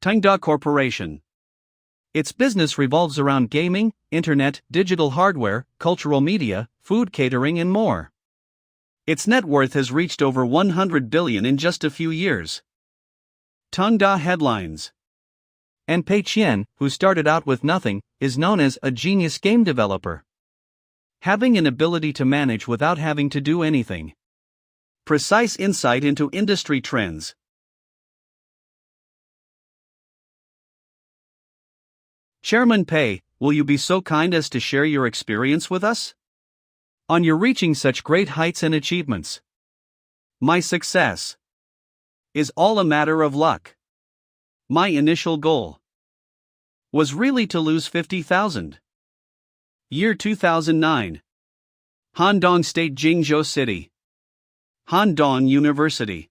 Tycoon Corporation. Its business revolves around gaming, internet, digital hardware, cultural media, food catering and more. Its net worth has reached over 100 billion in just a few years. Tycoon headlines. And Pei Qian, who started out with nothing, is known as a genius game developer. Having an ability to manage without having to do anything. Precise insight into industry trends. Chairman Pei, will you be so kind as to share your experience with us? On your reaching such great heights and achievements. My success is all a matter of luck. My initial goal was really to lose 50,000. Year 2009. Handong State, Jingzhou City. Handong University.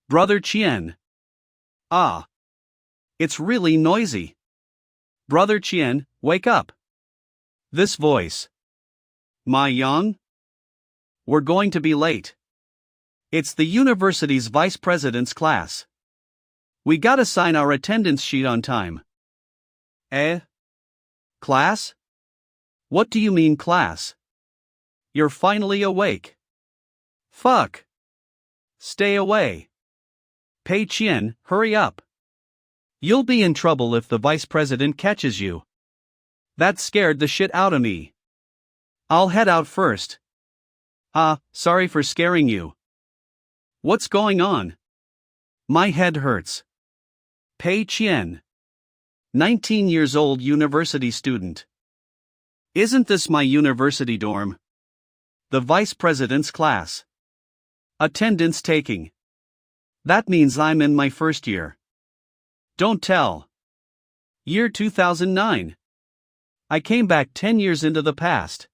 Brother Qian. Ah. It's really noisy. Brother Qian, wake up. This voice. Ma Yang? We're going to be late. It's the university's vice president's class. We gotta sign our attendance sheet on time. Class? What do you mean class? You're finally awake. Fuck. Stay away. Pei Qian, hurry up. You'll be in trouble if the vice president catches you. That scared the shit out of me. I'll head out first. Sorry for scaring you. What's going on? My head hurts. Pei Qian. 19 years old university student. Isn't this my university dorm? The vice president's class. Attendance taking. That means I'm in my first year. Don't tell. Year 2009. I came back 10 years into the past.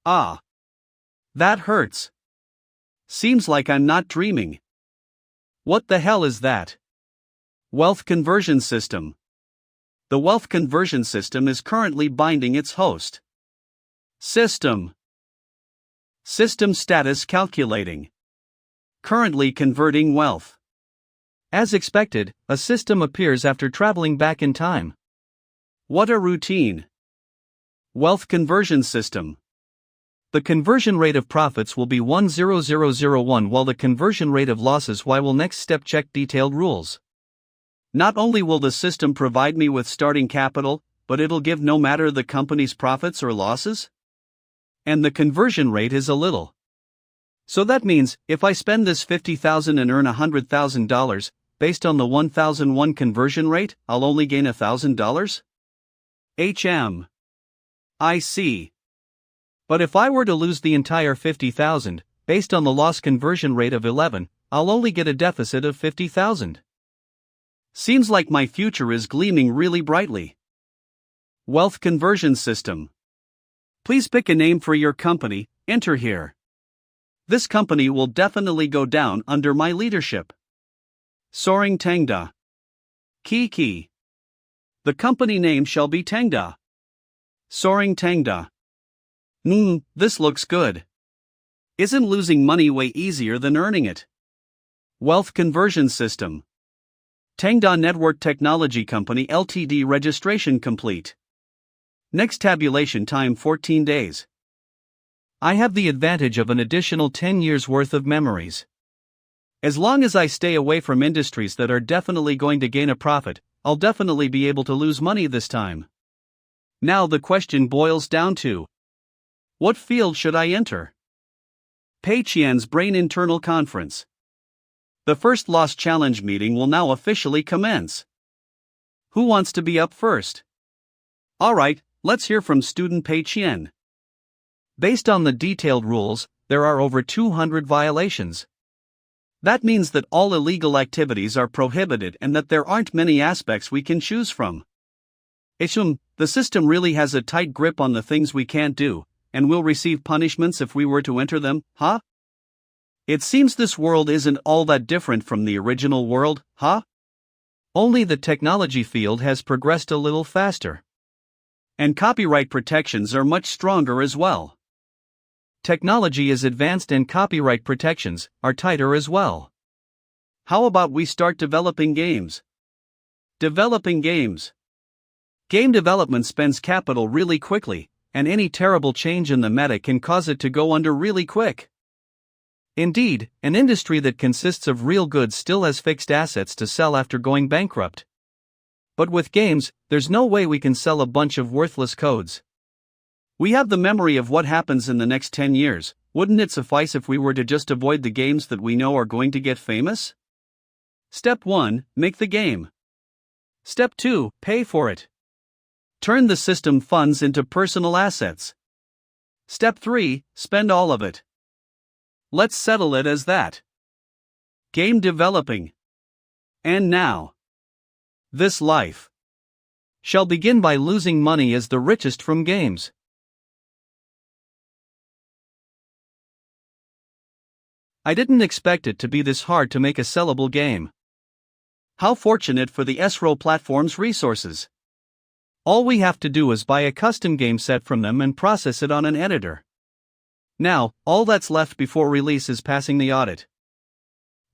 That hurts. Seems like I'm not dreaming. What the hell is that? Wealth conversion system. The wealth conversion system is currently binding its host. System status calculating. Currently converting wealth. As expected, a system appears after traveling back in time. What a routine. Wealth conversion system. The conversion rate of profits will be 10001 while the conversion rate of losses Y will next step check detailed rules. Not only will the system provide me with starting capital, but it'll give no matter the company's profits or losses? And the conversion rate is a little. So that means, if I spend this 50,000 and earn $100,000, based on the 1001 conversion rate, I'll only gain $1,000? I see. But if I were to lose the entire 50,000, based on the loss conversion rate of 11, I'll only get a deficit of 50,000. Seems like my future is gleaming really brightly. Wealth conversion system. Please pick a name for your company, enter here. This company will definitely go down under my leadership. Soaring Tengda. Key. The company name shall be Tengda. Soaring Tengda. This looks good. Isn't losing money way easier than earning it? Wealth conversion system. Tengda Network Technology Company Ltd. Registration complete. Next tabulation time 14 days. I have the advantage of an additional 10 years worth of memories. As long as I stay away from industries that are definitely going to gain a profit, I'll definitely be able to lose money this time. Now the question boils down to: what field should I enter? Pei Qian's Brain Internal Conference. The first Lost Challenge meeting will now officially commence. Who wants to be up first? Alright, let's hear from student Pei Qian. Based on the detailed rules, there are over 200 violations. That means that all illegal activities are prohibited and that there aren't many aspects we can choose from. The system really has a tight grip on the things we can't do, and we'll receive punishments if we were to enter them, huh? It seems this world isn't all that different from the original world, huh? Only the technology field has progressed a little faster. And copyright protections are much stronger as well. Technology is advanced and copyright protections are tighter as well. How about we start developing games? Developing games. Game development spends capital really quickly, and any terrible change in the meta can cause it to go under really quick. Indeed, an industry that consists of real goods still has fixed assets to sell after going bankrupt. But with games, there's no way we can sell a bunch of worthless codes. We have the memory of what happens in the next 10 years, wouldn't it suffice if we were to just avoid the games that we know are going to get famous? Step 1, make the game. Step 2, pay for it. Turn the system funds into personal assets. Step 3, spend all of it. Let's settle it as that. Game developing. And now, this life shall begin by losing money as the richest from games. I didn't expect it to be this hard to make a sellable game. How fortunate for the SRO platform's resources. All we have to do is buy a custom game set from them and process it on an editor. Now, all that's left before release is passing the audit.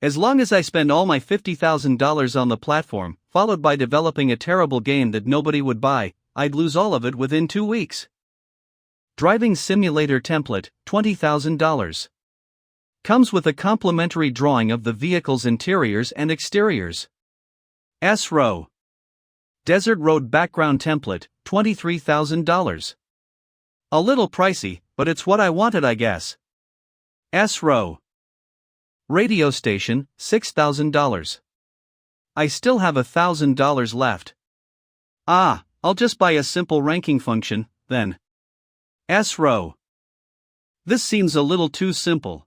As long as I spend all my $50,000 on the platform, followed by developing a terrible game that nobody would buy, I'd lose all of it within 2 weeks. Driving simulator template, $20,000. Comes with a complimentary drawing of the vehicle's interiors and exteriors. SRO. Desert Road background template, $23,000. A little pricey, but it's what I wanted, I guess. SRO. Radio station, $6,000. I still have $1,000 left. I'll just buy a simple ranking function, then. SRO. This seems a little too simple.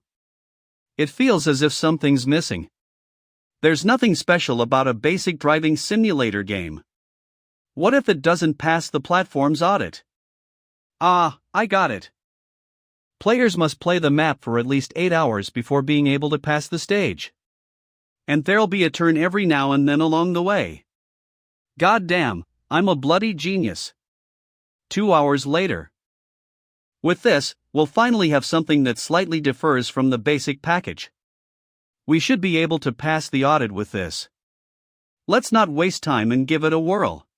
It feels as if something's missing. There's nothing special about a basic driving simulator game. What if it doesn't pass the platform's audit? I got it. Players must play the map for at least 8 hours before being able to pass the stage. And there'll be a turn every now and then along the way. God damn, I'm a bloody genius. 2 hours later. With this, we'll finally have something that slightly differs from the basic package. We should be able to pass the audit with this. Let's not waste time and give it a whirl.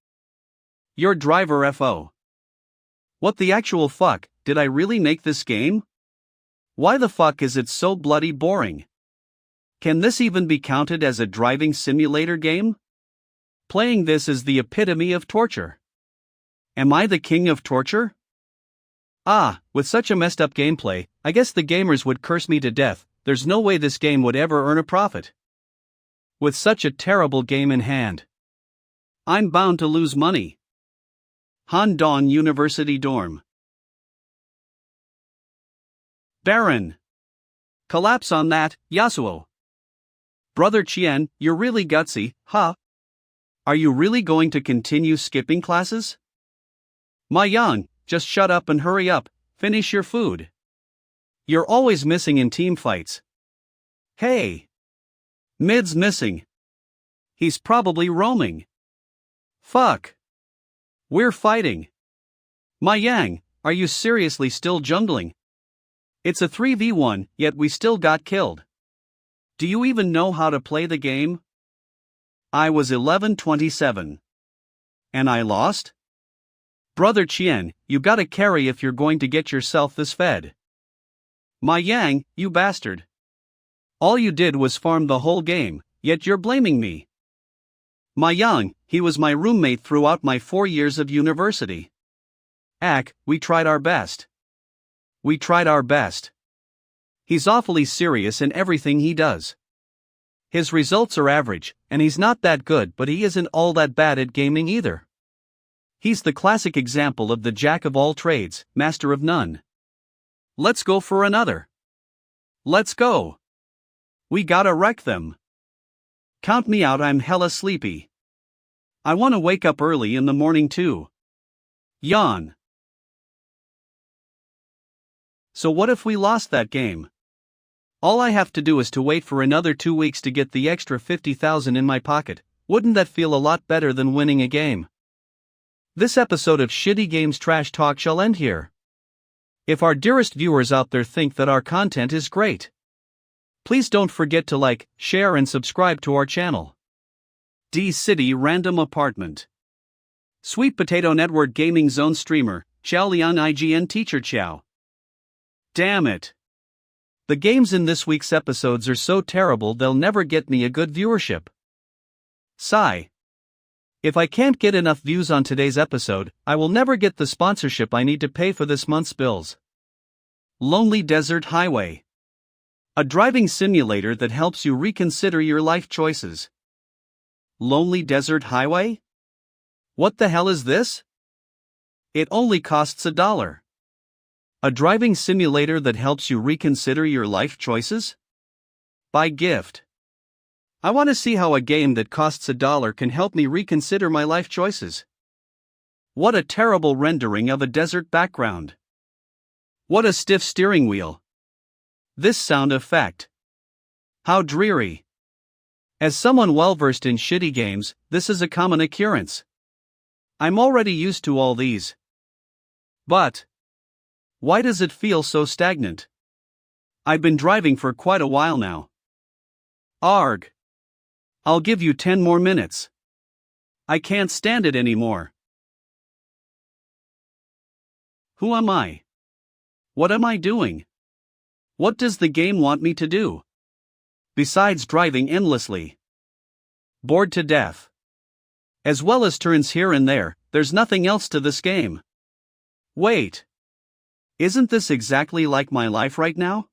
Your driver FO. What the actual fuck, did I really make this game? Why the fuck is it so bloody boring? Can this even be counted as a driving simulator game? Playing this is the epitome of torture. Am I the king of torture? With such a messed up gameplay, I guess the gamers would curse me to death. There's no way this game would ever earn a profit. With such a terrible game in hand, I'm bound to lose money. Handong University dorm. Baron. Collapse on that, Yasuo. Brother Chien, you're really gutsy, huh? Are you really going to continue skipping classes? Ma Yang, just shut up and hurry up, finish your food. You're always missing in team fights. Hey. Mid's missing. He's probably roaming. Fuck. We're fighting. Ma Yang, are you seriously still jungling? It's a 3v1, yet we still got killed. Do you even know how to play the game? I was 11-27. And I lost? Brother Chien, you gotta carry if you're going to get yourself this fed. Ma Yang, you bastard. All you did was farm the whole game, yet you're blaming me. Ma Yang, he was my roommate throughout my 4 years of university. We tried our best. We tried our best. He's awfully serious in everything he does. His results are average, and he's not that good, but he isn't all that bad at gaming either. He's the classic example of the jack of all trades, master of none. Let's go for another. Let's go. We gotta wreck them. Count me out, I'm hella sleepy. I wanna wake up early in the morning too. Yawn. So what if we lost that game? All I have to do is to wait for another 2 weeks to get the extra 50,000 in my pocket. Wouldn't that feel a lot better than winning a game? This episode of Shitty Games Trash Talk shall end here. If our dearest viewers out there think that our content is great, please don't forget to like, share and subscribe to our channel. D City Random Apartment. Sweet Potato Network Gaming Zone Streamer, Xiao Liang IGN Teacher Xiao. Damn it. The games in this week's episodes are so terrible they'll never get me a good viewership. Sigh. If I can't get enough views on today's episode, I will never get the sponsorship I need to pay for this month's bills. Lonely Desert Highway. A driving simulator that helps you reconsider your life choices. Lonely Desert Highway? What the hell is this? It only costs $1. A driving simulator that helps you reconsider your life choices? By gift. I want to see how a game that costs $1 can help me reconsider my life choices. What a terrible rendering of a desert background. What a stiff steering wheel. This sound effect. How dreary. As someone well versed in shitty games, this is a common occurrence. I'm already used to all these. But why does it feel so stagnant? I've been driving for quite a while now. Arg. I'll give you 10 more minutes. I can't stand it anymore. Who am I? What am I doing? What does the game want me to do? Besides driving endlessly. Bored to death. As well as turns here and there, there's nothing else to this game. Wait. Isn't this exactly like my life right now?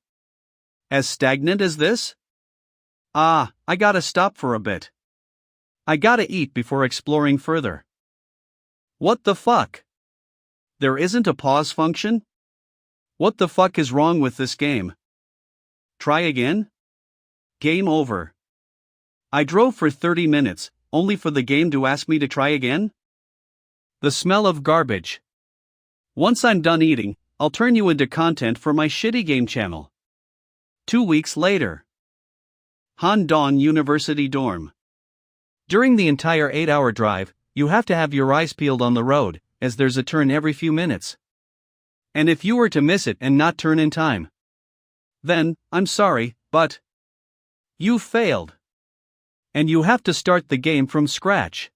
As stagnant as this? I gotta stop for a bit. I gotta eat before exploring further. What the fuck? There isn't a pause function? What the fuck is wrong with this game? Try again? Game over. I drove for 30 minutes, only for the game to ask me to try again? The smell of garbage. Once I'm done eating, I'll turn you into content for my shitty game channel. 2 weeks later. Handong University Dorm. During the entire 8-hour drive, you have to have your eyes peeled on the road, as there's a turn every few minutes. And if you were to miss it and not turn in time, then, I'm sorry, but you failed. And you have to start the game from scratch.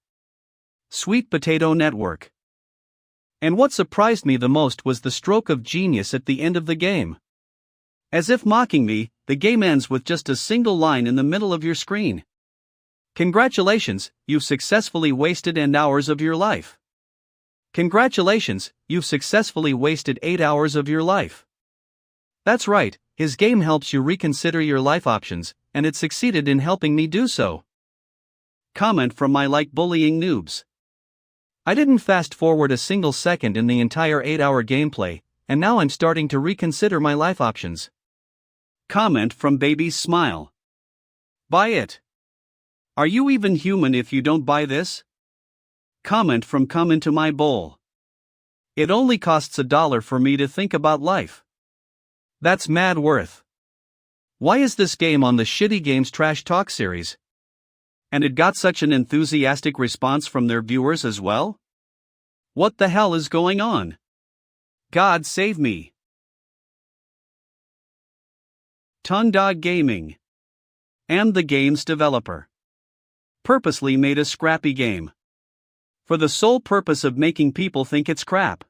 Sweet Potato Network. And what surprised me the most was the stroke of genius at the end of the game. As if mocking me, the game ends with just a single line in the middle of your screen. Congratulations, you've successfully wasted 8 hours of your life. Congratulations, you've successfully wasted 8 hours of your life. That's right, his game helps you reconsider your life options, and it succeeded in helping me do so. Comment from my like bullying noobs. I didn't fast forward a single second in the entire 8-hour gameplay, and now I'm starting to reconsider my life options. Comment from Baby's Smile. Buy it. Are you even human if you don't buy this? Comment from Come Into My Bowl. It only costs $1 for me to think about life. That's mad worth. Why is this game on the Shitty Games Trash Talk series? And it got such an enthusiastic response from their viewers as well? What the hell is going on? God save me. Tundog Gaming. And the game's developer. Purposely made a scrappy game. For the sole purpose of making people think it's crap.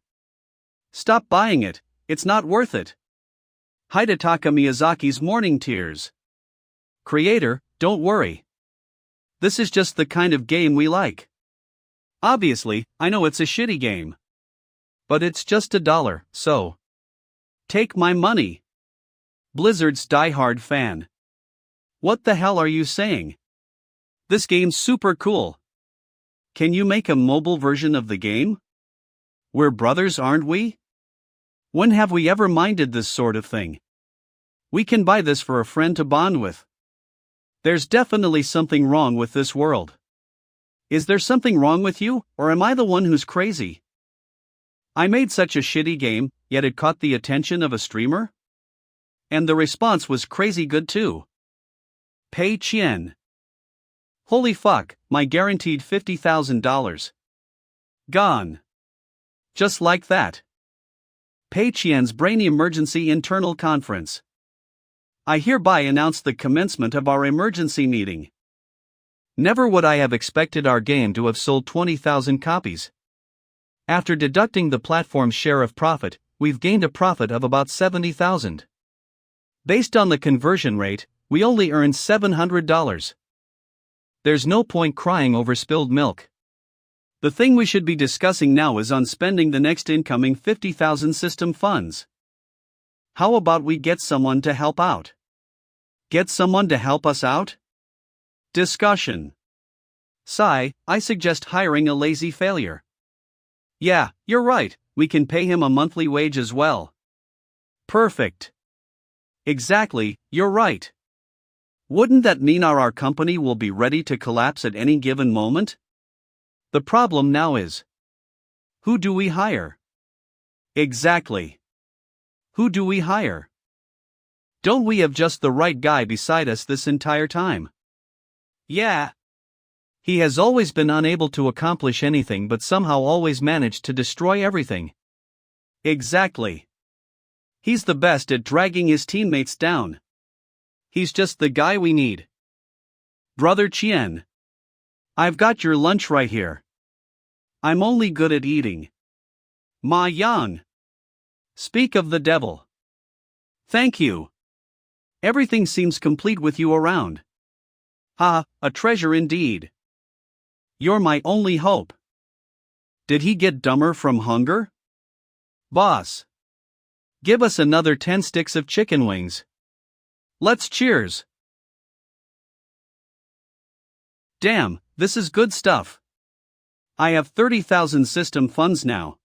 Stop buying it, it's not worth it. Hidetaka Miyazaki's Morning Tears. Creator, don't worry. This is just the kind of game we like. Obviously, I know it's a shitty game. But it's just $1, so take my money. Blizzard's diehard fan. What the hell are you saying? This game's super cool. Can you make a mobile version of the game? We're brothers, aren't we? When have we ever minded this sort of thing? We can buy this for a friend to bond with. There's definitely something wrong with this world. Is there something wrong with you, or am I the one who's crazy? I made such a shitty game, yet it caught the attention of a streamer? And the response was crazy good too. Pei Qian. Holy fuck, my guaranteed $50,000. Gone. Just like that. Pei Qian's Brainy Emergency Internal Conference. I hereby announce the commencement of our emergency meeting. Never would I have expected our game to have sold 20,000 copies. After deducting the platform's share of profit, we've gained a profit of about 70,000. Based on the conversion rate, we only earned $700. There's no point crying over spilled milk. The thing we should be discussing now is on spending the next incoming 50,000 system funds. How about we get someone to help out? Get someone to help us out? Discussion. Sigh, I suggest hiring a lazy failure. Yeah, you're right, we can pay him a monthly wage as well. Perfect. Exactly, you're right. Wouldn't that mean our company will be ready to collapse at any given moment? The problem now is, who do we hire? Exactly. Who do we hire? Don't we have just the right guy beside us this entire time? Yeah. He has always been unable to accomplish anything but somehow always managed to destroy everything. Exactly. He's the best at dragging his teammates down. He's just the guy we need. Brother Chien. I've got your lunch right here. I'm only good at eating. Ma Yan. Speak of the devil. Thank you. Everything seems complete with you around. Ha, a treasure indeed. You're my only hope. Did he get dumber from hunger? Boss. Give us another 10 sticks of chicken wings. Let's cheers. Damn, this is good stuff. I have 30,000 system funds now.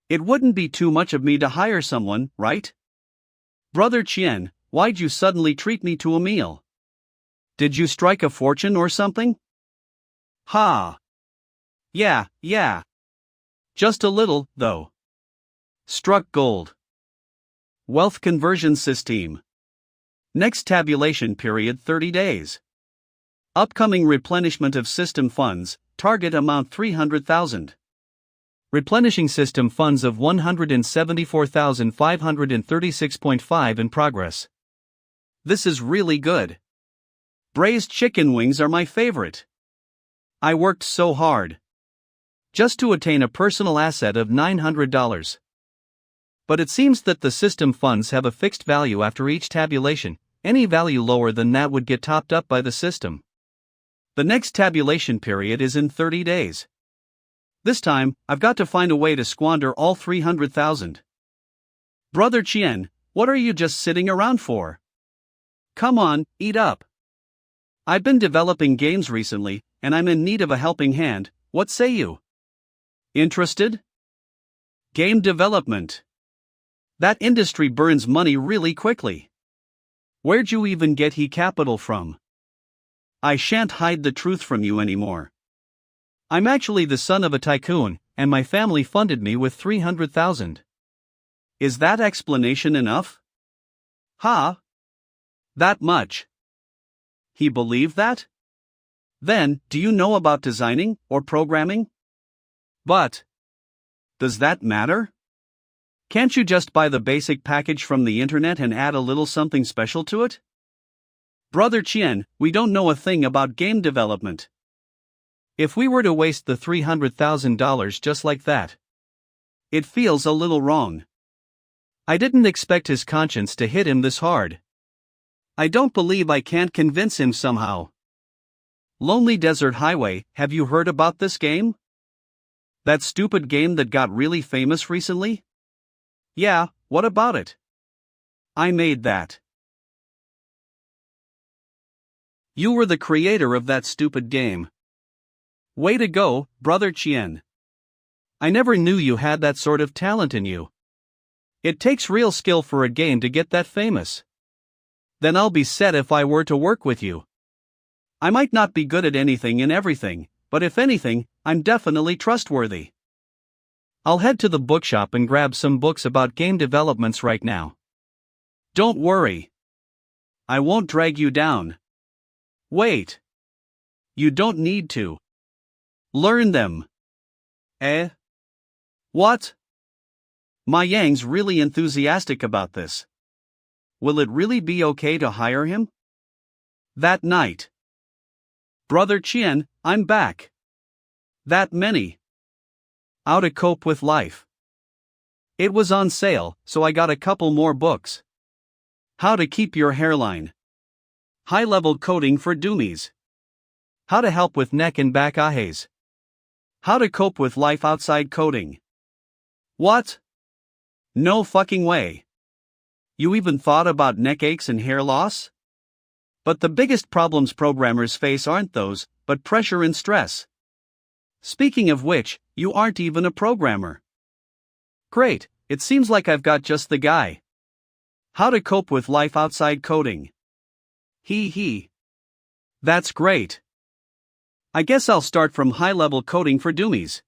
It wouldn't be too much of me to hire someone, right? Brother Chien, why'd you suddenly treat me to a meal? Did you strike a fortune or something? Ha! Yeah. Just a little, though. Struck gold. Wealth conversion system. Next tabulation period 30 days. Upcoming replenishment of system funds, target amount 300,000. Replenishing system funds of 174,536.5 in progress. This is really good. Braised chicken wings are my favorite. I worked so hard. Just to attain a personal asset of $900. But it seems that the system funds have a fixed value after each tabulation, any value lower than that would get topped up by the system. The next tabulation period is in 30 days. This time, I've got to find a way to squander all 300,000. Brother Chien, what are you just sitting around for? Come on, eat up. I've been developing games recently, and I'm in need of a helping hand, what say you? Interested? Game development. That industry burns money really quickly. Where'd you even get capital from? I shan't hide the truth from you anymore. I'm actually the son of a tycoon, and my family funded me with 300,000. Is that explanation enough? Ha! That much. He believed that? Then, do you know about designing or programming? But, does that matter? Can't you just buy the basic package from the internet and add a little something special to it? Brother Chien, we don't know a thing about game development. If we were to waste the $300,000 just like that, it feels a little wrong. I didn't expect his conscience to hit him this hard. I don't believe I can't convince him somehow. Lonely Desert Highway, have you heard about this game? That stupid game that got really famous recently? Yeah, what about it? I made that. You were the creator of that stupid game. Way to go, Brother Chien. I never knew you had that sort of talent in you. It takes real skill for a game to get that famous. Then I'll be set if I were to work with you. I might not be good at anything and everything, but if anything, I'm definitely trustworthy. I'll head to the bookshop and grab some books about game developments right now. Don't worry. I won't drag you down. Wait. You don't need to. Learn them. Eh? What? Ma Yang's really enthusiastic about this. Will it really be okay to hire him? That night. Brother Chien, I'm back. That many. How to cope with life. It was on sale, so I got a couple more books. How to keep your hairline. High-level coding for doomies. How to help with neck and back ahes. How to cope with life outside coding. What? No fucking way. You even thought about neck aches and hair loss? But the biggest problems programmers face aren't those, but pressure and stress. Speaking of which, you aren't even a programmer. Great, it seems like I've got just the guy. How to cope with life outside coding. Hee. That's great. I guess I'll start from high-level coding for doomies.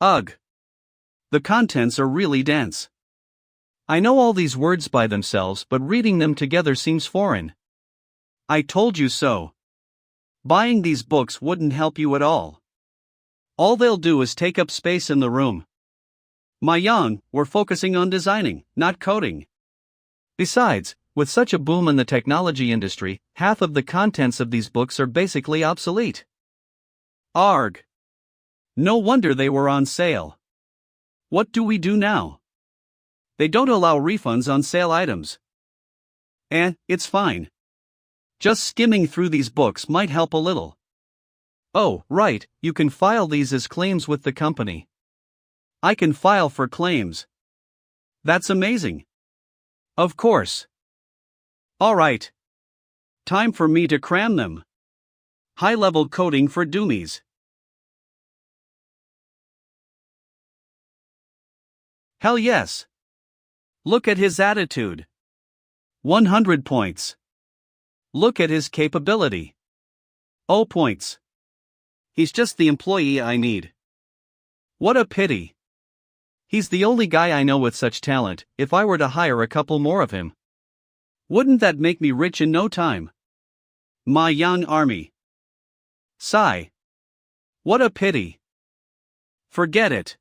Ugh. The contents are really dense. I know all these words by themselves, but reading them together seems foreign. I told you so. Buying these books wouldn't help you at all. All they'll do is take up space in the room. My young, we're focusing on designing, not coding. Besides, with such a boom in the technology industry, half of the contents of these books are basically obsolete. Arg. No wonder they were on sale. What do we do now? They don't allow refunds on sale items. It's fine. Just skimming through these books might help a little. Oh, right, you can file these as claims with the company. I can file for claims. That's amazing. Of course. Alright. Time for me to cram them. High-level coding for doomies. Hell yes. Look at his attitude. 100 points. Look at his capability. 0 points. He's just the employee I need. What a pity. He's the only guy I know with such talent. If I were to hire a couple more of him, wouldn't that make me rich in no time? My young army. Sigh. What a pity. Forget it.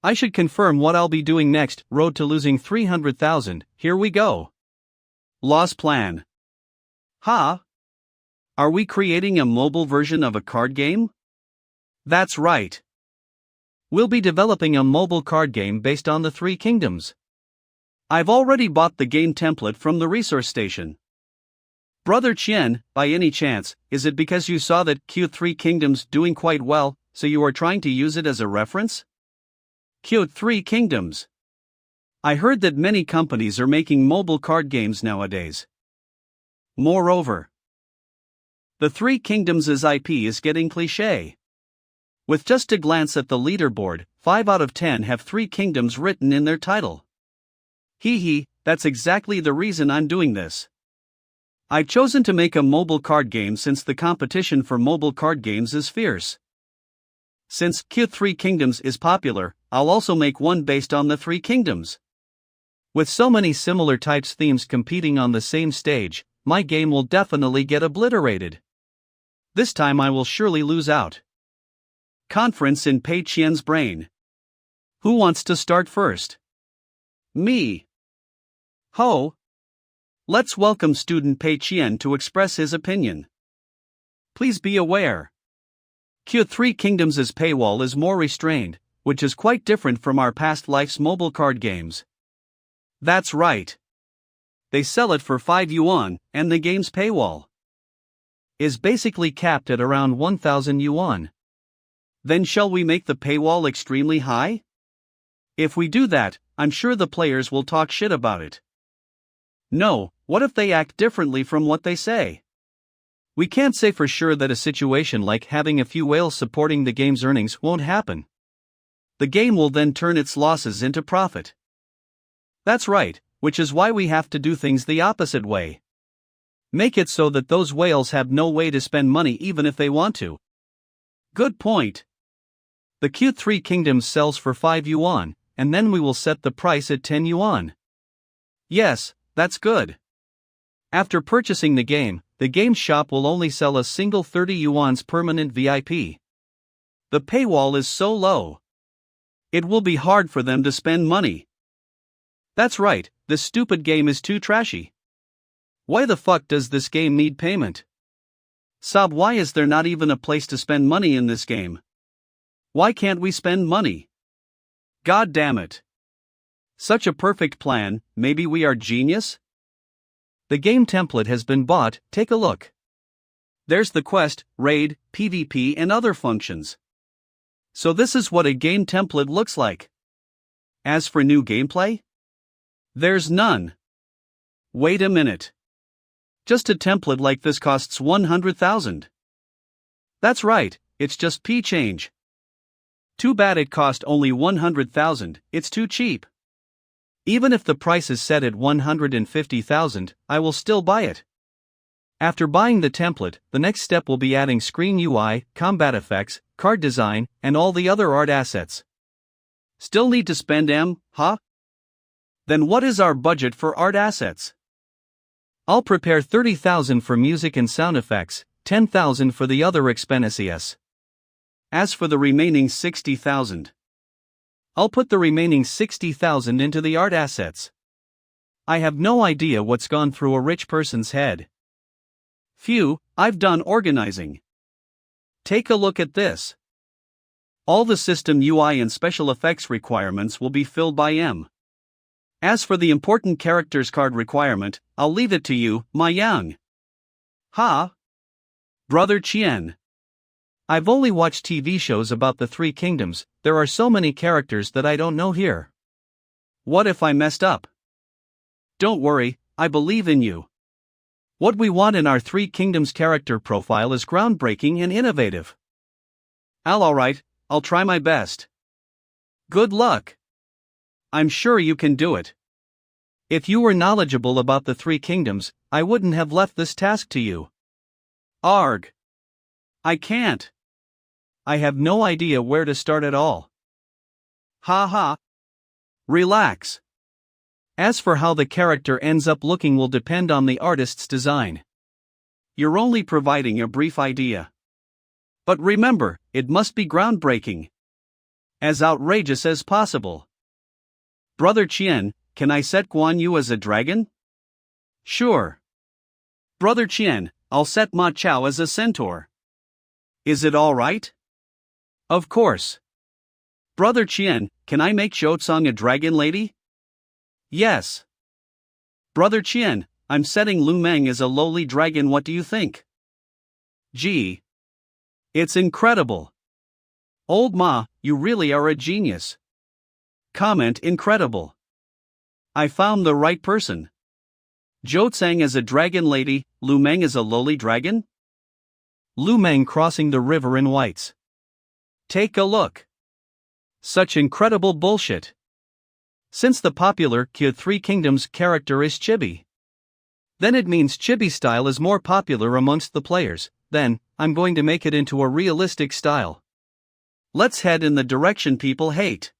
I should confirm what I'll be doing next. Road to losing 300,000, here we go. Loss plan. Ha? Are we creating a mobile version of a card game? That's right. We'll be developing a mobile card game based on the Three Kingdoms. I've already bought the game template from the resource station. Brother Chien, by any chance, is it because you saw that Q3 Kingdoms doing quite well, so you are trying to use it as a reference? Q3 Kingdoms. I heard that many companies are making mobile card games nowadays. Moreover, the Three Kingdoms' IP is getting cliché. With just a glance at the leaderboard, 5 out of 10 have Three Kingdoms written in their title. Hee, that's exactly the reason I'm doing this. I've chosen to make a mobile card game since the competition for mobile card games is fierce. Since Q3 Kingdoms is popular, I'll also make one based on the Three Kingdoms. With so many similar types themes competing on the same stage, my game will definitely get obliterated. This time I will surely lose out. Conference in Pei Qian's brain. Who wants to start first? Me. Ho. Let's welcome student Pei Qian to express his opinion. Please be aware. Q3 Kingdoms' paywall is more restrained, which is quite different from our past life's mobile card games. That's right. They sell it for 5 yuan, and the game's paywall is basically capped at around 1,000 yuan. Then shall we make the paywall extremely high? If we do that, I'm sure the players will talk shit about it. No, what if they act differently from what they say? We can't say for sure that a situation like having a few whales supporting the game's earnings won't happen. The game will then turn its losses into profit. That's right, which is why we have to do things the opposite way. Make it so that those whales have no way to spend money even if they want to. Good point. The Q3 Kingdoms sells for 5 yuan, and then we will set the price at 10 yuan. Yes, that's good. After purchasing the game shop will only sell a single 30 yuan's permanent VIP. The paywall is so low. It will be hard for them to spend money. That's right, this stupid game is too trashy. Why the fuck does this game need payment? Sob, why is there not even a place to spend money in this game? Why can't we spend money? God damn it. Such a perfect plan, maybe we are genius? The game template has been bought, take a look. There's the quest, raid, PvP and other functions. So this is what a game template looks like. As for new gameplay? There's none. Wait a minute. Just a template like this costs 100,000. That's right, it's just change. Too bad it cost only 100,000, it's too cheap. Even if the price is set at 150,000, I will still buy it. After buying the template, the next step will be adding screen UI, combat effects, card design, and all the other art assets. Still need to spend huh? Then what is our budget for art assets? I'll prepare 30,000 for music and sound effects, 10,000 for the other expenses. As for the remaining 60,000, I'll put the remaining 60,000 into the art assets. I have no idea what's gone through a rich person's head. Phew, I've done organizing. Take a look at this. All the system UI and special effects requirements will be filled by M. As for the important characters card requirement, I'll leave it to you, my young. Ha! Brother Chien. I've only watched TV shows about the Three Kingdoms, there are so many characters that I don't know here. What if I messed up? Don't worry, I believe in you. What we want in our Three Kingdoms character profile is groundbreaking and innovative. Alright, I'll try my best. Good luck. I'm sure you can do it. If you were knowledgeable about the Three Kingdoms, I wouldn't have left this task to you. Arg. I can't. I have no idea where to start at all. Ha ha. Relax. As for how the character ends up looking will depend on the artist's design. You're only providing a brief idea. But remember, it must be groundbreaking. As outrageous as possible. Brother Chien, can I set Guan Yu as a dragon? Sure. Brother Chien, I'll set Ma Chao as a centaur. Is it alright? Of course. Brother Chien, can I make Shotsong a dragon lady? Yes. Brother Chien, I'm setting Lu Meng as a lowly dragon, what do you think? Gee. It's incredible. Old Ma, you really are a genius. Comment incredible. I found the right person. Jotsang as a dragon lady, Lu Meng as a lowly dragon? Lu Meng crossing the river in whites. Take a look. Such incredible bullshit. Since the popular Three Kingdoms character is chibi, then it means chibi style is more popular amongst the players, then, I'm going to make it into a realistic style. Let's head in the direction people hate.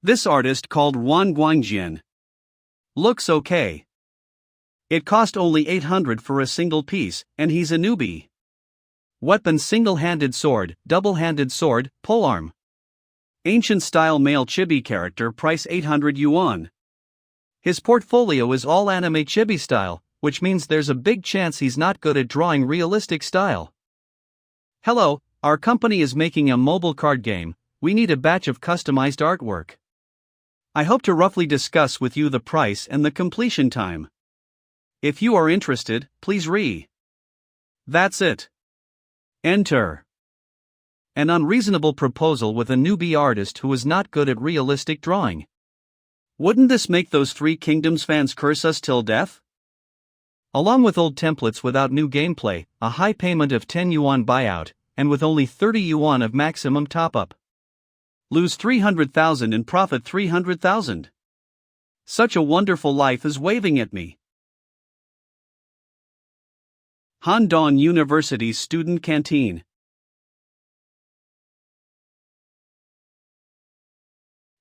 This artist called Wang Guangjian. Looks okay. It cost only 800 for a single piece, and he's a newbie. Weapon single-handed sword, double-handed sword, polearm. Ancient style male chibi character, price 800 yuan. His portfolio is all anime chibi style, which means there's a big chance he's not good at drawing realistic style. Hello, our company is making a mobile card game, we need a batch of customized artwork. I hope to roughly discuss with you the price and the completion time. If you are interested, please That's it. Enter. An unreasonable proposal with a newbie artist who is not good at realistic drawing. Wouldn't this make those Three Kingdoms fans curse us till death? Along with old templates without new gameplay, a high payment of 10 yuan buyout, and with only 30 yuan of maximum top-up. Lose 300,000 and profit 300,000. Such a wonderful life is waving at me. Handong University's Student Canteen.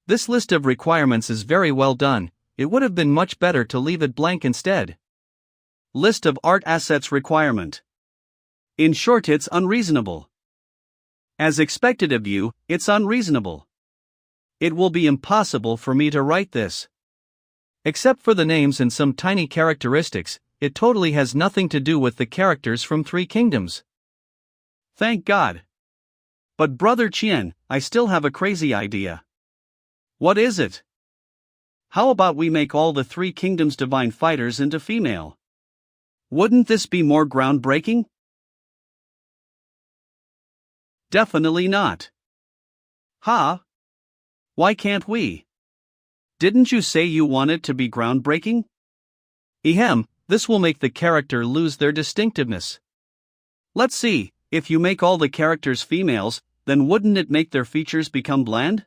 This list of requirements is very well done, it would have been much better to leave it blank instead. List of art assets requirement. In short, it's unreasonable. As expected of you, it's unreasonable. It will be impossible for me to write this. Except for the names and some tiny characteristics, it totally has nothing to do with the characters from Three Kingdoms. Thank God. But Brother Chien, I still have a crazy idea. What is it? How about we make all the Three Kingdoms divine fighters into female? Wouldn't this be more groundbreaking? Definitely not. Huh? Why can't we? Didn't you say you want it to be groundbreaking? Ehem, this will make the character lose their distinctiveness. Let's see, if you make all the characters females, then wouldn't it make their features become bland?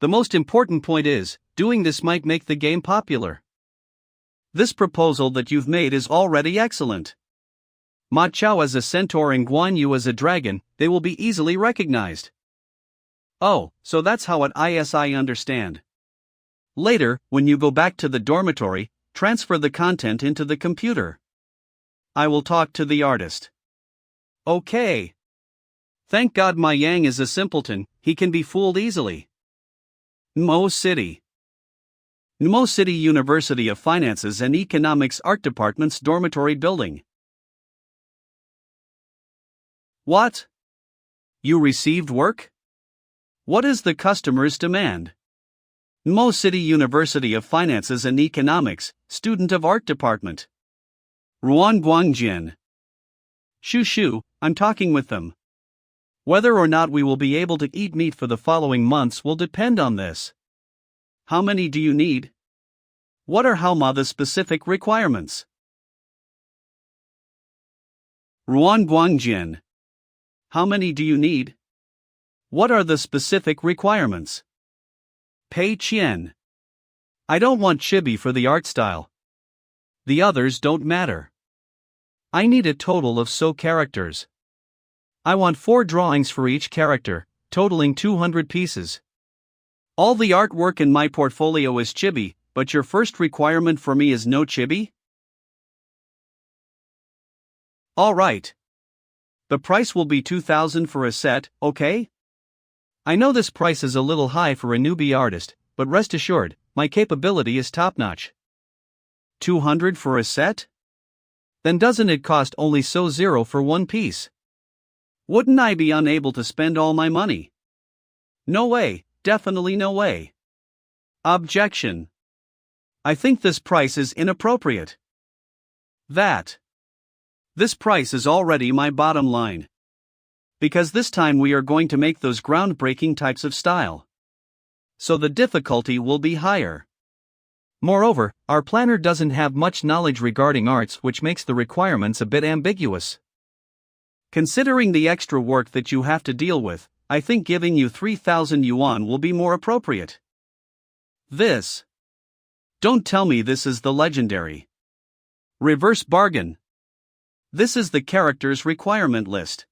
The most important point is, doing this might make the game popular. This proposal that you've made is already excellent. Ma Chao as a centaur and Guan Yu as a dragon, they will be easily recognized. Oh, so that's how I understand. Later, when you go back to the dormitory, transfer the content into the computer. I will talk to the artist. Okay. Thank God my Yang is a simpleton, he can be fooled easily. Mo City. Mo City University of Finances and Economics Art Department's dormitory building. What? You received work? What is the customer's demand? Mo City University of Finances and Economics, student of Art Department. Ruan Guangjin. Shu, I'm talking with them. Whether or not we will be able to eat meat for the following months will depend on this. How many do you need? What are the specific requirements? Ruan Guangjin. How many do you need? What are the specific requirements? Pei Qian. I don't want chibi for the art style. The others don't matter. I need a total of so characters. I want 4 drawings for each character, totaling 200 pieces. All the artwork in my portfolio is chibi, but your first requirement for me is no chibi? Alright. The price will be 2,000 for a set, okay? I know this price is a little high for a newbie artist, but rest assured, my capability is top-notch. 200 for a set? Then doesn't it cost only so 0 for one piece? Wouldn't I be unable to spend all my money? No way, definitely no way. Objection. I think this price is inappropriate. This price is already my bottom line. Because this time we are going to make those groundbreaking types of style. So the difficulty will be higher. Moreover, our planner doesn't have much knowledge regarding arts, which makes the requirements a bit ambiguous. Considering the extra work that you have to deal with, I think giving you 3,000 yuan will be more appropriate. This. Don't tell me this is the legendary. Reverse bargain. This is the character's requirement list.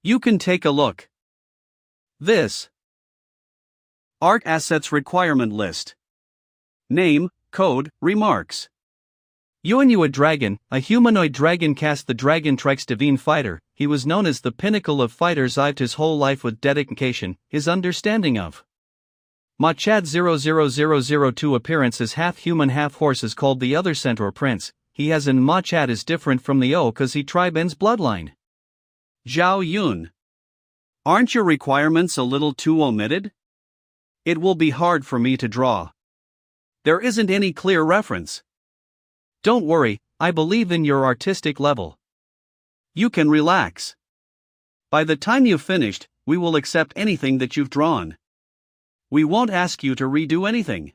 You can take a look. This. Art assets requirement list. Name, code, remarks. Yuan a dragon, a humanoid dragon cast the Dragon Trike's divine fighter. He was known as the pinnacle of fighters. I've his whole life with dedication, his understanding of Machad 00002 appearance as half human half horse is called the other centaur prince. He has an Machad is different from the O cause he tribe ends bloodline. Zhao Yun. Aren't your requirements a little too omitted? It will be hard for me to draw. There isn't any clear reference. Don't worry, I believe in your artistic level. You can relax. By the time you've finished, we will accept anything that you've drawn. We won't ask you to redo anything.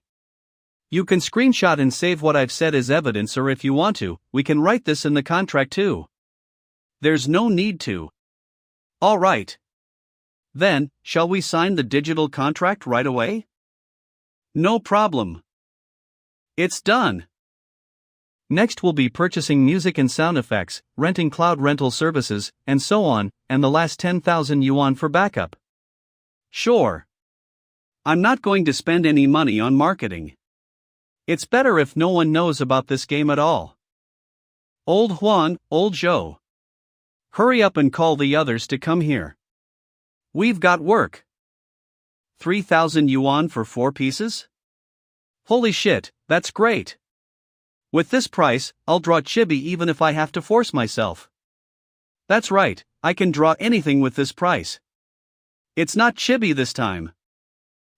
You can screenshot and save what I've said as evidence, or if you want to, we can write this in the contract too. There's no need to. All right. Then, shall we sign the digital contract right away? No problem. It's done. Next we'll be purchasing music and sound effects, renting cloud rental services, and so on, and the last 10,000 yuan for backup. Sure. I'm not going to spend any money on marketing. It's better if no one knows about this game at all. Old Juan, old Joe. Hurry up and call the others to come here. We've got work. 3,000 yuan for 4 pieces? Holy shit, that's great. With this price, I'll draw chibi even if I have to force myself. That's right, I can draw anything with this price. It's not chibi this time.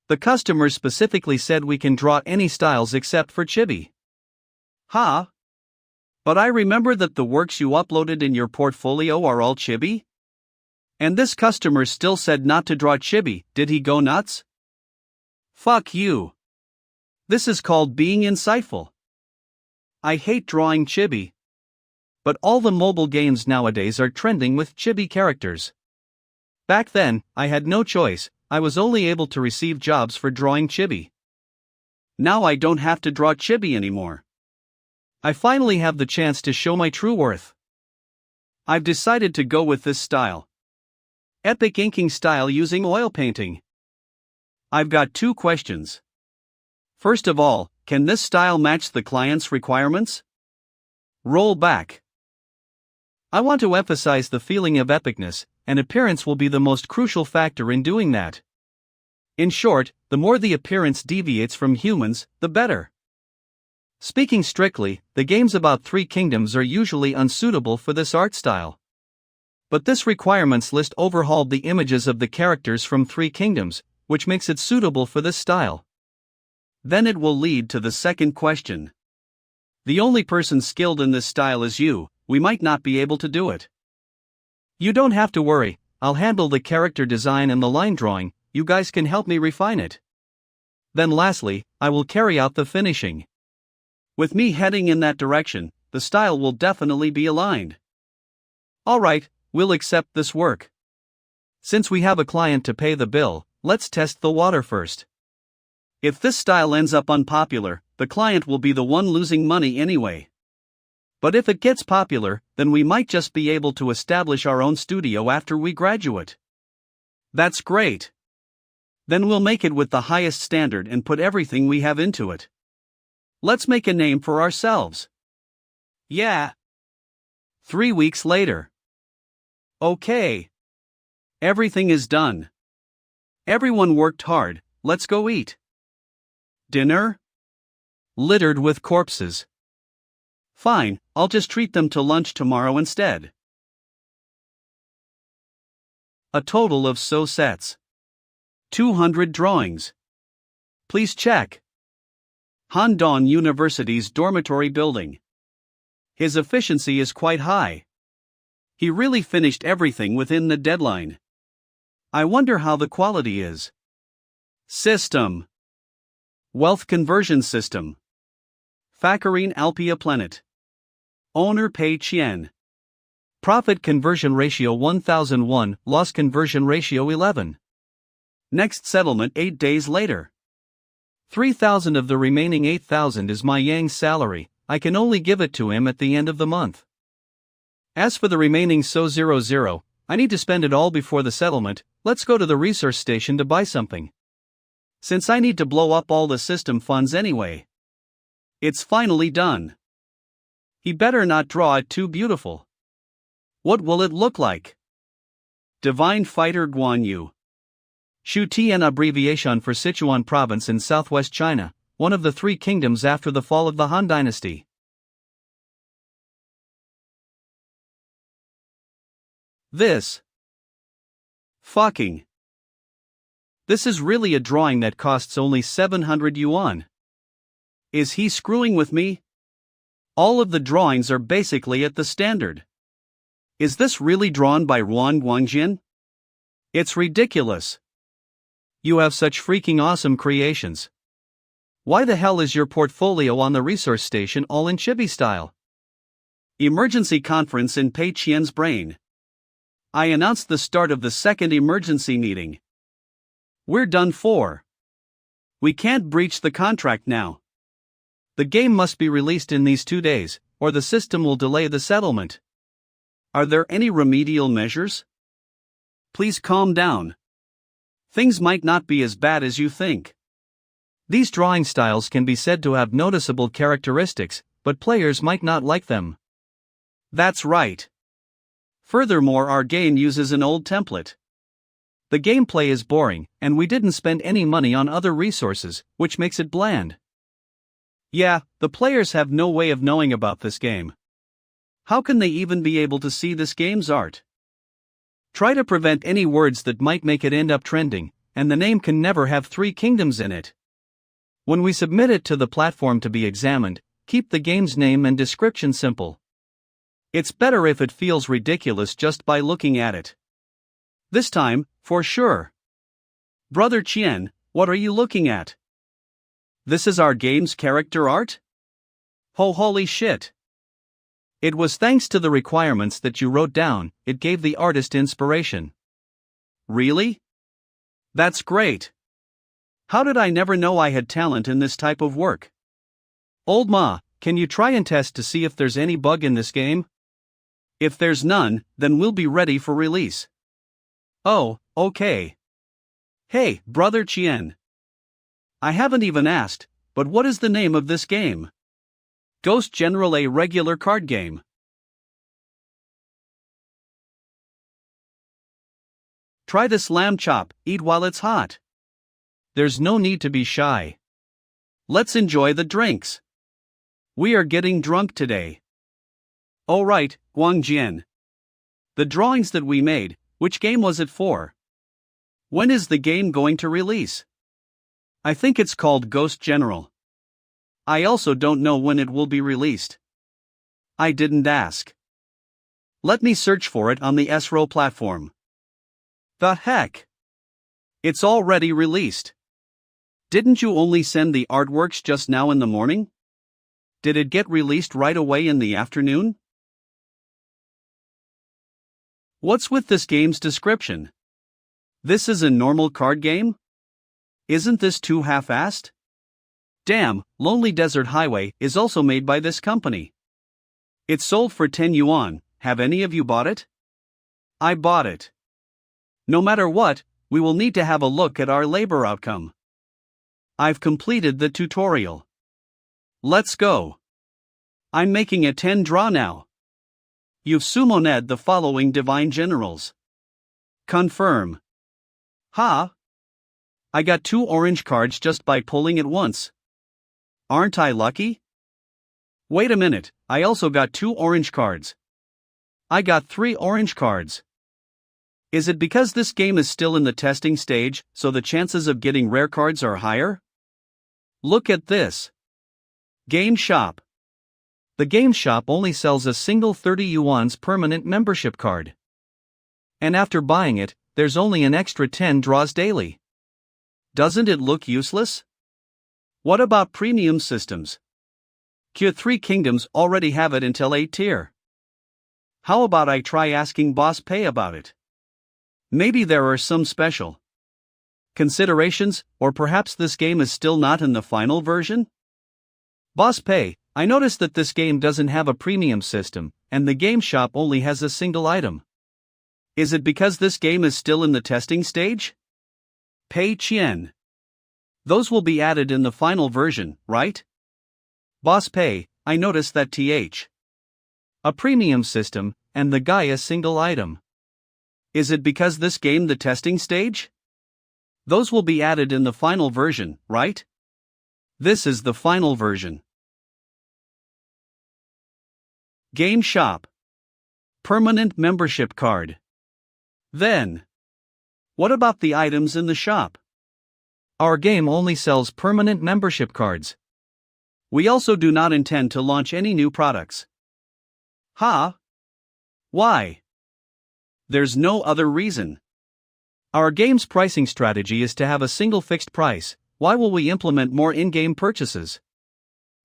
The customers specifically said we can draw any styles except for chibi. Huh? But I remember that the works you uploaded in your portfolio are all chibi? And this customer still said not to draw chibi, did he go nuts? Fuck you. This is called being insightful. I hate drawing chibi. But all the mobile games nowadays are trending with chibi characters. Back then, I had no choice, I was only able to receive jobs for drawing chibi. Now I don't have to draw chibi anymore. I finally have the chance to show my true worth. I've decided to go with this style. Epic inking style using oil painting. I've got 2 questions. First of all, can this style match the client's requirements? Roll back. I want to emphasize the feeling of epicness, and appearance will be the most crucial factor in doing that. In short, the more the appearance deviates from humans, the better. Speaking strictly, the games about 3 kingdoms are usually unsuitable for this art style. But this requirements list overhauled the images of the characters from 3 kingdoms, which makes it suitable for this style. Then it will lead to the second question. The only person skilled in this style is you, we might not be able to do it. You don't have to worry, I'll handle the character design and the line drawing, you guys can help me refine it. Then lastly, I will carry out the finishing. With me heading in that direction, the style will definitely be aligned. Alright, we'll accept this work. Since we have a client to pay the bill, let's test the water first. If this style ends up unpopular, the client will be the one losing money anyway. But if it gets popular, then we might just be able to establish our own studio after we graduate. That's great. Then we'll make it with the highest standard and put everything we have into it. Let's make a name for ourselves. Yeah. 3 weeks later. Okay. Everything is done. Everyone worked hard, let's go eat. Dinner? Littered with corpses. Fine, I'll just treat them to lunch tomorrow instead. A total of so sets. 200 drawings. Please check. Handong University's dormitory building. His efficiency is quite high. He really finished everything within the deadline. I wonder how the quality is. System. Wealth conversion system. Fakarine Alpia Planet. Owner Pei Qian. Profit conversion ratio 1001, loss conversion ratio 11. Next settlement 8 days later. 3,000 of the remaining 8,000 is my Yang's salary, I can only give it to him at the end of the month. As for the remaining so 00, I need to spend it all before the settlement, let's go to the resource station to buy something. Since I need to blow up all the system funds anyway. It's finally done. He better not draw it too beautiful. What will it look like? Divine Fighter Guan Yu. Shu Tian abbreviation for Sichuan province in southwest China, one of the 3 kingdoms after the fall of the Han dynasty. This. Fucking. This is really a drawing that costs only 700 yuan. Is he screwing with me? All of the drawings are basically at the standard. Is this really drawn by Ruan Guangjin? It's ridiculous. You have such freaking awesome creations. Why the hell is your portfolio on the resource station all in chibi style? Emergency conference in Pei Qian's brain. I announced the start of the second emergency meeting. We're done for. We can't breach the contract now. The game must be released in these 2 days, or the system will delay the settlement. Are there any remedial measures? Please calm down. Things might not be as bad as you think. These drawing styles can be said to have noticeable characteristics, but players might not like them. That's right. Furthermore, our game uses an old template. The gameplay is boring, and we didn't spend any money on other resources, which makes it bland. Yeah, the players have no way of knowing about this game. How can they even be able to see this game's art? Try to prevent any words that might make it end up trending, and the name can never have 3 kingdoms in it. When we submit it to the platform to be examined, keep the game's name and description simple. It's better if it feels ridiculous just by looking at it. This time, for sure. Brother Chien, what are you looking at? This is our game's character art? Oh, holy shit. It was thanks to the requirements that you wrote down, it gave the artist inspiration. Really? That's great. How did I never know I had talent in this type of work? Old Ma, can you try and test to see if there's any bug in this game? If there's none, then we'll be ready for release. Oh, okay. Hey, Brother Chien. I haven't even asked, but what is the name of this game? Ghost General, a regular card game. Try this lamb chop, eat while it's hot. There's no need to be shy. Let's enjoy the drinks. We are getting drunk today. Oh right, Guangjian. The drawings that we made, which game was it for? When is the game going to release? I think it's called Ghost General. I also don't know when it will be released. I didn't ask. Let me search for it on the SRO platform. The heck? It's already released. Didn't you only send the artworks just now in the morning? Did it get released right away in the afternoon? What's with this game's description? This is a normal card game? Isn't this too half-assed? Damn, Lonely Desert Highway is also made by this company. It sold for 10 yuan, have any of you bought it? I bought it. No matter what, we will need to have a look at our labor outcome. I've completed the tutorial. Let's go. I'm making a 10 draw now. You've summoned the following divine generals. Confirm. Ha! I got 2 orange cards just by pulling it once. Aren't I lucky? Wait a minute, I also got 2 orange cards. I got 3 orange cards. Is it because this game is still in the testing stage, so the chances of getting rare cards are higher? Look at this. Game Shop. The Game Shop only sells a single 30 yuan's permanent membership card. And after buying it, there's only an extra 10 draws daily. Doesn't it look useless? What about premium systems? Q3 Kingdoms already have it until 8 tier. How about I try asking Boss Pay about it? Maybe there are some special considerations, or perhaps this game is still not in the final version? Boss Pay, I noticed that this game doesn't have a premium system, and the game shop only has a single item. Is it because this game is still in the testing stage? Pei Chien. Those will be added in the final version, right? Boss Pay, I noticed that a premium system, and the guy a single item. Is it because this game the testing stage? Those will be added in the final version, right? This is the final version. Game Shop. Permanent membership card. Then, what about the items in the shop? Our game only sells permanent membership cards. We also do not intend to launch any new products. Ha? Why? There's no other reason. Our game's pricing strategy is to have a single fixed price. Why will we implement more in-game purchases?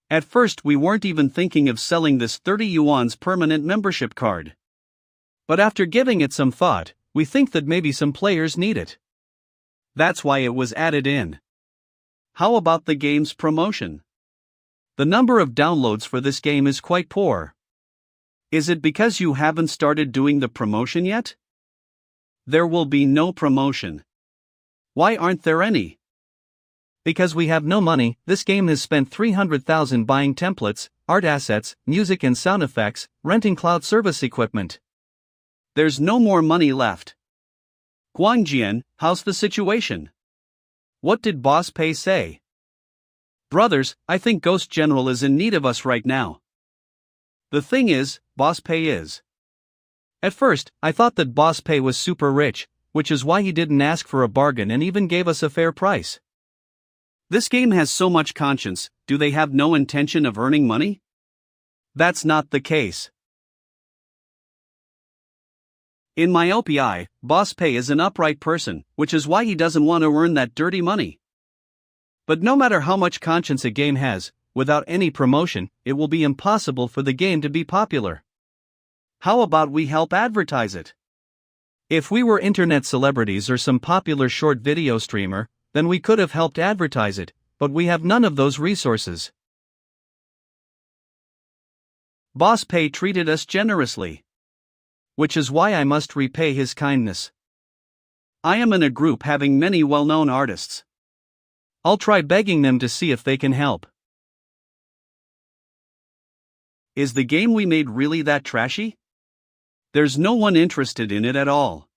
At first we weren't even thinking of selling this 30 yuan's permanent membership card. But after giving it some thought, we think that maybe some players need it. That's why it was added in. How about the game's promotion? The number of downloads for this game is quite poor. Is it because you haven't started doing the promotion yet? There will be no promotion. Why aren't there any? Because we have no money. This game has spent 300,000 buying templates, art assets, music and sound effects, renting cloud service equipment. There's no more money left. Guangjian, how's the situation? What did Boss Pei say? Brothers, I think Ghost General is in need of us right now. The thing is, Boss Pei is. At first, I thought that Boss Pei was super rich, which is why he didn't ask for a bargain and even gave us a fair price. This game has so much conscience, do they have no intention of earning money? That's not the case. In my OPI, Boss Pei is an upright person, which is why he doesn't want to earn that dirty money. But no matter how much conscience a game has, without any promotion, it will be impossible for the game to be popular. How about we help advertise it? If we were internet celebrities or some popular short video streamer, then we could have helped advertise it, but we have none of those resources. Boss Pei treated us generously, which is why I must repay his kindness. I am in a group having many well-known artists. I'll try begging them to see if they can help. Is the game we made really that trashy? There's no one interested in it at all.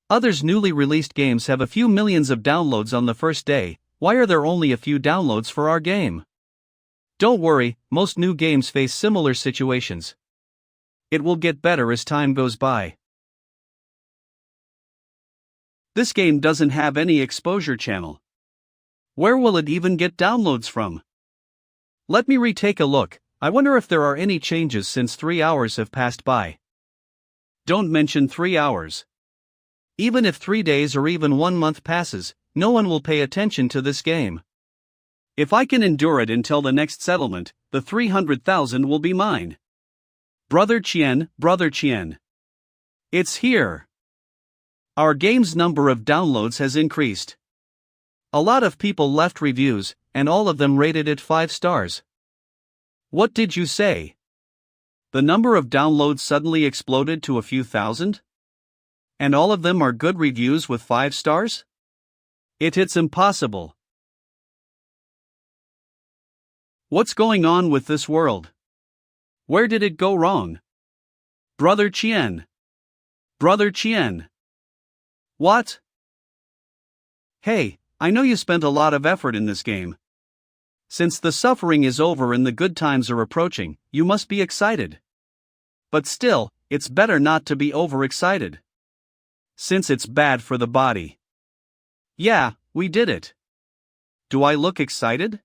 Others newly released games have a few millions of downloads on the first day. Why are there only a few downloads for our game? Don't worry, most new games face similar situations. It will get better as time goes by. This game doesn't have any exposure channel. Where will it even get downloads from? Let me retake a look. I wonder if there are any changes since 3 hours have passed by. Don't mention 3 hours. Even if 3 days or even 1 month passes, no one will pay attention to this game. If I can endure it until the next settlement, the 300,000 will be mine. Brother Chien. It's here. Our game's number of downloads has increased. A lot of people left reviews, and all of them rated it 5 stars. What did you say? The number of downloads suddenly exploded to a few thousand? And all of them are good reviews with 5 stars? It's impossible. What's going on with this world? Where did it go wrong? Brother Chien. What? Hey, I know you spent a lot of effort in this game. Since the suffering is over and the good times are approaching, you must be excited. But still, it's better not to be overexcited, since it's bad for the body. Yeah, we did it. Do I look excited?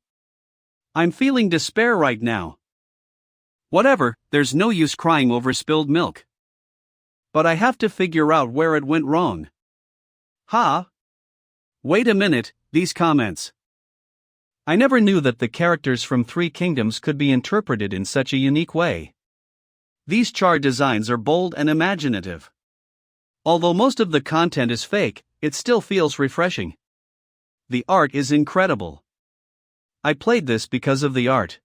I'm feeling despair right now. Whatever, there's no use crying over spilled milk. But I have to figure out where it went wrong. Wait a minute, these comments. I never knew that the characters from 3 Kingdoms could be interpreted in such a unique way. These chart designs are bold and imaginative. Although most of the content is fake, it still feels refreshing. The art is incredible. I played this because of the art.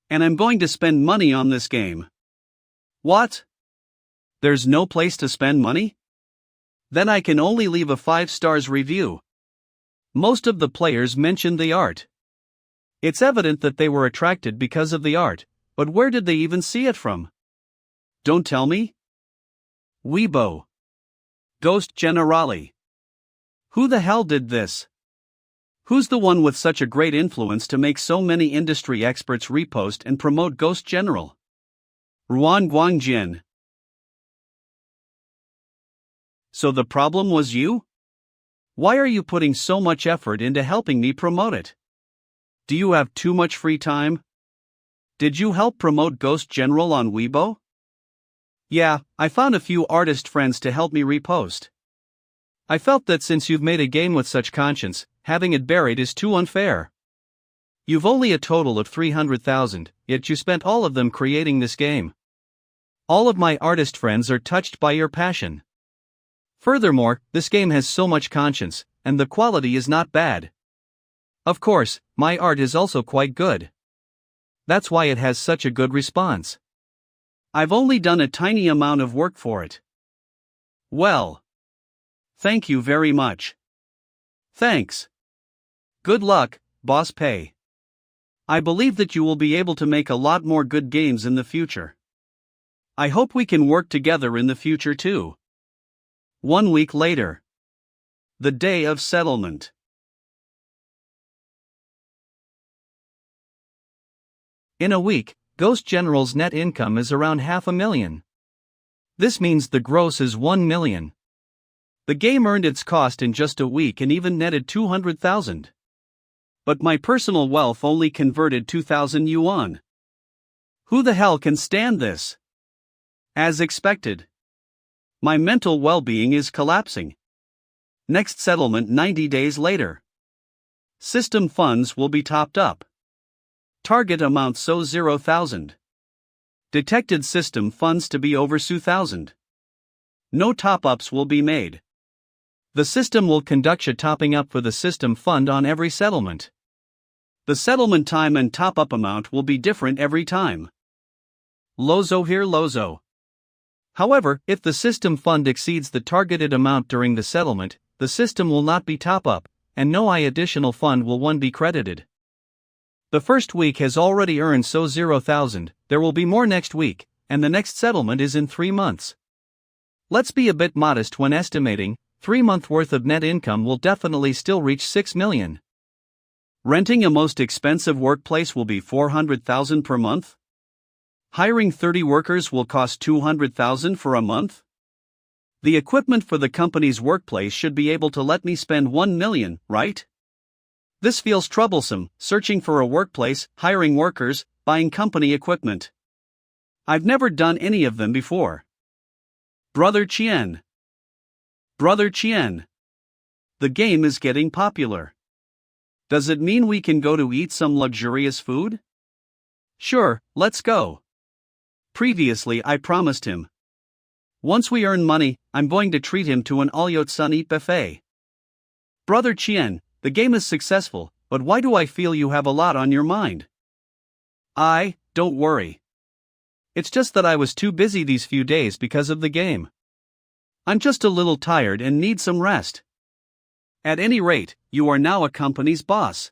And I'm going to spend money on this game. What? There's no place to spend money? Then I can only leave a 5 stars review. Most of the players mentioned the art. It's evident that they were attracted because of the art, but where did they even see it from? Don't tell me. Weibo. Ghost Generale. Who the hell did this? Who's the one with such a great influence to make so many industry experts repost and promote Ghost General? Ruan Guangjin. So the problem was you? Why are you putting so much effort into helping me promote it? Do you have too much free time? Did you help promote Ghost General on Weibo? Yeah, I found a few artist friends to help me repost. I felt that since you've made a game with such conscience, having it buried is too unfair. You've only a total of 300,000, yet you spent all of them creating this game. All of my artist friends are touched by your passion. Furthermore, this game has so much conscience, and the quality is not bad. Of course, my art is also quite good. That's why it has such a good response. I've only done a tiny amount of work for it. Well, thank you very much. Thanks. Good luck, Boss Pei. I believe that you will be able to make a lot more good games in the future. I hope we can work together in the future too. 1 week later. The day of settlement. In a week, Ghost General's net income is around $500,000. This means the gross is $1 million. The game earned its cost in just a week and even netted 200,000. But my personal wealth only converted 2,000 yuan. Who the hell can stand this? As expected. My mental well-being is collapsing. Next settlement 90 days later. System funds will be topped up. Target amount so 0,000. Detected system funds to be over 2,000. No top-ups will be made. The system will conduct a topping up for the system fund on every settlement. The settlement time and top-up amount will be different every time. Lozo here lozo. However, if the system fund exceeds the targeted amount during the settlement, the system will not be top-up, and no additional fund will be credited. The first week has already earned so 0,000, there will be more next week, and the next settlement is in 3 months. Let's be a bit modest when estimating. 3 months worth of net income will definitely still reach 6 million. Renting a most expensive workplace will be 400,000 per month? Hiring 30 workers will cost 200,000 for a month? The equipment for the company's workplace should be able to let me spend 1 million, right? This feels troublesome, searching for a workplace, hiring workers, buying company equipment. I've never done any of them before. Brother Chien. Brother Chien. The game is getting popular. Does it mean we can go to eat some luxurious food? Sure, let's go. Previously I promised him. Once we earn money, I'm going to treat him to an all-you-can eat buffet. Brother Chien, the game is successful, but why do I feel you have a lot on your mind? Don't worry. It's just that I was too busy these few days because of the game. I'm just a little tired and need some rest. At any rate, you are now a company's boss.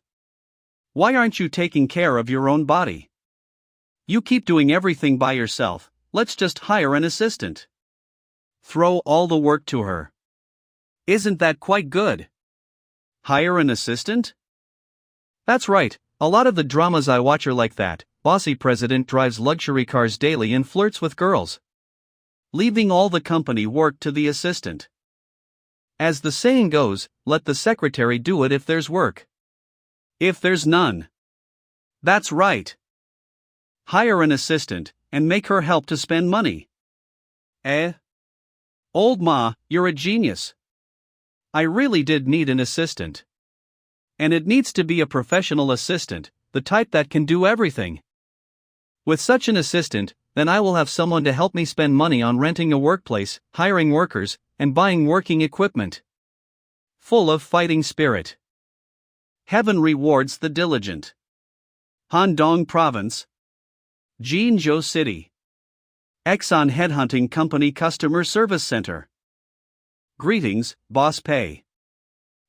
Why aren't you taking care of your own body? You keep doing everything by yourself, let's just hire an assistant. Throw all the work to her. Isn't that quite good? Hire an assistant? That's right, a lot of the dramas I watch are like that. Bossy president drives luxury cars daily and flirts with girls, leaving all the company work to the assistant. As the saying goes, let the secretary do it if there's work. If there's none. That's right. Hire an assistant, and make her help to spend money. Old Ma, you're a genius. I really did need an assistant. And it needs to be a professional assistant, the type that can do everything. With such an assistant, then I will have someone to help me spend money on renting a workplace, hiring workers, and buying working equipment. Full of fighting spirit. Heaven rewards the diligent. Handong Province. Jinzhou City. Exxon Headhunting Company Customer Service Center. Greetings, Boss Pei.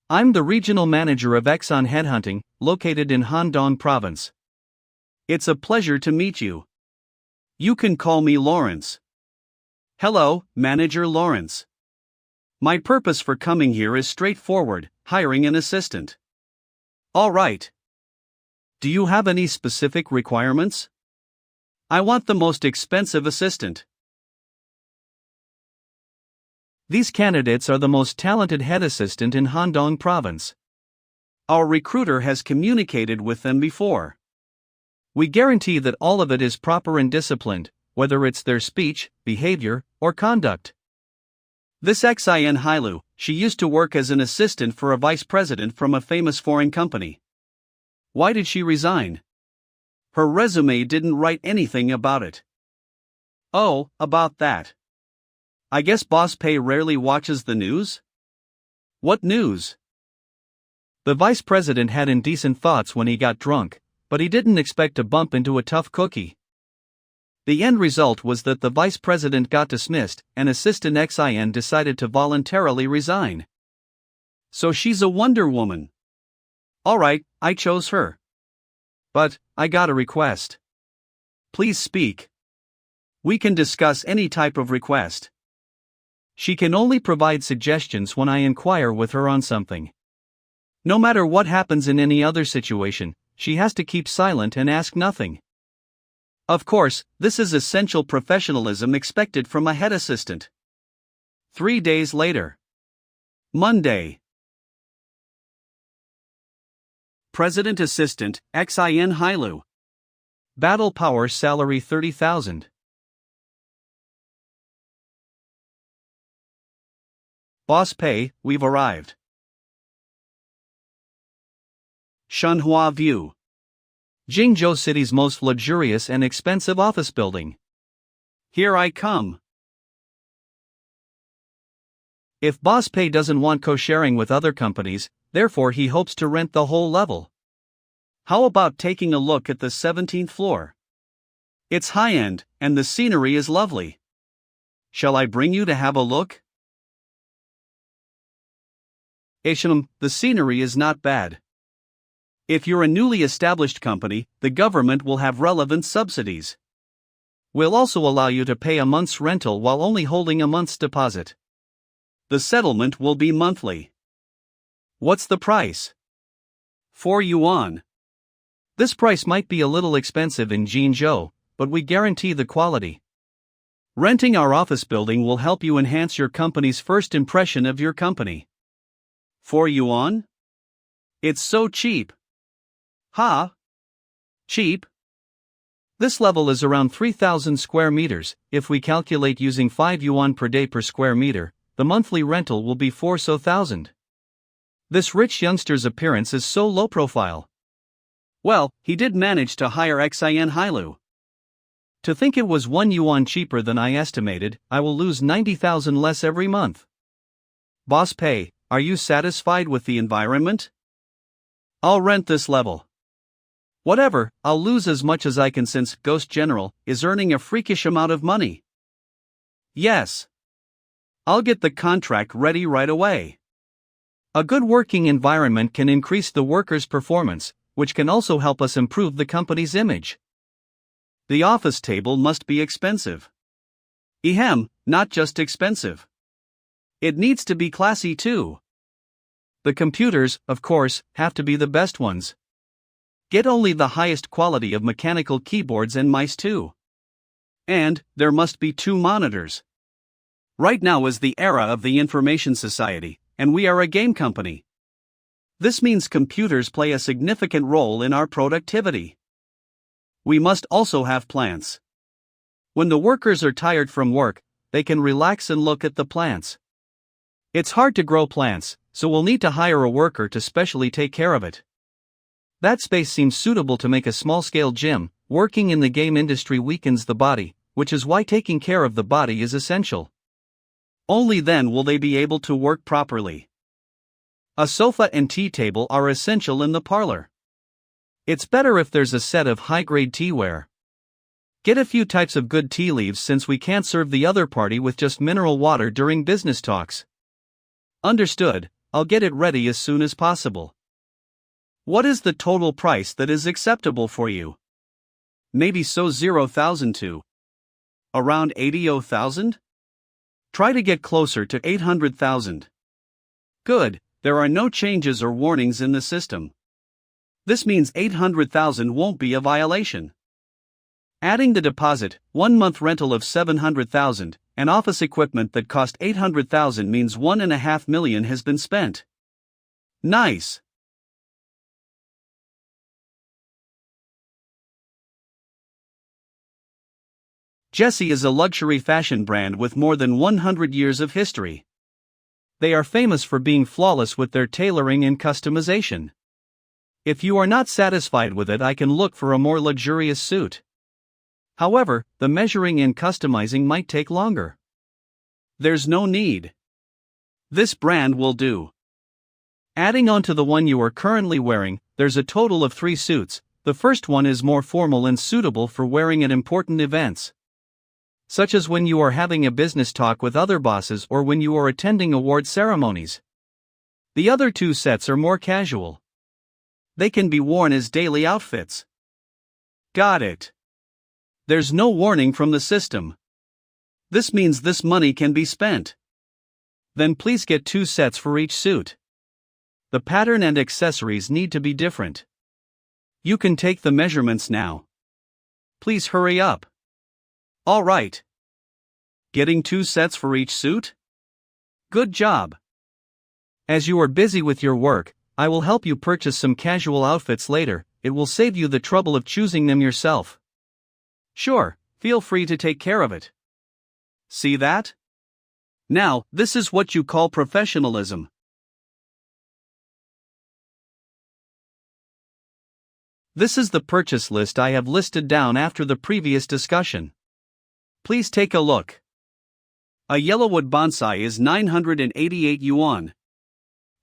I'm the regional manager of Exxon Headhunting, located in Handong Province. It's a pleasure to meet you. You can call me Lawrence. Hello, Manager Lawrence. My purpose for coming here is straightforward, hiring an assistant. All right. Do you have any specific requirements? I want the most expensive assistant. These candidates are the most talented head assistant in Handong Province. Our recruiter has communicated with them before. We guarantee that all of it is proper and disciplined, whether it's their speech, behavior, or conduct. This Xin Hailu, she used to work as an assistant for a vice president from a famous foreign company. Why did she resign? Her resume didn't write anything about it. Oh, about that. I guess Boss Pei rarely watches the news? What news? The vice president had indecent thoughts when he got drunk, but he didn't expect to bump into a tough cookie. The end result was that the vice president got dismissed, and Assistant Xin decided to voluntarily resign. So she's a Wonder Woman. Alright, I chose her. But, I got a request. Please speak. We can discuss any type of request. She can only provide suggestions when I inquire with her on something. No matter what happens in any other situation, she has to keep silent and ask nothing. Of course, this is essential professionalism expected from a head assistant. 3 days later. Monday. President Assistant, XIN Hailu. Battle Power Salary 30,000. Boss Pay, we've arrived. Shanhua View. Jingzhou City's most luxurious and expensive office building. Here I come. If Boss Pay doesn't want co-sharing with other companies, therefore he hopes to rent the whole level. How about taking a look at the 17th floor? It's high-end, and the scenery is lovely. Shall I bring you to have a look? The scenery is not bad. If you're a newly established company, the government will have relevant subsidies. We'll also allow you to pay a month's rental while only holding a month's deposit. The settlement will be monthly. What's the price? 4 yuan. This price might be a little expensive in Jingzhou, but we guarantee the quality. Renting our office building will help you enhance your company's first impression of your company. 4 yuan? It's so cheap. Ha! Cheap? This level is around 3,000 square meters. If we calculate using 5 yuan per day per square meter, the monthly rental will be 4,000. This rich youngster's appearance is so low profile. Well, he did manage to hire XIN Hailu. To think it was 1 yuan cheaper than I estimated, I will lose 90,000 less every month. Boss Pay, are you satisfied with the environment? I'll rent this level. Whatever, I'll lose as much as I can since Ghost General is earning a freakish amount of money. Yes. I'll get the contract ready right away. A good working environment can increase the workers' performance, which can also help us improve the company's image. The office table must be expensive. Not just expensive. It needs to be classy too. The computers, of course, have to be the best ones. Get only the highest quality of mechanical keyboards and mice too. And there must be 2 monitors. Right now is the era of the information society, and we are a game company. This means computers play a significant role in our productivity. We must also have plants. When the workers are tired from work, they can relax and look at the plants. It's hard to grow plants, so we'll need to hire a worker to specially take care of it. That space seems suitable to make a small-scale gym. Working in the game industry weakens the body, which is why taking care of the body is essential. Only then will they be able to work properly. A sofa and tea table are essential in the parlor. It's better if there's a set of high-grade teaware. Get a few types of good tea leaves since we can't serve the other party with just mineral water during business talks. Understood, I'll get it ready as soon as possible. What is the total price that is acceptable for you? Maybe 0,000 to around 80,000? Try to get closer to 800,000. Good, there are no changes or warnings in the system. This means 800,000 won't be a violation. Adding the deposit, 1 month rental of 700,000, and office equipment that cost 800,000 means 1.5 million has been spent. Nice. Jessie is a luxury fashion brand with more than 100 years of history. They are famous for being flawless with their tailoring and customization. If you are not satisfied with it, I can look for a more luxurious suit. However, the measuring and customizing might take longer. There's no need. This brand will do. Adding on to the one you are currently wearing, there's a total of 3 suits. The first one is more formal and suitable for wearing at important events, such as when you are having a business talk with other bosses or when you are attending award ceremonies. The other 2 sets are more casual. They can be worn as daily outfits. Got it. There's no warning from the system. This means this money can be spent. Then please get 2 sets for each suit. The pattern and accessories need to be different. You can take the measurements now. Please hurry up. All right. Getting 2 sets for each suit? Good job. As you are busy with your work, I will help you purchase some casual outfits later. It will save you the trouble of choosing them yourself. Sure, feel free to take care of it. See that? Now, this is what you call professionalism. This is the purchase list I have listed down after the previous discussion. Please take a look. A yellowwood bonsai is 988 yuan.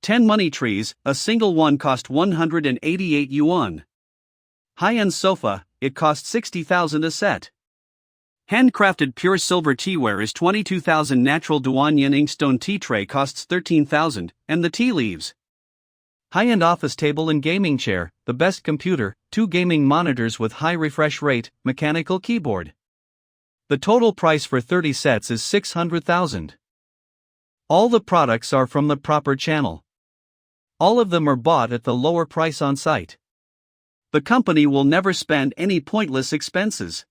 10 money trees, a single one cost 188 yuan. High-end sofa, it costs 60,000 a set. Handcrafted pure silver teaware is 22,000. Natural Duanyan inkstone tea tray costs 13,000, and the tea leaves. High-end office table and gaming chair, the best computer, 2 gaming monitors with high refresh rate, mechanical keyboard. The total price for 30 sets is 600,000. All the products are from the proper channel. All of them are bought at the lower price on site. The company will never spend any pointless expenses.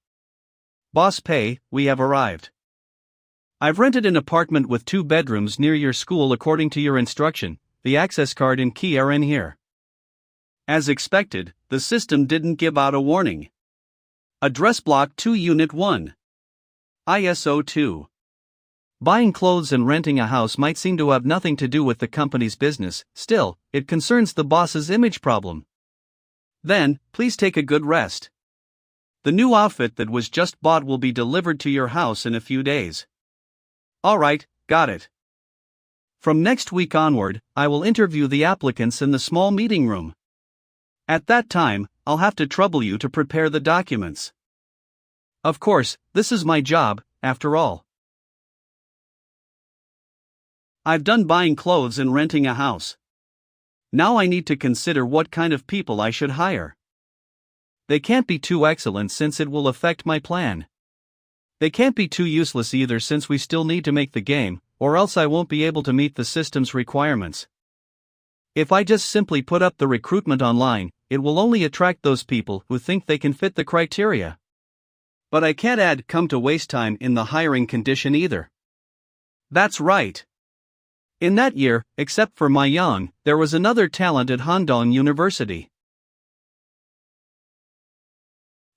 Boss pay, we have arrived. I've rented an apartment with 2 bedrooms near your school according to your instruction. The access card and key are in here. As expected, the system didn't give out a warning. Address Block 2 Unit 1. ISO 2. Buying clothes and renting a house might seem to have nothing to do with the company's business, still, it concerns the boss's image problem. Then, please take a good rest. The new outfit that was just bought will be delivered to your house in a few days. Alright, got it. From next week onward, I will interview the applicants in the small meeting room. At that time, I'll have to trouble you to prepare the documents. Of course, this is my job, after all. I've done buying clothes and renting a house. Now I need to consider what kind of people I should hire. They can't be too excellent since it will affect my plan. They can't be too useless either since we still need to make the game, or else I won't be able to meet the system's requirements. If I just simply put up the recruitment online, it will only attract those people who think they can fit the criteria. But I can't add "come to waste time" in the hiring condition either. That's right. In that year, except for Ma Yang, there was another talent at Handong University.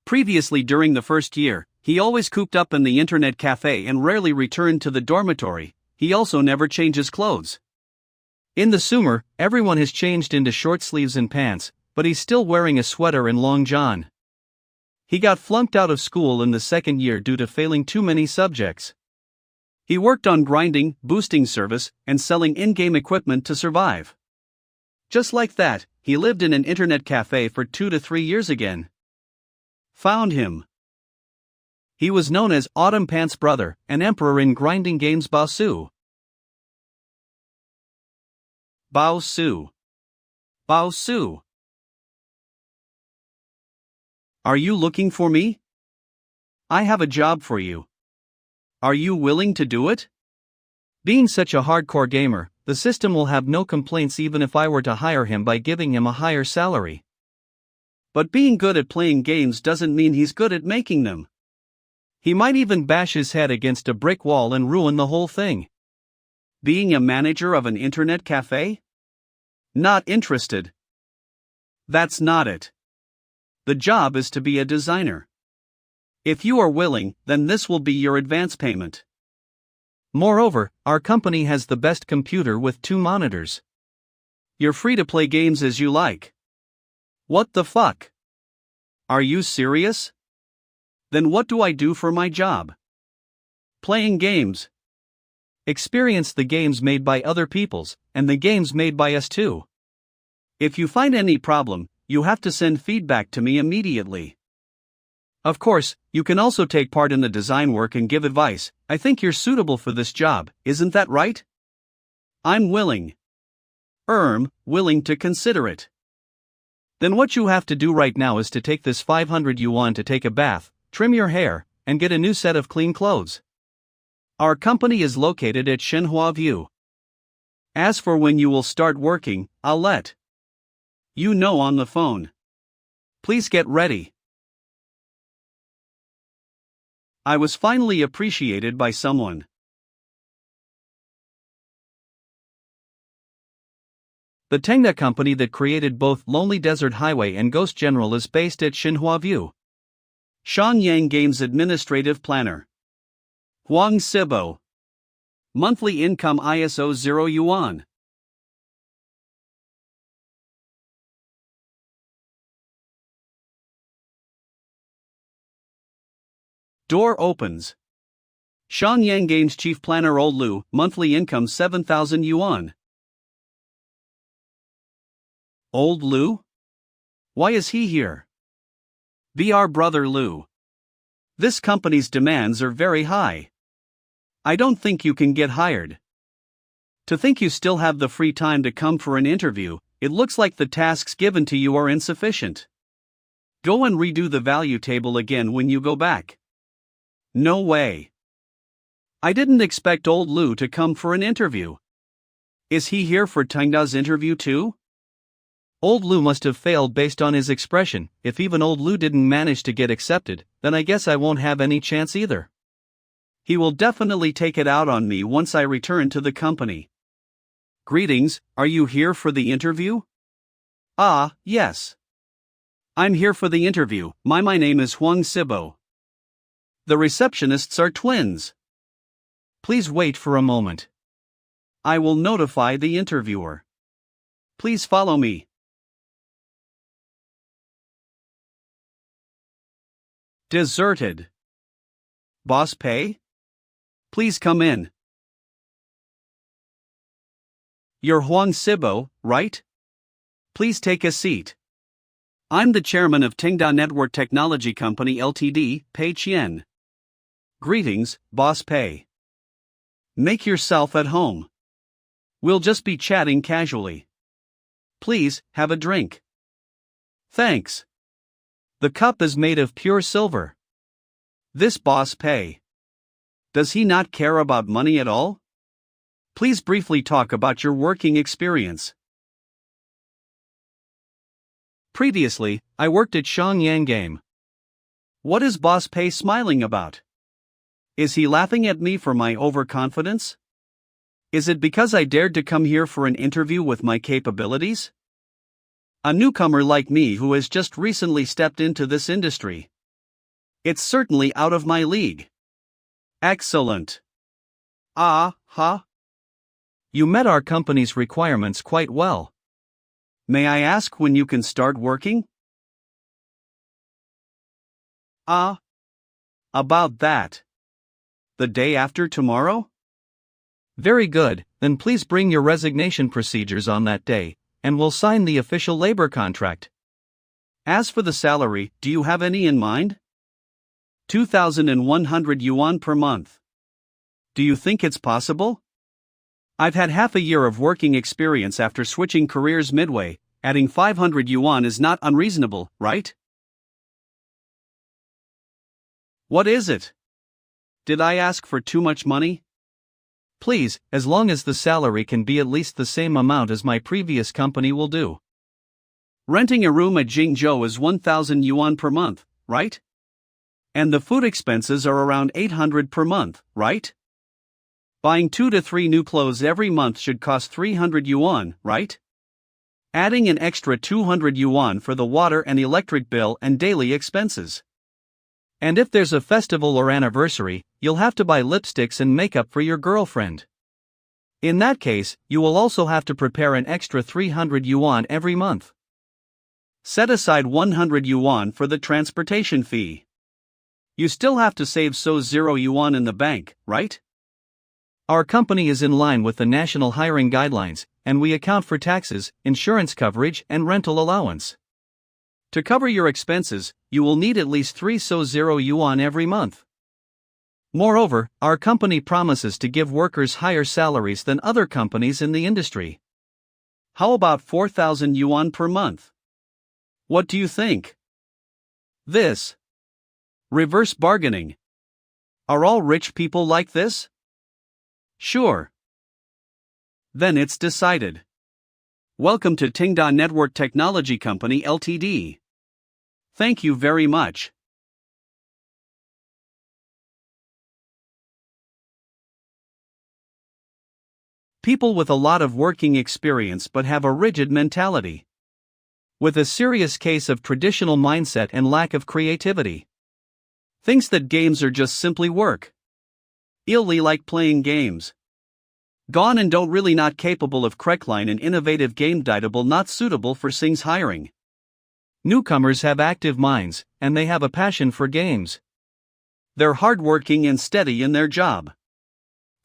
Previously during the first year, he always cooped up in the internet cafe and rarely returned to the dormitory. He also never changes clothes. In the summer, everyone has changed into short sleeves and pants, but he's still wearing a sweater and long john. He got flunked out of school in the second year due to failing too many subjects. He worked on grinding, boosting service, and selling in-game equipment to survive. Just like that, he lived in an internet cafe for 2 to 3 years again. Found him. He was known as Autumn Pants Brother, an emperor in grinding games. Baosu. Baosu. Baosu. Are you looking for me? I have a job for you. Are you willing to do it? Being such a hardcore gamer, the system will have no complaints even if I were to hire him by giving him a higher salary. But being good at playing games doesn't mean he's good at making them. He might even bash his head against a brick wall and ruin the whole thing. Being a manager of an internet cafe? Not interested. That's not it. The job is to be a designer. If you are willing, then this will be your advance payment. Moreover, our company has the best computer with 2 monitors. You're free to play games as you like. What the fuck? Are you serious? Then what do I do for my job? Playing games. Experience the games made by other people's, and the games made by us too. If you find any problem, you have to send feedback to me immediately. Of course, you can also take part in the design work and give advice. I think you're suitable for this job, isn't that right? I'm willing. Willing to consider it. Then what you have to do right now is to take this 500 yuan to take a bath, trim your hair, and get a new set of clean clothes. Our company is located at Shenhua View. As for when you will start working, I'll let you know on the phone. Please get ready. I was finally appreciated by someone. The Tengda company that created both Lonely Desert Highway and Ghost General is based at Xinhua View. Shenyang Games Administrative Planner. Huang Sibo. Monthly income ISO 0 yuan. Door opens. Shenyang Games Chief Planner Old Lu, monthly income 7,000 yuan. Old Lu? Why is he here? Be our brother Lu. This company's demands are very high. I don't think you can get hired. To think you still have the free time to come for an interview, it looks like the tasks given to you are insufficient. Go and redo the value table again when you go back. No way. I didn't expect old Lu to come for an interview. Is he here for Tengda's interview too? Old Lu must have failed based on his expression. If even old Lu didn't manage to get accepted, then I guess I won't have any chance either. He will definitely take it out on me once I return to the company. Greetings, are you here for the interview? Ah, yes. I'm here for the interview. My name is Huang Sibo. The receptionists are twins. Please wait for a moment. I will notify the interviewer. Please follow me. Deserted. Boss pay? Please come in. You're Huang Sibo, right? Please take a seat. I'm the chairman of Tengda Network Technology Company Ltd, Pei Qian. Greetings, Boss Pei. Make yourself at home. We'll just be chatting casually. Please, have a drink. Thanks. The cup is made of pure silver. This Boss Pei. Does he not care about money at all? Please briefly talk about your working experience. Previously, I worked at Shenyang Game. What is Boss Pei smiling about? Is he laughing at me for my overconfidence? Is it because I dared to come here for an interview with my capabilities? A newcomer like me who has just recently stepped into this industry. It's certainly out of my league. Excellent. You met our company's requirements quite well. May I ask when you can start working? About that. The day after tomorrow? Very good, then please bring your resignation procedures on that day, and we'll sign the official labor contract. As for the salary, do you have any in mind? 2,100 yuan per month. Do you think it's possible? I've had half a year of working experience after switching careers midway. Adding 500 yuan is not unreasonable, right? What is it? Did I ask for too much money? Please, as long as the salary can be at least the same amount as my previous company will do. Renting a room at Jingzhou is 1,000 yuan per month, right? And the food expenses are around 800 per month, right? Buying 2 to 3 new clothes every month should cost 300 yuan, right? Adding an extra 200 yuan for the water and electric bill and daily expenses. And if there's a festival or anniversary, you'll have to buy lipsticks and makeup for your girlfriend. In that case, you will also have to prepare an extra 300 yuan every month. Set aside 100 yuan for the transportation fee. You still have to save 0 yuan in the bank, right? Our company is in line with the national hiring guidelines, and we account for taxes, insurance coverage, and rental allowance. To cover your expenses, you will need at least 0 yuan every month. Moreover, our company promises to give workers higher salaries than other companies in the industry. How about 4,000 yuan per month? What do you think? This. Reverse bargaining. Are all rich people like this? Sure. Then it's decided. Welcome to Tengda Network Technology Company Ltd. Thank you very much. People with a lot of working experience but have a rigid mentality. With a serious case of traditional mindset and lack of creativity. Thinks that games are just simply work. Illy like playing games. Gone and don't really not capable of Kreckline and innovative game dightable not suitable for Sing's hiring. Newcomers have active minds, and they have a passion for games. They're hardworking and steady in their job.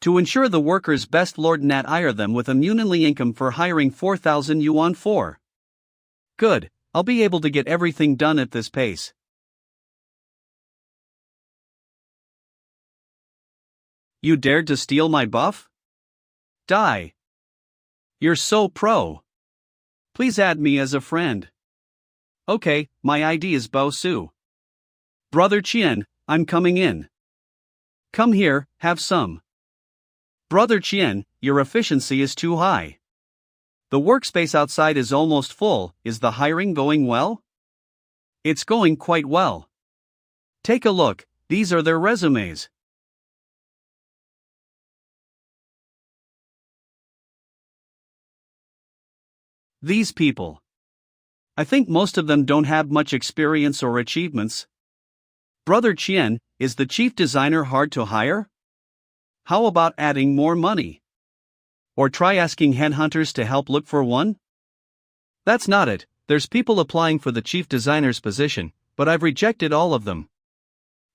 To ensure the workers best Lord Nat hire them with a munanly income for hiring 4,000 yuan for. Good, I'll be able to get everything done at this pace. You dared to steal my buff? Die. You're so pro. Please add me as a friend. Okay, my ID is Bo Su. Brother Chien, I'm coming in. Come here, have some. Brother Chien, your efficiency is too high. The workspace outside is almost full. Is the hiring going well? It's going quite well. Take a look, these are their resumes. These people. I think most of them don't have much experience or achievements. Brother Chien, is the chief designer hard to hire? How about adding more money? Or try asking headhunters to help look for one? That's not it, there's people applying for the chief designer's position, but I've rejected all of them.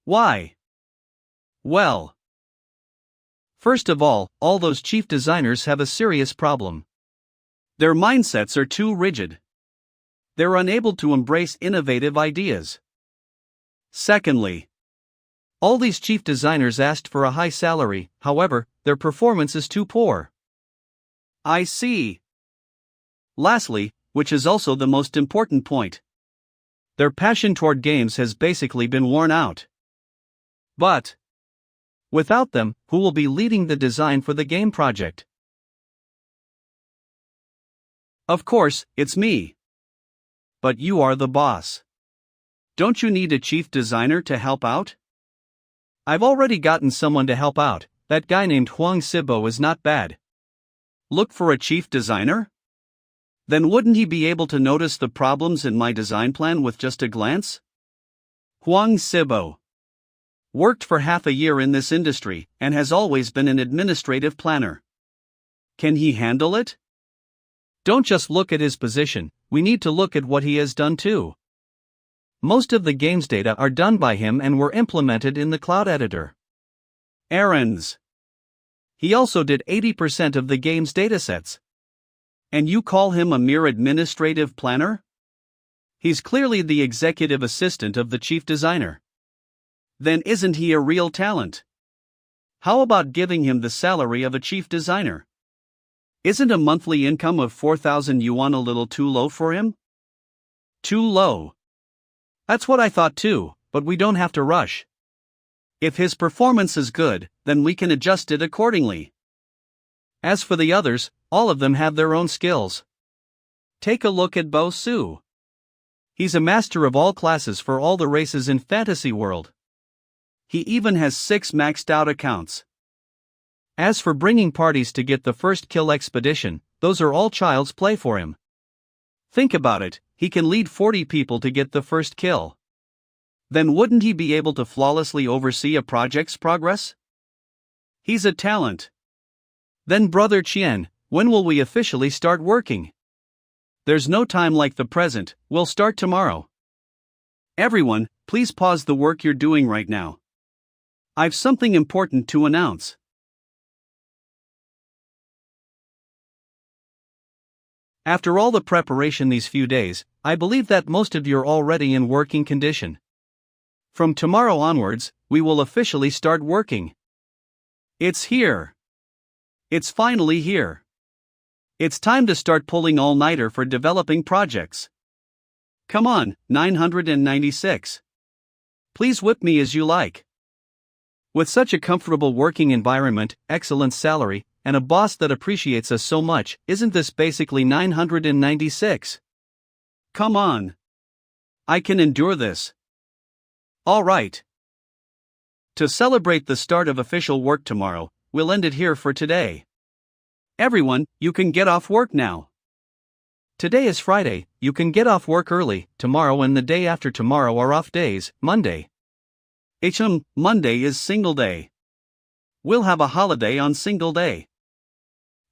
Why? Well, first of all those chief designers have a serious problem. Their mindsets are too rigid. They're unable to embrace innovative ideas. Secondly, all these chief designers asked for a high salary, however, their performance is too poor. I see. Lastly, which is also the most important point, their passion toward games has basically been worn out. But without them, who will be leading the design for the game project? Of course, it's me. But you are the boss. Don't you need a chief designer to help out? I've already gotten someone to help out. That guy named Huang Sibo is not bad. Look for a chief designer? Then wouldn't he be able to notice the problems in my design plan with just a glance? Huang Sibo worked for half a year in this industry and has always been an administrative planner. Can he handle it? Don't just look at his position, we need to look at what he has done too. Most of the game's data are done by him and were implemented in the cloud editor. Errands. He also did 80% of the game's datasets. And you call him a mere administrative planner? He's clearly the executive assistant of the chief designer. Then isn't he a real talent? How about giving him the salary of a chief designer? Isn't a monthly income of 4,000 yuan a little too low for him? Too low. That's what I thought too, but we don't have to rush. If his performance is good, then we can adjust it accordingly. As for the others, all of them have their own skills. Take a look at Bo Su. He's a master of all classes for all the races in Fantasy World. He even has 6 maxed out accounts. As for bringing parties to get the first kill expedition, those are all child's play for him. Think about it, he can lead 40 people to get the first kill. Then wouldn't he be able to flawlessly oversee a project's progress? He's a talent. Then Brother Chien, when will we officially start working? There's no time like the present, we'll start tomorrow. Everyone, please pause the work you're doing right now. I've something important to announce. After all the preparation these few days, I believe that most of you are already in working condition. From tomorrow onwards, we will officially start working. It's here. It's finally here. It's time to start pulling all-nighter for developing projects. Come on, 996. Please whip me as you like. With such a comfortable working environment, excellent salary, and a boss that appreciates us so much, isn't this basically 996? Come on. I can endure this. All right. To celebrate the start of official work tomorrow, we'll end it here for today. Everyone, you can get off work now. Today is Friday, you can get off work early. Tomorrow and the day after tomorrow are off days, Monday. Monday is single day. We'll have a holiday on single day.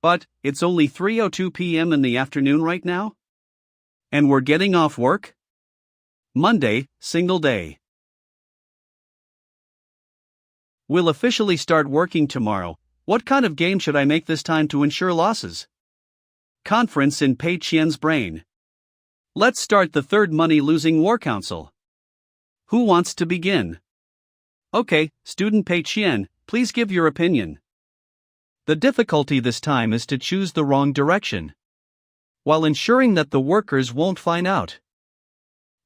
But, it's only 3:02 p.m. in the afternoon right now? And we're getting off work? Monday, single day. We'll officially start working tomorrow. What kind of game should I make this time to ensure losses? Conference in Pei Qian's brain. Let's start the third money-losing war council. Who wants to begin? Okay, student Pei Qian, please give your opinion. The difficulty this time is to choose the wrong direction, while ensuring that the workers won't find out.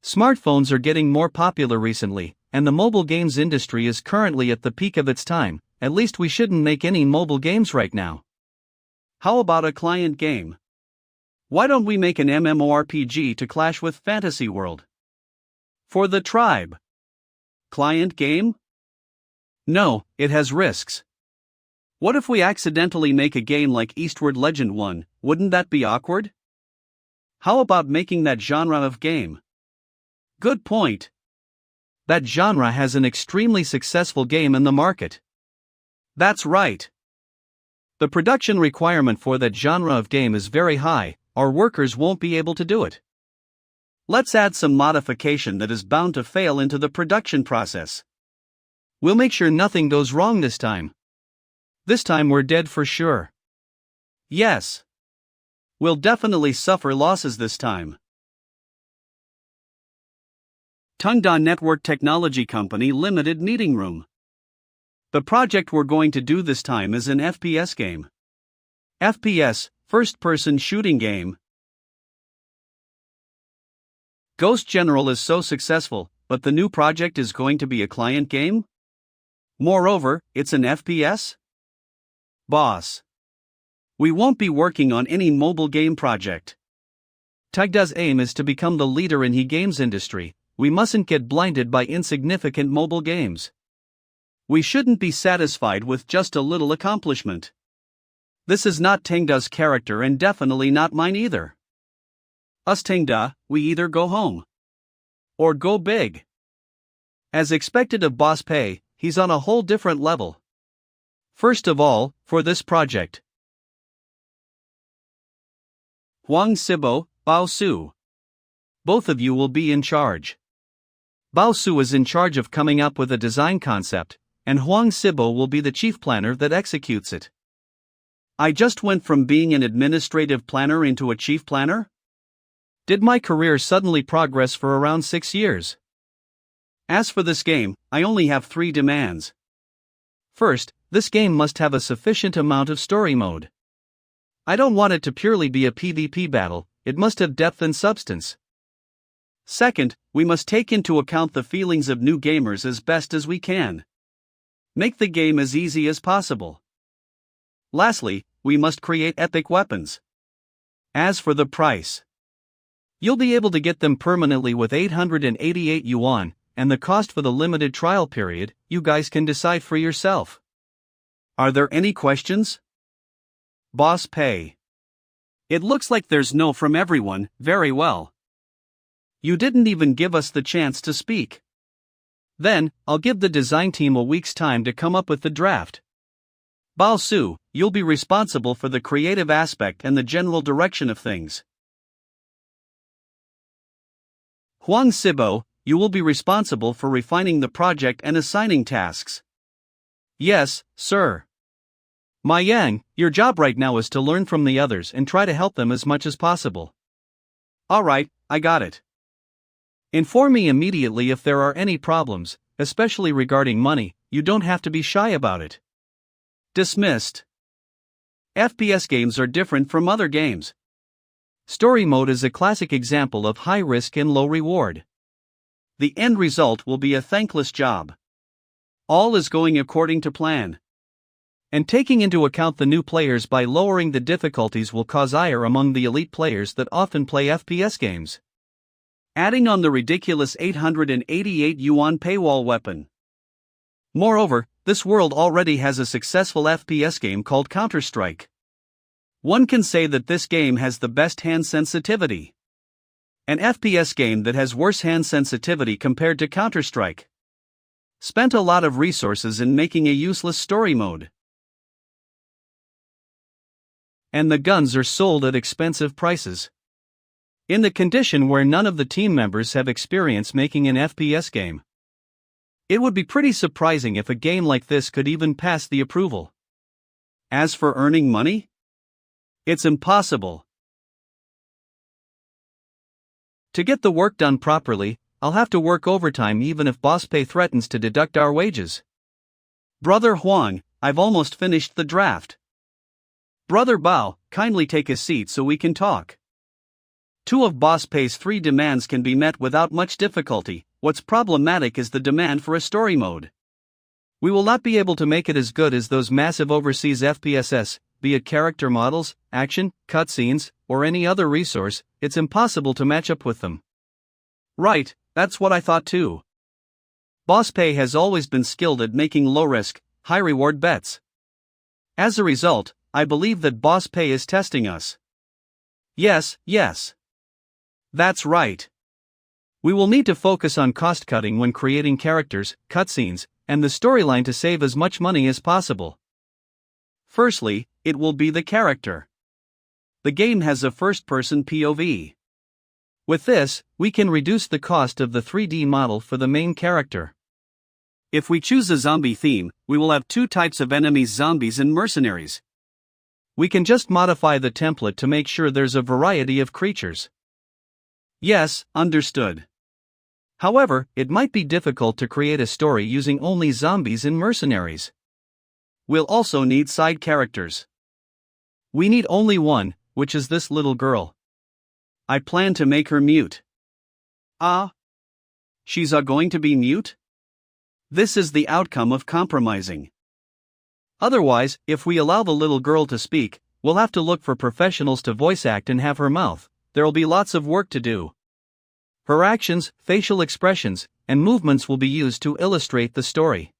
Smartphones are getting more popular recently, and the mobile games industry is currently at the peak of its time. At least we shouldn't make any mobile games right now. How about a client game? Why don't we make an MMORPG to clash with Fantasy World? For the tribe. Client game? No, it has risks. What if we accidentally make a game like Eastward Legend 1, wouldn't that be awkward? How about making that genre of game? Good point. That genre has an extremely successful game in the market. That's right. The production requirement for that genre of game is very high, our workers won't be able to do it. Let's add some modification that is bound to fail into the production process. We'll make sure nothing goes wrong this time. This time we're dead for sure. Yes. We'll definitely suffer losses this time. Tungda Network Technology Company Limited Meeting Room. The project we're going to do this time is an FPS game. FPS, first-person shooting game. Ghost General is so successful, but the new project is going to be a client game? Moreover, it's an FPS? Boss. We won't be working on any mobile game project. Tugda's aim is to become the leader in the games industry. We mustn't get blinded by insignificant mobile games. We shouldn't be satisfied with just a little accomplishment. This is not Tengda's character and definitely not mine either. Us Tengda, we either go home or go big. As expected of Boss Pei, he's on a whole different level. First of all, for this project, Huang Sibo, Bao Su. Both of you will be in charge. Bao Su is in charge of coming up with a design concept, and Huang Sibo will be the chief planner that executes it. I just went from being an administrative planner into a chief planner? Did my career suddenly progress for around 6 years? As for this game, I only have 3 demands. First, this game must have a sufficient amount of story mode. I don't want it to purely be a PvP battle, it must have depth and substance. Second, we must take into account the feelings of new gamers as best as we can. Make the game as easy as possible. Lastly, we must create epic weapons. As for the price, you'll be able to get them permanently with 888 yuan, and the cost for the limited trial period, you guys can decide for yourself. Are there any questions? Boss Pei. It looks like there's no from everyone. Very well. You didn't even give us the chance to speak. Then, I'll give the design team a week's time to come up with the draft. Bao Su, you'll be responsible for the creative aspect and the general direction of things. Huang Sibo, you will be responsible for refining the project and assigning tasks. Yes, sir. Ma Yang, your job right now is to learn from the others and try to help them as much as possible. Alright, I got it. Inform me immediately if there are any problems, especially regarding money. You don't have to be shy about it. Dismissed. FPS games are different from other games. Story mode is a classic example of high risk and low reward. The end result will be a thankless job. All is going according to plan. And taking into account the new players by lowering the difficulties will cause ire among the elite players that often play FPS games. Adding on the ridiculous 888 yuan paywall weapon. Moreover, this world already has a successful FPS game called Counter-Strike. One can say that this game has the best hand sensitivity. An FPS game that has worse hand sensitivity compared to Counter-Strike. Spent a lot of resources in making a useless story mode. And the guns are sold at expensive prices. In the condition where none of the team members have experience making an FPS game. It would be pretty surprising if a game like this could even pass the approval. As for earning money? It's impossible. To get the work done properly, I'll have to work overtime even if boss pay threatens to deduct our wages. Brother Huang, I've almost finished the draft. Brother Bao, kindly take a seat so we can talk. Two of boss pay's 3 demands can be met without much difficulty. What's problematic is the demand for a story mode. We will not be able to make it as good as those massive overseas FPSs, be it character models, action, cutscenes, or any other resource. It's impossible to match up with them. Right, that's what I thought too. Boss Pay has always been skilled at making low-risk, high-reward bets. As a result, I believe that Boss Pay is testing us. Yes. That's right. We will need to focus on cost-cutting when creating characters, cutscenes, and the storyline to save as much money as possible. Firstly, it will be the character. The game has a first-person POV. With this, we can reduce the cost of the 3D model for the main character. If we choose a zombie theme, we will have 2 types of enemies: zombies and mercenaries. We can just modify the template to make sure there's a variety of creatures. Yes, understood. However, it might be difficult to create a story using only zombies and mercenaries. We'll also need side characters. We need only one, which is this little girl. I plan to make her mute. She's going to be mute? This is the outcome of compromising. Otherwise, if we allow the little girl to speak, we'll have to look for professionals to voice act and have her mouth. There'll be lots of work to do. Her actions, facial expressions, and movements will be used to illustrate the story.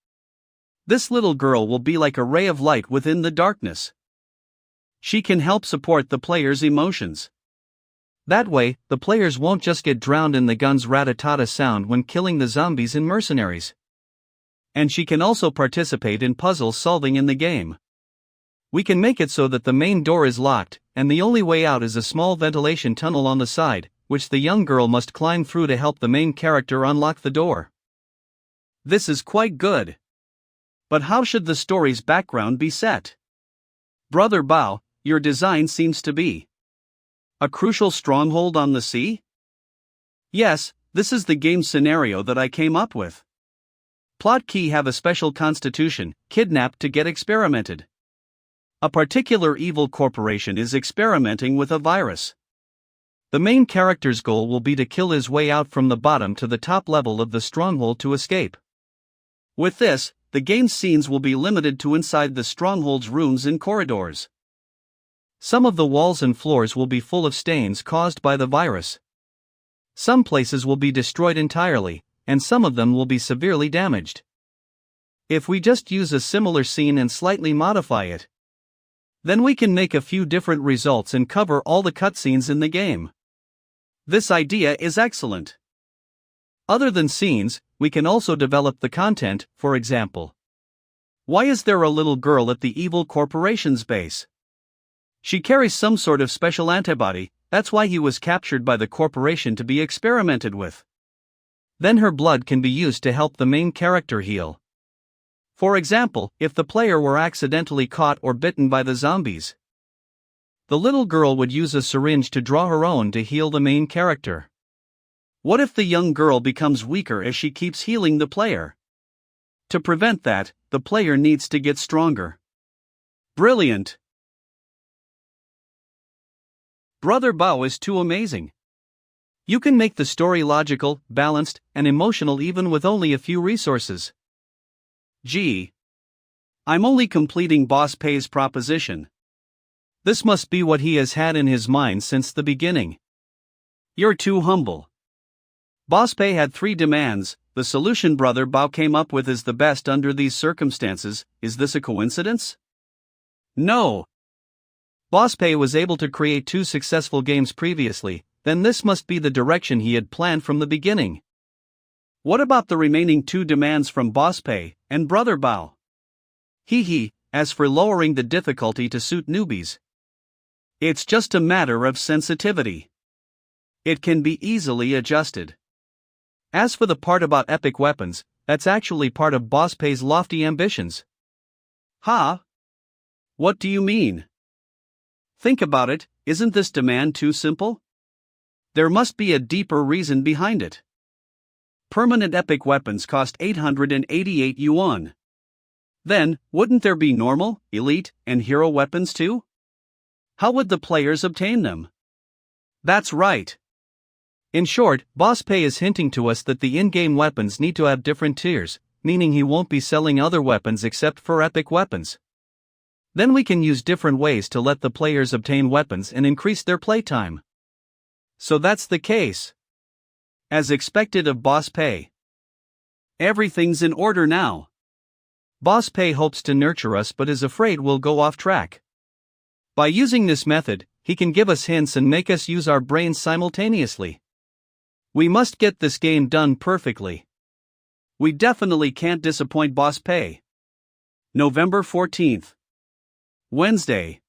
This little girl will be like a ray of light within the darkness. She can help support the player's emotions. That way, the players won't just get drowned in the gun's rat-a-tat-a sound when killing the zombies and mercenaries. And she can also participate in puzzle solving in the game. We can make it so that the main door is locked, and the only way out is a small ventilation tunnel on the side, which the young girl must climb through to help the main character unlock the door. This is quite good. But how should the story's background be set? Brother Bao, your design seems to be a crucial stronghold on the sea? Yes, this is the game scenario that I came up with. Plot key: have a special constitution, kidnapped to get experimented. A particular evil corporation is experimenting with a virus. The main character's goal will be to kill his way out from the bottom to the top level of the stronghold to escape. With this, the game's scenes will be limited to inside the stronghold's rooms and corridors. Some of the walls and floors will be full of stains caused by the virus. Some places will be destroyed entirely, and some of them will be severely damaged. If we just use a similar scene and slightly modify it, then we can make a few different results and cover all the cutscenes in the game. This idea is excellent. Other than scenes, we can also develop the content. For example, why is there a little girl at the evil corporation's base? She carries some sort of special antibody. That's why he was captured by the corporation to be experimented with. Then her blood can be used to help the main character heal. For example, if the player were accidentally caught or bitten by the zombies, the little girl would use a syringe to draw her own to heal the main character. What if the young girl becomes weaker as she keeps healing the player? To prevent that, the player needs to get stronger. Brilliant! Brother Bao is too amazing. You can make the story logical, balanced, and emotional even with only a few resources. Gee. I'm only completing Boss Pay's proposition. This must be what he has had in his mind since the beginning. You're too humble. Boss Pay had 3 demands. The solution Brother Bao came up with is the best under these circumstances. Is this a coincidence? No. BossPay was able to create 2 successful games previously, then this must be the direction he had planned from the beginning. What about the remaining 2 demands from BossPay and Brother Bao? As for lowering the difficulty to suit newbies, it's just a matter of sensitivity. It can be easily adjusted. As for the part about epic weapons, that's actually part of BossPay's lofty ambitions. What do you mean? Think about it, isn't this demand too simple? There must be a deeper reason behind it. Permanent epic weapons cost 888 yuan. Then, wouldn't there be normal, elite, and hero weapons too? How would the players obtain them? That's right. In short, BossPay is hinting to us that the in-game weapons need to have different tiers, meaning he won't be selling other weapons except for epic weapons. Then we can use different ways to let the players obtain weapons and increase their playtime. So that's the case. As expected of BossPay. Everything's in order now. BossPay hopes to nurture us but is afraid we'll go off track. By using this method, he can give us hints and make us use our brains simultaneously. We must get this game done perfectly. We definitely can't disappoint BossPay. November 14th. Wednesday.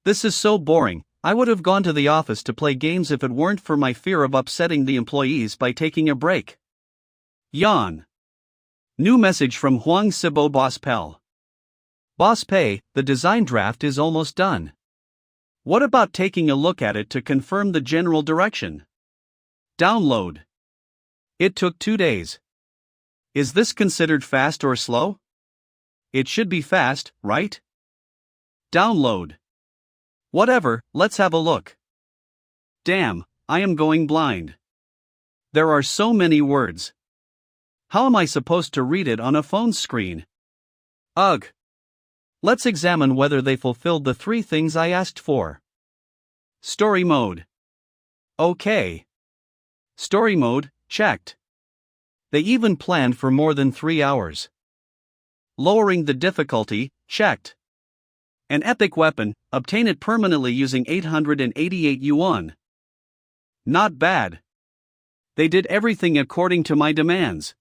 This is so boring. I would have gone to the office to play games if it weren't for my fear of upsetting the employees by taking a break. Yawn. New message from Huang Sibo BossPay. BossPay, the design draft is almost done. What about taking a look at it to confirm the general direction? Download. It took 2 days. Is this considered fast or slow? It should be fast, right? Download. Whatever, let's have a look. Damn, I am going blind. There are so many words. How am I supposed to read it on a phone screen? Ugh. Let's examine whether they fulfilled the 3 things I asked for. Story mode. Okay. Story mode, checked. They even planned for more than 3 hours. Lowering the difficulty, checked. An epic weapon, obtain it permanently using 888 yuan. Not bad. They did everything according to my demands.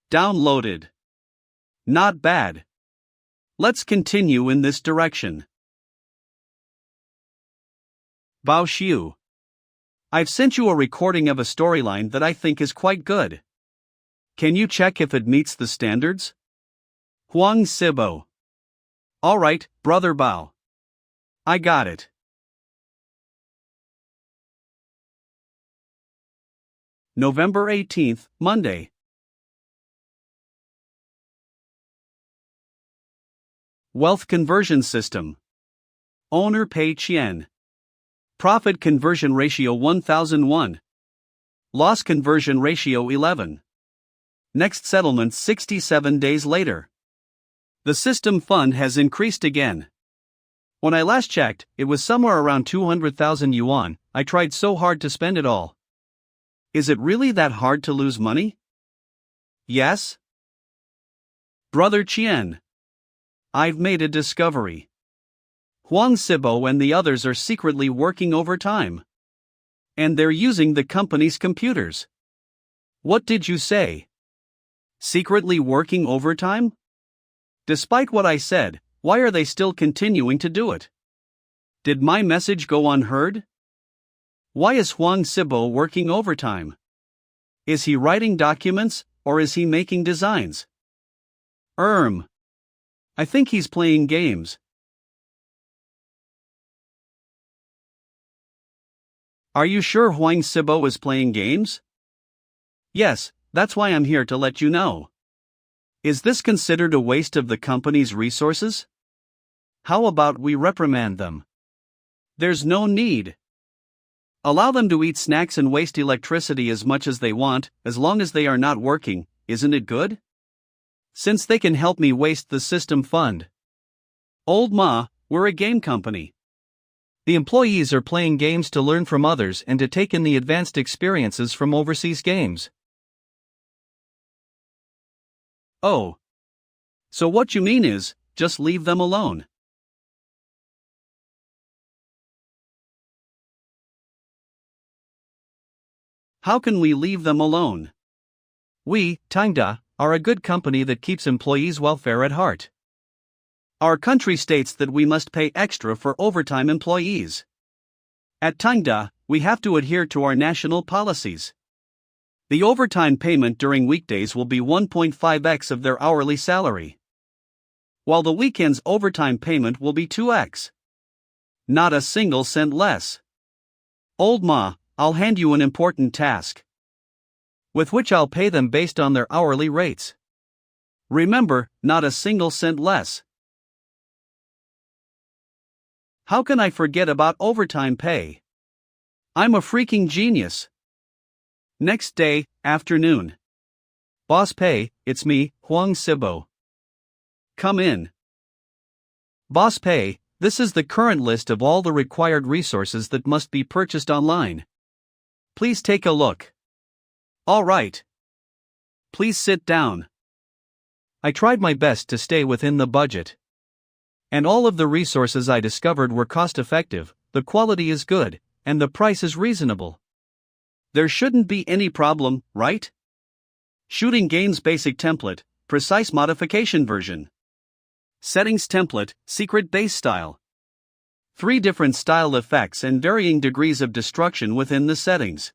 Downloaded. Not bad. Let's continue in this direction. Bao Xiu. I've sent you a recording of a storyline that I think is quite good. Can you check if it meets the standards? Huang Sibo. Alright, Brother Bao. I got it. November 18th, Monday. Wealth conversion system. Owner Pei Qian. Profit conversion ratio 1001. Loss conversion ratio 11. Next settlement 67 days later. The system fund has increased again. When I last checked, it was somewhere around 200,000 yuan. I tried so hard to spend it all. Is it really that hard to lose money? Yes? Brother Qian. I've made a discovery. Huang Sibo and the others are secretly working overtime. And they're using the company's computers. What did you say? Secretly working overtime? Despite what I said, why are they still continuing to do it? Did my message go unheard? Why is Huang Sibo working overtime? Is he writing documents, or is he making designs? I think he's playing games. Are you sure Huang Sibo is playing games? Yes, that's why I'm here to let you know. Is this considered a waste of the company's resources? How about we reprimand them? There's no need. Allow them to eat snacks and waste electricity as much as they want, as long as they are not working, isn't it good? Since they can help me waste the system fund. Old Ma, we're a game company. The employees are playing games to learn from others and to take in the advanced experiences from overseas games. Oh. So what you mean is, just leave them alone. How can we leave them alone? We, Tycoon, are a good company that keeps employees' welfare at heart. Our country states that we must pay extra for overtime employees. At Tycoon, we have to adhere to our national policies. The overtime payment during weekdays will be 1.5x of their hourly salary, while the weekend's overtime payment will be 2x. Not a single cent less. Old Ma, I'll hand you an important task, with which I'll pay them based on their hourly rates. Remember, not a single cent less. How can I forget about overtime pay? I'm a freaking genius. Next day, afternoon. Boss Pei, it's me, Huang Sibo. Come in. Boss Pei, this is the current list of all the required resources that must be purchased online. Please take a look. All right. Please sit down. I tried my best to stay within the budget. And all of the resources I discovered were cost-effective, the quality is good, and the price is reasonable. There shouldn't be any problem, right? Shooting games basic template, precise modification version. Settings template, secret base style. 3 different style effects and varying degrees of destruction within the settings.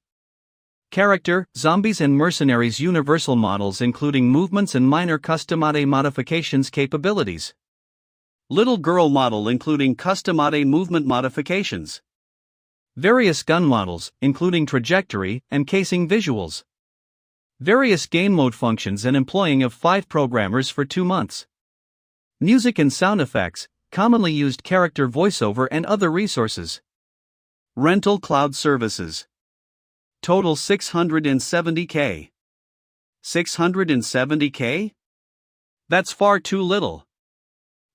Character, zombies and mercenaries universal models including movements and minor customade modifications capabilities. Little girl model including customade movement modifications. Various gun models, including trajectory and casing visuals. Various game mode functions and employing of 5 programmers for 2 months. Music and sound effects, commonly used character voiceover and other resources. Rental cloud services. Total 670k. 670k? That's far too little.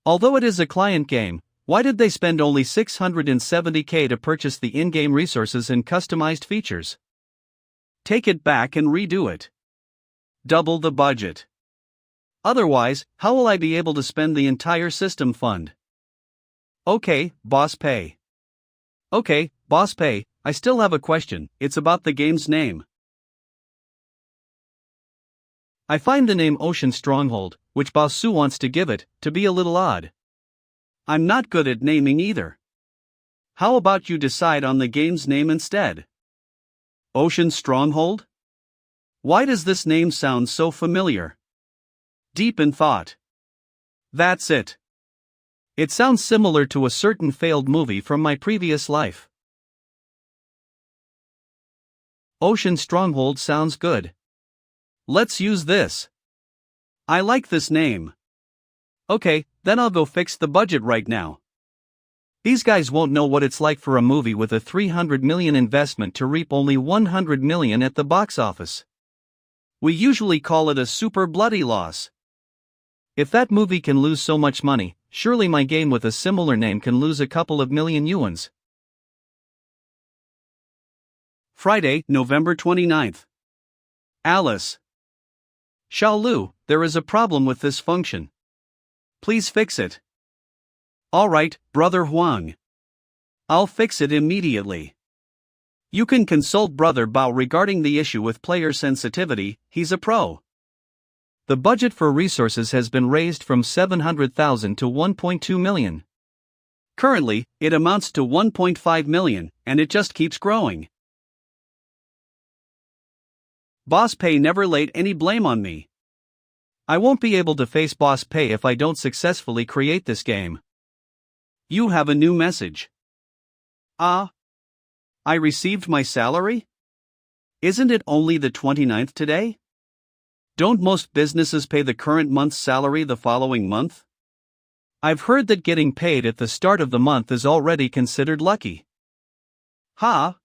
Although it is a client game, why did they spend only 670k to purchase the in-game resources and customized features? Take it back and redo it. Double the budget. Otherwise, how will I be able to spend the entire system fund? Okay, Boss Pei. Okay, Boss Pei, I still have a question, it's about the game's name. I find the name Ocean Stronghold, which Boss Su wants to give it, to be a little odd. I'm not good at naming either. How about you decide on the game's name instead? Ocean Stronghold? Why does this name sound so familiar? Deep in thought. That's it. It sounds similar to a certain failed movie from my previous life. Ocean Stronghold sounds good. Let's use this. I like this name. Okay, then I'll go fix the budget right now. These guys won't know what it's like for a movie with a 300 million investment to reap only 100 million at the box office. We usually call it a super bloody loss. If that movie can lose so much money, surely my game with a similar name can lose a couple of million yuans. Friday, November 29th. Alice. Xiaolu, there is a problem with this function. Please fix it. Alright, Brother Huang. I'll fix it immediately. You can consult Brother Bao regarding the issue with player sensitivity, he's a pro. The budget for resources has been raised from 700,000 to 1.2 million. Currently, it amounts to 1.5 million, and it just keeps growing. Boss Pei never laid any blame on me. I won't be able to face Boss Pei if I don't successfully create this game. You have a new message. I received my salary? Isn't it only the 29th today? Don't most businesses pay the current month's salary the following month? I've heard that getting paid at the start of the month is already considered lucky. Ha!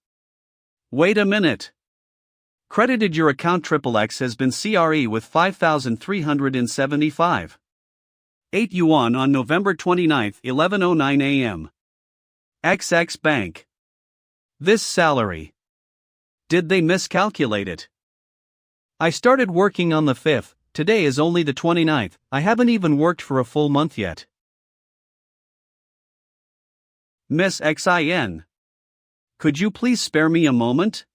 Wait a minute. Credited your account XXX has been CRE with 5,375. 8 yuan on November 29th, 11:09 a.m. XX Bank. This salary. Did they miscalculate it? I started working on the 5th, today is only the 29th, I haven't even worked for a full month yet. Miss XIN. Could you please spare me a moment?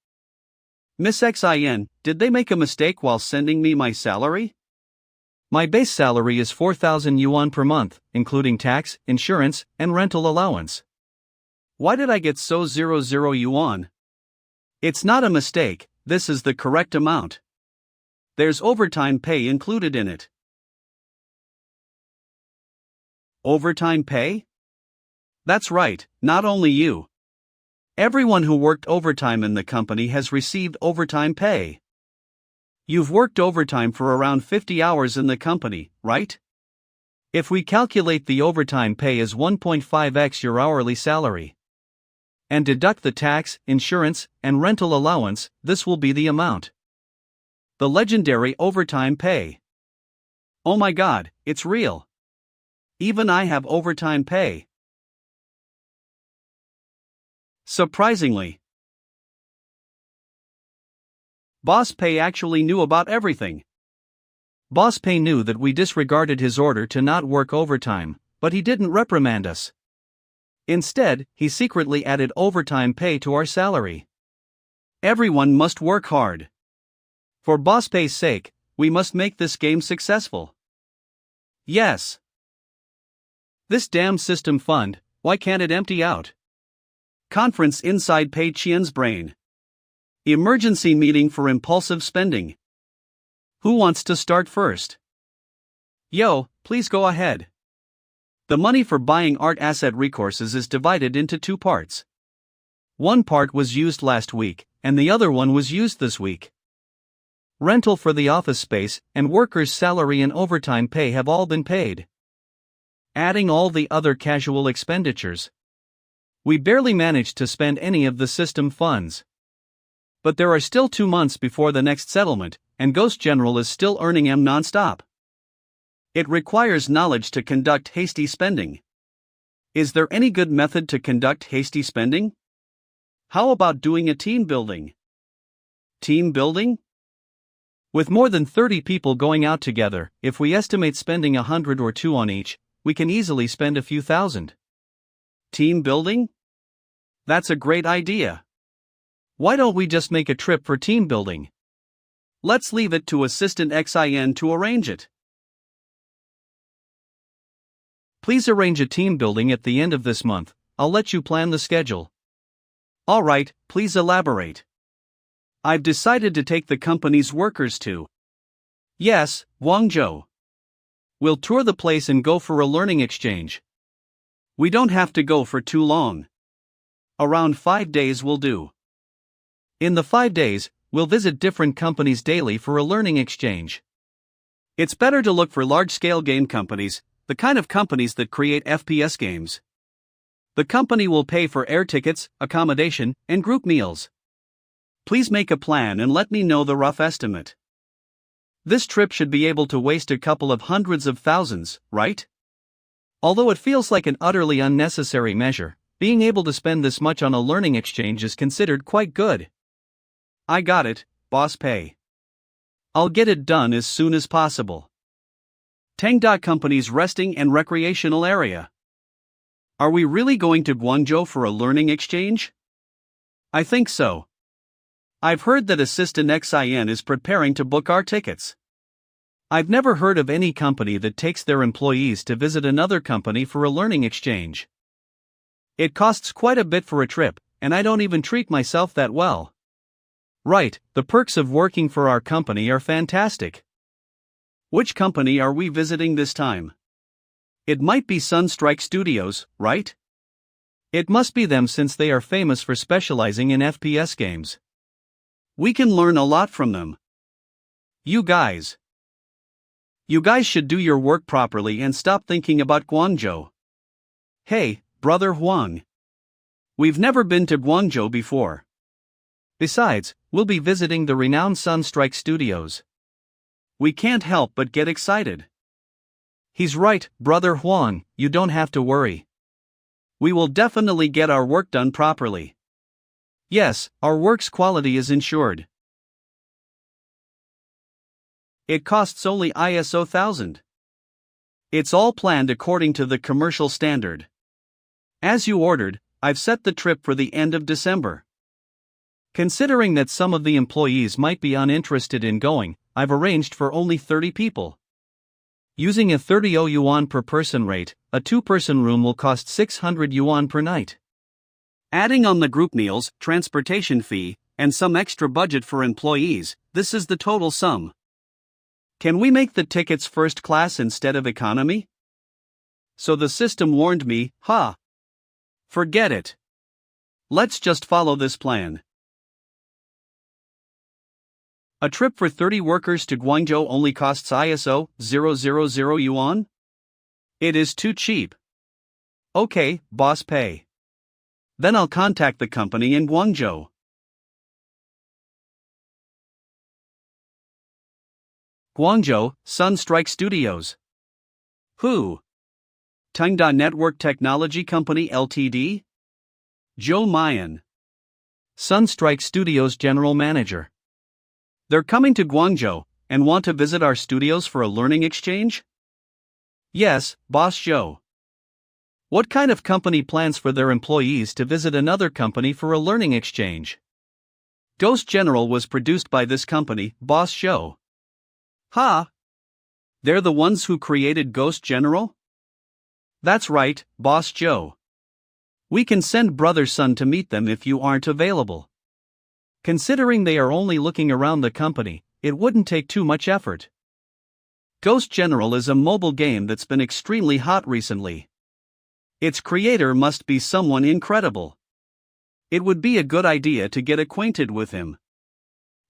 Miss XIN, did they make a mistake while sending me my salary? My base salary is 4,000 yuan per month, including tax, insurance, and rental allowance. Why did I get so 00 yuan? It's not a mistake, this is the correct amount. There's overtime pay included in it. Overtime pay? That's right, not only you. Everyone who worked overtime in the company has received overtime pay. You've worked overtime for around 50 hours in the company, right? If we calculate the overtime pay as 1.5x your hourly salary and deduct the tax, insurance, and rental allowance, this will be the amount. The legendary overtime pay. Oh my god, it's real. Even I have overtime pay. Surprisingly, Boss Pay actually knew about everything. Boss Pay knew that we disregarded his order to not work overtime, but he didn't reprimand us. Instead, he secretly added overtime pay to our salary. Everyone must work hard. For Boss Pay's sake, we must make this game successful. Yes. This damn system fund, why can't it empty out? Conference inside Pei Qian's brain. Emergency meeting for impulsive spending. Who wants to start first? Yo, please go ahead. The money for buying art asset recourses is divided into two parts. One part was used last week, and the other one was used this week. Rental for the office space and workers' salary and overtime pay have all been paid. Adding all the other casual expenditures, we barely managed to spend any of the system funds. But there are still 2 months before the next settlement, and Ghost General is still earning M non-stop. It requires knowledge to conduct hasty spending. Is there any good method to conduct hasty spending? How about doing a team building? Team building? With more than 30 people going out together, if we estimate spending 100 or 2 on each, we can easily spend a few thousand. Team building? That's a great idea. Why don't we just make a trip for team building? Let's leave it to Assistant XIN to arrange it. Please arrange a team building at the end of this month, I'll let you plan the schedule. Alright, please elaborate. I've decided to take the company's workers to. Yes, Guangzhou. We'll tour the place and go for a learning exchange. We don't have to go for too long. Around 5 days will do. In the 5 days, we'll visit different companies daily for a learning exchange. It's better to look for large-scale game companies, the kind of companies that create FPS games. The company will pay for air tickets, accommodation, and group meals. Please make a plan and let me know the rough estimate. This trip should be able to waste a couple of hundreds of thousands, right? Although it feels like an utterly unnecessary measure, being able to spend this much on a learning exchange is considered quite good. I got it, Boss Pay. I'll get it done as soon as possible. Tangda Company's resting and recreational area. Are we really going to Guangzhou for a learning exchange? I think so. I've heard that Assistant XIN is preparing to book our tickets. I've never heard of any company that takes their employees to visit another company for a learning exchange. It costs quite a bit for a trip, and I don't even treat myself that well. Right, the perks of working for our company are fantastic. Which company are we visiting this time? It might be Sunstrike Studios, right? It must be them since they are famous for specializing in FPS games. We can learn a lot from them. You guys should do your work properly and stop thinking about Guangzhou. Hey, Brother Huang. We've never been to Guangzhou before. Besides, we'll be visiting the renowned Sunstrike Studios. We can't help but get excited. He's right, Brother Huang, you don't have to worry. We will definitely get our work done properly. Yes, our work's quality is ensured. It costs only ISO 1000. It's all planned according to the commercial standard. As you ordered, I've set the trip for the end of December. Considering that some of the employees might be uninterested in going, I've arranged for only 30 people. Using a 30 yuan per person rate, a two-person room will cost 600 yuan per night. Adding on the group meals, transportation fee, and some extra budget for employees, this is the total sum. Can we make the tickets first class instead of economy? So the system warned me, ha! Forget it. Let's just follow this plan. A trip for 30 workers to Guangzhou only costs ISO 000 yuan? It is too cheap. Okay, boss, pay. Then I'll contact the company in Guangzhou. Guangzhou, Sunstrike Studios. Who? Tengda Network Technology Company Ltd? Zhou Mayan. Sunstrike Studios General Manager. They're coming to Guangzhou and want to visit our studios for a learning exchange? Yes, Boss Zhou. What kind of company plans for their employees to visit another company for a learning exchange? Ghost General was produced by this company, Boss Zhou. Ha! They're the ones who created Ghost General? That's right, Boss Zhou. We can send Brother Sun to meet them if you aren't available. Considering they are only looking around the company, it wouldn't take too much effort. Ghost General is a mobile game that's been extremely hot recently. Its creator must be someone incredible. It would be a good idea to get acquainted with him.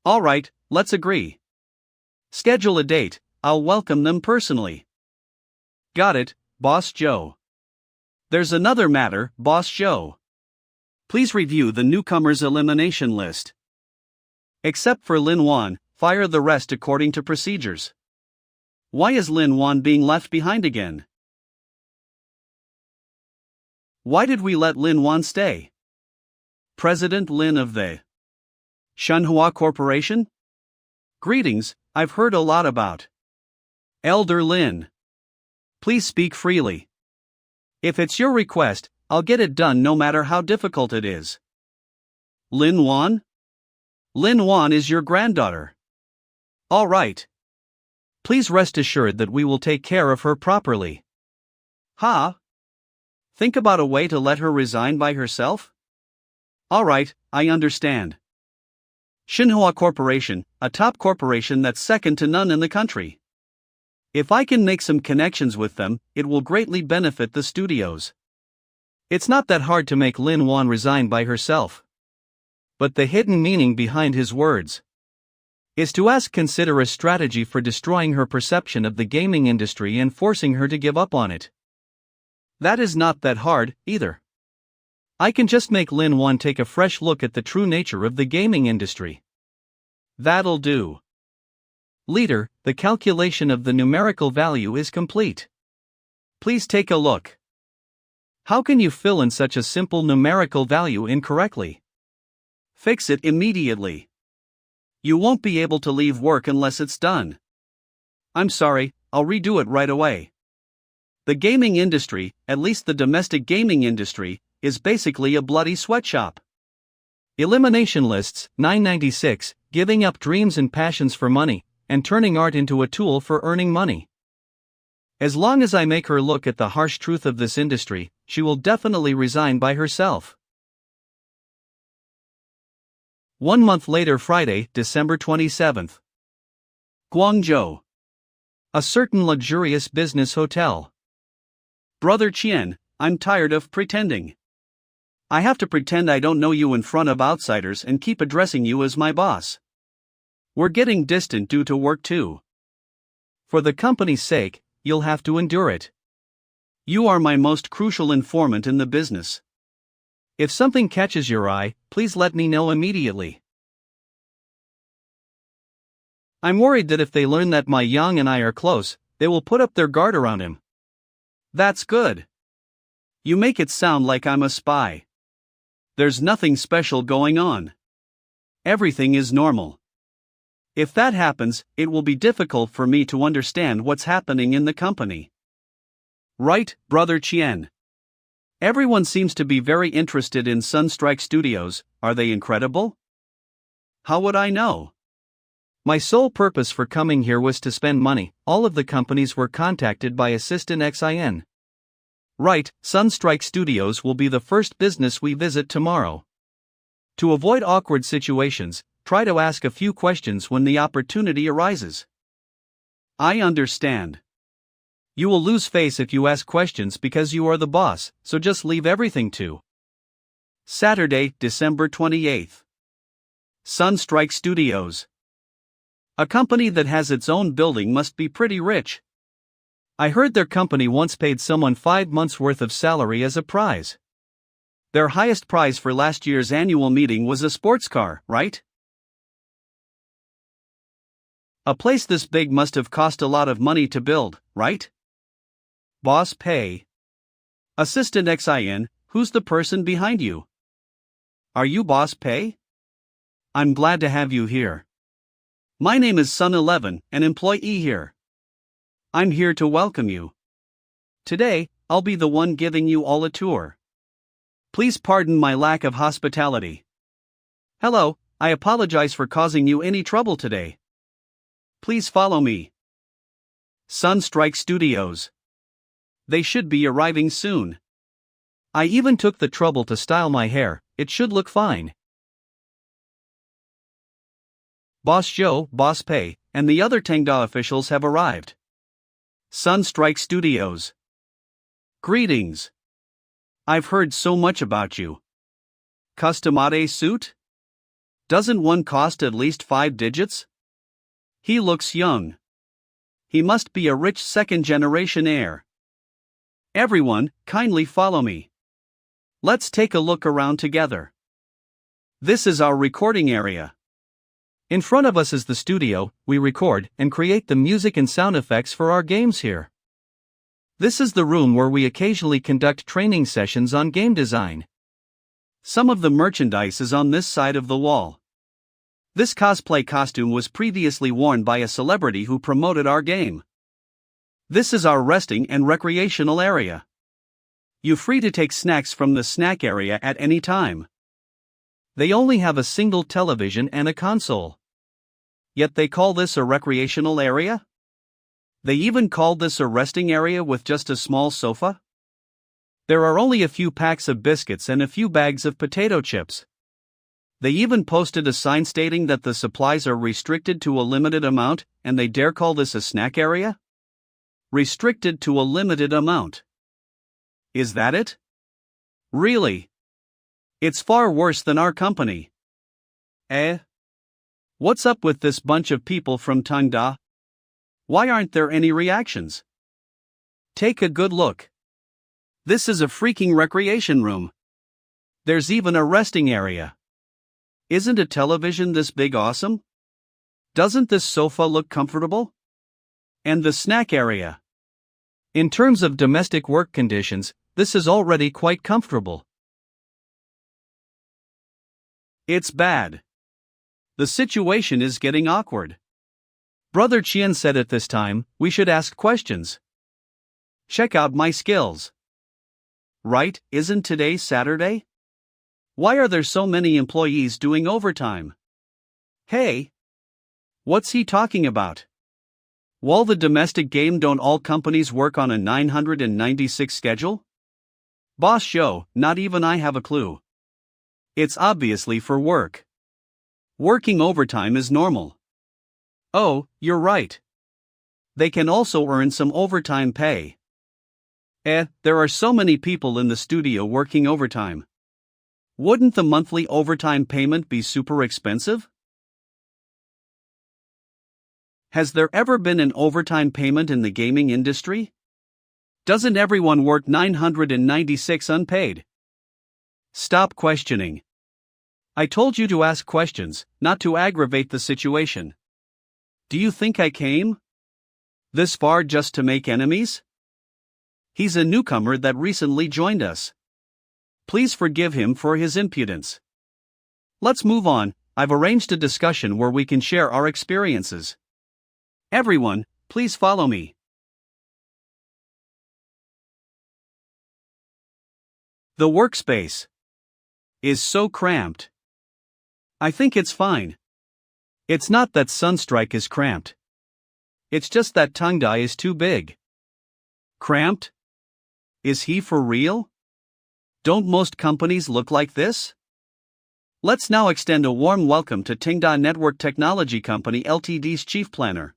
Alright, let's agree. Schedule a date, I'll welcome them personally. Got it, Boss Zhou. There's another matter, Boss Zhou. Please review the newcomers' elimination list. Except for Lin Wan, fire the rest according to procedures. Why is Lin Wan being left behind again? Why did we let Lin Wan stay? President Lin of the Manhwa Corporation? Greetings, I've heard a lot about Elder Lin. Please speak freely. If it's your request, I'll get it done no matter how difficult it is. Lin Wan? Lin Wan is your granddaughter. All right. Please rest assured that we will take care of her properly. Ha? Think about a way to let her resign by herself? All right, I understand. Manhwa Corporation, a top corporation that's second to none in the country. If I can make some connections with them, it will greatly benefit the studios. It's not that hard to make Lin Wan resign by herself. But the hidden meaning behind his words is to consider a strategy for destroying her perception of the gaming industry and forcing her to give up on it. That is not that hard, either. I can just make Lin Wan take a fresh look at the true nature of the gaming industry. That'll do. Leader, the calculation of the numerical value is complete. Please take a look. How can you fill in such a simple numerical value incorrectly? Fix it immediately. You won't be able to leave work unless it's done. I'm sorry, I'll redo it right away. The gaming industry, at least the domestic gaming industry, is basically a bloody sweatshop. Elimination lists, 996, giving up dreams and passions for money, and turning art into a tool for earning money. As long as I make her look at the harsh truth of this industry, she will definitely resign by herself. 1 month later, Friday, December 27th. Guangzhou. A certain luxurious business hotel. Brother Qian, I'm tired of pretending. I have to pretend I don't know you in front of outsiders and keep addressing you as my boss. We're getting distant due to work too. For the company's sake, you'll have to endure it. You are my most crucial informant in the business. If something catches your eye, please let me know immediately. I'm worried that if they learn that my Yang and I are close, they will put up their guard around him. That's good. You make it sound like I'm a spy. There's nothing special going on. Everything is normal. If that happens, it will be difficult for me to understand what's happening in the company. Right, Brother Chien. Everyone seems to be very interested in Sunstrike Studios. Are they incredible? How would I know? My sole purpose for coming here was to spend money. All of the companies were contacted by Assistant XIN. Right, Sunstrike Studios will be the first business we visit tomorrow. To avoid awkward situations, try to ask a few questions when the opportunity arises. I understand. You will lose face if you ask questions because you are the boss, so just leave everything to. Saturday, December 28th. Sunstrike Studios. A company that has its own building must be pretty rich. I heard their company once paid someone 5 months' worth of salary as a prize. Their highest prize for last year's annual meeting was a sports car, right? A place this big must have cost a lot of money to build, right? Boss pay. Assistant XIN, who's the person behind you? Are you Boss Pay? I'm glad to have you here. My name is Sun11, an employee here. I'm here to welcome you. Today, I'll be the one giving you all a tour. Please pardon my lack of hospitality. Hello, I apologize for causing you any trouble today. Please follow me. Sunstrike Studios. They should be arriving soon. I even took the trouble to style my hair, it should look fine. Boss Joe, Boss Pei, and the other Tengda officials have arrived. Sunstrike Studios. Greetings. I've heard so much about you. Customade suit? Doesn't one cost at least 5 digits? He looks young. He must be a rich second-generation heir. Everyone, kindly follow me. Let's take a look around together. This is our recording area. In front of us is the studio. We record and create the music and sound effects for our games here. This is the room where we occasionally conduct training sessions on game design. Some of the merchandise is on this side of the wall. This cosplay costume was previously worn by a celebrity who promoted our game. This is our resting and recreational area. You're free to take snacks from the snack area at any time. They only have a single television and a console. Yet they call this a recreational area? They even called this a resting area with just a small sofa? There are only a few packs of biscuits and a few bags of potato chips. They even posted a sign stating that the supplies are restricted to a limited amount, and they dare call this a snack area? Restricted to a limited amount. Is that it? Really? It's far worse than our company. What's up with this bunch of people from Tangda? Why aren't there any reactions? Take a good look. This is a freaking recreation room. There's even a resting area. Isn't a television this big awesome? Doesn't this sofa look comfortable? And the snack area. In terms of domestic work conditions, this is already quite comfortable. It's bad. The situation is getting awkward. Brother Chien said at this time, we should ask questions. Check out my skills. Right, isn't today Saturday? Why are there so many employees doing overtime? Hey! What's he talking about? While the domestic game, don't all companies work on a 996 schedule? Boss Joe, not even I have a clue. It's obviously for work. Working overtime is normal. Oh, you're right. They can also earn some overtime pay. There are so many people in the studio working overtime. Wouldn't the monthly overtime payment be super expensive? Has there ever been an overtime payment in the gaming industry? Doesn't everyone work 996 unpaid? Stop questioning. I told you to ask questions, not to aggravate the situation. Do you think I came this far just to make enemies? He's a newcomer that recently joined us. Please forgive him for his impudence. Let's move on. I've arranged a discussion where we can share our experiences. Everyone, please follow me. The workspace is so cramped. I think it's fine. It's not that Sunstrike is cramped. It's just that Tangda is too big. Cramped? Is he for real? Don't most companies look like this? Let's now extend a warm welcome to Tangda Network Technology Company Ltd's Chief Planner,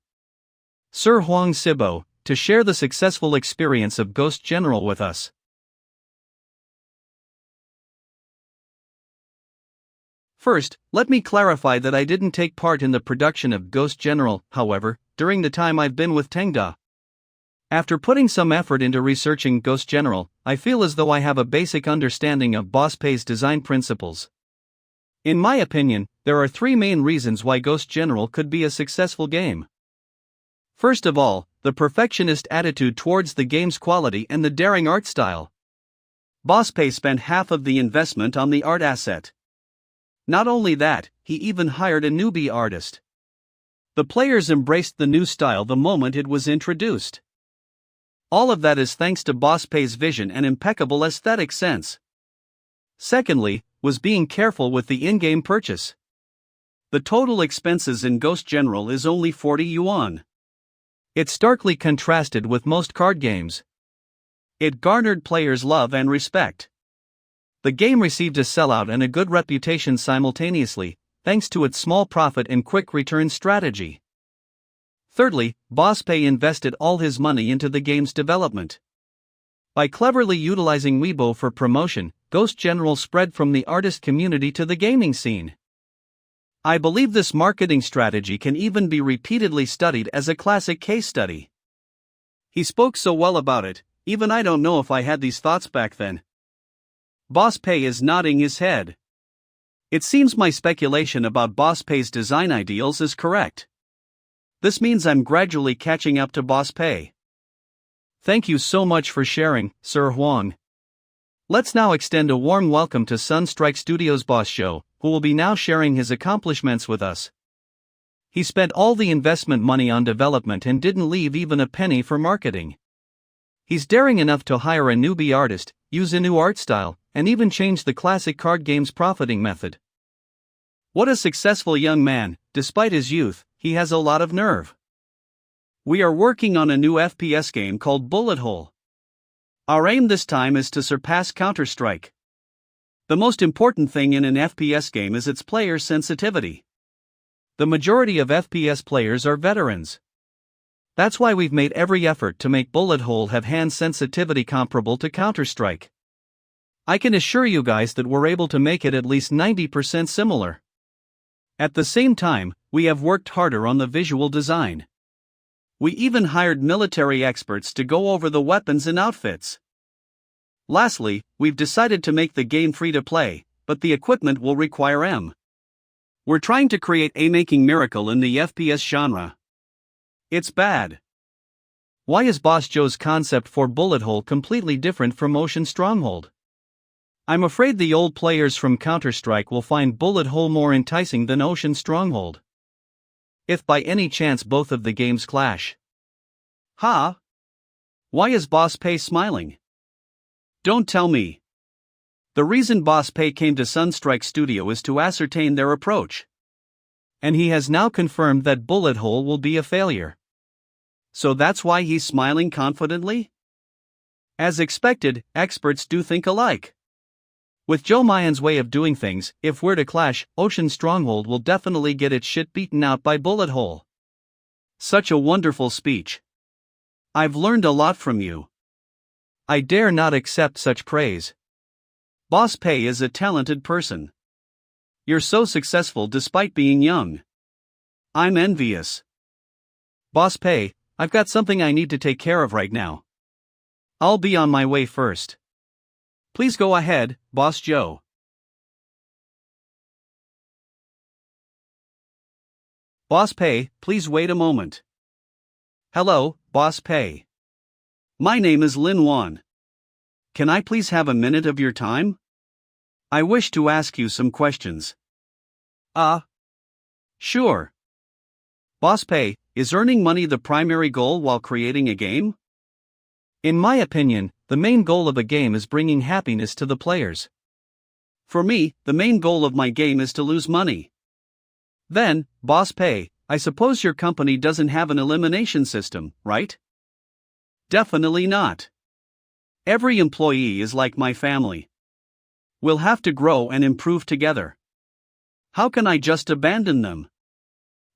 Sir Huang Sibo, to share the successful experience of Ghost General with us. First, let me clarify that I didn't take part in the production of Ghost General, however, during the time I've been with Tangda. After putting some effort into researching Ghost General, I feel as though I have a basic understanding of Boss Pay's design principles. In my opinion, there are three main reasons why Ghost General could be a successful game. First of all, the perfectionist attitude towards the game's quality and the daring art style. Boss Pay spent half of the investment on the art asset. Not only that, he even hired a newbie artist. The players embraced the new style the moment it was introduced. All of that is thanks to Boss Pay's vision and impeccable aesthetic sense. Secondly, was being careful with the in-game purchase. The total expenses in Ghost General is only 40 yuan. It's starkly contrasted with most card games. It garnered players' love and respect. The game received a sellout and a good reputation simultaneously, thanks to its small profit and quick return strategy. Thirdly, Boss Pay invested all his money into the game's development. By cleverly utilizing Weibo for promotion, Ghost General spread from the artist community to the gaming scene. I believe this marketing strategy can even be repeatedly studied as a classic case study. He spoke so well about it, even I don't know if I had these thoughts back then. Boss Pay is nodding his head. It seems my speculation about Boss Pay's design ideals is correct. This means I'm gradually catching up to Boss Pay. Thank you so much for sharing, Sir Huang. Let's now extend a warm welcome to Sunstrike Studios' Boss Show, who will be now sharing his accomplishments with us. He spent all the investment money on development and didn't leave even a penny for marketing. He's daring enough to hire a newbie artist, use a new art style, and even change the classic card game's profiting method. What a successful young man. Despite his youth, he has a lot of nerve. We are working on a new FPS game called Bullet Hole. Our aim this time is to surpass Counter-Strike. The most important thing in an FPS game is its player sensitivity. The majority of FPS players are veterans. That's why we've made every effort to make Bullet Hole have hand sensitivity comparable to Counter-Strike. I can assure you guys that we're able to make it at least 90% similar. At the same time, we have worked harder on the visual design. We even hired military experts to go over the weapons and outfits. Lastly, we've decided to make the game free to play, but the equipment will require M. We're trying to create a making miracle in the FPS genre. It's bad. Why is Boss Joe's concept for Bullet Hole completely different from Ocean Stronghold? I'm afraid the old players from Counter-Strike will find Bullet Hole more enticing than Ocean Stronghold. If by any chance both of the games clash. Ha! Why is Boss Pay smiling? Don't tell me. The reason Boss Pay came to Sunstrike Studio is to ascertain their approach. And he has now confirmed that Bullet Hole will be a failure. So that's why he's smiling confidently? As expected, experts do think alike. With Joe Mayan's way of doing things, if we're to clash, Ocean Stronghold will definitely get its shit beaten out by Bullet Hole. Such a wonderful speech. I've learned a lot from you. I dare not accept such praise. Boss Pay is a talented person. You're so successful despite being young. I'm envious. Boss Pay, I've got something I need to take care of right now. I'll be on my way first. Please go ahead, Boss Joe. Boss Pay, please wait a moment. Hello, Boss Pay. My name is Lin Wan. Can I please have a minute of your time? I wish to ask you some questions. Sure. Boss pay, is earning money the primary goal while creating a game? In my opinion, the main goal of a game is bringing happiness to the players. For me, the main goal of my game is to lose money. Then, boss pay, I suppose your company doesn't have an elimination system, right? Definitely not. Every employee is like my family. We'll have to grow and improve together. How can I just abandon them?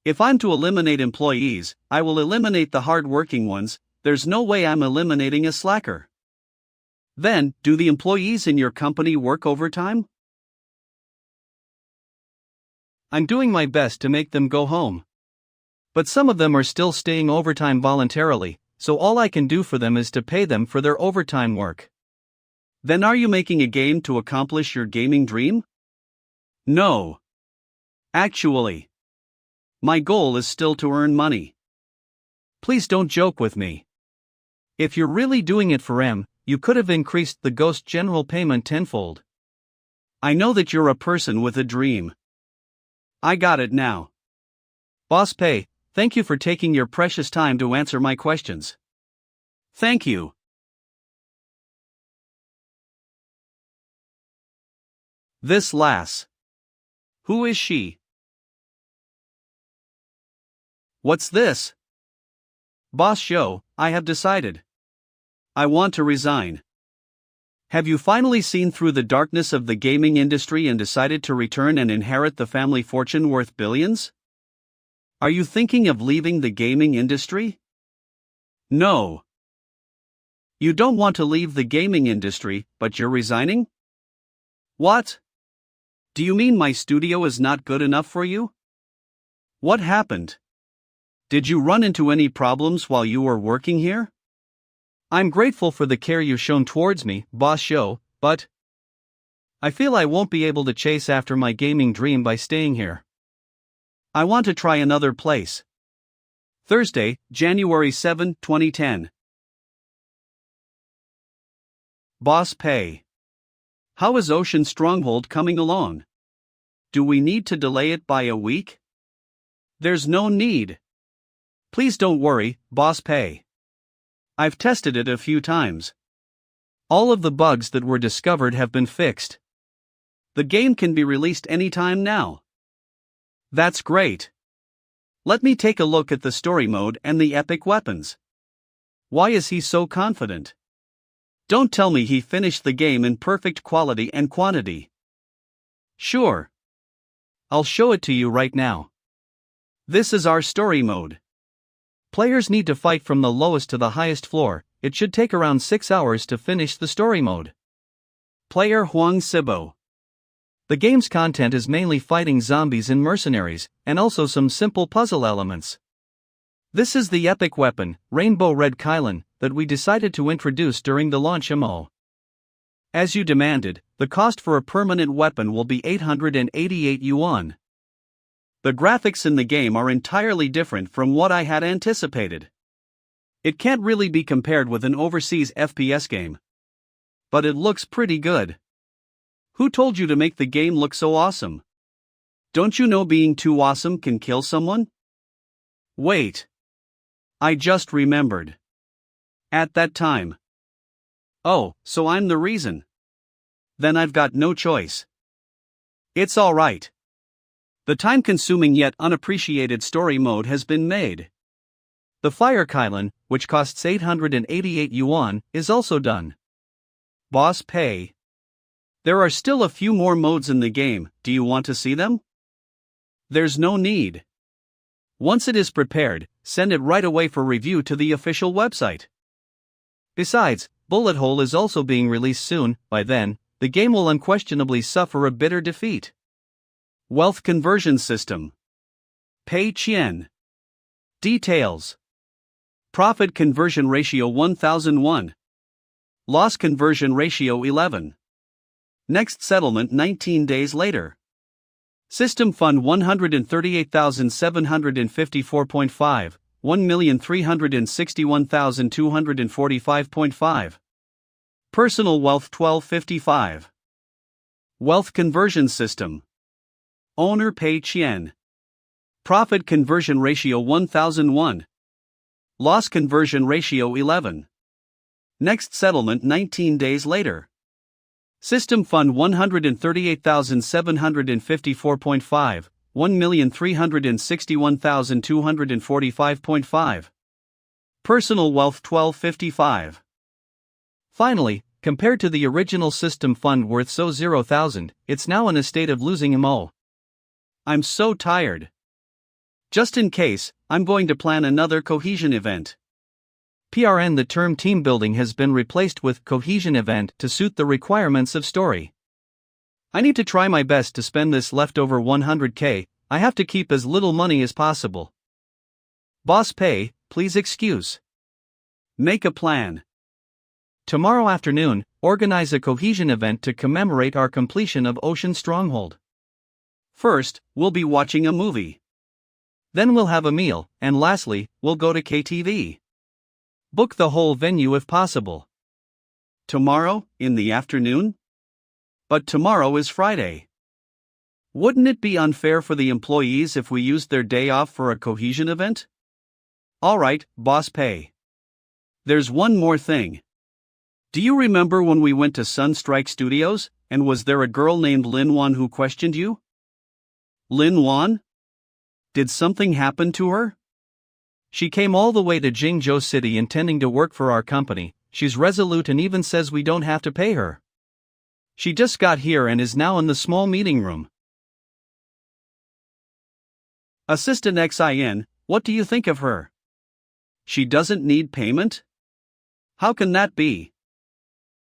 If I'm to eliminate employees, I will eliminate the hard-working ones. There's no way I'm eliminating a slacker. Then, do the employees in your company work overtime? I'm doing my best to make them go home. But some of them are still staying overtime voluntarily, so all I can do for them is to pay them for their overtime work. Then are you making a game to accomplish your gaming dream? No. Actually, my goal is still to earn money. Please don't joke with me. If you're really doing it for you could have increased the ghost general payment tenfold. I know that you're a person with a dream. I got it now. Boss pay, thank you for taking your precious time to answer my questions. Thank you. This lass. Who is she? What's this? Boss show, I have decided. I want to resign. Have you finally seen through the darkness of the gaming industry and decided to return and inherit the family fortune worth billions? Are you thinking of leaving the gaming industry? No. You don't want to leave the gaming industry, but you're resigning? What? Do you mean my studio is not good enough for you? What happened? Did you run into any problems while you were working here? I'm grateful for the care you've shown towards me, boss show, but I feel I won't be able to chase after my gaming dream by staying here. I want to try another place. Thursday, January 7, 2010. Boss pay. How is Ocean Stronghold coming along? Do we need to delay it by a week? There's no need. Please don't worry, boss pay. I've tested it a few times. All of the bugs that were discovered have been fixed. The game can be released anytime now. That's great. Let me take a look at the story mode and the epic weapons. Why is he so confident? Don't tell me he finished the game in perfect quality and quantity. Sure. I'll show it to you right now. This is our story mode. Players need to fight from the lowest to the highest floor. It should take around 6 hours to finish the story mode. Player Huang Sibo. The game's content is mainly fighting zombies and mercenaries, and also some simple puzzle elements. This is the epic weapon, Rainbow Red Kylan, that we decided to introduce during the launch MO. As you demanded, the cost for a permanent weapon will be 888 yuan. The graphics in the game are entirely different from what I had anticipated. It can't really be compared with an overseas FPS game. But it looks pretty good. Who told you to make the game look so awesome? Don't you know being too awesome can kill someone? Wait. I just remembered. At that time. Oh, so I'm the reason. Then I've got no choice. It's alright. The time-consuming yet unappreciated story mode has been made. The Fire Kylan, which costs 888 yuan, is also done. Boss pay. There are still a few more modes in the game. Do you want to see them? There's no need. Once it is prepared, send it right away for review to the official website. Besides, Bullet Hole is also being released soon. By then, the game will unquestionably suffer a bitter defeat. Wealth Conversion System. Pay Chien. Details. Profit Conversion Ratio 1001. Loss Conversion Ratio 11. Next settlement 19 days later. System Fund 138,754.5, 1,361,245.5. Personal Wealth 1255. Wealth Conversion System. Owner Pei Qian. Profit conversion ratio 1001. Loss conversion ratio 11. Next settlement 19 days later. System fund 138,754.5, 1,361,245.5. Personal wealth 1255. Finally, compared to the original system fund worth so 0,000, it's now in a state of losing mo. I'm so tired. Just in case, I'm going to plan another cohesion event. PRN. The term team building has been replaced with cohesion event to suit the requirements of story. I need to try my best to spend this leftover 100k, I have to keep as little money as possible. Boss Pei, please excuse. Make a plan. Tomorrow afternoon, organize a cohesion event to commemorate our completion of Ocean Stronghold. First, we'll be watching a movie. Then we'll have a meal, and lastly, we'll go to KTV. Book the whole venue if possible. Tomorrow, in the afternoon? But tomorrow is Friday. Wouldn't it be unfair for the employees if we used their day off for a cohesion event? Alright, Boss Pei. There's one more thing. Do you remember when we went to Sunstrike Studios, and was there a girl named Lin Wan who questioned you? Lin Wan? Did something happen to her? She came all the way to Jingzhou City intending to work for our company. She's resolute and even says we don't have to pay her. She just got here and is now in the small meeting room. Assistant XIN, what do you think of her? She doesn't need payment? How can that be?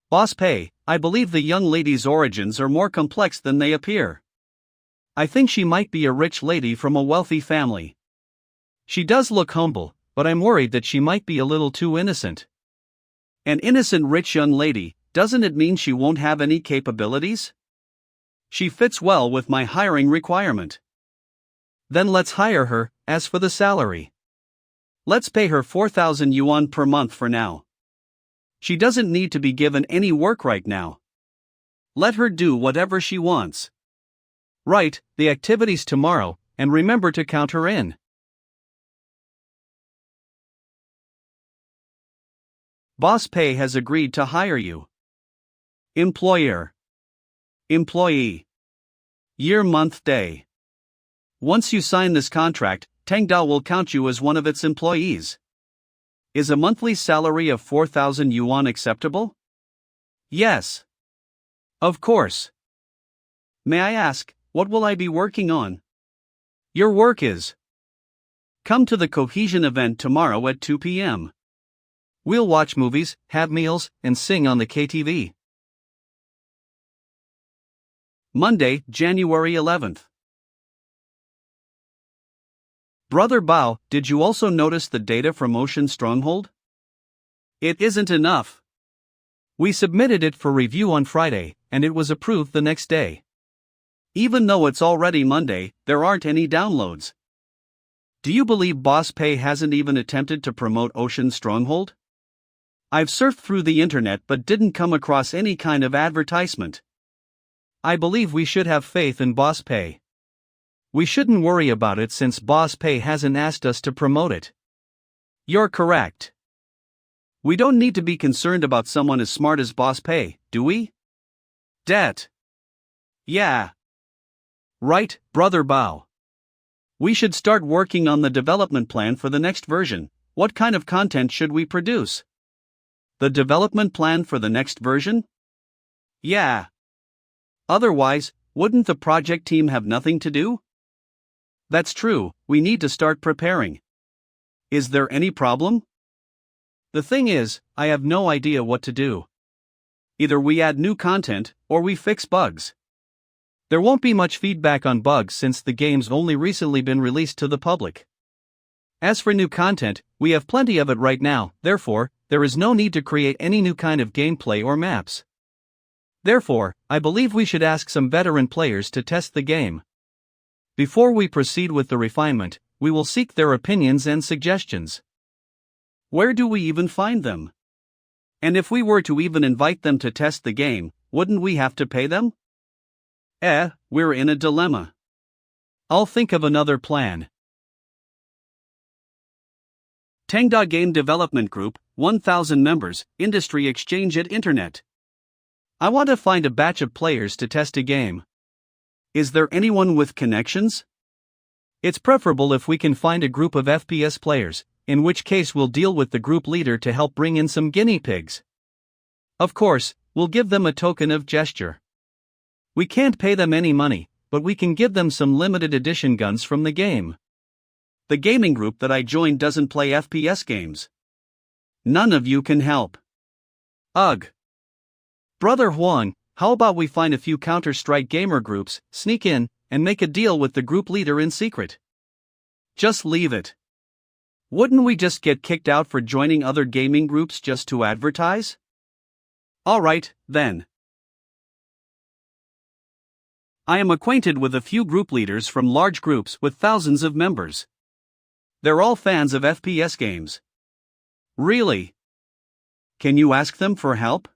Boss Pei, I believe the young lady's origins are more complex than they appear. I think she might be a rich lady from a wealthy family. She does look humble, but I'm worried that she might be a little too innocent. An innocent rich young lady, doesn't it mean she won't have any capabilities? She fits well with my hiring requirement. Then let's hire her. As for the salary, let's pay her 4,000 yuan per month for now. She doesn't need to be given any work right now. Let her do whatever she wants. Right, the activities tomorrow, and remember to count her in. Boss Pei has agreed to hire you. Employer. Employee. Year, month, day. Once you sign this contract, Tangdao will count you as one of its employees. Is a monthly salary of 4,000 yuan acceptable? Yes. Of course. May I ask, what will I be working on? Your work is. Come to the cohesion event tomorrow at 2 p.m. We'll watch movies, have meals, and sing on the KTV. Monday, January 11th. Brother Bao, did you also notice the data from Ocean Stronghold? It isn't enough. We submitted it for review on Friday, and it was approved the next day. Even though it's already Monday, there aren't any downloads. Do you believe Boss Pei hasn't even attempted to promote Ocean Stronghold? I've surfed through the internet but didn't come across any kind of advertisement. I believe we should have faith in Boss Pei. We shouldn't worry about it since Boss Pei hasn't asked us to promote it. You're correct. We don't need to be concerned about someone as smart as Boss Pei, do we? Debt. Yeah. Right, Brother Bao. We should start working on the development plan for the next version. What kind of content should we produce? The development plan for the next version? Yeah. Otherwise, wouldn't the project team have nothing to do? That's true, we need to start preparing. Is there any problem? The thing is, I have no idea what to do. Either we add new content, or we fix bugs. There won't be much feedback on bugs since the game's only recently been released to the public. As for new content, we have plenty of it right now, therefore, there is no need to create any new kind of gameplay or maps. Therefore, I believe we should ask some veteran players to test the game. Before we proceed with the refinement, we will seek their opinions and suggestions. Where do we even find them? And if we were to even invite them to test the game, wouldn't we have to pay them? We're in a dilemma. I'll think of another plan. Tengda Game Development Group, 1,000 members, industry exchange at internet. I want to find a batch of players to test a game. Is there anyone with connections? It's preferable if we can find a group of FPS players, in which case we'll deal with the group leader to help bring in some guinea pigs. Of course, we'll give them a token of gesture. We can't pay them any money, but we can give them some limited edition guns from the game. The gaming group that I joined doesn't play FPS games. None of you can help. Ugh. Brother Huang, how about we find a few Counter-Strike gamer groups, sneak in, and make a deal with the group leader in secret? Just leave it. Wouldn't we just get kicked out for joining other gaming groups just to advertise? Alright, then. I am acquainted with a few group leaders from large groups with thousands of members. They're all fans of FPS games. Really? Can you ask them for help?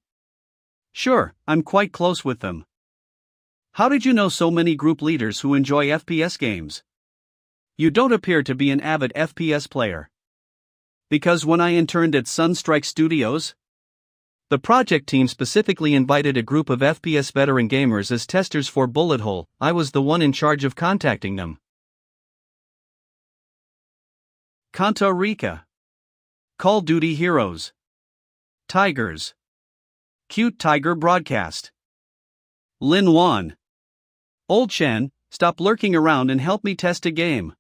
Sure, I'm quite close with them. How did you know so many group leaders who enjoy FPS games? You don't appear to be an avid FPS player. Because when I interned at Sunstrike Studios, the project team specifically invited a group of FPS veteran gamers as testers for Bullet Hole. I was the one in charge of contacting them. Kanta Rika. Call Duty Heroes. Tigers. Cute Tiger Broadcast. Lin Wan. Old Chen, stop lurking around and help me test a game.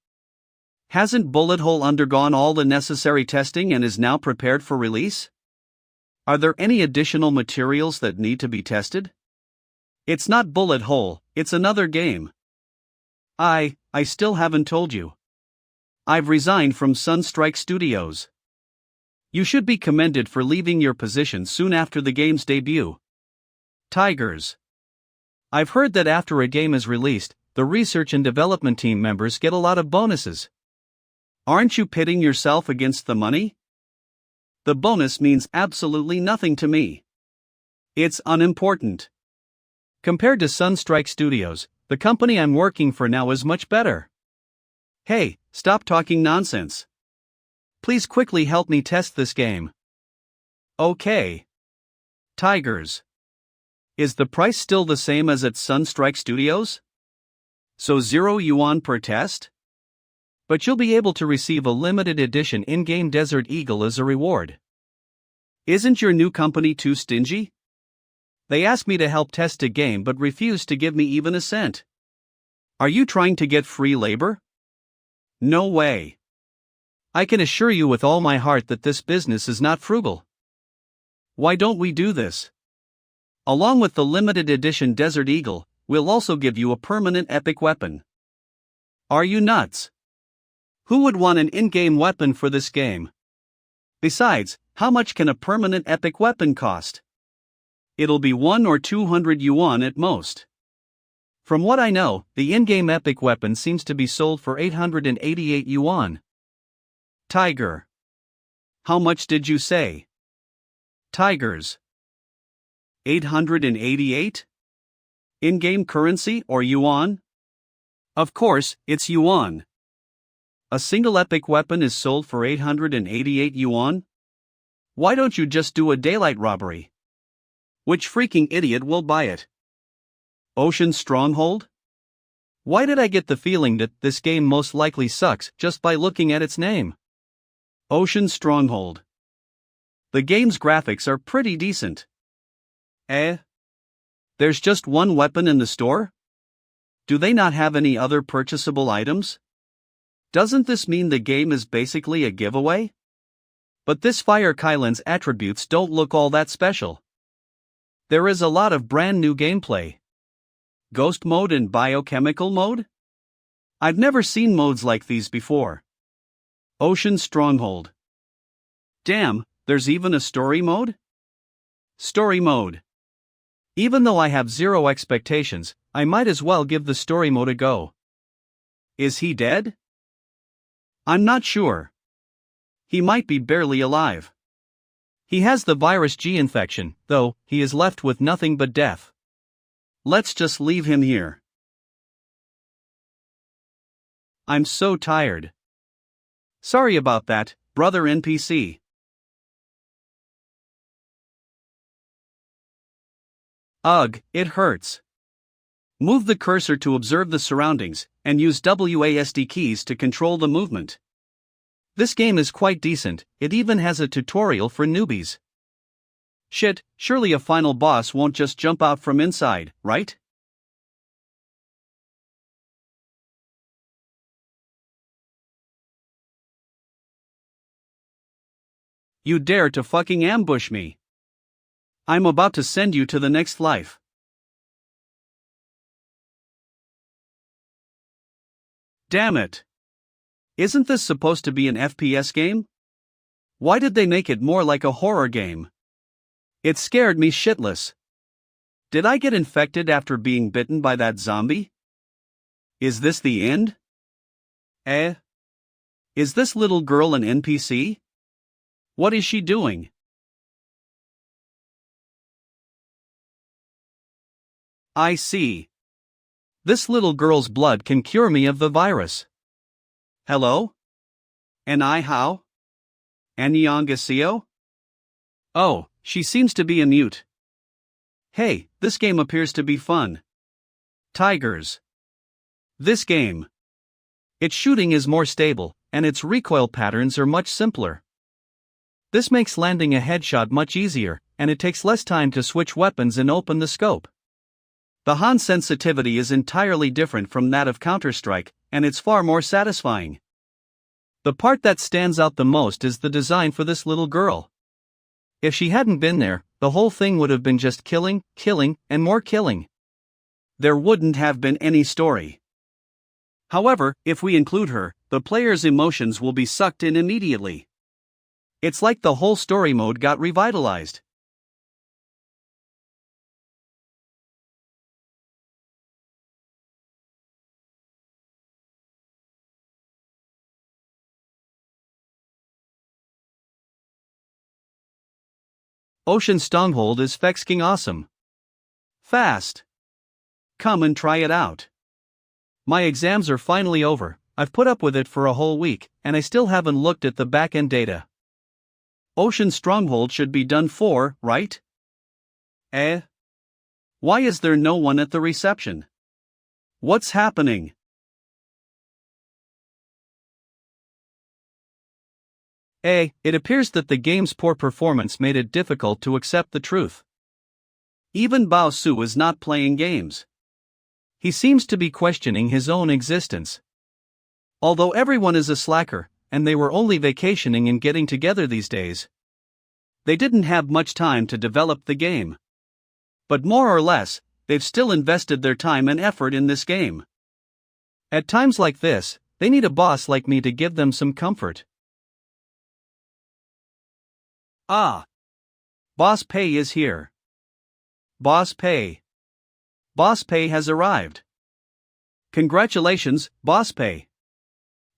Hasn't Bullet Hole undergone all the necessary testing and is now prepared for release? Are there any additional materials that need to be tested? It's not Bullet Hole, it's another game. I still haven't told you. I've resigned from Sunstrike Studios. You should be commended for leaving your position soon after the game's debut. Tigers. I've heard that after a game is released, the research and development team members get a lot of bonuses. Aren't you pitting yourself against the money? The bonus means absolutely nothing to me. It's unimportant. Compared to Sunstrike Studios, the company I'm working for now is much better. Hey, stop talking nonsense. Please quickly help me test this game. Okay. Tigers. Is the price still the same as at Sunstrike Studios? So 0 yuan per test? But you'll be able to receive a limited edition in-game Desert Eagle as a reward. Isn't your new company too stingy? They asked me to help test a game but refused to give me even a cent. Are you trying to get free labor? No way. I can assure you with all my heart that this business is not frugal. Why don't we do this? Along with the limited edition Desert Eagle, we'll also give you a permanent epic weapon. Are you nuts? Who would want an in-game weapon for this game? Besides, how much can a permanent epic weapon cost? It'll be 1 or 200 yuan at most. From what I know, the in-game epic weapon seems to be sold for 888 yuan. Tiger. How much did you say? Tigers. 888? In-game currency or yuan? Of course, it's yuan. A single epic weapon is sold for 888 yuan? Why don't you just do a daylight robbery? Which freaking idiot will buy it? Ocean Stronghold? Why did I get the feeling that this game most likely sucks just by looking at its name? Ocean Stronghold. The game's graphics are pretty decent. There's just one weapon in the store? Do they not have any other purchasable items? Doesn't this mean the game is basically a giveaway? But this Fire Kylan's attributes don't look all that special. There is a lot of brand new gameplay. Ghost mode and biochemical mode? I've never seen modes like these before. Ocean Stronghold. Damn, there's even a story mode? Story mode. Even though I have zero expectations, I might as well give the story mode a go. Is he dead? I'm not sure. He might be barely alive. He has the virus G infection, though, he is left with nothing but death. Let's just leave him here. I'm so tired. Sorry about that, brother NPC. Ugh, it hurts. Move the cursor to observe the surroundings, and use WASD keys to control the movement. This game is quite decent, it even has a tutorial for newbies. Shit, surely a final boss won't just jump out from inside, right? You dare to fucking ambush me. I'm about to send you to the next life. Damn it. Isn't this supposed to be an FPS game? Why did they make it more like a horror game? It scared me shitless. Did I get infected after being bitten by that zombie? Is this the end? Is this little girl an NPC? What is she doing? I see. This little girl's blood can cure me of the virus. Hello? And I how? Annyeonghaseyo? Oh, she seems to be a mute. Hey, this game appears to be fun. Tigers. This game. Its shooting is more stable, and its recoil patterns are much simpler. This makes landing a headshot much easier, and it takes less time to switch weapons and open the scope. The hand sensitivity is entirely different from that of Counter-Strike, and it's far more satisfying. The part that stands out the most is the design for this little girl. If she hadn't been there, the whole thing would have been just killing, and more killing. There wouldn't have been any story. However, if we include her, the player's emotions will be sucked in immediately. It's like the whole story mode got revitalized. Ocean Stronghold is fucking awesome. Fast. Come and try it out. My exams are finally over, I've put up with it for a whole week, and I still haven't looked at the back-end data. Ocean Stronghold should be done for, right? Why is there no one at the reception? What's happening? It appears that the game's poor performance made it difficult to accept the truth. Even Bao Su is not playing games. He seems to be questioning his own existence. Although everyone is a slacker, and they were only vacationing and getting together these days, they didn't have much time to develop the game. But more or less, they've still invested their time and effort in this game. At times like this, they need a boss like me to give them some comfort. Boss Pei is here. Boss Pei. Boss Pei has arrived. Congratulations, Boss Pei.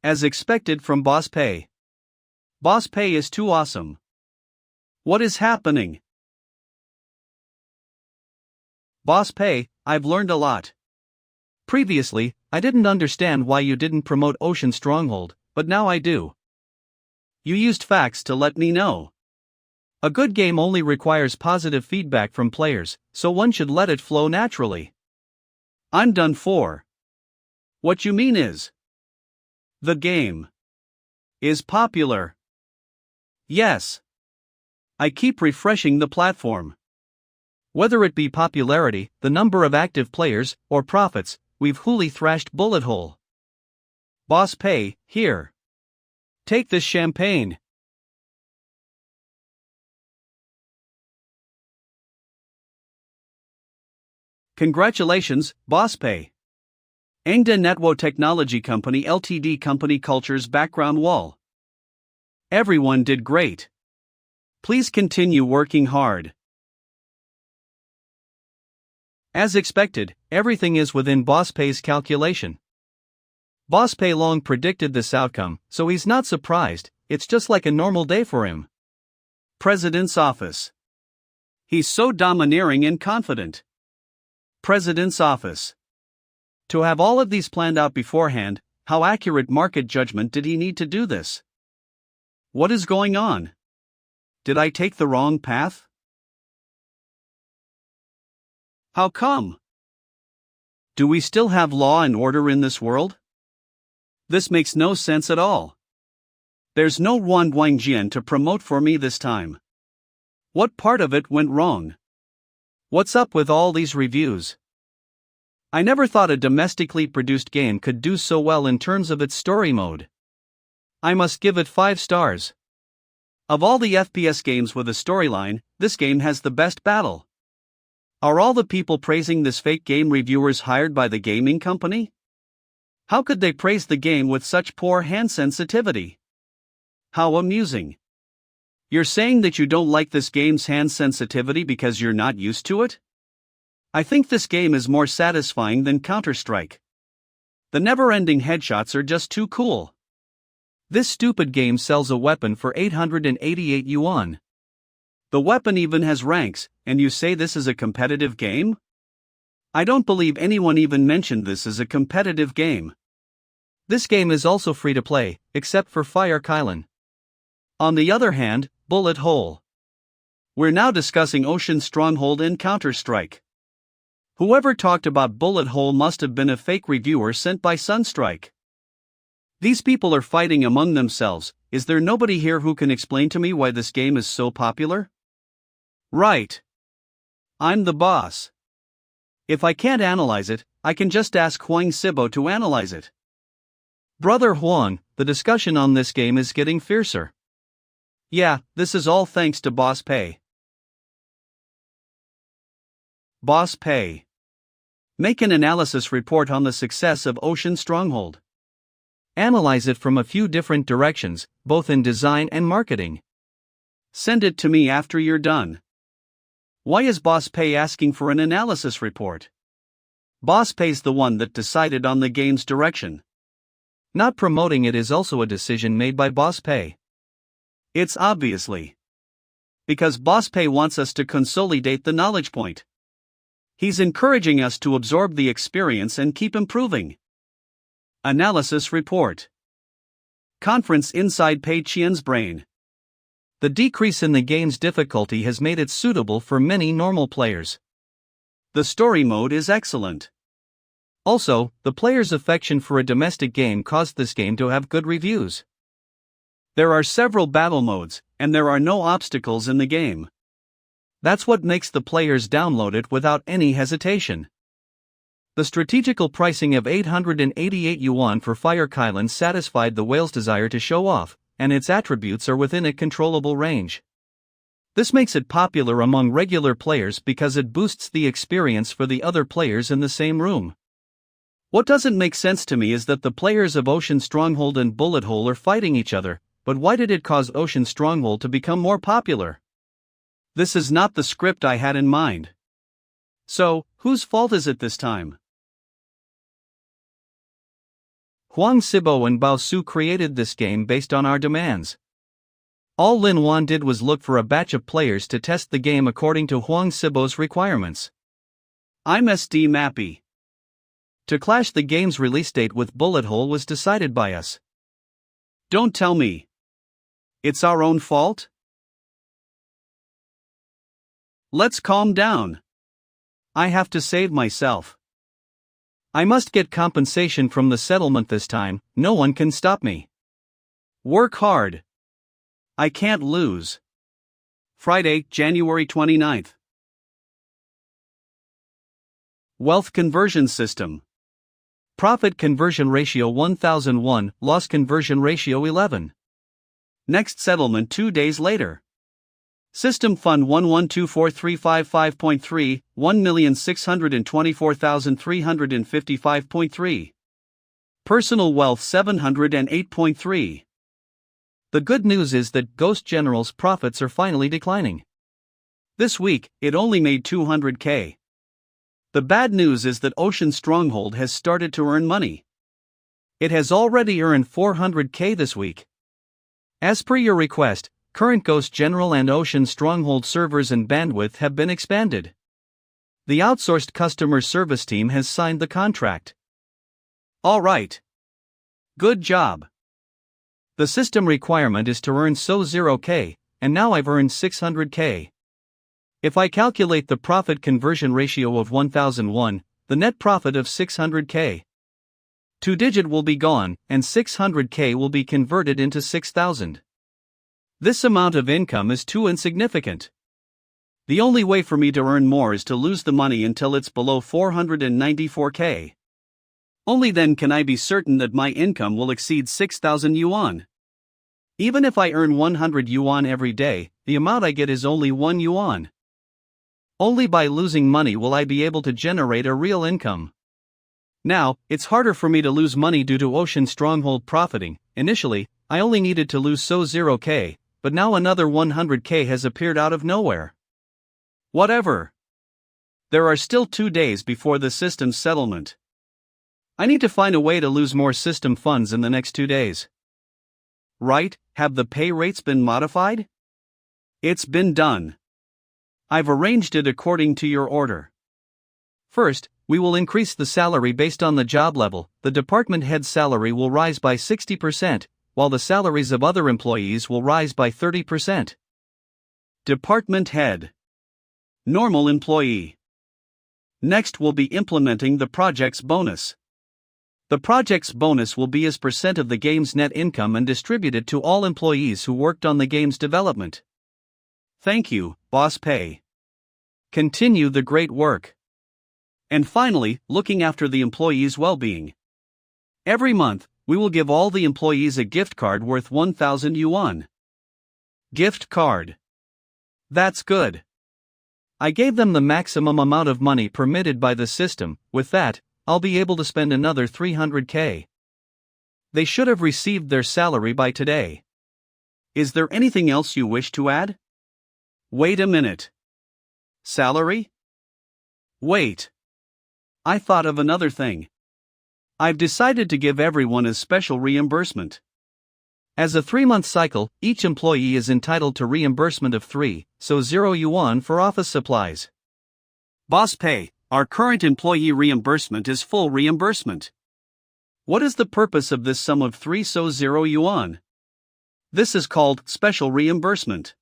As expected from Boss Pei. Boss Pei is too awesome. What is happening? Boss Pei, I've learned a lot. Previously, I didn't understand why you didn't promote Ocean Stronghold, but now I do. You used facts to let me know. A good game only requires positive feedback from players, so one should let it flow naturally. I'm done for. What you mean is, the game is popular. Yes. I keep refreshing the platform. Whether it be popularity, the number of active players, or profits, we've wholly thrashed bullet hole. Boss Pei, here. Take this champagne. Congratulations, Boss Pei. Engda Netwo Technology Company Ltd. Company Culture's background wall. Everyone did great. Please continue working hard. As expected, everything is within Boss Pei's calculation. Boss Pei long predicted this outcome, so he's not surprised, it's just like a normal day for him. President's office. He's so domineering and confident. President's office. To have all of these planned out beforehand, How accurate market judgment did he need to do this? What is going on? Did I take the wrong path? How come? Do we still have law and order in this world? This makes no sense at all. There's no Wan Guangjian to promote for me this time. What part of it went wrong? What's up with all these reviews? I never thought a domestically produced game could do so well in terms of its story mode. I must give it 5 stars. Of all the FPS games with a storyline, this game has the best battle. Are all the people praising this fake game reviewers hired by the gaming company? How could they praise the game with such poor hand sensitivity? How amusing. You're saying that you don't like this game's hand sensitivity because you're not used to it? I think this game is more satisfying than Counter-Strike. The never-ending headshots are just too cool. This stupid game sells a weapon for 888 yuan. The weapon even has ranks, and you say this is a competitive game? I don't believe anyone even mentioned this as a competitive game. This game is also free to play, except for Fire Kylan. On the other hand, Bullet Hole. We're now discussing Ocean Stronghold and Counter-Strike. Whoever talked about Bullet Hole must have been a fake reviewer sent by Sunstrike. These people are fighting among themselves. Is there nobody here who can explain to me why this game is so popular? Right. I'm the boss. If I can't analyze it, I can just ask Huang Sibo to analyze it. Brother Huang, the discussion on this game is getting fiercer. Yeah, this is all thanks to Boss Pei. Boss Pei. Make an analysis report on the success of Ocean Stronghold. Analyze it from a few different directions, both in design and marketing. Send it to me after you're done. Why is Boss Pei asking for an analysis report? Boss Pei's the one that decided on the game's direction. Not promoting it is also a decision made by Boss Pei. It's obviously because Boss Pei wants us to consolidate the knowledge point. He's encouraging us to absorb the experience and keep improving. Analysis report. Conference inside Pei Qian's brain. The decrease in the game's difficulty has made it suitable for many normal players. The story mode is excellent. Also, the players' affection for a domestic game caused this game to have good reviews. There are several battle modes, and there are no obstacles in the game. That's what makes the players download it without any hesitation. The strategical pricing of 888 yuan for Fire Kylan satisfied the whale's desire to show off, and its attributes are within a controllable range. This makes it popular among regular players because it boosts the experience for the other players in the same room. What doesn't make sense to me is that the players of Ocean Stronghold and Bullet Hole are fighting each other, but why did it cause Ocean Stronghold to become more popular? This is not the script I had in mind. So, whose fault is it this time? Huang Sibo and Bao Su created this game based on our demands. All Lin Wan did was look for a batch of players to test the game according to Huang Sibo's requirements. I'm SD Mappy. To clash the game's release date with Bullet Hole was decided by us. Don't tell me. It's our own fault? Let's calm down. I have to save myself. I must get compensation from the settlement this time, no one can stop me. Work hard. I can't lose. Friday, January 29th. Wealth Conversion System. Profit Conversion Ratio 1001, Loss Conversion Ratio 11. Next settlement 2 days later. System Fund 1124355.3, 1,624,355.3. Personal Wealth 708.3. The good news is that Ghost General's profits are finally declining. This week, it only made 200k. The bad news is that Ocean Stronghold has started to earn money. It has already earned 400k this week. As per your request, current Ghost General and Ocean Stronghold servers and bandwidth have been expanded. The outsourced customer service team has signed the contract. All right. Good job. The system requirement is to earn so 0k, and now I've earned 600k. If I calculate the profit conversion ratio of 1001, the net profit of 600k. 2-digit will be gone, and 600k will be converted into 6,000. This amount of income is too insignificant. The only way for me to earn more is to lose the money until it's below 494k. Only then can I be certain that my income will exceed 6,000 yuan. Even if I earn 100 yuan every day, the amount I get is only 1 yuan. Only by losing money will I be able to generate a real income. Now, it's harder for me to lose money due to Ocean Stronghold profiting. Initially, I only needed to lose so 0k, but now another 100k has appeared out of nowhere. Whatever. There are still 2 days before the system's settlement. I need to find a way to lose more system funds in the next 2 days. Right, have the pay rates been modified? It's been done. I've arranged it according to your order. First, we will increase the salary based on the job level. The department head's salary will rise by 60%, while the salaries of other employees will rise by 30%. Department head. Normal employee. Next we'll be implementing the project's bonus. The project's bonus will be as percent of the game's net income and distributed to all employees who worked on the game's development. Thank you, Boss Pay. Continue the great work. And finally, looking after the employees' well-being. Every month, we will give all the employees a gift card worth 1,000 yuan. Gift card. That's good. I gave them the maximum amount of money permitted by the system. With that, I'll be able to spend another 300k. They should have received their salary by today. Is there anything else you wish to add? Wait a minute. Salary? Wait. I thought of another thing. I've decided to give everyone a special reimbursement. As a 3-month cycle, each employee is entitled to reimbursement of 0 yuan for office supplies. Boss Pay, our current employee reimbursement is full reimbursement. What is the purpose of this sum of 0 yuan? This is called special reimbursement.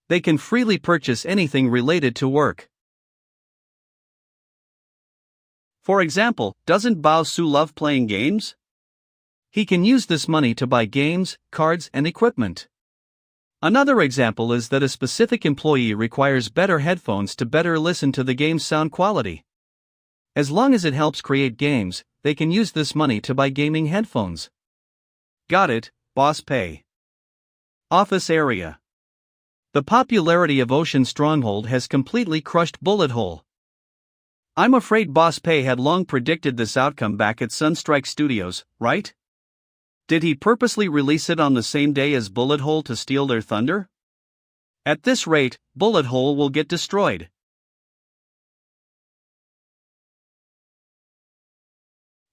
They can freely purchase anything related to work. For example, doesn't Bao Su love playing games? He can use this money to buy games, cards, and equipment. Another example is that a specific employee requires better headphones to better listen to the game's sound quality. As long as it helps create games, they can use this money to buy gaming headphones. Got it, Boss Pay. Office area. The popularity of Ocean Stronghold has completely crushed Bullet Hole. I'm afraid Boss Pay had long predicted this outcome back at Sunstrike Studios, right? Did he purposely release it on the same day as Bullet Hole to steal their thunder? At this rate, Bullet Hole will get destroyed.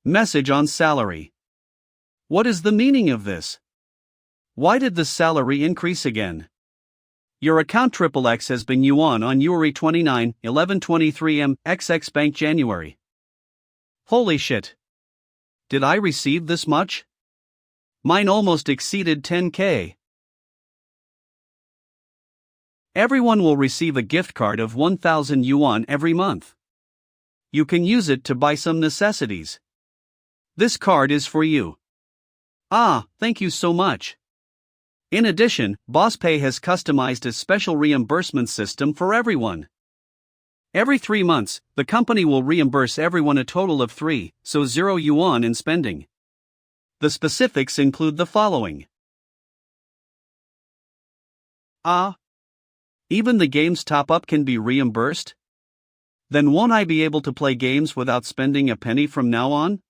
Message on salary. What is the meaning of this? Why did the salary increase again? Your account XXX has been yuan on Uri 29, 11:23 m, XX Bank January. Holy shit. Did I receive this much? Mine almost exceeded 10k. Everyone will receive a gift card of 1,000 yuan every month. You can use it to buy some necessities. This card is for you. Ah, thank you so much. In addition, Boss Pay has customized a special reimbursement system for everyone. Every 3 months, the company will reimburse everyone a total of 0 yuan in spending. The specifics include the following. Even the game's top-up can be reimbursed? Then won't I be able to play games without spending a penny from now on?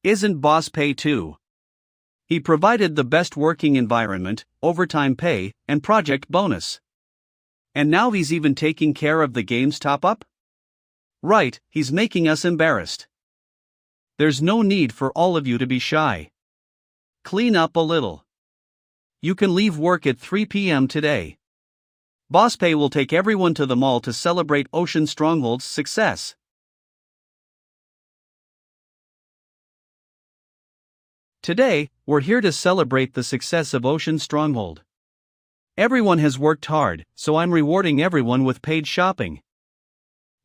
Isn't Boss Pay too? He provided the best working environment, overtime pay, and project bonus. And now he's even taking care of the game's top-up? Right, he's making us embarrassed. There's no need for all of you to be shy. Clean up a little. You can leave work at 3 p.m. today. Boss Pay will take everyone to the mall to celebrate Ocean Stronghold's success. Today, we're here to celebrate the success of Ocean Stronghold. Everyone has worked hard, so I'm rewarding everyone with paid shopping.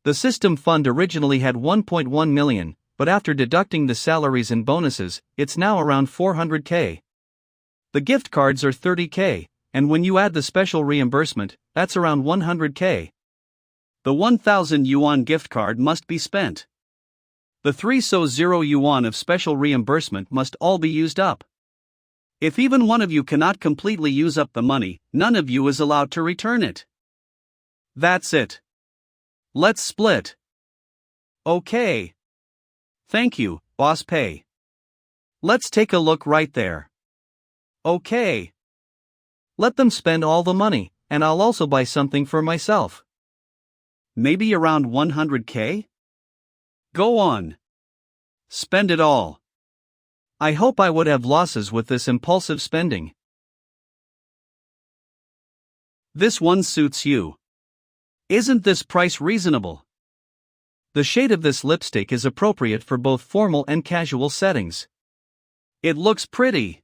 The system fund originally had 1.1 million, but after deducting the salaries and bonuses, it's now around 400k. The gift cards are 30k, and when you add the special reimbursement, that's around 100k. The 1000 yuan gift card must be spent. The 300 yuan of special reimbursement must all be used up. If even one of you cannot completely use up the money, none of you is allowed to return it. That's it. Let's split. Okay. Thank you, Boss Pay. Let's take a look right there. Okay. Let them spend all the money, and I'll also buy something for myself. Maybe around 100k? Go on. Spend it all. I hope I would have losses with this impulsive spending. This one suits you. Isn't this price reasonable? The shade of this lipstick is appropriate for both formal and casual settings. It looks pretty.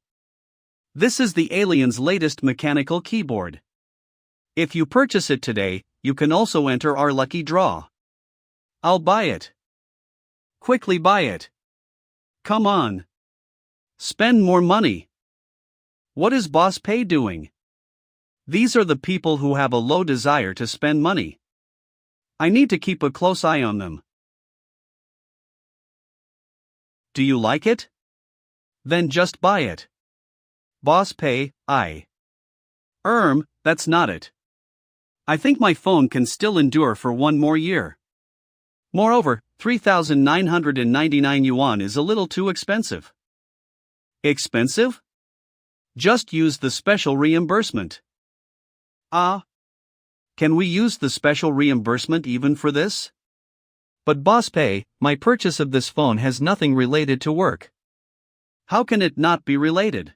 This is the Alien's latest mechanical keyboard. If you purchase it today, you can also enter our lucky draw. I'll buy it. Quickly buy it. Come on. Spend more money. What is Boss Pay doing? These are the people who have a low desire to spend money. I need to keep a close eye on them. Do you like it? Then just buy it. Boss Pay, that's not it. I think my phone can still endure for one more year. Moreover, 3,999 yuan is a little too expensive. Expensive? Just use the special reimbursement. Can we use the special reimbursement even for this? But Boss Pay, my purchase of this phone has nothing related to work. How can it not be related?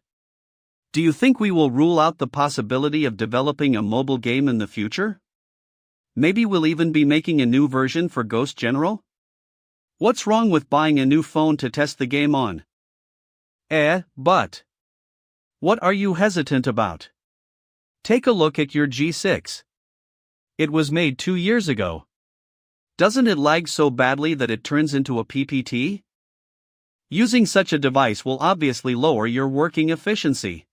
Do you think we will rule out the possibility of developing a mobile game in the future? Maybe we'll even be making a new version for Ghost General? What's wrong with buying a new phone to test the game on? But what are you hesitant about? Take a look at your G6. It was made 2 years ago. Doesn't it lag so badly that it turns into a PPT? Using such a device will obviously lower your working efficiency.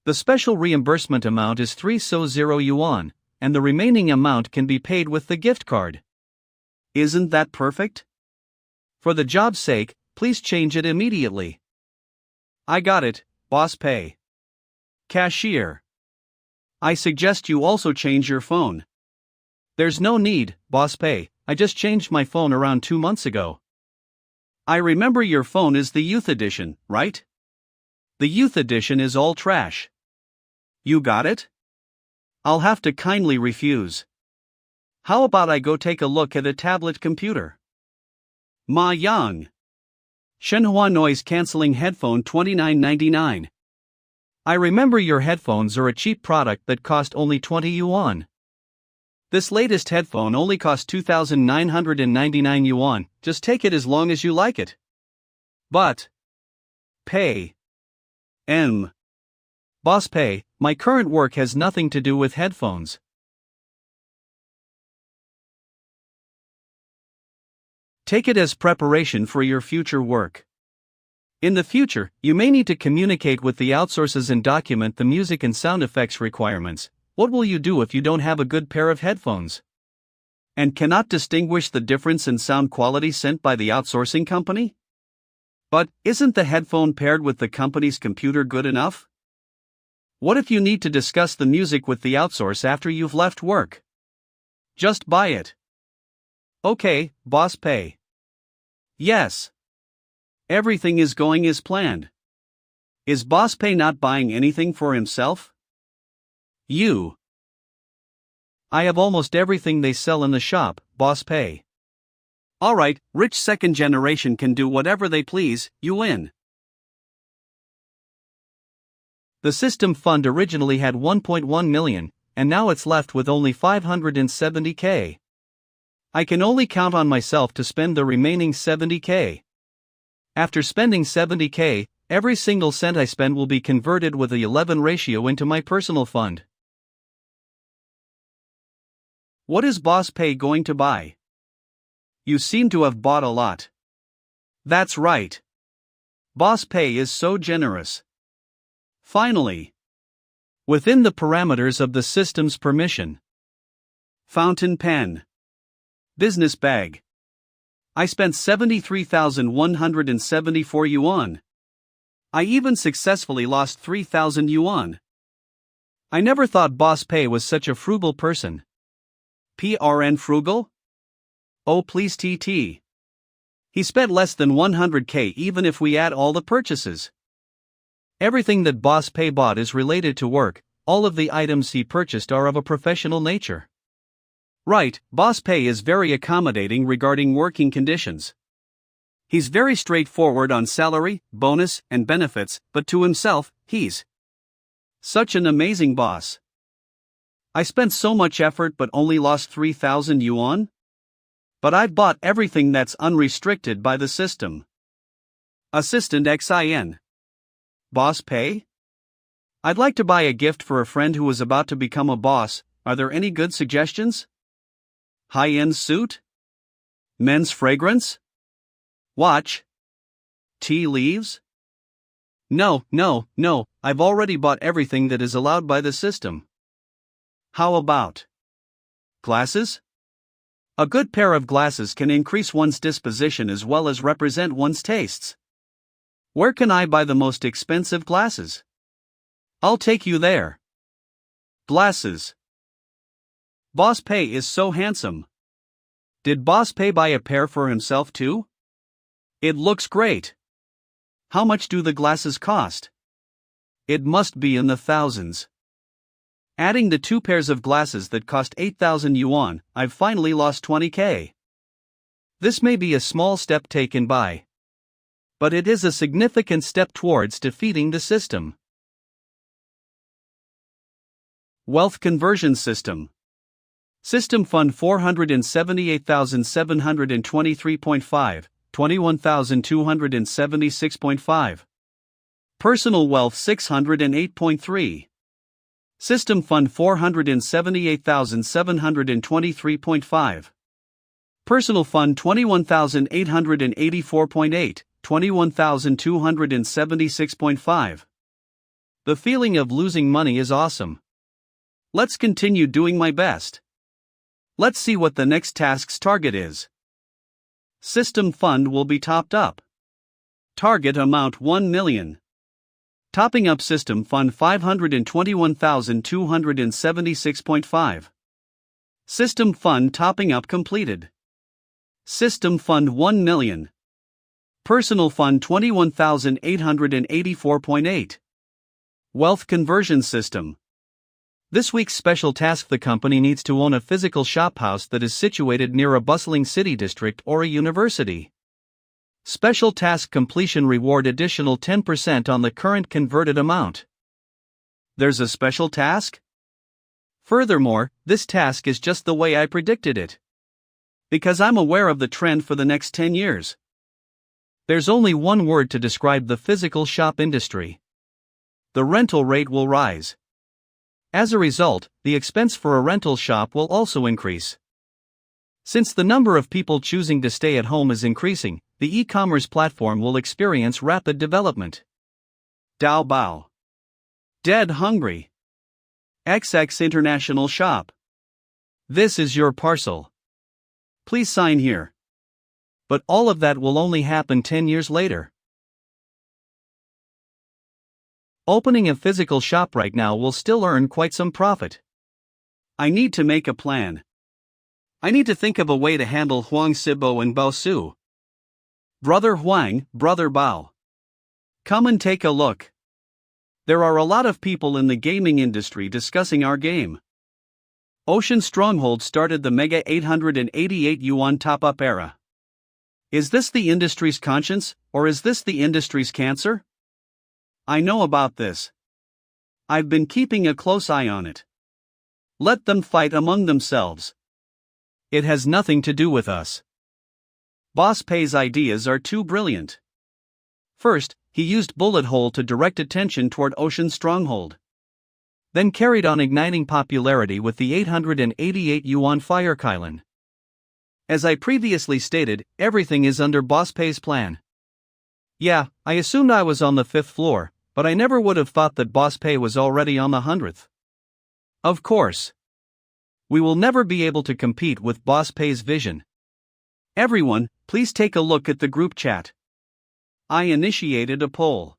The special reimbursement amount is 300 yuan, and the remaining amount can be paid with the gift card. Isn't that perfect? For the job's sake, please change it immediately. I got it, Boss Pay. Cashier. I suggest you also change your phone. There's no need, Boss Pay, I just changed my phone around 2 months ago. I remember your phone is the Youth Edition, right? The Youth Edition is all trash. You got it? I'll have to kindly refuse. How about I go take a look at a tablet computer? Ma Yang. Shenhua Noise Cancelling Headphone $29.99. I remember your headphones are a cheap product that cost only 20 yuan. This latest headphone only cost 2,999 yuan, just take it as long as you like it. But Pay. Boss Pay, my current work has nothing to do with headphones. Take it as preparation for your future work. In the future, you may need to communicate with the outsources and document the music and sound effects requirements. What will you do if you don't have a good pair of headphones? And cannot distinguish the difference in sound quality sent by the outsourcing company? But isn't the headphone paired with the company's computer good enough? What if you need to discuss the music with the outsource after you've left work? Just buy it. Okay, Boss Pay. Yes. Everything is going as planned. Is Boss Pay not buying anything for himself? You. I have almost everything they sell in the shop, Boss Pay. Alright, rich second generation can do whatever they please, you win. The system fund originally had 1.1 million, and now it's left with only 570k. I can only count on myself to spend the remaining 70k. After spending 70k, every single cent I spend will be converted with the 11 ratio into my personal fund. What is Boss Pay going to buy? You seem to have bought a lot. That's right. Boss Pay is so generous. Finally, within the parameters of the system's permission. Fountain pen. Business bag. I spent 73,174 yuan. I even successfully lost 3,000 yuan. I never thought Boss Pay was such a frugal person. PRN frugal? Oh please TT. He spent less than 100k even if we add all the purchases. Everything that Boss Pay bought is related to work, all of the items he purchased are of a professional nature. Right, Boss Pay is very accommodating regarding working conditions. He's very straightforward on salary, bonus, and benefits, but to himself, he's such an amazing boss. I spent so much effort but only lost 3,000 yuan? But I've bought everything that's unrestricted by the system. Assistant XIN. Boss Pay? I'd like to buy a gift for a friend who is about to become a boss. Are there any good suggestions? High-end suit? Men's fragrance? Watch? Tea leaves? No, I've already bought everything that is allowed by the system. How about glasses? A good pair of glasses can increase one's disposition as well as represent one's tastes. Where can I buy the most expensive glasses? I'll take you there. Glasses. Boss Pay is so handsome. Did Boss Pay buy a pair for himself too? It looks great. How much do the glasses cost? It must be in the thousands. Adding the 2 pairs of glasses that cost 8,000 yuan, I've finally lost 20k. This may be a small step taken by, but it is a significant step towards defeating the system. Wealth Conversion System. System Fund 478,723.5, 21,276.5. Personal Wealth 608.3. System Fund 478,723.5. Personal Fund 21,884.8, 21,276.5. The feeling of losing money is awesome. Let's continue doing my best. Let's see what the next task's target is. System Fund will be topped up. Target amount 1 million. Topping up System Fund 521,276.5. System Fund topping up completed. System Fund 1 million. Personal Fund 21,884.8. Wealth Conversion System. This week's special task: the company needs to own a physical shophouse that is situated near a bustling city district or a university. Special task completion reward additional 10% on the current converted amount. There's a special task? Furthermore, this task is just the way I predicted it. Because I'm aware of the trend for the next 10 years. There's only one word to describe the physical shop industry. The rental rate will rise. As a result, the expense for a rental shop will also increase. Since the number of people choosing to stay at home is increasing, the e-commerce platform will experience rapid development. Taobao. Dead hungry. XX International Shop. This is your parcel. Please sign here. But all of that will only happen 10 years later. Opening a physical shop right now will still earn quite some profit. I need to make a plan. I need to think of a way to handle Huang Sibo and Bao Su. Brother Huang, Brother Bao. Come and take a look. There are a lot of people in the gaming industry discussing our game. Ocean Stronghold started the Mega 888 Yuan top-up era. Is this the industry's conscience, or is this the industry's cancer? I know about this. I've been keeping a close eye on it. Let them fight among themselves. It has nothing to do with us. Boss Pay's ideas are too brilliant. First, he used Bullet Hole to direct attention toward Ocean Stronghold. Then carried on igniting popularity with the 888 Yuan Fire Kylan. As I previously stated, everything is under Boss Pei's plan. Yeah, I assumed I was on the 5th floor, but I never would have thought that Boss Pei was already on the 100th. Of course. We will never be able to compete with Boss Pei's vision. Everyone, please take a look at the group chat. I initiated a poll.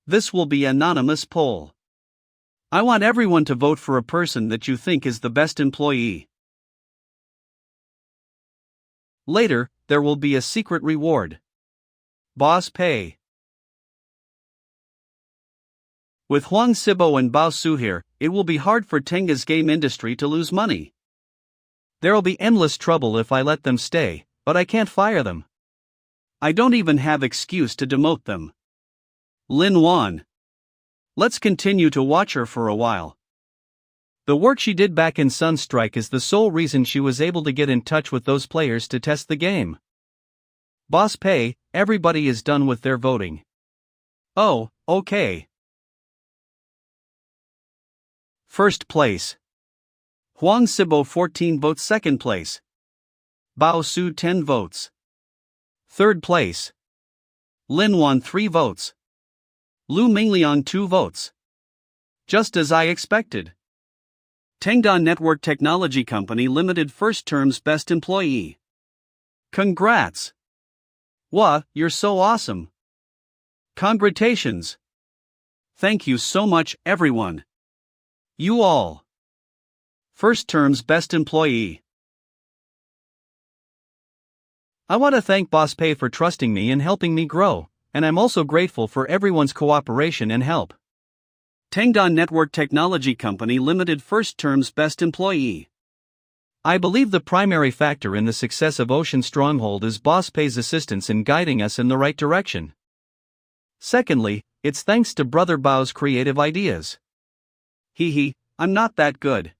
This will be an anonymous poll. I want everyone to vote for a person that you think is the best employee. Later, there will be a secret reward. Boss Pei. With Huang Sibo and Bao Su here, it will be hard for Tenga's game industry to lose money. There'll be endless trouble if I let them stay, but I can't fire them. I don't even have excuse to demote them. Lin Wan. Let's continue to watch her for a while. The work she did back in Sunstrike is the sole reason she was able to get in touch with those players to test the game. Boss Pei, everybody is done with their voting. Oh, okay. First place. Huang Sibo 14 votes. Second place. Bao Su 10 votes. Third place. Lin Wan 3 votes. Lu Mingliang 2 votes. Just as I expected. Tengda Network Technology Company Limited first term's best employee. Congrats! Wah, you're so awesome. Congratulations. Thank you so much, everyone. You all. First term's best employee. I want to thank Boss Pei for trusting me and helping me grow, and I'm also grateful for everyone's cooperation and help. Tengda Network Technology Company Limited first term's best employee. I believe the primary factor in the success of Ocean Stronghold is Boss Pei's assistance in guiding us in the right direction. Secondly, it's thanks to Brother Bao's creative ideas. I'm not that good.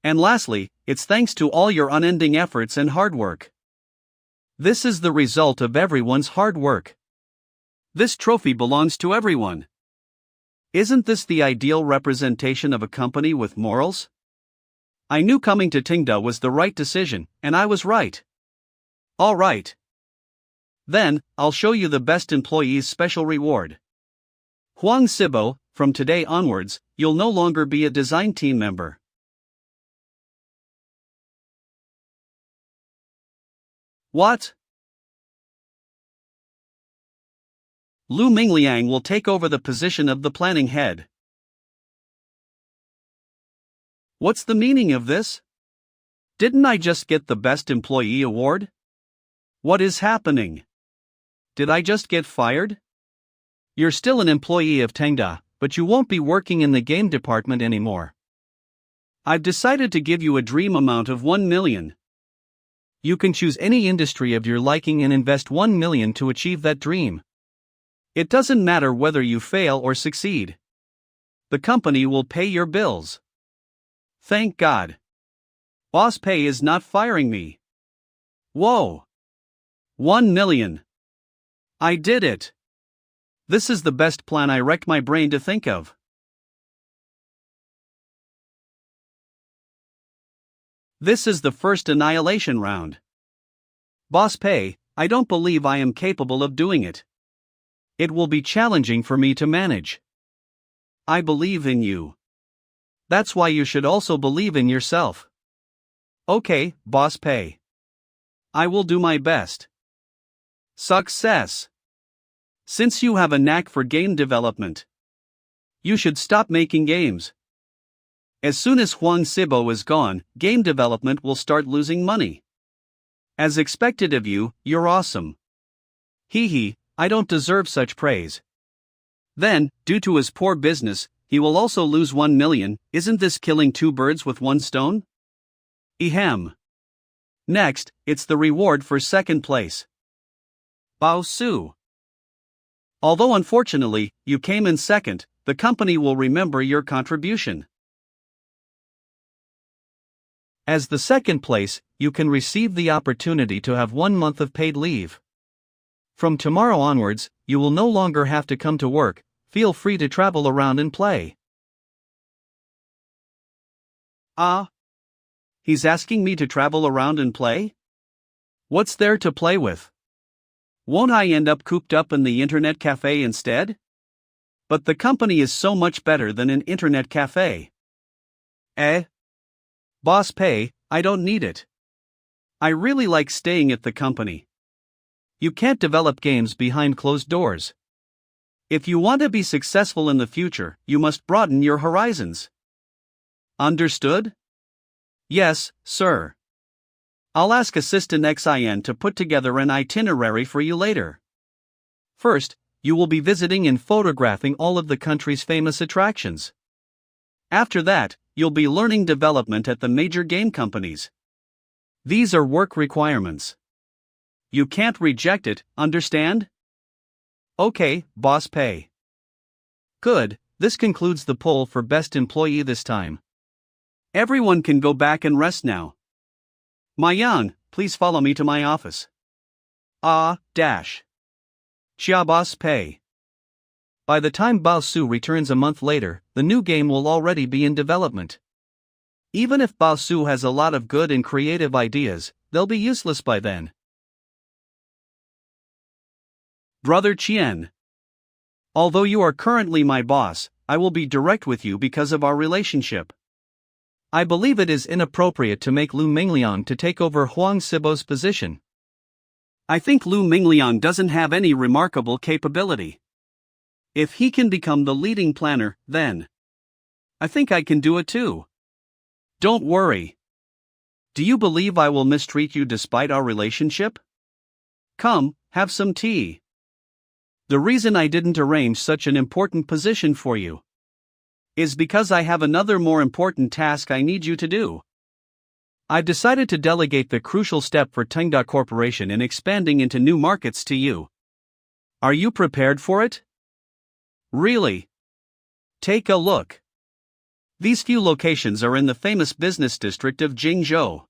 And lastly, it's thanks to all your unending efforts and hard work. This is the result of everyone's hard work. This trophy belongs to everyone. Isn't this the ideal representation of a company with morals? I knew coming to Tengda was the right decision, and I was right. All right. Then, I'll show you the best employee's special reward. Huang Sibo, from today onwards, you'll no longer be a design team member. What? Lu Mingliang will take over the position of the planning head. What's the meaning of this? Didn't I just get the Best Employee award? What is happening? Did I just get fired? You're still an employee of Tengda, but you won't be working in the game department anymore. I've decided to give you a dream amount of 1 million. You can choose any industry of your liking and invest 1 million to achieve that dream. It doesn't matter whether you fail or succeed. The company will pay your bills. Thank God. Boss Pei is not firing me. Whoa! 1 million. I did it. This is the best plan I wrecked my brain to think of. This is the first annihilation round. Boss Pei, I don't believe I am capable of doing it. It will be challenging for me to manage. I believe in you. That's why you should also believe in yourself. Okay, Boss Pei. I will do my best. Success! Since you have a knack for game development, you should stop making games. As soon as Huang Sibo is gone, game development will start losing money. As expected of you, you're awesome. I don't deserve such praise. Then, due to his poor business, he will also lose 1 million. Isn't this killing 2 birds with 1 stone? Ehem. Next, it's the reward for second place. Bao Su. Although unfortunately, you came in second, the company will remember your contribution. As the second place, you can receive the opportunity to have 1 month of paid leave. From tomorrow onwards, you will no longer have to come to work, feel free to travel around and play. Ah? He's asking me to travel around and play? What's there to play with? Won't I end up cooped up in the internet cafe instead? But the company is so much better than an internet cafe. Eh? Boss pay, I don't need it. I really like staying at the company. You can't develop games behind closed doors. If you want to be successful in the future, you must broaden your horizons. Understood? Yes, sir. I'll ask Assistant XIN to put together an itinerary for you later. First, you will be visiting and photographing all of the country's famous attractions. After that, you'll be learning development at the major game companies. These are work requirements. You can't reject it, understand? Okay, boss pay. Good, this concludes the poll for best employee this time. Everyone can go back and rest now. Mayang, please follow me to my office. Chia boss pay. By the time Bao Su returns a month later, the new game will already be in development. Even if Bao Su has a lot of good and creative ideas, they'll be useless by then. Brother Chien. Although you are currently my boss, I will be direct with you because of our relationship. I believe it is inappropriate to make Lu Mingliang to take over Huang Sibo's position. I think Lu Mingliang doesn't have any remarkable capability. If he can become the leading planner, then I think I can do it too. Don't worry. Do you believe I will mistreat you despite our relationship? Come, have some tea. The reason I didn't arrange such an important position for you is because I have another more important task I need you to do. I've decided to delegate the crucial step for Tengda Corporation in expanding into new markets to you. Are you prepared for it? Really? Take a look. These few locations are in the famous business district of Jingzhou.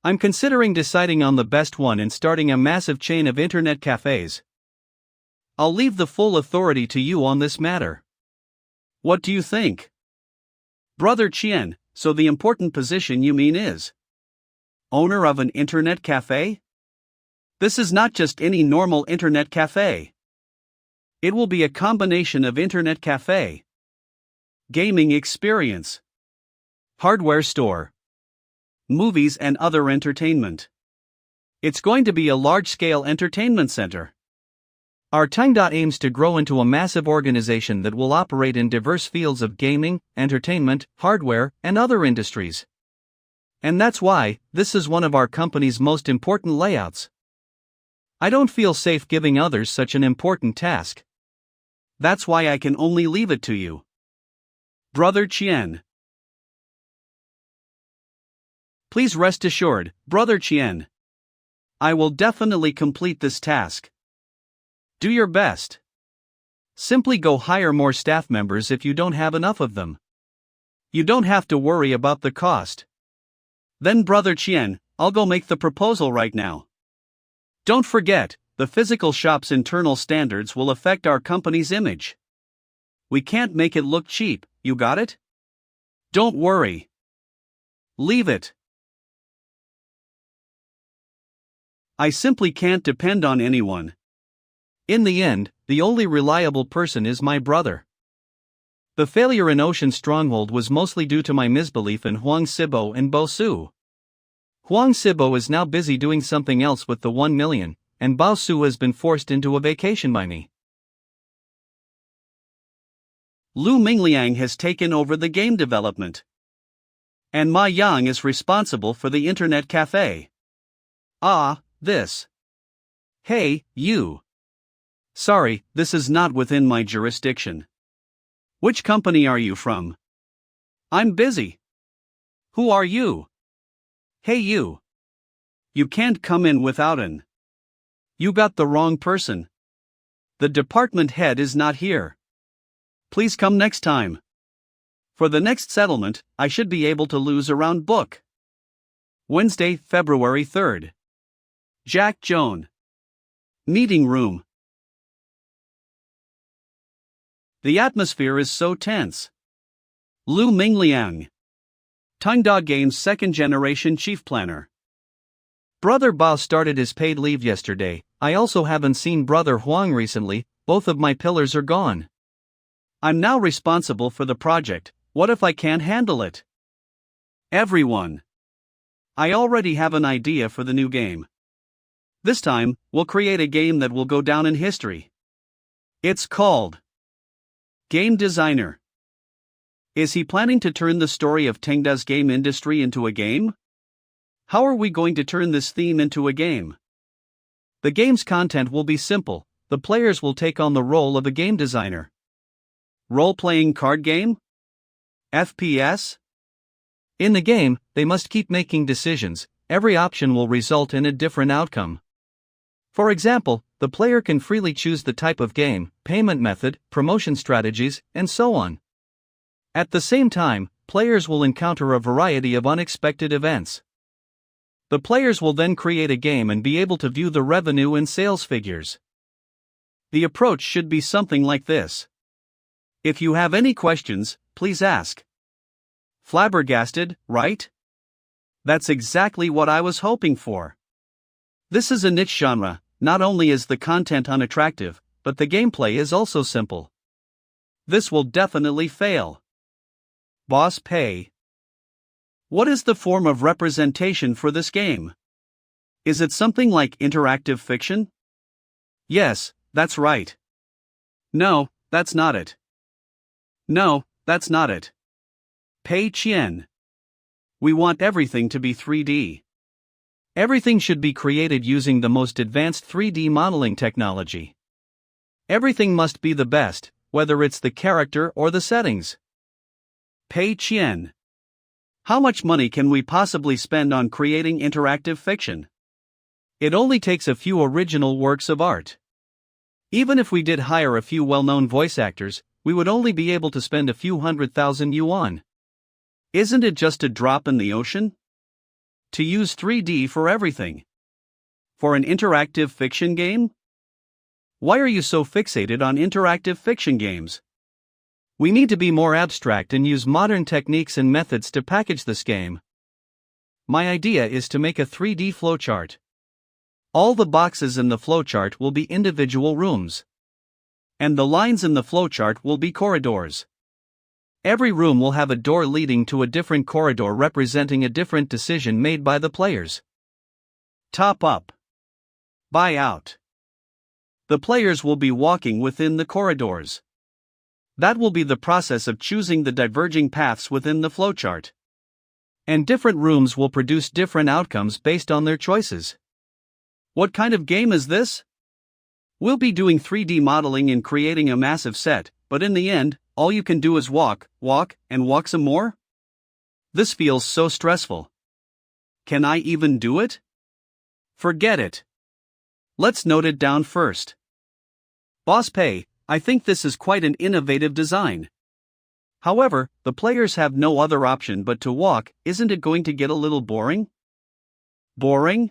I'm considering deciding on the best one and starting a massive chain of internet cafes. I'll leave the full authority to you on this matter. What do you think? Brother Chien, so the important position you mean is owner of an internet cafe? This is not just any normal internet cafe. It will be a combination of internet cafe, gaming experience, hardware store, movies and other entertainment. It's going to be a large-scale entertainment center. Our Tengda aims to grow into a massive organization that will operate in diverse fields of gaming, entertainment, hardware, and other industries. And that's why this is one of our company's most important layouts. I don't feel safe giving others such an important task. That's why I can only leave it to you. Brother Chien. Please rest assured, Brother Chien. I will definitely complete this task. Do your best. Simply go hire more staff members if you don't have enough of them. You don't have to worry about the cost. Then Brother Chien, I'll go make the proposal right now. Don't forget, the physical shop's internal standards will affect our company's image. We can't make it look cheap, you got it? Don't worry. Leave it. I simply can't depend on anyone. In the end, the only reliable person is my brother. The failure in Ocean Stronghold was mostly due to my misbelief in Huang Sibo and Bao Su. Huang Sibo is now busy doing something else with the 1 million, and Bao Su has been forced into a vacation by me. Lu Mingliang has taken over the game development. And Ma Yang is responsible for the internet cafe. This. Hey, you. Sorry, this is not within my jurisdiction. Which company are you from? I'm busy. Who are you? Hey you. You can't come in without an. You got the wrong person. The department head is not here. Please come next time. For the next settlement, I should be able to lose around book. Wednesday, February 3rd. Jack Joan. Meeting room. The atmosphere is so tense. Lu Mingliang. Tangda Games' second-generation chief planner. Brother Bao started his paid leave yesterday. I also haven't seen Brother Huang recently. Both of my pillars are gone. I'm now responsible for the project. What if I can't handle it? Everyone. I already have an idea for the new game. This time, we'll create a game that will go down in history. It's called Game Designer. Is he planning to turn the story of Tengda's game industry into a game? How are we going to turn this theme into a game? The game's content will be simple. The players will take on the role of a game designer. Role-playing card game? FPS? In the game, they must keep making decisions. Every option will result in a different outcome. For example, the player can freely choose the type of game, payment method, promotion strategies, and so on. At the same time, players will encounter a variety of unexpected events. The players will then create a game and be able to view the revenue and sales figures. The approach should be something like this. If you have any questions, please ask. Flabbergasted, right? That's exactly what I was hoping for. This is a niche genre. Not only is the content unattractive, but the gameplay is also simple. This will definitely fail. Boss pay. What is the form of representation for this game? Is it something like interactive fiction? Yes, that's right. No, that's not it. No, that's not it. Pei Qian. We want everything to be 3D. Everything should be created using the most advanced 3D modeling technology. Everything must be the best, whether it's the character or the settings. Pei Qian. How much money can we possibly spend on creating interactive fiction? It only takes a few original works of art. Even if we did hire a few well-known voice actors, we would only be able to spend a few 100,000 yuan. Isn't it just a drop in the ocean? To use 3D for everything. For an interactive fiction game? Why are you so fixated on interactive fiction games? We need to be more abstract and use modern techniques and methods to package this game. My idea is to make a 3D flowchart. All the boxes in the flowchart will be individual rooms. And the lines in the flowchart will be corridors. Every room will have a door leading to a different corridor representing a different decision made by the players. Top up. Buy out. The players will be walking within the corridors. That will be the process of choosing the diverging paths within the flowchart. And different rooms will produce different outcomes based on their choices. What kind of game is this? We'll be doing 3D modeling and creating a massive set, but in the end, all you can do is walk, and walk some more? This feels so stressful. Can I even do it? Forget it. Let's note it down first. Boss Pei, I think this is quite an innovative design. However, the players have no other option but to walk. Isn't it going to get a little boring? Boring?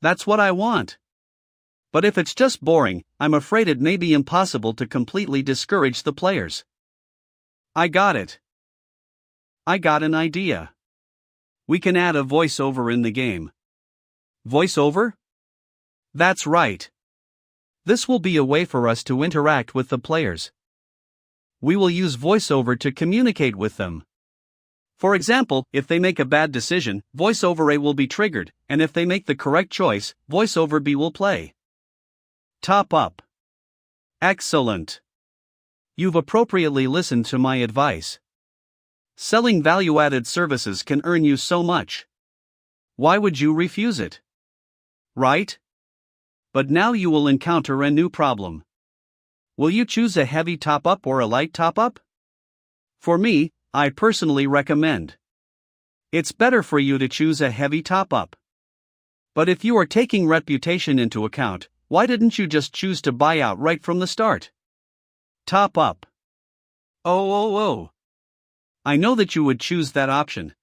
That's what I want. But if it's just boring, I'm afraid it may be impossible to completely discourage the players. I got it. I got an idea. We can add a voiceover in the game. Voiceover? That's right. This will be a way for us to interact with the players. We will use voiceover to communicate with them. For example, if they make a bad decision, voiceover A will be triggered, and if they make the correct choice, voiceover B will play. Top up. Excellent. You've appropriately listened to my advice. Selling value-added services can earn you so much. Why would you refuse it? Right? But now you will encounter a new problem. Will you choose a heavy top-up or a light top-up? For me, I personally recommend. It's better for you to choose a heavy top-up. But if you are taking reputation into account, why didn't you just choose to buy out right from the start? Top up. Oh. I know that you would choose that option.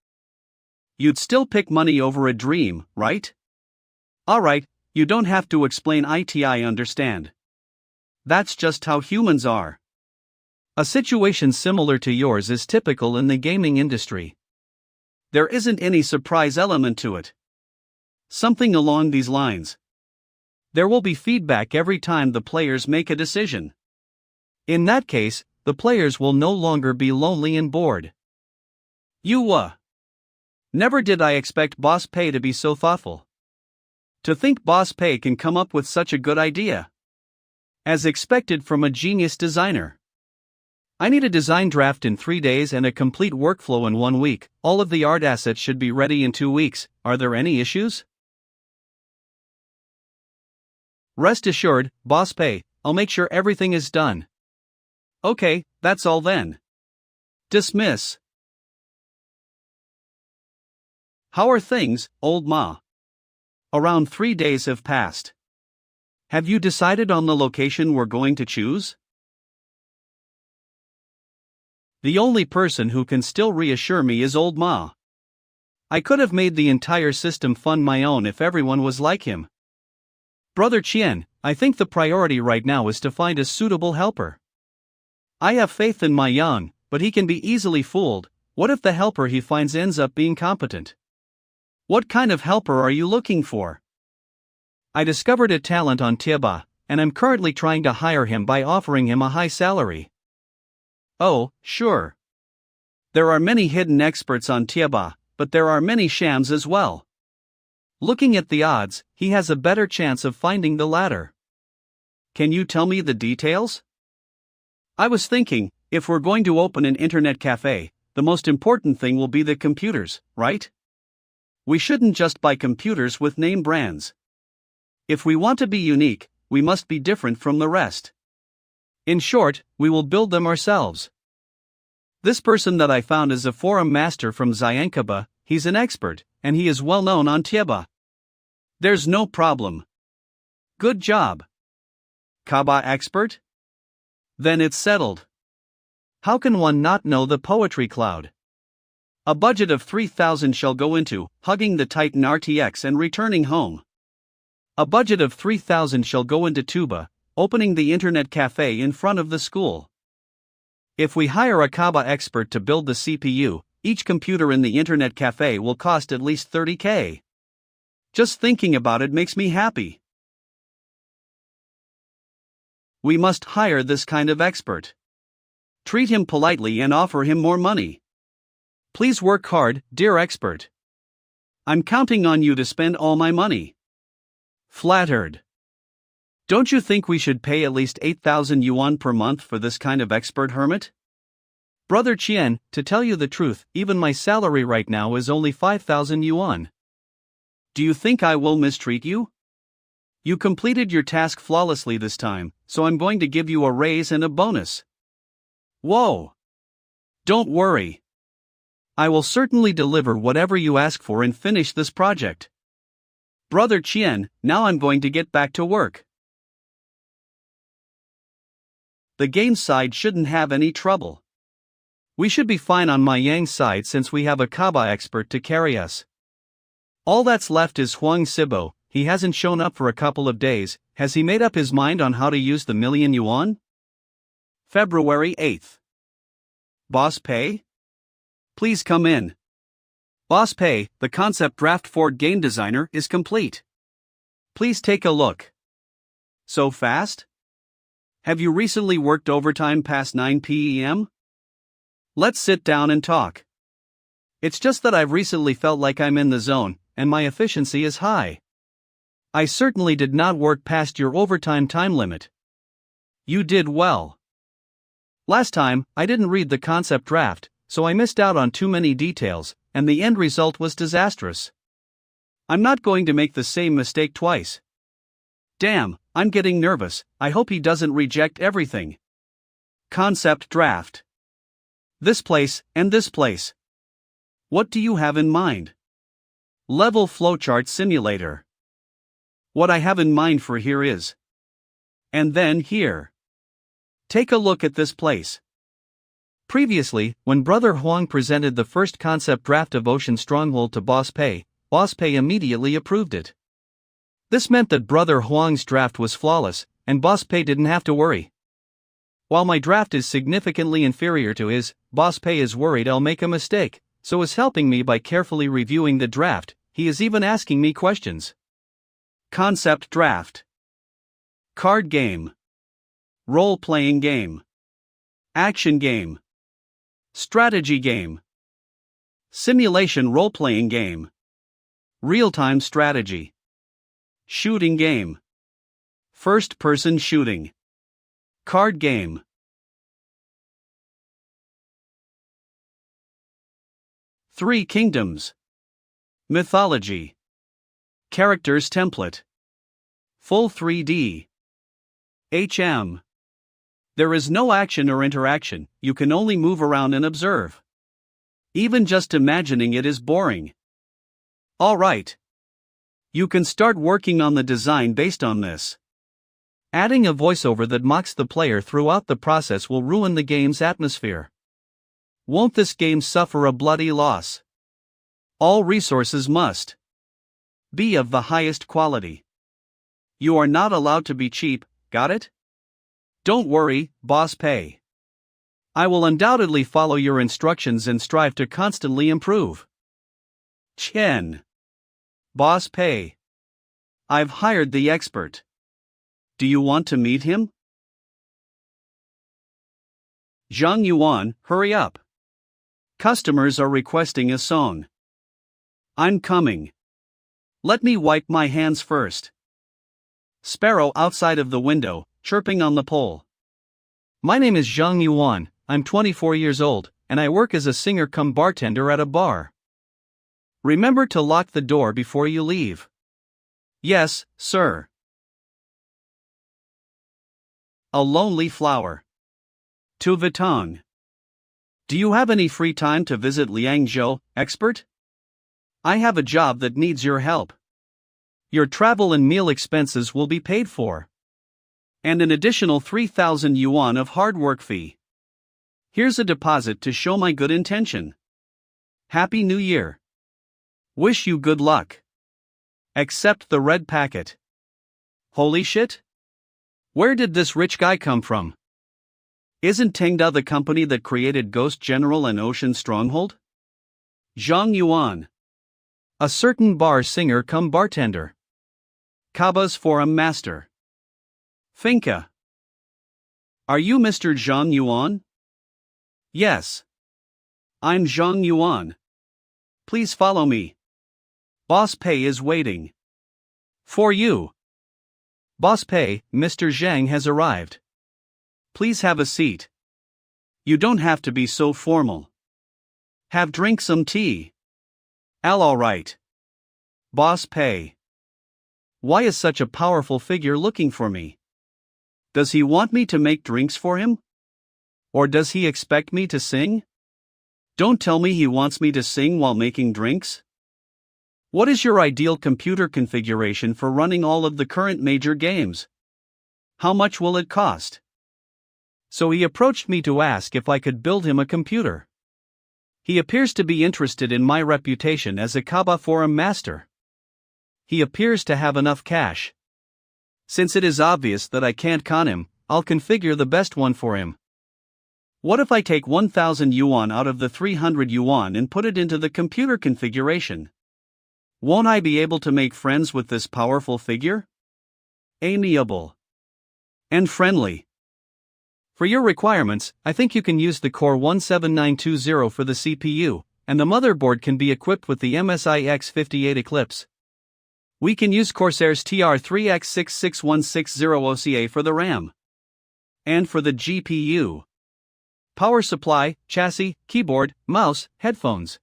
You'd still pick money over a dream, right? Alright, You don't have to explain it, I understand. That's just how humans are. A situation similar to yours is typical in the gaming industry. There isn't any surprise element to it. Something along these lines. There will be feedback every time the players make a decision. In that case, the players will no longer be lonely and bored. Never did I expect Boss Pei to be so thoughtful. To think Boss Pei can come up with such a good idea. As expected from a genius designer. I need a design draft in 3 days and a complete workflow in 1 week. All of the art assets should be ready in 2 weeks. Are there any issues? Rest assured, Boss Pei, I'll make sure everything is done. Okay, that's all then. Dismiss. How are things, old Ma? Around 3 days have passed. Have you decided on the location we're going to choose? The only person who can still reassure me is old Ma. I could have made the entire system fund my own if everyone was like him. Brother Chien, I think the priority right now is to find a suitable helper. I have faith in my Yang, but he can be easily fooled. What if the helper he finds ends up being competent? What kind of helper are you looking for? I discovered a talent on Tieba, and I'm currently trying to hire him by offering him a high salary. Oh, sure. There are many hidden experts on Tieba, but there are many shams as well. Looking at the odds, he has a better chance of finding the latter. Can you tell me the details? I was thinking, if we're going to open an internet cafe, the most important thing will be the computers, right? We shouldn't just buy computers with name brands. If we want to be unique, we must be different from the rest. In short, we will build them ourselves. This person that I found is a forum master from Zyankaba. He's an expert, and he is well known on Tieba. There's no problem. Good job. Kaba expert? Then it's settled. How can one not know the poetry cloud? A budget of 3,000 shall go into hugging the Titan RTX and returning home. A budget of 3,000 shall go into Tuba, opening the internet cafe in front of the school. If we hire a Kaba expert to build the CPU, each computer in the internet cafe will cost at least 30K. Just thinking about it makes me happy. We must hire this kind of expert. Treat him politely and offer him more money. Please work hard, dear expert. I'm counting on you to spend all my money. Flattered. Don't you think we should pay at least 8,000 yuan per month for this kind of expert hermit? Brother Chien, to tell you the truth, even my salary right now is only 5,000 yuan. Do you think I will mistreat you? You completed your task flawlessly this time, so I'm going to give you a raise and a bonus. Whoa! Don't worry. I will certainly deliver whatever you ask for and finish this project. Brother Chien, now I'm going to get back to work. The game side shouldn't have any trouble. We should be fine on my Yang side since we have a Kaba expert to carry us. All that's left is Huang Sibo. He hasn't shown up for a couple of days. Has he made up his mind on how to use the million yuan? February 8th. Boss Pei? Please come in. Boss Pei, the concept draft for game designer is complete. Please take a look. So fast? Have you recently worked overtime past 9 p.m.? Let's sit down and talk. It's just that I've recently felt like I'm in the zone, and my efficiency is high. I certainly did not work past your overtime time limit. You did well. Last time, I didn't read the concept draft, so I missed out on too many details, and the end result was disastrous. I'm not going to make the same mistake twice. Damn, I'm getting nervous. I hope he doesn't reject everything. Concept draft. This place, and this place. What do you have in mind? Level flowchart simulator. What I have in mind for here is. And then here. Take a look at this place. Previously, when Brother Huang presented the first concept draft of Ocean Stronghold to Boss Pei immediately approved it. This meant that Brother Huang's draft was flawless, and Boss Pei didn't have to worry. While my draft is significantly inferior to his, Boss Pei is worried I'll make a mistake, so is helping me by carefully reviewing the draft. He is even asking me questions. Concept draft. Card game. Role-playing game. Action game. Strategy game. Simulation role-playing game. Real-time strategy. Shooting game. First-person shooting. Card game. Three Kingdoms. Mythology. Characters template. Full 3D. HM. There is no action or interaction, you can only move around and observe. Even just imagining it is boring. Alright. You can start working on the design based on this. Adding a voiceover that mocks the player throughout the process will ruin the game's atmosphere. Won't this game suffer a bloody loss? All resources must be of the highest quality. You are not allowed to be cheap, got it? Don't worry, Boss Pei. I will undoubtedly follow your instructions and strive to constantly improve. Chen. Boss Pei. I've hired the expert. Do you want to meet him? Zhang Yuan, hurry up. Customers are requesting a song. I'm coming. Let me wipe my hands first. Sparrow outside of the window, chirping on the pole. My name is Zhang Yuan, I'm 24 years old, and I work as a singer-cum-bartender at a bar. Remember to lock the door before you leave. Yes, sir. A lonely flower. Tu Vitong. Do you have any free time to visit Liangzhou, expert? I have a job that needs your help. Your travel and meal expenses will be paid for. And an additional 3,000 yuan of hard work fee. Here's a deposit to show my good intention. Happy New Year. Wish you good luck. Accept the red packet. Holy shit? Where did this rich guy come from? Isn't Tengda the company that created Ghost General and Ocean Stronghold? Zhang Yuan. A certain bar singer-cum-bartender. Kaba's forum master. Finca. Are you Mr. Zhang Yuan? Yes. I'm Zhang Yuan. Please follow me. Boss Pei is waiting. For you. Boss Pei, Mr. Zhang has arrived. Please have a seat. You don't have to be so formal. Drink some tea. All right. Boss Pei. Why is such a powerful figure looking for me? Does he want me to make drinks for him? Or does he expect me to sing? Don't tell me he wants me to sing while making drinks. What is your ideal computer configuration for running all of the current major games? How much will it cost? So he approached me to ask if I could build him a computer. He appears to be interested in my reputation as a Kaba forum master. He appears to have enough cash. Since it is obvious that I can't con him, I'll configure the best one for him. What if I take 1,000 yuan out of the 300 yuan and put it into the computer configuration? Won't I be able to make friends with this powerful figure? Amiable. And friendly. For your requirements, I think you can use the Core 17920 for the CPU, and the motherboard can be equipped with the MSI X58 Eclipse. We can use Corsair's TR3X66160 OCA for the RAM. And for the GPU. Power supply, chassis, keyboard, mouse, headphones.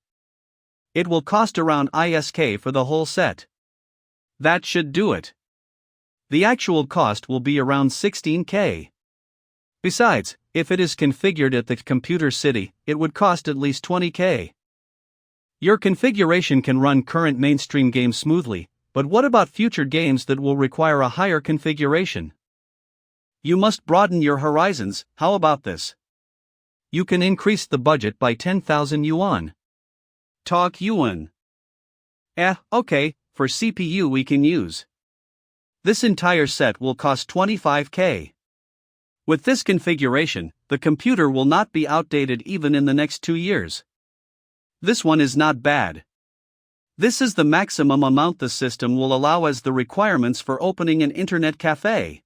It will cost around ISK for the whole set. That should do it. The actual cost will be around 16K. Besides, if it is configured at the computer city, it would cost at least 20K. Your configuration can run current mainstream games smoothly, but what about future games that will require a higher configuration? You must broaden your horizons. How about this? You can increase the budget by 10,000 yuan. Talk yuan. Okay, for CPU we can use This entire set will cost 25k. With this configuration, the computer will not be outdated even in the next 2 years. This one is not bad. This is the maximum amount the system will allow as the requirements for opening an internet cafe.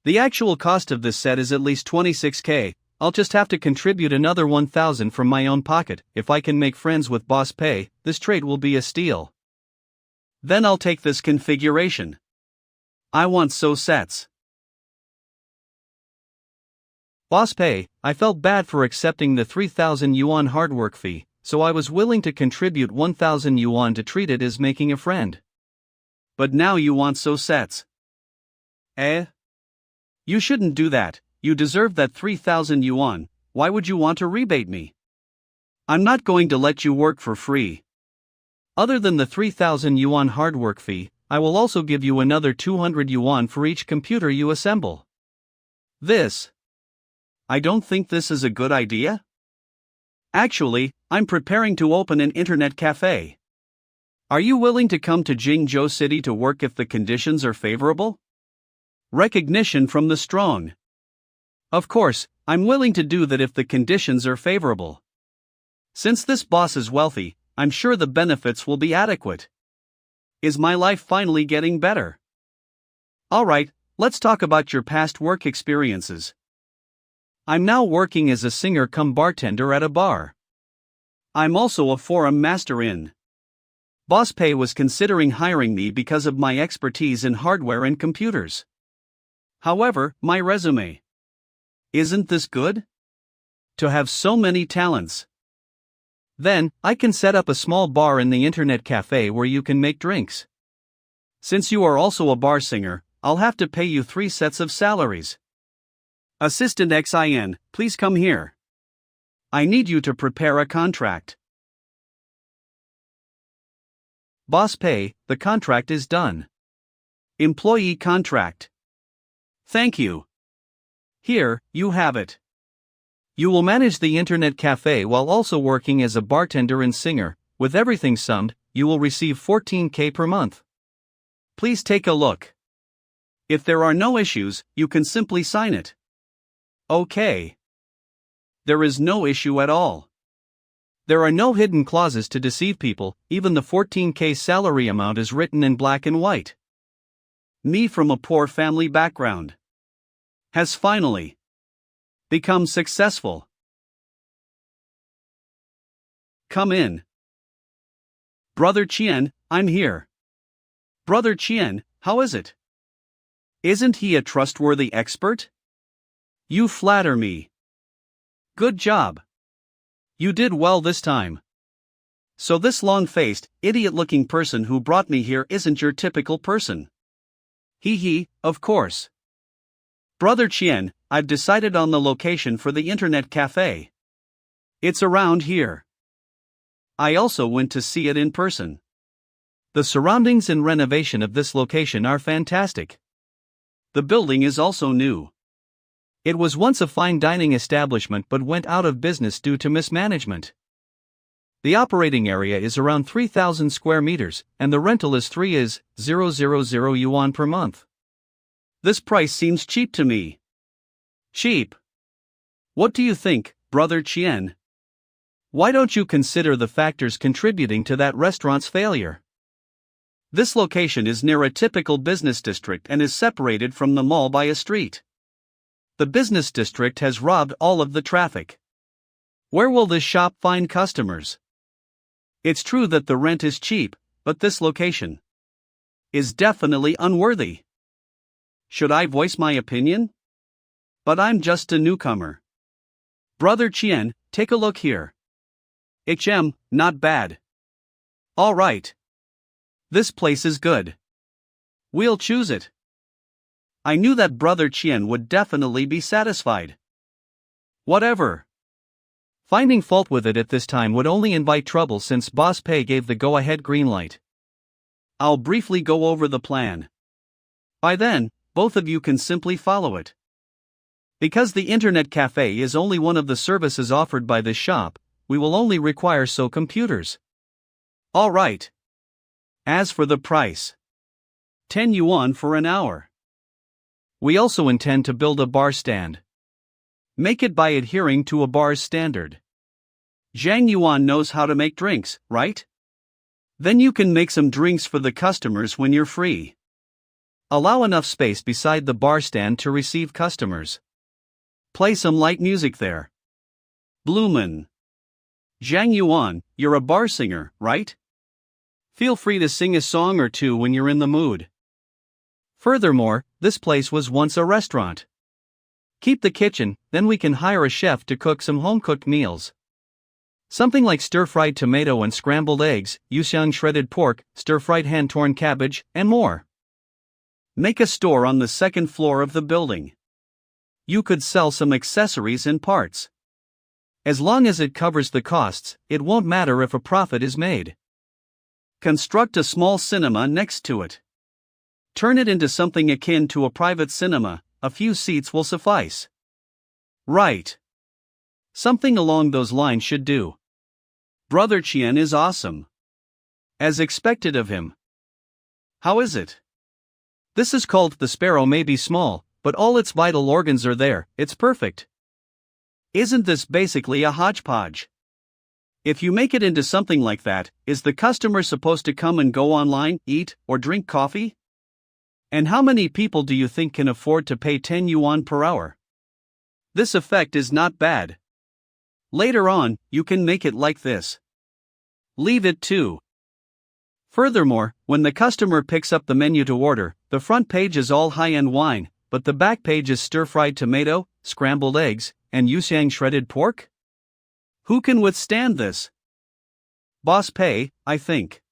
The actual cost of this set is at least 26k. I'll just have to contribute another 1,000 from my own pocket. If I can make friends with Boss Pay, this trade will be a steal. Then I'll take this configuration. I want so sets. Boss Pay, I felt bad for accepting the 3,000 yuan hard work fee, so I was willing to contribute 1,000 yuan to treat it as making a friend. But now you want so sets. Eh? You shouldn't do that. You deserve that 3,000 yuan, why would you want to rebate me? I'm not going to let you work for free. Other than the 3,000 yuan hard work fee, I will also give you another 200 yuan for each computer you assemble. I don't think this is a good idea. Actually, I'm preparing to open an internet cafe. Are you willing to come to Jingzhou City to work if the conditions are favorable? Recognition from the strong. Of course, I'm willing to do that if the conditions are favorable. Since this boss is wealthy, I'm sure the benefits will be adequate. Is my life finally getting better? Alright, let's talk about your past work experiences. I'm now working as a singer-cum-bartender at a bar. I'm also a forum master in. Boss Pay was considering hiring me because of my expertise in hardware and computers. However, my resume. Isn't this good? To have so many talents. Then, I can set up a small bar in the internet cafe where you can make drinks. Since you are also a bar singer, I'll have to pay you 3 sets of salaries. Assistant XIN, please come here. I need you to prepare a contract. Boss Pay, the contract is done. Employee contract. Thank you. Here, you have it. You will manage the internet cafe while also working as a bartender and singer. With everything summed, you will receive 14k per month. Please take a look. If there are no issues, you can simply sign it. Okay. There is no issue at all. There are no hidden clauses to deceive people, even the 14k salary amount is written in black and white. Me from a poor family background has finally become successful. Come in. Brother Chien, I'm here. Brother Chien, how is it? Isn't he a trustworthy expert? You flatter me. Good job. You did well this time. So this long-faced, idiot-looking person who brought me here isn't your typical person. Hee, of course. Brother Chien, I've decided on the location for the internet cafe. It's around here. I also went to see it in person. The surroundings and renovation of this location are fantastic. The building is also new. It was once a fine dining establishment but went out of business due to mismanagement. The operating area is around 3,000 square meters, and the rental is 3,000 yuan per month. This price seems cheap to me. Cheap? What do you think, Brother Chien? Why don't you consider the factors contributing to that restaurant's failure? This location is near a typical business district and is separated from the mall by a street. The business district has robbed all of the traffic. Where will this shop find customers? It's true that the rent is cheap, but this location is definitely unworthy. Should I voice my opinion? But I'm just a newcomer. Brother Chien, take a look here. Not bad. Alright. This place is good. We'll choose it. I knew that Brother Chien would definitely be satisfied. Whatever. Finding fault with it at this time would only invite trouble since Boss Pay gave the go-ahead green light. I'll briefly go over the plan. By then, both of you can simply follow it. Because the internet cafe is only one of the services offered by this shop, we will only require so computers. Alright. As for the price, 10 yuan for an hour. We also intend to build a bar stand. Make it by adhering to a bar's standard. Zhang Yuan knows how to make drinks, right? Then you can make some drinks for the customers when you're free. Allow enough space beside the bar stand to receive customers. Play some light music there. Blumen. Zhang Yuan, you're a bar singer, right? Feel free to sing a song or two when you're in the mood. Furthermore, this place was once a restaurant. Keep the kitchen, then we can hire a chef to cook some home-cooked meals. Something like stir-fried tomato and scrambled eggs, yuxiang shredded pork, stir-fried hand-torn cabbage, and more. Make a store on the second floor of the building. You could sell some accessories and parts. As long as it covers the costs, it won't matter if a profit is made. Construct a small cinema next to it. Turn it into something akin to a private cinema, a few seats will suffice. Right. Something along those lines should do. Brother Qian is awesome. As expected of him. How is it? This is called the sparrow may be small, but all its vital organs are there, it's perfect. Isn't this basically a hodgepodge? If you make it into something like that, is the customer supposed to come and go online, eat, or drink coffee? And how many people do you think can afford to pay 10 yuan per hour? This effect is not bad. Later on, you can make it like this. Leave it too. Furthermore, when the customer picks up the menu to order, the front page is all high-end wine, but the back page is stir-fried tomato, scrambled eggs, and yuxiang shredded pork? Who can withstand this? Boss Pei, I think.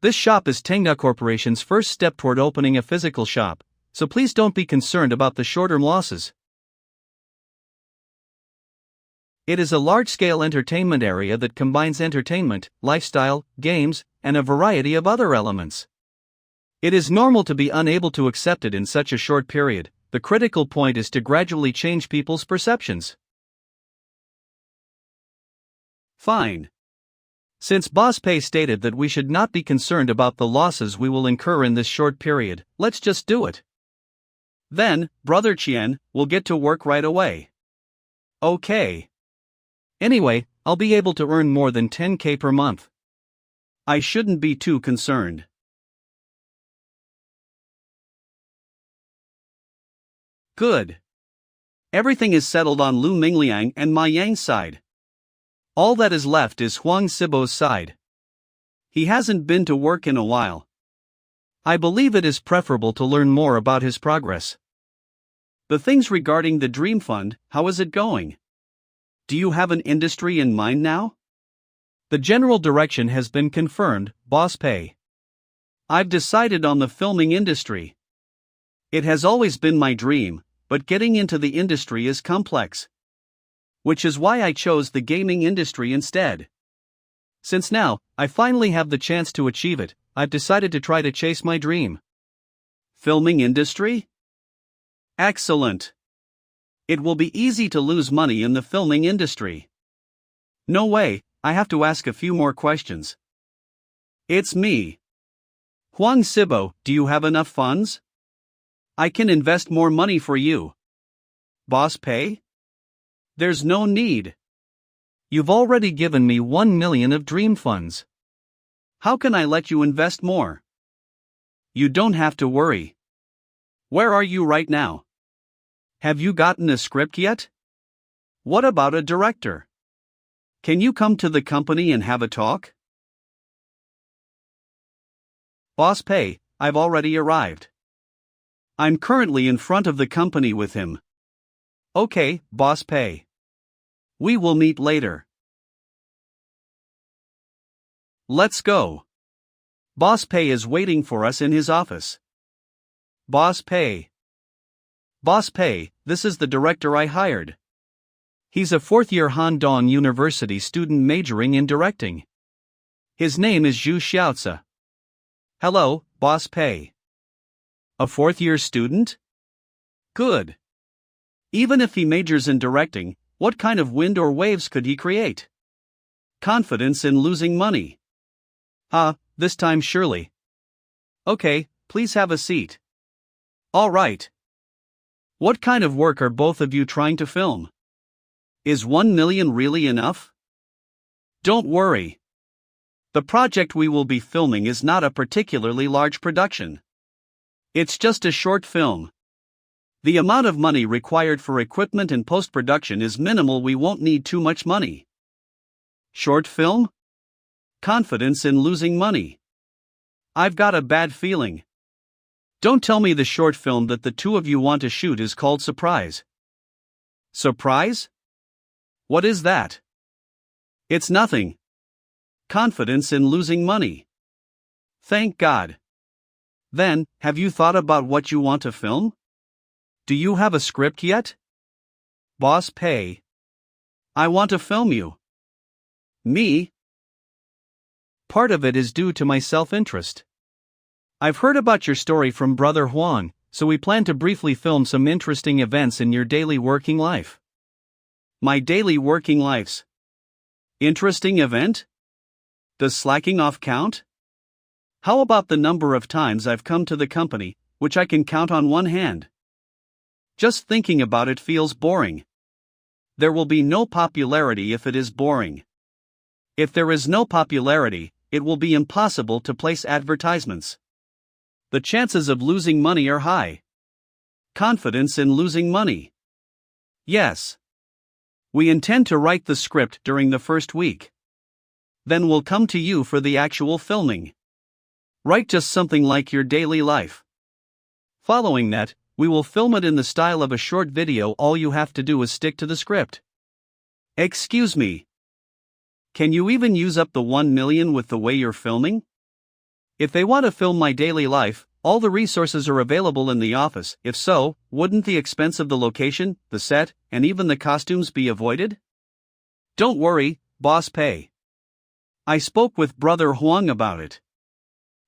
This shop is Tengda Corporation's first step toward opening a physical shop, so please don't be concerned about the short-term losses. It is a large-scale entertainment area that combines entertainment, lifestyle, games, and a variety of other elements. It is normal to be unable to accept it in such a short period. The critical point is to gradually change people's perceptions. Fine. Since Boss Pei stated that we should not be concerned about the losses we will incur in this short period, let's just do it. Then, Brother Qian, we'll get to work right away. Okay. Anyway, I'll be able to earn more than 10k per month. I shouldn't be too concerned. Good. Everything is settled on Lu Mingliang and Ma Yang's side. All that is left is Huang Sibo's side. He hasn't been to work in a while. I believe it is preferable to learn more about his progress. The things regarding the Dream Fund, how is it going? Do you have an industry in mind now? The general direction has been confirmed, Boss Pei. I've decided on the filming industry. It has always been my dream, but getting into the industry is complex. Which is why I chose the gaming industry instead. Since now, I finally have the chance to achieve it, I've decided to try to chase my dream. Filming industry? Excellent. It will be easy to lose money in the filming industry. No way, I have to ask a few more questions. It's me. Huang Sibo, do you have enough funds? I can invest more money for you. Boss Pei? There's no need. You've already given me 1 million of dream funds. How can I let you invest more? You don't have to worry. Where are you right now? Have you gotten a script yet? What about a director? Can you come to the company and have a talk? Boss Pei, I've already arrived. I'm currently in front of the company with him. Okay, Boss Pei. We will meet later. Let's go. Boss Pei is waiting for us in his office. Boss Pei. Boss Pei, this is the director I hired. He's a fourth-year Han University student majoring in directing. His name is Zhu Xiaozi. Hello, Boss Pei. A fourth-year student? Good. Even if he majors in directing, what kind of wind or waves could he create? Confidence in losing money. This time surely. Okay, please have a seat. All right. What kind of work are both of you trying to film? Is 1 million really enough? Don't worry. The project we will be filming is not a particularly large production. It's just a short film. The amount of money required for equipment and post-production is minimal. We won't need too much money. Short film? Confidence in losing money. I've got a bad feeling. Don't tell me the short film that the two of you want to shoot is called Surprise. Surprise? What is that? It's nothing. Confidence in losing money. Thank God. Then, have you thought about what you want to film? Do you have a script yet? Boss Pay. I want to film you. Me? Part of it is due to my self-interest. I've heard about your story from Brother Huang, so we plan to briefly film some interesting events in your daily working life. My daily working lives. Interesting event? Does slacking off count? How about the number of times I've come to the company, which I can count on one hand? Just thinking about it feels boring. There will be no popularity if it is boring. If there is no popularity, it will be impossible to place advertisements. The chances of losing money are high. Confidence in losing money. Yes. We intend to write the script during the first week. Then we'll come to you for the actual filming. Write just something like your daily life. Following that, we will film it in the style of a short video. All you have to do is stick to the script. Excuse me. Can you even use up the 1 million with the way you're filming? If they want to film my daily life, all the resources are available in the office. If so, wouldn't the expense of the location, the set, and even the costumes be avoided? Don't worry, Boss Pay. I spoke with Brother Huang about it.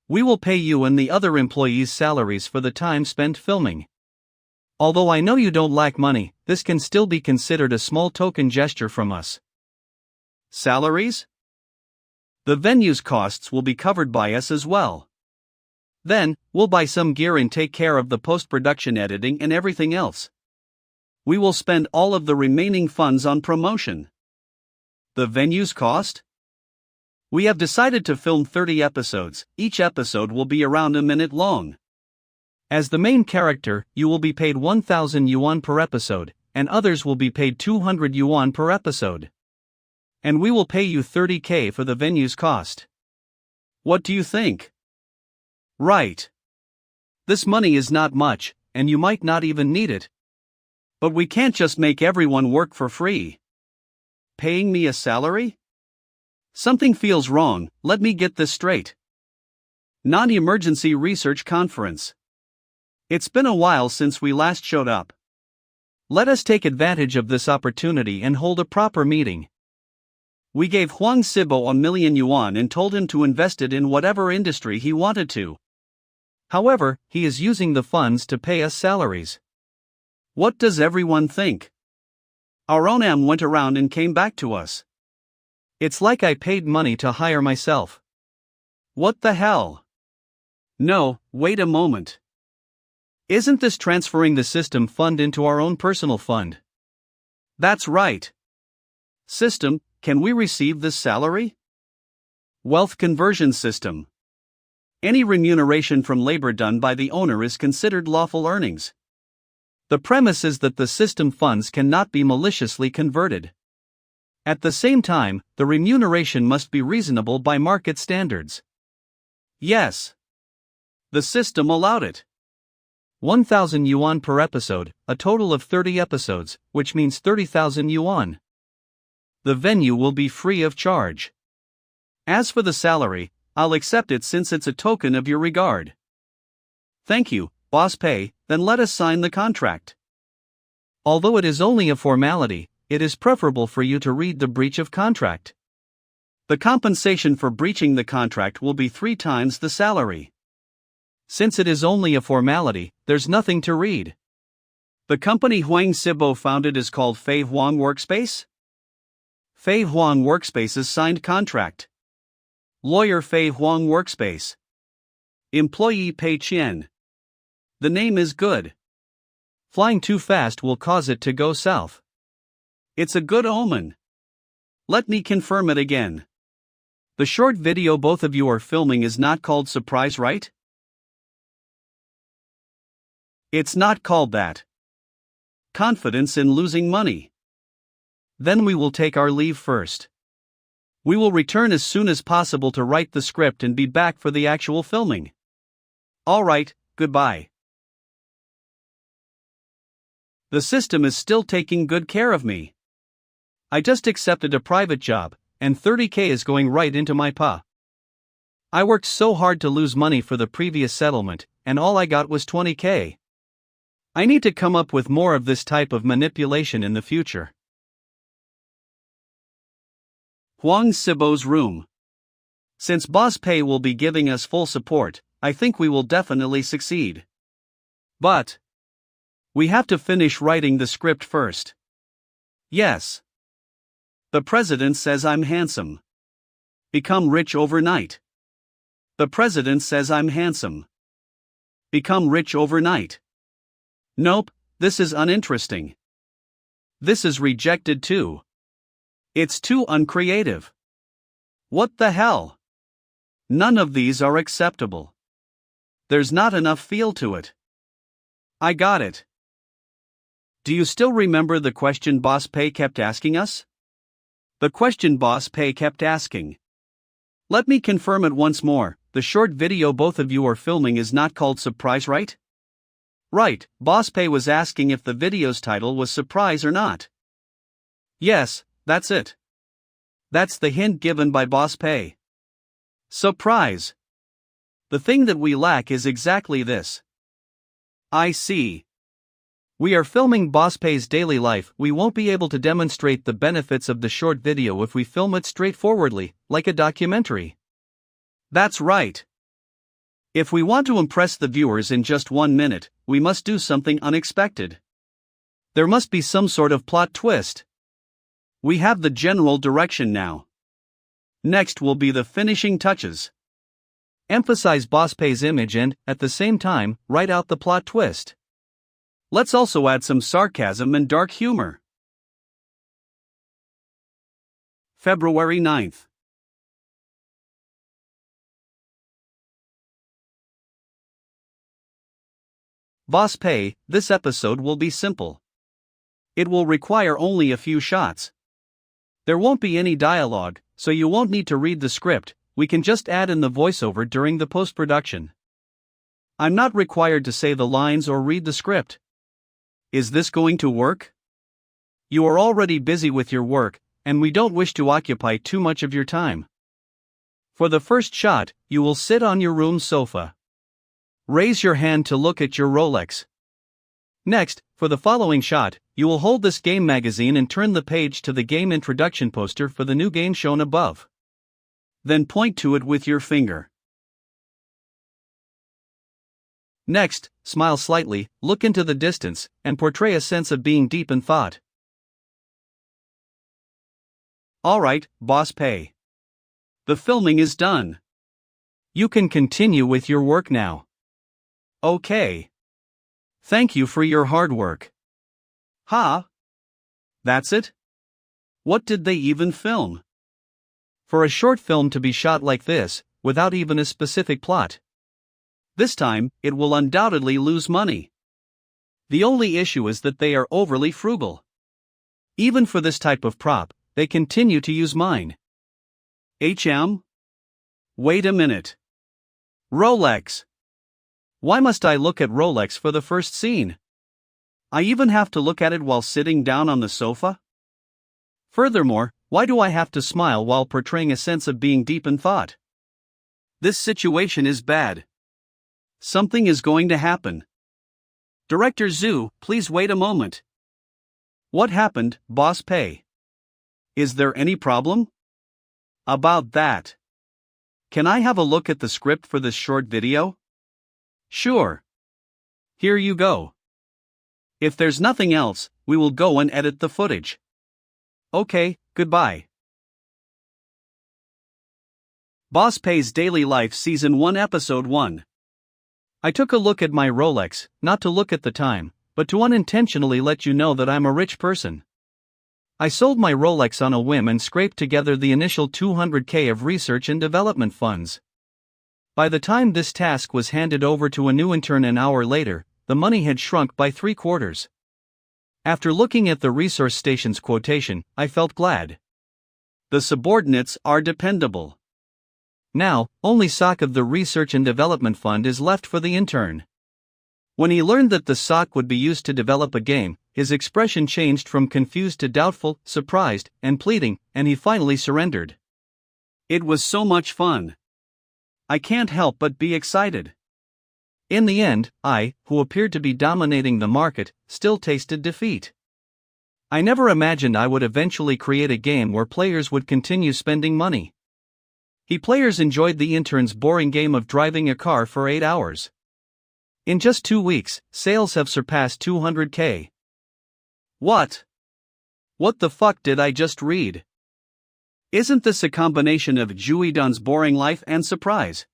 We will pay you and the other employees' salaries for the time spent filming. Although I know you don't lack money, this can still be considered a small token gesture from us. Salaries? The venue's costs will be covered by us as well. Then, we'll buy some gear and take care of the post-production editing and everything else. We will spend all of the remaining funds on promotion. The venue's cost? We have decided to film 30 episodes. Each episode will be around a minute long. As the main character, you will be paid 1,000 yuan per episode, and others will be paid 200 yuan per episode. And we will pay you 30k for the venue's cost. What do you think? Right. This money is not much, and you might not even need it. But we can't just make everyone work for free. Paying me a salary? Something feels wrong. Let me get this straight. Non-emergency research conference. It's been a while since we last showed up. Let us take advantage of this opportunity and hold a proper meeting. We gave Huang Sibo 1 million yuan and told him to invest it in whatever industry he wanted to. However, he is using the funds to pay us salaries. What does everyone think? Our ownam went around and came back to us. It's like I paid money to hire myself. What the hell? No, wait a moment. Isn't this transferring the system fund into our own personal fund? That's right. System, can we receive this salary? Wealth conversion system. Any remuneration from labor done by the owner is considered lawful earnings. The premise is that the system funds cannot be maliciously converted. At the same time, the remuneration must be reasonable by market standards. Yes. The system allowed it. 1,000 yuan per episode, a total of 30 episodes, which means 30,000 yuan. The venue will be free of charge. As for the salary, I'll accept it since it's a token of your regard. Thank you, Boss Pay, then let us sign the contract. Although it is only a formality, it is preferable for you to read the breach of contract. The compensation for breaching the contract will be 3 times the salary. Since it is only a formality, there's nothing to read. The company Huang Sibo founded is called Fei Huang Workspace? Fei Huang Workspace's signed contract. Lawyer Fei Huang Workspace. Employee Pei Qian. The name is good. Flying too fast will cause it to go south. It's a good omen. Let me confirm it again. The short video both of you are filming is not called surprise, right? It's not called that. Confidence in losing money. Then we will take our leave first. We will return as soon as possible to write the script and be back for the actual filming. Alright, goodbye. The system is still taking good care of me. I just accepted a private job, and 30K is going right into my pa. I worked so hard to lose money for the previous settlement, and all I got was 20K. I need to come up with more of this type of manipulation in the future. Huang Sibo's room. Since Boss Pei will be giving us full support, I think we will definitely succeed. But we have to finish writing the script first. Yes. The president says I'm handsome. Become rich overnight. The president says I'm handsome. Become rich overnight. Nope, this is uninteresting. This is rejected too. It's too uncreative. What the hell? None of these are acceptable. There's not enough feel to it. I got it. Do you still remember the question Boss Pei kept asking us? The question Boss Pei kept asking. Let me confirm it once more, the short video both of you are filming is not called surprise, right? Right, Boss Pei was asking if the video's title was surprise or not. Yes, that's it. That's the hint given by Boss Pei. Surprise. The thing that we lack is exactly this. I see. We are filming Boss Pei's daily life. We won't be able to demonstrate the benefits of the short video if we film it straightforwardly, like a documentary. That's right. If we want to impress the viewers in just 1 minute, we must do something unexpected. There must be some sort of plot twist. We have the general direction now. Next will be the finishing touches. Emphasize Boss Pei's image and, at the same time, write out the plot twist. Let's also add some sarcasm and dark humor. February 9th. Boss Pei, this episode will be simple. It will require only a few shots. There won't be any dialogue, so you won't need to read the script, we can just add in the voiceover during the post-production. I'm not required to say the lines or read the script. Is this going to work? You are already busy with your work, and we don't wish to occupy too much of your time. For the first shot, you will sit on your room sofa. Raise your hand to look at your Rolex. Next, for the following shot, you will hold this game magazine and turn the page to the game introduction poster for the new game shown above. Then point to it with your finger. Next, smile slightly, look into the distance, and portray a sense of being deep in thought. Alright, Boss Pei. The filming is done. You can continue with your work now. Okay. Thank you for your hard work. Huh? That's it? What did they even film? For a short film to be shot like this, without even a specific plot. This time, it will undoubtedly lose money. The only issue is that they are overly frugal. Even for this type of prop, they continue to use mine. Wait a minute. Rolex. Why must I look at Rolex for the first scene? I even have to look at it while sitting down on the sofa? Furthermore, why do I have to smile while portraying a sense of being deep in thought? This situation is bad. Something is going to happen. Director Zhu, please wait a moment. What happened, Boss Pei? Is there any problem? About that. Can I have a look at the script for this short video? Sure. Here you go. If there's nothing else, we will go and edit the footage. Okay, goodbye. Boss Pei's Daily Life Season 1 Episode 1. I took a look at my Rolex, not to look at the time, but to unintentionally let you know that I'm a rich person. I sold my Rolex on a whim and scraped together the initial $200K of research and development funds. By the time this task was handed over to a new intern an hour later, the money had shrunk by 3/4. After looking at the resource station's quotation, I felt glad. The subordinates are dependable. Now, only SOC of the Research and Development Fund is left for the intern. When he learned that the SOC would be used to develop a game, his expression changed from confused to doubtful, surprised, and pleading, and he finally surrendered. It was so much fun. I can't help but be excited. In the end, I, who appeared to be dominating the market, still tasted defeat. I never imagined I would eventually create a game where players would continue spending money. Players enjoyed the intern's boring game of driving a car for 8 hours. In just 2 weeks, sales have surpassed 200K. What? What the fuck did I just read? Isn't this a combination of Juidon's boring life and surprise?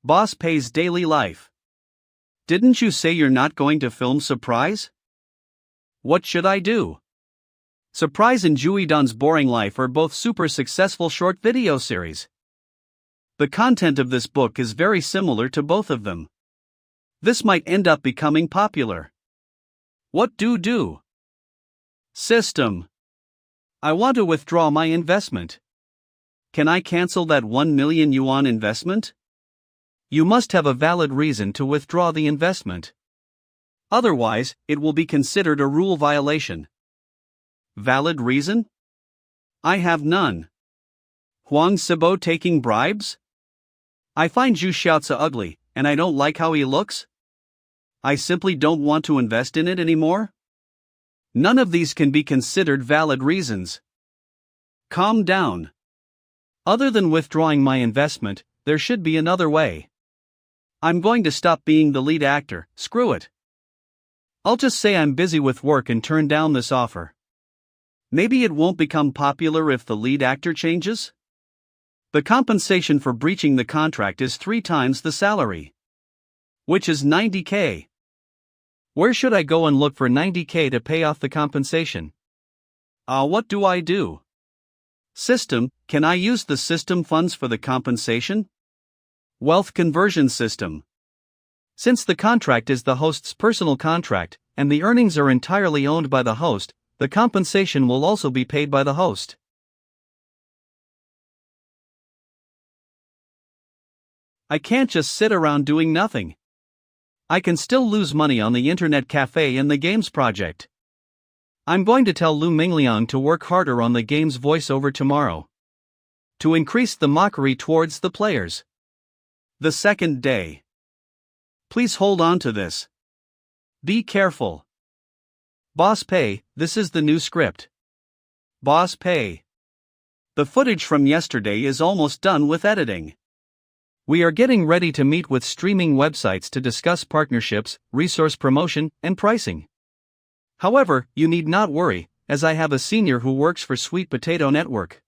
Boss Pay's daily life. Didn't you say you're not going to film Surprise? What should I do? Surprise and Juidon's boring life are both super successful short video series. The content of this book is very similar to both of them. This might end up becoming popular. What do? System. I want to withdraw my investment. Can I cancel that 1 million yuan investment? You must have a valid reason to withdraw the investment. Otherwise, it will be considered a rule violation. Valid reason? I have none. Huang Sibo taking bribes? I find Zhu Xiaozi ugly, and I don't like how he looks. I simply don't want to invest in it anymore. None of these can be considered valid reasons. Calm down. Other than withdrawing my investment, there should be another way. I'm going to stop being the lead actor, screw it. I'll just say I'm busy with work and turn down this offer. Maybe it won't become popular if the lead actor changes? The compensation for breaching the contract is 3 times the salary. Which is 90K. Where should I go and look for 90K to pay off the compensation? What do I do? System, can I use the system funds for the compensation? Wealth conversion system. Since the contract is the host's personal contract, and the earnings are entirely owned by the host, the compensation will also be paid by the host. I can't just sit around doing nothing. I can still lose money on the internet cafe and the games project. I'm going to tell Lu Mingliang to work harder on the game's voiceover tomorrow. To increase the mockery towards the players. The second day. Please hold on to this. Be careful. Boss Pay, this is the new script. Boss Pay. The footage from yesterday is almost done with editing. We are getting ready to meet with streaming websites to discuss partnerships, resource promotion, and pricing. However, you need not worry, as I have a senior who works for Sweet Potato Network.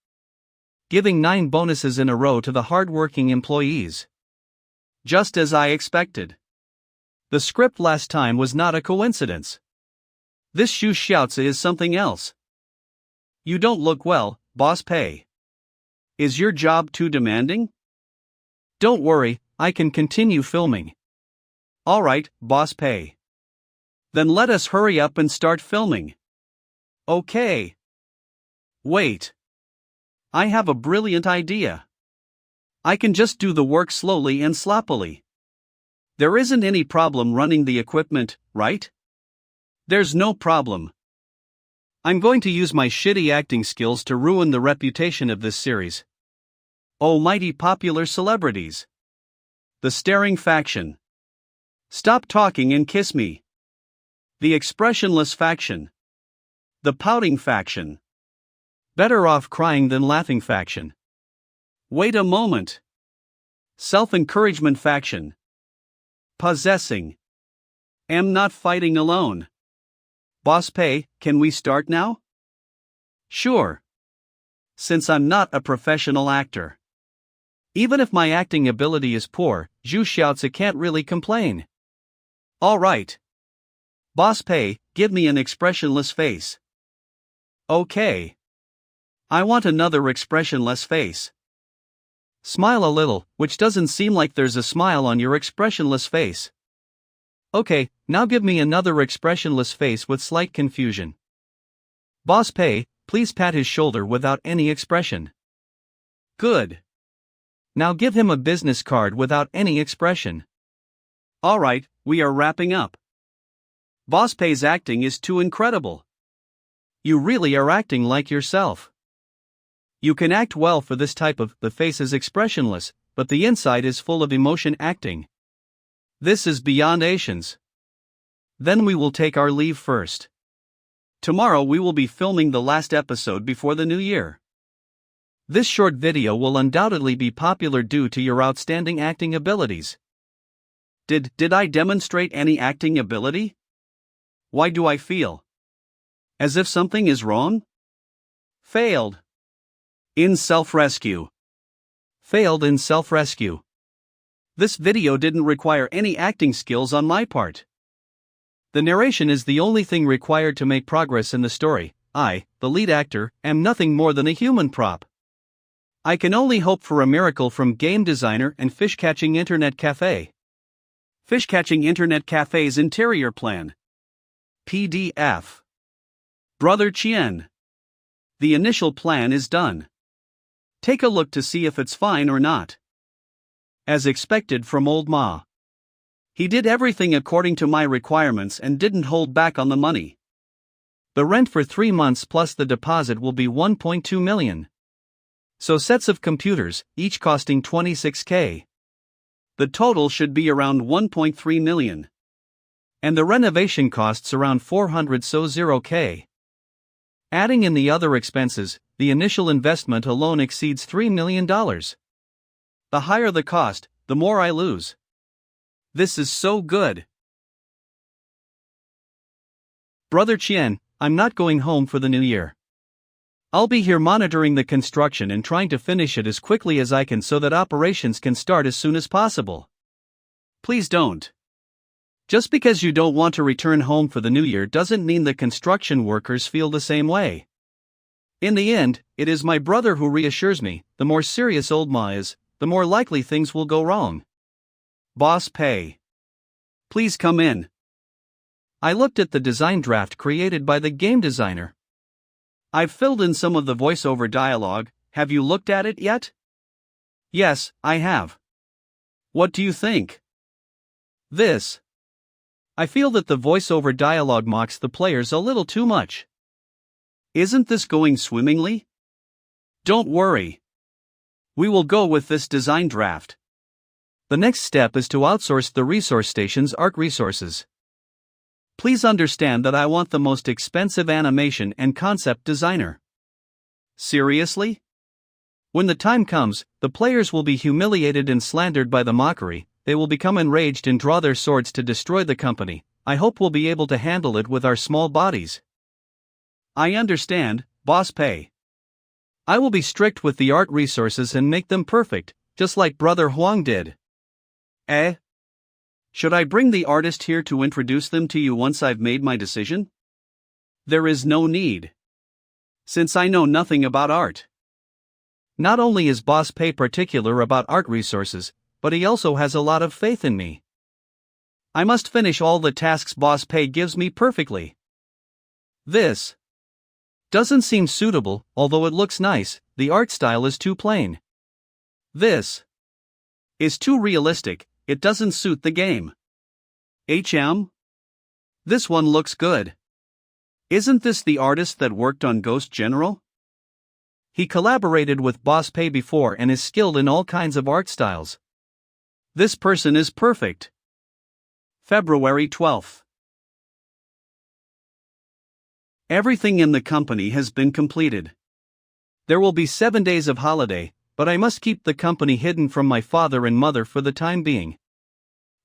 Giving 9 bonuses in a row to the hard-working employees. Just as I expected. The script last time was not a coincidence. This Zhu Xiaozi is something else. You don't look well, Boss Pay. Is your job too demanding? Don't worry, I can continue filming. Alright, Boss Pay. Then let us hurry up and start filming. Okay. Wait. I have a brilliant idea. I can just do the work slowly and sloppily. There isn't any problem running the equipment, right? There's no problem. I'm going to use my shitty acting skills to ruin the reputation of this series. Oh mighty popular celebrities. The Staring Faction. Stop talking and kiss me. The Expressionless Faction. The Pouting Faction. Better off crying than laughing faction. Wait a moment. Self-encouragement faction. Possessing. Am not fighting alone. Boss Pay, can we start now? Sure. Since I'm not a professional actor. Even if my acting ability is poor, Zhu shouts it can't really complain. Alright. Boss Pei, give me an expressionless face. Okay. I want another expressionless face. Smile a little, which doesn't seem like there's a smile on your expressionless face. Okay, now give me another expressionless face with slight confusion. Boss Pei, please pat his shoulder without any expression. Good. Now give him a business card without any expression. Alright, we are wrapping up. Boss Pei's acting is too incredible. You really are acting like yourself. You can act well for this type of, the face is expressionless, but the inside is full of emotion acting. This is beyond Asians. Then we will take our leave first. Tomorrow we will be filming the last episode before the new year. This short video will undoubtedly be popular due to your outstanding acting abilities. Did I demonstrate any acting ability? Why do I feel as if something is wrong? Failed in self-rescue. Failed in self-rescue. This video didn't require any acting skills on my part. The narration is the only thing required to make progress in the story. I, the lead actor, am nothing more than a human prop. I can only hope for a miracle from game designer and fish-catching internet cafe. Fish-catching internet cafe's interior plan. PDF. Brother Chien. The initial plan is done. Take a look to see if it's fine or not. As expected from old Ma. He did everything according to my requirements and didn't hold back on the money. The rent for 3 months plus the deposit will be 1.2 million. So sets of computers, each costing 26k. The total should be around 1.3 million. And the renovation costs around 400 so 0k. Adding in the other expenses, the initial investment alone exceeds $3 million. The higher the cost, the more I lose. This is so good. Brother Chien, I'm not going home for the new year. I'll be here monitoring the construction and trying to finish it as quickly as I can so that operations can start as soon as possible. Please don't. Just because you don't want to return home for the new year doesn't mean the construction workers feel the same way. In the end, it is my brother who reassures me, the more serious old Ma is, the more likely things will go wrong. Boss Pei. Please come in. I looked at the design draft created by the game designer. I've filled in some of the voiceover dialogue. Have you looked at it yet? Yes, I have. What do you think? This. I feel that the voiceover dialogue mocks the players a little too much. Isn't this going swimmingly? Don't worry. We will go with this design draft. The next step is to outsource the resource station's art resources. Please understand that I want the most expensive animation and concept designer. Seriously? When the time comes, the players will be humiliated and slandered by the mockery. They will become enraged and draw their swords to destroy the company. I hope we'll be able to handle it with our small bodies. I understand, Boss Pei. I will be strict with the art resources and make them perfect, just like Brother Huang did. Should I bring the artist here to introduce them to you once I've made my decision? There is no need. Since I know nothing about art. Not only is Boss Pei particular about art resources, but he also has a lot of faith in me. I must finish all the tasks Boss Pei gives me perfectly. This doesn't seem suitable, although it looks nice. The art style is too plain. This is too realistic. It doesn't suit the game. This one looks good. Isn't this the artist that worked on Ghost General? He collaborated with Boss Pei before and is skilled in all kinds of art styles. This person is perfect. February 12th. Everything in the company has been completed. There will be 7 days of holiday, but I must keep the company hidden from my father and mother for the time being.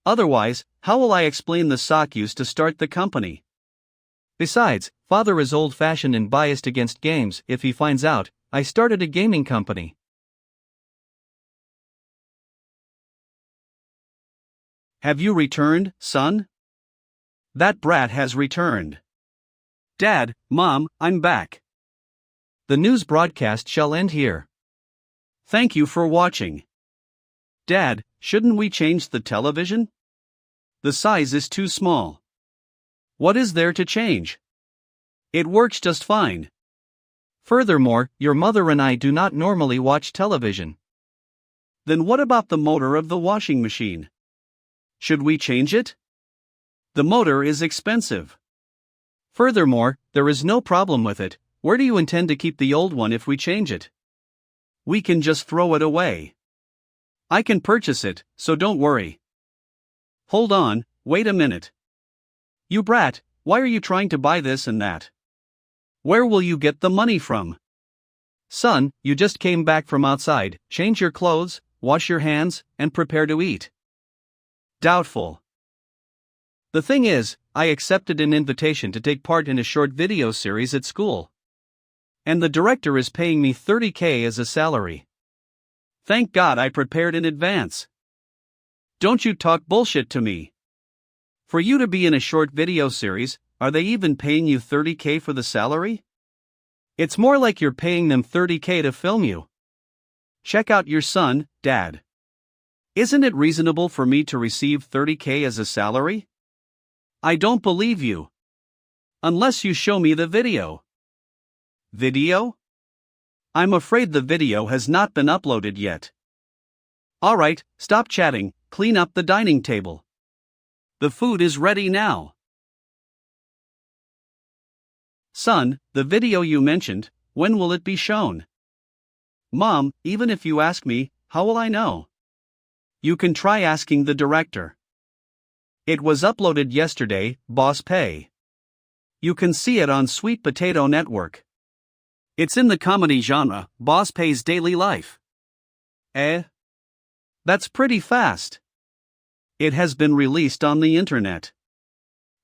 Otherwise, how will I explain the sock used to start the company? Besides, father is old-fashioned and biased against games. If he finds out I started a gaming company, Have you returned, son? That brat has returned. Dad, Mom, I'm back. The news broadcast shall end here. Thank you for watching. Dad, shouldn't we change the television? The size is too small. What is there to change? It works just fine. Furthermore, your mother and I do not normally watch television. Then what about the motor of the washing machine? Should we change it? The motor is expensive. Furthermore, there is no problem with it. Where do you intend to keep the old one if we change it? We can just throw it away. I can purchase it, so don't worry. Hold on, wait a minute. You brat, why are you trying to buy this and that? Where will you get the money from? Son, you just came back from outside, change your clothes, wash your hands, and prepare to eat. Doubtful. The thing is, I accepted an invitation to take part in a short video series at school. And the director is paying me $30,000 as a salary. Thank God I prepared in advance. Don't you talk bullshit to me. For you to be in a short video series, are they even paying you $30,000 for the salary? It's more like you're paying them $30,000 to film you. Check out your son, Dad. Isn't it reasonable for me to receive $30,000 as a salary? I don't believe you. Unless you show me the video. Video? I'm afraid the video has not been uploaded yet. Alright, stop chatting, clean up the dining table. The food is ready now. Son, the video you mentioned, when will it be shown? Mom, even if you ask me, how will I know? You can try asking the director. It was uploaded yesterday, Boss Pay. You can see it on Sweet Potato Network. It's in the comedy genre, Boss Pay's Daily Life. That's pretty fast. It has been released on the internet.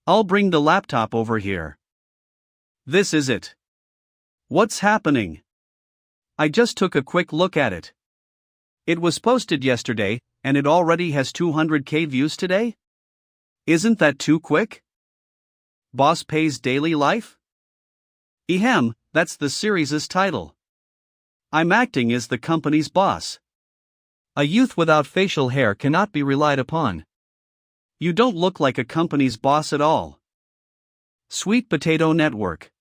I'll bring the laptop over here. This is it. What's happening? I just took a quick look at it. It was posted yesterday, and it already has 200,000 views today? Isn't that too quick? Boss Pay's Daily Life? Ehem, that's the series' title. I'm acting as the company's boss. A youth without facial hair cannot be relied upon. You don't look like a company's boss at all. Sweet Potato Network.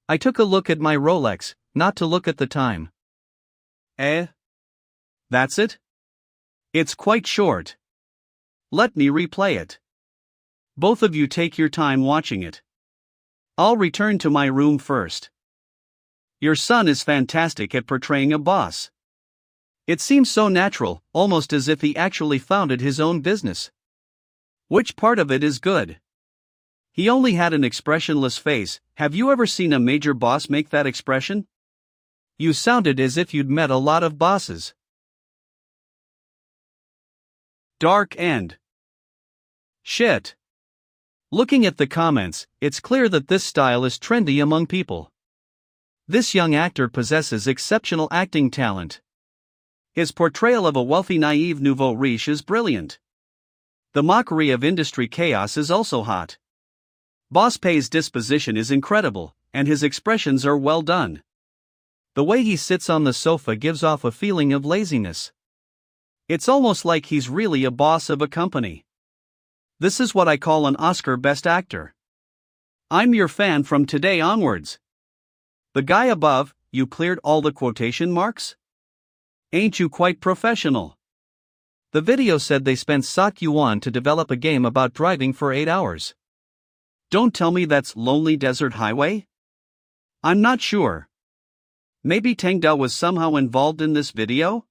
I took a look at my Rolex, not to look at the time. That's it? It's quite short. Let me replay it. Both of you take your time watching it. I'll return to my room first. Your son is fantastic at portraying a boss. It seems so natural, almost as if he actually founded his own business. Which part of it is good? He only had an expressionless face. Have you ever seen a major boss make that expression? You sounded as if you'd met a lot of bosses. Dark End. Shit. Looking at the comments, it's clear that this style is trendy among people. This young actor possesses exceptional acting talent. His portrayal of a wealthy naive nouveau riche is brilliant. The mockery of industry chaos is also hot. Boss Pay's disposition is incredible, and his expressions are well done. The way he sits on the sofa gives off a feeling of laziness. It's almost like he's really a boss of a company. This is what I call an Oscar Best Actor. I'm your fan from today onwards. The guy above, you cleared all the quotation marks? Ain't you quite professional? The video said they spent Sat Yuan to develop a game about driving for 8 hours. Don't tell me that's Lonely Desert Highway? I'm not sure. Maybe Tangda was somehow involved in this video?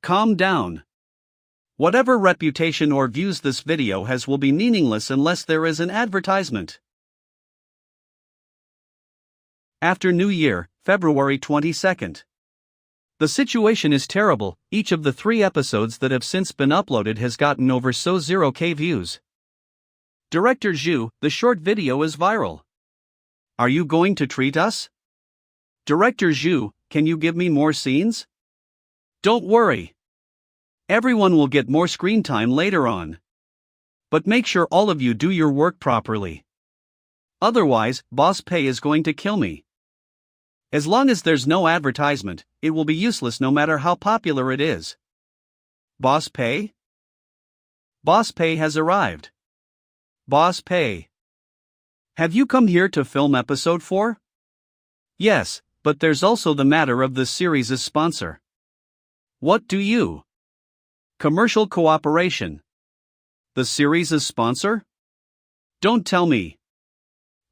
Calm down. Whatever reputation or views this video has will be meaningless unless there is an advertisement. After New Year, February 22nd. The situation is terrible. Each of the 3 episodes that have since been uploaded has gotten over 0,000 views. Director Zhu, the short video is viral. Are you going to treat us? Director Zhu, can you give me more scenes? Don't worry. Everyone will get more screen time later on. But make sure all of you do your work properly. Otherwise, boss pay is going to kill me. As long as there's no advertisement, it will be useless no matter how popular it is. Boss pay? Boss pay has arrived. Boss pay. Have you come here to film episode 4? Yes, but there's also the matter of the series' sponsor. What do you? Commercial cooperation. The series' sponsor? Don't tell me.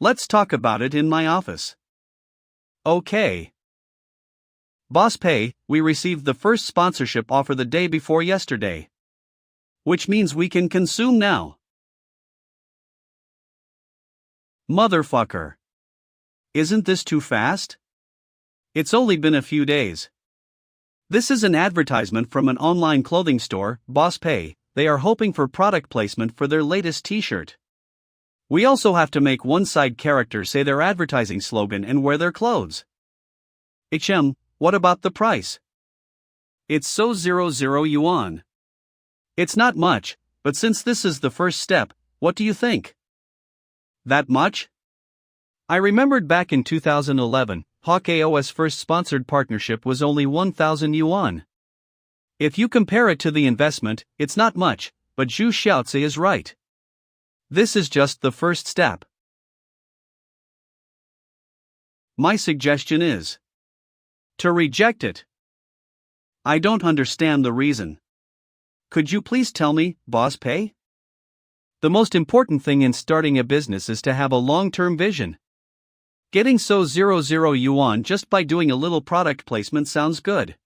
Let's talk about it in my office. Okay. Boss pay, we received the first sponsorship offer the day before yesterday. Which means we can consume now. Motherfucker. Isn't this too fast? It's only been a few days. This is an advertisement from an online clothing store, Boss Pay. They are hoping for product placement for their latest t-shirt. We also have to make one side character say their advertising slogan and wear their clothes. What about the price? It's so 00 yuan. It's not much, but since this is the first step, what do you think? That much? I remembered back in 2011, Hawk AO's first sponsored partnership was only 1,000 yuan. If you compare it to the investment, it's not much, but Zhu Xiaozi is right. This is just the first step. My suggestion is to reject it. I don't understand the reason. Could you please tell me, Boss Pay? The most important thing in starting a business is to have a long-term vision. Getting so 00 yuan just by doing a little product placement sounds good.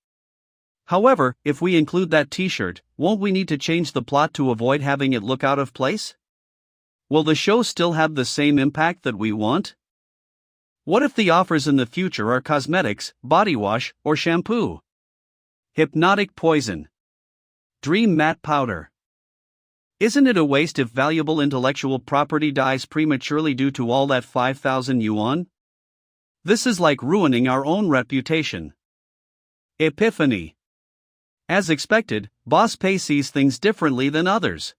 However, if we include that t-shirt, won't we need to change the plot to avoid having it look out of place? Will the show still have the same impact that we want? What if the offers in the future are cosmetics, body wash, or shampoo? Hypnotic poison. Dream matte powder. Isn't it a waste if valuable intellectual property dies prematurely due to all that 5,000 yuan? This is like ruining our own reputation. Epiphany. As expected, Boss Pay sees things differently than others.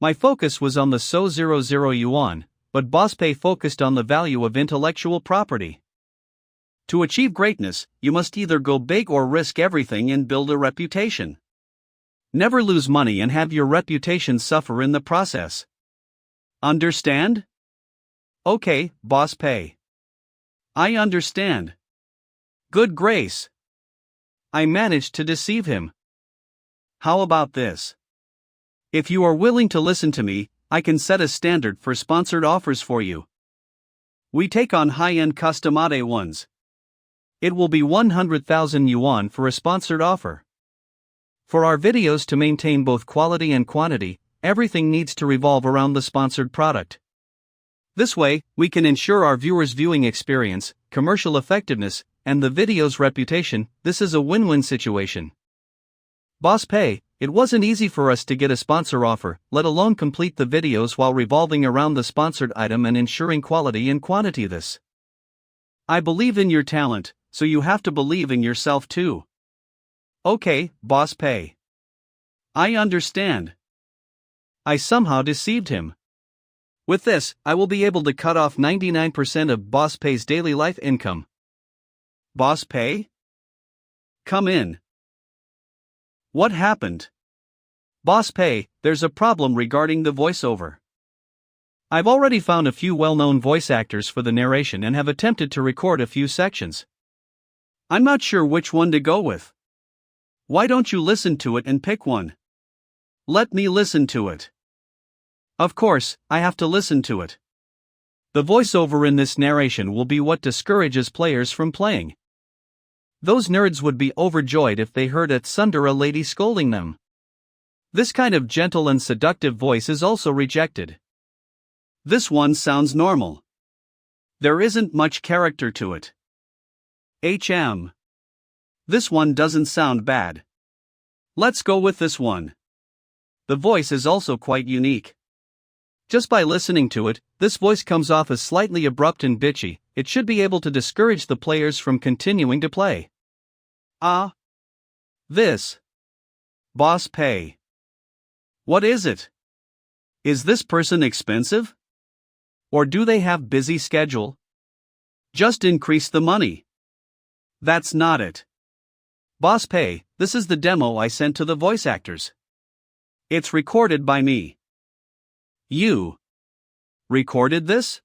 My focus was on the so 00 yuan, but Boss Pay focused on the value of intellectual property. To achieve greatness, you must either go big or risk everything and build a reputation. Never lose money and have your reputation suffer in the process. Understand? Okay, Boss Pay. I understand. Good grace. I managed to deceive him. How about this? If you are willing to listen to me, I can set a standard for sponsored offers for you. We take on high-end custom-made ones. It will be 100,000 yuan for a sponsored offer. For our videos to maintain both quality and quantity, everything needs to revolve around the sponsored product. This way, we can ensure our viewers' viewing experience, commercial effectiveness, and the video's reputation. This is a win-win situation. Boss Pay, it wasn't easy for us to get a sponsor offer, let alone complete the videos while revolving around the sponsored item and ensuring quality and quantity. I believe in your talent, so you have to believe in yourself too. Okay, Boss Pay. I understand. I somehow deceived him. With this, I will be able to cut off 99% of Boss Pay's daily life income. Boss Pay? Come in. What happened? Boss Pay, there's a problem regarding the voiceover. I've already found a few well-known voice actors for the narration and have attempted to record a few sections. I'm not sure which one to go with. Why don't you listen to it and pick one? Let me listen to it. Of course, I have to listen to it. The voiceover in this narration will be what discourages players from playing. Those nerds would be overjoyed if they heard a tsundere lady scolding them. This kind of gentle and seductive voice is also rejected. This one sounds normal. There isn't much character to it. This one doesn't sound bad. Let's go with this one. The voice is also quite unique. Just by listening to it, this voice comes off as slightly abrupt and bitchy. It should be able to discourage the players from continuing to play. This. Boss Pay. What is it? Is this person expensive? Or do they have busy schedule? Just increase the money. That's not it. Boss Pay, this is the demo I sent to the voice actors. It's recorded by me. You recorded this?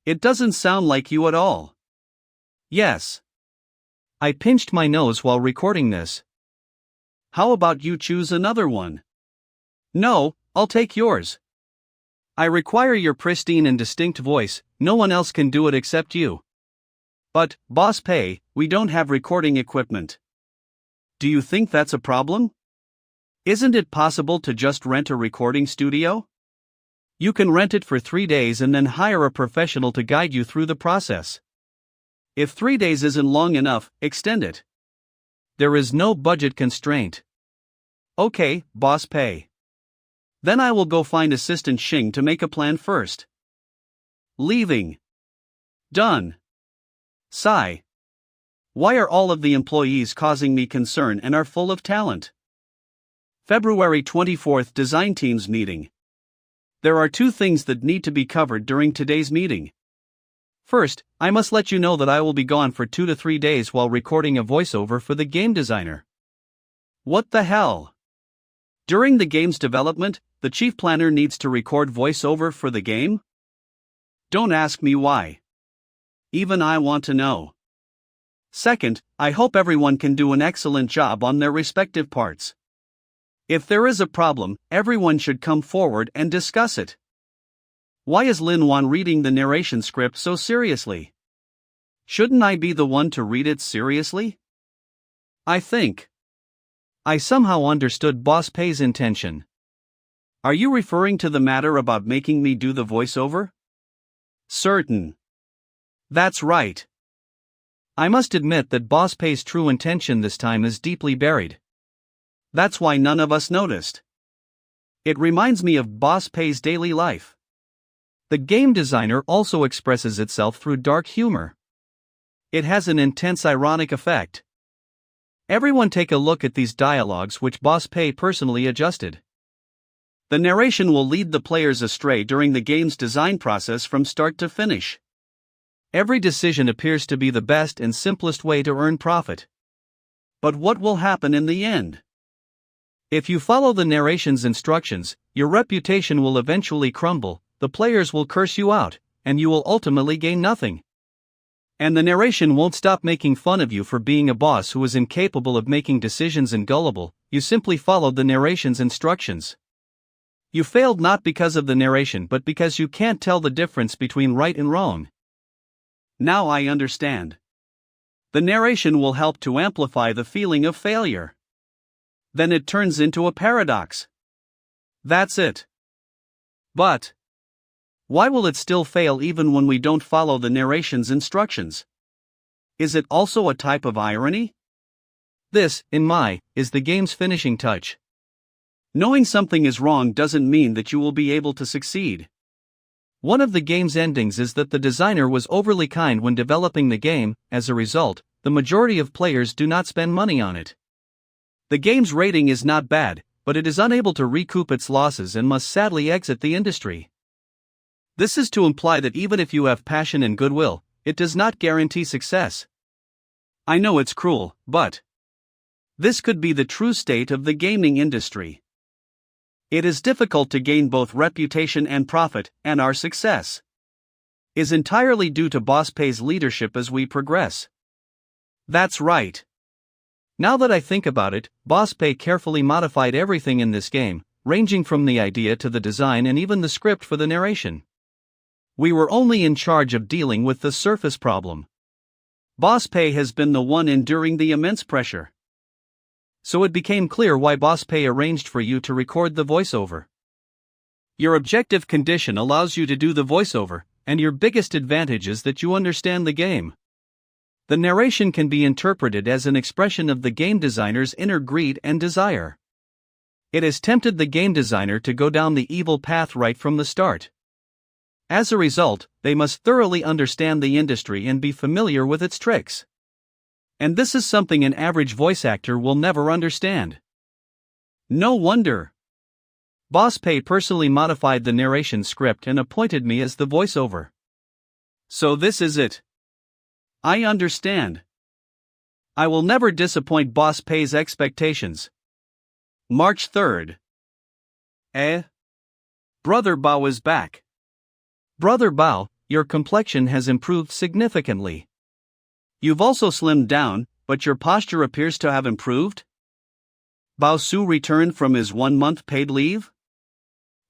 It doesn't sound like you at all. Yes. I pinched my nose while recording this. How about you choose another one? No, I'll take yours. I require your pristine and distinct voice, no one else can do it except you. But, Boss Pay, we don't have recording equipment. Do you think that's a problem? Isn't it possible to just rent a recording studio? You can rent it for 3 days and then hire a professional to guide you through the process. If 3 days isn't long enough, extend it. There is no budget constraint. Okay, Boss Pay. Then I will go find Assistant Xing to make a plan first. Leaving. Done. Sigh. Why are all of the employees causing me concern and are full of talent? February 24th Design Teams Meeting. There are 2 things that need to be covered during today's meeting. First, I must let you know that I will be gone for 2 to 3 days while recording a voiceover for the game designer. What the hell? During the game's development, the chief planner needs to record voiceover for the game? Don't ask me why. Even I want to know. Second, I hope everyone can do an excellent job on their respective parts. If there is a problem, everyone should come forward and discuss it. Why is Lin Wan reading the narration script so seriously? Shouldn't I be the one to read it seriously? I think I somehow understood Boss Pay's intention. Are you referring to the matter about making me do the voiceover? Certain. That's right. I must admit that Boss Pay's true intention this time is deeply buried. That's why none of us noticed. It reminds me of Boss Pay's daily life. The game designer also expresses itself through dark humor. It has an intense ironic effect. Everyone take a look at these dialogues which Boss Pay personally adjusted. The narration will lead the players astray during the game's design process from start to finish. Every decision appears to be the best and simplest way to earn profit. But what will happen in the end? If you follow the narration's instructions, your reputation will eventually crumble, the players will curse you out, and you will ultimately gain nothing. And the narration won't stop making fun of you for being a boss who is incapable of making decisions and gullible. You simply followed the narration's instructions. You failed not because of the narration but because you can't tell the difference between right and wrong. Now I understand. The narration will help to amplify the feeling of failure. Then it turns into a paradox. That's it. But why will it still fail even when we don't follow the narration's instructions? Is it also a type of irony? This, is the game's finishing touch. Knowing something is wrong doesn't mean that you will be able to succeed. One of the game's endings is that the designer was overly kind when developing the game. As a result, the majority of players do not spend money on it. The game's rating is not bad, but it is unable to recoup its losses and must sadly exit the industry. This is to imply that even if you have passion and goodwill, it does not guarantee success. I know it's cruel, but this could be the true state of the gaming industry. It is difficult to gain both reputation and profit, and our success is entirely due to Boss Pay's leadership as we progress. That's right. Now that I think about it, Boss Pay carefully modified everything in this game, ranging from the idea to the design and even the script for the narration. We were only in charge of dealing with the surface problem. Boss Pay has been the one enduring the immense pressure. So it became clear why Boss Pay arranged for you to record the voiceover. Your objective condition allows you to do the voiceover, and your biggest advantage is that you understand the game. The narration can be interpreted as an expression of the game designer's inner greed and desire. It has tempted the game designer to go down the evil path right from the start. As a result, they must thoroughly understand the industry and be familiar with its tricks. And this is something an average voice actor will never understand. No wonder. Boss Pei personally modified the narration script and appointed me as the voiceover. So this is it. I understand. I will never disappoint Boss Pei's expectations. March 3rd. Brother Bao is back. Brother Bao, your complexion has improved significantly. You've also slimmed down, but your posture appears to have improved? Bao Su returned from his 1-month paid leave?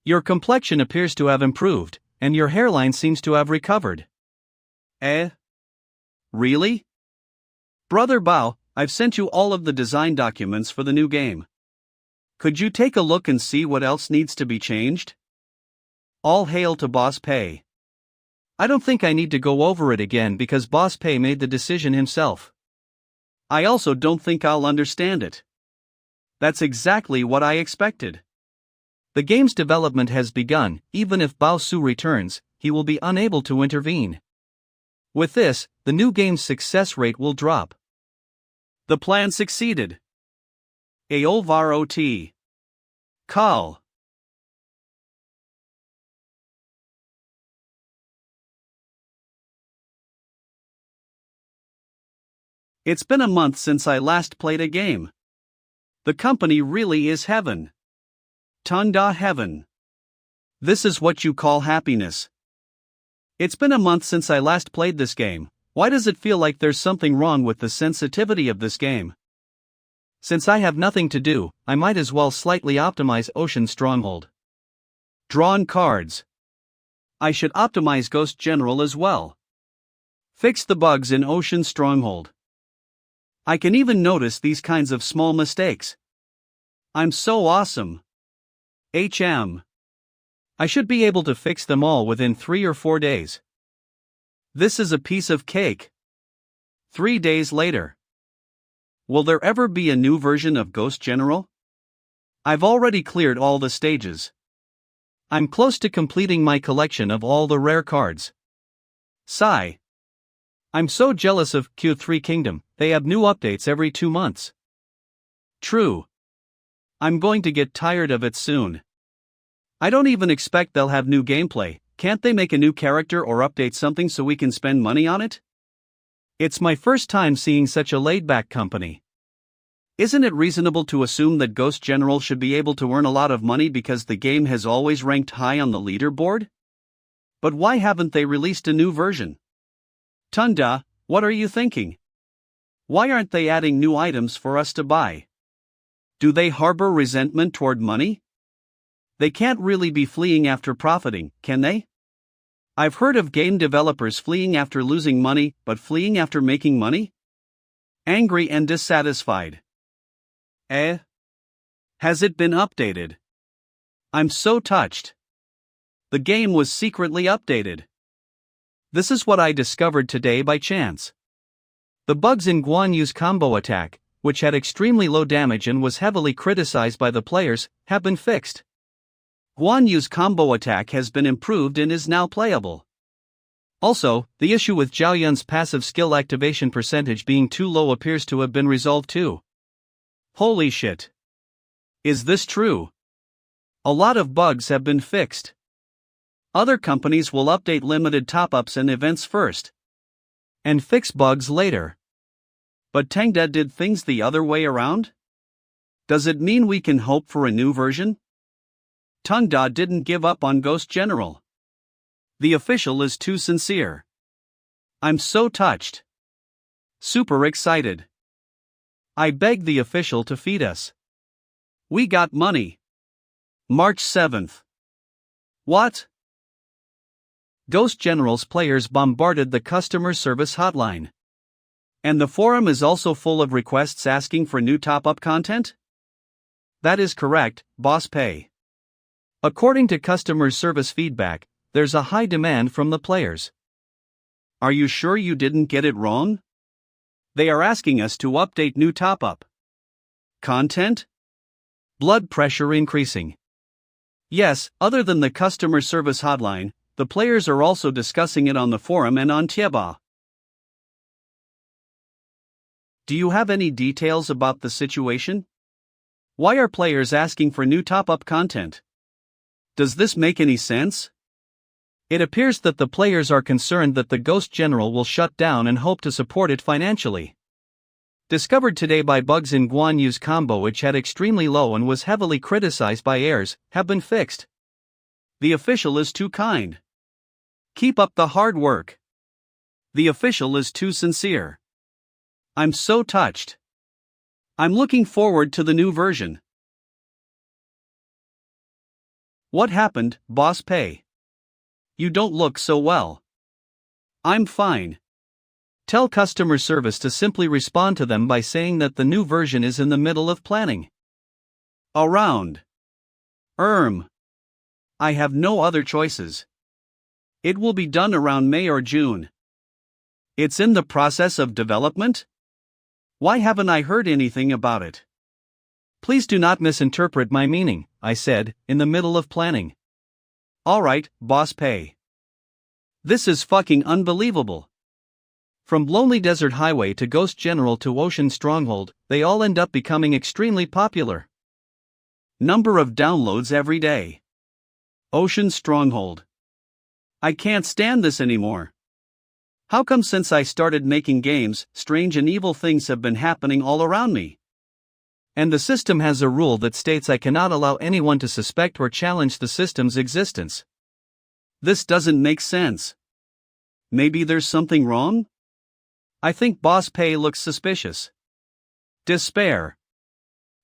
Your complexion appears to have improved, and your hairline seems to have recovered. Really? Brother Bao, I've sent you all of the design documents for the new game. Could you take a look and see what else needs to be changed? All hail to Boss Pei. I don't think I need to go over it again because Boss Pei made the decision himself. I also don't think I'll understand it. That's exactly what I expected. The game's development has begun. Even if Bao Su returns, he will be unable to intervene. With this, the new game's success rate will drop. The plan succeeded. Aolvarot. Call. It's been a month since I last played a game. The company really is heaven. Tunda heaven. This is what you call happiness. It's been a month since I last played this game. Why does it feel like there's something wrong with the sensitivity of this game? Since I have nothing to do, I might as well slightly optimize Ocean Stronghold. Drawn cards. I should optimize Ghost General as well. Fix the bugs in Ocean Stronghold. I can even notice these kinds of small mistakes. I'm so awesome. I should be able to fix them all within 3 or 4 days. This is a piece of cake. 3 days later. Will there ever be a new version of Ghost General? I've already cleared all the stages. I'm close to completing my collection of all the rare cards. Sigh. I'm so jealous of Q3 Kingdom, they have new updates every 2 months. True. I'm going to get tired of it soon. I don't even expect they'll have new gameplay. Can't they make a new character or update something so we can spend money on it? It's my first time seeing such a laid-back company. Isn't it reasonable to assume that Ghost General should be able to earn a lot of money because the game has always ranked high on the leaderboard? But why haven't they released a new version? Tunda, what are you thinking? Why aren't they adding new items for us to buy? Do they harbor resentment toward money? They can't really be fleeing after profiting, can they? I've heard of game developers fleeing after losing money, but fleeing after making money? Angry and dissatisfied. Has it been updated? I'm so touched. The game was secretly updated. This is what I discovered today by chance. The bugs in Guan Yu's combo attack, which had extremely low damage and was heavily criticized by the players, have been fixed. Guan Yu's combo attack has been improved and is now playable. Also, the issue with Zhao Yun's passive skill activation percentage being too low appears to have been resolved too. Holy shit. Is this true? A lot of bugs have been fixed. Other companies will update limited top-ups and events first, and fix bugs later. But Tangda did things the other way around? Does it mean we can hope for a new version? Tangda didn't give up on Ghost General. The official is too sincere. I'm so touched. Super excited. I begged the official to feed us. We got money. March 7th. What? Ghost General's players bombarded the customer service hotline. And the forum is also full of requests asking for new top-up content? That is correct, Boss Pei. According to customer service feedback, there's a high demand from the players. Are you sure you didn't get it wrong? They are asking us to update new top-up content? Blood pressure increasing. Yes, other than the customer service hotline, the players are also discussing it on the forum and on Tieba. Do you have any details about the situation? Why are players asking for new top-up content? Does this make any sense? It appears that the players are concerned that the Ghost General will shut down and hope to support it financially. Discovered today by bugs in Guan Yu's combo, which had extremely low and was heavily criticized by heirs, have been fixed. The official is too kind. Keep up the hard work. The official is too sincere. I'm so touched. I'm looking forward to the new version. What happened, Boss Pei? You don't look so well. I'm fine. Tell customer service to simply respond to them by saying that the new version is in the middle of planning. Around. I have no other choices. It will be done around May or June. It's in the process of development? Why haven't I heard anything about it? Please do not misinterpret my meaning, I said, in the middle of planning. Alright, Boss Pei. This is fucking unbelievable. From Lonely Desert Highway to Ghost General to Ocean Stronghold, they all end up becoming extremely popular. Number of downloads every day. Ocean Stronghold. I can't stand this anymore. How come since I started making games, strange and evil things have been happening all around me? And the system has a rule that states I cannot allow anyone to suspect or challenge the system's existence. This doesn't make sense. Maybe there's something wrong? I think Boss Pei looks suspicious. Despair.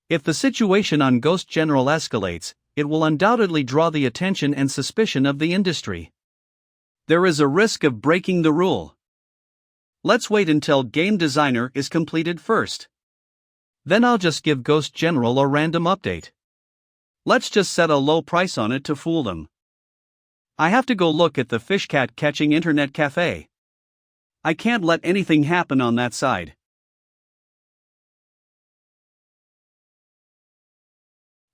If the situation on Ghost General escalates, it will undoubtedly draw the attention and suspicion of the industry. There is a risk of breaking the rule. Let's wait until Game Designer is completed first. Then I'll just give Ghost General a random update. Let's just set a low price on it to fool them. I have to go look at the fish cat catching internet cafe. I can't let anything happen on that side.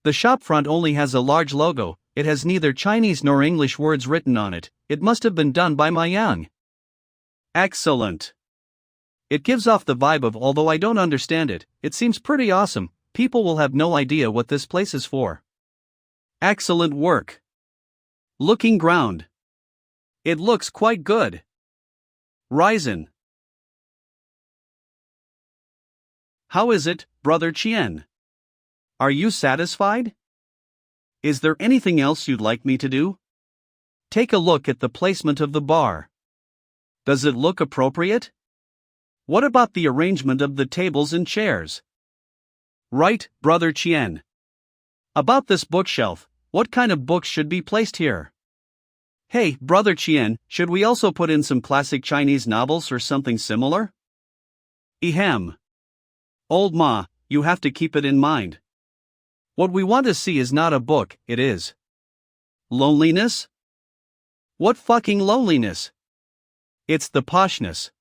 The shopfront only has a large logo. It has neither Chinese nor English words written on it. It must have been done by Yang. Excellent. It gives off the vibe of, although I don't understand it, it seems pretty awesome. People will have no idea what this place is for. Excellent work. Looking ground. It looks quite good. Ryzen. How is it, Brother Chien? Are you satisfied? Is there anything else you'd like me to do? Take a look at the placement of the bar. Does it look appropriate? What about the arrangement of the tables and chairs? Right, Brother Chien. About this bookshelf, what kind of books should be placed here? Hey, Brother Chien, should we also put in some classic Chinese novels or something similar? Ehem. Old Ma, you have to keep it in mind. What we want to see is not a book, it is loneliness? What fucking loneliness? It's the poshness.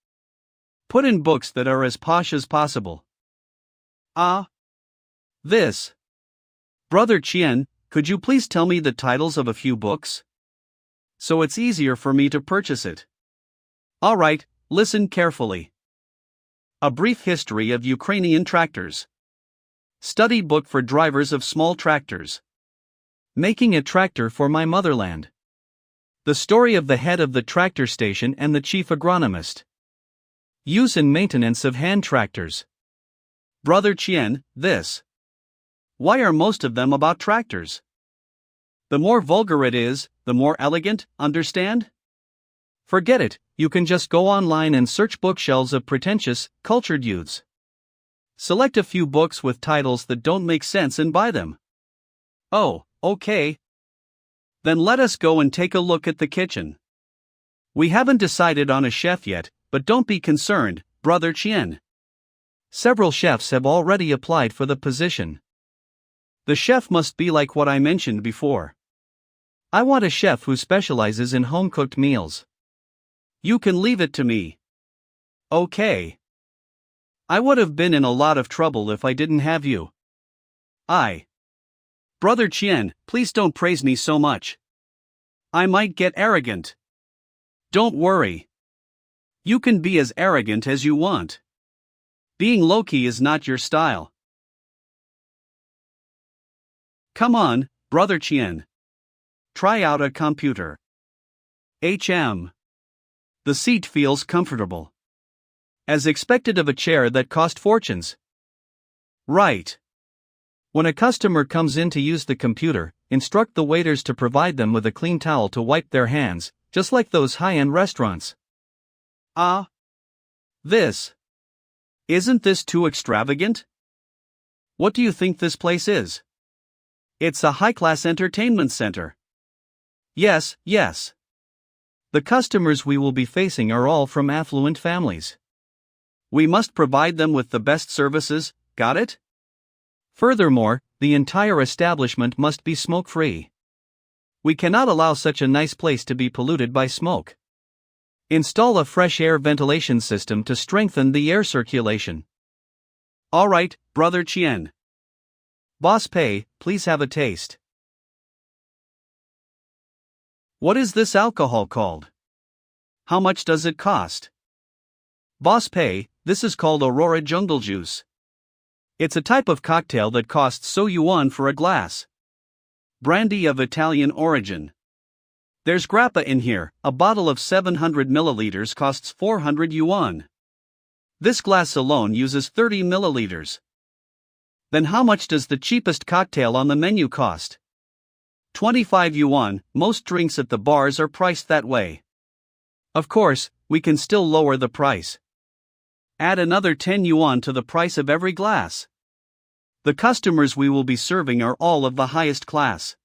Put in books that are as posh as possible. This. Brother Chien, could you please tell me the titles of a few books? So it's easier for me to purchase it. Alright, listen carefully. A Brief History of Ukrainian Tractors. Study book for drivers of small tractors. Making a Tractor for My Motherland. The Story of the Head of the Tractor Station and the Chief Agronomist. Use and Maintenance of Hand Tractors. Brother Chien, this. Why are most of them about tractors? The more vulgar it is, the more elegant, understand? Forget it, you can just go online and search bookshelves of pretentious, cultured youths. Select a few books with titles that don't make sense and buy them. Oh, okay. Then let us go and take a look at the kitchen. We haven't decided on a chef yet, but don't be concerned, Brother Chien. Several chefs have already applied for the position. The chef must be like what I mentioned before. I want a chef who specializes in home-cooked meals. You can leave it to me. Okay. I would have been in a lot of trouble if I didn't have you. Brother Chien, please don't praise me so much. I might get arrogant. Don't worry. You can be as arrogant as you want. Being low-key is not your style. Come on, Brother Chien. try out a computer. HM. The seat feels comfortable. As expected of a chair that cost fortunes. Right. When a customer comes in to use the computer, instruct the waiters to provide them with a clean towel to wipe their hands, just like those high-end restaurants. This. Isn't this too extravagant? What do you think this place is? It's a high-class entertainment center. Yes. The customers we will be facing are all from affluent families. We must provide them with the best services, got it? Furthermore, the entire establishment must be smoke-free. We cannot allow such a nice place to be polluted by smoke. Install a fresh air ventilation system to strengthen the air circulation. All right, Brother Chien. Boss Pei, please have a taste. What is this alcohol called? How much does it cost? Boss Pei, this is called Aurora Jungle Juice. It's a type of cocktail that costs so yuan for a glass. Brandy of Italian origin. There's grappa in here, a bottle of 700 milliliters costs 400 yuan. This glass alone uses 30 milliliters. Then how much does the cheapest cocktail on the menu cost? 25 yuan, most drinks at the bars are priced that way. Of course, we can still lower the price. Add another 10 yuan to the price of every glass. The customers we will be serving are all of the highest class.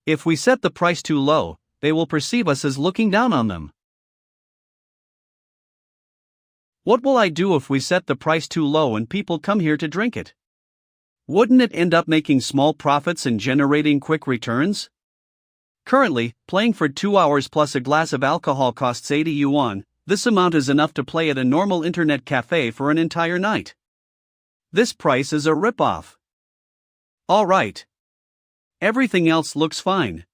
If we set the price too low, they will perceive us as looking down on them. What will I do if we set the price too low and people come here to drink it? Wouldn't it end up making small profits and generating quick returns? Currently, playing for 2 hours plus a glass of alcohol costs 80 yuan. This amount is enough to play at a normal internet cafe for an entire night. This price is a rip-off. All right. Everything else looks fine.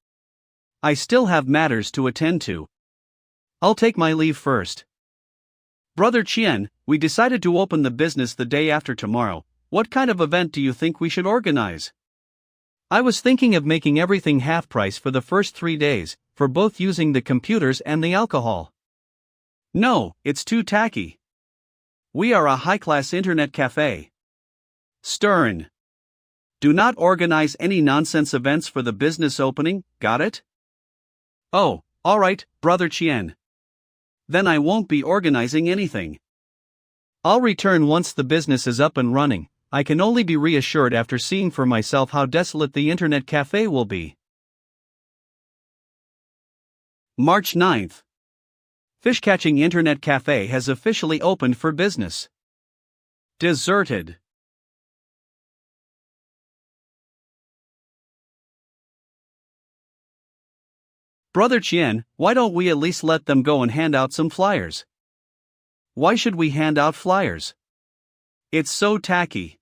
I still have matters to attend to. I'll take my leave first. Brother Chien, we decided to open the business the day after tomorrow. What kind of event do you think we should organize? I was thinking of making everything half price for the first 3 days, for both using the computers and the alcohol. No, it's too tacky. We are a high-class internet cafe. Stern. Do not organize any nonsense events for the business opening, got it? Oh, all right, Brother Chien. Then I won't be organizing anything. I'll return once the business is up and running. I can only be reassured after seeing for myself how desolate the internet cafe will be. March 9th. Fish-catching internet cafe has officially opened for business. Deserted. Brother Chien, why don't we at least let them go and hand out some flyers? Why should we hand out flyers? It's so tacky.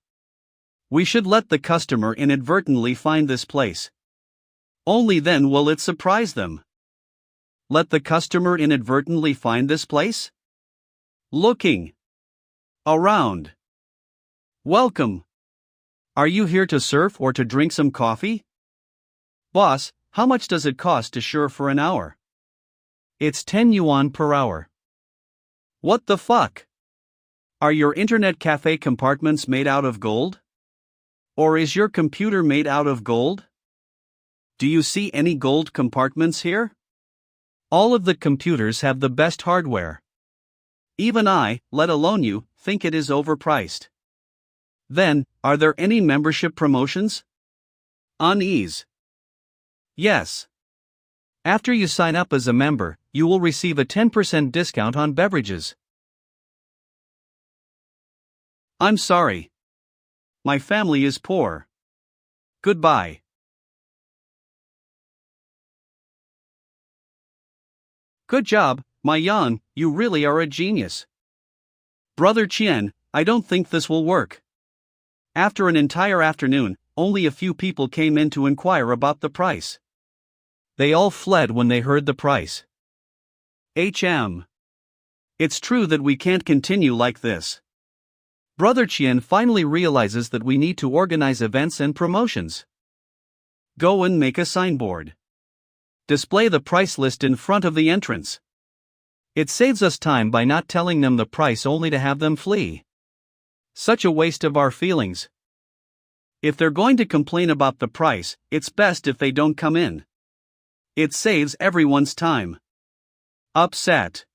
We should let the customer inadvertently find this place. Only then will it surprise them. Let the customer inadvertently find this place? Looking around. Welcome. Are you here to surf or to drink some coffee? Boss, how much does it cost to surf for an hour? It's 10 yuan per hour. What the fuck? Are your internet cafe compartments made out of gold? Or is your computer made out of gold? Do you see any gold compartments here? All of the computers have the best hardware. Even I, let alone you, think it is overpriced. Then, are there any membership promotions? Unease. Yes. After you sign up as a member, you will receive a 10% discount on beverages. I'm sorry. My family is poor. Goodbye. Good job, my Yan, you really are a genius. Brother Chien, I don't think this will work. After an entire afternoon, only a few people came in to inquire about the price. They all fled when they heard the price. HM. It's true that we can't continue like this. Brother Chien finally realizes that we need to organize events and promotions. Go and make a signboard. Display the price list in front of the entrance. It saves us time by not telling them the price only to have them flee. Such a waste of our feelings. If they're going to complain about the price, it's best if they don't come in. It saves everyone's time. Upset.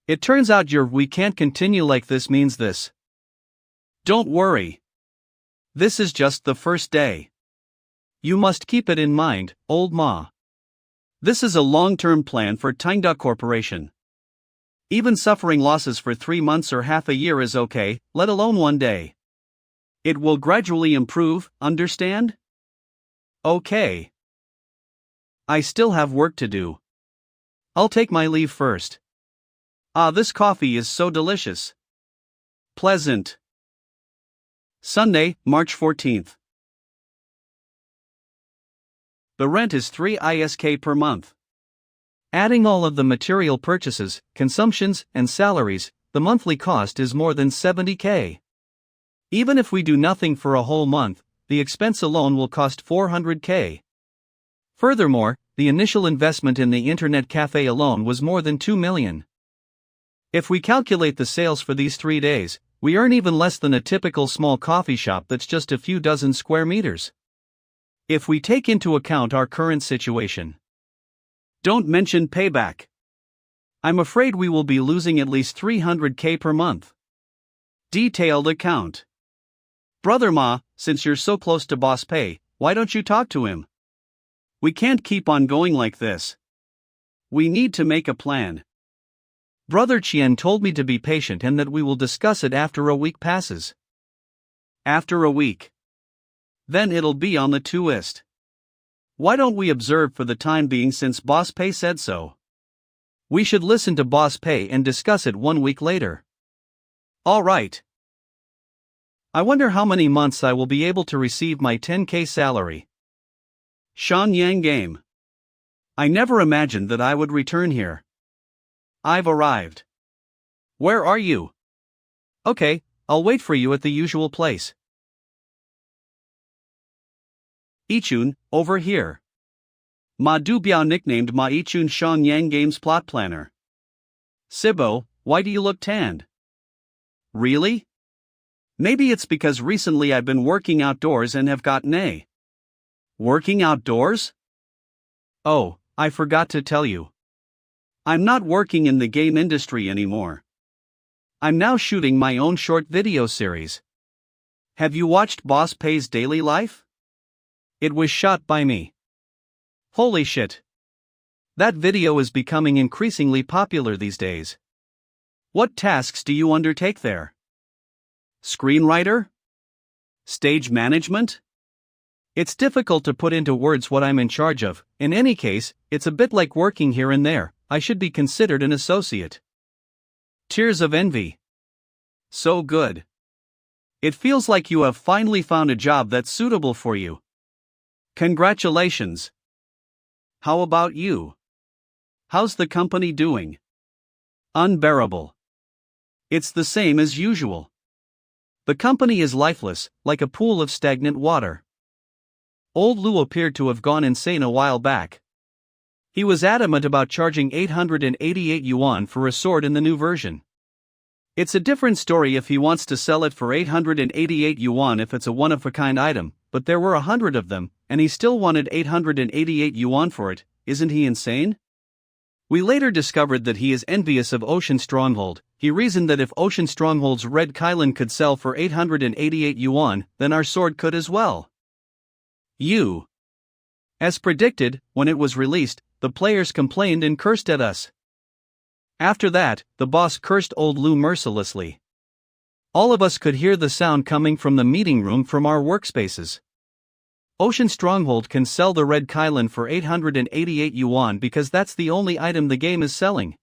It turns out we can't continue like this means this. Don't worry. This is just the first day. You must keep it in mind, old ma. This is a long-term plan for Tycoon Corporation. Even suffering losses for 3 months or half a year is okay, let alone one day. It will gradually improve, understand? Okay. I still have work to do. I'll take my leave first. This coffee is so delicious. Pleasant. Sunday, March 14th. The rent is 3 ISK per month. Adding all of the material purchases, consumptions, and salaries, the monthly cost is more than 70k. Even if we do nothing for a whole month, the expense alone will cost 400k. Furthermore, the initial investment in the internet cafe alone was more than 2 million. If we calculate the sales for these 3 days, we earn even less than a typical small coffee shop that's just a few dozen square meters. If we take into account our current situation. Don't mention payback. I'm afraid we will be losing at least 300k per month. Detailed account. Brother Ma, since you're so close to Boss Pei, why don't you talk to him? We can't keep on going like this. We need to make a plan. Brother Chien told me to be patient and that we will discuss it after a week passes. After a week. Then it'll be on the to-ist. Why don't we observe for the time being since Boss Pei said so? We should listen to Boss Pei and discuss it 1 week later. All right. I wonder how many months I will be able to receive my 10k salary. Shan Yang Game. I never imagined that I would return here. I've arrived. Where are you? Okay, I'll wait for you at the usual place. Ichun, over here. Ma Du Biao nicknamed Ma Ichun Shan Yang Game's plot planner. Sibo, why do you look tanned? Really? Maybe it's because recently I've been working outdoors and have gotten a. Working outdoors? Oh, I forgot to tell you. I'm not working in the game industry anymore. I'm now shooting my own short video series. Have you watched Boss Pei's daily life? It was shot by me. Holy shit. That video is becoming increasingly popular these days. What tasks do you undertake there? Screenwriter? Stage management? It's difficult to put into words what I'm in charge of. In any case, it's a bit like working here and there. I should be considered an associate. Tears of envy. So good. It feels like you have finally found a job that's suitable for you. Congratulations. How about you? How's the company doing? Unbearable. It's the same as usual. The company is lifeless, like a pool of stagnant water. Old Lu appeared to have gone insane a while back. He was adamant about charging 888 yuan for a sword in the new version. It's a different story if he wants to sell it for 888 yuan if it's a one-of-a-kind item, but there were 100 of them, and he still wanted 888 yuan for it. Isn't he insane? We later discovered that he is envious of Ocean Stronghold. He reasoned that if Ocean Stronghold's red Kylan could sell for 888 yuan, then our sword could as well. As predicted, when it was released, the players complained and cursed at us. After that, the boss cursed old Lu mercilessly. All of us could hear the sound coming from the meeting room from our workspaces. Ocean Stronghold can sell the red Kylan for 888 yuan because that's the only item the game is selling.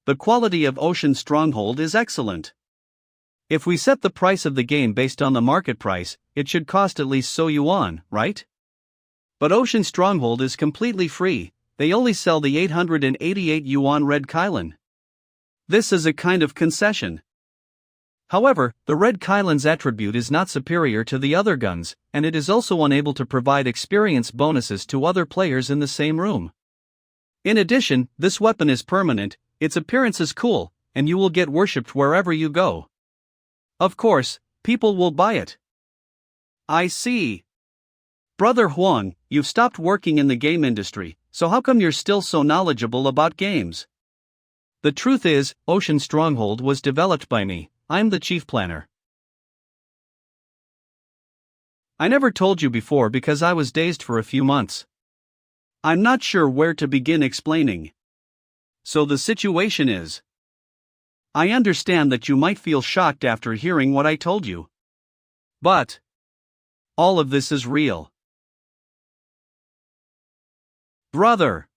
The quality of Ocean Stronghold is excellent. If we set the price of the game based on the market price, it should cost at least so yuan, right? But Ocean Stronghold is completely free. They only sell the 888 yuan red Kylan. This is a kind of concession. However, the red Kylan's attribute is not superior to the other guns, and it is also unable to provide experience bonuses to other players in the same room. In addition, this weapon is permanent, its appearance is cool, and you will get worshipped wherever you go. Of course, people will buy it. I see. Brother Huang, you've stopped working in the game industry, so how come you're still so knowledgeable about games? The truth is, Ocean Stronghold was developed by me. I'm the chief planner. I never told you before because I was dazed for a few months. I'm not sure where to begin explaining. So the situation is. I understand that you might feel shocked after hearing what I told you. But all of this is real. Brother,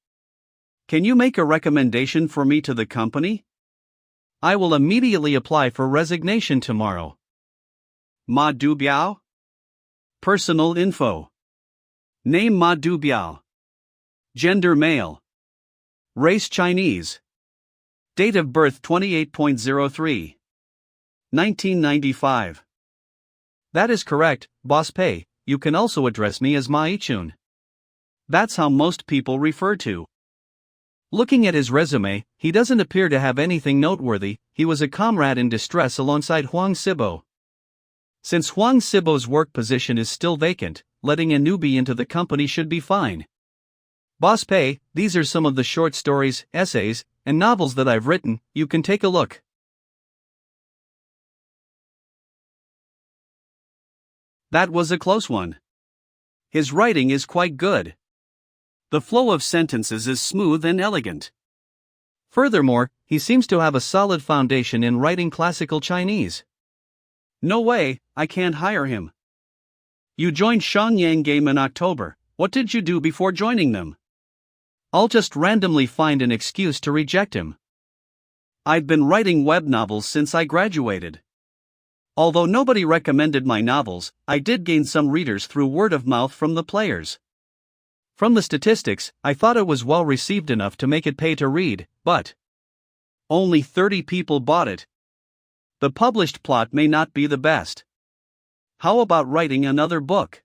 can you make a recommendation for me to the company? I will immediately apply for resignation tomorrow. Ma Du Biao? Personal info. Name Ma Du Biao. Gender male. Race Chinese. Date of birth 28.03. 1995. That is correct, Boss Pei. You can also address me as Ma Ichun. That's how most people refer to. Looking at his resume, he doesn't appear to have anything noteworthy. He was a comrade in distress alongside Huang Sibo. Since Huang Sibo's work position is still vacant, letting a newbie into the company should be fine. Boss Pei, these are some of the short stories, essays, and novels that I've written. You can take a look. That was a close one. His writing is quite good. The flow of sentences is smooth and elegant. Furthermore, he seems to have a solid foundation in writing classical Chinese. No way, I can't hire him. You joined Shenyang Game in October. What did you do before joining them? I'll just randomly find an excuse to reject him. I've been writing web novels since I graduated. Although nobody recommended my novels, I did gain some readers through word of mouth from the players. From the statistics, I thought it was well received enough to make it pay to read, but only 30 people bought it. The published plot may not be the best. How about writing another book?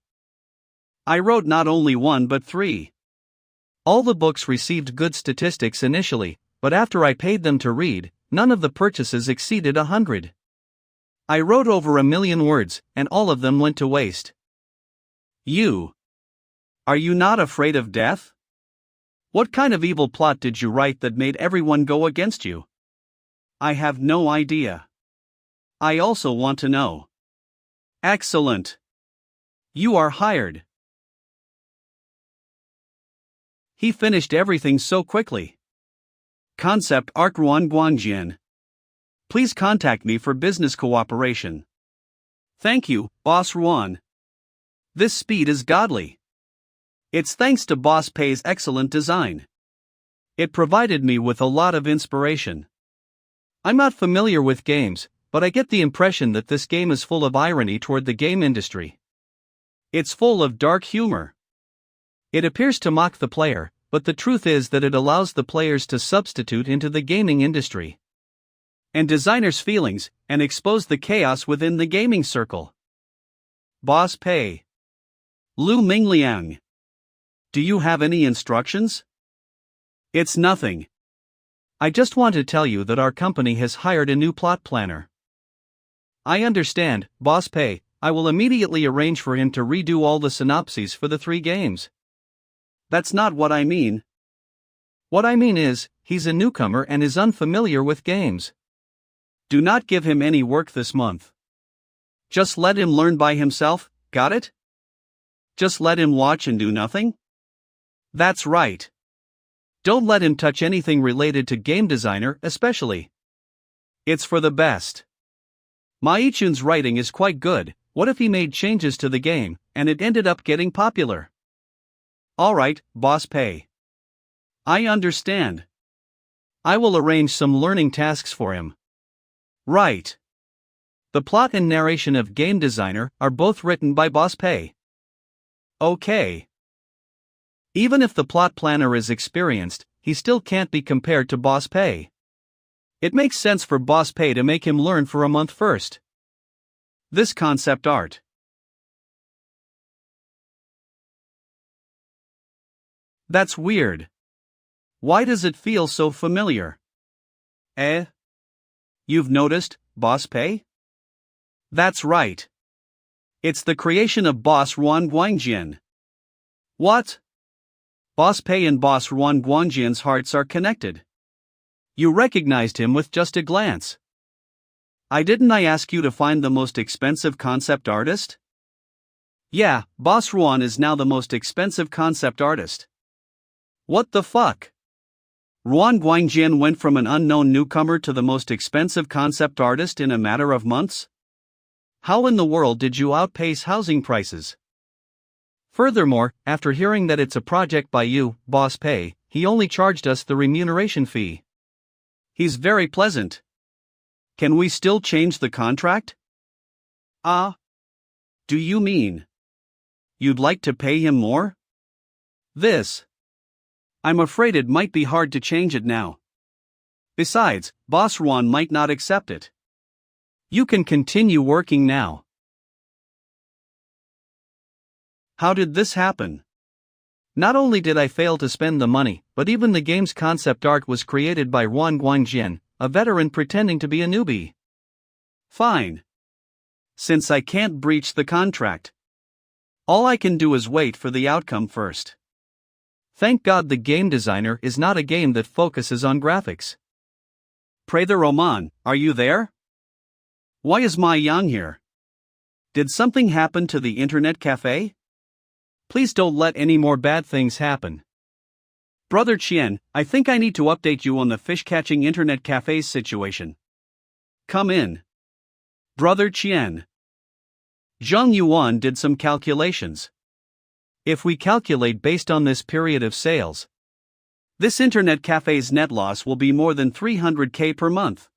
I wrote not only one but 3. All the books received good statistics initially, but after I paid them to read, none of the purchases exceeded 100. I wrote over 1 million words, and all of them went to waste. Are you not afraid of death? What kind of evil plot did you write that made everyone go against you? I have no idea. I also want to know. Excellent. You are hired. He finished everything so quickly. Concept Arc Ruan Guangjian. Please contact me for business cooperation. Thank you, Boss Ruan. This speed is godly. It's thanks to Boss Pei's excellent design. It provided me with a lot of inspiration. I'm not familiar with games, but I get the impression that this game is full of irony toward the game industry. It's full of dark humor. It appears to mock the player, but the truth is that it allows the players to substitute into the gaming industry and designers' feelings, and expose the chaos within the gaming circle. Boss Pei. Lu Mingliang. Do you have any instructions? It's nothing. I just want to tell you that our company has hired a new plot planner. I understand, Boss Pei. I will immediately arrange for him to redo all the synopses for the 3 games. That's not what I mean. What I mean is, he's a newcomer and is unfamiliar with games. Do not give him any work this month. Just let him learn by himself, got it? Just let him watch and do nothing? That's right. Don't let him touch anything related to game designer, especially. It's for the best. Maichun's writing is quite good. What if he made changes to the game, and it ended up getting popular? Alright, Boss Pei. I understand. I will arrange some learning tasks for him. Right. The plot and narration of Game Designer are both written by Boss Pei. Okay. Even if the plot planner is experienced, he still can't be compared to Boss Pei. It makes sense for Boss Pay to make him learn for a month first. This concept art. That's weird. Why does it feel so familiar? You've noticed, Boss Pay? That's right. It's the creation of Boss Ruan Guangjian. What? Boss Pei and Boss Ruan Guangjian's hearts are connected. You recognized him with just a glance. Didn't I ask you to find the most expensive concept artist? Yeah, Boss Ruan is now the most expensive concept artist. What the fuck? Ruan Guangjian went from an unknown newcomer to the most expensive concept artist in a matter of months? How in the world did you outpace housing prices? Furthermore, after hearing that it's a project by you, Boss Pay, he only charged us the remuneration fee. He's very pleasant. Can we still change the contract? Do you mean you'd like to pay him more? I'm afraid it might be hard to change it now. Besides, Boss Ruan might not accept it. You can continue working now. How did this happen? Not only did I fail to spend the money, but even the game's concept art was created by Ruan Guangjian, a veteran pretending to be a newbie. Fine. Since I can't breach the contract, all I can do is wait for the outcome first. Thank God the game designer is not a game that focuses on graphics. Pray the Roman, are you there? Why is Mai Yang here? Did something happen to the internet cafe? Please don't let any more bad things happen. Brother Chien, I think I need to update you on the fish-catching internet cafe's situation. Come in. Brother Chien. Zhang Yuan did some calculations. If we calculate based on this period of sales, this internet cafe's net loss will be more than 300k per month.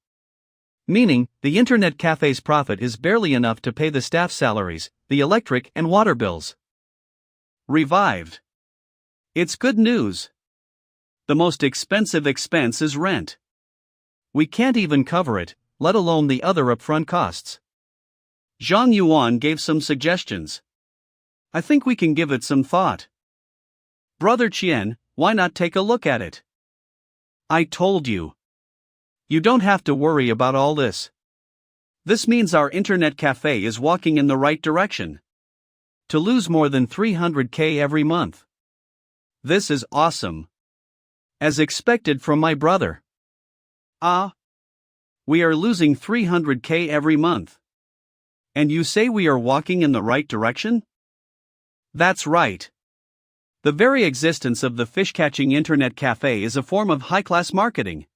Meaning, the internet cafe's profit is barely enough to pay the staff salaries, the electric and water bills. Revived. It's good news. The most expensive expense is rent. We can't even cover it, let alone the other upfront costs. Zhang Yuan gave some suggestions. I think we can give it some thought. Brother Chien, why not take a look at it? I told you. You don't have to worry about all this. This means our internet cafe is walking in the right direction. To lose more than 300k every month. This is awesome. As expected from my brother. We are losing 300k every month. And you say we are walking in the right direction? That's right. The very existence of the fish-catching internet cafe is a form of high-class marketing.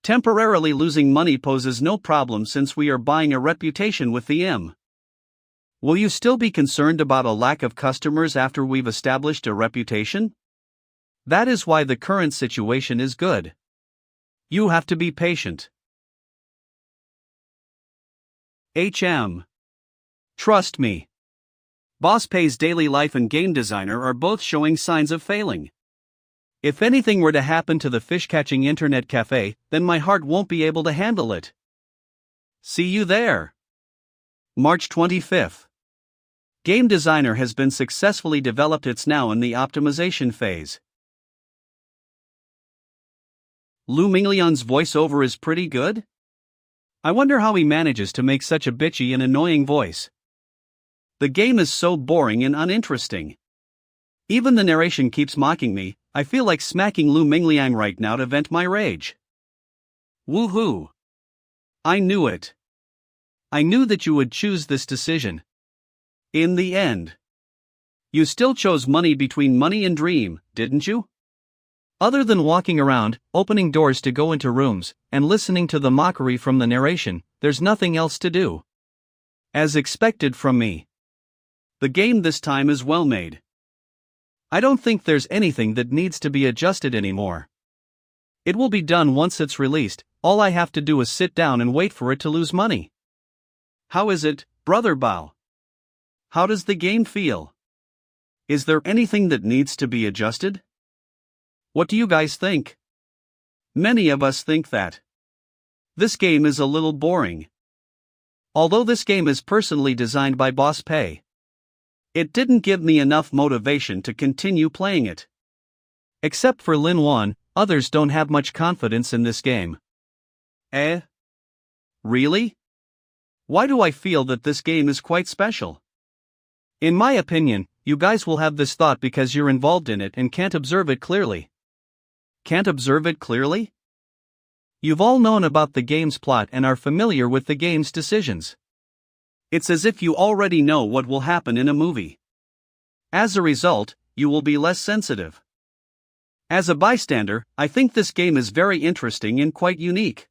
Temporarily losing money poses no problem since we are buying a reputation with the M. Will you still be concerned about a lack of customers after we've established a reputation? That is why the current situation is good. You have to be patient. Trust me. Boss Pay's daily life and game designer are both showing signs of failing. If anything were to happen to the fish-catching internet cafe, then my heart won't be able to handle it. See you there. March 25th. Game designer has been successfully developed. It's now in the optimization phase. Lu Minglian's voiceover is pretty good? I wonder how he manages to make such a bitchy and annoying voice. The game is so boring and uninteresting. Even the narration keeps mocking me. I feel like smacking Lu Mingliang right now to vent my rage. Woohoo! I knew it. I knew that you would choose this decision. In the end, you still chose money between money and dream, didn't you? Other than walking around, opening doors to go into rooms, and listening to the mockery from the narration, there's nothing else to do. As expected from me. The game this time is well made. I don't think there's anything that needs to be adjusted anymore. It will be done once it's released. All I have to do is sit down and wait for it to lose money. How is it, Brother Bao? How does the game feel? Is there anything that needs to be adjusted? What do you guys think? Many of us think that This game is a little boring. Although this game is personally designed by Boss Pei, it didn't give me enough motivation to continue playing it. Except for Lin Wan, others don't have much confidence in this game. Eh? Really? Why do I feel that this game is quite special? In my opinion, you guys will have this thought because you're involved in it and can't observe it clearly. Can't observe it clearly? You've all known about the game's plot and are familiar with the game's decisions. It's as if you already know what will happen in a movie. As a result, you will be less sensitive. As a bystander, I think this game is very interesting and quite unique.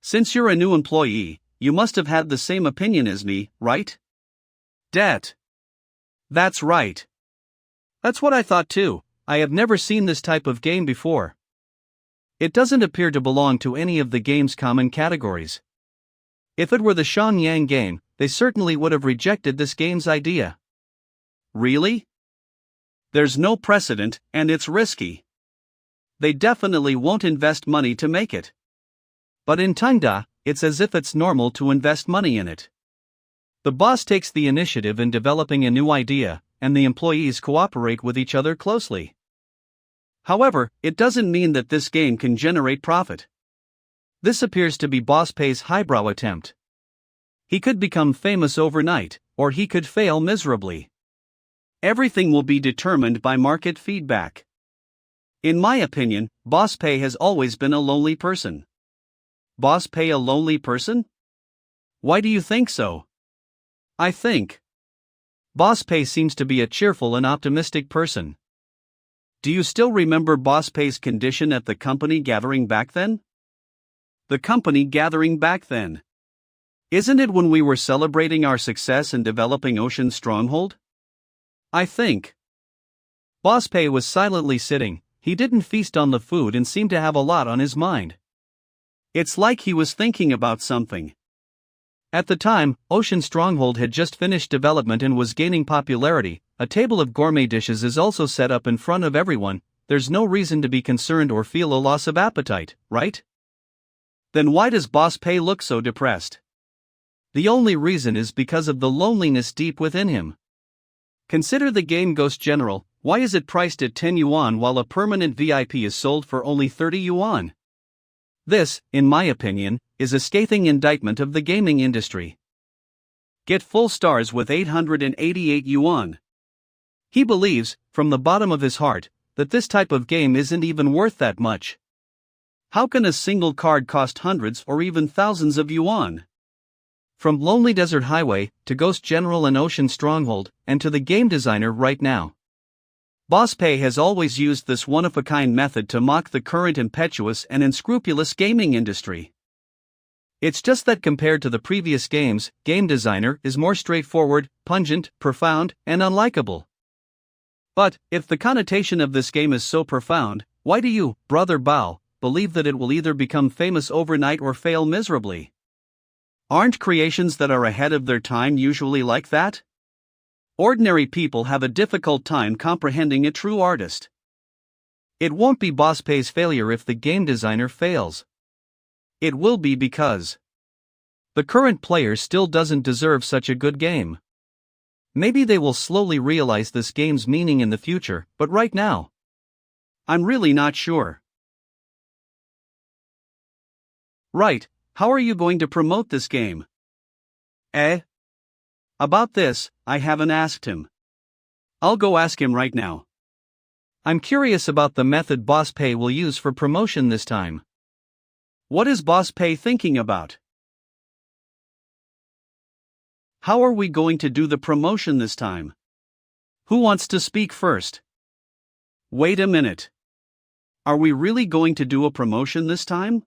Since you're a new employee, you must have had the same opinion as me, right? Det. That's right. That's what I thought too. I have never seen this type of game before. It doesn't appear to belong to any of the game's common categories. If it were the Xiangyang game, they certainly would have rejected this game's idea. Really? There's no precedent, and it's risky. They definitely won't invest money to make it. But in Tangda, it's as if it's normal to invest money in it. The boss takes the initiative in developing a new idea, and the employees cooperate with each other closely. However, it doesn't mean that this game can generate profit. This appears to be Boss Pei's highbrow attempt. He could become famous overnight, or he could fail miserably. Everything will be determined by market feedback. In my opinion, Boss Pei has always been a lonely person. Boss Pei a lonely person? Why do you think so? I think Boss Pei seems to be a cheerful and optimistic person. Do you still remember Boss Pei's condition at the company gathering back then? The company gathering back then. Isn't it when we were celebrating our success in developing Ocean Stronghold? I think Boss Pei was silently sitting. He didn't feast on the food and seemed to have a lot on his mind. It's like he was thinking about something. At the time, Ocean Stronghold had just finished development and was gaining popularity. A table of gourmet dishes is also set up in front of everyone. There's no reason to be concerned or feel a loss of appetite, right? Then why does Boss Pei look so depressed? The only reason is because of the loneliness deep within him. Consider the game Ghost General. Why is it priced at 10 yuan while a permanent VIP is sold for only 30 yuan? This, in my opinion, is a scathing indictment of the gaming industry. Get full stars with 888 yuan. He believes, from the bottom of his heart, that this type of game isn't even worth that much. How can a single card cost hundreds or even thousands of yuan? From Lonely Desert Highway, to Ghost General and Ocean Stronghold, and to the game designer right now. Boss Pei has always used this one-of-a-kind method to mock the current impetuous and unscrupulous gaming industry. It's just that compared to the previous games, Game Designer is more straightforward, pungent, profound, and unlikable. But, if the connotation of this game is so profound, why do you, Brother Bao, believe that it will either become famous overnight or fail miserably? Aren't creations that are ahead of their time usually like that? Ordinary people have a difficult time comprehending a true artist. It won't be Boss Pei's failure if the game designer fails. It will be because the current player still doesn't deserve such a good game. Maybe they will slowly realize this game's meaning in the future, but right now, I'm really not sure. Right, how are you going to promote this game? About this, I haven't asked him. I'll go ask him right now. I'm curious about the method Boss Pei will use for promotion this time. What is Boss Pei thinking about? How are we going to do the promotion this time? Who wants to speak first? Wait a minute. Are we really going to do a promotion this time?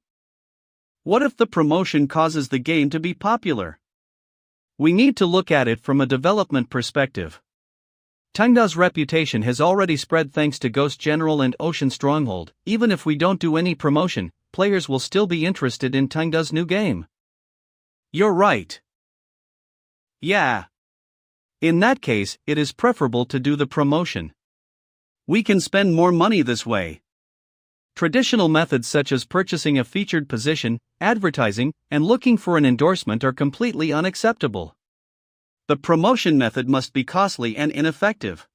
What if the promotion causes the game to be popular? We need to look at it from a development perspective. Tangda's reputation has already spread thanks to Ghost General and Ocean Stronghold. Even if we don't do any promotion, players will still be interested in Tangda's new game. You're right. Yeah. In that case, it is preferable to do the promotion. We can spend more money this way. Traditional methods such as purchasing a featured position, advertising, and looking for an endorsement are completely unacceptable. The promotion method must be costly and ineffective.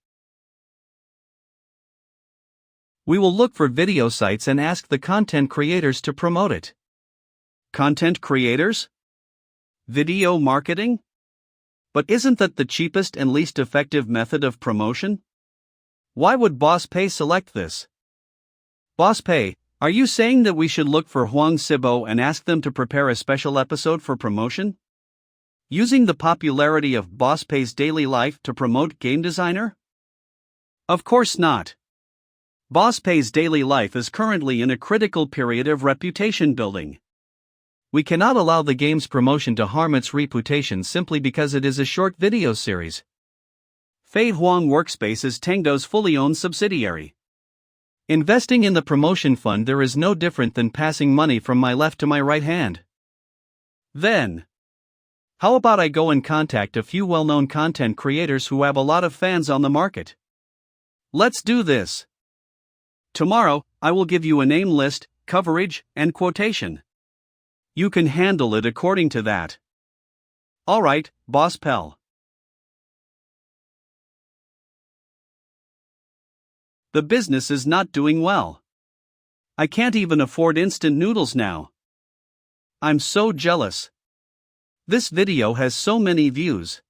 We will look for video sites and ask the content creators to promote it. Content creators? Video marketing? But isn't that the cheapest and least effective method of promotion? Why would Boss Pay select this? Boss Pay, are you saying that we should look for Huang Sibo and ask them to prepare a special episode for promotion? Using the popularity of Boss Pay's daily life to promote Game Designer? Of course not. Boss Pay's daily life is currently in a critical period of reputation building. We cannot allow the game's promotion to harm its reputation simply because it is a short video series. Fei Huang Workspace is Tengdo's fully owned subsidiary. Investing in the promotion fund there is no different than passing money from my left to my right hand. Then, how about I go and contact a few well-known content creators who have a lot of fans on the market? Let's do this. Tomorrow, I will give you a name list, coverage, and quotation. You can handle it according to that. Alright, Boss Pell. The business is not doing well. I can't even afford instant noodles now. I'm so jealous. This video has so many views.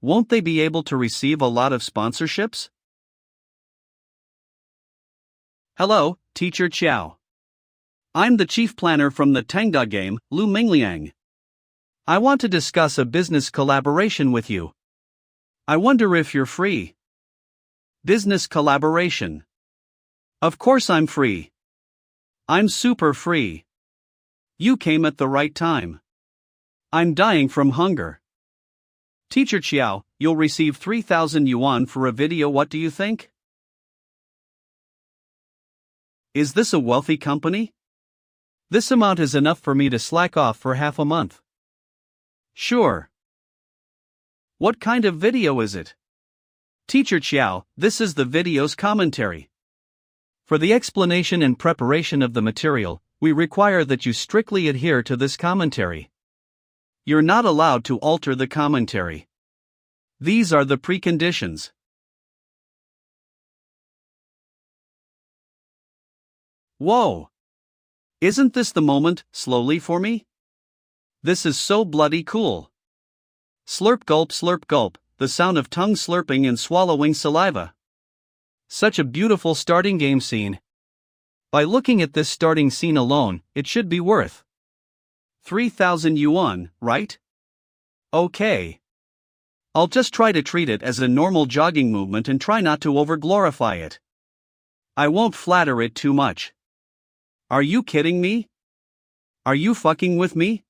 Won't they be able to receive a lot of sponsorships? Hello, Teacher Chiao. I'm the chief planner from the Tengda game, Lu Mingliang. I want to discuss a business collaboration with you. I wonder if you're free. Business collaboration. Of course I'm free. I'm super free. You came at the right time. I'm dying from hunger. Teacher Chiao, you'll receive 3,000 yuan for a video. What do you think? Is this a wealthy company? This amount is enough for me to slack off for half a month. Sure. What kind of video is it? Teacher Chiao, this is the video's commentary. For the explanation and preparation of the material, we require that you strictly adhere to this commentary. You're not allowed to alter the commentary. These are the preconditions. Whoa! Isn't this the moment, slowly for me? This is so bloody cool. Slurp gulp, the sound of tongue slurping and swallowing saliva. Such a beautiful starting game scene. By looking at this starting scene alone, it should be worth 3,000 yuan, right? Okay. I'll just try to treat it as a normal jogging movement and try not to over-glorify it. I won't flatter it too much. Are you kidding me? Are you fucking with me?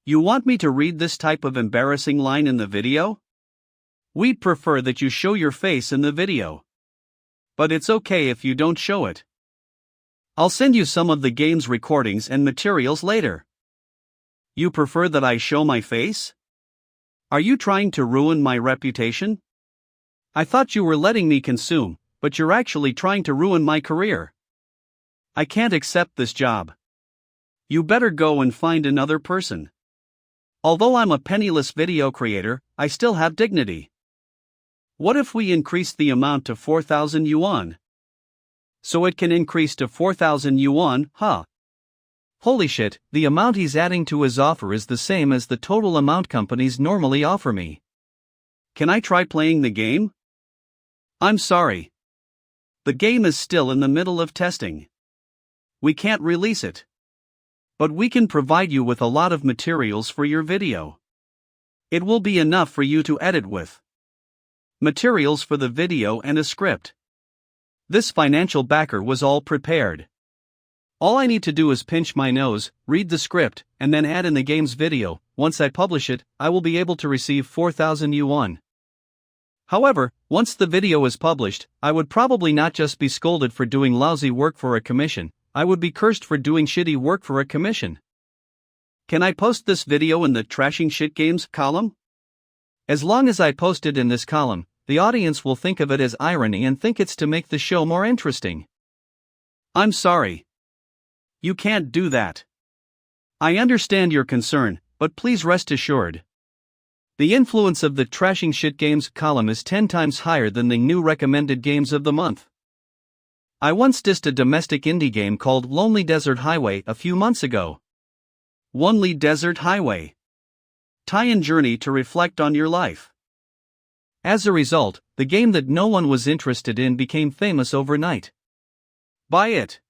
You want me to read this type of embarrassing line in the video? We'd prefer that you show your face in the video. But it's okay if you don't show it. I'll send you some of the game's recordings and materials later. You prefer that I show my face? Are you trying to ruin my reputation? I thought you were letting me consume, but you're actually trying to ruin my career. I can't accept this job. You better go and find another person. Although I'm a penniless video creator, I still have dignity. What if we increase the amount to 4,000 yuan? So it can increase to 4,000 yuan, huh? Holy shit, the amount he's adding to his offer is the same as the total amount companies normally offer me. Can I try playing the game? I'm sorry. The game is still in the middle of testing. We can't release it. But we can provide you with a lot of materials for your video. It will be enough for you to edit with. Materials for the video and a script. This financial backer was all prepared. All I need to do is pinch my nose, read the script, and then add in the game's video. Once I publish it, I will be able to receive 4,000 yuan. However, once the video is published, I would probably not just be scolded for doing lousy work for a commission, I would be cursed for doing shitty work for a commission. Can I post this video in the trashing shit games column? As long as I post it in this column, the audience will think of it as irony and think it's to make the show more interesting. I'm sorry. You can't do that. I understand your concern, but please rest assured. The influence of the trashing shit games column is 10 times higher than the new recommended games of the month. I once dissed a domestic indie game called Lonely Desert Highway a few months ago. Lonely Desert Highway. Tie-in journey to reflect on your life. As a result, the game that no one was interested in became famous overnight. Buy it.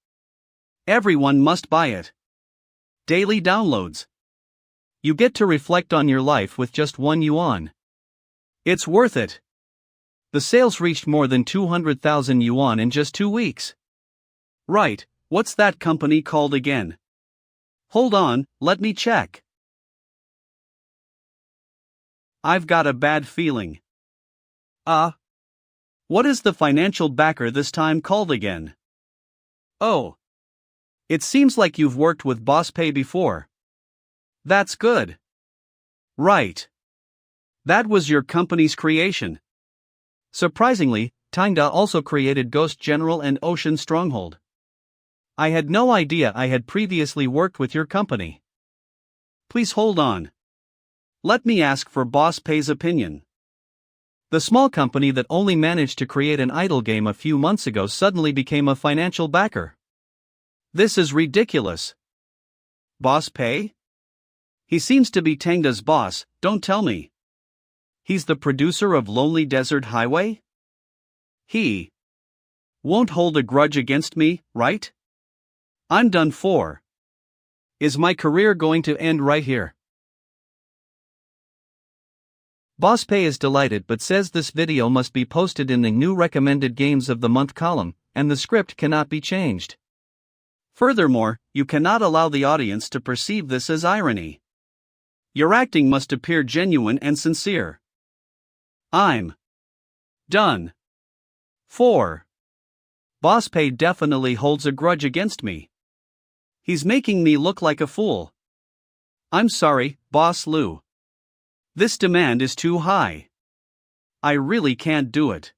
Everyone must buy it. Daily downloads. You get to reflect on your life with just 1 yuan. It's worth it. The sales reached more than 200,000 yuan in just 2 weeks. Right, what's that company called again? Hold on, let me check. I've got a bad feeling. What is the financial backer this time called again? Oh. It seems like you've worked with Boss Pay before. That's good. Right. That was your company's creation. Surprisingly, Tycoon also created Ghost General and Ocean Stronghold. I had no idea I had previously worked with your company. Please hold on. Let me ask for Boss Pay's opinion. The small company that only managed to create an idle game a few months ago suddenly became a financial backer. This is ridiculous. Boss Pay? He seems to be Tangda's boss, don't tell me. He's the producer of Lonely Desert Highway? He won't hold a grudge against me, right? I'm done for. Is my career going to end right here? Boss Pay is delighted but says this video must be posted in the new recommended games of the month column, and the script cannot be changed. Furthermore, you cannot allow the audience to perceive this as irony. Your acting must appear genuine and sincere. I'm done. 4. Boss Pay definitely holds a grudge against me. He's making me look like a fool. I'm sorry, Boss Lou. This demand is too high. I really can't do it.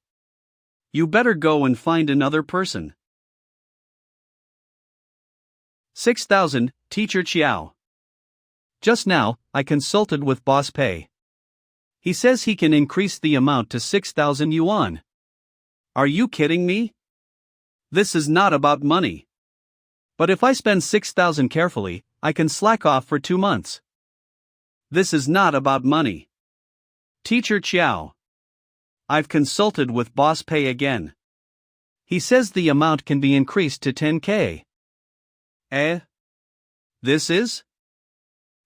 You better go and find another person. 6,000, Teacher Chiao. Just now, I consulted with Boss Pay. He says he can increase the amount to 6,000 yuan. Are you kidding me? This is not about money. But if I spend 6,000 carefully, I can slack off for 2 months. This is not about money. Teacher Chiao. I've consulted with Boss Pay again. He says the amount can be increased to 10k. This is?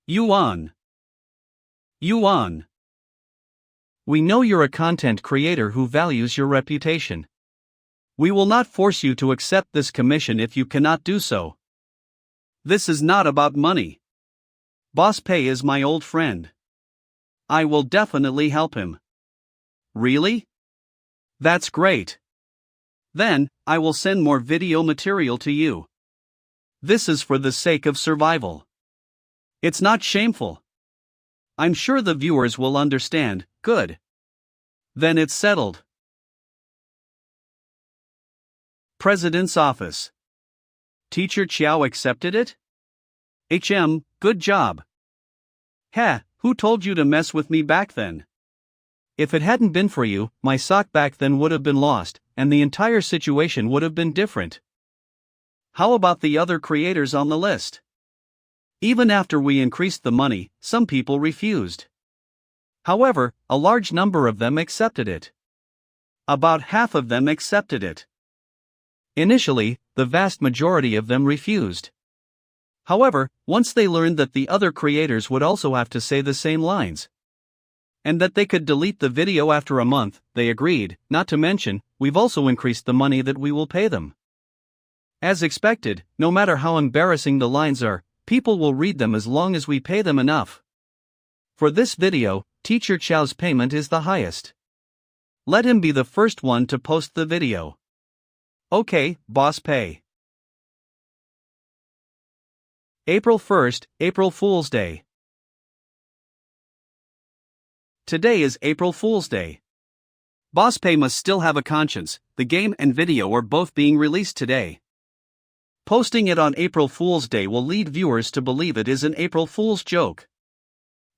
Yuan. Yuan. We know you're a content creator who values your reputation. We will not force you to accept this commission if you cannot do so. This is not about money. Boss Pay is my old friend. I will definitely help him. Really? That's great. Then, I will send more video material to you. This is for the sake of survival. It's not shameful. I'm sure the viewers will understand. Good. Then it's settled. President's Office. Teacher Chiao accepted it? Good job. Who told you to mess with me back then? If it hadn't been for you, my sock back then would have been lost, and the entire situation would have been different. How about the other creators on the list? Even after we increased the money, some people refused. However, a large number of them accepted it. About half of them accepted it. Initially, the vast majority of them refused. However, once they learned that the other creators would also have to say the same lines, and that they could delete the video after a month, they agreed. Not to mention, we've also increased the money that we will pay them. As expected, no matter how embarrassing the lines are, people will read them as long as we pay them enough. For this video, Teacher Chiao's payment is the highest. Let him be the first one to post the video. Okay, Boss Pay. April 1st, April Fool's Day. Today is April Fool's Day. Boss Pay must still have a conscience. The game and video are both being released today. Posting it on April Fool's Day will lead viewers to believe it is an April Fool's joke.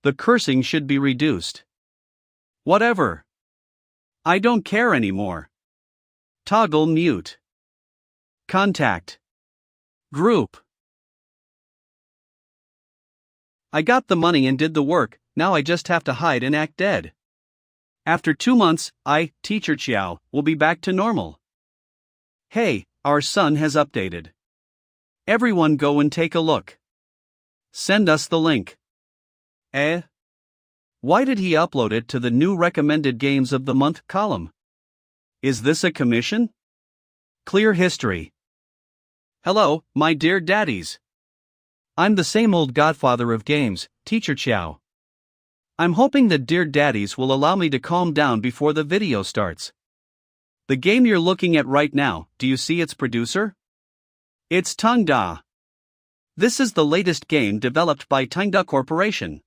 The cursing should be reduced. Whatever. I don't care anymore. Toggle mute. Contact. Group. I got the money and did the work, now I just have to hide and act dead. After 2 months, Teacher Chiao, will be back to normal. Hey, our son has updated. Everyone go and take a look. Send us the link. Why did he upload it to the new recommended games of the month column? Is this a commission? Clear history. Hello, my dear daddies. I'm the same old godfather of games, Teacher Chiao. I'm hoping that dear daddies will allow me to calm down before the video starts. The game you're looking at right now, do you see its producer? It's Tangda. This is the latest game developed by Tangda Corporation.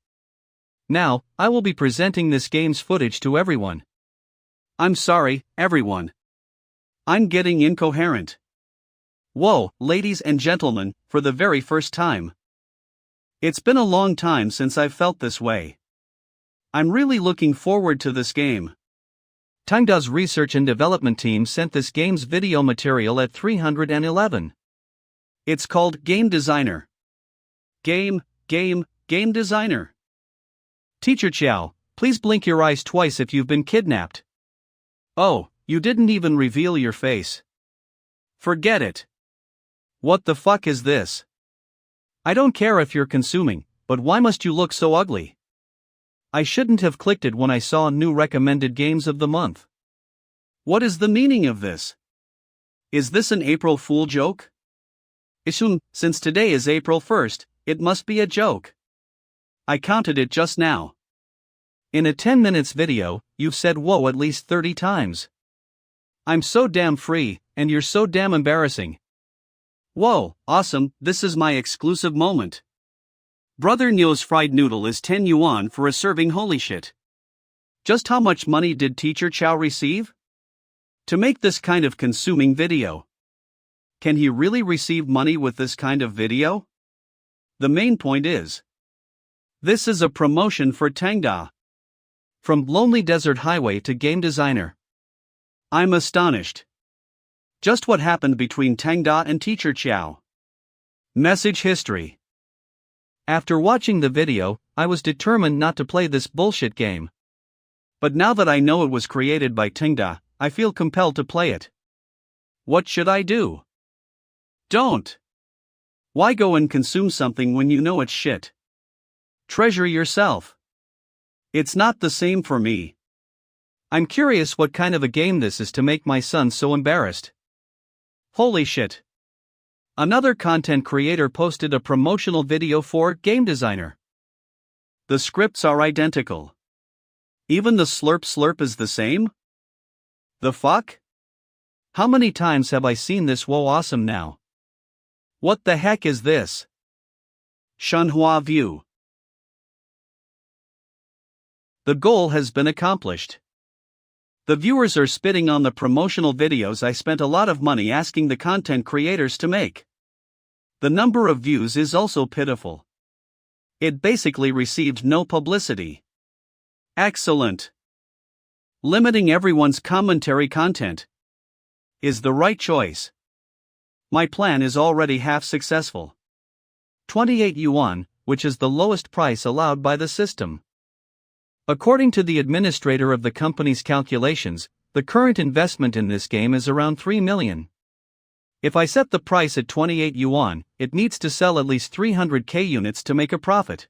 Now, I will be presenting this game's footage to everyone. I'm sorry, everyone. I'm getting incoherent. Whoa, ladies and gentlemen, for the very first time. It's been a long time since I've felt this way. I'm really looking forward to this game. Tangda's research and development team sent this game's video material at 311. It's called Game Designer. Game Designer. Teacher Chiao, please blink your eyes twice if you've been kidnapped. Oh, you didn't even reveal your face. Forget it. What the fuck is this? I don't care if you're consuming, but why must you look so ugly? I shouldn't have clicked it when I saw new recommended games of the month. What is the meaning of this? Is this an April Fool joke? Since today is April 1st, it must be a joke. I counted it just now. In a 10 minutes video, you've said whoa at least 30 times. I'm so damn free, and you're so damn embarrassing. Whoa, awesome, this is my exclusive moment. Brother Nyo's fried noodle is 10 yuan for a serving, holy shit. Just how much money did Teacher Chiao receive? To make this kind of consuming video. Can he really receive money with this kind of video? The main point is, this is a promotion for Tangda. From Lonely Desert Highway to Game Designer. I'm astonished. Just what happened between Tangda and Teacher Chiao? Message history. After watching the video, I was determined not to play this bullshit game. But now that I know it was created by Tangda, I feel compelled to play it. What should I do? Don't. Why go and consume something when you know it's shit? Treasure yourself. It's not the same for me. I'm curious what kind of a game this is to make my son so embarrassed. Holy shit. Another content creator posted a promotional video for Game Designer. The scripts are identical. Even the slurp is the same? The fuck? How many times have I seen this whoa awesome now? What the heck is this? Manhwa view. The goal has been accomplished. The viewers are spitting on the promotional videos I spent a lot of money asking the content creators to make. The number of views is also pitiful. It basically received no publicity. Excellent. Limiting everyone's commentary content is the right choice. My plan is already half successful. 28 yuan, which is the lowest price allowed by the system. According to the administrator of the company's calculations, the current investment in this game is around 3 million. If I set the price at 28 yuan, it needs to sell at least 300k units to make a profit.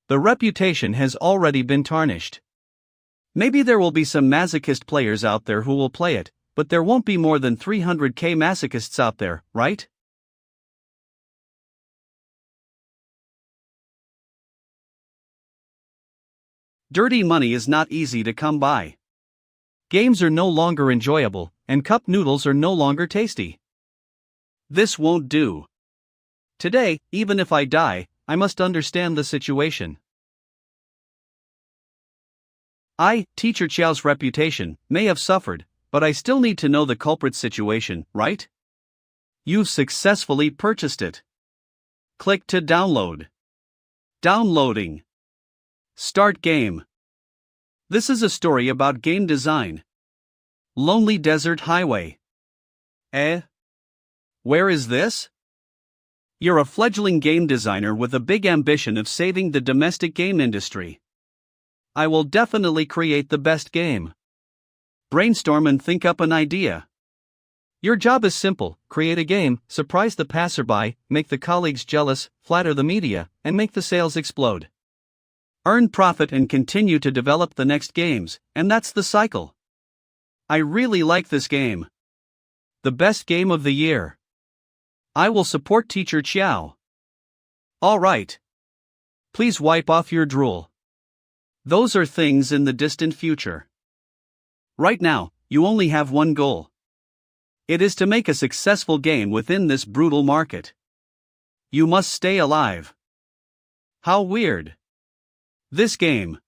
The reputation has already been tarnished. Maybe there will be some masochist players out there who will play it, but there won't be more than 300k masochists out there, right? Dirty money is not easy to come by. Games are no longer enjoyable, and cup noodles are no longer tasty. This won't do. Today, even if I die, I must understand the situation. Teacher Chiao's reputation may have suffered, but I still need to know the culprit's situation, right? You've successfully purchased it. Click to download. Downloading. Start game. This is a story about game design. Lonely Desert Highway. Where is this? You're a fledgling game designer with a big ambition of saving the domestic game industry. I will definitely create the best game. Brainstorm and think up an idea. Your job is simple: create a game, surprise the passerby, make the colleagues jealous, flatter the media, and make the sales explode. Earn profit and continue to develop the next games, and that's the cycle. I really like this game. The best game of the year. I will support Teacher Chiao. Alright. Please wipe off your drool. Those are things in the distant future. Right now, you only have one goal. It is to make a successful game within this brutal market. You must stay alive. How weird. This game.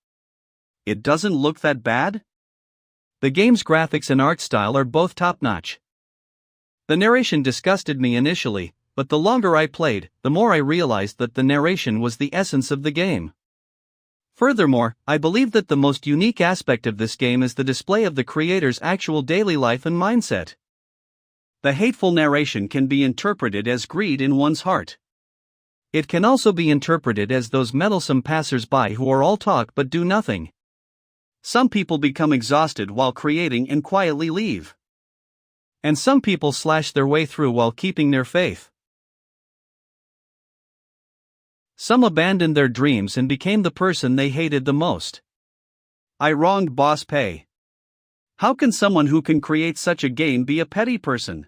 It doesn't look that bad? The game's graphics and art style are both top-notch. The narration disgusted me initially, but the longer I played, the more I realized that the narration was the essence of the game. Furthermore, I believe that the most unique aspect of this game is the display of the creator's actual daily life and mindset. The hateful narration can be interpreted as greed in one's heart. It can also be interpreted as those meddlesome passers-by who are all talk but do nothing. Some people become exhausted while creating and quietly leave. And some people slash their way through while keeping their faith. Some abandoned their dreams and became the person they hated the most. I wronged Boss Pay. How can someone who can create such a game be a petty person?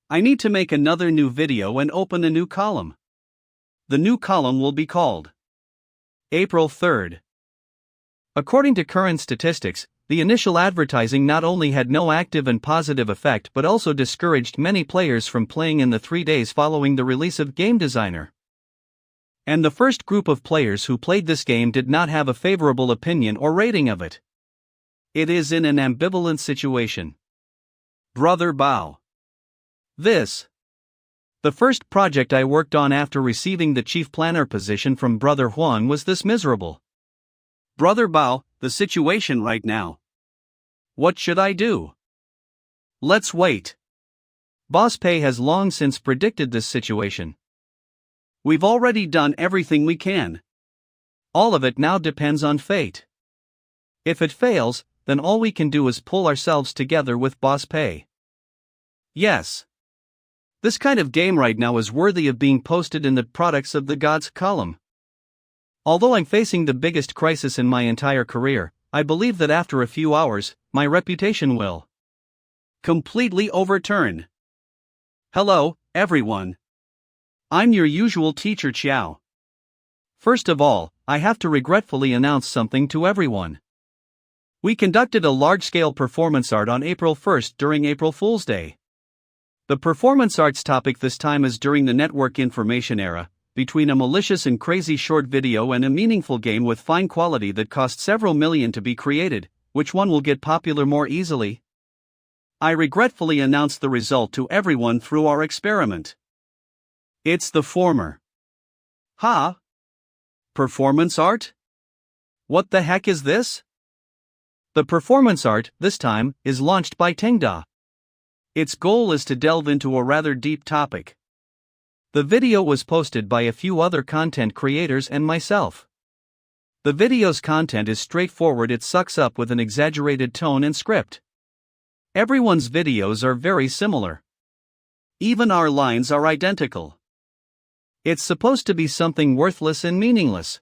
I need to make another new video and open a new column. The new column will be called April 3rd. According to current statistics, the initial advertising not only had no active and positive effect but also discouraged many players from playing in the 3 days following the release of Game Designer. And the first group of players who played this game did not have a favorable opinion or rating of it. It is in an ambivalent situation. Brother Bao. The first project I worked on after receiving the chief planner position from Brother Huan was this miserable. Brother Bao, the situation right now. What should I do? Let's wait. Boss Pei has long since predicted this situation. We've already done everything we can. All of it now depends on fate. If it fails, then all we can do is pull ourselves together with Boss Pei. Yes. This kind of game right now is worthy of being posted in the Products of the Gods column. Although I'm facing the biggest crisis in my entire career, I believe that after a few hours, my reputation will completely overturn. Hello, everyone. I'm your usual Teacher Chiao. First of all, I have to regretfully announce something to everyone. We conducted a large-scale performance art on April 1st during April Fool's Day. The performance arts topic this time is during the network information era, between a malicious and crazy short video and a meaningful game with fine quality that cost several million to be created. Which one will get popular more easily? I regretfully announce the result to everyone through our experiment. It's the former. Ha? Performance art? What the heck is this? The performance art, this time, is launched by Tengda. Its goal is to delve into a rather deep topic. The video was posted by a few other content creators and myself. The video's content is straightforward. It sucks up with an exaggerated tone and script. Everyone's videos are very similar. Even our lines are identical. It's supposed to be something worthless and meaningless.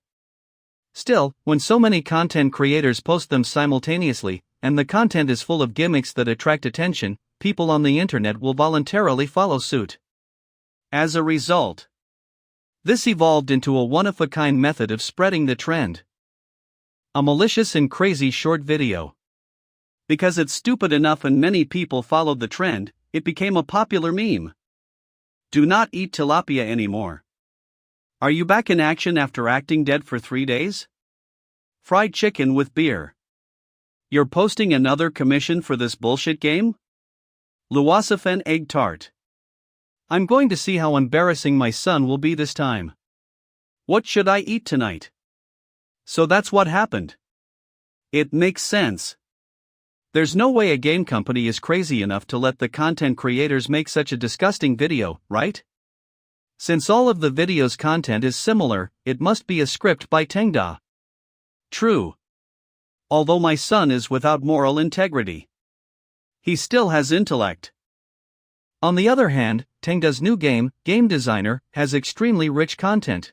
Still, when so many content creators post them simultaneously, and the content is full of gimmicks that attract attention, people on the internet will voluntarily follow suit. As a result, this evolved into a one-of-a-kind method of spreading the trend. A malicious and crazy short video. Because it's stupid enough and many people followed the trend, it became a popular meme. Do not eat tilapia anymore. Are you back in action after acting dead for 3 days? Fried chicken with beer. You're posting another commission for this bullshit game? Luosafen egg tart. I'm going to see how embarrassing my son will be this time. What should I eat tonight? So that's what happened. It makes sense. There's no way a game company is crazy enough to let the content creators make such a disgusting video, right? Since all of the video's content is similar, it must be a script by Tengda. True. Although my son is without moral integrity, he still has intellect. On the other hand, Tengda's new game, Game Designer, has extremely rich content.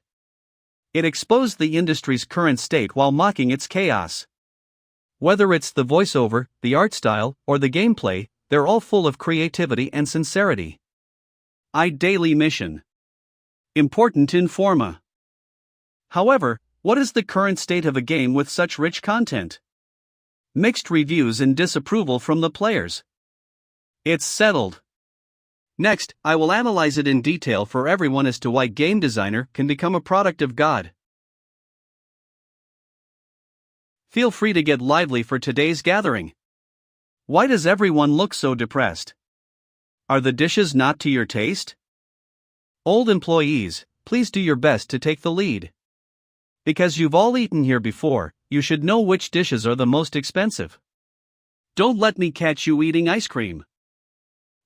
It exposed the industry's current state while mocking its chaos. Whether it's the voiceover, the art style, or the gameplay, they're all full of creativity and sincerity. Daily mission. Important informa. However, what is the current state of a game with such rich content? Mixed reviews and disapproval from the players. It's settled. Next, I will analyze it in detail for everyone as to why Game Designer can become a product of God. Feel free to get lively for today's gathering. Why does everyone look so depressed? Are the dishes not to your taste? Old employees, please do your best to take the lead. Because you've all eaten here before, you should know which dishes are the most expensive. Don't let me catch you eating ice cream.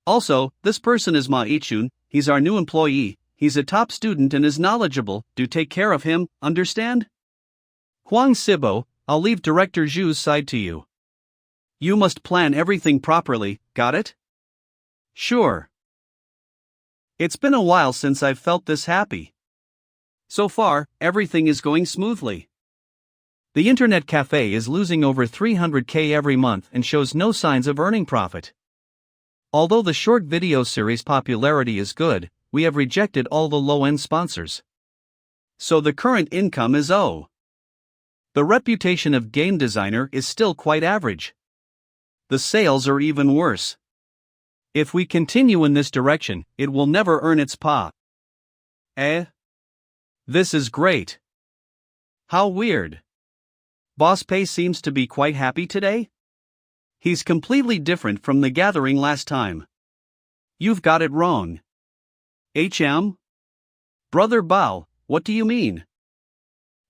Also, this person is Ma Ichun, he's our new employee, he's a top student and is knowledgeable, do take care of him, understand? Huang Sibo, I'll leave Director Zhu's side to you. You must plan everything properly, got it? Sure. It's been a while since I've felt this happy. So far, everything is going smoothly. The internet cafe is losing over 300k every month and shows no signs of earning profit. Although the short video series popularity is good, we have rejected all the low-end sponsors. So the current income is O. The reputation of Game Designer is still quite average. The sales are even worse. If we continue in this direction, it will never earn its pa. This is great. How weird. Boss Pei seems to be quite happy today? He's completely different from the gathering last time. You've got it wrong. HM? Brother Bao, what do you mean?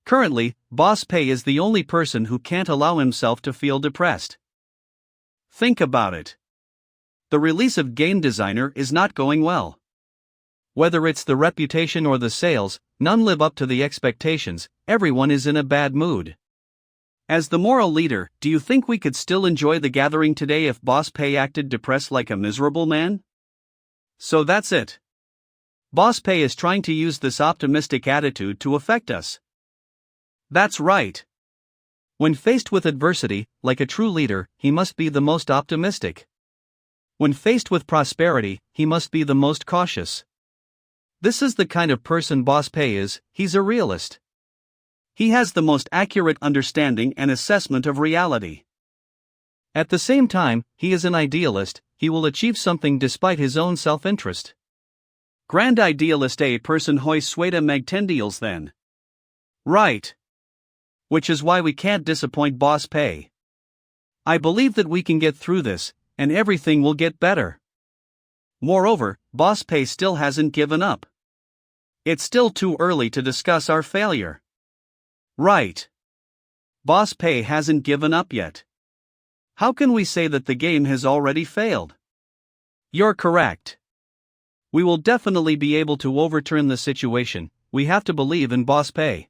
Currently, Boss Pei is the only person who can't allow himself to feel depressed. Think about it. The release of Game Designer is not going well. Whether it's the reputation or the sales, none live up to the expectations, everyone is in a bad mood. As the moral leader, do you think we could still enjoy the gathering today if Boss Pei acted depressed like a miserable man? So that's it. Boss Pei is trying to use this optimistic attitude to affect us. That's right. When faced with adversity, like a true leader, he must be the most optimistic. When faced with prosperity, he must be the most cautious. This is the kind of person Boss Pei is, he's a realist. He has the most accurate understanding and assessment of reality. At the same time, he is an idealist, he will achieve something despite his own self-interest. Grand idealist a person hoi sueda magtendials then. Right. Which is why we can't disappoint Boss Pei. I believe that we can get through this, and everything will get better. Moreover, Boss Pei still hasn't given up. It's still too early to discuss our failure. Right. Boss Pei hasn't given up yet. How can we say that the game has already failed? You're correct. We will definitely be able to overturn the situation, we have to believe in Boss Pei.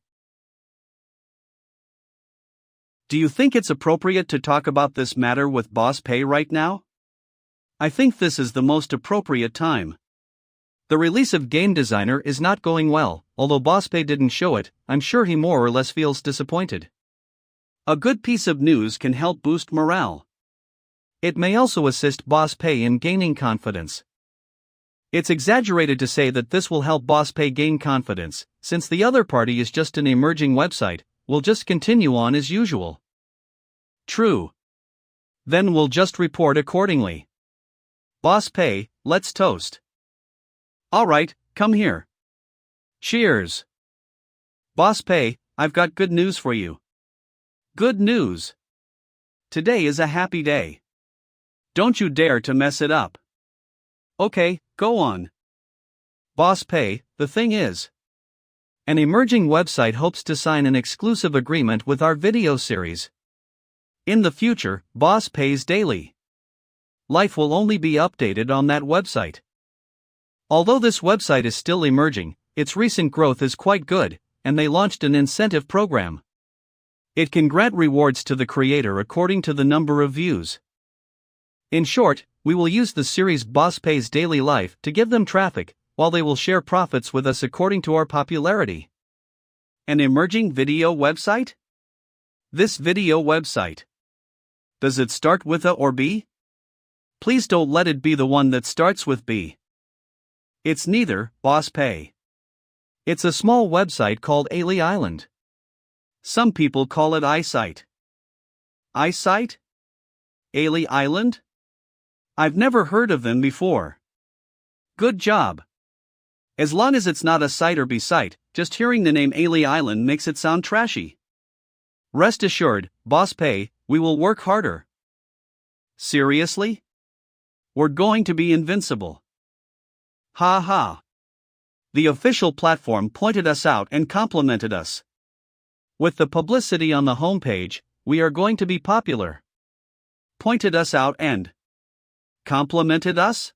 Do you think it's appropriate to talk about this matter with Boss Pei right now? I think this is the most appropriate time. The release of Game Designer is not going well, although Boss Pei didn't show it, I'm sure he more or less feels disappointed. A good piece of news can help boost morale. It may also assist Boss Pei in gaining confidence. It's exaggerated to say that this will help Boss Pei gain confidence, since the other party is just an emerging website, we'll just continue on as usual. True. Then we'll just report accordingly. Boss Pei, let's toast. Alright, come here. Cheers. Boss Pei, I've got good news for you. Good news. Today is a happy day. Don't you dare to mess it up. Okay, go on. Boss Pay, the thing is. An emerging website hopes to sign an exclusive agreement with our video series. In the future, Boss pays daily. Life will only be updated on that website. Although this website is still emerging, its recent growth is quite good, and they launched an incentive program. It can grant rewards to the creator according to the number of views. In short, we will use the series Boss Pays Daily Life to give them traffic, while they will share profits with us according to our popularity. An emerging video website? This video website. Does it start with A or B? Please don't let it be the one that starts with B. It's neither, Boss Pay. It's a small website called Ali Island. Some people call it iSite. iSite? Ali Island? I've never heard of them before. Good job. As long as it's not a site or B-site, just hearing the name Ali Island makes it sound trashy. Rest assured, Boss Pay, we will work harder. Seriously? We're going to be invincible. Ha ha. The official platform pointed us out and complimented us. With the publicity on the homepage, we are going to be popular. Pointed us out and complimented us?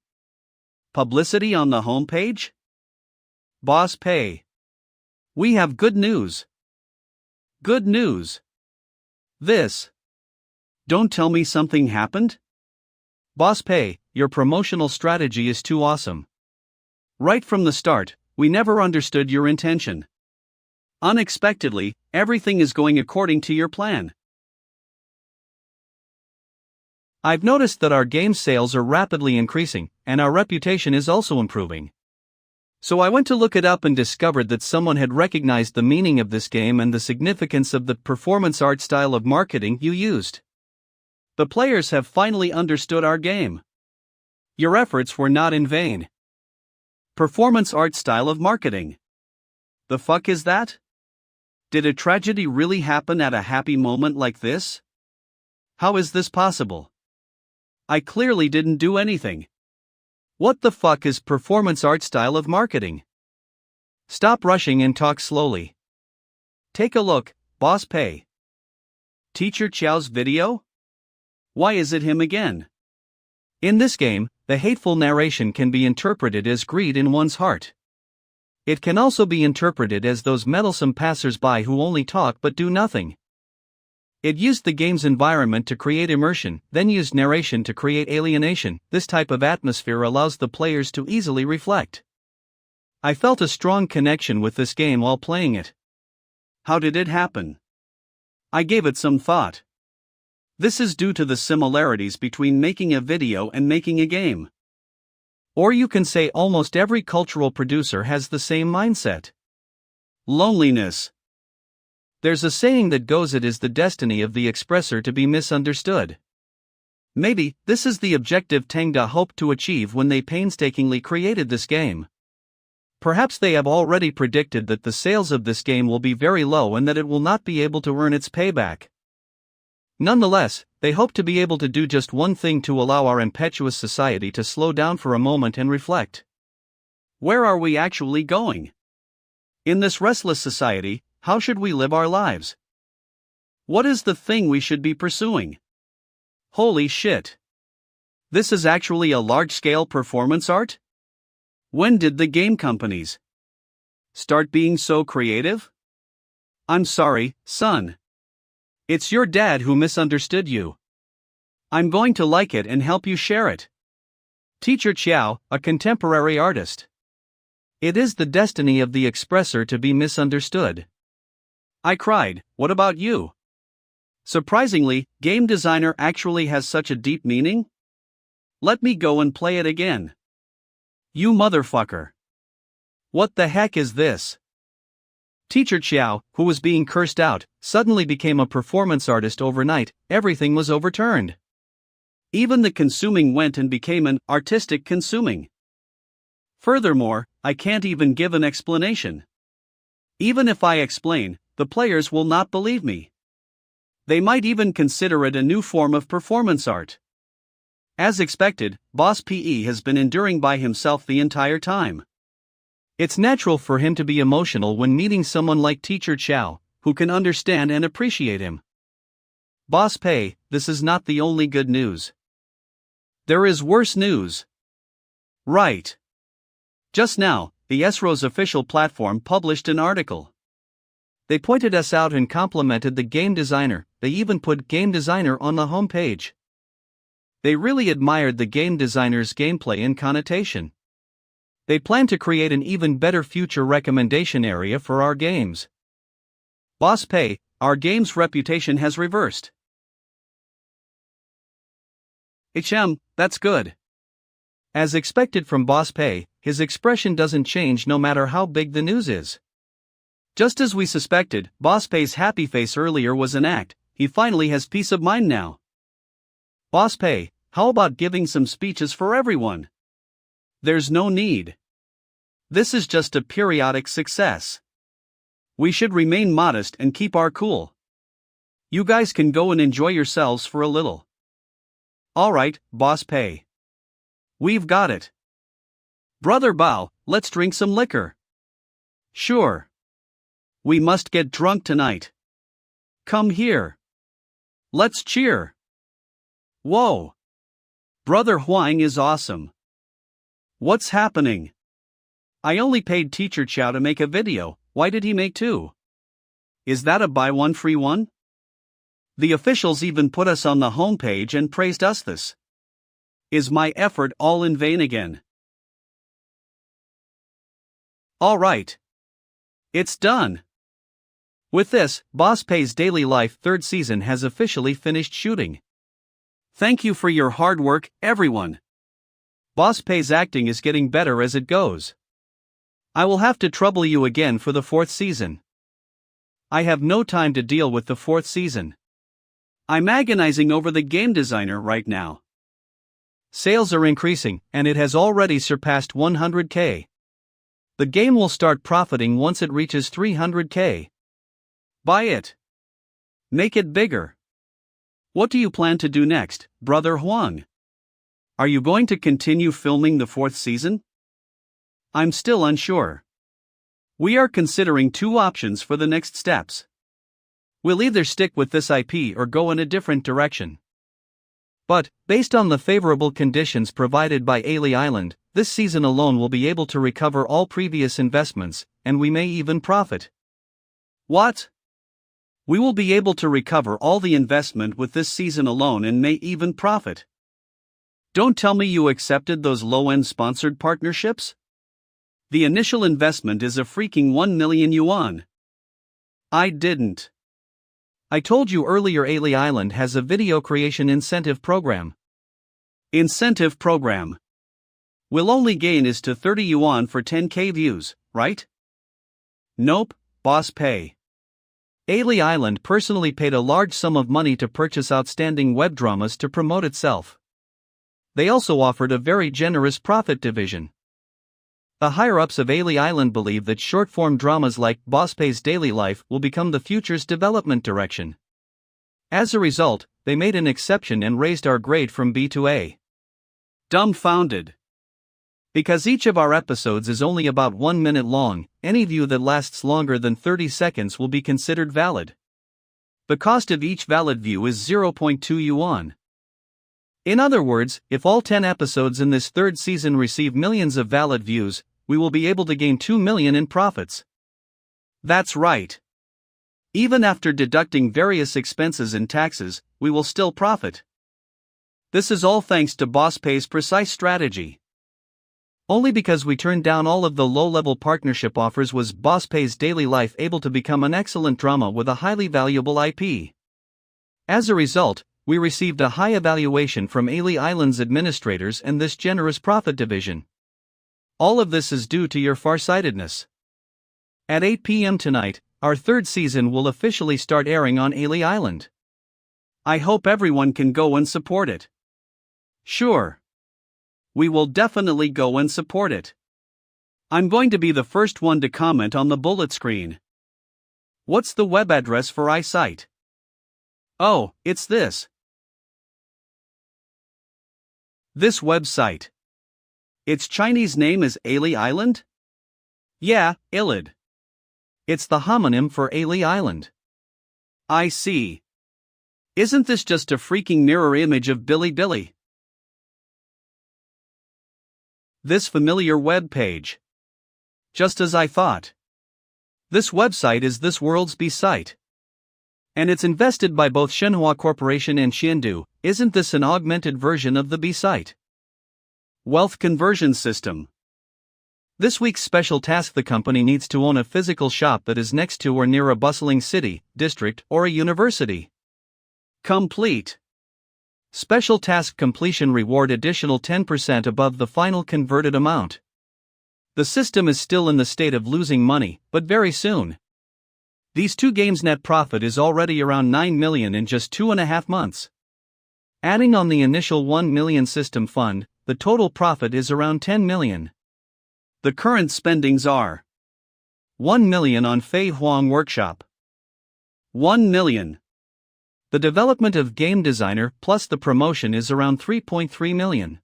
Publicity on the homepage? Boss Pay. We have good news. Good news. This. Don't tell me something happened? Boss Pay, your promotional strategy is too awesome. Right from the start, we never understood your intention. Unexpectedly, everything is going according to your plan. I've noticed that our game sales are rapidly increasing, and our reputation is also improving. So I went to look it up and discovered that someone had recognized the meaning of this game and the significance of the performance art style of marketing you used. The players have finally understood our game. Your efforts were not in vain. Performance art style of marketing. The fuck is that? Did a tragedy really happen at a happy moment like this? How is this possible? I clearly didn't do anything. What the fuck is performance art style of marketing? Stop rushing and talk slowly. Take a look, Boss Pay. Teacher Chow's video? Why is it him again? In this game, the hateful narration can be interpreted as greed in one's heart. It can also be interpreted as those meddlesome passers-by who only talk but do nothing. It used the game's environment to create immersion, then used narration to create alienation. This type of atmosphere allows the players to easily reflect. I felt a strong connection with this game while playing it. How did it happen? I gave it some thought. This is due to the similarities between making a video and making a game. Or you can say almost every cultural producer has the same mindset. Loneliness. There's a saying that goes, it is the destiny of the expressor to be misunderstood. Maybe this is the objective Tenga hoped to achieve when they painstakingly created this game. Perhaps they have already predicted that the sales of this game will be very low and that it will not be able to earn its payback. Nonetheless, they hope to be able to do just one thing to allow our impetuous society to slow down for a moment and reflect. Where are we actually going? In this restless society, how should we live our lives? What is the thing we should be pursuing? Holy shit! This is actually a large-scale performance art? When did the game companies start being so creative? I'm sorry, son. It's your dad who misunderstood you. I'm going to like it and help you share it. Teacher Chow, a contemporary artist. It is the destiny of the expressor to be misunderstood. I cried, what about you? Surprisingly, game designer actually has such a deep meaning? Let me go and play it again. You motherfucker. What the heck is this? Teacher Chow, who was being cursed out, suddenly became a performance artist overnight. Everything was overturned. Even the consuming went and became an artistic consuming. Furthermore, I can't even give an explanation. Even if I explain, the players will not believe me. They might even consider it a new form of performance art. As expected, Boss PE has been enduring by himself the entire time. It's natural for him to be emotional when meeting someone like Teacher Chow, who can understand and appreciate him. Boss Pei, this is not the only good news. There is worse news. Right. Just now, the SRO's official platform published an article. They pointed us out and complimented the game designer. They even put game designer on the homepage. They really admired the game designer's gameplay and connotation. They plan to create an even better future recommendation area for our games. Boss Pei, our game's reputation has reversed. That's good. As expected from Boss Pei, his expression doesn't change no matter how big the news is. Just as we suspected, Boss Pei's happy face earlier was an act. He finally has peace of mind now. Boss Pei, how about giving some speeches for everyone? There's no need. This is just a periodic success. We should remain modest and keep our cool. You guys can go and enjoy yourselves for a little. Alright, Boss Pei. We've got it. Brother Bao, let's drink some liquor. Sure. We must get drunk tonight. Come here. Let's cheer. Whoa. Brother Huang is awesome. What's happening? I only paid Teacher Chow to make a video, why did he make two? Is that a buy one free one? The officials even put us on the homepage and praised us this. Is my effort all in vain again? Alright. It's done. With this, Boss Pei's Daily Life 3rd season has officially finished shooting. Thank you for your hard work, everyone. Boss Pei's acting is getting better as it goes. I will have to trouble you again for the 4th season. I have no time to deal with the 4th season. I'm agonizing over the game designer right now. Sales are increasing, and it has already surpassed 100k. The game will start profiting once it reaches 300k. Buy it. Make it bigger. What do you plan to do next, Brother Huang? Are you going to continue filming the 4th season? I'm still unsure. We are considering two options for the next steps. We'll either stick with this IP or go in a different direction. But, based on the favorable conditions provided by Ailey Island, this season alone will be able to recover all previous investments, and we may even profit. What? We will be able to recover all the investment with this season alone and may even profit. Don't tell me you accepted those low-end sponsored partnerships? The initial investment is a freaking 1 million yuan. I didn't. I told you earlier Ailey Island has a video creation incentive program. Incentive program. We'll only gain is to 30 yuan for 10k views, right? Nope, Boss Pei. Ailey Island personally paid a large sum of money to purchase outstanding web dramas to promote itself. They also offered a very generous profit division. The higher-ups of Ailey Island believe that short-form dramas like Boss Pei's Daily Life will become the future's development direction. As a result, they made an exception and raised our grade from B to A. Dumbfounded. Because each of our episodes is only about 1 minute long, any view that lasts longer than 30 seconds will be considered valid. The cost of each valid view is 0.2 yuan. In other words, if all 10 episodes in this 3rd season receive millions of valid views, we will be able to gain 2 million in profits. That's right. Even after deducting various expenses and taxes, we will still profit. This is all thanks to Boss Pei's precise strategy. Only because we turned down all of the low-level partnership offers was Boss Pei's Daily Life able to become an excellent drama with a highly valuable IP. As a result, we received a high evaluation from Ailey Island's administrators and this generous profit division. All of this is due to your farsightedness. At 8 p.m. tonight, our 3rd season will officially start airing on Ailey Island. I hope everyone can go and support it. Sure. We will definitely go and support it. I'm going to be the first one to comment on the bullet screen. What's the web address for iSite? Oh, it's this. This website. Its Chinese name is Ailey Island? Yeah, Ilid. It's the homonym for Ailey Island. I see. Isn't this just a freaking mirror image of Billy Dilly? This familiar web page. Just as I thought. This website is this world's B site. And it's invested by both Shenhua Corporation and Xiandu. Isn't this an augmented version of the B site? Wealth conversion system. This week's special task: the company needs to own a physical shop that is next to or near a bustling city, district, or a university. Complete. Special task completion: reward additional 10% above the final converted amount. The system is still in the state of losing money, but very soon. These two games' net profit is already around 9 million in just 2.5 months. Adding on the initial 1 million system fund, the total profit is around 10 million. The current spendings are 1 million on Fei Huang Workshop, 1 million. The development of game designer plus the promotion is around 3.3 million.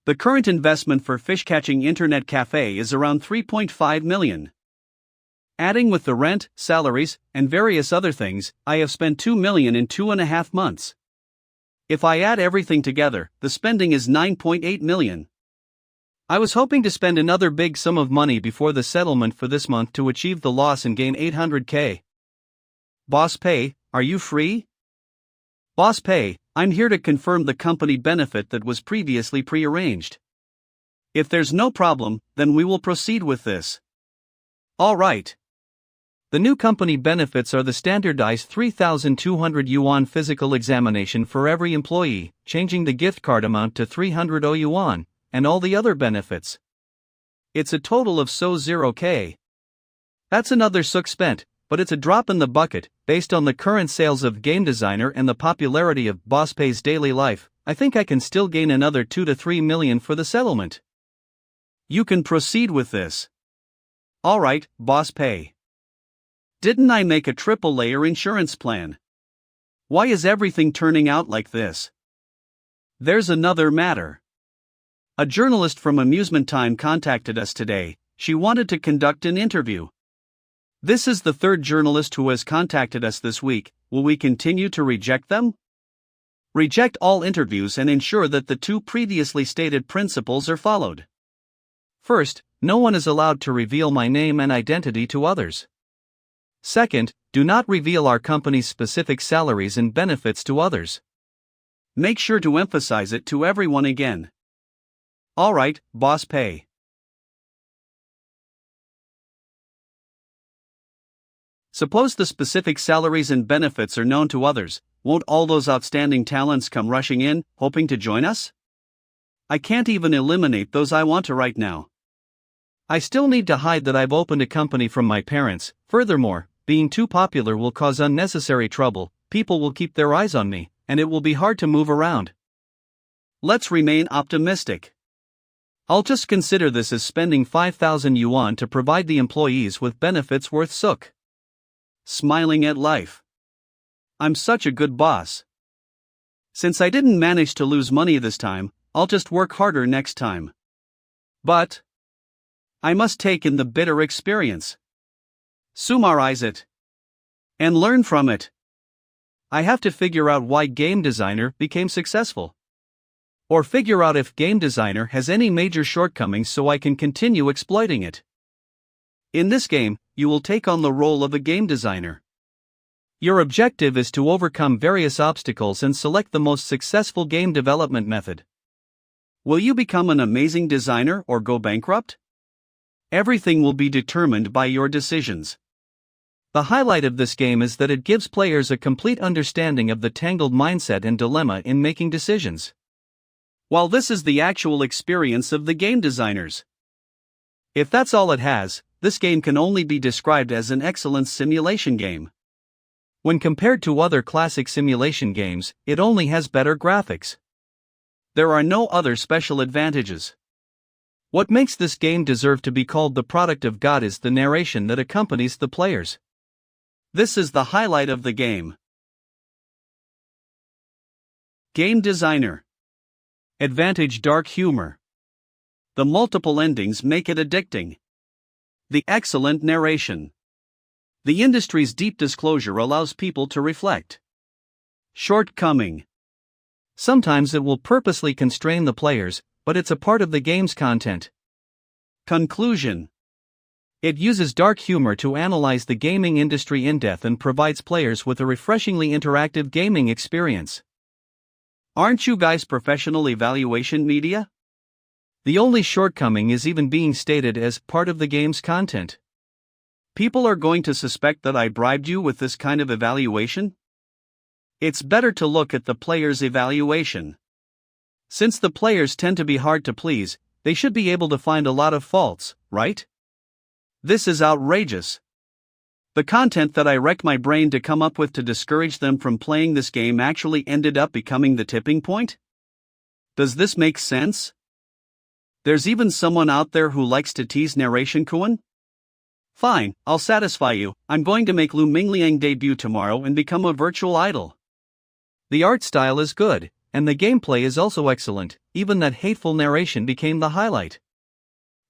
The current investment for fish catching internet cafe is around 3.5 million. Adding with the rent, salaries, and various other things, I have spent 2 million in 2.5 months. If I add everything together, the spending is 9.8 million. I was hoping to spend another big sum of money before the settlement for this month to achieve the loss and gain 800k. Boss Pay, are you free? Boss Pay, I'm here to confirm the company benefit that was previously pre-arranged. If there's no problem, then we will proceed with this. Alright. The new company benefits are the standardized 3,200 yuan physical examination for every employee, changing the gift card amount to 300 yuan, and all the other benefits. It's a total of 0k. That's another sook spent, but it's a drop in the bucket. Based on the current sales of Game Designer and the popularity of Boss Pay's daily life, I think I can still gain another 2 to 3 million for the settlement. You can proceed with this. Alright, Boss Pay. Didn't I make a triple layer insurance plan? Why is everything turning out like this? There's another matter. A journalist from Amusement Time contacted us today. She wanted to conduct an interview. This is the third journalist who has contacted us this week. Will we continue to reject them? Reject all interviews and ensure that the two previously stated principles are followed. First, no one is allowed to reveal my name and identity to others. Second, do not reveal our company's specific salaries and benefits to others. Make sure to emphasize it to everyone again. Alright, Boss Pay. Suppose the specific salaries and benefits are known to others, won't all those outstanding talents come rushing in, hoping to join us? I can't even eliminate those I want to right now. I still need to hide that I've opened a company from my parents. Furthermore, being too popular will cause unnecessary trouble, people will keep their eyes on me, and it will be hard to move around. Let's remain optimistic. I'll just consider this as spending 5,000 yuan to provide the employees with benefits worth sook. Smiling at life. I'm such a good boss. Since I didn't manage to lose money this time, I'll just work harder next time. But I must take in the bitter experience. Summarize it. And learn from it. I have to figure out why Game Designer became successful. Or figure out if Game Designer has any major shortcomings so I can continue exploiting it. In this game, you will take on the role of a game designer. Your objective is to overcome various obstacles and select the most successful game development method. Will you become an amazing designer or go bankrupt? Everything will be determined by your decisions. The highlight of this game is that it gives players a complete understanding of the tangled mindset and dilemma in making decisions. While this is the actual experience of the game designers. If that's all it has, this game can only be described as an excellent simulation game. When compared to other classic simulation games, it only has better graphics. There are no other special advantages. What makes this game deserve to be called the product of God is the narration that accompanies the players. This is the highlight of the game. Game Designer. Advantage: dark humor. The multiple endings make it addicting. The excellent narration. The industry's deep disclosure allows people to reflect. Shortcoming. Sometimes it will purposely constrain the players, but it's a part of the game's content. Conclusion. It uses dark humor to analyze the gaming industry in depth and provides players with a refreshingly interactive gaming experience. Aren't you guys professional evaluation media? The only shortcoming is even being stated as part of the game's content. People are going to suspect that I bribed you with this kind of evaluation? It's better to look at the player's evaluation. Since the players tend to be hard to please, they should be able to find a lot of faults, right? This is outrageous. The content that I wrecked my brain to come up with to discourage them from playing this game actually ended up becoming the tipping point? Does this make sense? There's even someone out there who likes to tease narration Kuan? Fine, I'll satisfy you. I'm going to make Lu Mingliang debut tomorrow and become a virtual idol. The art style is good, and the gameplay is also excellent, even that hateful narration became the highlight.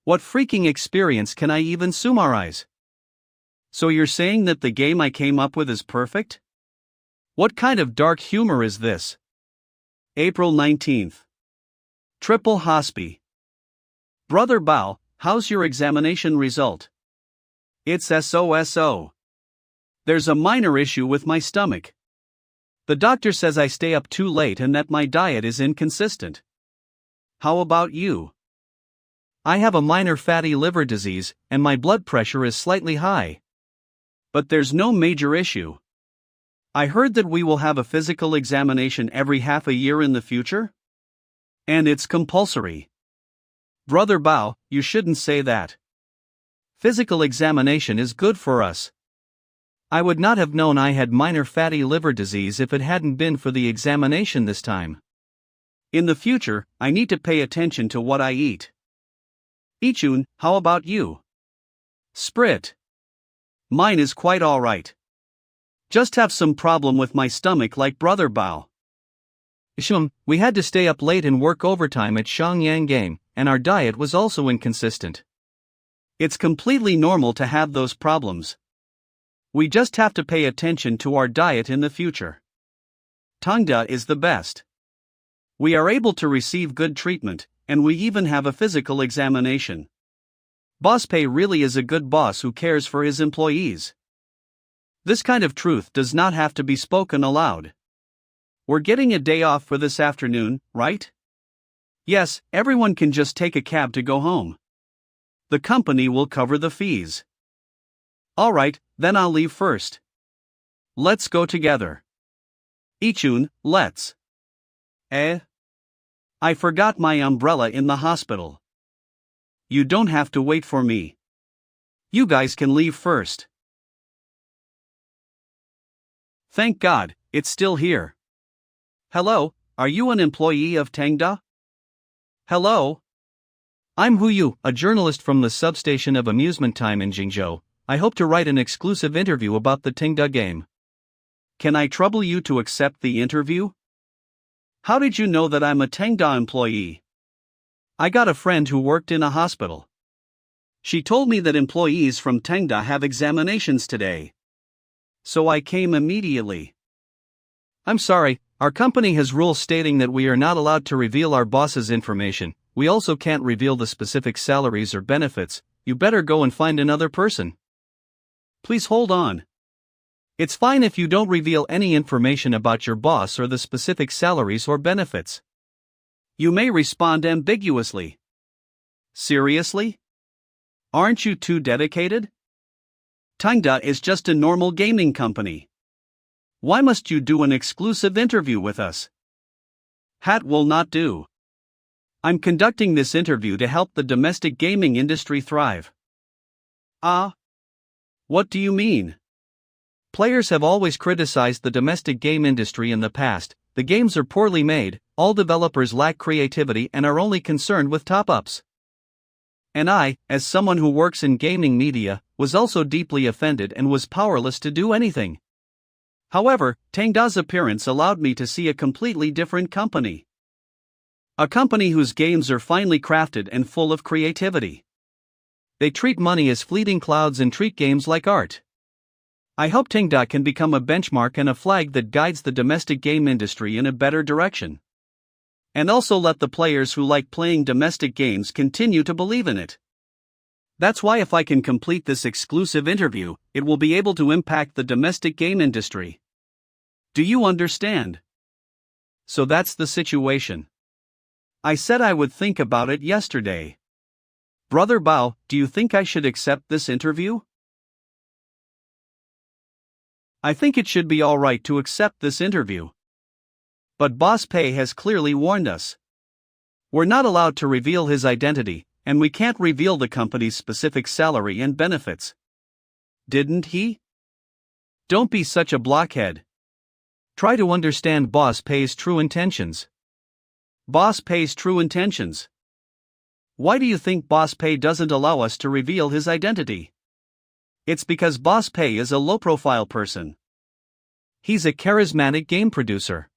What freaking experience can I even summarize? So you're saying that the game I came up with is perfect? What kind of dark humor is this? April 19th. Triple Hospi. Brother Bao, how's your examination result? It's SOSO. There's a minor issue with my stomach. The doctor says I stay up too late and that my diet is inconsistent. How about you? I have a minor fatty liver disease, and my blood pressure is slightly high. But there's no major issue. I heard that we will have a physical examination every half a year in the future? And it's compulsory. Brother Bao, you shouldn't say that. Physical examination is good for us. I would not have known I had minor fatty liver disease if it hadn't been for the examination this time. In the future, I need to pay attention to what I eat. Ichun, how about you? Sprit. Mine is quite alright. Just have some problem with my stomach like Brother Bao. We had to stay up late and work overtime at Shangyang Game, and our diet was also inconsistent. It's completely normal to have those problems. We just have to pay attention to our diet in the future. Tangda is the best. We are able to receive good treatment, and we even have a physical examination. Boss Pei really is a good boss who cares for his employees. This kind of truth does not have to be spoken aloud. We're getting a day off for this afternoon, right? Yes, everyone can just take a cab to go home. The company will cover the fees. Alright, then I'll leave first. Let's go together. Ichun, let's. I forgot my umbrella in the hospital. You don't have to wait for me. You guys can leave first. Thank God, it's still here. Hello, are you an employee of Tangda? Hello? I'm Hu Yu, a journalist from the substation of Amusement Time in Jingzhou. I hope to write an exclusive interview about the Tangda game. Can I trouble you to accept the interview? How did you know that I'm a Tangda employee? I got a friend who worked in a hospital. She told me that employees from Tangda have examinations today. So I came immediately. I'm sorry, our company has rules stating that we are not allowed to reveal our boss's information. We also can't reveal the specific salaries or benefits. You better go and find another person. Please hold on. It's fine if you don't reveal any information about your boss or the specific salaries or benefits. You may respond ambiguously. Seriously? Aren't you too dedicated? Tangda is just a normal gaming company. Why must you do an exclusive interview with us? Hat will not do. I'm conducting this interview to help the domestic gaming industry thrive. What do you mean? Players have always criticized the domestic game industry in the past. The games are poorly made, all developers lack creativity and are only concerned with top-ups. And I, as someone who works in gaming media, was also deeply offended and was powerless to do anything. However, Tangda's appearance allowed me to see a completely different company. A company whose games are finely crafted and full of creativity. They treat money as fleeting clouds and treat games like art. I hope Tingda can become a benchmark and a flag that guides the domestic game industry in a better direction. And also let the players who like playing domestic games continue to believe in it. That's why if I can complete this exclusive interview, it will be able to impact the domestic game industry. Do you understand? So that's the situation. I said I would think about it yesterday. Brother Bao, do you think I should accept this interview? I think it should be alright to accept this interview. But Boss Pei has clearly warned us. We're not allowed to reveal his identity, and we can't reveal the company's specific salary and benefits. Didn't he? Don't be such a blockhead. Try to understand Boss Pei's true intentions. Boss Pei's true intentions. Why do you think Boss Pei doesn't allow us to reveal his identity? It's because Boss Pei is a low-profile person. He's a charismatic game producer.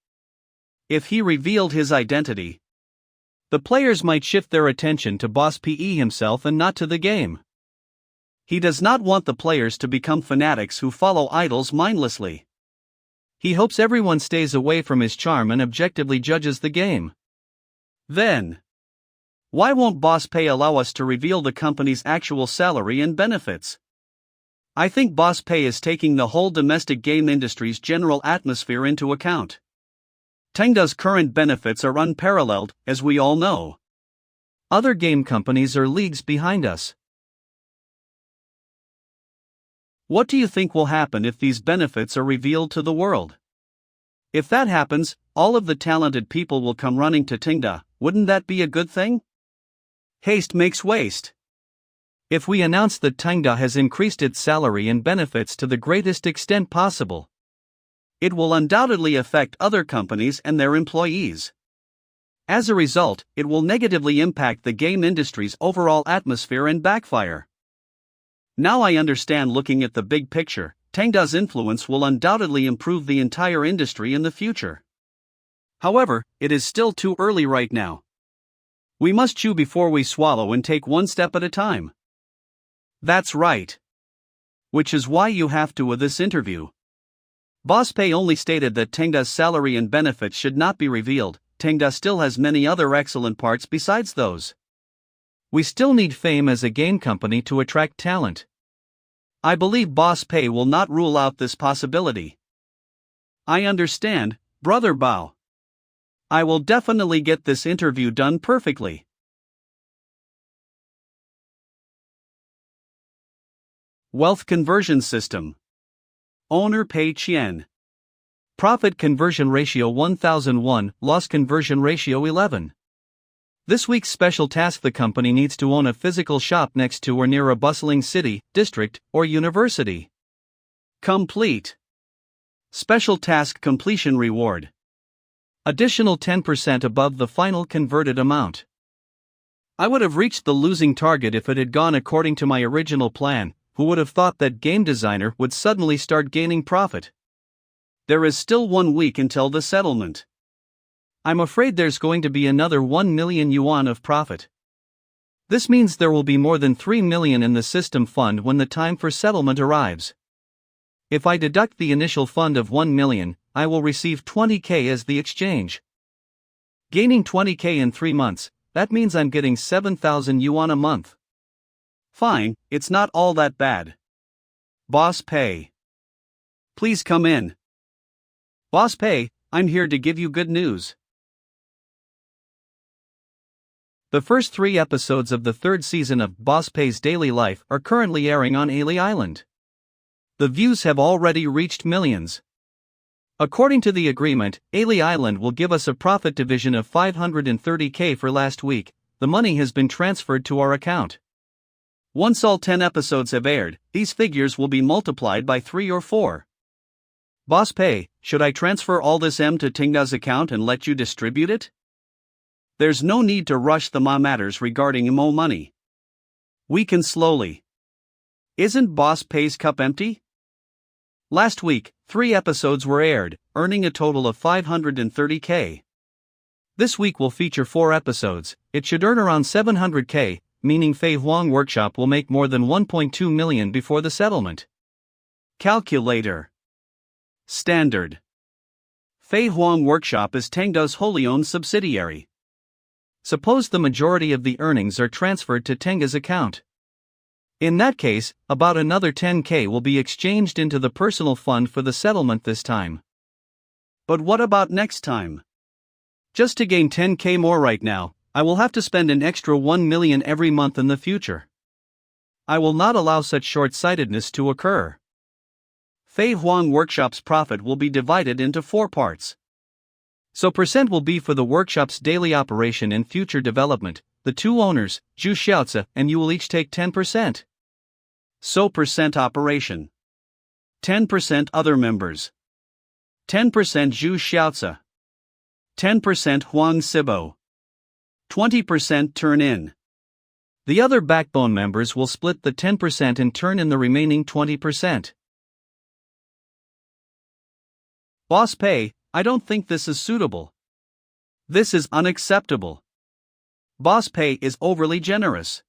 If he revealed his identity, the players might shift their attention to Boss Pei himself and not to the game. He does not want the players to become fanatics who follow idols mindlessly. He hopes everyone stays away from his charm and objectively judges the game. Then, why won't Boss Pei allow us to reveal the company's actual salary and benefits? I think Boss Pei is taking the whole domestic game industry's general atmosphere into account. Tengda's current benefits are unparalleled, as we all know. Other game companies are leagues behind us. What do you think will happen if these benefits are revealed to the world? If that happens, all of the talented people will come running to Tengda. Wouldn't that be a good thing? Haste makes waste. If we announce that Tengda has increased its salary and benefits to the greatest extent possible, it will undoubtedly affect other companies and their employees. As a result, it will negatively impact the game industry's overall atmosphere and backfire. Now I understand. Looking at the big picture, Tengda's influence will undoubtedly improve the entire industry in the future. However, it is still too early right now. We must chew before we swallow and take one step at a time. That's right. Which is why you have to with this interview. Boss Pei only stated that Tengda's salary and benefits should not be revealed. Tengda still has many other excellent parts besides those. We still need fame as a game company to attract talent. I believe Boss Pei will not rule out this possibility. I understand, Brother Bao. I will definitely get this interview done perfectly. Wealth Conversion System. Owner Pei Qian. Profit Conversion Ratio 1001, Loss Conversion Ratio 11. This week's special task: the company needs to own a physical shop next to or near a bustling city, district, or university. Complete. Special task completion reward. Additional 10% above the final converted amount. I would have reached the losing target if it had gone according to my original plan. Who would have thought that game designer would suddenly start gaining profit? There is still 1 week until the settlement. I'm afraid there's going to be another 1 million yuan of profit. This means there will be more than 3 million in the system fund when the time for settlement arrives. If I deduct the initial fund of 1 million, I will receive 20k as the exchange. Gaining 20k in 3 months, that means I'm getting 7,000 yuan a month. Fine, it's not all that bad. Boss Pei. Please come in. Boss Pei, I'm here to give you good news. The first 3 episodes of the 3rd season of Boss Pei's Daily Life are currently airing on Ali Island. The views have already reached millions. According to the agreement, Ali Island will give us a profit division of 530k for last week. The money has been transferred to our account. Once all 10 episodes have aired, these figures will be multiplied by 3 or 4. Boss Pei, should I transfer all this M to Tengda's account and let you distribute it? There's no need to rush the matters regarding MO money. We can slowly. Isn't Boss Pei's cup empty? Last week, 3 episodes were aired, earning a total of 530k. This week will feature 4 episodes. It should earn around 700k. meaning Fei Huang Workshop will make more than 1.2 million before the settlement. Calculator. Standard. Fei Huang Workshop is Tengda's wholly owned subsidiary. Suppose the majority of the earnings are transferred to Tenga's account. In that case, about another 10K will be exchanged into the personal fund for the settlement this time. But what about next time? Just to gain 10K more right now, I will have to spend an extra 1 million every month in the future. I will not allow such short-sightedness to occur. Fei Huang Workshop's profit will be divided into 4 parts. So percent will be for the workshop's daily operation and future development. The 2 owners, Zhu Xiaozi and you will each take 10%. So percent operation. 10% other members. 10% Zhu Xiaozi. 10% Huang Sibo. 20% turn in. The other backbone members will split the 10% and turn in the remaining 20%. Boss pay, I don't think this is suitable. This is unacceptable. Boss pay is overly generous.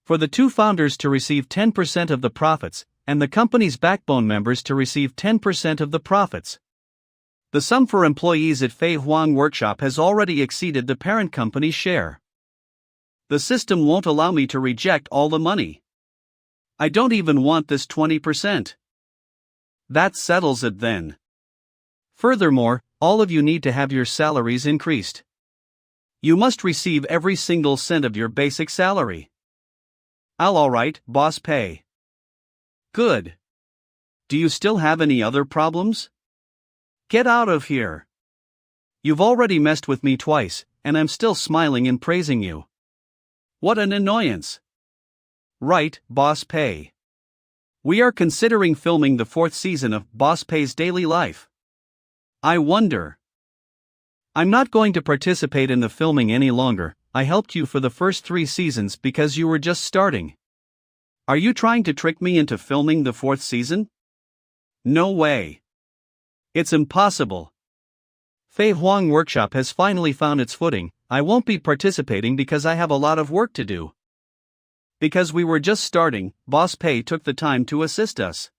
For the 2 founders to receive 10% of the profits, and the company's backbone members to receive 10% of the profits. The sum for employees at Fei Huang Workshop has already exceeded the parent company's share. The system won't allow me to reject all the money. I don't even want this 20%. That settles it then. Furthermore, all of you need to have your salaries increased. You must receive every single cent of your basic salary. Alright, boss pay. Good. Do you still have any other problems? Get out of here. You've already messed with me twice, and I'm still smiling and praising you. What an annoyance. Right, boss pay. We are considering filming the 4th season of Boss Pay's Daily Life. I wonder. I'm not going to participate in the filming any longer. I helped you for the first 3 seasons because you were just starting. Are you trying to trick me into filming the 4th season? No way. It's impossible. Fei Huang Workshop has finally found its footing. I won't be participating because I have a lot of work to do. Because we were just starting, Boss Pay took the time to assist us.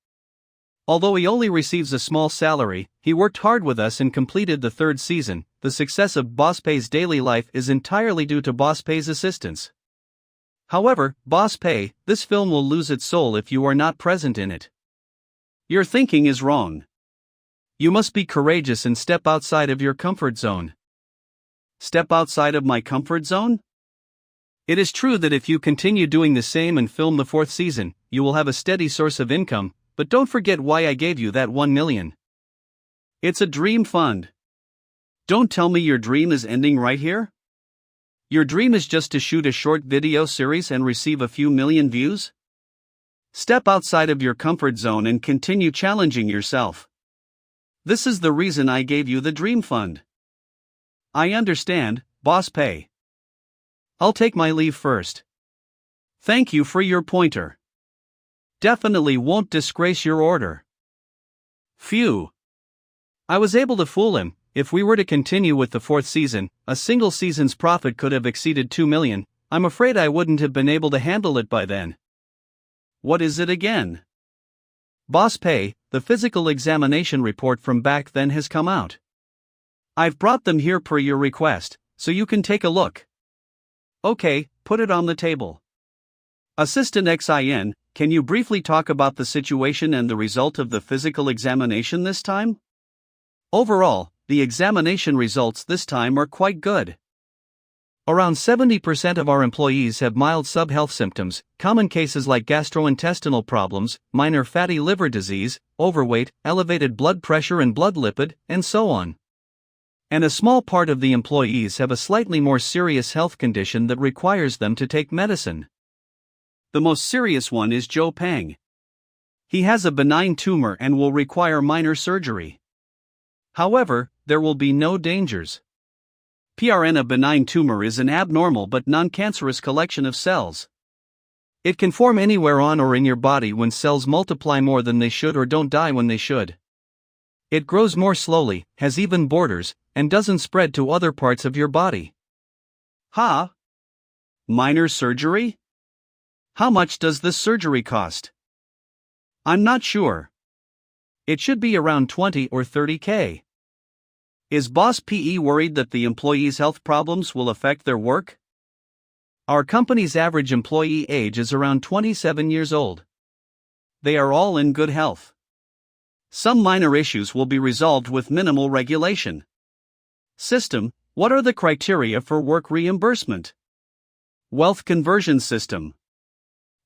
Although he only receives a small salary, he worked hard with us and completed the 3rd season. The success of Boss Pay's Daily Life is entirely due to Boss Pay's assistance. However, Boss Pay, this film will lose its soul if you are not present in it. Your thinking is wrong. You must be courageous and step outside of your comfort zone. Step outside of my comfort zone? It is true that if you continue doing the same and film the 4th season, you will have a steady source of income, but don't forget why I gave you that 1 million. It's a dream fund. Don't tell me your dream is ending right here? Your dream is just to shoot a short video series and receive a few million views? Step outside of your comfort zone and continue challenging yourself. This is the reason I gave you the dream fund. I understand, Boss Pay. I'll take my leave first. Thank you for your pointer. Definitely won't disgrace your order. Phew. I was able to fool him. If we were to continue with the 4th season, a single season's profit could have exceeded 2 million. I'm afraid I wouldn't have been able to handle it by then. What is it again? Boss Pay, the physical examination report from back then has come out. I've brought them here per your request, so you can take a look. Okay, put it on the table. Assistant XIN, can you briefly talk about the situation and the result of the physical examination this time? Overall, the examination results this time are quite good. Around 70% of our employees have mild sub-health symptoms, common cases like gastrointestinal problems, minor fatty liver disease, overweight, elevated blood pressure and blood lipid, and so on. And a small part of the employees have a slightly more serious health condition that requires them to take medicine. The most serious one is Joe Pang. He has a benign tumor and will require minor surgery. However, there will be no dangers. A benign tumor is an abnormal but non-cancerous collection of cells. It can form anywhere on or in your body when cells multiply more than they should or don't die when they should. It grows more slowly, has even borders, and doesn't spread to other parts of your body. Ha! Minor surgery? How much does this surgery cost? I'm not sure. It should be around 20 or 30K. Is Boss PE worried that the employees' health problems will affect their work? Our company's average employee age is around 27 years old. They are all in good health. Some minor issues will be resolved with minimal regulation. System: what are the criteria for work reimbursement? Wealth conversion system.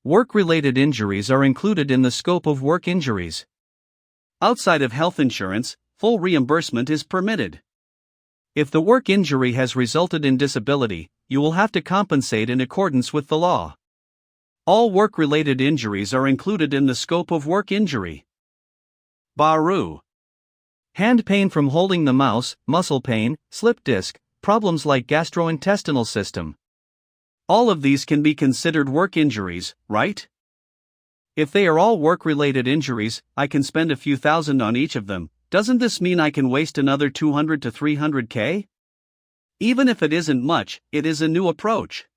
Work-related injuries are included in the scope of work injuries. Outside of health insurance, full reimbursement is permitted. If the work injury has resulted in disability, you will have to compensate in accordance with the law. All work-related injuries are included in the scope of work injury. Baru. Hand pain from holding the mouse, muscle pain, slip disc, problems like gastrointestinal system. All of these can be considered work injuries, right? If they are all work-related injuries, I can spend a few thousand on each of them. Doesn't this mean I can waste another 200 to 300K? Even if it isn't much, it is a new approach.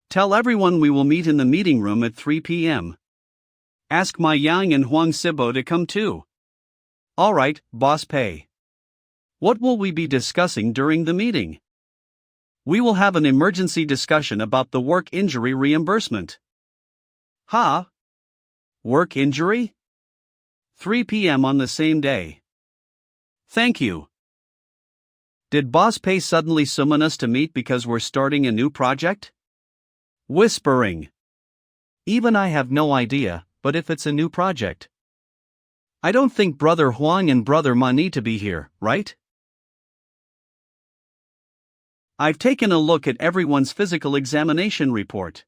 Tell everyone we will meet in the meeting room at 3 p.m. Ask Ma Yang and Huang Sibo to come too. Alright, Boss Pei. What will we be discussing during the meeting? We will have an emergency discussion about the work injury reimbursement. Ha? Work injury? 3 p.m. on the same day. Thank you. Did Boss Pei suddenly summon us to meet because we're starting a new project? Whispering. Even I have no idea, but if it's a new project. I don't think Brother Huang and Brother Ma need to be here, right? I've taken a look at everyone's physical examination report.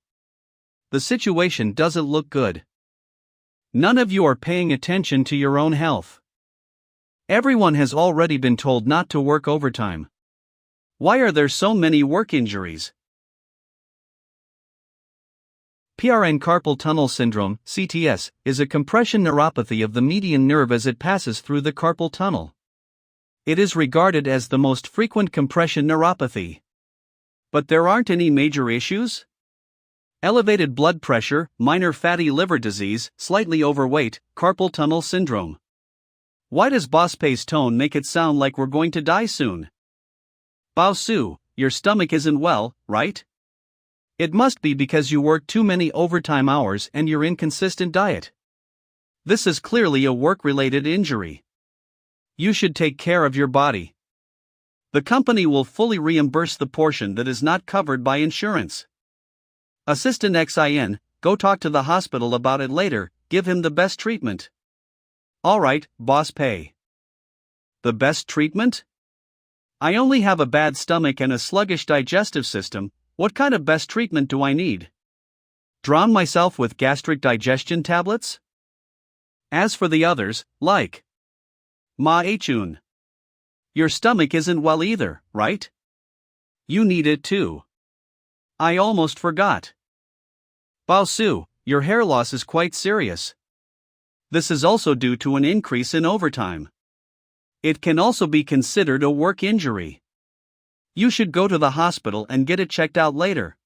The situation doesn't look good. None of you are paying attention to your own health. Everyone has already been told not to work overtime. Why are there so many work injuries? PRN carpal tunnel syndrome, CTS, is a compression neuropathy of the median nerve as it passes through the carpal tunnel. It is regarded as the most frequent compression neuropathy. But there aren't any major issues? Elevated blood pressure, minor fatty liver disease, slightly overweight, carpal tunnel syndrome. Why does Boss Pei's tone make it sound like we're going to die soon? Bao Su, your stomach isn't well, right? It must be because you work too many overtime hours and your inconsistent diet. This is clearly a work-related injury. You should take care of your body. The company will fully reimburse the portion that is not covered by insurance. Assistant XIN, go talk to the hospital about it later, give him the best treatment. Alright, Boss Pei. The best treatment? I only have a bad stomach and a sluggish digestive system. What kind of best treatment do I need? Drown myself with gastric digestion tablets? As for the others, like Ma Chun. Your stomach isn't well either, right? You need it too. I almost forgot. Bao Su, your hair loss is quite serious. This is also due to an increase in overtime. It can also be considered a work injury. You should go to the hospital and get it checked out later.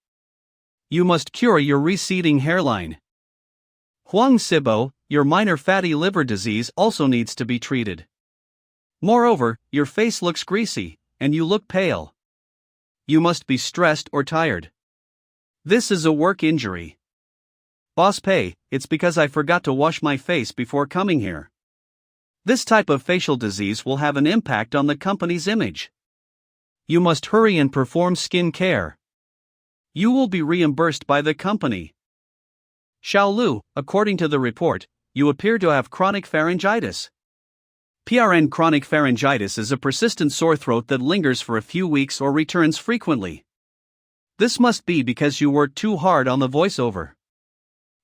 You must cure your receding hairline. Huang Sibo, your minor fatty liver disease also needs to be treated. Moreover, your face looks greasy, and you look pale. You must be stressed or tired. This is a work injury. Boss Pei, it's because I forgot to wash my face before coming here. This type of facial disease will have an impact on the company's image. You must hurry and perform skin care. You will be reimbursed by the company. Xiao Lu, according to the report, you appear to have chronic pharyngitis. PRN chronic pharyngitis is a persistent sore throat that lingers for a few weeks or returns frequently. This must be because you work too hard on the voiceover.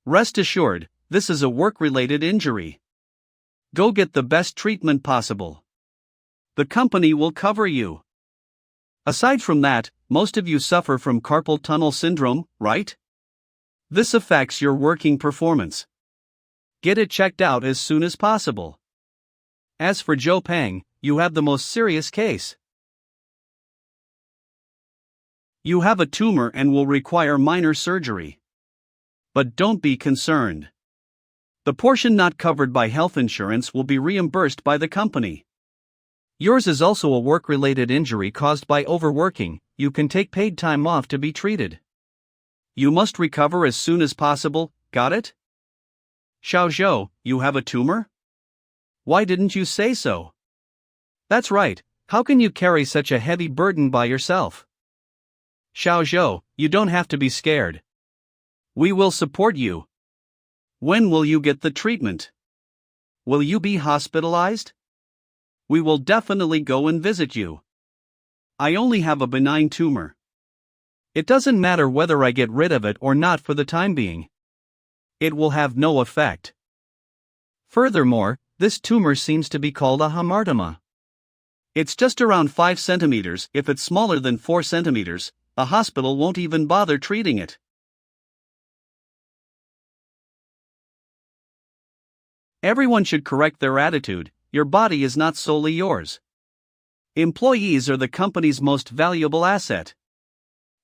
Rest assured, this is a work-related injury. Go get the best treatment possible. The company will cover you. Aside from that, most of you suffer from carpal tunnel syndrome, right? This affects your working performance. Get it checked out as soon as possible. As for Zhou Peng, you have the most serious case. You have a tumor and will require minor surgery. But don't be concerned. The portion not covered by health insurance will be reimbursed by the company. Yours is also a work-related injury caused by overworking. You can take paid time off to be treated. You must recover as soon as possible, got it? Xiao Zhou, you have a tumor? Why didn't you say so? That's right, how can you carry such a heavy burden by yourself? Xiao Zhou, you don't have to be scared. We will support you. When will you get the treatment? Will you be hospitalized? We will definitely go and visit you. I only have a benign tumor. It doesn't matter whether I get rid of it or not for the time being. It will have no effect. Furthermore, this tumor seems to be called a hamartoma. It's just around 5 centimeters. If it's smaller than 4 centimeters, the hospital won't even bother treating it. Everyone should correct their attitude. Your body is not solely yours. Employees are the company's most valuable asset.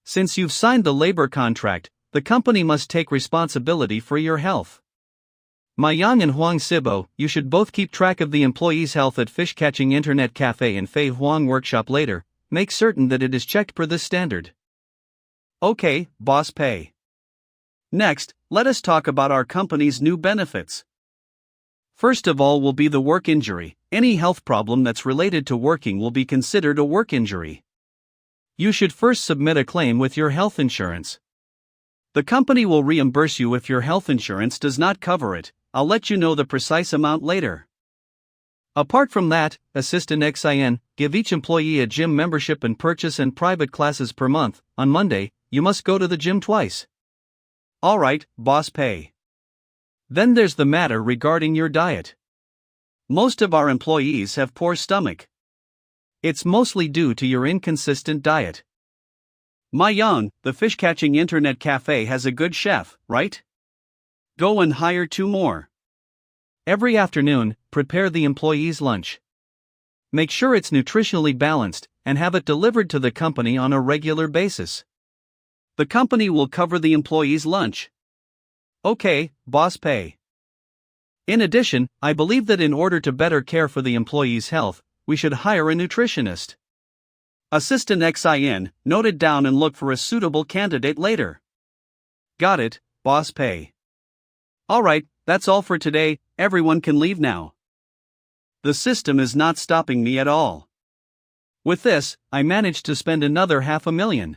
Since you've signed the labor contract, the company must take responsibility for your health. Ma Yang and Huang Sibo, you should both keep track of the employees' health at Fish Catching Internet Cafe and Fei Huang Workshop later. Make certain that it is checked per this standard. Okay, Boss Pei. Next, let us talk about our company's new benefits. First of all will be the work injury. Any health problem that's related to working will be considered a work injury. You should first submit a claim with your health insurance. The company will reimburse you if your health insurance does not cover it. I'll let you know the precise amount later. Apart from that, Assistant XIN, give each employee a gym membership and purchase and private classes per month. On Monday, you must go to the gym twice. Alright, Boss Pei. Then there's the matter regarding your diet. Most of our employees have poor stomach. It's mostly due to your inconsistent diet. Ma Yang, the Fish Catching Internet Cafe has a good chef, right? Go and hire 2 more. Every afternoon, prepare the employees' lunch. Make sure it's nutritionally balanced, and have it delivered to the company on a regular basis. The company will cover the employees' lunch. Okay, Boss Pei. In addition, I believe that in order to better care for the employees' health, we should hire a nutritionist. Assistant XIN, note it down and look for a suitable candidate later. Got it, Boss Pei. Alright, that's all for today. Everyone can leave now. The system is not stopping me at all. With this, I managed to spend another $500,000.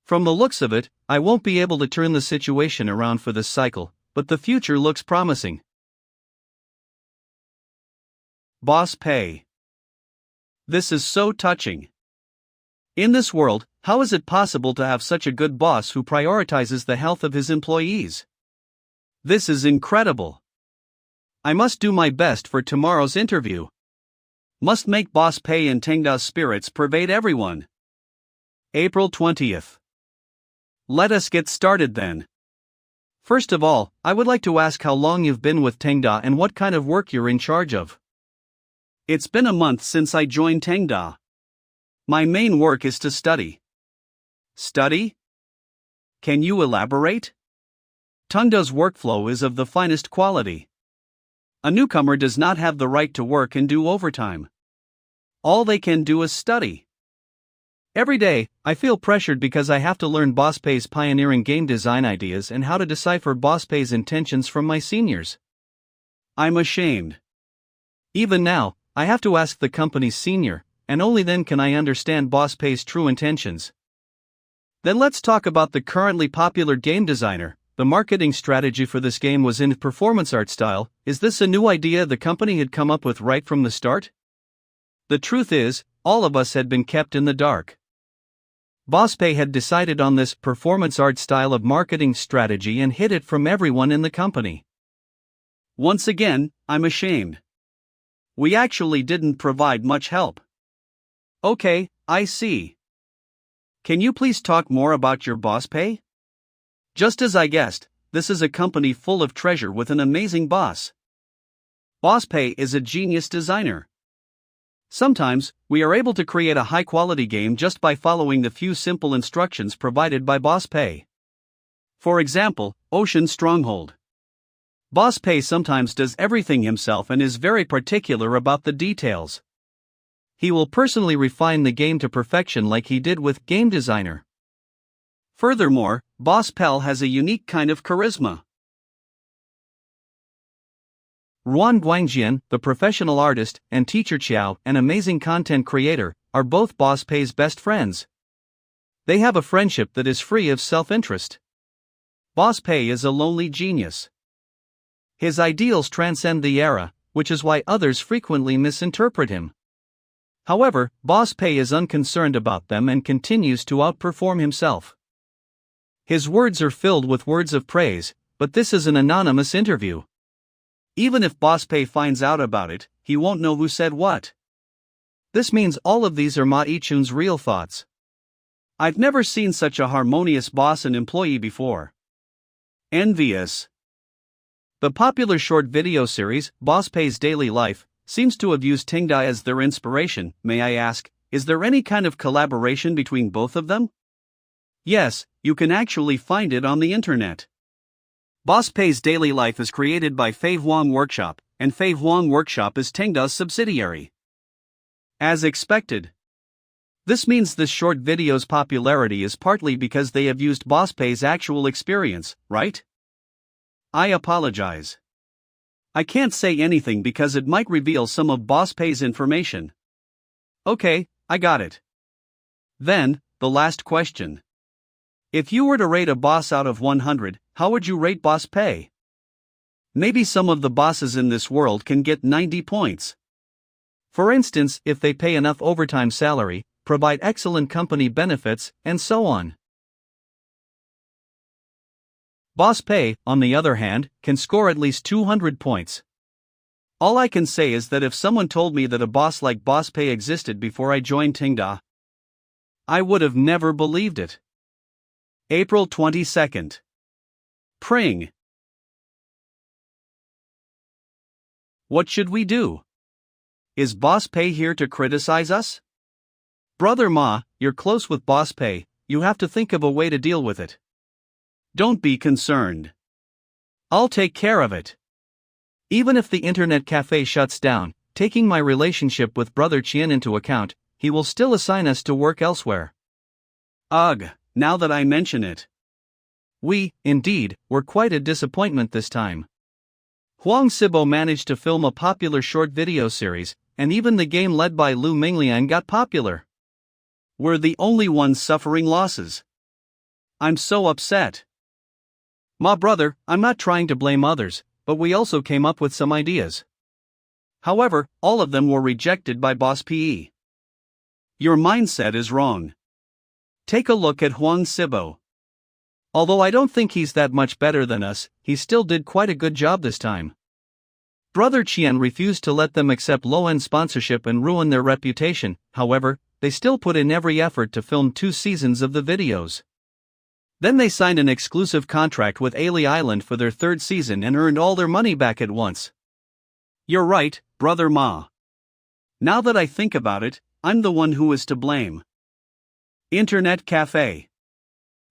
From the looks of it, I won't be able to turn the situation around for this cycle, but the future looks promising. Boss Pei. This is so touching. In this world, how is it possible to have such a good boss who prioritizes the health of his employees? This is incredible. I must do my best for tomorrow's interview. Must make Boss Pei and Tengda's spirits pervade everyone. April 20th. Let us get started then. First of all, I would like to ask how long you've been with Tengda and what kind of work you're in charge of. It's been a month since I joined Tengda. My main work is to study. Study? Can you elaborate? Tengda's workflow is of the finest quality. A newcomer does not have the right to work and do overtime. All they can do is study. Every day, I feel pressured because I have to learn Boss Pei's pioneering game design ideas and how to decipher Boss Pei's intentions from my seniors. I'm ashamed. Even now, I have to ask the company's senior, and only then can I understand Boss Pei's true intentions. Then let's talk about the currently popular game designer. The marketing strategy for this game was in performance art style. Is this a new idea the company had come up with right from the start? The truth is, all of us had been kept in the dark. Boss Pei had decided on this performance art style of marketing strategy and hid it from everyone in the company. Once again, I'm ashamed. We actually didn't provide much help. Okay, I see. Can you please talk more about your Boss Pei? Just as I guessed, this is a company full of treasure with an amazing boss. Boss Pei is a genius designer. Sometimes, we are able to create a high-quality game just by following the few simple instructions provided by Boss Pei. For example, Ocean Stronghold. Boss Pei sometimes does everything himself and is very particular about the details. He will personally refine the game to perfection like he did with Game Designer. Furthermore, Boss Pei has a unique kind of charisma. Ruan Guangjian, the professional artist, and Teacher Qiao, an amazing content creator, are both Boss Pei's best friends. They have a friendship that is free of self-interest. Boss Pei is a lonely genius. His ideals transcend the era, which is why others frequently misinterpret him. However, Boss Pei is unconcerned about them and continues to outperform himself. His words are filled with words of praise, but this is an anonymous interview. Even if Boss Pei finds out about it, he won't know who said what. This means all of these are Ma Yichun's real thoughts. I've never seen such a harmonious boss and employee before. Envious. The popular short video series, Boss Pei's Daily Life, seems to have used Tingda as their inspiration. May I ask, is there any kind of collaboration between both of them? Yes, you can actually find it on the internet. Boss Pei's Daily Life is created by Fei Huang Workshop, and Fei Huang Workshop is Tingda's subsidiary. As expected. This means this short video's popularity is partly because they have used Boss Pei's actual experience, right? I apologize. I can't say anything because it might reveal some of Boss Pei's information. Okay, I got it. Then, the last question. If you were to rate a boss out of 100, how would you rate Boss Pei? Maybe some of the bosses in this world can get 90 points. For instance, if they pay enough overtime salary, provide excellent company benefits, and so on. Boss Pei, on the other hand, can score at least 200 points. All I can say is that if someone told me that a boss like Boss Pei existed before I joined Tingda, I would have never believed it. April 22nd. Pring. What should we do? Is Boss Pei here to criticize us? Brother Ma, you're close with Boss Pei, you have to think of a way to deal with it. Don't be concerned. I'll take care of it. Even if the internet cafe shuts down, taking my relationship with Brother Qian into account, he will still assign us to work elsewhere. Ugh, now that I mention it. We, indeed, were quite a disappointment this time. Huang Sibo managed to film a popular short video series, and even the game led by Lu Mingliang got popular. We're the only ones suffering losses. I'm so upset. Ma brother, I'm not trying to blame others, but we also came up with some ideas. However, all of them were rejected by Boss Pei. Your mindset is wrong. Take a look at Huang Sibo. Although I don't think he's that much better than us, he still did quite a good job this time. Brother Qian refused to let them accept low-end sponsorship and ruin their reputation, however, they still put in every effort to film 2 seasons of the videos. Then they signed an exclusive contract with Ali Island for their 3rd season and earned all their money back at once. You're right, Brother Ma. Now that I think about it, I'm the one who is to blame. Internet Cafe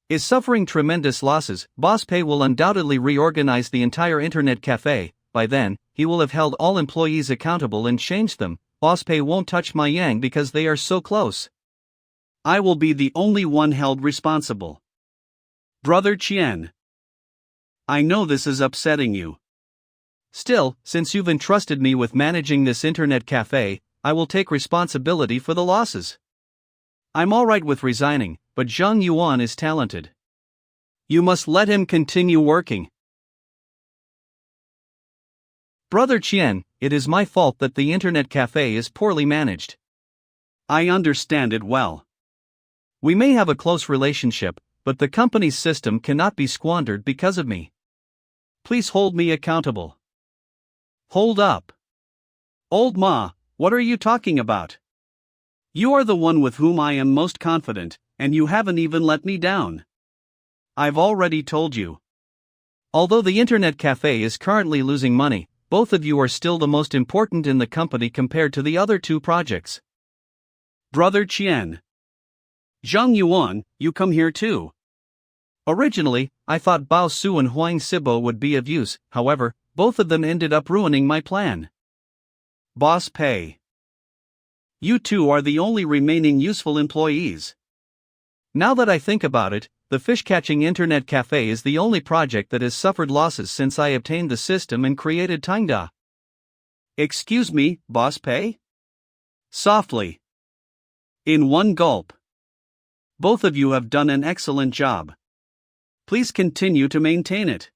is suffering tremendous losses. Boss Pei will undoubtedly reorganize the entire Internet Cafe. By then, he will have held all employees accountable and changed them. Boss Pei won't touch Ma Yang because they are so close. I will be the only one held responsible. Brother Qian. I know this is upsetting you. Still, since you've entrusted me with managing this internet cafe, I will take responsibility for the losses. I'm alright with resigning, but Zhang Yuan is talented. You must let him continue working. Brother Qian, it is my fault that the internet cafe is poorly managed. I understand it well. We may have a close relationship, but the company's system cannot be squandered because of me. Please hold me accountable. Hold up. Old Ma, what are you talking about? You are the one with whom I am most confident, and you haven't even let me down. I've already told you. Although the internet cafe is currently losing money, both of you are still the most important in the company compared to the other two projects. Brother Qian. Zhang Yuan, you come here too. Originally, I thought Bao Su and Huang Sibo would be of use, however, both of them ended up ruining my plan. Boss Pei. You two are the only remaining useful employees. Now that I think about it, the fish-catching internet cafe is the only project that has suffered losses since I obtained the system and created Tangda. Excuse me, Boss Pei? Softly. In one gulp. Both of you have done an excellent job. Please continue to maintain it.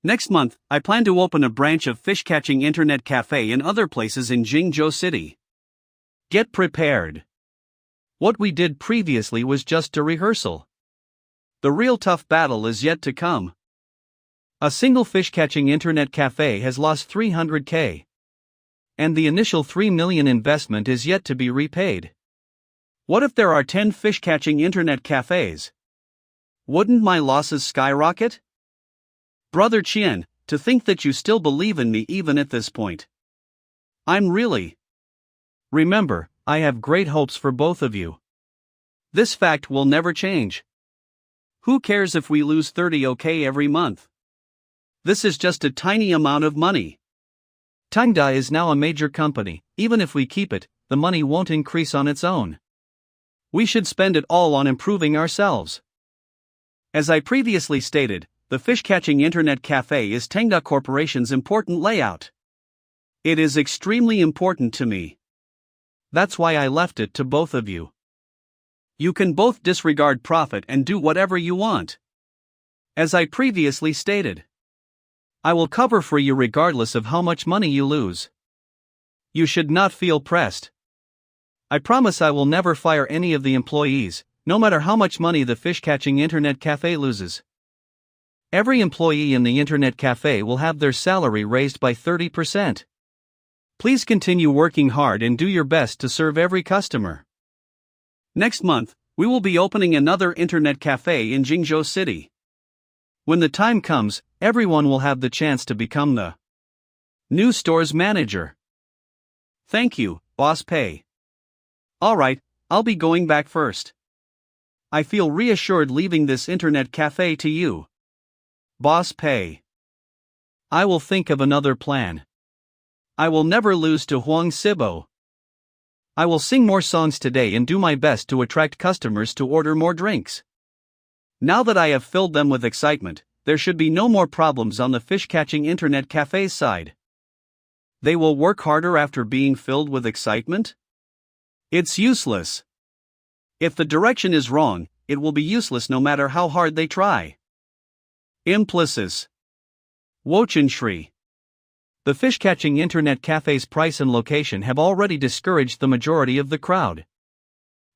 Next month, I plan to open a branch of fish-catching internet cafe in other places in Jingzhou City. Get prepared. What we did previously was just a rehearsal. The real tough battle is yet to come. A single fish-catching internet cafe has lost 300k. And the initial 3 million investment is yet to be repaid. What if there are 10 fish-catching internet cafes? Wouldn't my losses skyrocket? Brother Qian, to think that you still believe in me even at this point. I'm really. Remember, I have great hopes for both of you. This fact will never change. Who cares if we lose 30k every month? This is just a tiny amount of money. Tangda is now a major company. Even if we keep it, the money won't increase on its own. We should spend it all on improving ourselves. As I previously stated, the fish-catching internet cafe is Tangda Corporation's important layout. It is extremely important to me. That's why I left it to both of you. You can both disregard profit and do whatever you want. As I previously stated, I will cover for you regardless of how much money you lose. You should not feel pressed. I promise I will never fire any of the employees, no matter how much money the fish-catching internet cafe loses. Every employee in the internet cafe will have their salary raised by 30%. Please continue working hard and do your best to serve every customer. Next month, we will be opening another internet cafe in Jingzhou City. When the time comes, everyone will have the chance to become the new store's manager. Thank you, Boss Pei. Alright, I'll be going back first. I feel reassured leaving this internet cafe to you, Boss Pei. I will think of another plan. I will never lose to Huang Sibo. I will sing more songs today and do my best to attract customers to order more drinks. Now that I have filled them with excitement, there should be no more problems on the fish-catching internet cafe's side. They will work harder after being filled with excitement? It's useless. If the direction is wrong, it will be useless no matter how hard they try. Implicit. Wochen-shri. The fish-catching internet cafe's price and location have already discouraged the majority of the crowd.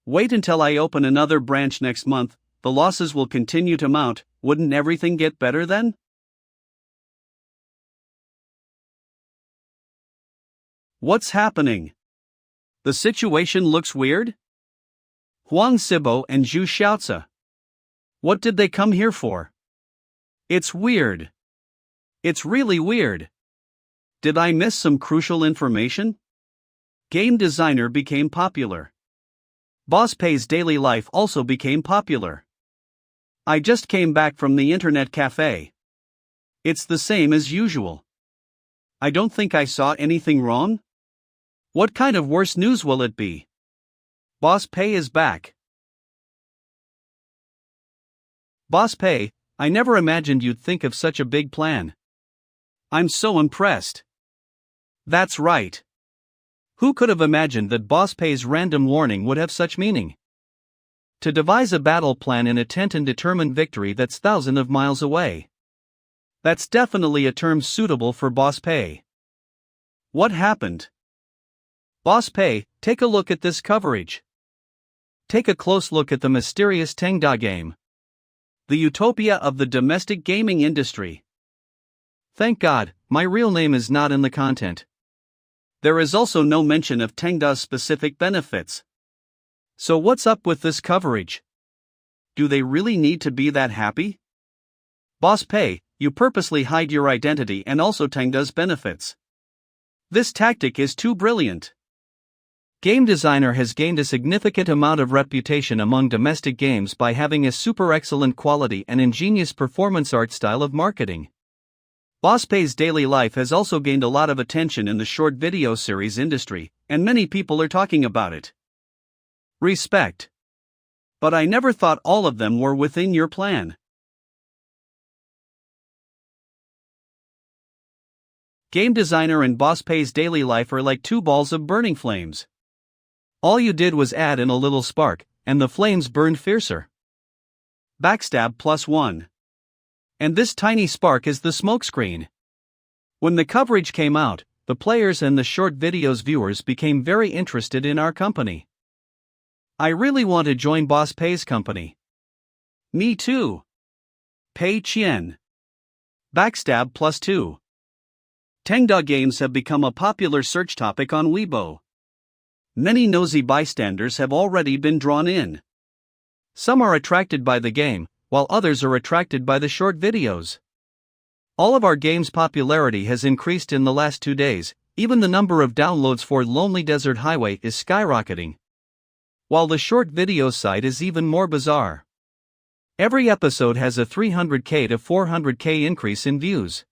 Wait until I open another branch next month, the losses will continue to mount. Wouldn't everything get better then? What's happening? The situation looks weird? Huang Sibo and Zhu Xiaozi. What did they come here for? It's weird. It's really weird. Did I miss some crucial information? Game designer became popular. Boss Pei's daily life also became popular. I just came back from the internet cafe. It's the same as usual. I don't think I saw anything wrong. What kind of worse news will it be? Boss Pei is back. Boss Pei, I never imagined you'd think of such a big plan. I'm so impressed. That's right. Who could have imagined that Boss Pei's random warning would have such meaning? To devise a battle plan in a tent and determine victory that's thousands of miles away. That's definitely a term suitable for Boss Pei. What happened? Boss Pei, take a look at this coverage. Take a close look at the mysterious Tangda game. The utopia of the domestic gaming industry. Thank God, my real name is not in the content. There is also no mention of Tangda's specific benefits. So what's up with this coverage? Do they really need to be that happy? Boss Pei, you purposely hide your identity and also Tengda's benefits. This tactic is too brilliant. Game designer has gained a significant amount of reputation among domestic games by having a super excellent quality and ingenious performance art style of marketing. Boss Pay's daily life has also gained a lot of attention in the short video series industry, and many people are talking about it. Respect. But I never thought all of them were within your plan. Game designer and Boss Pay's daily life are like two balls of burning flames. All you did was add in a little spark, and the flames burned fiercer. Backstab +1. And this tiny spark is the smokescreen. When the coverage came out, the players and the short video's viewers became very interested in our company. I really want to join Boss Pay's company. Me too. Pei Qian. Backstab +2. Tengda games have become a popular search topic on Weibo. Many nosy bystanders have already been drawn in. Some are attracted by the game, while others are attracted by the short videos. All of our game's popularity has increased in the last 2 days, even the number of downloads for Lonely Desert Highway is skyrocketing. While the short video side is even more bizarre. Every episode has a 300k to 400k increase in views.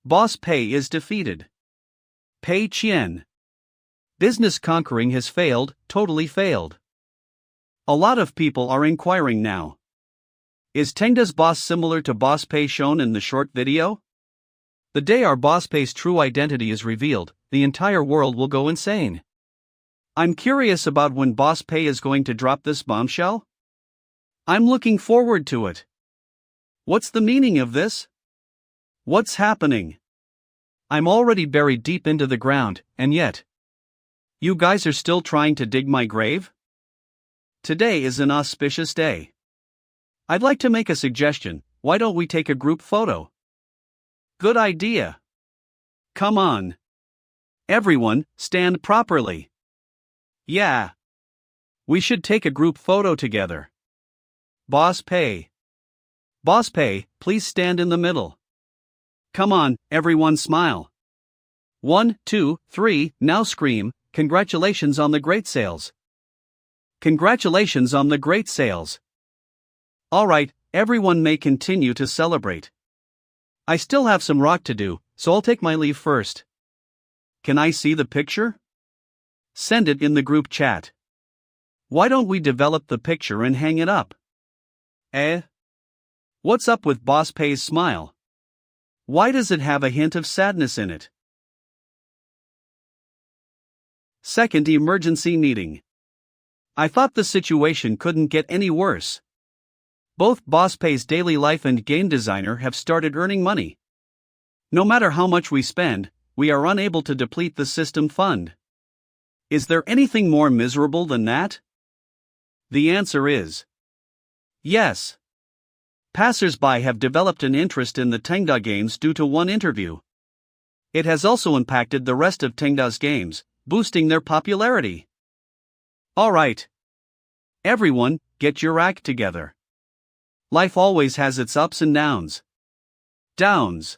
Boss Pay is defeated. Pei Qian. Business conquering has failed, totally failed. A lot of people are inquiring now. Is Tengda's boss similar to Boss Pay shown in the short video? The day our Boss Pay's true identity is revealed, the entire world will go insane. I'm curious about when Boss Pay is going to drop this bombshell. I'm looking forward to it. What's the meaning of this? What's happening? I'm already buried deep into the ground, and yet, you guys are still trying to dig my grave? Today is an auspicious day. I'd like to make a suggestion. Why don't we take a group photo? Good idea. Come on. Everyone, stand properly. Yeah. We should take a group photo together. Boss Pay. Boss Pay, please stand in the middle. Come on, everyone smile. 1, 2, 3, now scream, congratulations on the great sales. Congratulations on the great sales. Alright, everyone may continue to celebrate. I still have some rock to do, so I'll take my leave first. Can I see the picture? Send it in the group chat. Why don't we develop the picture and hang it up? What's up with Boss Pay's smile? Why does it have a hint of sadness in it? Second emergency meeting. I thought the situation couldn't get any worse. Both Boss Pay's daily life and game designer have started earning money. No matter how much we spend, we are unable to deplete the system fund. Is there anything more miserable than that? The answer is yes. Passers-by have developed an interest in the Tengda games due to one interview. It has also impacted the rest of Tengda's games, boosting their popularity. Alright. Everyone, get your act together. Life always has its ups and downs. Downs.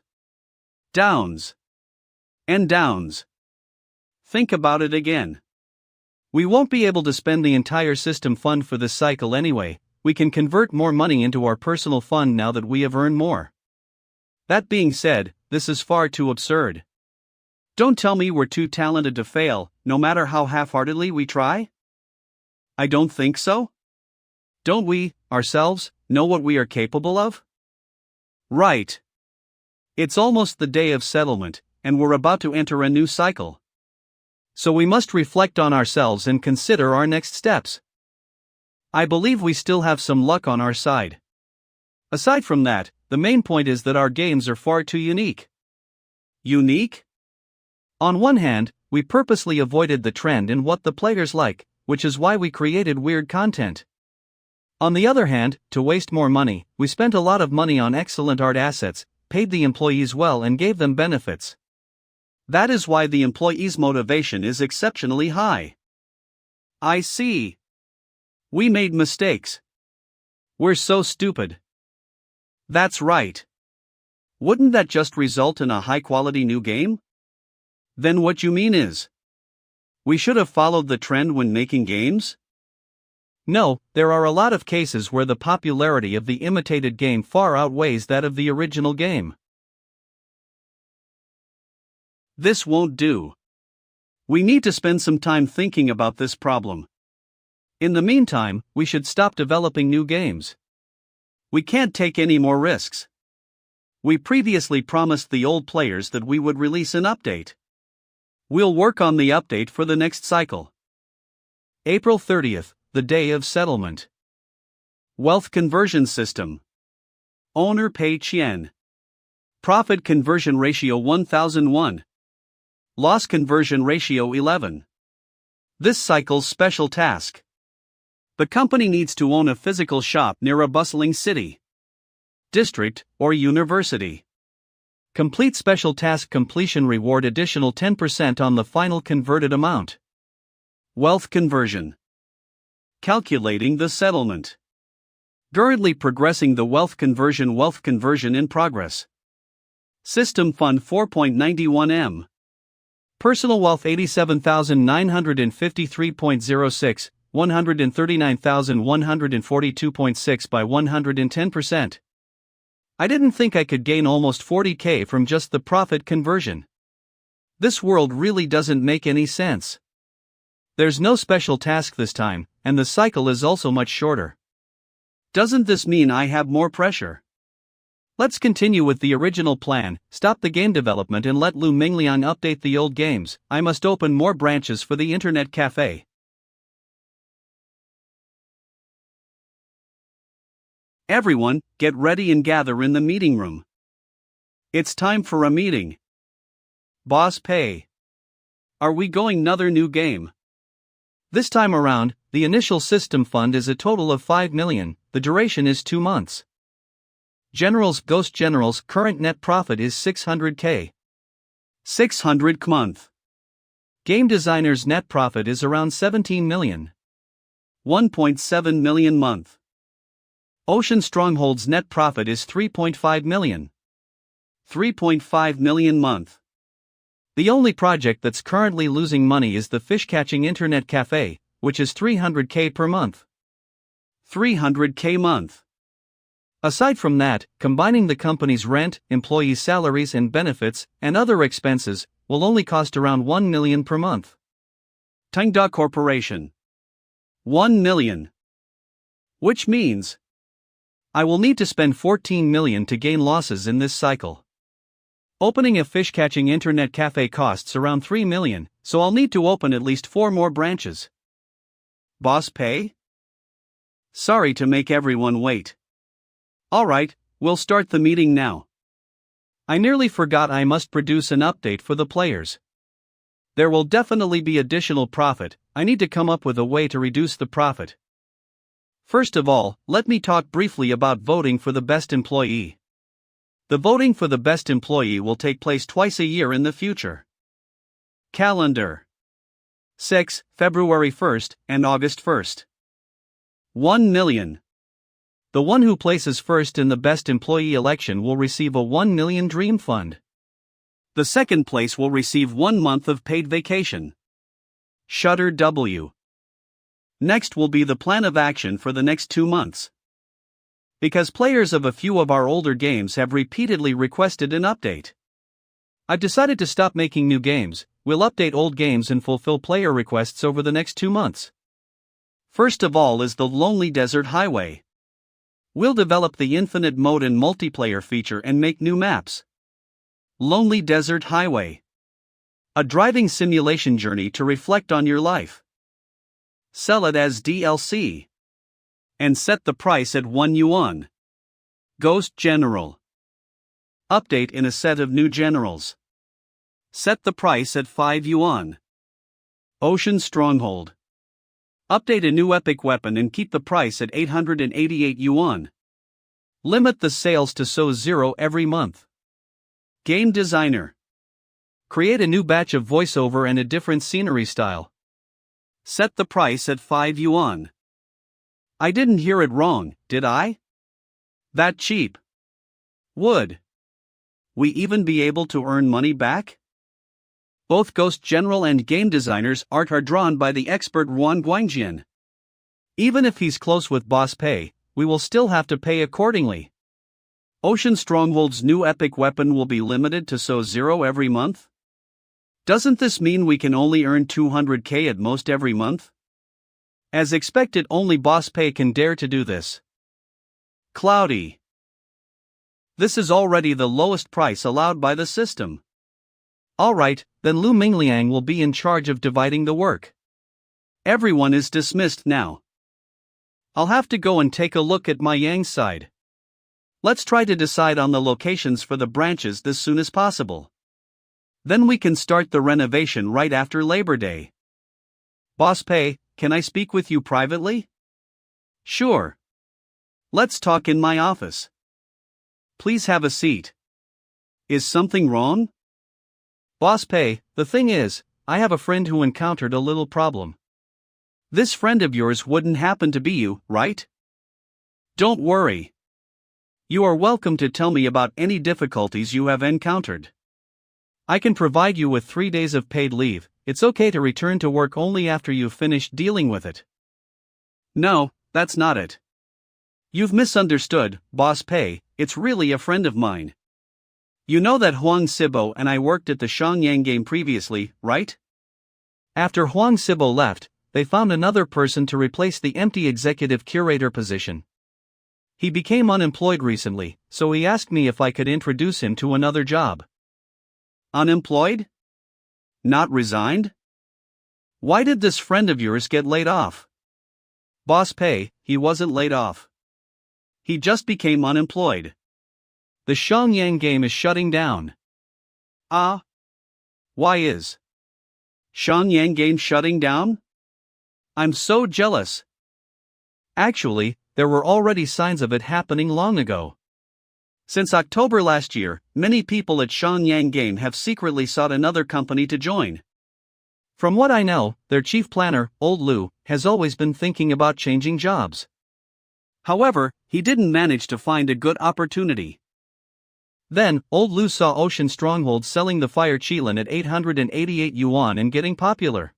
Downs. And downs. Think about it again. We won't be able to spend the entire system fund for this cycle anyway. We can convert more money into our personal fund now that we have earned more. That being said, this is far too absurd. Don't tell me we're too talented to fail, no matter how half-heartedly we try? I don't think so. Don't we, ourselves, know what we are capable of? Right. It's almost the day of settlement, and we're about to enter a new cycle. So we must reflect on ourselves and consider our next steps. I believe we still have some luck on our side. Aside from that, the main point is that our games are far too unique. Unique? On one hand, we purposely avoided the trend in what the players like, which is why we created weird content. On the other hand, to waste more money, we spent a lot of money on excellent art assets, paid the employees well and gave them benefits. That is why the employees' motivation is exceptionally high. I see. We made mistakes. We're so stupid. That's right. Wouldn't that just result in a high-quality new game? Then what you mean is, we should have followed the trend when making games? No, there are a lot of cases where the popularity of the imitated game far outweighs that of the original game. This won't do. We need to spend some time thinking about this problem. In the meantime, we should stop developing new games. We can't take any more risks. We previously promised the old players that we would release an update. We'll work on the update for the next cycle. April 30th, the day of settlement. Wealth conversion system. Owner Pei Qian. Profit conversion ratio 1001. Loss conversion ratio 11. This cycle's special task. The company needs to own a physical shop near a bustling city, district, or university. Complete special task completion reward additional 10% on the final converted amount. Wealth conversion. Calculating the settlement. Currently progressing the wealth conversion in progress. System fund 4.91 M. Personal wealth 87,953.06, 139,142.6 by 110%. I didn't think I could gain almost 40k from just the profit conversion. This world really doesn't make any sense. There's no special task this time, and the cycle is also much shorter. Doesn't this mean I have more pressure? Let's continue with the original plan, stop the game development and let Lu Mingliang update the old games. I must open more branches for the internet cafe. Everyone, get ready and gather in the meeting room. It's time for a meeting. Boss Pei. Are we going another new game? This time around, the initial system fund is a total of 5 million, the duration is 2 months. Ghost General's current net profit is 600k. 600k month. Game Designer's net profit is around 17 million. 1.7 million month. Ocean Stronghold's net profit is 3.5 million. 3.5 million month. The only project that's currently losing money is the fish-catching internet cafe, which is 300k per month. 300k month. Aside from that, combining the company's rent, employees' salaries and benefits, and other expenses, will only cost around 1 million per month. Tengda Corporation. 1 million. Which means I will need to spend 14 million to gain losses in this cycle. Opening a fish-catching internet cafe costs around 3 million, so I'll need to open at least 4 more branches. Boss Pei? Sorry to make everyone wait. Alright, we'll start the meeting now. I nearly forgot I must produce an update for the players. There will definitely be additional profit, I need to come up with a way to reduce the profit. First of all, let me talk briefly about voting for the best employee. The voting for the best employee will take place twice a year in the future. Calendar. 6. February 1st and August 1st. 1 million. The one who places first in the best employee election will receive a 1 million dream fund. The second place will receive 1 month of paid vacation. Shutter W. Next will be the plan of action for the next 2 months. Because players of a few of our older games have repeatedly requested an update, I've decided to stop making new games. We'll update old games and fulfill player requests over the next 2 months. First of all is the Lonely Desert Highway. We'll develop the infinite mode and multiplayer feature and make new maps. Lonely Desert Highway. A driving simulation journey to reflect on your life. Sell it as DLC. And set the price at 1 yuan. Ghost General. Update in a set of new generals. Set the price at 5 yuan. Ocean Stronghold. Update a new epic weapon and keep the price at 888 yuan. Limit the sales to so 0 every month. Game Designer. Create a new batch of voiceover and a different scenery style. Set the price at 5 yuan. I didn't hear it wrong, did I? That cheap. Wood. we even be able to earn money back? Both Ghost General and game designer's art are drawn by the expert Ruan Guangjian. Even if he's close with boss pay, we will still have to pay accordingly. Ocean Stronghold's new epic weapon will be limited to So0 every month? Doesn't this mean we can only earn 200k at most every month? As expected, only boss pay can dare to do this. Cloudy. This is already the lowest price allowed by the system. Alright, then Lu Mingliang will be in charge of dividing the work. Everyone is dismissed now. I'll have to go and take a look at my Yang side. Let's try to decide on the locations for the branches as soon as possible. Then we can start the renovation right after Labor Day. Boss Pei, can I speak with you privately? Sure. Let's talk in my office. Please have a seat. Is something wrong? Boss Pei, the thing is, I have a friend who encountered a little problem. This friend of yours wouldn't happen to be you, right? Don't worry. You are welcome to tell me about any difficulties you have encountered. I can provide you with 3 days of paid leave. It's okay to return to work only after you've finished dealing with it. No, that's not it. You've misunderstood, Boss Pei, it's really a friend of mine. You know that Huang Sibo and I worked at the Shangyang game previously, right? After Huang Sibo left, they found another person to replace the empty executive curator position. He became unemployed recently, so he asked me if I could introduce him to another job. Unemployed? Not resigned? Why did this friend of yours get laid off? Boss Pei, he wasn't laid off. He just became unemployed. The Shangyang game is shutting down. Ah? Why is Shangyang game shutting down? I'm so jealous. Actually, there were already signs of it happening long ago. Since October last year, many people at Shangyang game have secretly sought another company to join. From what I know, their chief planner, Old Lu, has always been thinking about changing jobs. However, he didn't manage to find a good opportunity. Then, Old Lu saw Ocean Stronghold selling the Fire Qilin at 888 yuan and getting popular.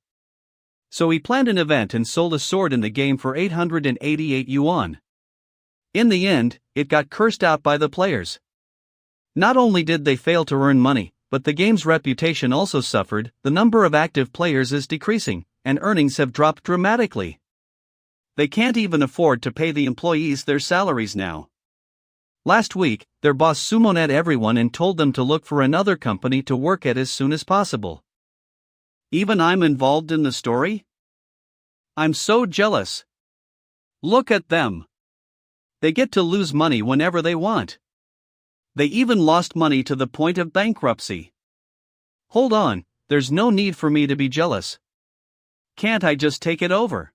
So he planned an event and sold a sword in the game for 888 yuan. In the end, it got cursed out by the players. Not only did they fail to earn money, but the game's reputation also suffered. The number of active players is decreasing, and earnings have dropped dramatically. They can't even afford to pay the employees their salaries now. Last week, their boss summoned everyone and told them to look for another company to work at as soon as possible. Even I'm involved in the story? I'm so jealous. Look at them. They get to lose money whenever they want. They even lost money to the point of bankruptcy. Hold on, there's no need for me to be jealous. Can't I just take it over?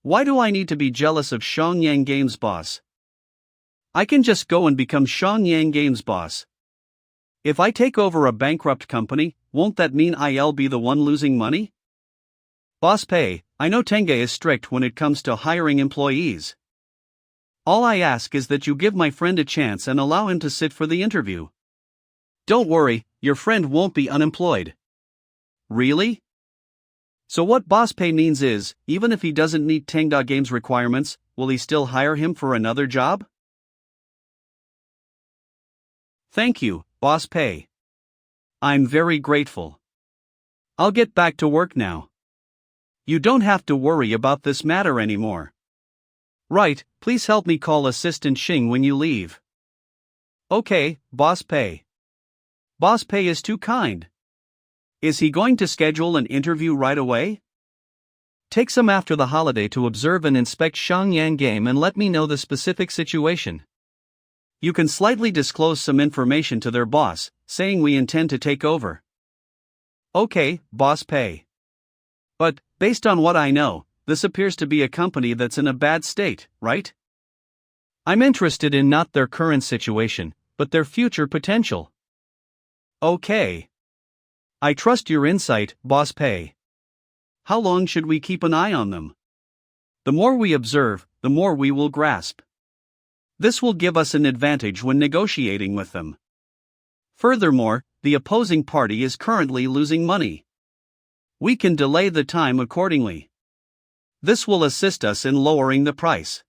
Why do I need to be jealous of Shangyang Games boss? I can just go and become Shangyang Games boss. If I take over a bankrupt company, won't that mean I'll be the one losing money? Boss Pei, I know Tenga is strict when it comes to hiring employees. All I ask is that you give my friend a chance and allow him to sit for the interview. Don't worry, your friend won't be unemployed. Really? So what Boss Pei means is, even if he doesn't meet Tenga Games requirements, will he still hire him for another job? Thank you, Boss Pei. I'm very grateful. I'll get back to work now. You don't have to worry about this matter anymore. Right, please help me call Assistant Xing when you leave. Okay, Boss Pei. Boss Pei is too kind. Is he going to schedule an interview right away? Take some after the holiday to observe and inspect Shangyang game and let me know the specific situation. You can slightly disclose some information to their boss, saying we intend to take over. Okay, Boss Pei. But, based on what I know, this appears to be a company that's in a bad state, right? I'm interested in not their current situation, but their future potential. Okay. I trust your insight, Boss Pei. How long should we keep an eye on them? The more we observe, the more we will grasp. This will give us an advantage when negotiating with them. Furthermore, the opposing party is currently losing money. We can delay the time accordingly. This will assist us in lowering the price.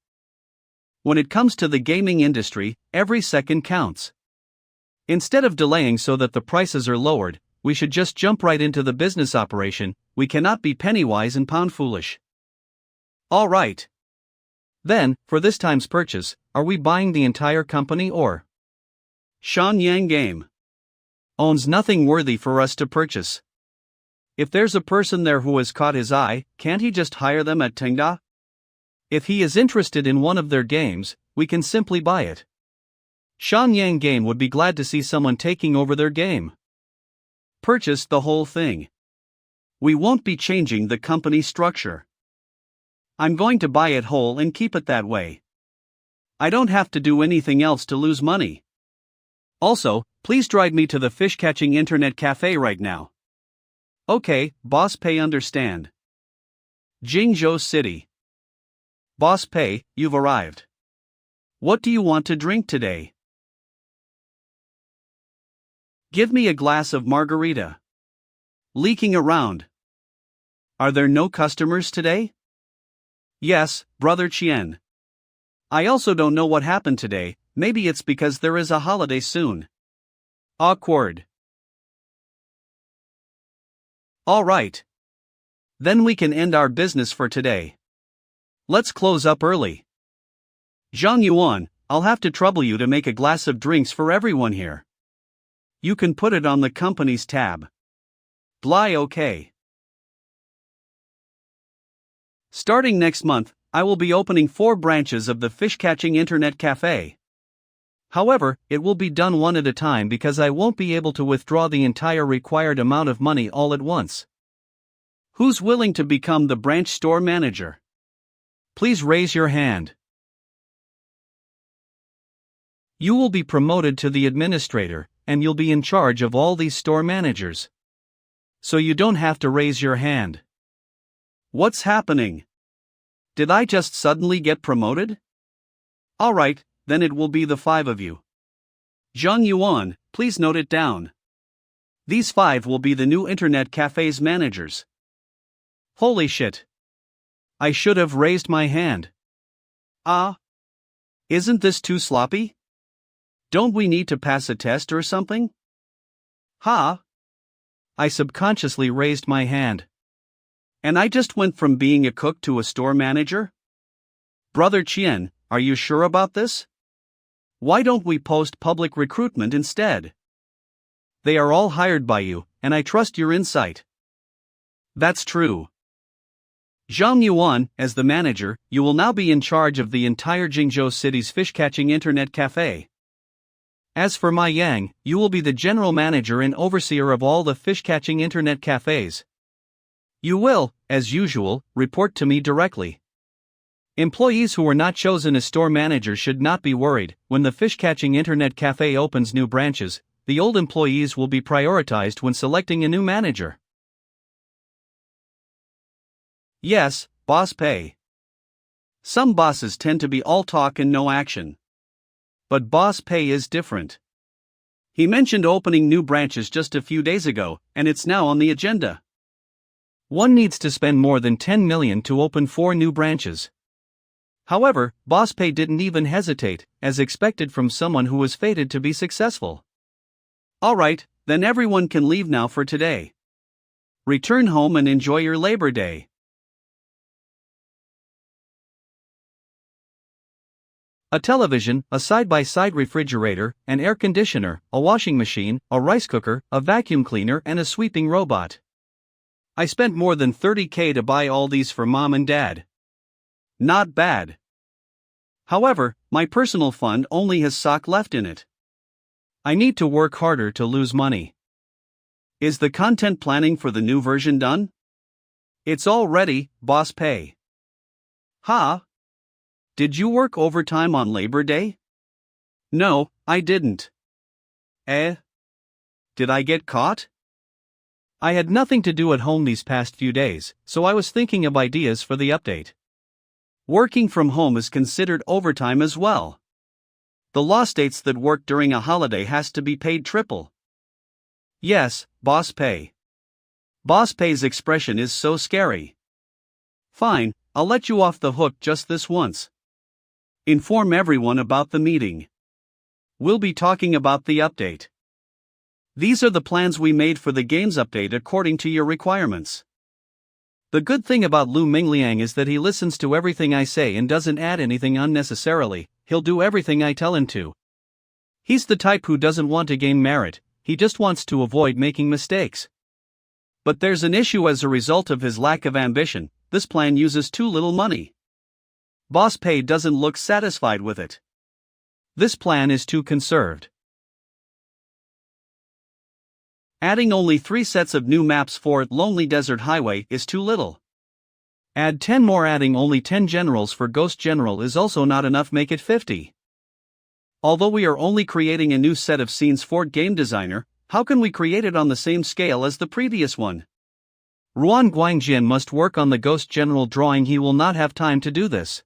When it comes to the gaming industry, every second counts. Instead of delaying so that the prices are lowered, we should just jump right into the business operation. We cannot be penny-wise and pound-foolish. All right. Then, for this time's purchase, are we buying the entire company or? Shan Yang Game owns nothing worthy for us to purchase. If there's a person there who has caught his eye, can't he just hire them at Tengda? If he is interested in one of their games, we can simply buy it. Shan Yang Game would be glad to see someone taking over their game. Purchase the whole thing. We won't be changing the company structure. I'm going to buy it whole and keep it that way. I don't have to do anything else to lose money. Also, please drive me to the fish-catching internet cafe right now. Okay, Boss Pei, understand. Jingzhou City. Boss Pei, you've arrived. What do you want to drink today? Give me a glass of margarita. Leaking around. Are there no customers today? Yes, Brother Chien. I also don't know what happened today, maybe it's because there is a holiday soon. Awkward. All right. Then we can end our business for today. Let's close up early. Zhang Yuan, I'll have to trouble you to make a glass of drinks for everyone here. You can put it on the company's tab. Bly, okay. Starting next month, I will be opening 4 branches of the fish-catching internet cafe. However, it will be done one at a time because I won't be able to withdraw the entire required amount of money all at once. Who's willing to become the branch store manager? Please raise your hand. You will be promoted to the administrator, and you'll be in charge of all these store managers. So you don't have to raise your hand. What's happening? Did I just suddenly get promoted? Alright, then it will be the 5 of you. Zhang Yuan, please note it down. These 5 will be the new internet cafe's managers. Holy shit. I should have raised my hand. Isn't this too sloppy? Don't we need to pass a test or something? I subconsciously raised my hand. And I just went from being a cook to a store manager? Brother Chien, are you sure about this? Why don't we post public recruitment instead? They are all hired by you, and I trust your insight. That's true. Zhang Yuan, as the manager, you will now be in charge of the entire Jingzhou City's fish-catching internet cafe. As for Ma Yang, you will be the general manager and overseer of all the fish-catching internet cafes. You will, as usual, report to me directly. Employees who are not chosen as store managers should not be worried. When the fish-catching internet cafe opens new branches, the old employees will be prioritized when selecting a new manager. Yes, Boss Pei. Some bosses tend to be all talk and no action. But Boss Pei is different. He mentioned opening new branches just a few days ago, and it's now on the agenda. One needs to spend more than 10 million to open 4 new branches. However, Boss Pei didn't even hesitate, as expected from someone who was fated to be successful. Alright, then everyone can leave now for today. Return home and enjoy your Labor Day. A television, a side-by-side refrigerator, an air conditioner, a washing machine, a rice cooker, a vacuum cleaner and a sweeping robot. I spent more than 30K to buy all these for mom and dad. Not bad. However, my personal fund only has sock left in it. I need to work harder to lose money. Is the content planning for the new version done? It's all ready, Boss Pei. Did you work overtime on Labor Day? No, I didn't. Did I get caught? I had nothing to do at home these past few days, so I was thinking of ideas for the update. Working from home is considered overtime as well. The law states that work during a holiday has to be paid triple. Yes, Boss Pay. Boss Pay's expression is so scary. Fine, I'll let you off the hook just this once. Inform everyone about the meeting. We'll be talking about the update. These are the plans we made for the game's update according to your requirements. The good thing about Lu Mingliang is that he listens to everything I say and doesn't add anything unnecessarily. He'll do everything I tell him to. He's the type who doesn't want to gain merit, he just wants to avoid making mistakes. But there's an issue as a result of his lack of ambition. This plan uses too little money. Boss Pay doesn't look satisfied with it. This plan is too conserved. Adding only 3 sets of new maps for Lonely Desert Highway is too little. Add 10 more. Adding only 10 generals for Ghost General is also not enough. Make it 50. Although we are only creating a new set of scenes for Game Designer, how can we create it on the same scale as the previous one? Ruan Guangjin must work on the Ghost General drawing. He will not have time to do this.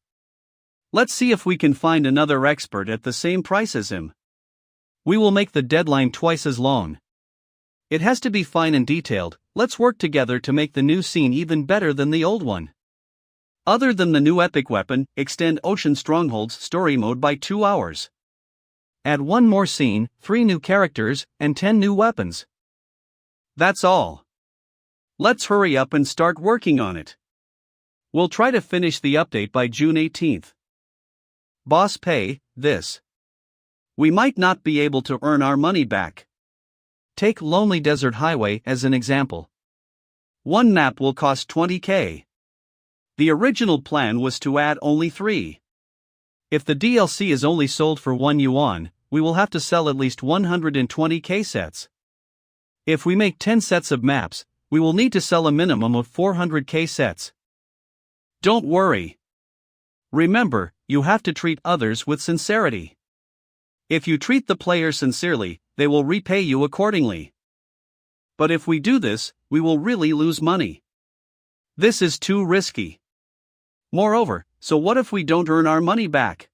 Let's see if we can find another expert at the same price as him. We will make the deadline twice as long. It has to be fine and detailed. Let's work together to make the new scene even better than the old one. Other than the new epic weapon, extend Ocean Stronghold's story mode by 2 hours. Add 1 more scene, 3 new characters, and 10 new weapons. That's all. Let's hurry up and start working on it. We'll try to finish the update by June 18th. Boss Pay, this. We might not be able to earn our money back. Take Lonely Desert Highway as an example. 1 map will cost 20k. The original plan was to add only 3. If the DLC is only sold for 1 yuan, we will have to sell at least 120k sets. If we make 10 sets of maps, we will need to sell a minimum of 400k sets. Don't worry. Remember, you have to treat others with sincerity. If you treat the player sincerely, they will repay you accordingly. But if we do this, we will really lose money. This is too risky. Moreover, so what if we don't earn our money back?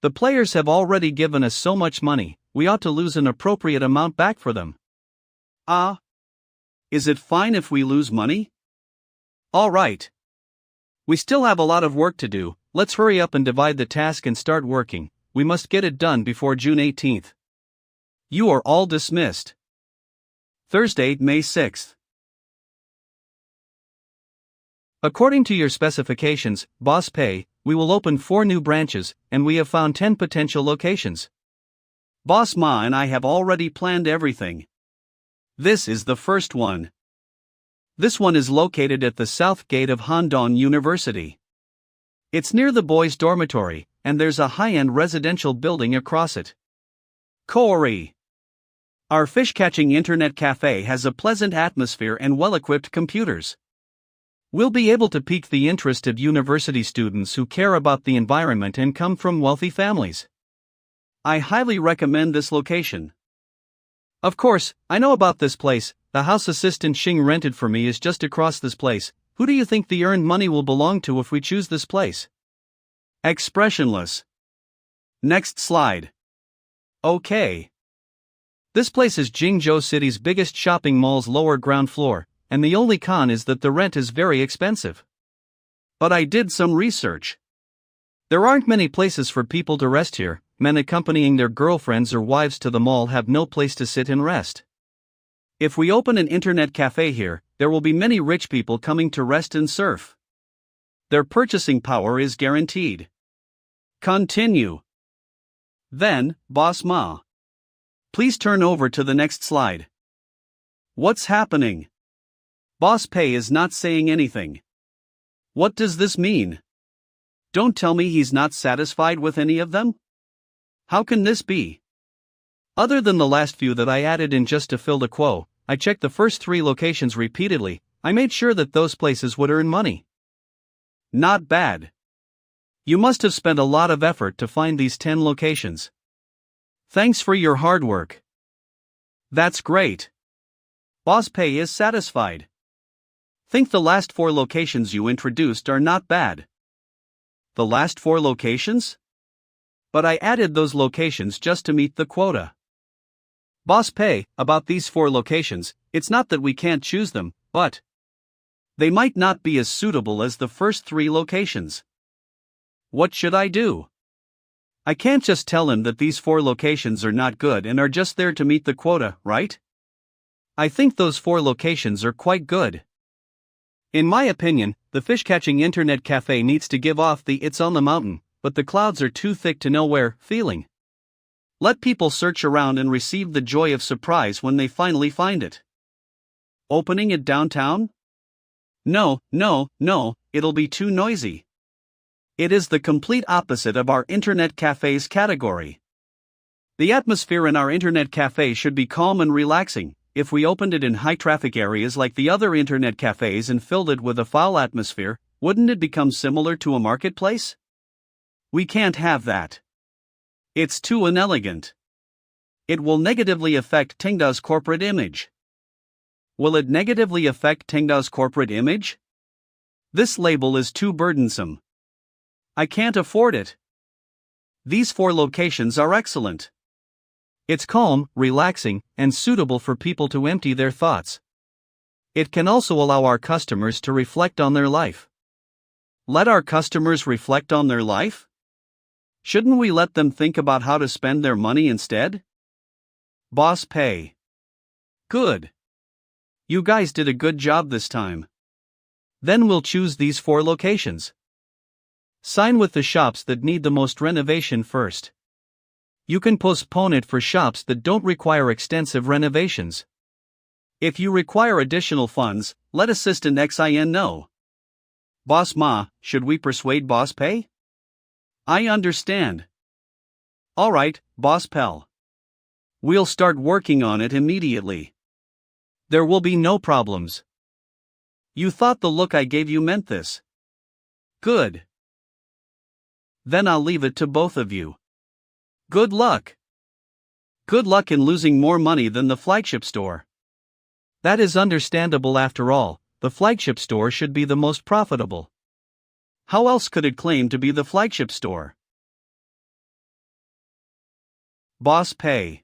The players have already given us so much money, we ought to lose an appropriate amount back for them. Is it fine if we lose money? All right. We still have a lot of work to do. Let's hurry up and divide the task and start working. We must get it done before June 18th. You are all dismissed. Thursday, May 6th. According to your specifications, Boss Pay, we will open 4 new branches, and we have found 10 potential locations. Boss Ma and I have already planned everything. This is the first one. This one is located at the south gate of Handong University. It's near the boys' dormitory, and there's a high-end residential building across it. Corey. Our fish-catching internet cafe has a pleasant atmosphere and well-equipped computers. We'll be able to pique the interest of university students who care about the environment and come from wealthy families. I highly recommend this location. Of course, I know about this place. The house assistant Xing rented for me is just across this place. Who do you think the earned money will belong to if we choose this place? Expressionless. Next slide. Okay. This place is Jingzhou City's biggest shopping mall's lower ground floor, and the only con is that the rent is very expensive. But I did some research. There aren't many places for people to rest here. Men accompanying their girlfriends or wives to the mall have no place to sit and rest. If we open an internet cafe here, there will be many rich people coming to rest and surf. Their purchasing power is guaranteed. Continue. Then, Boss Ma. Please turn over to the next slide. What's happening? Boss Pay is not saying anything. What does this mean? Don't tell me he's not satisfied with any of them? How can this be? Other than the last few that I added in just to fill the queue, I checked the first 3 locations repeatedly. I made sure that those places would earn money. Not bad. You must have spent a lot of effort to find these 10 locations. Thanks for your hard work. That's great. Boss Pay is satisfied. Think the last 4 locations you introduced are not bad. The last 4 locations? But I added those locations just to meet the quota. Boss Pei, about these 4 locations, it's not that we can't choose them, but they might not be as suitable as the first 3 locations. What should I do? I can't just tell him that these 4 locations are not good and are just there to meet the quota, right? I think those 4 locations are quite good. In my opinion, the fish-catching internet cafe needs to give off the "it's on the mountain, but the clouds are too thick to know where" feeling. Let people search around and receive the joy of surprise when they finally find it. Opening it downtown? No, it'll be too noisy. It is the complete opposite of our internet cafe's category. The atmosphere in our internet cafe should be calm and relaxing. If we opened it in high-traffic areas like the other internet cafes and filled it with a foul atmosphere, wouldn't it become similar to a marketplace? We can't have that. It's too inelegant. It will negatively affect Tingda's corporate image. Will it negatively affect Tingda's corporate image? This label is too burdensome. I can't afford it. These 4 locations are excellent. It's calm, relaxing, and suitable for people to empty their thoughts. It can also allow our customers to reflect on their life. Let our customers reflect on their life? Shouldn't we let them think about how to spend their money instead? Boss Pei. Good. You guys did a good job this time. Then we'll choose these 4 locations. Sign with the shops that need the most renovation first. You can postpone it for shops that don't require extensive renovations. If you require additional funds, let Assistant XIN know. Boss Ma, should we persuade Boss Pei? I understand. Alright, Boss Pell. We'll start working on it immediately. There will be no problems. You thought the look I gave you meant this. Good. Then I'll leave it to both of you. Good luck. Good luck in losing more money than the flagship store. That is understandable after all, the flagship store should be the most profitable. How else could it claim to be the flagship store? Boss Pei.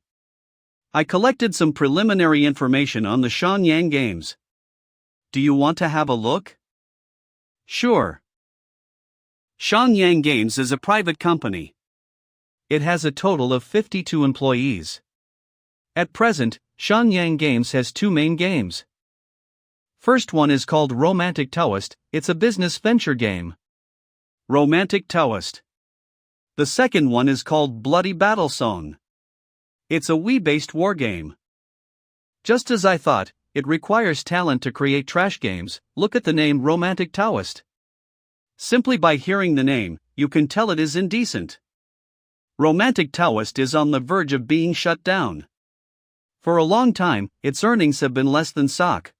I collected some preliminary information on the Shenyang Games. Do you want to have a look? Sure. Shenyang Games is a private company. It has a total of 52 employees. At present, Shenyang Games has 2 main games. First one is called Romantic Taoist, it's a business venture game. Romantic Taoist. The second one is called Bloody Battle Song. It's a Wii-based war game. Just as I thought, it requires talent to create trash games. Look at the name Romantic Taoist. Simply by hearing the name, you can tell it is indecent. Romantic Taoist is on the verge of being shut down. For a long time, its earnings have been less than SOC.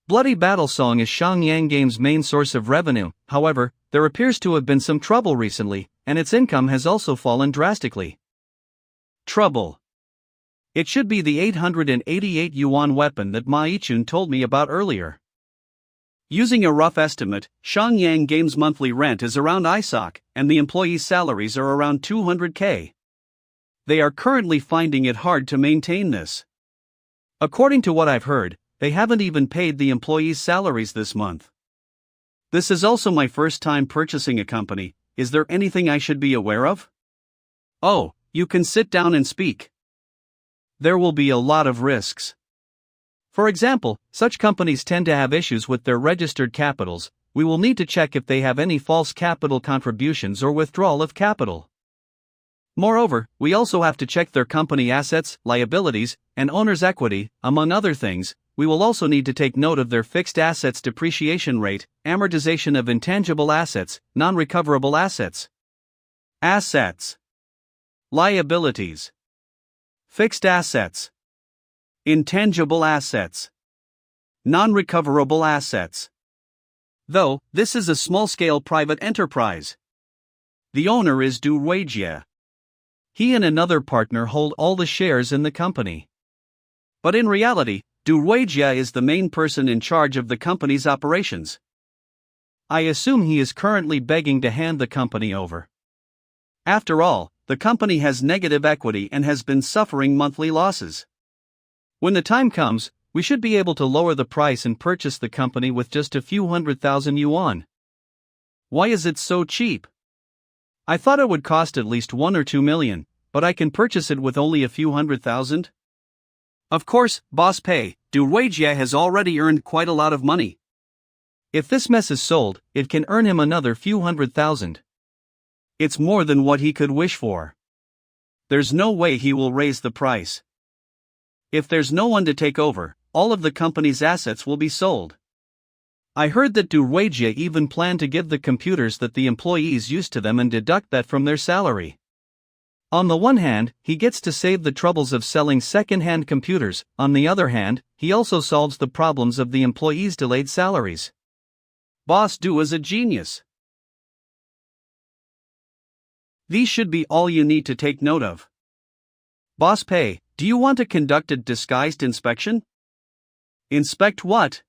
Bloody Battle Song is Shenyang Games' main source of revenue, however, there appears to have been some trouble recently, and its income has also fallen drastically. Trouble. It should be the 888 yuan weapon that Ma Yichun told me about earlier. Using a rough estimate, Shenyang Games' monthly rent is around ISOC, and the employees' salaries are around 200k. They are currently finding it hard to maintain this. According to what I've heard, they haven't even paid the employees' salaries this month. This is also my first time purchasing a company. Is there anything I should be aware of? Oh, you can sit down and speak. There will be a lot of risks. For example, such companies tend to have issues with their registered capitals. We will need to check if they have any false capital contributions or withdrawal of capital. Moreover, we also have to check their company assets, liabilities, and owner's equity, among other things. We will also need to take note of their fixed assets depreciation rate, amortization of intangible assets, non-recoverable assets. Assets. Liabilities. Fixed assets. Intangible assets. Non-recoverable assets. Though, this is a small-scale private enterprise. The owner is Du Weijie. He and another partner hold all the shares in the company. But in reality, Du Weijie is the main person in charge of the company's operations. I assume he is currently begging to hand the company over. After all, the company has negative equity and has been suffering monthly losses. When the time comes, we should be able to lower the price and purchase the company with just a few 100,000 yuan. Why is it so cheap? I thought it would cost at least 1 or 2 million, but I can purchase it with only a few 100,000? Of course, Boss Pei, Du Weijie has already earned quite a lot of money. If this mess is sold, it can earn him another few 100,000. It's more than what he could wish for. There's no way he will raise the price. If there's no one to take over, all of the company's assets will be sold. I heard that Du Weijie even planned to give the computers that the employees used to them and deduct that from their salary. On the one hand, he gets to save the troubles of selling second-hand computers, on the other hand, he also solves the problems of the employees' delayed salaries. Boss Du is a genius. These should be all you need to take note of. Boss Pei, do you want to conduct a disguised inspection? Inspect what?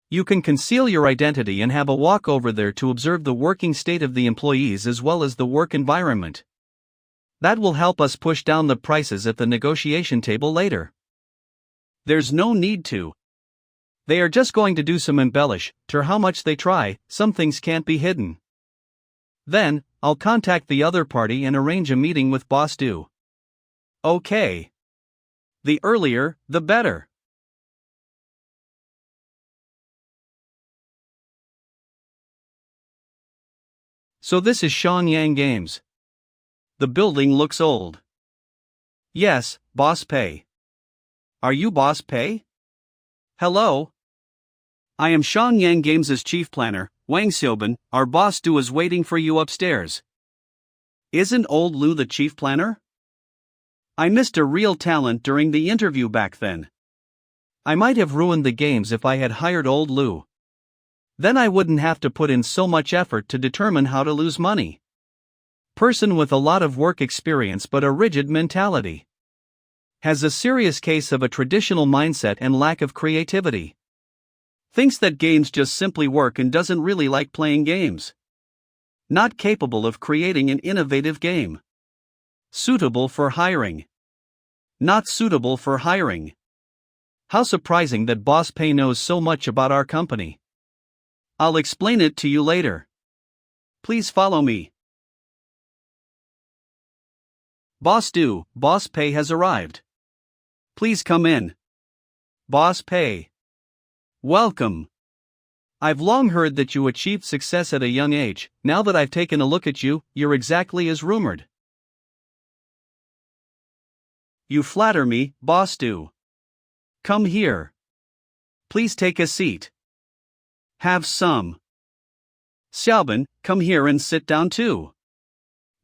You can conceal your identity and have a walk over there to observe the working state of the employees as well as the work environment. That will help us push down the prices at the negotiation table later. There's no need to. They are just going to do some embellish, how much they try, some things can't be hidden. Then, I'll contact the other party and arrange a meeting with Boss Du. Okay. The earlier, the better. So this is Shenyang Games. The building looks old. Yes, Boss Pei. Are you Boss Pei? Hello? I am Shenyang Games' chief planner, Wang Xiaobin. Our Boss Du is waiting for you upstairs. Isn't old Lu the chief planner? I missed a real talent during the interview back then. I might have ruined the games if I had hired old Lu. Then I wouldn't have to put in so much effort to determine how to lose money. Person with a lot of work experience but a rigid mentality. Has a serious case of a traditional mindset and lack of creativity. Thinks that games just simply work and doesn't really like playing games. Not capable of creating an innovative game. Suitable for hiring. Not suitable for hiring. How surprising that Boss Pei knows so much about our company. I'll explain it to you later. Please follow me. Boss Du, Boss Pei has arrived. Please come in. Boss Pei. Welcome. I've long heard that you achieved success at a young age. Now that I've taken a look at you, you're exactly as rumored. You flatter me, Boss Du. Come here. Please take a seat. Have some. Xiaobin, come here and sit down too.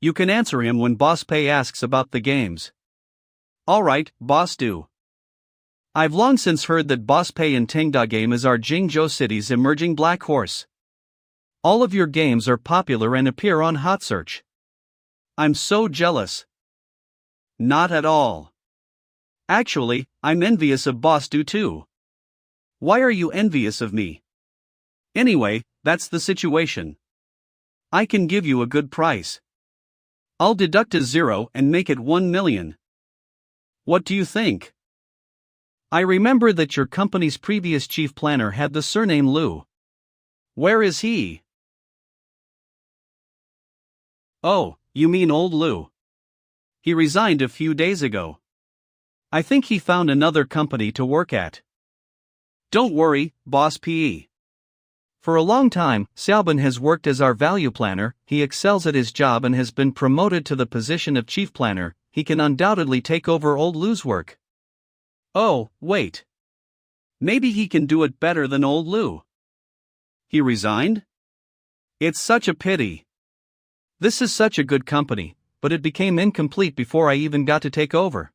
You can answer him when Boss Pei asks about the games. Alright, Boss Du. I've long since heard that Boss Pei and Tengda Game is our Jingzhou city's emerging black horse. All of your games are popular and appear on Hot Search. I'm so jealous. Not at all. Actually, I'm envious of Boss Du too. Why are you envious of me? Anyway, that's the situation. I can give you a good price. I'll deduct a zero and make it 1 million. What do you think? I remember that your company's previous chief planner had the surname Lu. Where is he? Oh, you mean old Lu. He resigned a few days ago. I think he found another company to work at. Don't worry, Boss Pei. For a long time, Xiaobin has worked as our value planner. He excels at his job and has been promoted to the position of chief planner. He can undoubtedly take over old Lu's work. Oh, wait. Maybe he can do it better than old Lu. He resigned? It's such a pity. This is such a good company, but it became incomplete before I even got to take over.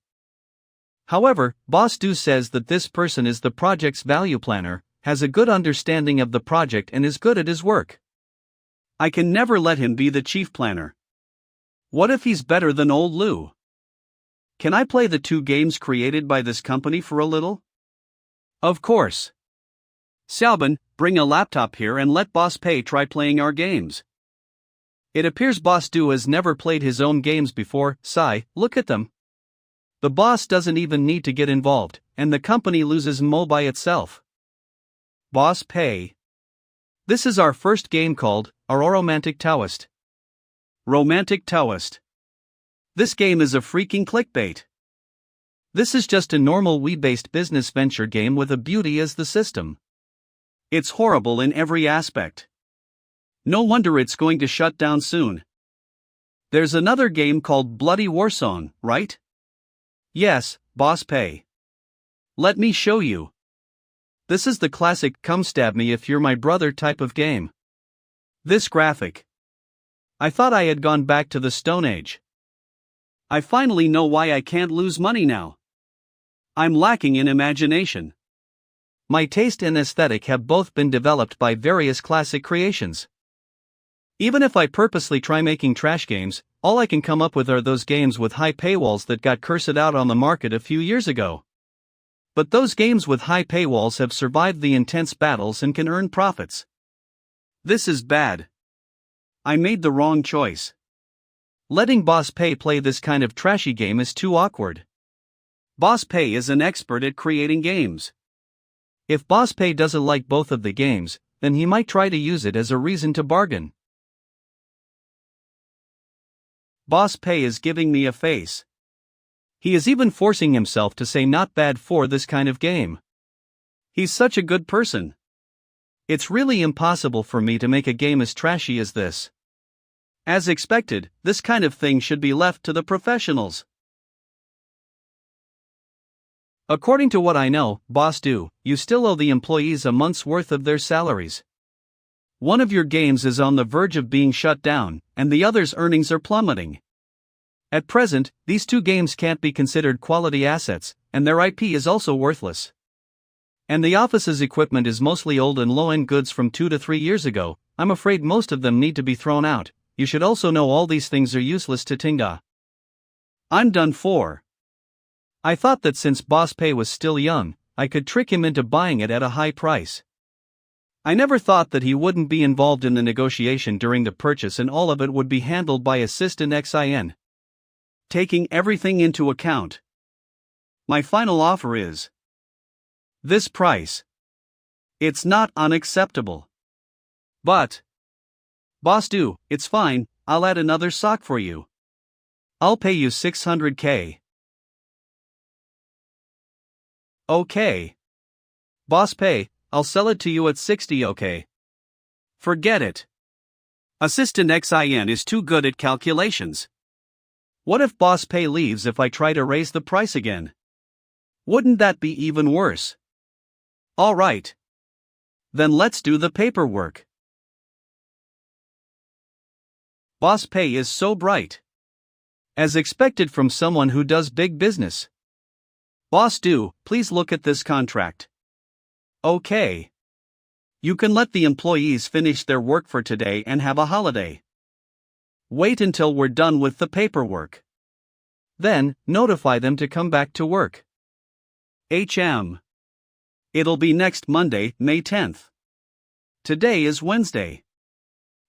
However, Boss Du says that this person is the project's value planner, has a good understanding of the project and is good at his work. I can never let him be the chief planner. What if he's better than old Lu? Can I play the 2 games created by this company for a little? Of course. Xiaobin, bring a laptop here and let Boss Pei try playing our games. It appears Boss Do has never played his own games before. Sigh, look at them. The boss doesn't even need to get involved, and the company loses mo by itself. Boss Pay. This is our first game called Romantic Taoist. Romantic Taoist. This game is a freaking clickbait. This is just a normal Wii-based business venture game with a beauty as the system. It's horrible in every aspect. No wonder it's going to shut down soon. There's another game called Bloody Warsong, right? Yes, Boss Pay. Let me show you. This is the classic come stab me if you're my brother type of game. This graphic. I thought I had gone back to the Stone Age. I finally know why I can't lose money now. I'm lacking in imagination. My taste and aesthetic have both been developed by various classic creations. Even if I purposely try making trash games, all I can come up with are those games with high paywalls that got cursed out on the market a few years ago. But those games with high paywalls have survived the intense battles and can earn profits. This is bad. I made the wrong choice. Letting Boss Pay play this kind of trashy game is too awkward. Boss Pay is an expert at creating games. If Boss Pay doesn't like both of the games, then he might try to use it as a reason to bargain. Boss Pay is giving me a face. He is even forcing himself to say not bad for this kind of game. He's such a good person. It's really impossible for me to make a game as trashy as this. As expected, this kind of thing should be left to the professionals. According to what I know, Boss Do, you still owe the employees a month's worth of their salaries. One of your games is on the verge of being shut down, and the other's earnings are plummeting. At present, these two games can't be considered quality assets, and their IP is also worthless. And the office's equipment is mostly old and low-end goods from 2 to 3 years ago. I'm afraid most of them need to be thrown out. You should also know all these things are useless to Tinga. I'm done for. I thought that since Boss Pay was still young, I could trick him into buying it at a high price. I never thought that he wouldn't be involved in the negotiation during the purchase and all of it would be handled by Assistant XIN. Taking everything into account, my final offer is this price. It's not unacceptable. But, Boss Do, it's fine, I'll add another sock for you. I'll pay you 600k. Okay. Boss Pay, I'll sell it to you at 60 okay. Forget it. Assistant XIN is too good at calculations. What if Boss Pay leaves if I try to raise the price again? Wouldn't that be even worse? Alright. Then let's do the paperwork. Boss Pay is so bright. As expected from someone who does big business. Boss Do, please look at this contract. Okay. You can let the employees finish their work for today and have a holiday. Wait until we're done with the paperwork. Then, notify them to come back to work. HM. It'll be next Monday, May 10th. Today is Wednesday.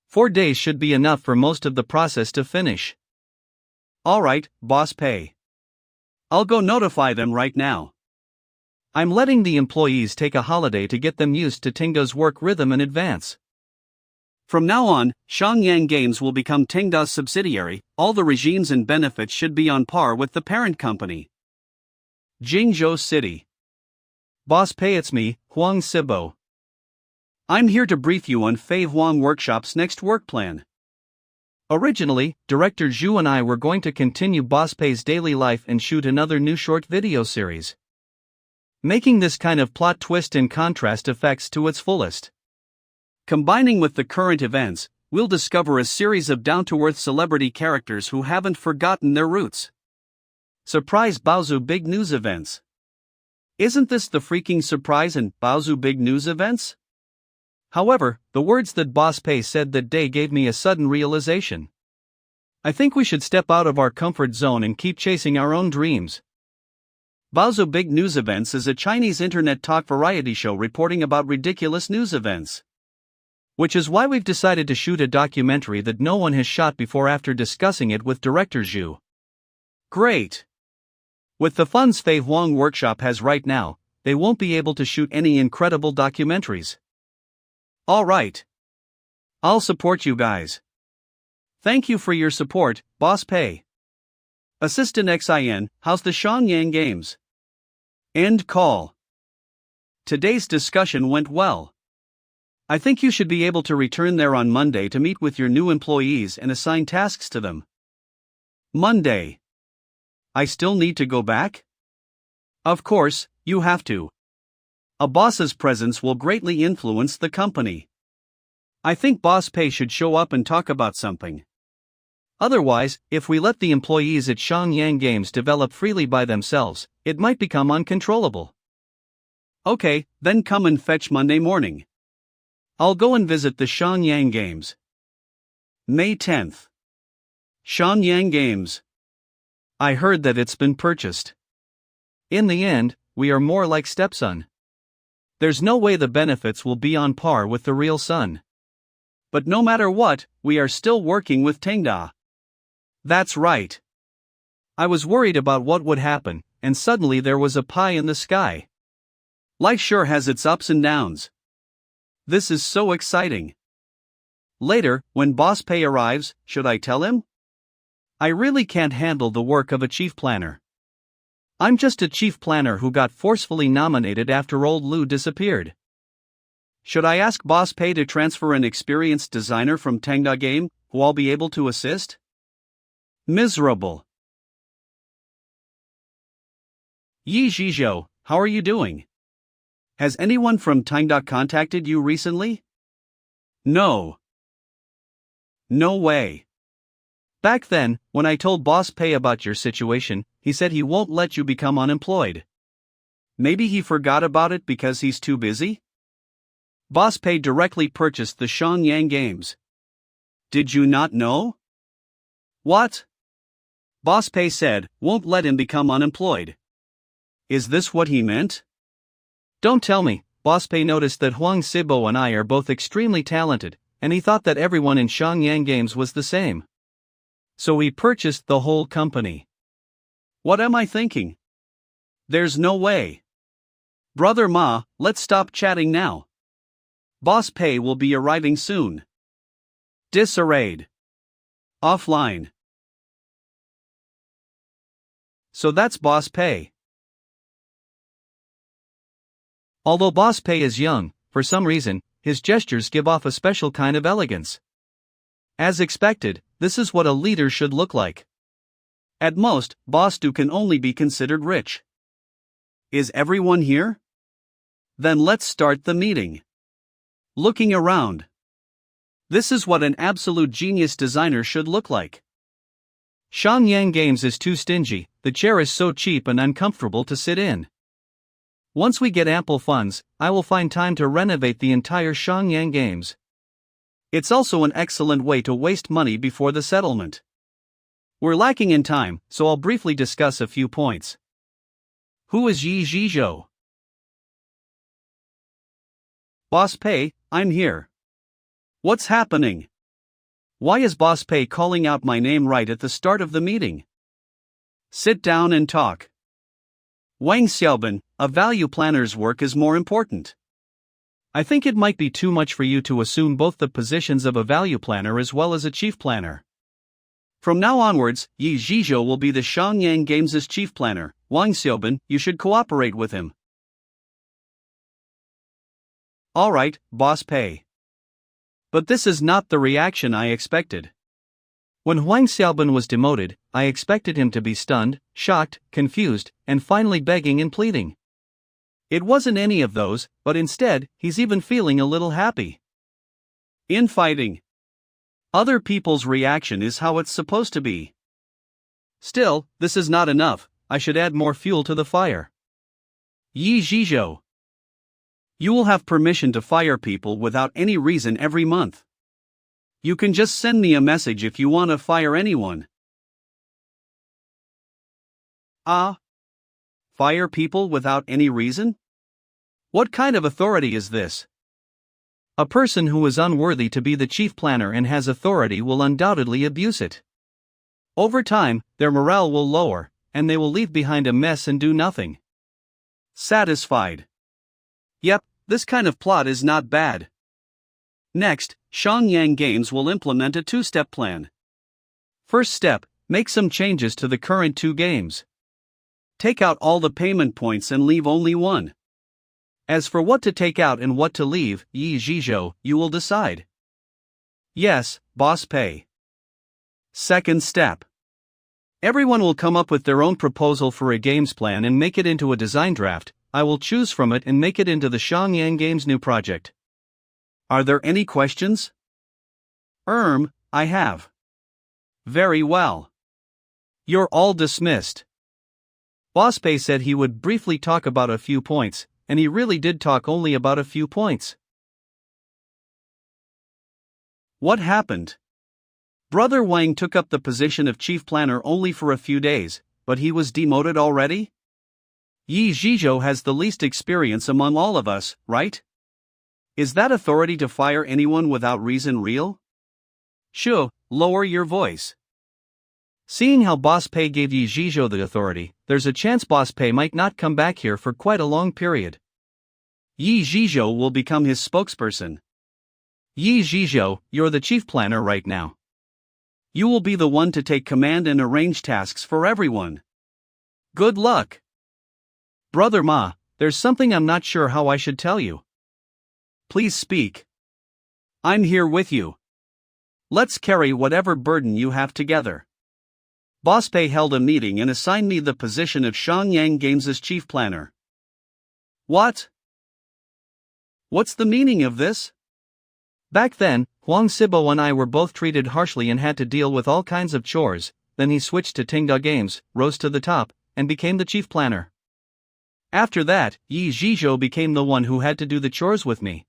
4 days should be enough for most of the process to finish. Alright, Boss Pay. I'll go notify them right now. I'm letting the employees take a holiday to get them used to Tinga's work rhythm in advance. From now on, Shangyang Games will become Tinga's subsidiary. All the regimes and benefits should be on par with the parent company. Jingzhou City. Boss Pay, it's me, Huang Sibo. I'm here to brief you on Fei Huang Workshop's next work plan. Originally, Director Zhu and I were going to continue Boss Pay's daily life and shoot another new short video series, making this kind of plot twist and contrast effects to its fullest. Combining with the current events, we'll discover a series of down-to-earth celebrity characters who haven't forgotten their roots. Surprise Baozu Big News Events. Isn't this the freaking surprise in Baozu Big News Events? However, the words that Boss Pay said that day gave me a sudden realization. I think we should step out of our comfort zone and keep chasing our own dreams. Baozu Big News Events is a Chinese internet talk variety show reporting about ridiculous news events. Which is why we've decided to shoot a documentary that no one has shot before after discussing it with director Zhu. Great! With the funds Fei Huang Workshop has right now, they won't be able to shoot any incredible documentaries. Alright. I'll support you guys. Thank you for your support, Boss Pei. Assistant XIN, how's the Shenyang Games? End call. Today's discussion went well. I think you should be able to return there on Monday to meet with your new employees and assign tasks to them. Monday. I still need to go back? Of course, you have to. A boss's presence will greatly influence the company. I think Boss Pei should show up and talk about something. Otherwise, if we let the employees at Shenyang Games develop freely by themselves, it might become uncontrollable. Okay, then come and fetch Monday morning. I'll go and visit the Shenyang Games. May 10th. Shenyang Games. I heard that it's been purchased. In the end, we are more like stepson. There's no way the benefits will be on par with the real son. But no matter what, we are still working with Tengda. That's right. I was worried about what would happen, and suddenly there was a pie in the sky. Life sure has its ups and downs. This is so exciting. Later, when Boss Pei arrives, should I tell him? I really can't handle the work of a chief planner. I'm just a chief planner who got forcefully nominated after old Lu disappeared. Should I ask Boss Pei to transfer an experienced designer from Tengda Game, who I'll be able to assist? Miserable. Yi Zhizhou, how are you doing? Has anyone from Tengda contacted you recently? No. No way. Back then, when I told Boss Pei about your situation, he said he won't let you become unemployed. Maybe he forgot about it because he's too busy? Boss Pei directly purchased the Shenyang Games. Did you not know? What? Boss Pei said, won't let him become unemployed. Is this what he meant? Don't tell me. Boss Pei noticed that Huang Sibo and I are both extremely talented, and he thought that everyone in Shenyang Games was the same. So he purchased the whole company. What am I thinking? There's no way. Brother Ma, let's stop chatting now. Boss Pei will be arriving soon. Disarrayed. Offline. So that's Boss Pei. Although Boss Pei is young, for some reason, his gestures give off a special kind of elegance. As expected, this is what a leader should look like. At most, Boss Du can only be considered rich. Is everyone here? Then let's start the meeting. Looking around. This is what an absolute genius designer should look like. Shenyang Games is too stingy, the chair is so cheap and uncomfortable to sit in. Once we get ample funds, I will find time to renovate the entire Shenyang Games. It's also an excellent way to waste money before the settlement. We're lacking in time, so I'll briefly discuss a few points. Who is Yi Zhizhou? Boss Pei, I'm here. What's happening? Why is Boss Pei calling out my name right at the start of the meeting? Sit down and talk. Wang Xiaobin, a value planner's work is more important. I think it might be too much for you to assume both the positions of a value planner as well as a chief planner. From now onwards, Yi Zhizhou will be the Shenyang Games' chief planner. Wang Xiaobin, you should cooperate with him. Alright, Boss Pei. But this is not the reaction I expected. When Huang Xiaobin was demoted, I expected him to be stunned, shocked, confused, and finally begging and pleading. It wasn't any of those, but instead, he's even feeling a little happy. Infighting. Other people's reaction is how it's supposed to be. Still, this is not enough, I should add more fuel to the fire. Yi Zhizhou. You will have permission to fire people without any reason every month. You can just send me a message if you want to fire anyone. Fire people without any reason? What kind of authority is this? A person who is unworthy to be the chief planner and has authority will undoubtedly abuse it. Over time, their morale will lower, and they will leave behind a mess and do nothing. Satisfied. Yep, this kind of plot is not bad. Next, Shangyang Games will implement a two-step plan. First step, make some changes to the current 2 games. Take out all the payment points and leave only one. As for what to take out and what to leave, Yi Zhizhou, you will decide. Yes, boss Pei. Second step. Everyone will come up with their own proposal for a games plan and make it into a design draft. I will choose from it and make it into the Shangyang Games new project. Are there any questions? I have. Very well. You're all dismissed. Boss Pei said he would briefly talk about a few points, and he really did talk only about a few points. What happened? Brother Wang took up the position of chief planner only for a few days, but he was demoted already? Yi Zhizhou has the least experience among all of us, right? Is that authority to fire anyone without reason real? Shu, lower your voice. Seeing how Boss Pei gave Yi Zhizhou the authority, there's a chance Boss Pei might not come back here for quite a long period. Yi Zhizhou will become his spokesperson. Yi Zhizhou, you're the chief planner right now. You will be the one to take command and arrange tasks for everyone. Good luck. Brother Ma, there's something I'm not sure how I should tell you. Please speak. I'm here with you. Let's carry whatever burden you have together. Boss Pei held a meeting and assigned me the position of Shangyang Games' chief planner. What? What's the meaning of this? Back then, Huang Sibo and I were both treated harshly and had to deal with all kinds of chores. Then he switched to Tingda Games, rose to the top, and became the chief planner. After that, Yi Zhizhou became the one who had to do the chores with me.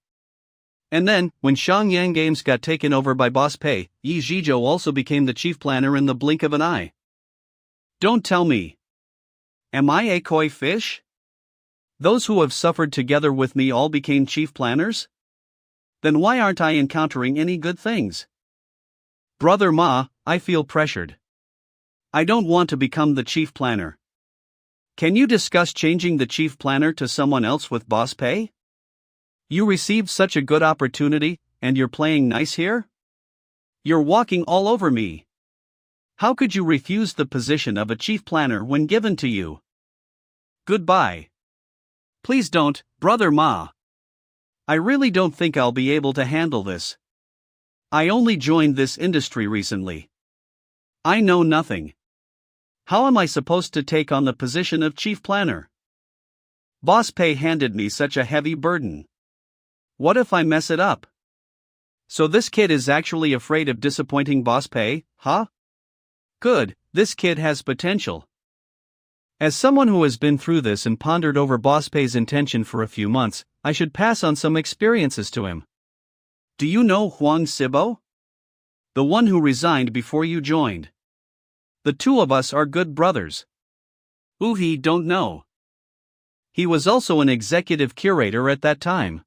And then, when Shangyang Games got taken over by Boss Pei, Yi Zhizhou also became the chief planner in the blink of an eye. Don't tell me. Am I a koi fish? Those who have suffered together with me all became chief planners? Then why aren't I encountering any good things? Brother Ma, I feel pressured. I don't want to become the chief planner. Can you discuss changing the chief planner to someone else with Boss Pei? You received such a good opportunity, and you're playing nice here? You're walking all over me. How could you refuse the position of a chief planner when given to you? Goodbye. Please don't, Brother Ma. I really don't think I'll be able to handle this. I only joined this industry recently. I know nothing. How am I supposed to take on the position of chief planner? Boss Pei handed me such a heavy burden. What if I mess it up? So this kid is actually afraid of disappointing Boss Pei, huh? Good, this kid has potential. As someone who has been through this and pondered over Boss Pei's intention for a few months, I should pass on some experiences to him. Do you know Huang Sibo? The one who resigned before you joined. The two of us are good brothers. He don't know. He was also an executive curator at that time.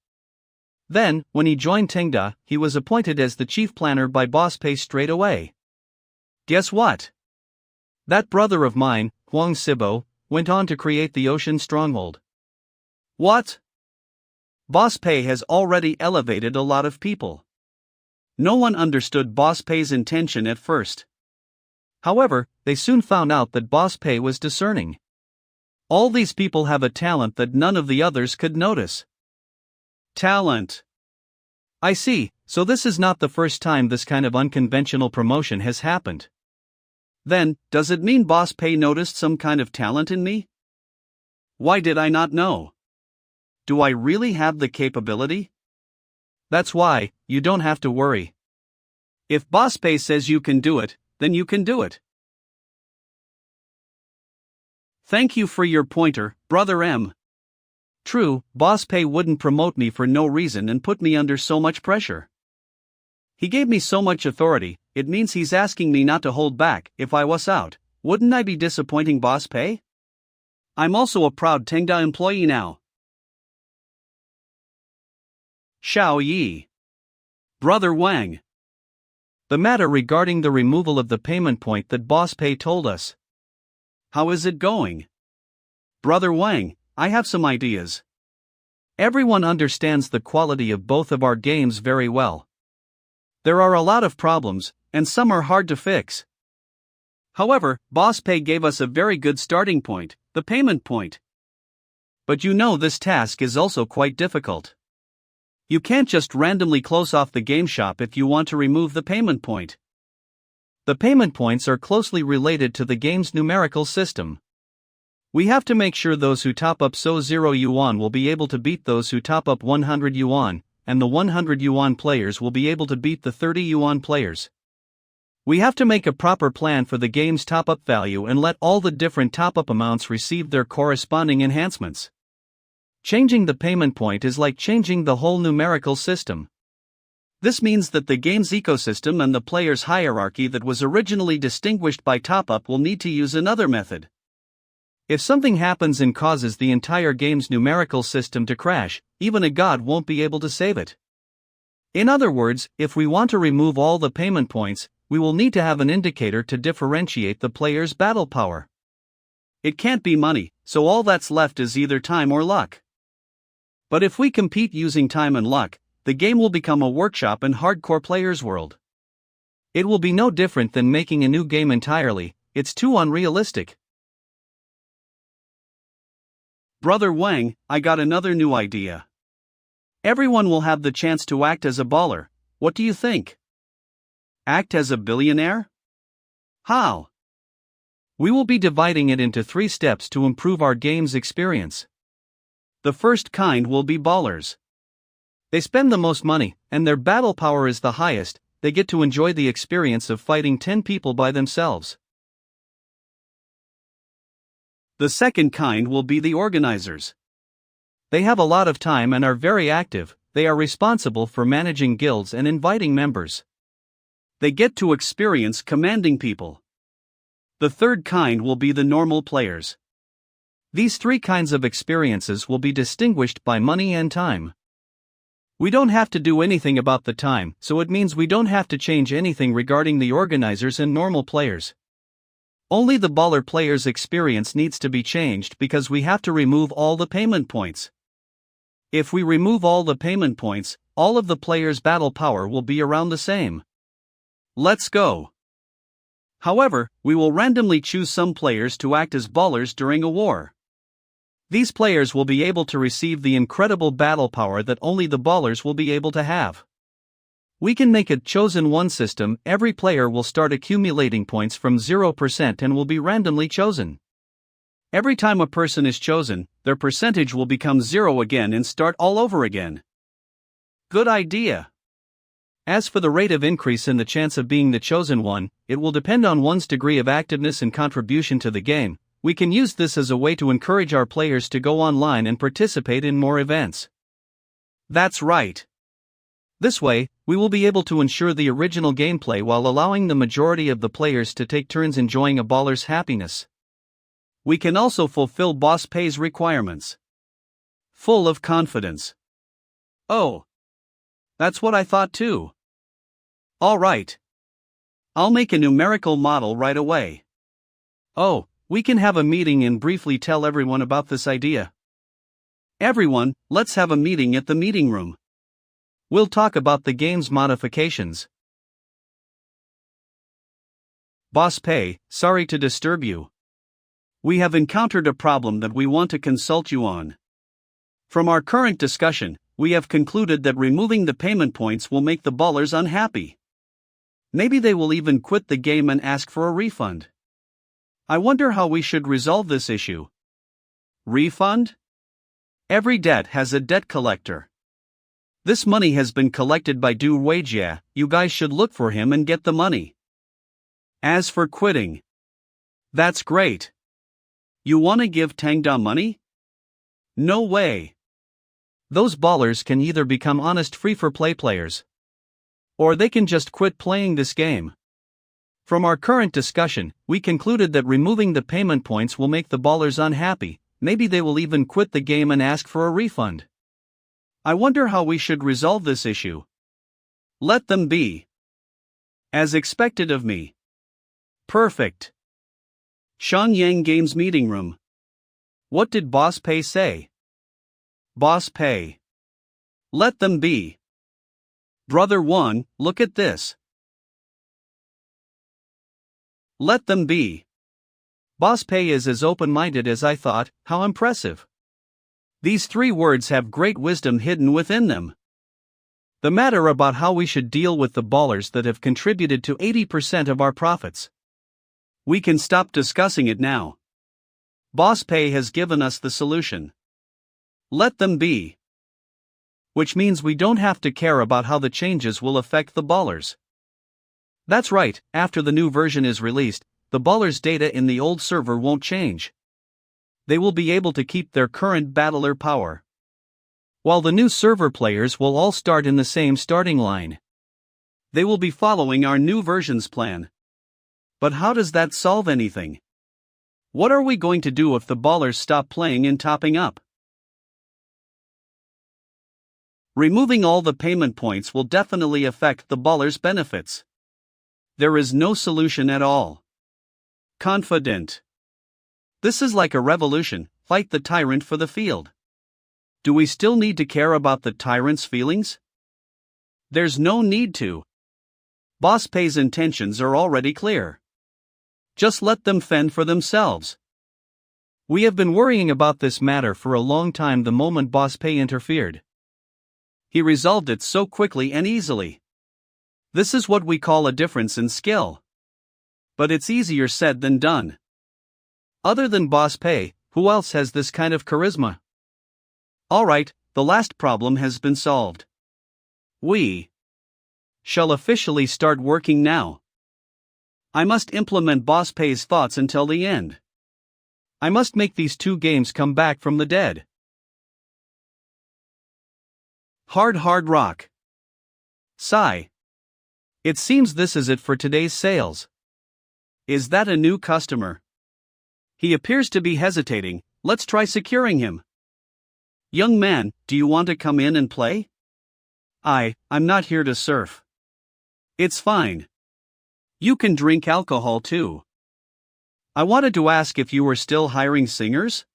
Then, when he joined Tingda, he was appointed as the chief planner by Boss Pei straight away. Guess what? That brother of mine, Huang Sibo, went on to create the Ocean Stronghold. What? Boss Pei has already elevated a lot of people. No one understood Boss Pei's intention at first. However, they soon found out that Boss Pei was discerning. All these people have a talent that none of the others could notice. Talent. I see, so this is not the first time this kind of unconventional promotion has happened. Then, does it mean Boss Pei noticed some kind of talent in me? Why did I not know? Do I really have the capability? That's why, you don't have to worry. If Boss Pei says you can do it, then you can do it. Thank you for your pointer, Brother M. True, Boss Pei wouldn't promote me for no reason and put me under so much pressure. He gave me so much authority, it means he's asking me not to hold back. If I was out, wouldn't I be disappointing Boss Pei? I'm also a proud Tingda employee now. Xiao Yi. Brother Wang. The matter regarding the removal of the payment point that Boss Pei told us. How is it going? Brother Wang, I have some ideas. Everyone understands the quality of both of our games very well. There are a lot of problems, and some are hard to fix. However, Boss Pei gave us a very good starting point, the payment point. But you know this task is also quite difficult. You can't just randomly close off the game shop if you want to remove the payment point. The payment points are closely related to the game's numerical system. We have to make sure those who top up 0 yuan will be able to beat those who top up 100 yuan, and the 100 yuan players will be able to beat the 30 yuan players. We have to make a proper plan for the game's top-up value and let all the different top-up amounts receive their corresponding enhancements. Changing the payment point is like changing the whole numerical system. This means that the game's ecosystem and the player's hierarchy that was originally distinguished by top-up will need to use another method. If something happens and causes the entire game's numerical system to crash, even a god won't be able to save it. In other words, if we want to remove all the payment points, we will need to have an indicator to differentiate the player's battle power. It can't be money, so all that's left is either time or luck. But if we compete using time and luck, the game will become a workshop and hardcore players' world. It will be no different than making a new game entirely, it's too unrealistic. Brother Wang, I got another new idea. Everyone will have the chance to act as a baller, what do you think? Act as a billionaire? How? We will be dividing it into 3 steps to improve our game's experience. The first kind will be ballers. They spend the most money, and their battle power is the highest. They get to enjoy the experience of fighting 10 people by themselves. The second kind will be the organizers. They have a lot of time and are very active. They are responsible for managing guilds and inviting members. They get to experience commanding people. The third kind will be the normal players. These 3 kinds of experiences will be distinguished by money and time. We don't have to do anything about the time, so it means we don't have to change anything regarding the organizers and normal players. Only the baller player's experience needs to be changed because we have to remove all the payment points. If we remove all the payment points, all of the players' battle power will be around the same. Let's go. However, we will randomly choose some players to act as ballers during a war. These players will be able to receive the incredible battle power that only the ballers will be able to have. We can make a chosen one system. Every player will start accumulating points from 0% and will be randomly chosen. Every time a person is chosen, their percentage will become 0 again and start all over again. Good idea. As for the rate of increase in the chance of being the chosen one, it will depend on one's degree of activeness and contribution to the game. We can use this as a way to encourage our players to go online and participate in more events. That's right. This way, we will be able to ensure the original gameplay while allowing the majority of the players to take turns enjoying a baller's happiness. We can also fulfill Boss Pei's requirements. Full of confidence. Oh. That's what I thought too. All right. I'll make a numerical model right away. Oh, we can have a meeting and briefly tell everyone about this idea. Everyone, let's have a meeting at the meeting room. We'll talk about the game's modifications. Boss Pei, sorry to disturb you. We have encountered a problem that we want to consult you on. From our current discussion, we have concluded that removing the payment points will make the ballers unhappy. Maybe they will even quit the game and ask for a refund. I wonder how we should resolve this issue. Refund? Every debt has a debt collector. This money has been collected by Du Weijia. You guys should look for him and get the money. As for quitting, that's great. You want to give Tangda money? No way. Those ballers can either become honest free-for-play players, or they can just quit playing this game. From our current discussion, we concluded that removing the payment points will make the ballers unhappy. Maybe they will even quit the game and ask for a refund. I wonder how we should resolve this issue. Let them be. As expected of me. Perfect. Shangyang Games Meeting Room. What did Boss Pei say? Boss Pei. Let them be. Brother Wang, look at this. Let them be. Boss Pei is as open-minded as I thought, how impressive. These 3 words have great wisdom hidden within them. The matter about how we should deal with the ballers that have contributed to 80% of our profits. We can stop discussing it now. Boss Pei has given us the solution. Let them be. Which means we don't have to care about how the changes will affect the ballers. That's right, after the new version is released, the ballers' data in the old server won't change. They will be able to keep their current battler power. While the new server players will all start in the same starting line. They will be following our new version's plan. But how does that solve anything? What are we going to do if the ballers stop playing and topping up? Removing all the payment points will definitely affect the ballers' benefits. There is no solution at all. Confident. This is like a revolution, fight the tyrant for the field. Do we still need to care about the tyrant's feelings? There's no need to. Boss Pei's intentions are already clear. Just let them fend for themselves. We have been worrying about this matter for a long time the moment Boss Pei interfered. He resolved it so quickly and easily. This is what we call a difference in skill. But it's easier said than done. Other than Boss Pei, who else has this kind of charisma? Alright, the last problem has been solved. We shall officially start working now. I must implement Boss Pei's thoughts until the end. I must make these 2 games come back from the dead. Hard rock. Sigh. It seems this is it for today's sales. Is that a new customer? He appears to be hesitating, let's try securing him. Young man, do you want to come in and play? I'm not here to surf. It's fine. You can drink alcohol too. I wanted to ask if you were still hiring singers?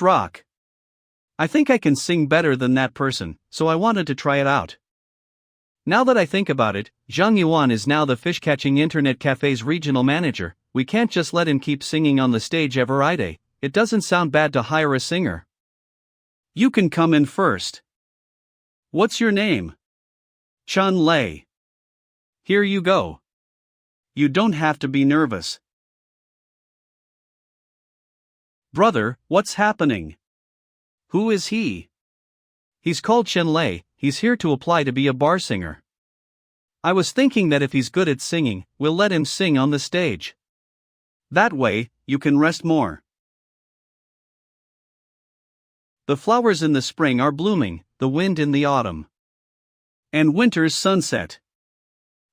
Rock. I think I can sing better than that person, so I wanted to try it out. Now that I think about it, Zhang Yuan is now the fish-catching internet cafe's regional manager. We can't just let him keep singing on the stage every day. It doesn't sound bad to hire a singer. You can come in first. What's your name? Chun Lei. Here you go. You don't have to be nervous. Brother, what's happening? Who is he? He's called Chen Lei, he's here to apply to be a bar singer. I was thinking that if he's good at singing, we'll let him sing on the stage. That way, you can rest more. The flowers in the spring are blooming, the wind in the autumn. And winter's sunset.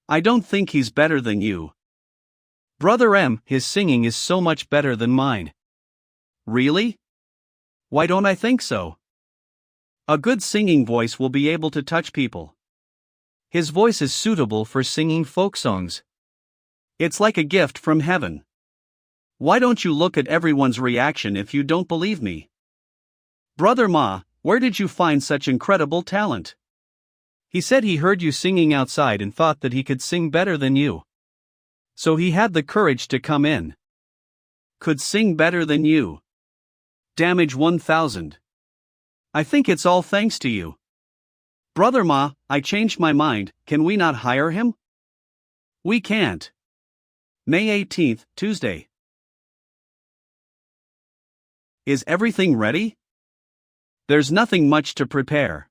I don't think he's better than you. Brother M, his singing is so much better than mine. Really? Why don't I think so? A good singing voice will be able to touch people. His voice is suitable for singing folk songs. It's like a gift from heaven. Why don't you look at everyone's reaction if you don't believe me? Brother Ma, where did you find such incredible talent? He said he heard you singing outside and thought that he could sing better than you. So he had the courage to come in. Could sing better than you. Damage 1000. I think it's all thanks to you. Brother Ma, I changed my mind, can we not hire him? We can't. May 18th, Tuesday. Is everything ready? There's nothing much to prepare.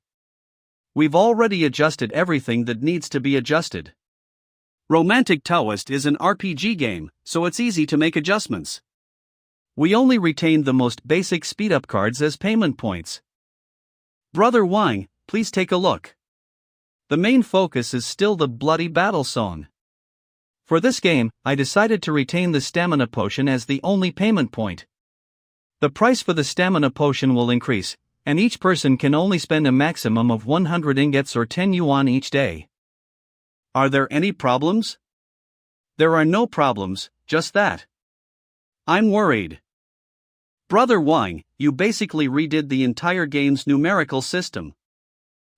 We've already adjusted everything that needs to be adjusted. Romantic Taoist is an RPG game, so it's easy to make adjustments. We only retained the most basic speed-up cards as payment points. Brother Wang, please take a look. The main focus is still the bloody battle song. For this game, I decided to retain the stamina potion as the only payment point. The price for the stamina potion will increase, and each person can only spend a maximum of 100 ingots or 10 yuan each day. Are there any problems? There are no problems, just that. I'm worried. Brother Wang, you basically redid the entire game's numerical system.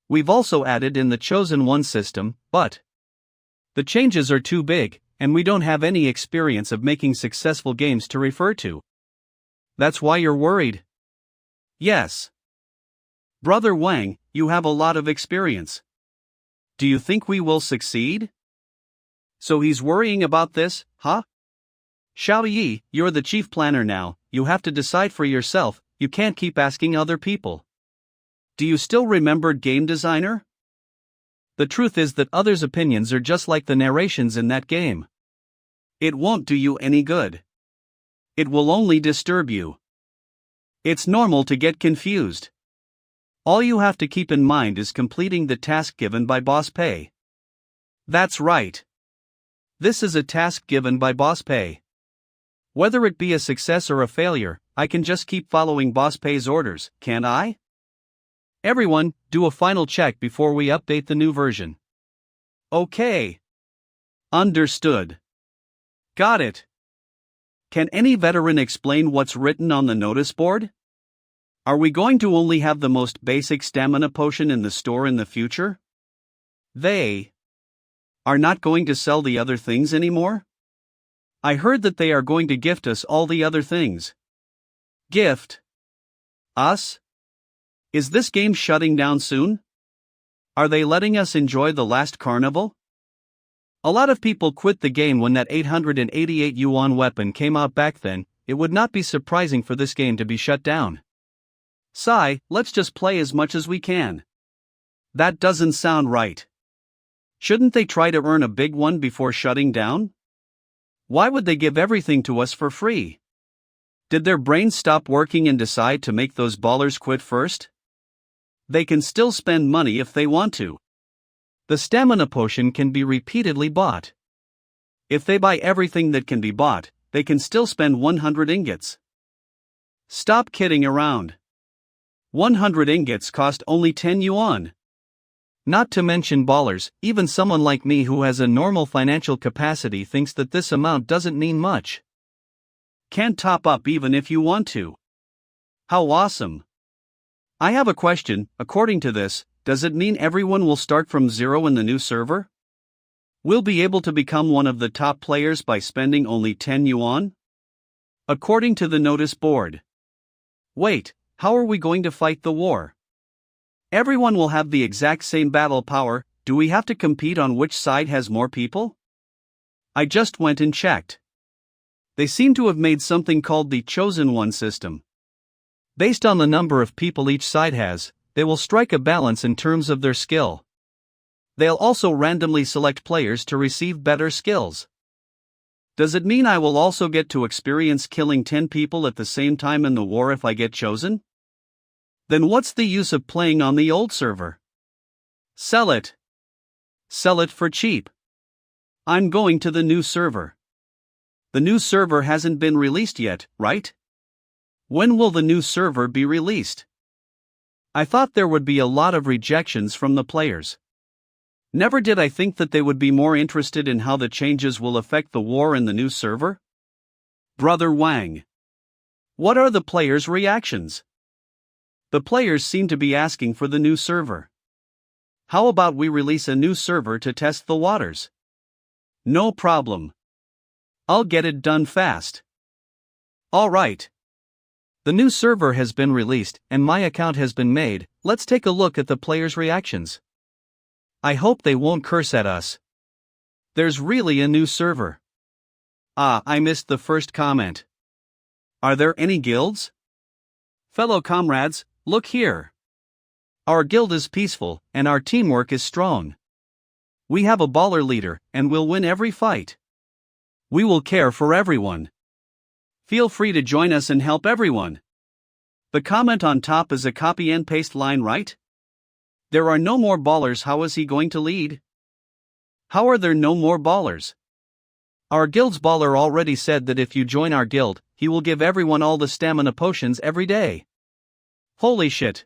We've also added in the Chosen One system, but the changes are too big, and we don't have any experience of making successful games to refer to. That's why you're worried? Yes. Brother Wang, you have a lot of experience. Do you think we will succeed? So he's worrying about this, huh? Xiao Yi, you're the chief planner now, you have to decide for yourself, you can't keep asking other people. Do you still remember Game Designer? The truth is that others' opinions are just like the narrations in that game. It won't do you any good. It will only disturb you. It's normal to get confused. All you have to keep in mind is completing the task given by Boss Pei. That's right. This is a task given by Boss Pei. Whether it be a success or a failure, I can just keep following Boss Pei's orders, can't I? Everyone, do a final check before we update the new version. Okay. Understood. Got it. Can any veteran explain what's written on the notice board? Are we going to only have the most basic stamina potion in the store in the future? They are not going to sell the other things anymore? I heard that they are going to gift us all the other things. Gift? Us? Is this game shutting down soon? Are they letting us enjoy the last carnival? A lot of people quit the game when that 888 yuan weapon came out back then. It would not be surprising for this game to be shut down. Sigh, let's just play as much as we can. That doesn't sound right. Shouldn't they try to earn a big one before shutting down? Why would they give everything to us for free? Did their brains stop working and decide to make those ballers quit first? They can still spend money if they want to. The stamina potion can be repeatedly bought. If they buy everything that can be bought, they can still spend 100 ingots. Stop kidding around. 100 ingots cost only 10 yuan. Not to mention ballers, even someone like me who has a normal financial capacity thinks that this amount doesn't mean much. Can't top up even if you want to. How awesome. I have a question. According to this, does it mean everyone will start from zero in the new server? We'll be able to become one of the top players by spending only 10 yuan? According to the notice board. Wait, how are we going to fight the war? Everyone will have the exact same battle power. Do we have to compete on which side has more people? I just went and checked. They seem to have made something called the Chosen One system. Based on the number of people each side has, they will strike a balance in terms of their skill. They'll also randomly select players to receive better skills. Does it mean I will also get to experience killing 10 people at the same time in the war if I get chosen? Then what's the use of playing on the old server? Sell it. Sell it for cheap. I'm going to the new server. The new server hasn't been released yet, right? When will the new server be released? I thought there would be a lot of rejections from the players. Never did I think that they would be more interested in how the changes will affect the war in the new server. Brother Wang. What are the players' reactions? The players seem to be asking for the new server. How about we release a new server to test the waters? No problem. I'll get it done fast. All right. The new server has been released and my account has been made. Let's take a look at the players' reactions. I hope they won't curse at us. There's really a new server. Ah, I missed the first comment. Are there any guilds? Fellow comrades, look here. Our guild is peaceful, and our teamwork is strong. We have a baller leader, and we'll win every fight. We will care for everyone. Feel free to join us and help everyone. The comment on top is a copy and paste line, right? There are no more ballers. How is he going to lead? How are there no more ballers? Our guild's baller already said that if you join our guild, he will give everyone all the stamina potions every day. Holy shit.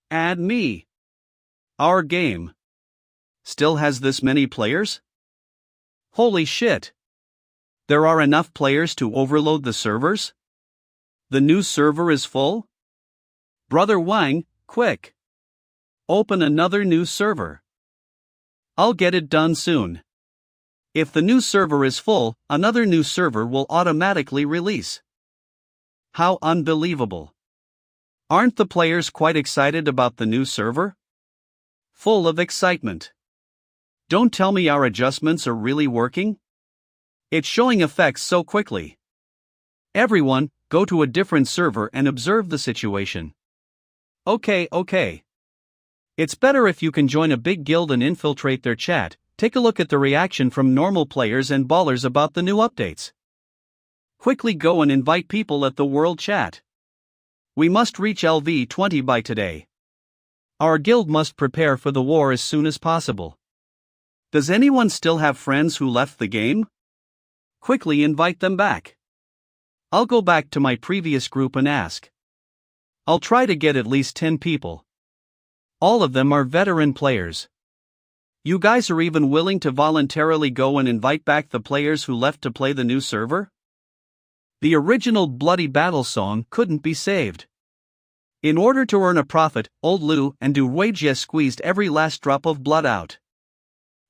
Add me. Our game. Still has this many players? Holy shit! There are enough players to overload the servers? The new server is full? Brother Wang, quick! Open another new server. I'll get it done soon. If the new server is full, another new server will automatically release. How unbelievable! Aren't the players quite excited about the new server? Full of excitement. Don't tell me our adjustments are really working? It's showing effects so quickly. Everyone, go to a different server and observe the situation. Okay. It's better if you can join a big guild and infiltrate their chat. Take a look at the reaction from normal players and ballers about the new updates. Quickly go and invite people at the world chat. We must reach LV20 by today. Our guild must prepare for the war as soon as possible. Does anyone still have friends who left the game? Quickly invite them back. I'll go back to my previous group and ask. I'll try to get at least 10 people. All of them are veteran players. You guys are even willing to voluntarily go and invite back the players who left to play the new server? The original Bloody Battle song couldn't be saved. In order to earn a profit, old Lu and Du Weijie squeezed every last drop of blood out.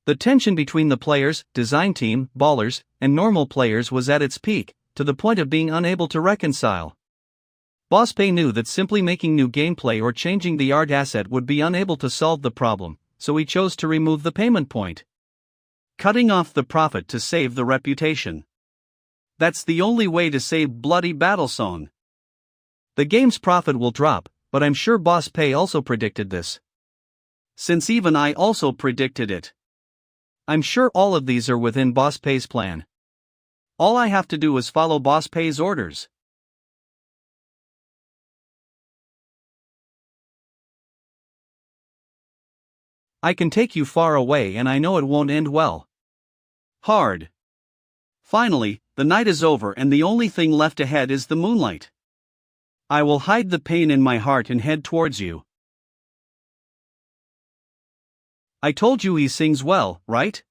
The tension between the players, design team, ballers, and normal players was at its peak, to the point of being unable to reconcile. Boss Pei knew that simply making new gameplay or changing the art asset would be unable to solve the problem, so he chose to remove the payment point. Cutting off the profit to save the reputation. That's the only way to save Bloody Battle Song. The game's profit will drop, but I'm sure Boss Pei also predicted this. Since even I also predicted it. I'm sure all of these are within Boss Pei's plan. All I have to do is follow Boss Pei's orders. I can take you far away and I know it won't end well. Hard. Finally, the night is over and the only thing left ahead is the moonlight. I will hide the pain in my heart and head towards you. I told you he sings well, right?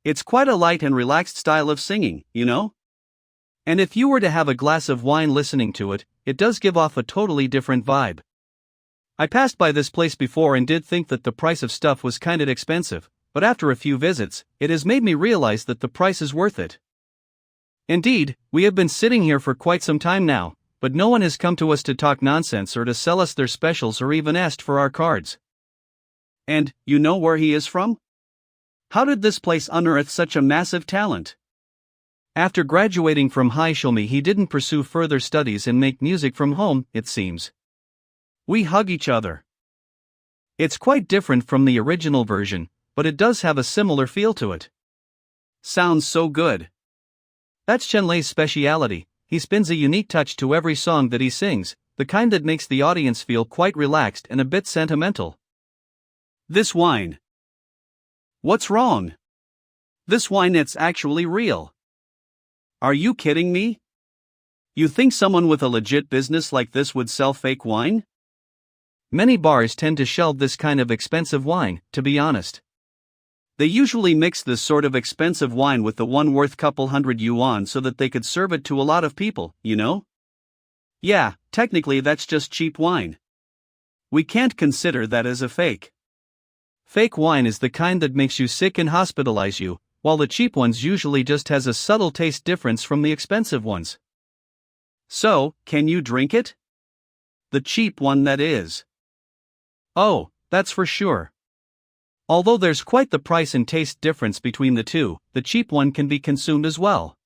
It's quite a light and relaxed style of singing, you know? And if you were to have a glass of wine listening to it, it does give off a totally different vibe. I passed by this place before and did think that the price of stuff was kinda expensive, but after a few visits, it has made me realize that the price is worth it. Indeed, we have been sitting here for quite some time now, but no one has come to us to talk nonsense or to sell us their specials or even asked for our cards. And, you know where he is from? How did this place unearth such a massive talent? After graduating from High School, he didn't pursue further studies and make music from home, it seems. We hug each other. It's quite different from the original version, but it does have a similar feel to it. Sounds so good. That's Chenlei's speciality. He spins a unique touch to every song that he sings, the kind that makes the audience feel quite relaxed and a bit sentimental. This wine. What's wrong? This wine, it's actually real. Are you kidding me? You think someone with a legit business like this would sell fake wine? Many bars tend to shelve this kind of expensive wine, to be honest. They usually mix this sort of expensive wine with the one worth couple hundred yuan so that they could serve it to a lot of people, you know? Yeah, technically that's just cheap wine. We can't consider that as a fake. Fake wine is the kind that makes you sick and hospitalize you, while the cheap ones usually just has a subtle taste difference from the expensive ones. So, can you drink it? The cheap one, that is. Oh, that's for sure. Although there's quite the price and taste difference between the two, the cheap one can be consumed as well.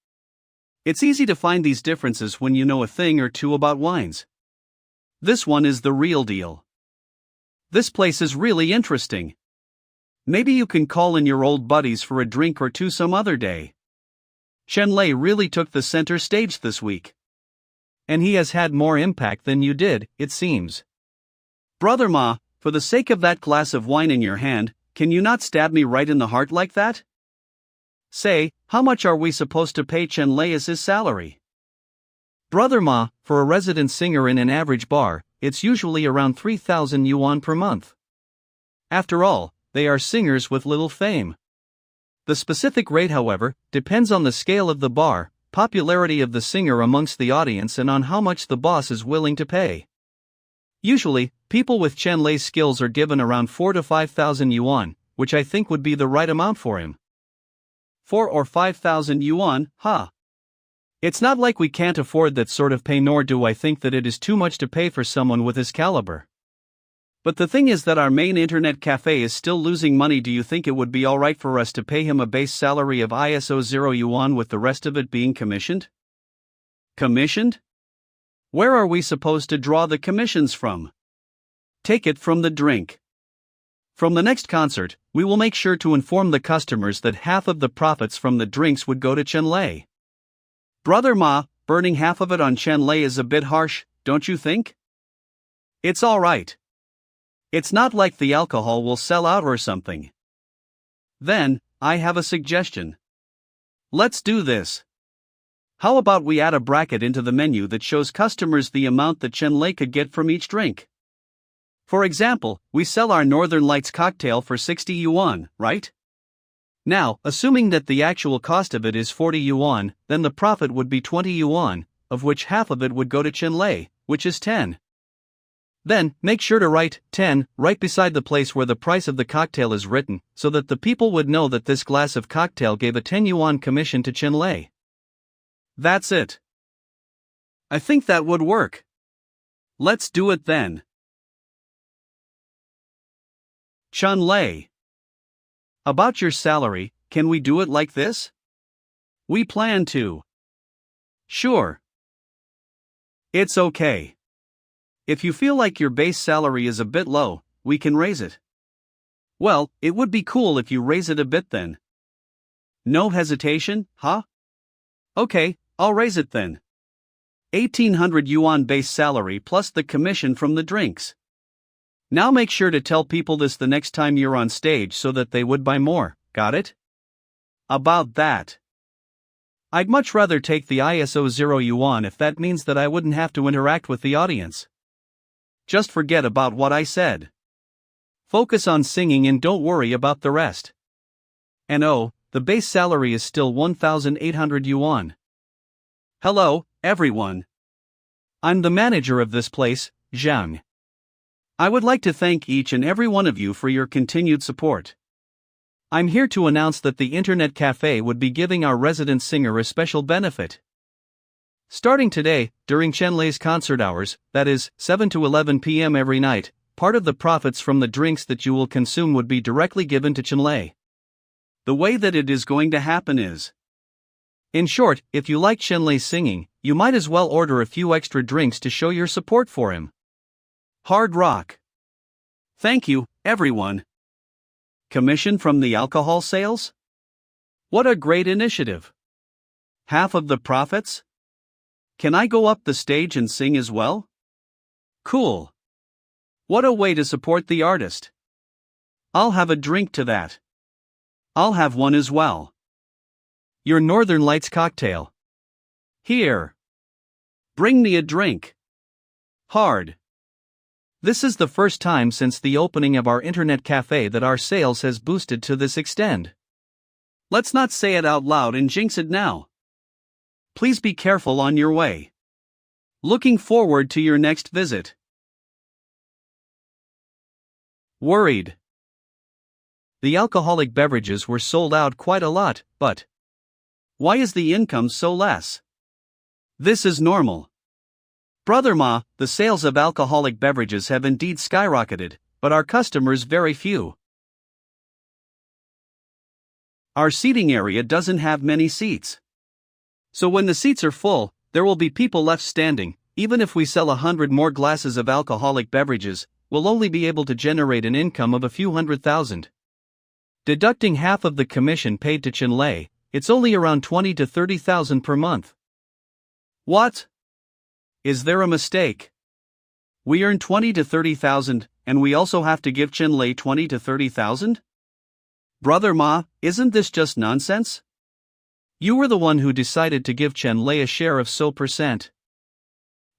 It's easy to find these differences when you know a thing or two about wines. This one is the real deal. This place is really interesting. Maybe you can call in your old buddies for a drink or two some other day. Chenlei really took the center stage this week. And he has had more impact than you did, it seems. Brother Ma, for the sake of that glass of wine in your hand, can you not stab me right in the heart like that? Say, how much are we supposed to pay Chenlei as his salary? Brother Ma, for a resident singer in an average bar, it's usually around 3,000 yuan per month. After all, they are singers with little fame. The specific rate, however, depends on the scale of the bar, popularity of the singer amongst the audience, and on how much the boss is willing to pay. Usually, people with Chen Lei's skills are given around 4 to 5,000 yuan, which I think would be the right amount for him. 4 or 5,000 yuan, huh? It's not like we can't afford that sort of pay, nor do I think that it is too much to pay for someone with his caliber. But the thing is that our main internet cafe is still losing money. Do you think it would be alright for us to pay him a base salary of ISO 0 yuan with the rest of it being commissioned? Commissioned? Where are we supposed to draw the commissions from? Take it from the drink. From the next concert, we will make sure to inform the customers that half of the profits from the drinks would go to Chen Lei. Brother Ma, burning half of it on Chen Lei is a bit harsh, don't you think? It's alright. It's not like the alcohol will sell out or something. Then, I have a suggestion. Let's do this. How about we add a bracket into the menu that shows customers the amount that Chen Lei could get from each drink? For example, we sell our Northern Lights cocktail for 60 yuan, right? Now, assuming that the actual cost of it is 40 yuan, then the profit would be 20 yuan, of which half of it would go to Chen Lei, which is 10. Then, make sure to write 10 right beside the place where the price of the cocktail is written, so that the people would know that this glass of cocktail gave a 10 yuan commission to Chen Lei. That's it. I think that would work. Let's do it then. Chen Lei. About your salary, can we do it like this? We plan to. Sure. It's okay. If you feel like your base salary is a bit low, we can raise it. Well, it would be cool if you raise it a bit then. No hesitation, huh? Okay, I'll raise it then. 1,800 yuan base salary plus the commission from the drinks. Now make sure to tell people this the next time you're on stage so that they would buy more, got it? About that. I'd much rather take the ISO 0 yuan if that means that I wouldn't have to interact with the audience. Just forget about what I said. Focus on singing and don't worry about the rest. And oh, the base salary is still 1,800 yuan. Hello, everyone. I'm the manager of this place, Zhang. I would like to thank each and every one of you for your continued support. I'm here to announce that the Internet Cafe would be giving our resident singer a special benefit. Starting today, during Chen Lei's concert hours, that is, 7 to 11 p.m. every night, part of the profits from the drinks that you will consume would be directly given to Chen Lei. The way that it is going to happen is. In short, if you like Chen Lei's singing, you might as well order a few extra drinks to show your support for him. Hard rock. Thank you, everyone. Commission from the alcohol sales? What a great initiative. Half of the profits? Can I go up the stage and sing as well? Cool. What a way to support the artist. I'll have a drink to that. I'll have one as well. Your Northern Lights cocktail. Here. Bring me a drink. Hard. This is the first time since the opening of our internet cafe that our sales has boosted to this extent. Let's not say it out loud and jinx it now. Please be careful on your way. Looking forward to your next visit. Worried. The alcoholic beverages were sold out quite a lot, but why is the income so less? This is normal. Brother Ma, the sales of alcoholic beverages have indeed skyrocketed, but our customers very few. Our seating area doesn't have many seats. So when the seats are full, there will be people left standing. Even if we sell 100 more glasses of alcoholic beverages, we'll only be able to generate an income of a few 100,000. Deducting half of the commission paid to Chen Lei, it's only around 20 to 30,000 per month. What? Is there a mistake? We earn 20 to 30,000, and we also have to give Chen Lei 20 to 30,000? Brother Ma, isn't this just nonsense? You were the one who decided to give Chen Lei a share of so %.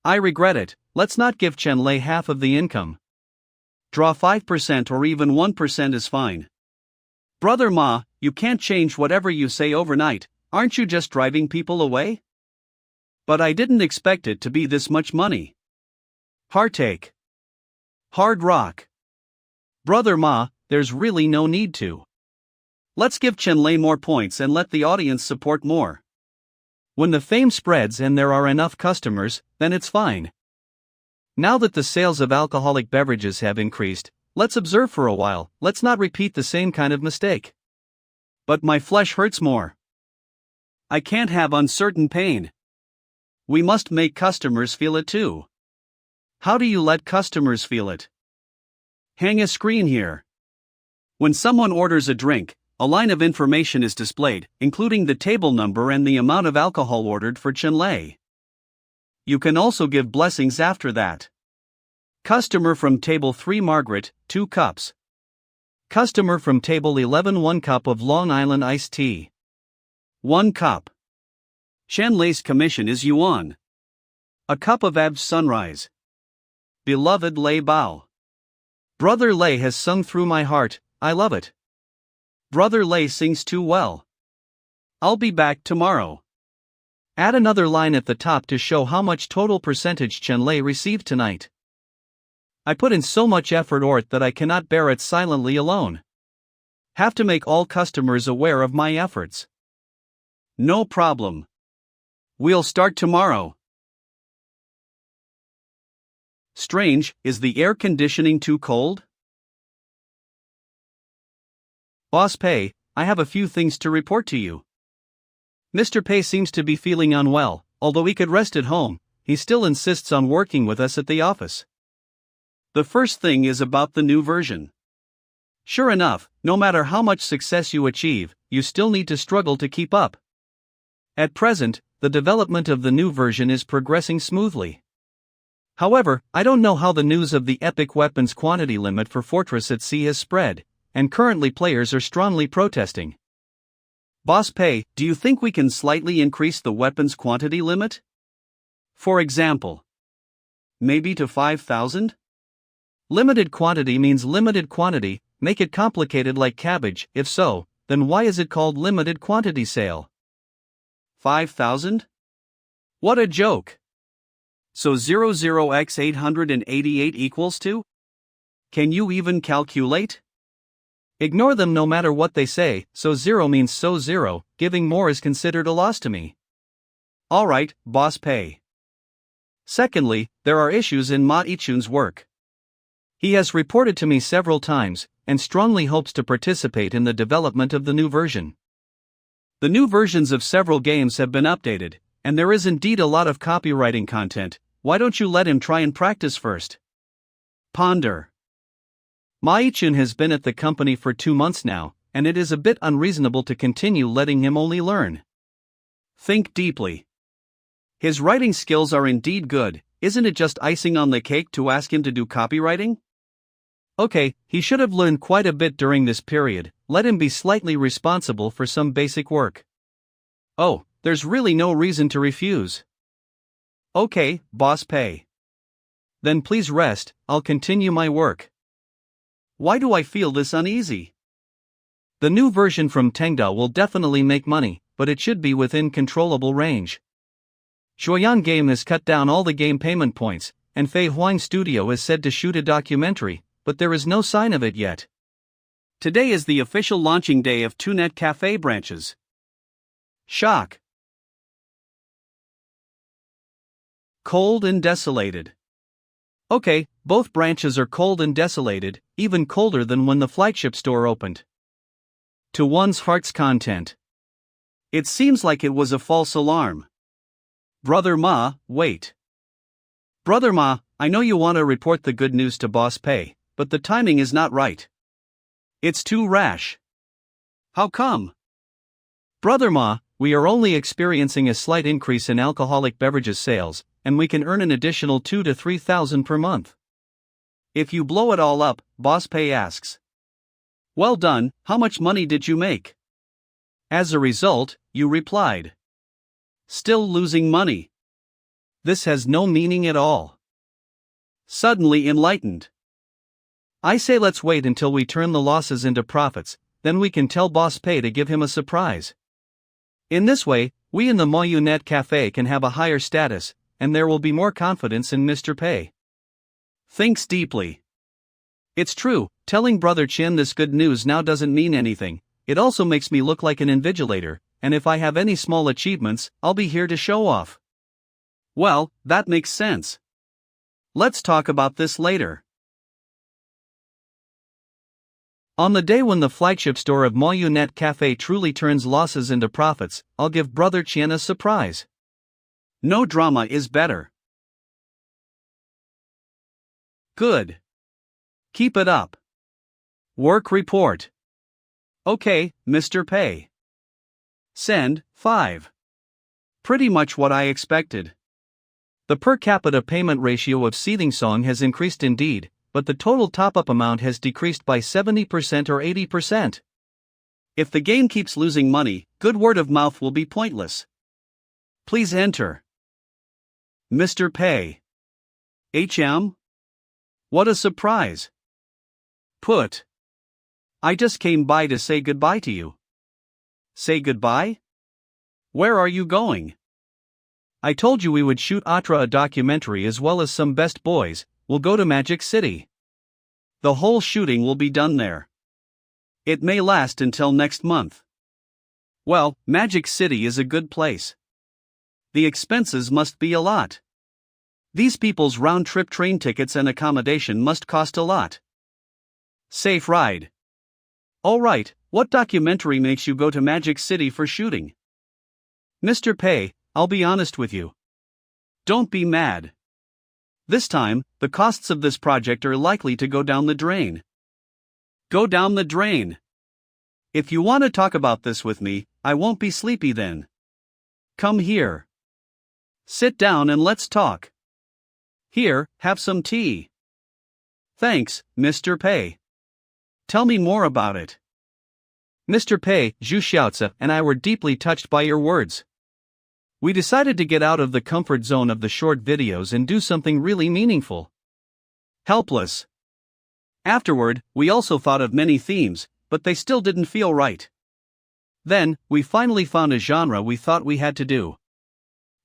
I regret it, let's not give Chen Lei half of the income. Draw 5% or even 1% is fine. Brother Ma, you can't change whatever you say overnight, aren't you just driving people away? But I didn't expect it to be this much money. Heartache. Hard rock. Brother Ma, there's really no need to. Let's give Chenlei more points and let the audience support more. When the fame spreads and there are enough customers, then it's fine. Now that the sales of alcoholic beverages have increased, let's observe for a while, let's not repeat the same kind of mistake. But my flesh hurts more. I can't have uncertain pain. We must make customers feel it too. How do you let customers feel it? Hang a screen here. When someone orders a drink, a line of information is displayed, including the table number and the amount of alcohol ordered for Chenlei. You can also give blessings after that. Customer from table 3 Margaret, 2 cups. Customer from table 11 1 cup of Long Island iced tea. 1 cup. Chenlei's commission is yuan. A cup of Ab's sunrise. Beloved Lei Bao. Brother Lei has sung through my heart, I love it. Brother Lei sings too well. I'll be back tomorrow. Add another line at the top to show how much total percentage Chenlei received tonight. I put in so much effort that I cannot bear it silently alone. Have to make all customers aware of my efforts. No problem. We'll start tomorrow. Strange, is the air conditioning too cold? Boss Pei, I have a few things to report to you. Mr. Pei seems to be feeling unwell, although he could rest at home, he still insists on working with us at the office. The first thing is about the new version. Sure enough, no matter how much success you achieve, you still need to struggle to keep up. At present, the development of the new version is progressing smoothly. However, I don't know how the news of the epic weapons quantity limit for Fortress at Sea has spread, and currently players are strongly protesting. Boss Pei, do you think we can slightly increase the weapons quantity limit? For example, maybe to 5,000? Limited quantity means limited quantity, make it complicated like cabbage, if so, then why is it called limited quantity sale? 5,000? What a joke! So 00x 888 equals to? Can you even calculate? Ignore them no matter what they say, so 0 means so 0, giving more is considered a loss to me. Alright, Boss Pei. Secondly, there are issues in Ma Ichun's work. He has reported to me several times, and strongly hopes to participate in the development of the new version. The new versions of several games have been updated, and there is indeed a lot of copywriting content. Why don't you let him try and practice first? Ponder. Ma Ichun has been at the company for 2 months now, and it is a bit unreasonable to continue letting him only learn. Think deeply. His writing skills are indeed good, isn't it just icing on the cake to ask him to do copywriting? Okay, he should have learned quite a bit during this period, let him be slightly responsible for some basic work. Oh, there's really no reason to refuse. Okay, Boss Pei. Then please rest, I'll continue my work. Why do I feel this uneasy? The new version from Tengda will definitely make money, but it should be within controllable range. Shuoyan Game has cut down all the game payment points, and Fei Huang Studio is said to shoot a documentary, but there is no sign of it yet. Today is the official launching day of 2net Cafe branches. Shock. Cold and desolated. Okay, both branches are cold and desolated, even colder than when the flagship store opened. To one's heart's content. It seems like it was a false alarm. Brother Ma, wait. Brother Ma, I know you want to report the good news to Boss Pei, but the timing is not right. It's too rash. How come? Brother Ma, we are only experiencing a slight increase in alcoholic beverages sales, and we can earn an additional 2,000 to 3,000 per month. If you blow it all up, Boss Pei asks. Well done, how much money did you make? As a result, you replied. Still losing money. This has no meaning at all. Suddenly enlightened. I say let's wait until we turn the losses into profits, then we can tell Boss Pei to give him a surprise. In this way, we in the Manhwa Cafe can have a higher status, and there will be more confidence in Mr. Pei. Thinks deeply. It's true, telling Brother Chin this good news now doesn't mean anything. It also makes me look like an invigilator, and if I have any small achievements, I'll be here to show off. Well, that makes sense. Let's talk about this later. On the day when the flagship store of Manhwa Cafe truly turns losses into profits, I'll give Brother Chin a surprise. No drama is better. Good. Keep it up. Work report. Okay, Mr. Pei. Send, 5. Pretty much what I expected. The per capita payment ratio of Seething Song has increased indeed, but the total top-up amount has decreased by 70% or 80%. If the game keeps losing money, good word of mouth will be pointless. Please enter. Mr. Pei. HM? What a surprise. Put. I just came by to say goodbye to you. Say goodbye? Where are you going? I told you we would shoot Atra a documentary as well as some Best Boys. We'll go to Magic City. The whole shooting will be done there. It may last until next month. Well, Magic City is a good place. The expenses must be a lot. These people's round-trip train tickets and accommodation must cost a lot. Safe ride. All right, what documentary makes you go to Magic City for shooting? Mr. Pei, I'll be honest with you. Don't be mad. This time, the costs of this project are likely to go down the drain. Go down the drain. If you want to talk about this with me, I won't be sleepy then. Come here. Sit down and let's talk. Here, have some tea. Thanks, Mr. Pei. Tell me more about it. Mr. Pei, Zhu Xiaozi and I were deeply touched by your words. We decided to get out of the comfort zone of the short videos and do something really meaningful. Helpless. Afterward, we also thought of many themes, but they still didn't feel right. Then, we finally found a genre we thought we had to do.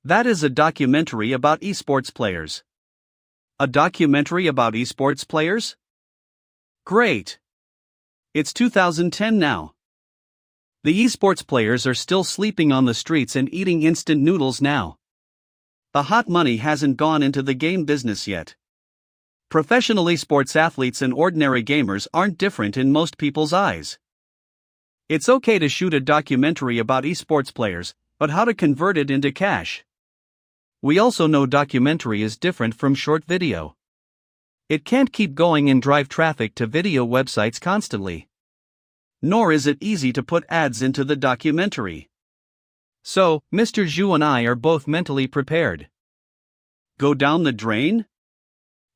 That is a documentary about esports players. A documentary about esports players? Great. It's 2010 now. The esports players are still sleeping on the streets and eating instant noodles now. The hot money hasn't gone into the game business yet. Professional esports athletes and ordinary gamers aren't different in most people's eyes. It's okay to shoot a documentary about esports players, but how to convert it into cash? We also know documentary is different from short video. It can't keep going and drive traffic to video websites constantly. Nor is it easy to put ads into the documentary. So, Mr. Zhu and I are both mentally prepared. Go down the drain?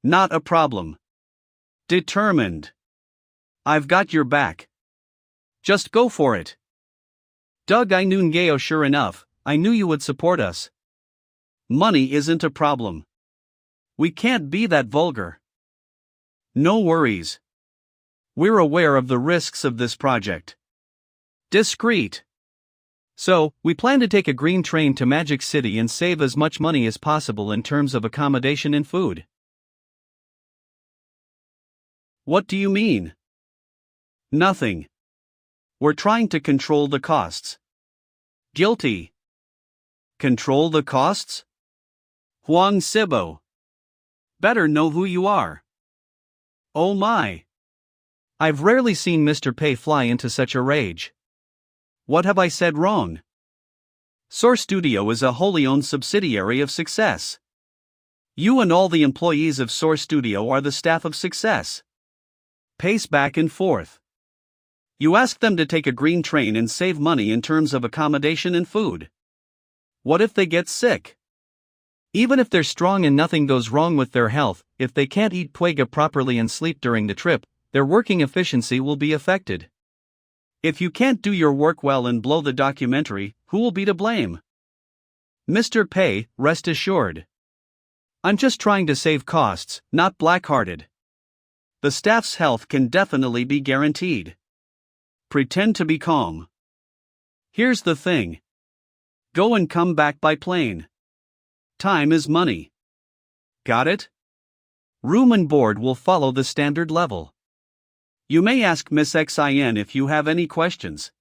Not a problem. Determined. I've got your back. Just go for it. Doug I knew Ngao sure enough, I knew you would support us. Money isn't a problem. We can't be that vulgar. No worries. We're aware of the risks of this project. Discreet. So, we plan to take a green train to Magic City and save as much money as possible in terms of accommodation and food. What do you mean? Nothing. We're trying to control the costs. Guilty. Control the costs? Huang Sibo. Better know who you are. Oh my. I've rarely seen Mr. Pei fly into such a rage. What have I said wrong? Source Studio is a wholly owned subsidiary of Success. You and all the employees of Source Studio are the staff of Success. Pace back and forth. You ask them to take a green train and save money in terms of accommodation and food. What if they get sick? Even if they're strong and nothing goes wrong with their health, if they can't eat puega properly and sleep during the trip, their working efficiency will be affected. If you can't do your work well and blow the documentary, who will be to blame? Mr. Pei, rest assured. I'm just trying to save costs, not black-hearted. The staff's health can definitely be guaranteed. Pretend to be calm. Here's the thing. Go and come back by plane. Time is money. Got it? Room and board will follow the standard level. You may ask Miss XIN if you have any questions.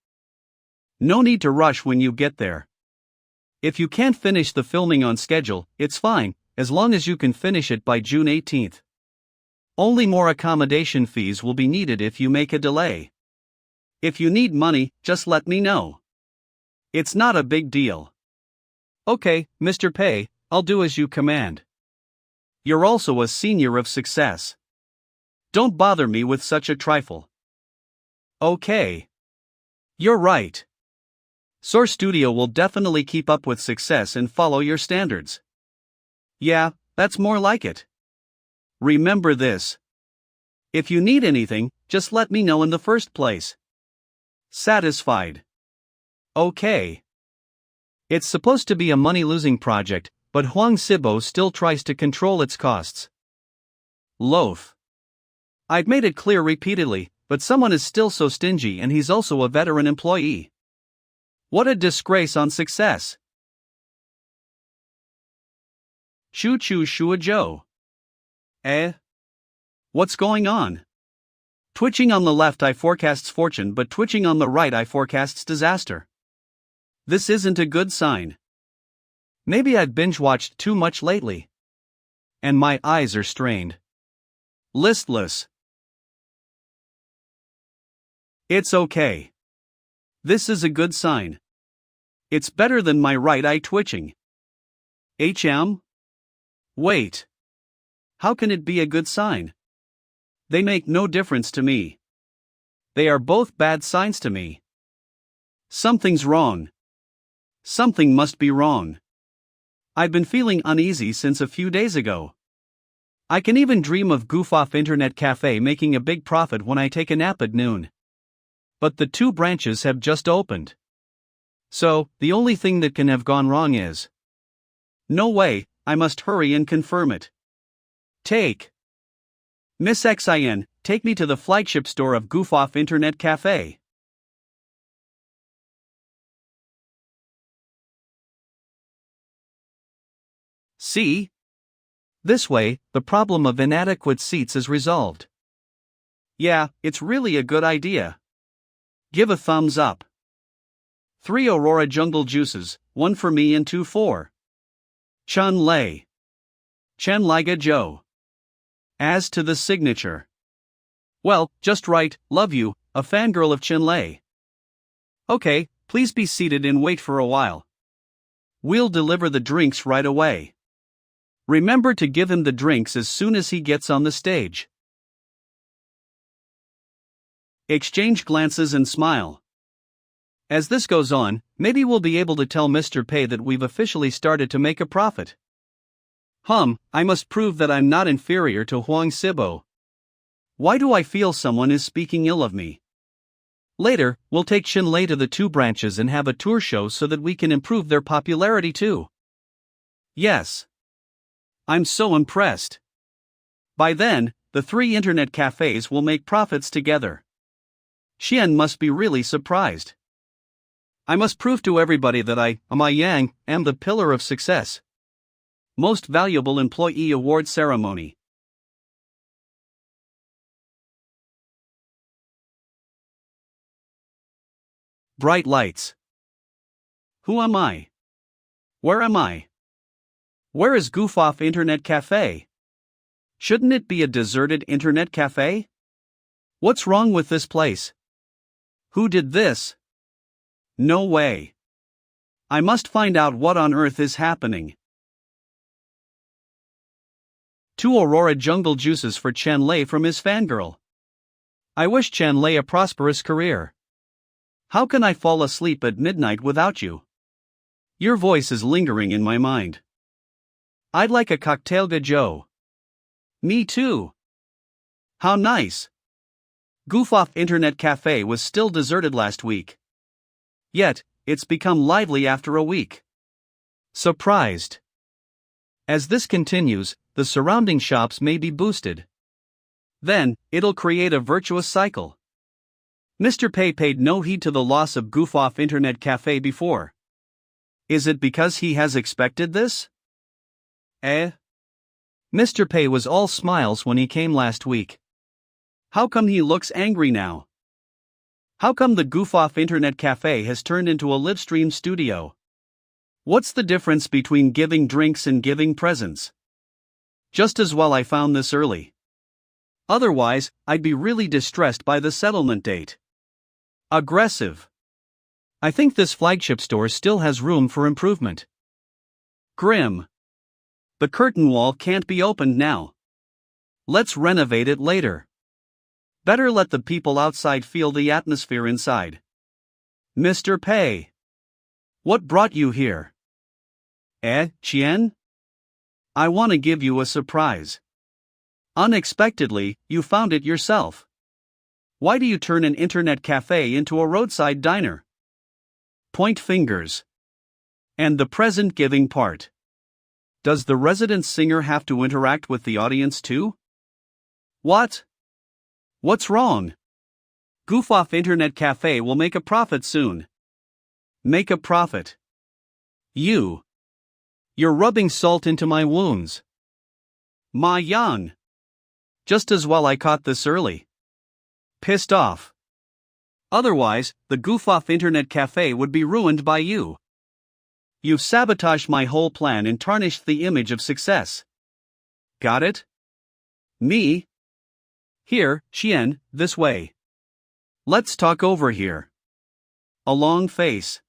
No need to rush when you get there. If you can't finish the filming on schedule, it's fine, as long as you can finish it by June 18th. Only more accommodation fees will be needed if you make a delay. If you need money, just let me know. It's not a big deal. Okay, Mr. Pei, I'll do as you command. You're also a senior of success. Don't bother me with such a trifle. Okay. You're right. Source Studio will definitely keep up with success and follow your standards. Yeah, that's more like it. Remember this. If you need anything, just let me know in the first place. Satisfied? Okay. It's supposed to be a money-losing project, but Huang Sibo still tries to control its costs. Loaf. I'd made it clear repeatedly, but someone is still so stingy, and he's also a veteran employee. What a disgrace on success. Choo choo shua Joe. What's going on? Twitching on the left eye forecasts fortune, but twitching on the right eye forecasts disaster. This isn't a good sign. Maybe I've binge-watched too much lately. And my eyes are strained. Listless. It's okay. This is a good sign. It's better than my right eye twitching. Wait. How can it be a good sign? They make no difference to me. They are both bad signs to me. Something's wrong. Something must be wrong. I've been feeling uneasy since a few days ago. I can even dream of goof-off internet cafe making a big profit when I take a nap at noon. But the 2 branches have just opened. So, the only thing that can have gone wrong is... No way, I must hurry and confirm it. Take. Miss XIN, take me to the flagship store of goof-off internet cafe. See? This way, the problem of inadequate seats is resolved. Yeah, it's really a good idea. Give a thumbs up. 3 Aurora Jungle Juices, 1 for me and 2 for Chun Lei. Chen Liga Joe. As to the signature. Well, just right, love you, a fangirl of Chen Lei. Okay, please be seated and wait for a while. We'll deliver the drinks right away. Remember to give him the drinks as soon as he gets on the stage. Exchange glances and smile. As this goes on, maybe we'll be able to tell Mr. Pei that we've officially started to make a profit. I must prove that I'm not inferior to Huang Sibo. Why do I feel someone is speaking ill of me? Later, we'll take Chen Lei to the 2 branches and have a tour show so that we can improve their popularity too. Yes. I'm so impressed. By then, the 3 internet cafes will make profits together. Xian must be really surprised. I must prove to everybody that I, Ma Yang, am the pillar of success. Most Valuable Employee Award Ceremony. Bright lights. Who am I? Where am I? Where is Goof-Off Internet Cafe? Shouldn't it be a deserted internet cafe? What's wrong with this place? Who did this? No way. I must find out what on earth is happening. 2 Aurora Jungle Juices for Chen Lei from his fangirl. I wish Chen Lei a prosperous career. How can I fall asleep at midnight without you? Your voice is lingering in my mind. I'd like a cocktail Joe. Me too. How nice. Goof-Off Internet Cafe was still deserted last week. Yet, it's become lively after a week. Surprised. As this continues, the surrounding shops may be boosted. Then, it'll create a virtuous cycle. Mr. Pei paid no heed to the loss of goof-off internet cafe before. Is it because he has expected this? Mr. Pei was all smiles when he came last week. How come he looks angry now? How come the goof-off internet cafe has turned into a live-stream studio? What's the difference between giving drinks and giving presents? Just as well I found this early. Otherwise, I'd be really distressed by the settlement date. Aggressive. I think this flagship store still has room for improvement. Grim. The curtain wall can't be opened now. Let's renovate it later. Better let the people outside feel the atmosphere inside. Mr. Pei. What brought you here? Chien? I want to give you a surprise. Unexpectedly, you found it yourself. Why do you turn an internet cafe into a roadside diner? Point fingers. And the present giving part. Does the resident singer have to interact with the audience too? What? What's wrong? Goof-off internet cafe will make a profit soon. Make a profit. You're rubbing salt into my wounds. Ma Yang. Just as well I caught this early. Pissed off. Otherwise, the goof-off internet cafe would be ruined by you. You've sabotaged my whole plan and tarnished the image of success. Got it? Me? Here, Chien, this way. Let's talk over here. A long face.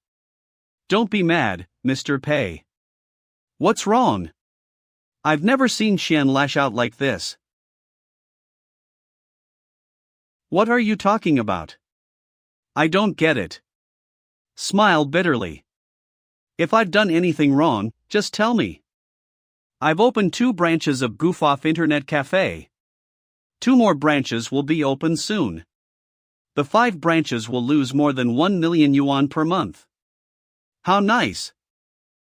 Don't be mad, Mr. Pei. What's wrong? I've never seen Chien lash out like this. What are you talking about? I don't get it. Smile bitterly. If I've done anything wrong, just tell me. I've opened 2 branches of goof-off internet cafe. 2 more branches will be open soon. The 5 branches will lose more than 1 million yuan per month. How nice.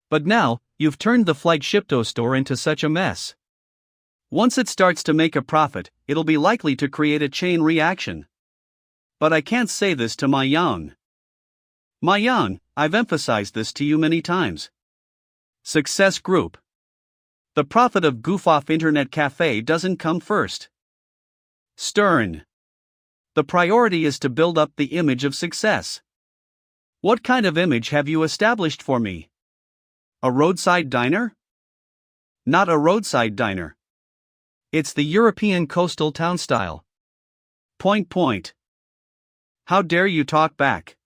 But now, you've turned the flagship store into such a mess. Once it starts to make a profit, it'll be likely to create a chain reaction. But I can't say this to Ma Yang. Ma Yang, I've emphasized this to you many times. Success group. The profit of goof-off internet cafe doesn't come first. Stern. The priority is to build up the image of success. What kind of image have you established for me? A roadside diner? Not a roadside diner. It's the European coastal town style. Point. How dare you talk back?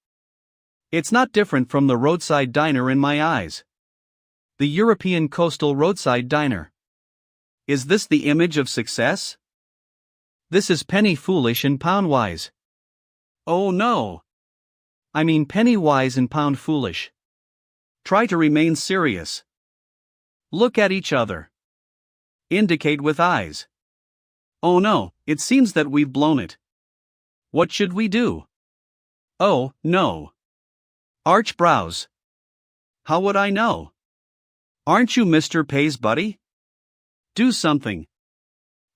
It's not different from the roadside diner in my eyes. The European coastal roadside diner. Is this the image of success? This is penny foolish and pound wise. Oh no. I mean penny wise and pound foolish. Try to remain serious. Look at each other. Indicate with eyes. Oh no, it seems that we've blown it. What should we do? Oh, no. Arch brows. How would I know? Aren't you Mr. Pei's buddy? Do something.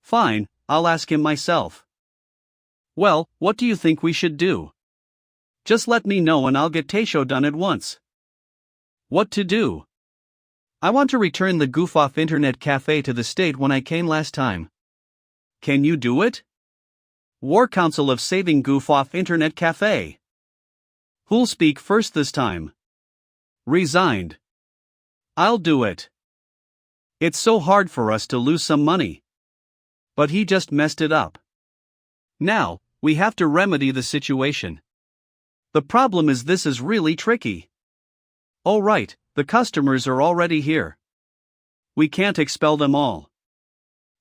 Fine, I'll ask him myself. Well, what do you think we should do? Just let me know and I'll get Taisho done at once. What to do? I want to return the goof-off internet cafe to the state when I came last time. Can you do it? War Council of Saving Goof-Off Internet Cafe. Who'll speak first this time? Resigned. I'll do it. It's so hard for us to lose some money. But he just messed it up. Now, we have to remedy the situation. The problem is this is really tricky. Oh right, the customers are already here. We can't expel them all.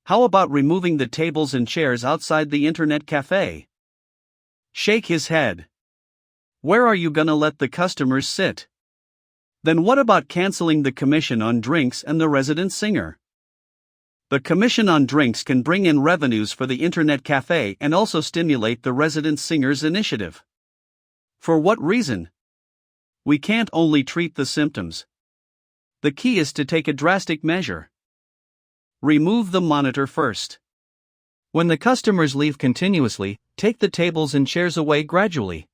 How about removing the tables and chairs outside the internet cafe? Shake his head. Where are you gonna let the customers sit? Then what about canceling the commission on drinks and the resident singer? The commission on drinks can bring in revenues for the internet cafe and also stimulate the resident singer's initiative. For what reason? We can't only treat the symptoms. The key is to take a drastic measure. Remove the monitor first. When the customers leave continuously, take the tables and chairs away gradually.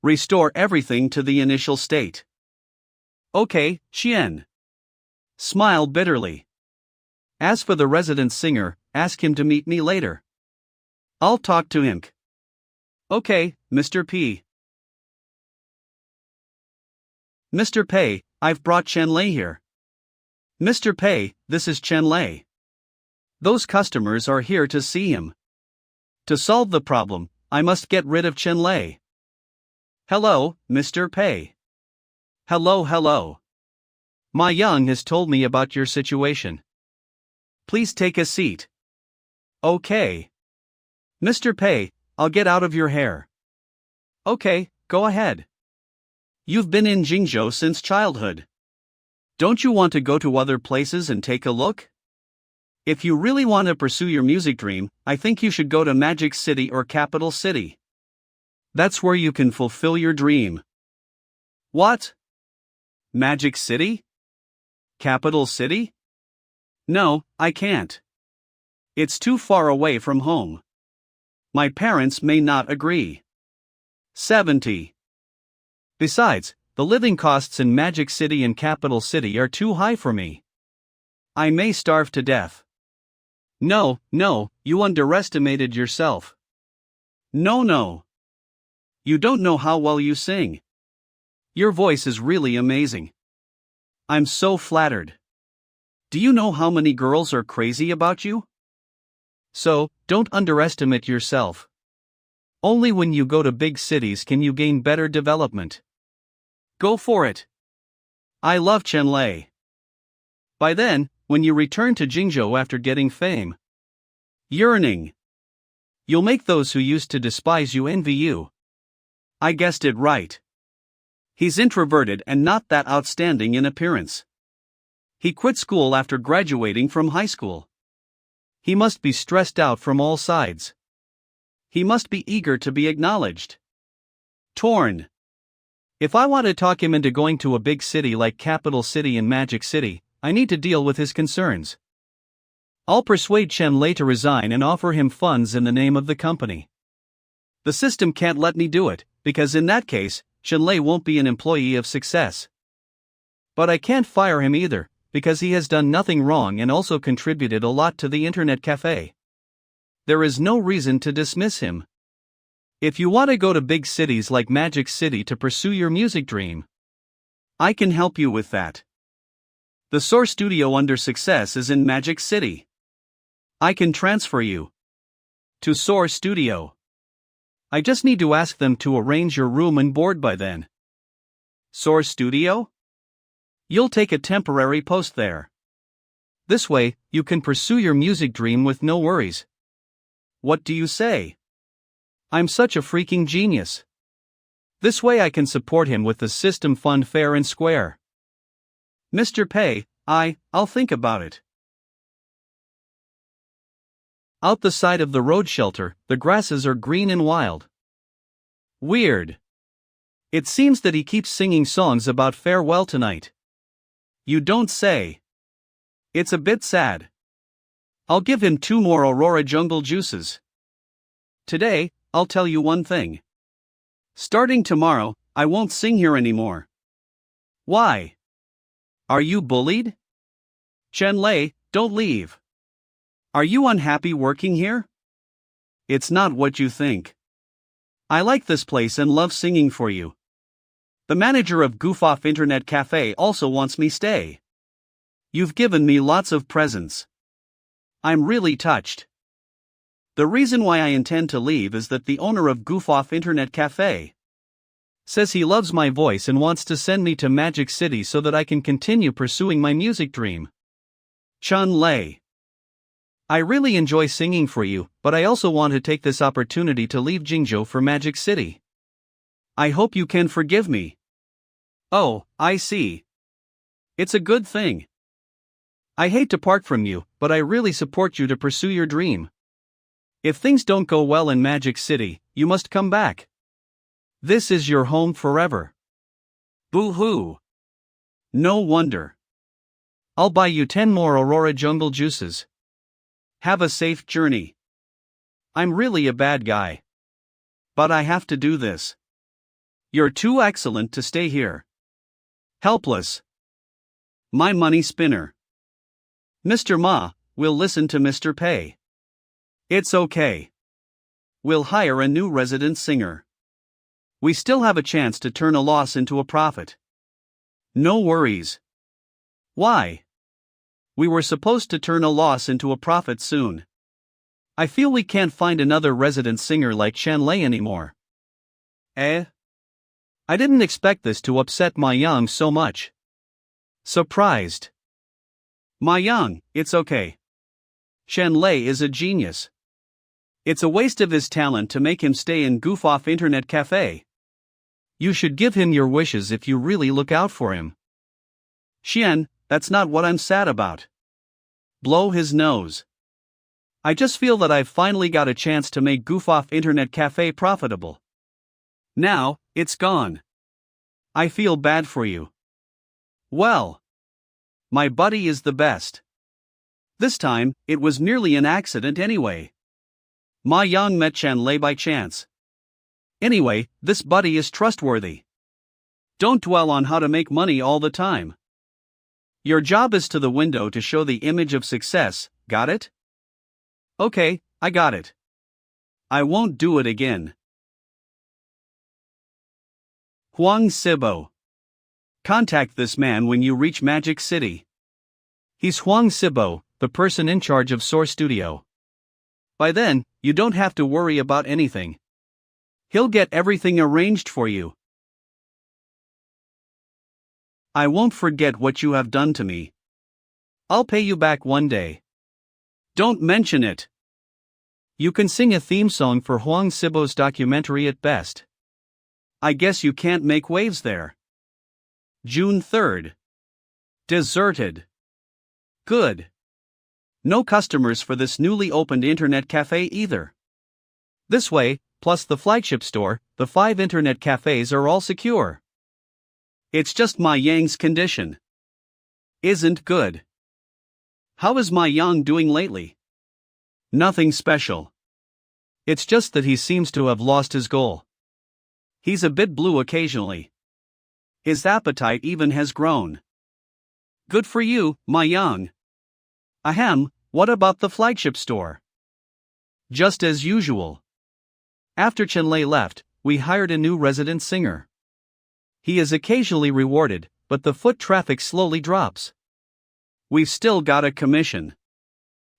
Restore everything to the initial state. Okay, Xian. Smile bitterly. As for the resident singer, ask him to meet me later. I'll talk to him. Okay, Mr. P. Mr. Pei, I've brought Chen Lei here. Mr. Pei, this is Chen Lei. Those customers are here to see him. To solve the problem, I must get rid of Chen Lei. Hello, Mr. Pei. Hello. Ma Yang has told me about your situation. Please take a seat. Okay. Mr. Pei, I'll get out of your hair. Okay, go ahead. You've been in Jingzhou since childhood. Don't you want to go to other places and take a look? If you really want to pursue your music dream, I think you should go to Magic City or Capital City. That's where you can fulfill your dream. What? Magic City? Capital City? No, I can't. It's too far away from home. My parents may not agree. 70. Besides, the living costs in Magic City and Capital City are too high for me. I may starve to death. No, you underestimated yourself. No. You don't know how well you sing. Your voice is really amazing. I'm so flattered. Do you know how many girls are crazy about you? So, don't underestimate yourself. Only when you go to big cities can you gain better development. Go for it. I love Chen Lei. By then, when you return to Jingzhou after getting fame, yearning, you'll make those who used to despise you envy you. I guessed it right. He's introverted and not that outstanding in appearance. He quit school after graduating from high school. He must be stressed out from all sides. He must be eager to be acknowledged. Torn. If I want to talk him into going to a big city like Capital City and Magic City, I need to deal with his concerns. I'll persuade Chen Lei to resign and offer him funds in the name of the company. The system can't let me do it, because in that case, Chen Lei won't be an employee of success. But I can't fire him either, because he has done nothing wrong and also contributed a lot to the internet cafe. There is no reason to dismiss him. If you want to go to big cities like Magic City to pursue your music dream, I can help you with that. The Source Studio under Success is in Magic City. I can transfer you to Source Studio. I just need to ask them to arrange your room and board by then. Source Studio? You'll take a temporary post there. This way, you can pursue your music dream with no worries. What do you say? I'm such a freaking genius. This way I can support him with the system fund fair and square. Mr. Pei, I'll think about it. Out the side of the road shelter, the grasses are green and wild. Weird. It seems that he keeps singing songs about farewell tonight. You don't say. It's a bit sad. I'll give him 2 more Aurora Jungle juices. Today, I'll tell you one thing. Starting tomorrow, I won't sing here anymore. Why? Are you bullied? Chen Lei, don't leave. Are you unhappy working here? It's not what you think. I like this place and love singing for you. The manager of Goof Off Internet Cafe also wants me stay. You've given me lots of presents. I'm really touched. The reason why I intend to leave is that the owner of Goof Off Internet Cafe says he loves my voice and wants to send me to Magic City so that I can continue pursuing my music dream. Chen Lei, I really enjoy singing for you, but I also want to take this opportunity to leave Jingzhou for Magic City. I hope you can forgive me. Oh, I see. It's a good thing. I hate to part from you, but I really support you to pursue your dream. If things don't go well in Magic City, you must come back. This is your home forever. Boo-hoo. No wonder. I'll buy you 10 more Aurora Jungle juices. Have a safe journey. I'm really a bad guy. But I have to do this. You're too excellent to stay here. Helpless. My money spinner. Mr. Ma, we'll listen to Mr. Pei. It's okay. We'll hire a new resident singer. We still have a chance to turn a loss into a profit. No worries. Why? We were supposed to turn a loss into a profit soon. I feel we can't find another resident singer like Chen Lei anymore. Eh? I didn't expect this to upset Ma Yang so much. Surprised. Ma Yang, it's okay. Chen Lei is a genius. It's a waste of his talent to make him stay in goof-off internet cafe. You should give him your wishes if you really look out for him. Xian, that's not what I'm sad about. Blow his nose. I just feel that I've finally got a chance to make goof-off internet cafe profitable. Now, it's gone. I feel bad for you. Well. My buddy is the best. This time, it was merely an accident anyway. Ma Yang met Chen Lei by chance. Anyway, this buddy is trustworthy. Don't dwell on how to make money all the time. Your job is to the window to show the image of success, got it? Okay, I got it. I won't do it again. Huang Sibo. Contact this man when you reach Magic City. He's Huang Sibo, the person in charge of Source Studio. By then, you don't have to worry about anything. He'll get everything arranged for you. I won't forget what you have done to me. I'll pay you back one day. Don't mention it. You can sing a theme song for Huang Sibo's documentary at best. I guess you can't make waves there. June 3rd. Deserted. Good. No customers for this newly opened internet cafe either. This way, plus the flagship store, the 5 internet cafes are all secure. It's just Ma Yang's condition. Isn't good. How is Ma Yang doing lately? Nothing special. It's just that he seems to have lost his goal. He's a bit blue occasionally. His appetite even has grown. Good for you, Ma Yang. Ahem, what about the flagship store? Just as usual. After Chen Lei left, we hired a new resident singer. He is occasionally rewarded, but the foot traffic slowly drops. We've still got a commission.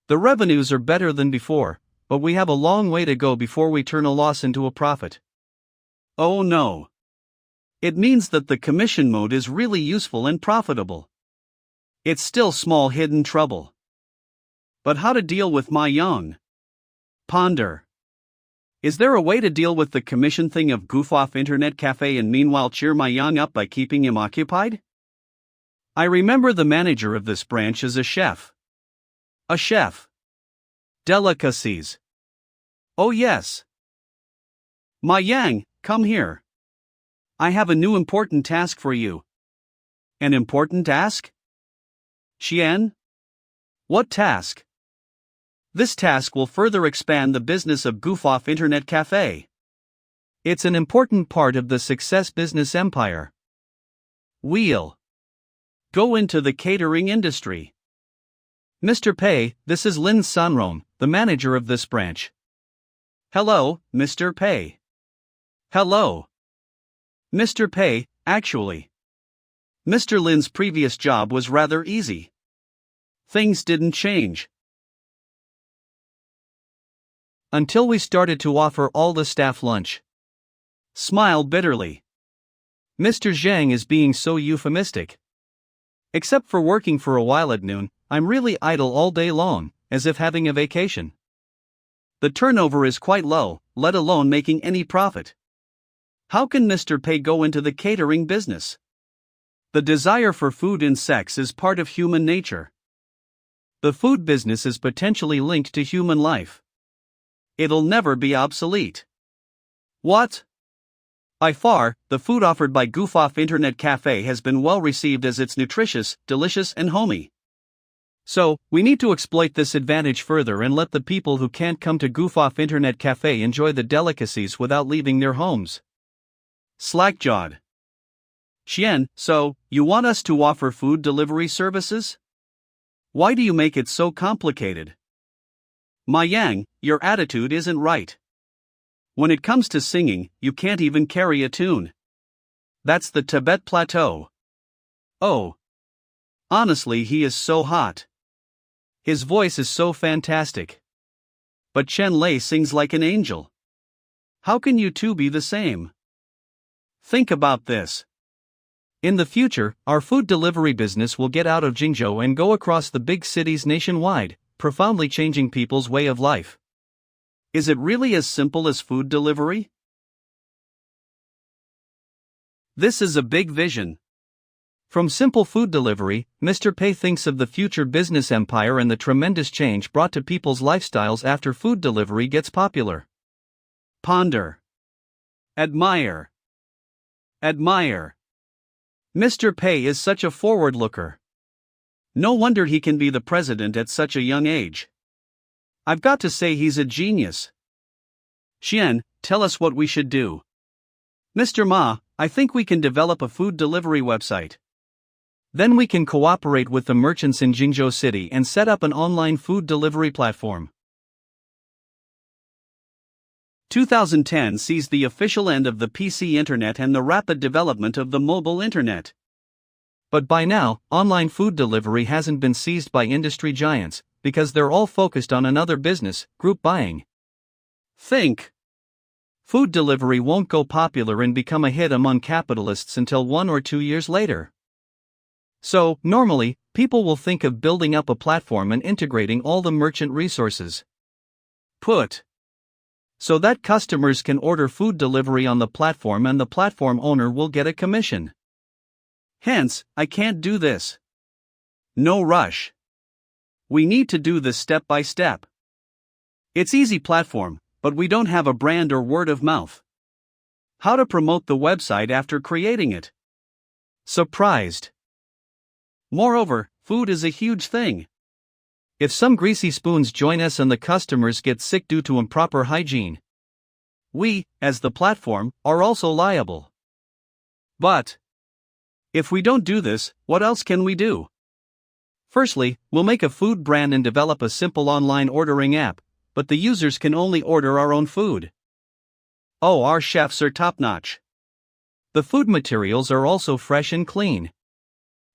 The revenues are better than before, but we have a long way to go before we turn a loss into a profit. Oh no. It means that the commission mode is really useful and profitable. It's still small hidden trouble. But how to deal with Ma Yang? Ponder. Is there a way to deal with the commission thing of goof-off internet cafe and meanwhile cheer Ma Yang up by keeping him occupied? I remember the manager of this branch is a chef. A chef. Delicacies. Oh yes. Ma Yang, come here. I have a new important task for you. An important task? Xian? What task? This task will further expand the business of goof-off internet cafe. It's an important part of the success business empire. We'll go into the catering industry. Mr. Pei, this is Lin Sanrom, the manager of this branch. Hello, Mr. Pei. Hello. Mr. Pei, actually. Mr. Lin's previous job was rather easy. Things didn't change. Until we started to offer all the staff lunch. Smile bitterly. Mr. Zhang is being so euphemistic. Except for working for a while at noon, I'm really idle all day long, as if having a vacation. The turnover is quite low, let alone making any profit. How can Mr. Pei go into the catering business? The desire for food and sex is part of human nature. The food business is potentially linked to human life. It'll never be obsolete. What? By far, the food offered by Goof Off Internet Cafe has been well received as it's nutritious, delicious and homey. So, we need to exploit this advantage further and let the people who can't come to Goof Off Internet Cafe enjoy the delicacies without leaving their homes. Slack-jawed. Xian, so, you want us to offer food delivery services? Why do you make it so complicated? Ma Yang, your attitude isn't right. When it comes to singing, you can't even carry a tune. That's the Tibet Plateau. Oh. Honestly, he is so hot. His voice is so fantastic. But Chen Lei sings like an angel. How can you two be the same? Think about this. In the future, our food delivery business will get out of Jingzhou and go across the big cities nationwide, profoundly changing people's way of life. Is it really as simple as food delivery? This is a big vision. From simple food delivery, Mr. Pei thinks of the future business empire and the tremendous change brought to people's lifestyles after food delivery gets popular. Ponder. Admire. Admire. Mr. Pei is such a forward looker. No wonder he can be the president at such a young age. I've got to say he's a genius. Xian, tell us what we should do. Mr. Ma, I think we can develop a food delivery website. Then we can cooperate with the merchants in Jingzhou City and set up an online food delivery platform. 2010 sees the official end of the PC internet and the rapid development of the mobile internet. But by now, online food delivery hasn't been seized by industry giants, because they're all focused on another business, group buying. Think. Food delivery won't go popular and become a hit among capitalists until 1 or 2 years later. So, normally, people will think of building up a platform and integrating all the merchant resources. So that customers can order food delivery on the platform and the platform owner will get a commission. Hence, I can't do this. No rush. We need to do this step by step. It's easy platform, but we don't have a brand or word of mouth. How to promote the website after creating it? Surprised. Moreover, food is a huge thing. If some greasy spoons join us and the customers get sick due to improper hygiene, we, as the platform, are also liable. But if we don't do this, what else can we do? Firstly, we'll make a food brand and develop a simple online ordering app, but the users can only order our own food. Oh, our chefs are top-notch. The food materials are also fresh and clean.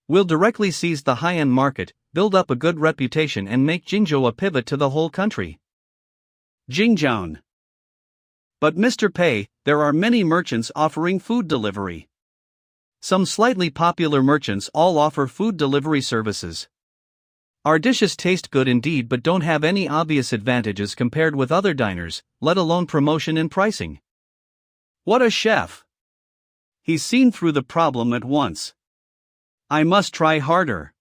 We'll directly seize the high-end market, build up a good reputation and make Jingzhou a pivot to the whole country. Jingzhou. But Mr. Pei, there are many merchants offering food delivery. Some slightly popular merchants all offer food delivery services. Our dishes taste good indeed but don't have any obvious advantages compared with other diners, let alone promotion and pricing. What a chef! He's seen through the problem at once. I must try harder.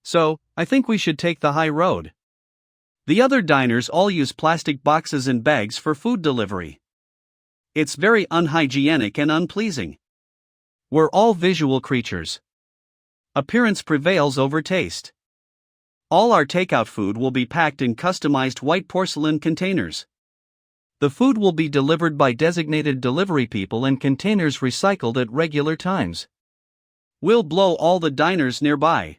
So, I think we should take the high road. The other diners all use plastic boxes and bags for food delivery. It's very unhygienic and unpleasing. We're all visual creatures. Appearance prevails over taste. All our takeout food will be packed in customized white porcelain containers. The food will be delivered by designated delivery people and containers recycled at regular times. We'll blow all the diners nearby.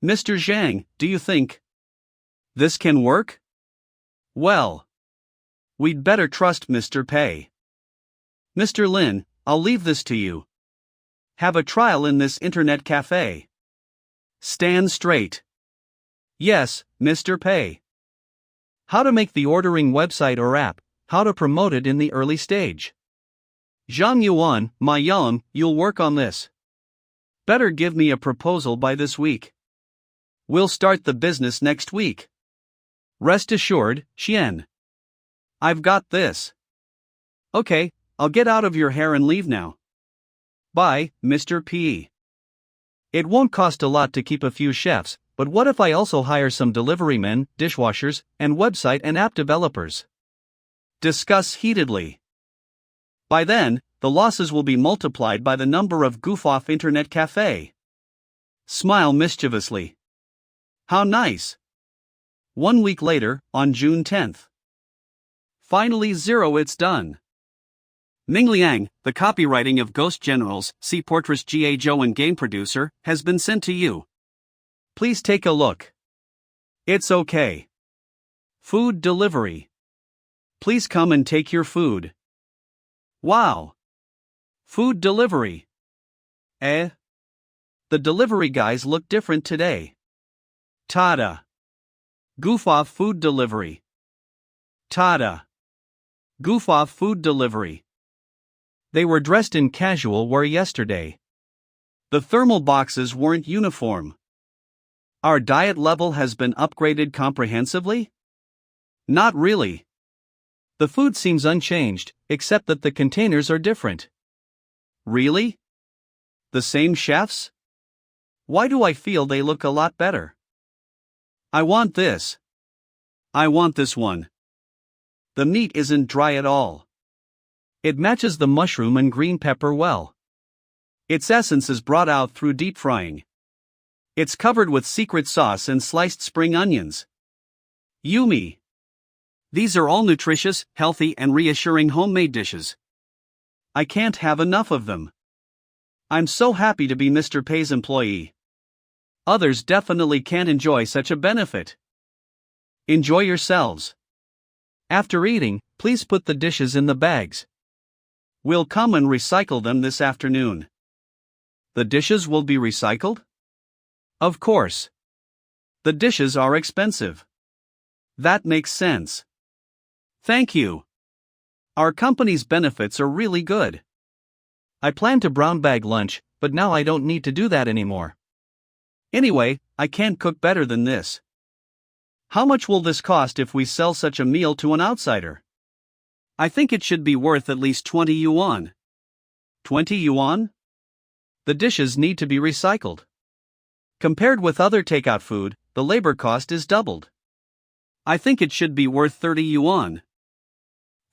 Mr. Zhang, do you think this can work? Well, we'd better trust Mr. Pei. Mr. Lin, I'll leave this to you. Have a trial in this internet cafe. Stand straight. Yes, Mr. Pei. How to make the ordering website or app, how to promote it in the early stage. Zhang Yuan, Ma Yang, you'll work on this. Better give me a proposal by this week. We'll start the business next week. Rest assured, Xian. I've got this. Okay, I'll get out of your hair and leave now. Bye, Mr. P. It won't cost a lot to keep a few chefs, but what if I also hire some delivery men, dishwashers, and website and app developers? Discuss heatedly. By then, the losses will be multiplied by the number of goof-off internet cafe. Smile mischievously. How nice. 1 week later, on June 10th. Finally, it's done. Ming Liang, the copywriting of Ghost Generals, Sea Fortress G.A. Joe and game producer, has been sent to you. Please take a look. It's okay. Food delivery. Please come and take your food. Wow. Food delivery. The delivery guys look different today. Tada. Goof off food delivery. Tada. Goof off food delivery. They were dressed in casual wear yesterday. The thermal boxes weren't uniform. Our diet level has been upgraded comprehensively? Not really. The food seems unchanged, except that the containers are different. Really? The same chefs? Why do I feel they look a lot better? I want this. I want this one. The meat isn't dry at all. It matches the mushroom and green pepper well. Its essence is brought out through deep frying. It's covered with secret sauce and sliced spring onions. Yummy! These are all nutritious, healthy, and reassuring homemade dishes. I can't have enough of them. I'm so happy to be Mr. Pei's employee. Others definitely can't enjoy such a benefit. Enjoy yourselves. After eating, please put the dishes in the bags. We'll come and recycle them this afternoon. The dishes will be recycled? Of course. The dishes are expensive. That makes sense. Thank you. Our company's benefits are really good. I planned to brown bag lunch, but now I don't need to do that anymore. Anyway, I can't cook better than this. How much will this cost if we sell such a meal to an outsider? I think it should be worth at least 20 yuan. 20 yuan? The dishes need to be recycled. Compared with other takeout food, the labor cost is doubled. I think it should be worth 30 yuan.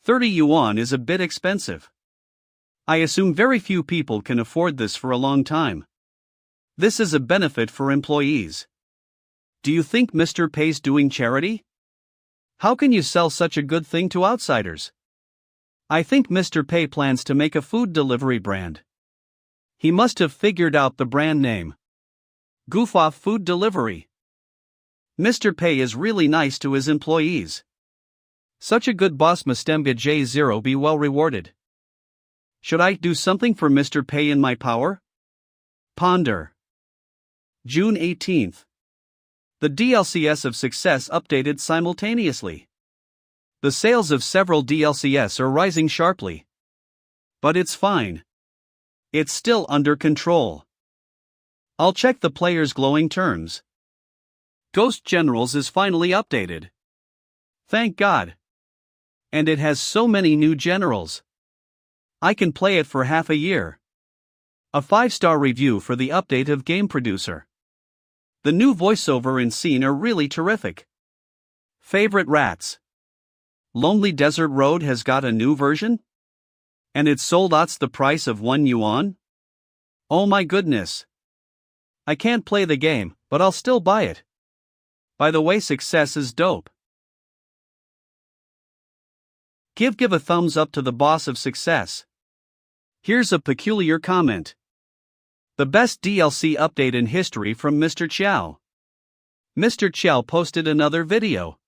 30 yuan is a bit expensive. I assume very few people can afford this for a long time. This is a benefit for employees. Do you think Mr. Pei's doing charity? How can you sell such a good thing to outsiders? I think Mr. Pei plans to make a food delivery brand. He must have figured out the brand name. Goof off food delivery. Mr. Pei is really nice to his employees. Such a good boss must J0 be well rewarded. Should I do something for Mr. Pei in my power? Ponder. June 18th. The DLCS of Success updated simultaneously. The sales of several DLCS are rising sharply. But it's fine. It's still under control. I'll check the player's glowing terms. Ghost Generals is finally updated. Thank God. And it has so many new generals. I can play it for half a year. A 5-star review for the update of Game Producer. The new voiceover and scene are really terrific. Favorite rats. Lonely Desert Road has got a new version? And it's sold at the price of 1 yuan? Oh my goodness. I can't play the game, but I'll still buy it. By the way, Success is dope. Give a thumbs up to the boss of Success. Here's a peculiar comment. The best DLC update in history from Mr. Chow. Mr. Chow posted another video.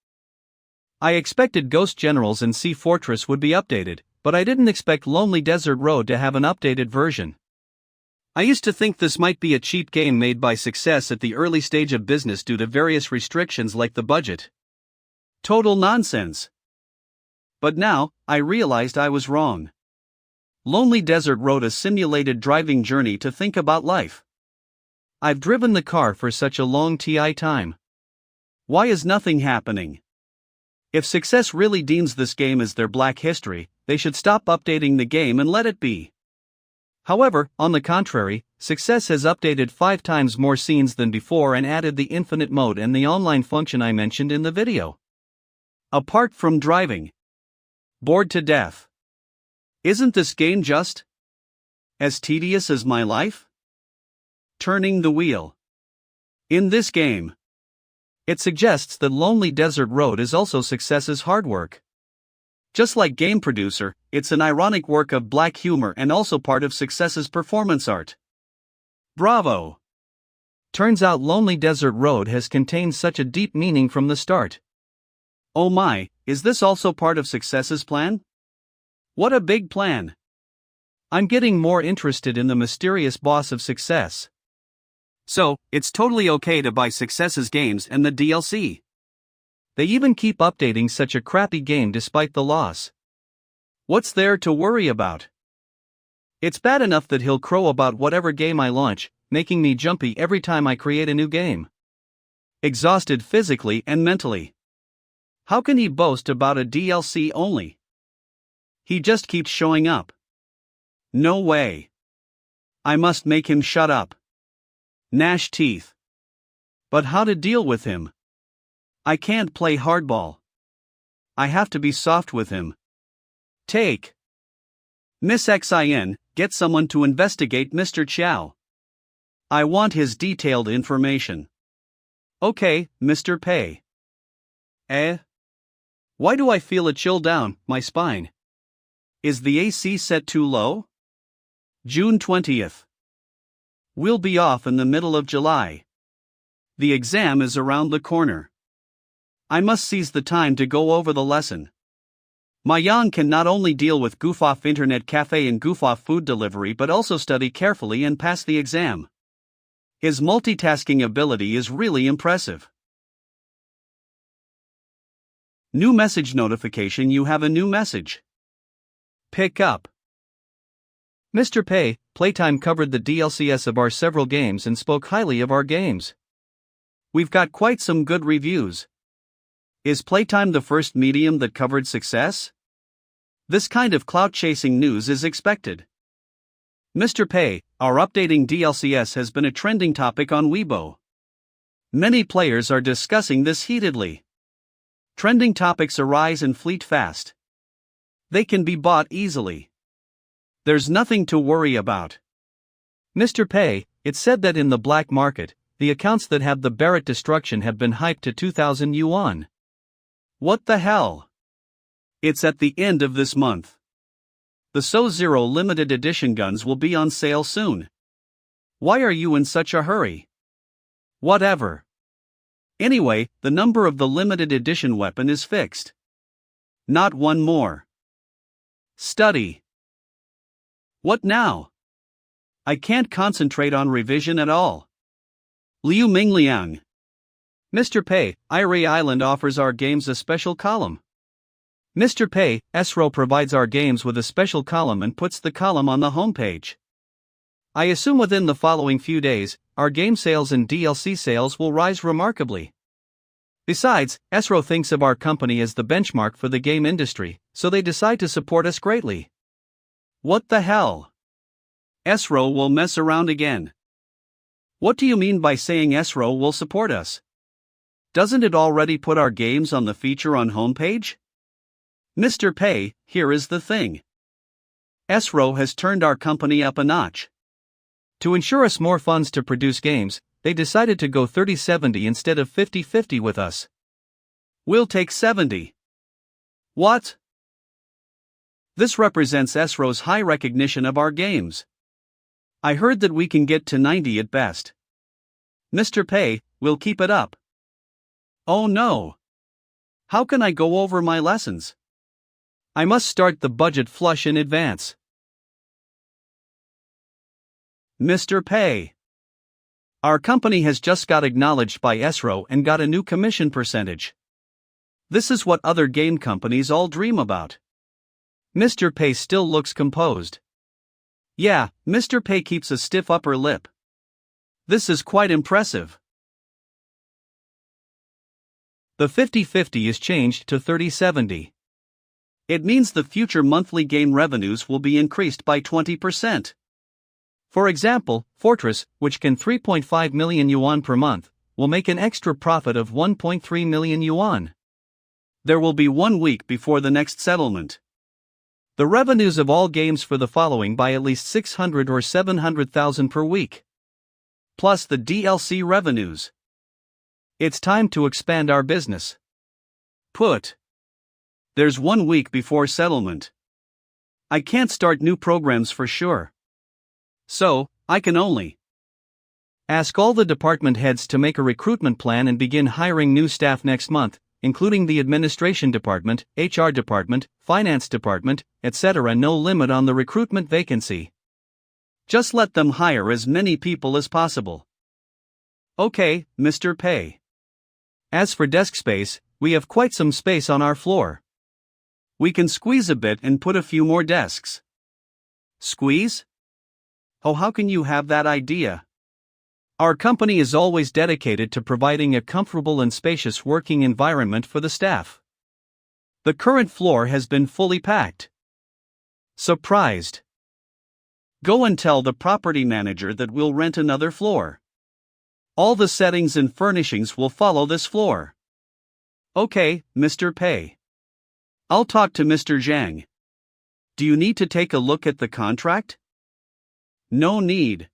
I expected Ghost Generals and Sea Fortress would be updated, but I didn't expect Lonely Desert Road to have an updated version. I used to think this might be a cheap game made by Success at the early stage of business due to various restrictions like the budget. Total nonsense. But now, I realized I was wrong. Lonely Desert Road, a simulated driving journey to think about life. I've driven the car for such a long time. Why is nothing happening? If Success really deems this game as their black history, they should stop updating the game and let it be. However, on the contrary, Success has updated 5 times more scenes than before and added the infinite mode and the online function I mentioned in the video. Apart from driving. Bored to death. Isn't this game just as tedious as my life? Turning the wheel. In this game, It suggests that Lonely Desert Road is also Success's hard work. Just like Game Producer, it's an ironic work of black humor and also part of Success's performance art. Bravo! Turns out Lonely Desert Road has contained such a deep meaning from the start. Oh my, is this also part of Success's plan? What a big plan! I'm getting more interested in the mysterious boss of Success. So, it's totally okay to buy Success's games and the DLC. They even keep updating such a crappy game despite the loss. What's there to worry about? It's bad enough that he'll crow about whatever game I launch, making me jumpy every time I create a new game. Exhausted physically and mentally. How can he boast about a DLC only? He just keeps showing up. No way. I must make him shut up. Gnash teeth. But how to deal with him? I can't play hardball. I have to be soft with him. Take. Miss XIN, get someone to investigate Mr. Chow. I want his detailed information. Okay, Mr. Pei. Why do I feel a chill down my spine? Is the AC set too low? June 20th. We'll be off in the middle of July. The exam is around the corner. I must seize the time to go over the lesson. My Yang can not only deal with goof-off internet cafe and goof-off food delivery but also study carefully and pass the exam. His multitasking ability is really impressive. New message notification. You have a new message. Pick up. Mr. Pei, Playtime covered the DLCs of our several games and spoke highly of our games. We've got quite some good reviews. Is Playtime the first medium that covered Success? This kind of clout-chasing news is expected. Mr. Pei, our updating DLCs has been a trending topic on Weibo. Many players are discussing this heatedly. Trending topics arise and fleet fast. They can be bought easily. There's nothing to worry about. Mr. Pei, it's said that in the black market, the accounts that have the Barrett destruction have been hyped to 2,000 yuan. What the hell? It's at the end of this month. The So-Zero limited edition guns will be on sale soon. Why are you in such a hurry? Whatever. Anyway, the number of the limited edition weapon is fixed. Not one more. Study. What now? I can't concentrate on revision at all. Liu Mingliang. Mr. Pei, Irie Island offers our games a special column. Mr. Pei, Esro provides our games with a special column and puts the column on the homepage. I assume within the following few days, our game sales and DLC sales will rise remarkably. Besides, Esro thinks of our company as the benchmark for the game industry, so they decide to support us greatly. What the hell? Esro will mess around again. What do you mean by saying Esro will support us? Doesn't it already put our games on the feature on homepage? Mr. Pei, here is the thing. Esro has turned our company up a notch. To ensure us more funds to produce games, they decided to go 30-70 instead of 50-50 with us. We'll take 70. What? This represents Esro's high recognition of our games. I heard that we can get to 90 at best. Mr. Pei, we'll keep it up. Oh no. How can I go over my lessons? I must start the budget flush in advance. Mr. Pei. Our company has just got acknowledged by Esro and got a new commission percentage. This is what other game companies all dream about. Mr. Pei still looks composed. Yeah, Mr. Pei keeps a stiff upper lip. This is quite impressive. The 50-50 is changed to 30-70. It means the future monthly game revenues will be increased by 20%. For example, Fortress, which can 3.5 million yuan per month, will make an extra profit of 1.3 million yuan. There will be 1 week before the next settlement. The revenues of all games for the following by at least 600 or 700,000 per week. Plus the DLC revenues. It's time to expand our business. There's 1 week before settlement. I can't start new programs for sure. So, I can only ask all the department heads to make a recruitment plan and begin hiring new staff next month, including the administration department, HR department, finance department, etc. No limit on the recruitment vacancy. Just let them hire as many people as possible. Okay, Mr. Pei. As for desk space, we have quite some space on our floor. We can squeeze a bit and put a few more desks. Squeeze? Oh, how can you have that idea? Our company is always dedicated to providing a comfortable and spacious working environment for the staff. The current floor has been fully packed. Surprised. Go and tell the property manager that we'll rent another floor. All the settings and furnishings will follow this floor. Okay, Mr. Pei. I'll talk to Mr. Zhang. Do you need to take a look at the contract? No need.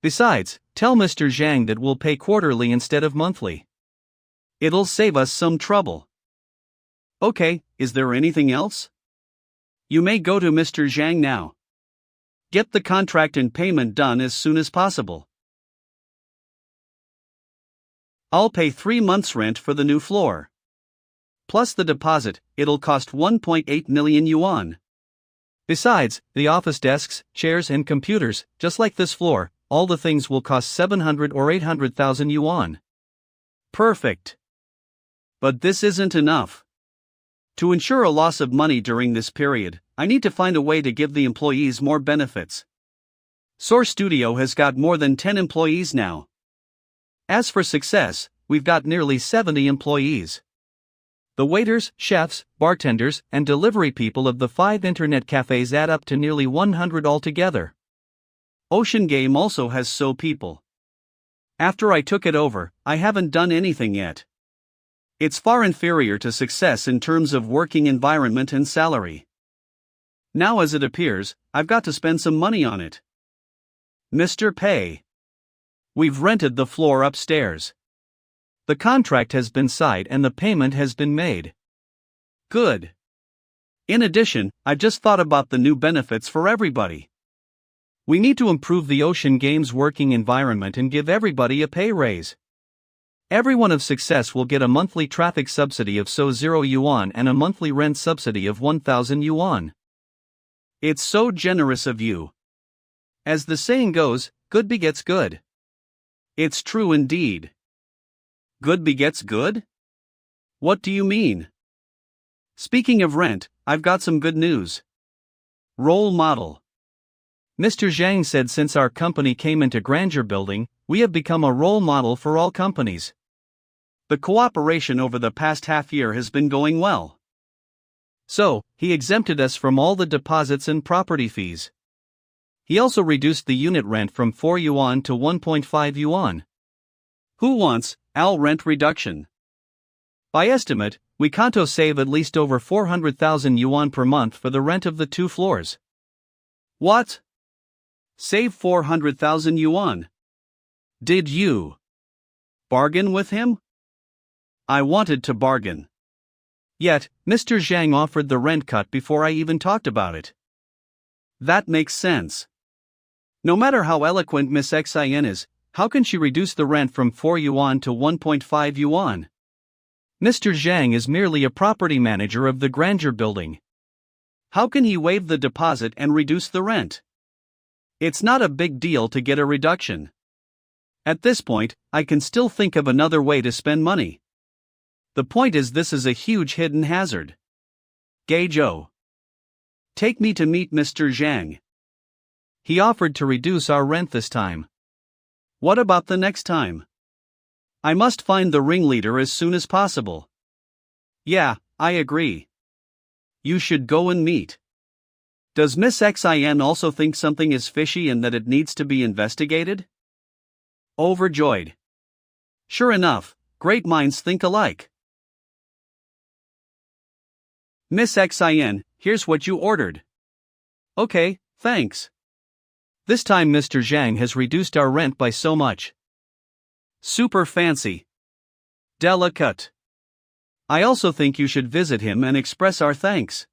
Besides, tell Mr. Zhang that we'll pay quarterly instead of monthly. It'll save us some trouble. Okay, is there anything else? You may go to Mr. Zhang now. Get the contract and payment done as soon as possible. I'll pay 3 months' rent for the new floor. Plus the deposit, it'll cost 1.8 million yuan. Besides, the office desks, chairs and computers, just like this floor, all the things will cost 700 or 800,000 yuan. Perfect. But this isn't enough. To ensure a loss of money during this period, I need to find a way to give the employees more benefits. Source Studio has got more than 10 employees now. As for success, we've got nearly 70 employees. The waiters, chefs, bartenders, and delivery people of the 5 internet cafes add up to nearly 100 altogether. Ocean Game also has so people. After I took it over, I haven't done anything yet. It's far inferior to success in terms of working environment and salary. Now as it appears, I've got to spend some money on it. Mr. Pei. We've rented the floor upstairs. The contract has been signed and the payment has been made. Good. In addition, I've just thought about the new benefits for everybody. We need to improve the Ocean Games working environment and give everybody a pay raise. Everyone of success will get a monthly traffic subsidy of 0 yuan and a monthly rent subsidy of 1,000 yuan. It's so generous of you. As the saying goes, good begets good. It's true indeed. Good begets good? What do you mean? Speaking of rent, I've got some good news. Role model. Mr. Zhang said since our company came into Grandeur Building, we have become a role model for all companies. The cooperation over the past half year has been going well. So, he exempted us from all the deposits and property fees. He also reduced the unit rent from 4 yuan to 1.5 yuan. Who wants rent reduction? By estimate, we can't save at least over 400,000 yuan per month for the rent of the 2 floors. What? Save 400,000 yuan. Did you bargain with him? I wanted to bargain. Yet, Mr. Zhang offered the rent cut before I even talked about it. That makes sense. No matter how eloquent Miss Xin is, how can she reduce the rent from 4 yuan to 1.5 yuan? Mr. Zhang is merely a property manager of the Grandeur Building. How can he waive the deposit and reduce the rent? It's not a big deal to get a reduction. At this point, I can still think of another way to spend money. The point is, this is a huge hidden hazard. Gay Joe. Take me to meet Mr. Zhang. He offered to reduce our rent this time. What about the next time? I must find the ringleader as soon as possible. Yeah, I agree. You should go and meet. Does Miss Xin also think something is fishy and that it needs to be investigated? Overjoyed. Sure enough, great minds think alike. Miss Xin, here's what you ordered. Okay, thanks. This time Mr. Zhang has reduced our rent by so much. Super fancy. Delicate. I also think you should visit him and express our thanks.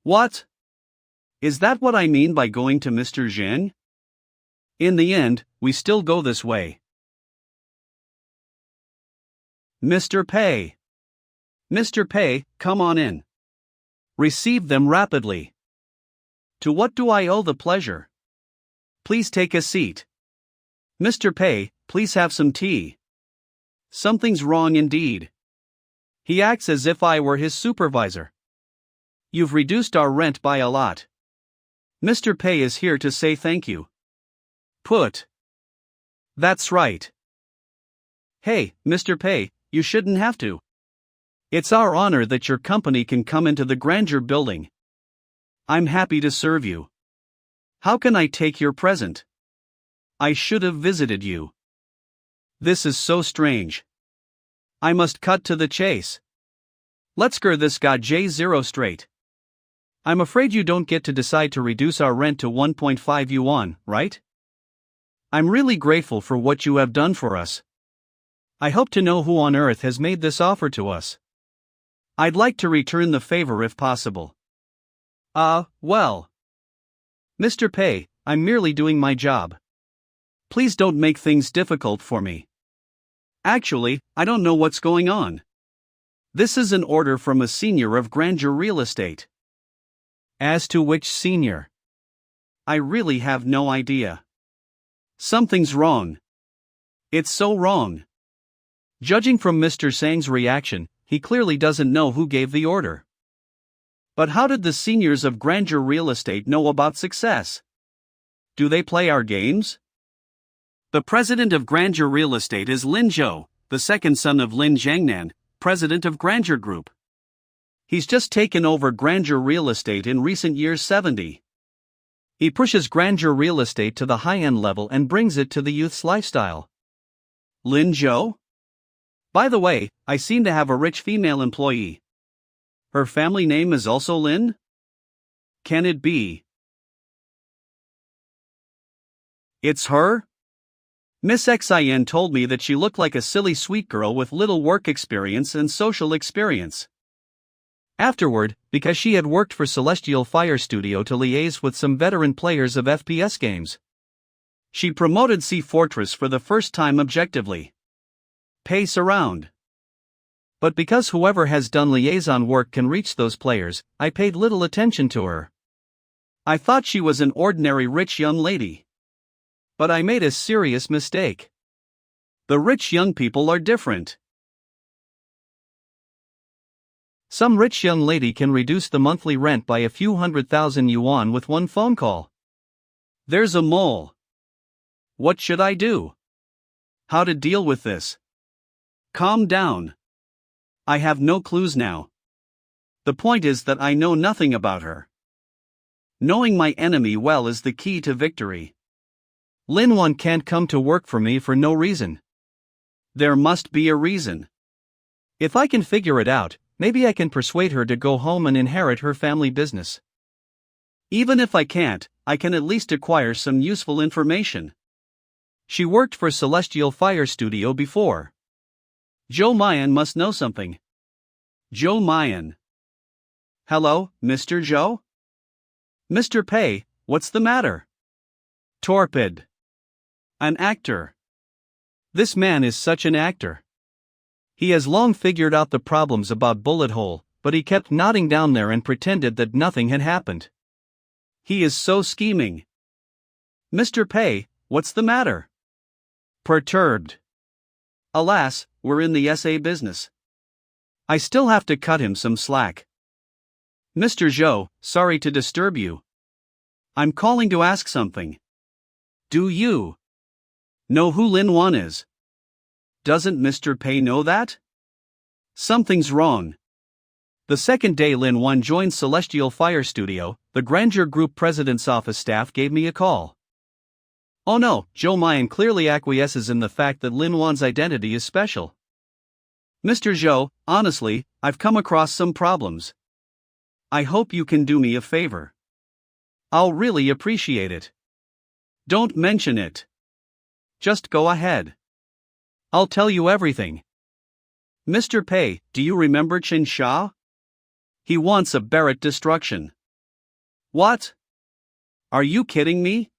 What? Is that what I mean by going to Mr. Zheng? In the end, we still go this way. Mr. Pei. Mr. Pei, come on in. Receive them rapidly. To what do I owe the pleasure? Please take a seat. Mr. Pei, please have some tea. Something's wrong indeed. He acts as if I were his supervisor. You've reduced our rent by a lot. Mr. Pei is here to say thank you. Put. That's right. Hey, Mr. Pei, you shouldn't have to. It's our honor that your company can come into the Grandeur building. I'm happy to serve you. How can I take your present? I should have visited you. This is so strange. I must cut to the chase. Let's get this guy J0 straight. I'm afraid you don't get to decide to reduce our rent to 1.5 yuan, right? I'm really grateful for what you have done for us. I hope to know who on earth has made this offer to us. I'd like to return the favor if possible. Well. Mr. Pei, I'm merely doing my job. Please don't make things difficult for me. Actually, I don't know what's going on. This is an order from a senior of Grandeur Real Estate. As to which senior? I really have no idea. Something's wrong. It's so wrong. Judging from Mr. Sang's reaction, he clearly doesn't know who gave the order. But how did the seniors of Grandeur Real Estate know about success? Do they play our games? The president of Grandeur Real Estate is Lin Zhou, the second son of Lin Jiangnan, president of Grandeur Group. He's just taken over Grandeur Real Estate in recent years 70. He pushes Grandeur Real Estate to the high-end level and brings it to the youth's lifestyle. Lin Zhou? By the way, I seem to have a rich female employee. Her family name is also Lin? Can it be? It's her? Miss Xin told me that she looked like a silly sweet girl with little work experience and social experience. Afterward, because she had worked for Celestial Fire Studio to liaise with some veteran players of FPS games, she promoted Sea Fortress for the first time objectively. Pace around. But because whoever has done liaison work can reach those players, I paid little attention to her. I thought she was an ordinary rich young lady. But I made a serious mistake. The rich young people are different. Some rich young lady can reduce the monthly rent by a few 100,000 yuan with one phone call. There's a mole. What should I do? How to deal with this? Calm down. I have no clues now. The point is that I know nothing about her. Knowing my enemy well is the key to victory. Lin Wan can't come to work for me for no reason. There must be a reason. If I can figure it out, maybe I can persuade her to go home and inherit her family business. Even if I can't, I can at least acquire some useful information. She worked for Celestial Fire Studio before. Zhou Mayan must know something. Zhou Mayan. Hello, Mr. Zhou? Mr. Pei, what's the matter? Torpid. An actor. This man is such an actor. He has long figured out the problems about Bullet Hole, but he kept nodding down there and pretended that nothing had happened. He is so scheming. Mr. Pei, what's the matter? Perturbed. Alas, we're in the SA business. I still have to cut him some slack. Mr. Zhou, sorry to disturb you. I'm calling to ask something. Do you know who Lin Wan is? Doesn't Mr. Pei know that? Something's wrong. The second day Lin Wan joined Celestial Fire Studio, the Grandeur Group president's office staff gave me a call. Oh no, Zhou Mayan clearly acquiesces in the fact that Lin Wan's identity is special. Mr. Zhou, honestly, I've come across some problems. I hope you can do me a favor. I'll really appreciate it. Don't mention it. Just go ahead. I'll tell you everything. Mr. Pei, do you remember Chin Sha? He wants a Barrett destruction. What? Are you kidding me?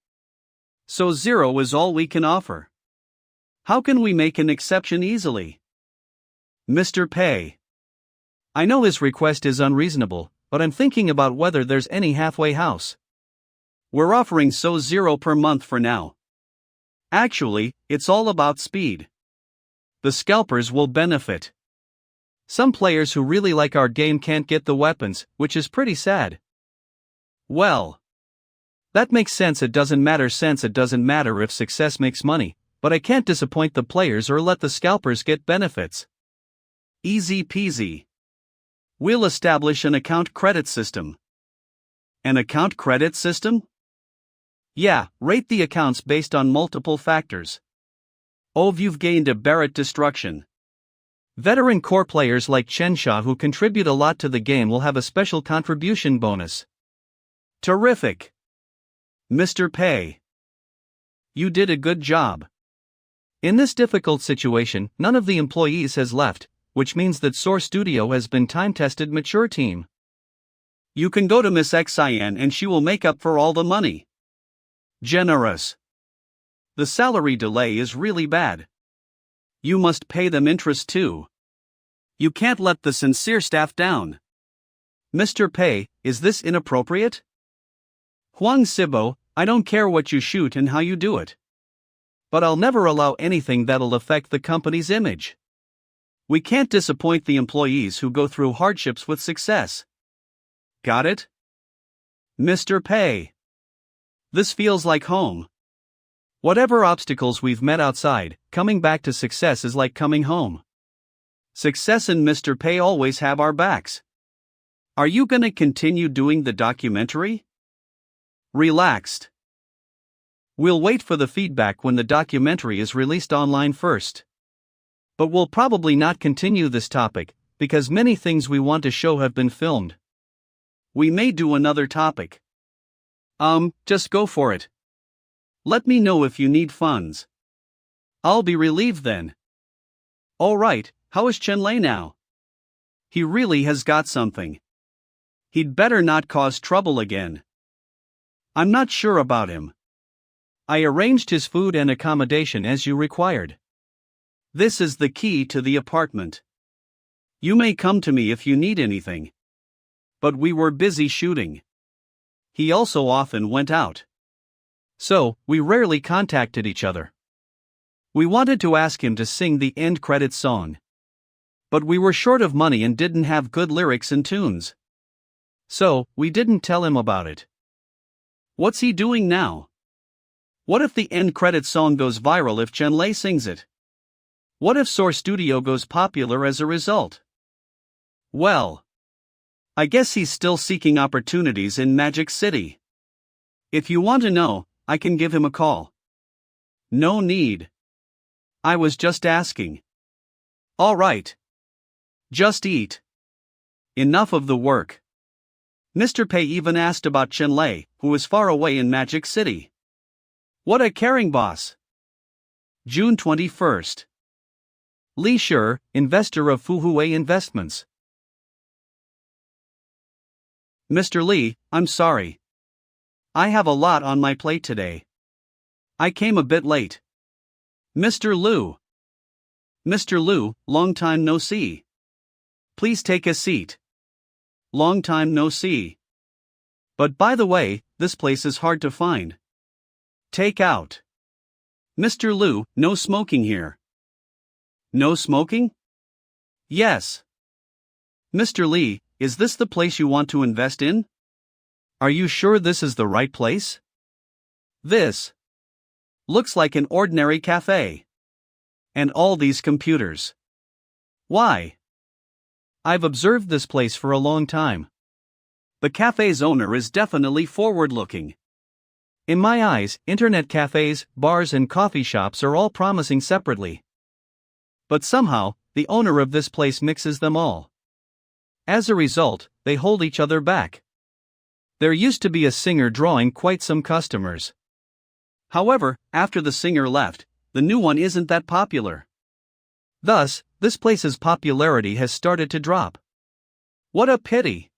So 0 is all we can offer. How can we make an exception easily? Mr. Pei. I know his request is unreasonable, but I'm thinking about whether there's any halfway house. We're offering so 0 per month for now. Actually, it's all about speed. The scalpers will benefit. Some players who really like our game can't get the weapons, which is pretty sad. Well, that makes sense. It doesn't matter if success makes money, but I can't disappoint the players or let the scalpers get benefits. Easy peasy. We'll establish an account credit system. An account credit system? Yeah, rate the accounts based on multiple factors. Oh, you've gained a Barrett destruction. Veteran core players like Chensha who contribute a lot to the game will have a special contribution bonus. Terrific! Mr. Pei. You did a good job. In this difficult situation, none of the employees has left, which means that Source Studio has been time-tested mature team. You can go to Miss Xian and she will make up for all the money. Generous. The salary delay is really bad. You must pay them interest too. You can't let the sincere staff down. Mr. Pei, is this inappropriate? Huang Sibo, I don't care what you shoot and how you do it. But I'll never allow anything that'll affect the company's image. We can't disappoint the employees who go through hardships with success. Got it? Mr. Pei. This feels like home. Whatever obstacles we've met outside, coming back to success is like coming home. Success and Mr. Pei always have our backs. Are you gonna continue doing the documentary? Relaxed. We'll wait for the feedback when the documentary is released online first. But we'll probably not continue this topic, because many things we want to show have been filmed. We may do another topic. Just go for it. Let me know if you need funds. I'll be relieved then. Alright, how is Chen Lei now? He really has got something. He'd better not cause trouble again. I'm not sure about him. I arranged his food and accommodation as you required. This is the key to the apartment. You may come to me if you need anything. But we were busy shooting. He also often went out. So, we rarely contacted each other. We wanted to ask him to sing the end credits song. But we were short of money and didn't have good lyrics and tunes. So, we didn't tell him about it. What's he doing now? What if the end credits song goes viral if Chen Lei sings it? What if Source Studio goes popular as a result? Well, I guess he's still seeking opportunities in Magic City. If you want to know, I can give him a call. No need. I was just asking. All right. Just eat. Enough of the work. Mr. Pei even asked about Chen Lei, who is far away in Magic City. What a caring boss. June 21st. Li Shi, investor of Fuhui Investments. Mr. Li, I'm sorry. I have a lot on my plate today. I came a bit late. Mr. Liu. Mr. Liu, long time no see. Please take a seat. Long time no see. But by the way, this place is hard to find. Take out. Mr. Liu, no smoking here. No smoking? Yes. Mr. Li, is this the place you want to invest in? Are you sure this is the right place? This looks like an ordinary cafe. And all these computers. Why? I've observed this place for a long time. The cafe's owner is definitely forward-looking. In my eyes, internet cafes, bars and coffee shops are all promising separately. But somehow, the owner of this place mixes them all. As a result, they hold each other back. There used to be a singer drawing quite some customers. However, after the singer left, the new one isn't that popular. Thus, this place's popularity has started to drop. What a pity.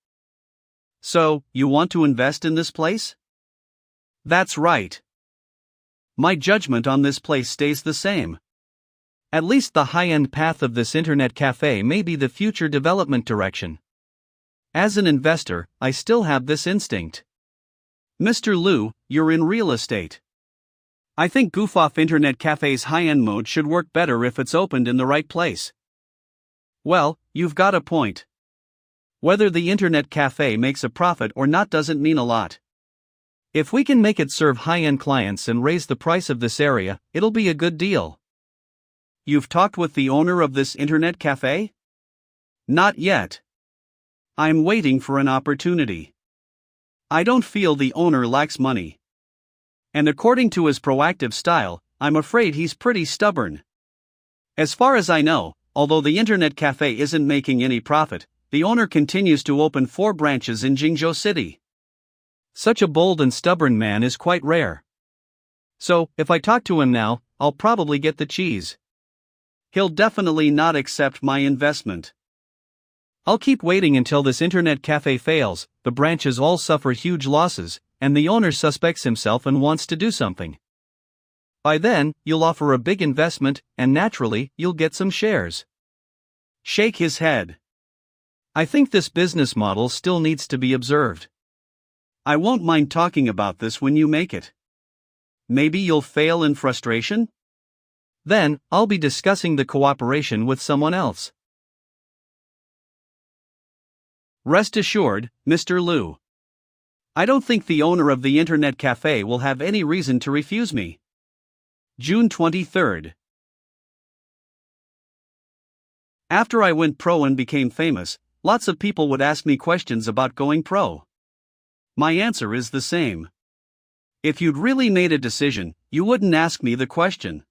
So, you want to invest in this place? That's right. My judgment on this place stays the same. At least the high-end path of this internet cafe may be the future development direction. As an investor, I still have this instinct. Mr. Liu, you're in real estate. I think goof-off internet cafe's high-end mode should work better if it's opened in the right place. Well, you've got a point. Whether the internet cafe makes a profit or not doesn't mean a lot. If we can make it serve high-end clients and raise the price of this area, it'll be a good deal. You've talked with the owner of this internet cafe? Not yet. I'm waiting for an opportunity. I don't feel the owner lacks money. And according to his proactive style, I'm afraid he's pretty stubborn. As far as I know, although the internet cafe isn't making any profit, the owner continues to open 4 branches in Jingzhou City. Such a bold and stubborn man is quite rare. So, if I talk to him now, I'll probably get the cheese. He'll definitely not accept my investment. I'll keep waiting until this internet cafe fails, the branches all suffer huge losses, and the owner suspects himself and wants to do something. By then, you'll offer a big investment, and naturally, you'll get some shares. Shake his head. I think this business model still needs to be observed. I won't mind talking about this when you make it. Maybe you'll fail in frustration? Then, I'll be discussing the cooperation with someone else. Rest assured, Mr. Liu. I don't think the owner of the internet cafe will have any reason to refuse me. June 23rd. After I went pro and became famous, lots of people would ask me questions about going pro. My answer is the same. If you'd really made a decision, you wouldn't ask me the question.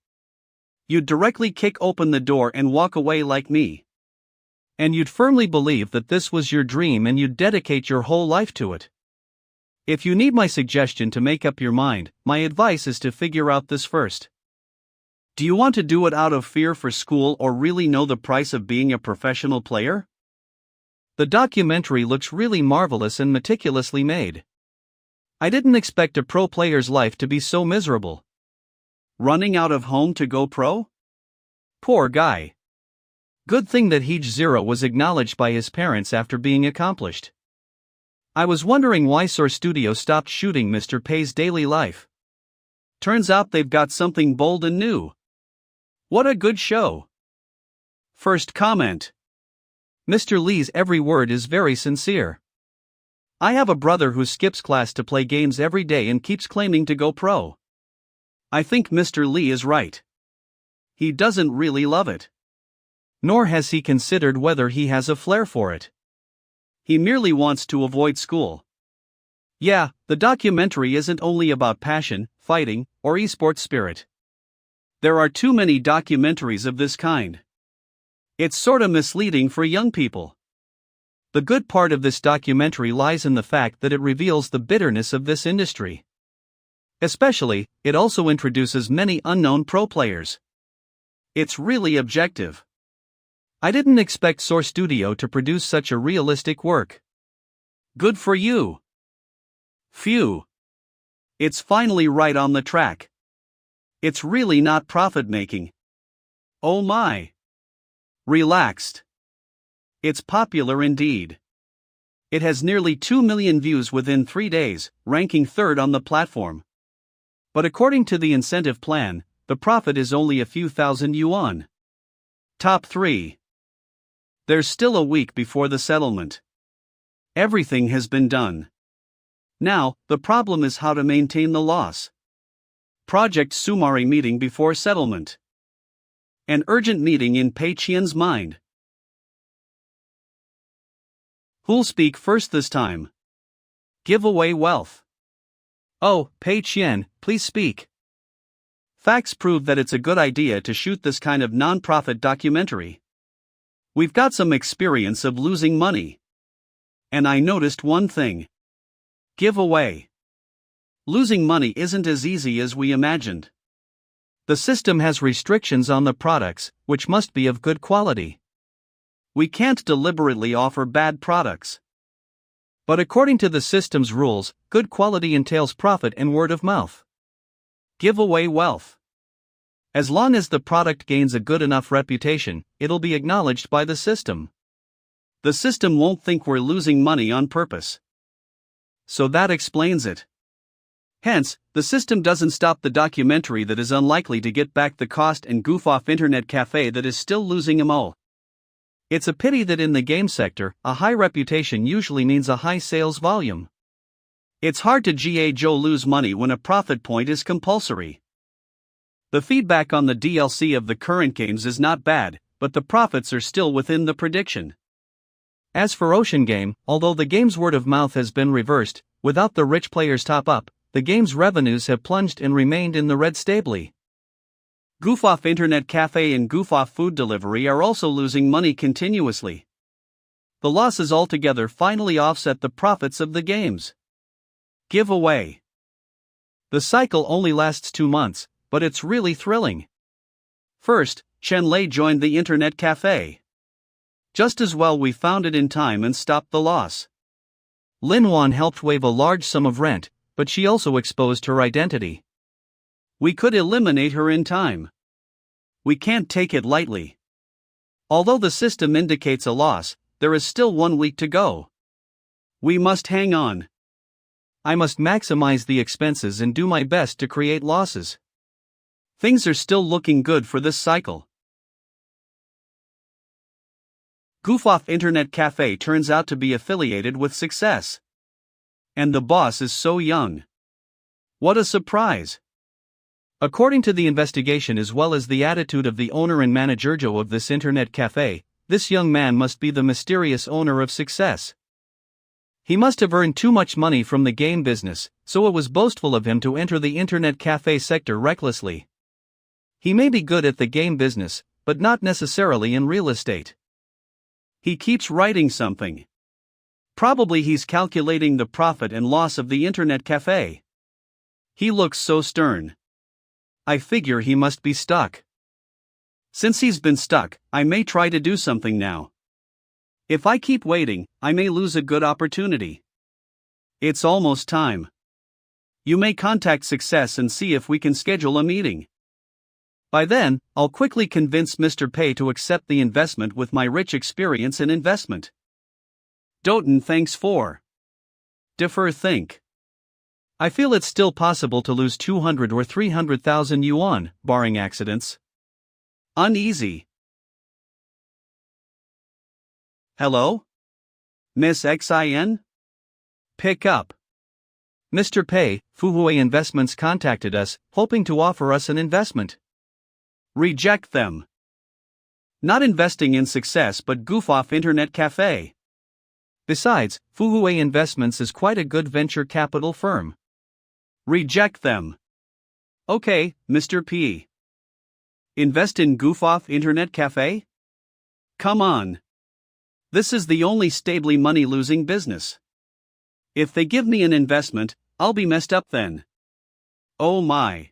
You'd directly kick open the door and walk away like me. And you'd firmly believe that this was your dream and you'd dedicate your whole life to it. If you need my suggestion to make up your mind, my advice is to figure out this first. Do you want to do it out of fear for school or really know the price of being a professional player? The documentary looks really marvelous and meticulously made. I didn't expect a pro player's life to be so miserable. Running out of home to go pro? Poor guy. Good thing that Heej Zero was acknowledged by his parents after being accomplished. I was wondering why Soar Studio stopped shooting Mr. Pei's daily life. Turns out they've got something bold and new. What a good show. First comment. Mr. Lee's every word is very sincere. I have a brother who skips class to play games every day and keeps claiming to go pro. I think Mr. Lee is right. He doesn't really love it. Nor has he considered whether he has a flair for it. He merely wants to avoid school. Yeah, the documentary isn't only about passion, fighting, or esports spirit. There are too many documentaries of this kind. It's sorta misleading for young people. The good part of this documentary lies in the fact that it reveals the bitterness of this industry. Especially, it also introduces many unknown pro players. It's really objective. I didn't expect Soar Studio to produce such a realistic work. Good for you. Phew. It's finally right on the track. It's really not profit-making. Oh my. Relaxed. It's popular indeed. It has nearly 2 million views within 3 days, ranking 3rd on the platform. But according to the incentive plan, the profit is only a few thousand yuan. Top 3. There's still a week before the settlement. Everything has been done. Now, the problem is how to maintain the loss. Project Sumari meeting before settlement. An urgent meeting in Pei Qian's mind. Who'll speak first this time? Give away wealth. Oh, Pei Qian, please speak. Facts prove that it's a good idea to shoot this kind of non-profit documentary. We've got some experience of losing money. And I noticed one thing. Give away. Losing money isn't as easy as we imagined. The system has restrictions on the products, which must be of good quality. We can't deliberately offer bad products. But according to the system's rules, good quality entails profit and word of mouth. Give away wealth. As long as the product gains a good enough reputation, it'll be acknowledged by the system. The system won't think we're losing money on purpose. So that explains it. Hence, the system doesn't stop the documentary that is unlikely to get back the cost and goof off internet cafe that is still losing them all. It's a pity that in the game sector, a high reputation usually means a high sales volume. It's hard to G.A. Joe lose money when a profit point is compulsory. The feedback on the DLC of the current games is not bad, but the profits are still within the prediction. As for Ocean Game, although the game's word of mouth has been reversed, without the rich players top up, the game's revenues have plunged and remained in the red stably. Goof Off Internet Cafe and Goof Off Food Delivery are also losing money continuously. The losses altogether finally offset the profits of the games. Giveaway. The cycle only lasts 2 months, but it's really thrilling. First, Chen Lei joined the Internet Cafe. Just as well we found it in time and stopped the loss. Lin Wan helped waive a large sum of rent, but she also exposed her identity. We could eliminate her in time. We can't take it lightly. Although the system indicates a loss, there is still 1 week to go. We must hang on. I must maximize the expenses and do my best to create losses. Things are still looking good for this cycle. Goof Off Internet Cafe turns out to be affiliated with Success. And the boss is so young. What a surprise! According to the investigation as well as the attitude of the owner and manager of this internet cafe, this young man must be the mysterious owner of Success. He must have earned too much money from the game business, so it was boastful of him to enter the internet cafe sector recklessly. He may be good at the game business, but not necessarily in real estate. He keeps writing something. Probably he's calculating the profit and loss of the internet cafe. He looks so stern. I figure he must be stuck. Since he's been stuck, I may try to do something now. If I keep waiting, I may lose a good opportunity. It's almost time. You may contact Success and see if we can schedule a meeting. By then, I'll quickly convince Mr. Pei to accept the investment with my rich experience in investment. Doten thanks for. Defer think. I feel it's still possible to lose 200 or 300,000 yuan, barring accidents. Uneasy. Hello? Miss XIN? Pick up. Mr. Pei, Fuhui Investments contacted us, hoping to offer us an investment. Reject them. Not investing in Success but goof off internet cafe. Besides, Fuhui Investments is quite a good venture capital firm. Reject them. Okay, Mr. P. Invest in goof off internet cafe? Come on. This is the only stably money-losing business. If they give me an investment, I'll be messed up then. Oh my.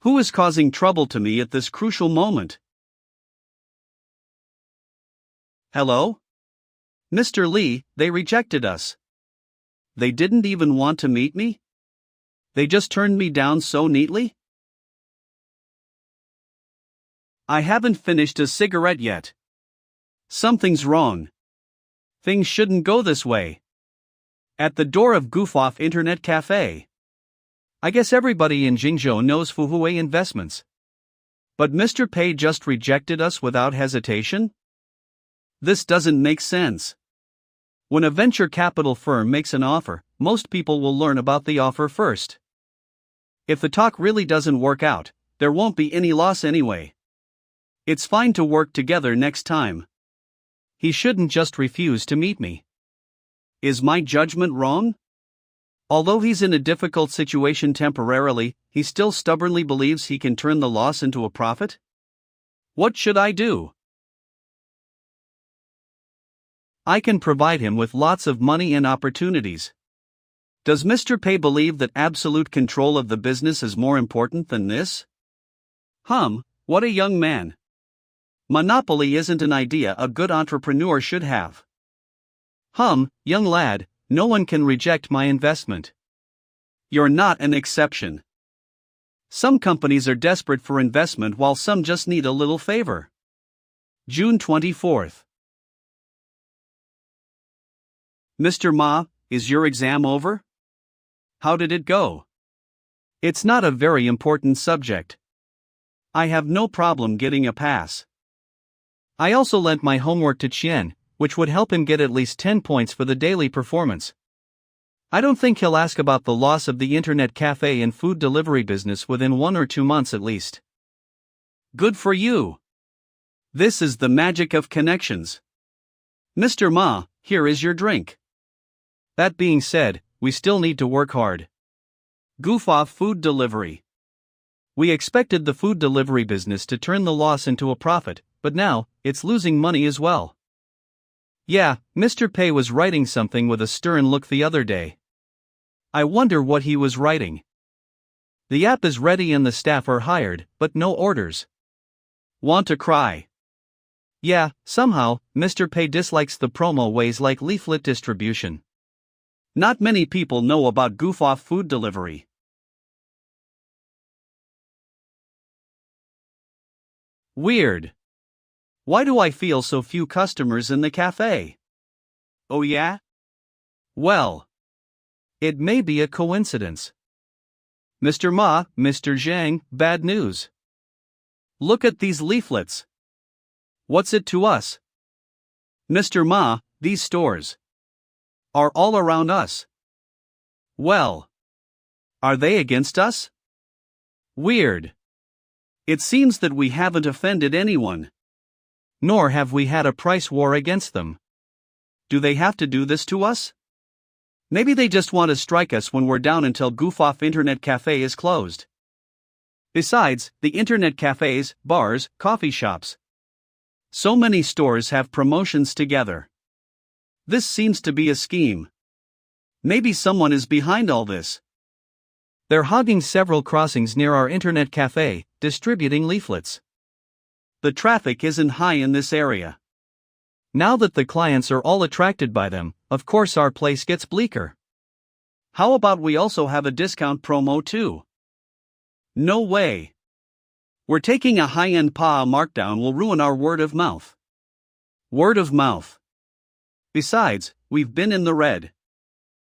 Who is causing trouble to me at this crucial moment? Hello? Mr. Lee, they rejected us. They didn't even want to meet me? They just turned me down so neatly? I haven't finished a cigarette yet. Something's wrong. Things shouldn't go this way. At the door of Goof Off Internet Cafe. I guess everybody in Jingzhou knows Fuhui Investments. But Mr. Pei just rejected us without hesitation? This doesn't make sense. When a venture capital firm makes an offer, most people will learn about the offer first. If the talk really doesn't work out, there won't be any loss anyway. It's fine to work together next time. He shouldn't just refuse to meet me. Is my judgment wrong? Although he's in a difficult situation temporarily, he still stubbornly believes he can turn the loss into a profit? What should I do? I can provide him with lots of money and opportunities. Does Mr. Pei believe that absolute control of the business is more important than this? What a young man. Monopoly isn't an idea a good entrepreneur should have. Young lad, no one can reject my investment. You're not an exception. Some companies are desperate for investment while some just need a little favor. June 24th. Mr. Ma, is your exam over? How did it go? It's not a very important subject. I have no problem getting a pass. I also lent my homework to Chien, which would help him get at least 10 points for the daily performance. I don't think he'll ask about the loss of the internet cafe and food delivery business within 1 or 2 months at least. Good for you. This is the magic of connections. Mr. Ma, here is your drink. That being said, we still need to work hard. Goof off food delivery. We expected the food delivery business to turn the loss into a profit, but now, it's losing money as well. Yeah, Mr. Pei was writing something with a stern look the other day. I wonder what he was writing. The app is ready and the staff are hired, but no orders. Want to cry? Yeah, somehow, Mr. Pei dislikes the promo ways like leaflet distribution. Not many people know about goof-off food delivery. Weird. Why do I feel so few customers in the cafe? Oh yeah? Well, it may be a coincidence. Mr. Ma, Mr. Zhang, bad news. Look at these leaflets. What's it to us? Mr. Ma, these stores are all around us. Well, are they against us? Weird. It seems that we haven't offended anyone. Nor have we had a price war against them. Do they have to do this to us? Maybe they just want to strike us when we're down until goof-off internet cafe is closed. Besides, the internet cafes, bars, coffee shops. So many stores have promotions together. This seems to be a scheme. Maybe someone is behind all this. They're hogging several crossings near our internet cafe, distributing leaflets. The traffic isn't high in this area. Now that the clients are all attracted by them, of course our place gets bleaker. How about we also have a discount promo too? No way. We're taking a high-end PA markdown will ruin our word of mouth. Word of mouth. Besides, we've been in the red.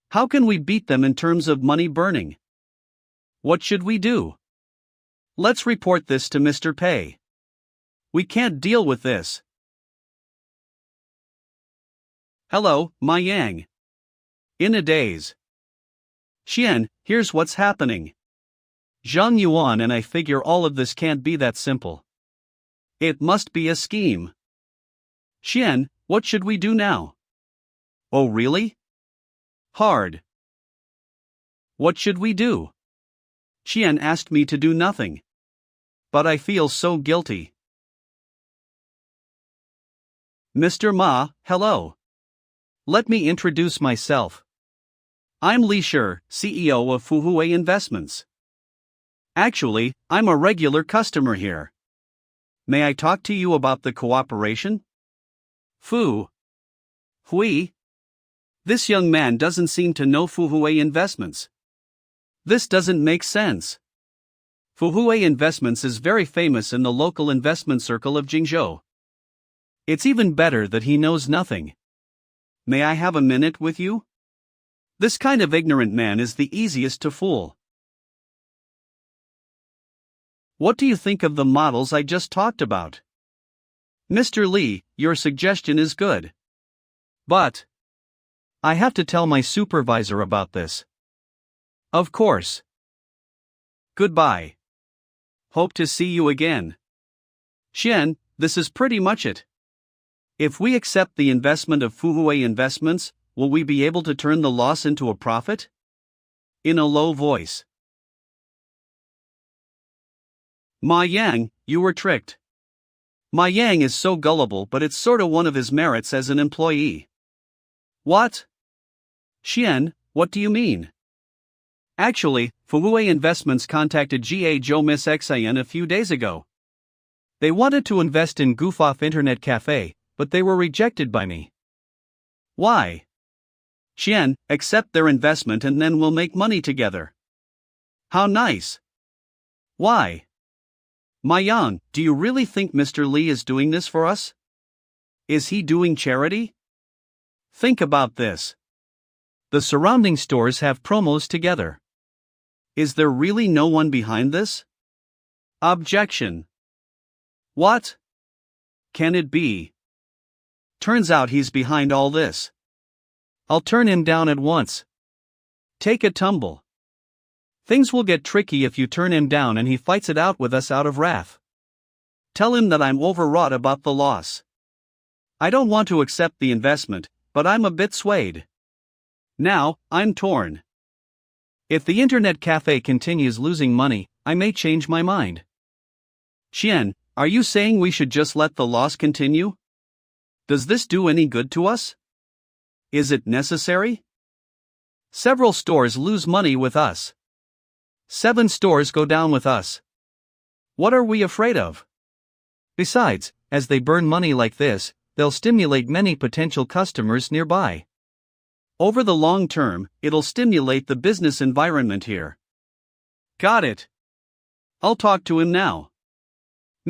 How can we beat them in terms of money burning? What should we do? Let's report this to Mr. Pei. We can't deal with this. Hello, my Yang. In a daze. Xian, here's what's happening. Zhang Yuan and I figure all of this can't be that simple. It must be a scheme. Xian, what should we do now? Oh really? Hard. What should we do? Xian asked me to do nothing. But I feel so guilty. Mr. Ma, hello. Let me introduce myself. I'm Li Shi, CEO of Fuhui Investments. Actually, I'm a regular customer here. May I talk to you about the cooperation? Hui? This young man doesn't seem to know Fuhui Investments. This doesn't make sense. Fuhui Investments is very famous in the local investment circle of Jingzhou. It's even better that he knows nothing. May I have a minute with you? This kind of ignorant man is the easiest to fool. What do you think of the models I just talked about? Mr. Li, your suggestion is good. But I have to tell my supervisor about this. Of course. Goodbye. Hope to see you again. Xian, this is pretty much it. If we accept the investment of Fuhui Investments, will we be able to turn the loss into a profit? In a low voice. Ma Yang, you were tricked. Ma Yang is so gullible, but it's sorta one of his merits as an employee. What? Xian, what do you mean? Actually, Fuwei Investments contacted GA Joe Miss XIN a few days ago. They wanted to invest in Goof-Off Internet Cafe, but they were rejected by me. Why? Xian, accept their investment and then we'll make money together. How nice. Why? Mayang, do you really think Mr. Lee is doing this for us? Is he doing charity? Think about this. The surrounding stores have promos together. Is there really no one behind this? Objection. What? Can it be? Turns out he's behind all this. I'll turn him down at once. Take a tumble. Things will get tricky if you turn him down and he fights it out with us out of wrath. Tell him that I'm overwrought about the loss. I don't want to accept the investment, but I'm a bit swayed. Now, I'm torn. If the internet cafe continues losing money, I may change my mind. Qian, are you saying we should just let the loss continue? Does this do any good to us? Is it necessary? Several stores lose money with us. 7 stores go down with us. What are we afraid of? Besides, as they burn money like this, they'll stimulate many potential customers nearby. Over the long term, it'll stimulate the business environment here. Got it. I'll talk to him now.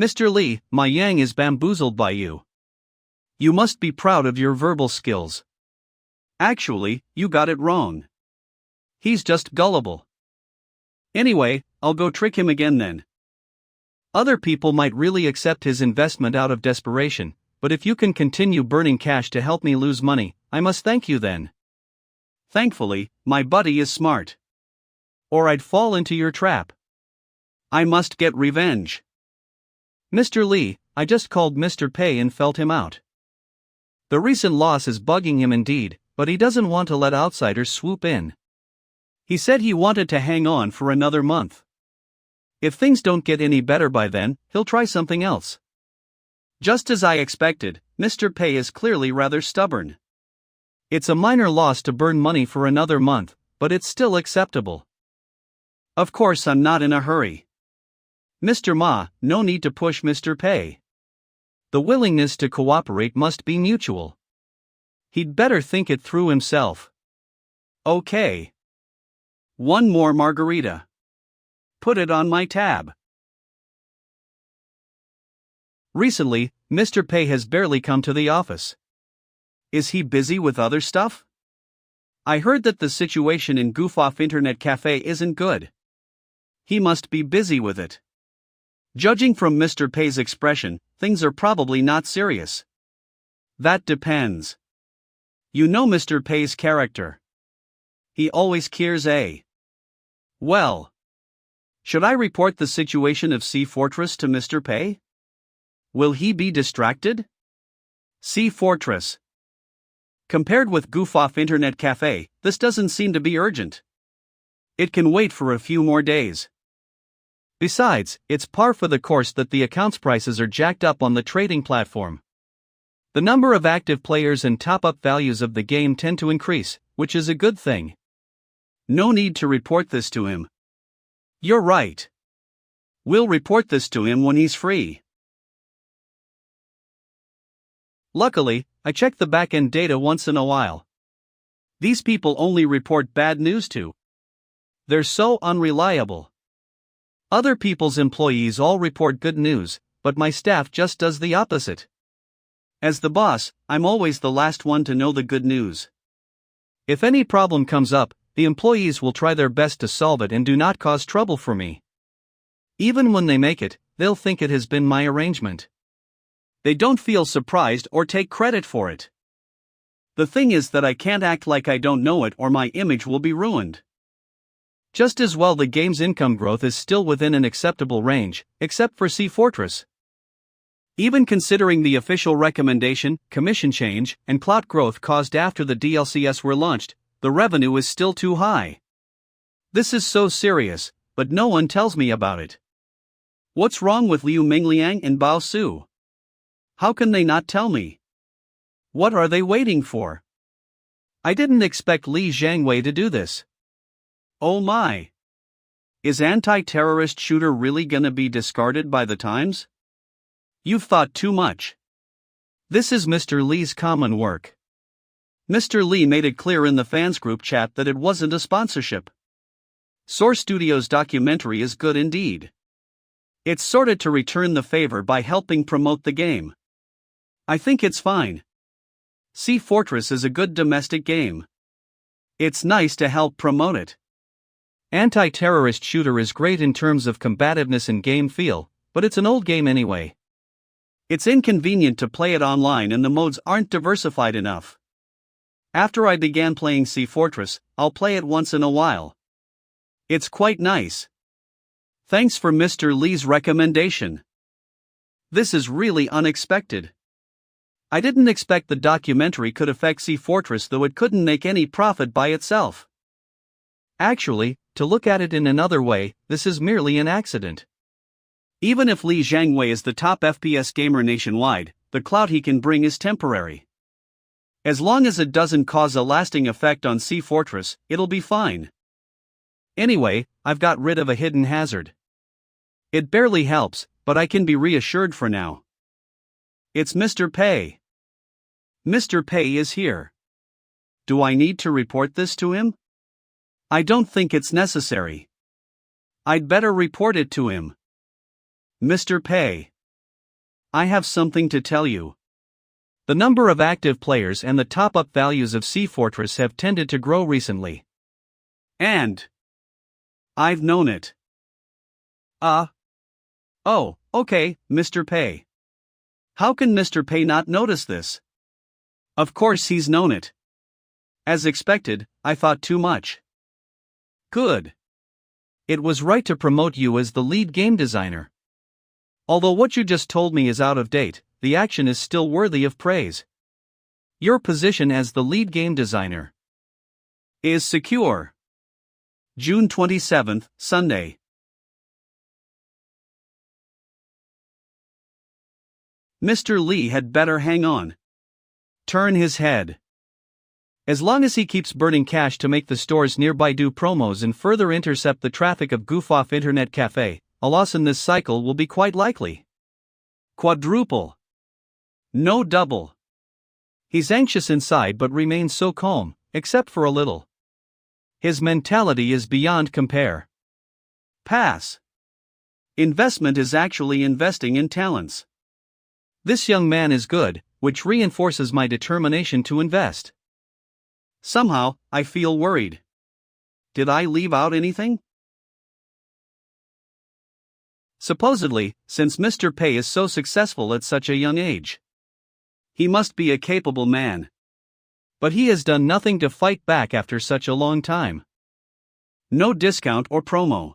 Mr. Lee, my Yang is bamboozled by you. You must be proud of your verbal skills. Actually, you got it wrong. He's just gullible. Anyway, I'll go trick him again then. Other people might really accept his investment out of desperation, but if you can continue burning cash to help me lose money, I must thank you then. Thankfully, my buddy is smart. Or I'd fall into your trap. I must get revenge. Mr. Lee, I just called Mr. Pei and felt him out. The recent loss is bugging him indeed, but he doesn't want to let outsiders swoop in. He said he wanted to hang on for another month. If things don't get any better by then, he'll try something else. Just as I expected, Mr. Pei is clearly rather stubborn. It's a minor loss to burn money for another month, but it's still acceptable. Of course I'm not in a hurry. Mr. Ma, no need to push Mr. Pei. The willingness to cooperate must be mutual. He'd better think it through himself. Okay. One more margarita. Put it on my tab. Recently, Mr. Pei has barely come to the office. Is he busy with other stuff? I heard that the situation in Goof-Off Internet Cafe isn't good. He must be busy with it. Judging from Mr. Pei's expression, things are probably not serious. That depends. You know Mr. Pei's character. He always cares. Well. Should I report the situation of Sea Fortress to Mr. Pei? Will he be distracted? Sea Fortress. Compared with Goof-Off Internet Cafe, this doesn't seem to be urgent. It can wait for a few more days. Besides, it's par for the course that the accounts prices are jacked up on the trading platform. The number of active players and top-up values of the game tend to increase, which is a good thing. No need to report this to him. You're right. We'll report this to him when he's free. Luckily, I check the back-end data once in a while. These people only report bad news to. They're so unreliable. Other people's employees all report good news, but my staff just does the opposite. As the boss, I'm always the last one to know the good news. If any problem comes up, the employees will try their best to solve it and do not cause trouble for me. Even when they make it, they'll think it has been my arrangement. They don't feel surprised or take credit for it. The thing is that I can't act like I don't know it or my image will be ruined. Just as well the game's income growth is still within an acceptable range, except for Sea Fortress. Even considering the official recommendation, commission change, and clout growth caused after the DLCs were launched, the revenue is still too high. This is so serious, but no one tells me about it. What's wrong with Liu Mingliang and Bao Su? How can they not tell me? What are they waiting for? I didn't expect Li Zhangwei to do this. Oh my! Is anti-terrorist shooter really gonna be discarded by the times? You've thought too much. This is Mr. Lee's common work. Mr. Lee made it clear in the fans group chat that it wasn't a sponsorship. Source Studios' documentary is good indeed. It's sorted to return the favor by helping promote the game. I think it's fine. Sea Fortress is a good domestic game. It's nice to help promote it. Anti-terrorist shooter is great in terms of combativeness and game feel, but it's an old game anyway. It's inconvenient to play it online and the modes aren't diversified enough. After I began playing Sea Fortress, I'll play it once in a while. It's quite nice. Thanks for Mr. Lee's recommendation. This is really unexpected. I didn't expect the documentary could affect Sea Fortress, though it couldn't make any profit by itself. Actually, to look at it in another way, this is merely an accident. Even if Li Zhangwei is the top FPS gamer nationwide, the clout he can bring is temporary. As long as it doesn't cause a lasting effect on Sea Fortress, it'll be fine. Anyway, I've got rid of a hidden hazard. It barely helps, but I can be reassured for now. It's Mr. Pei. Mr. Pei is here. Do I need to report this to him? I don't think it's necessary. I'd better report it to him. Mr. Pei, I have something to tell you. The number of active players and the top-up values of Sea Fortress have tended to grow recently. And I've known it. Oh, okay, Mr. Pei. How can Mr. Pei not notice this? Of course he's known it. As expected, I thought too much. Good. It was right to promote you as the lead game designer. Although what you just told me is out of date, the action is still worthy of praise. Your position as the lead game designer is secure. June 27th, Sunday. Mr. Lee had better hang on. Turn his head. As long as he keeps burning cash to make the stores nearby do promos and further intercept the traffic of goof-off internet cafe, a loss in this cycle will be quite likely. Quadruple. No double. He's anxious inside but remains so calm, except for a little. His mentality is beyond compare. Pass. Investment is actually investing in talents. This young man is good, which reinforces my determination to invest. Somehow, I feel worried. Did I leave out anything? Supposedly, since Mr. Pei is so successful at such a young age, he must be a capable man. But he has done nothing to fight back after such a long time. No discount or promo.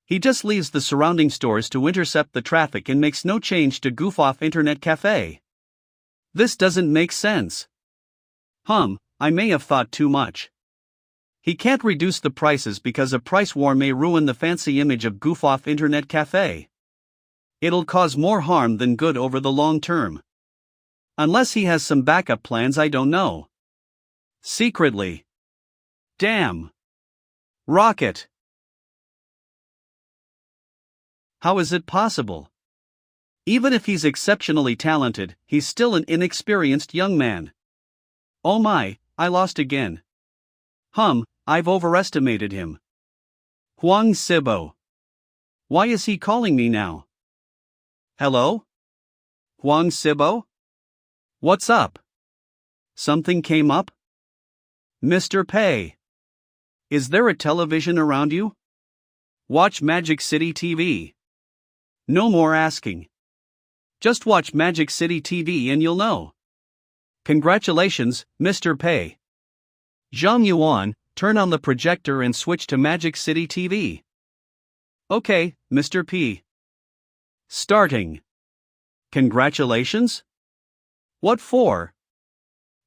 He just leaves the surrounding stores to intercept the traffic and makes no change to goof off internet cafe. This doesn't make sense. I may have thought too much. He can't reduce the prices because a price war may ruin the fancy image of goof off internet cafe. It'll cause more harm than good over the long term. Unless he has some backup plans I don't know. Secretly. Damn. Rocket. How is it possible? Even if he's exceptionally talented, he's still an inexperienced young man. Oh my, I lost again. I've overestimated him. Huang Sibo. Why is he calling me now? Hello? Huang Sibo? What's up? Something came up? Mr. Pei. Is there a television around you? Watch Magic City TV. No more asking. Just watch Magic City TV and you'll know. Congratulations, Mr. Pei. Zhang Yuan, turn on the projector and switch to Magic City TV. Okay, Mr. P. Starting. Congratulations? What for?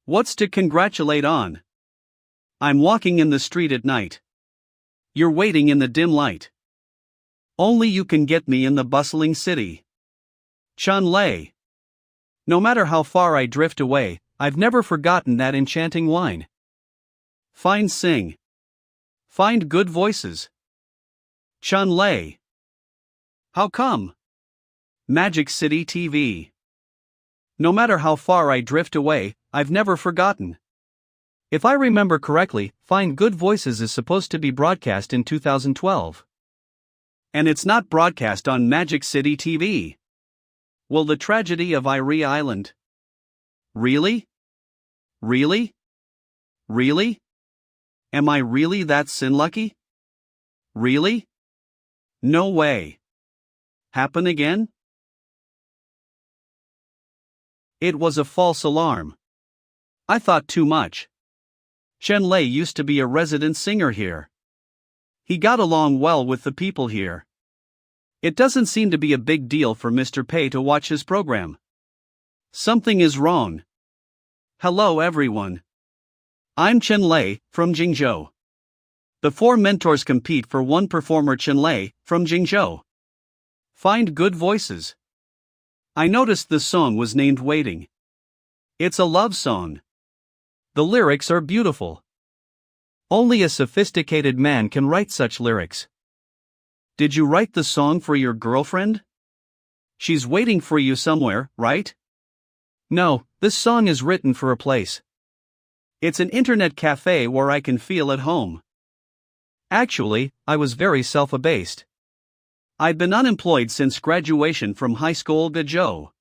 What's to congratulate on? I'm walking in the street at night. You're waiting in the dim light. Only you can get me in the bustling city. Chun Lei. No matter how far I drift away, I've never forgotten that enchanting wine. Fine sing. Find good voices. Chun Lei. How come? Magic City TV. No matter how far I drift away, I've never forgotten. If I remember correctly, Find Good Voices is supposed to be broadcast in 2012. And it's not broadcast on Magic City TV. Well, the tragedy of Irie Island. Really? Really? Really? Am I really that sin-lucky? Really? No way. Happen again? It was a false alarm. I thought too much. Chen Lei used to be a resident singer here. He got along well with the people here. It doesn't seem to be a big deal for Mr. Pei to watch his program. Something is wrong. Hello everyone. I'm Chen Lei, from Jingzhou. The 4 mentors compete for one performer. Chen Lei, from Jingzhou. Find good voices. I noticed the song was named Waiting. It's a love song. The lyrics are beautiful. Only a sophisticated man can write such lyrics. Did you write the song for your girlfriend? She's waiting for you somewhere, right? No, this song is written for a place. It's an internet cafe where I can feel at home. Actually, I was very self-abased. I'd been unemployed since graduation from high school. Gazhou.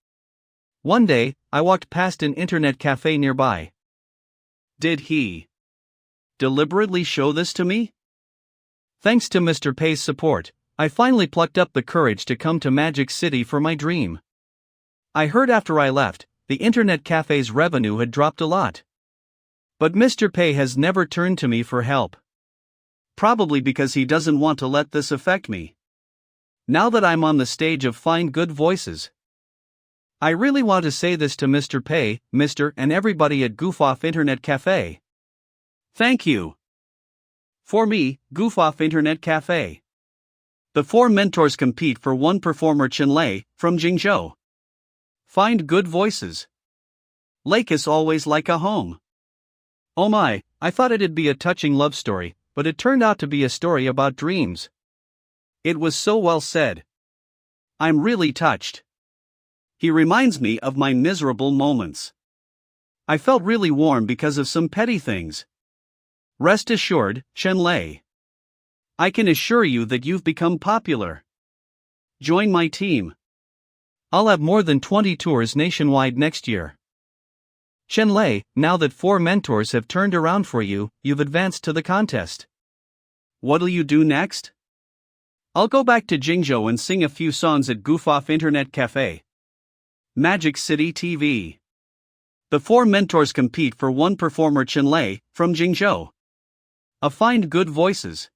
One day, I walked past an internet cafe nearby. Did he deliberately show this to me? Thanks to Mr. Pei's support, I finally plucked up the courage to come to Magic City for my dream. I heard after I left, the internet cafe's revenue had dropped a lot. But Mr. Pei has never turned to me for help. Probably because he doesn't want to let this affect me. Now that I'm on the stage of Find Good Voices, I really want to say this to Mr. Pei, Mr. and everybody at Goof Off Internet Cafe. Thank you. For me, Goof Off Internet Cafe. The 4 mentors compete for one performer. Chen Lei, from Jingzhou. Find good voices. Lake is always like a home. Oh my, I thought it'd be a touching love story, but it turned out to be a story about dreams. It was so well said. I'm really touched. He reminds me of my miserable moments. I felt really warm because of some petty things. Rest assured, Chen Lei. I can assure you that you've become popular. Join my team. I'll have more than 20 tours nationwide next year. Chen Lei, now that 4 mentors have turned around for you, you've advanced to the contest. What'll you do next? I'll go back to Jingzhou and sing a few songs at Goof Off Internet Cafe. Magic City TV. The 4 mentors compete for one performer. Chen Lei, from Jingzhou. Find good voices.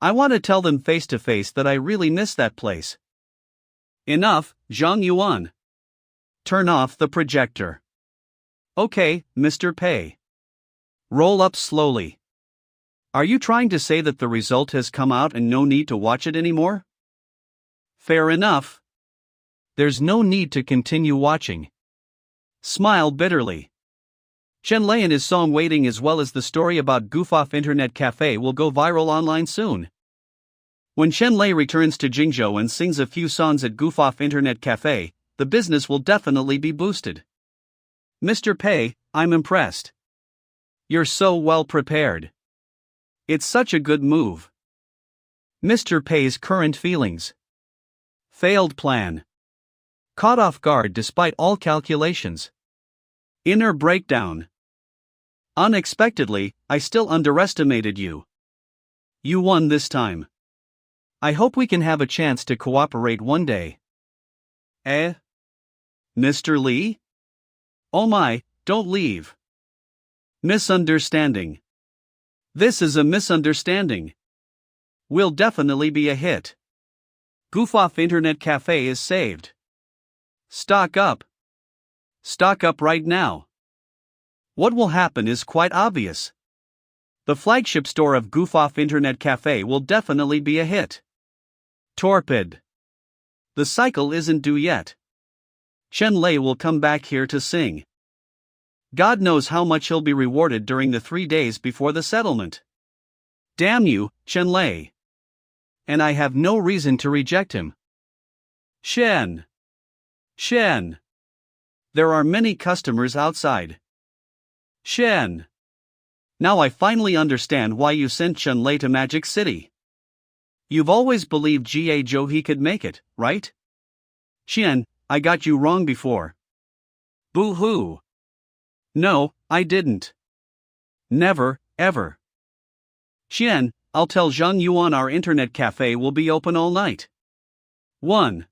I want to tell them face to face that I really miss that place. Enough, Zhang Yuan. Turn off the projector. Okay, Mr. Pei. Roll up slowly. Are you trying to say that the result has come out and no need to watch it anymore? Fair enough. There's no need to continue watching. Smile bitterly. Chen Lei and his song Waiting, as well as the story about Goof Off Internet Cafe, will go viral online soon. When Chen Lei returns to Jingzhou and sings a few songs at Goof Off Internet Cafe, the business will definitely be boosted. Mr. Pei, I'm impressed. You're so well prepared. It's such a good move. Mr. Pei's current feelings. Failed plan. Caught off guard despite all calculations. Inner breakdown. Unexpectedly, I still underestimated you. You won this time. I hope we can have a chance to cooperate one day. Mr. Lee? Oh my, don't leave. Misunderstanding. This is a misunderstanding. Will definitely be a hit. Goof Off Internet Cafe is saved. Stock up. Stock up right now. What will happen is quite obvious. The flagship store of Goof Off Internet Cafe will definitely be a hit. Torpid. The cycle isn't due yet. Chen Lei will come back here to sing. God knows how much he'll be rewarded during the 3 days before the settlement. Damn you, Chenlei. And I have no reason to reject him. Shen. Shen. There are many customers outside. Shen. Now I finally understand why you sent Chenlei to Magic City. You've always believed G.A. Joe could make it, right? Shen, I got you wrong before. Boo-hoo. No, I didn't. Never, ever. Shen, I'll tell Zhang Yuan our internet cafe will be open all night. 1.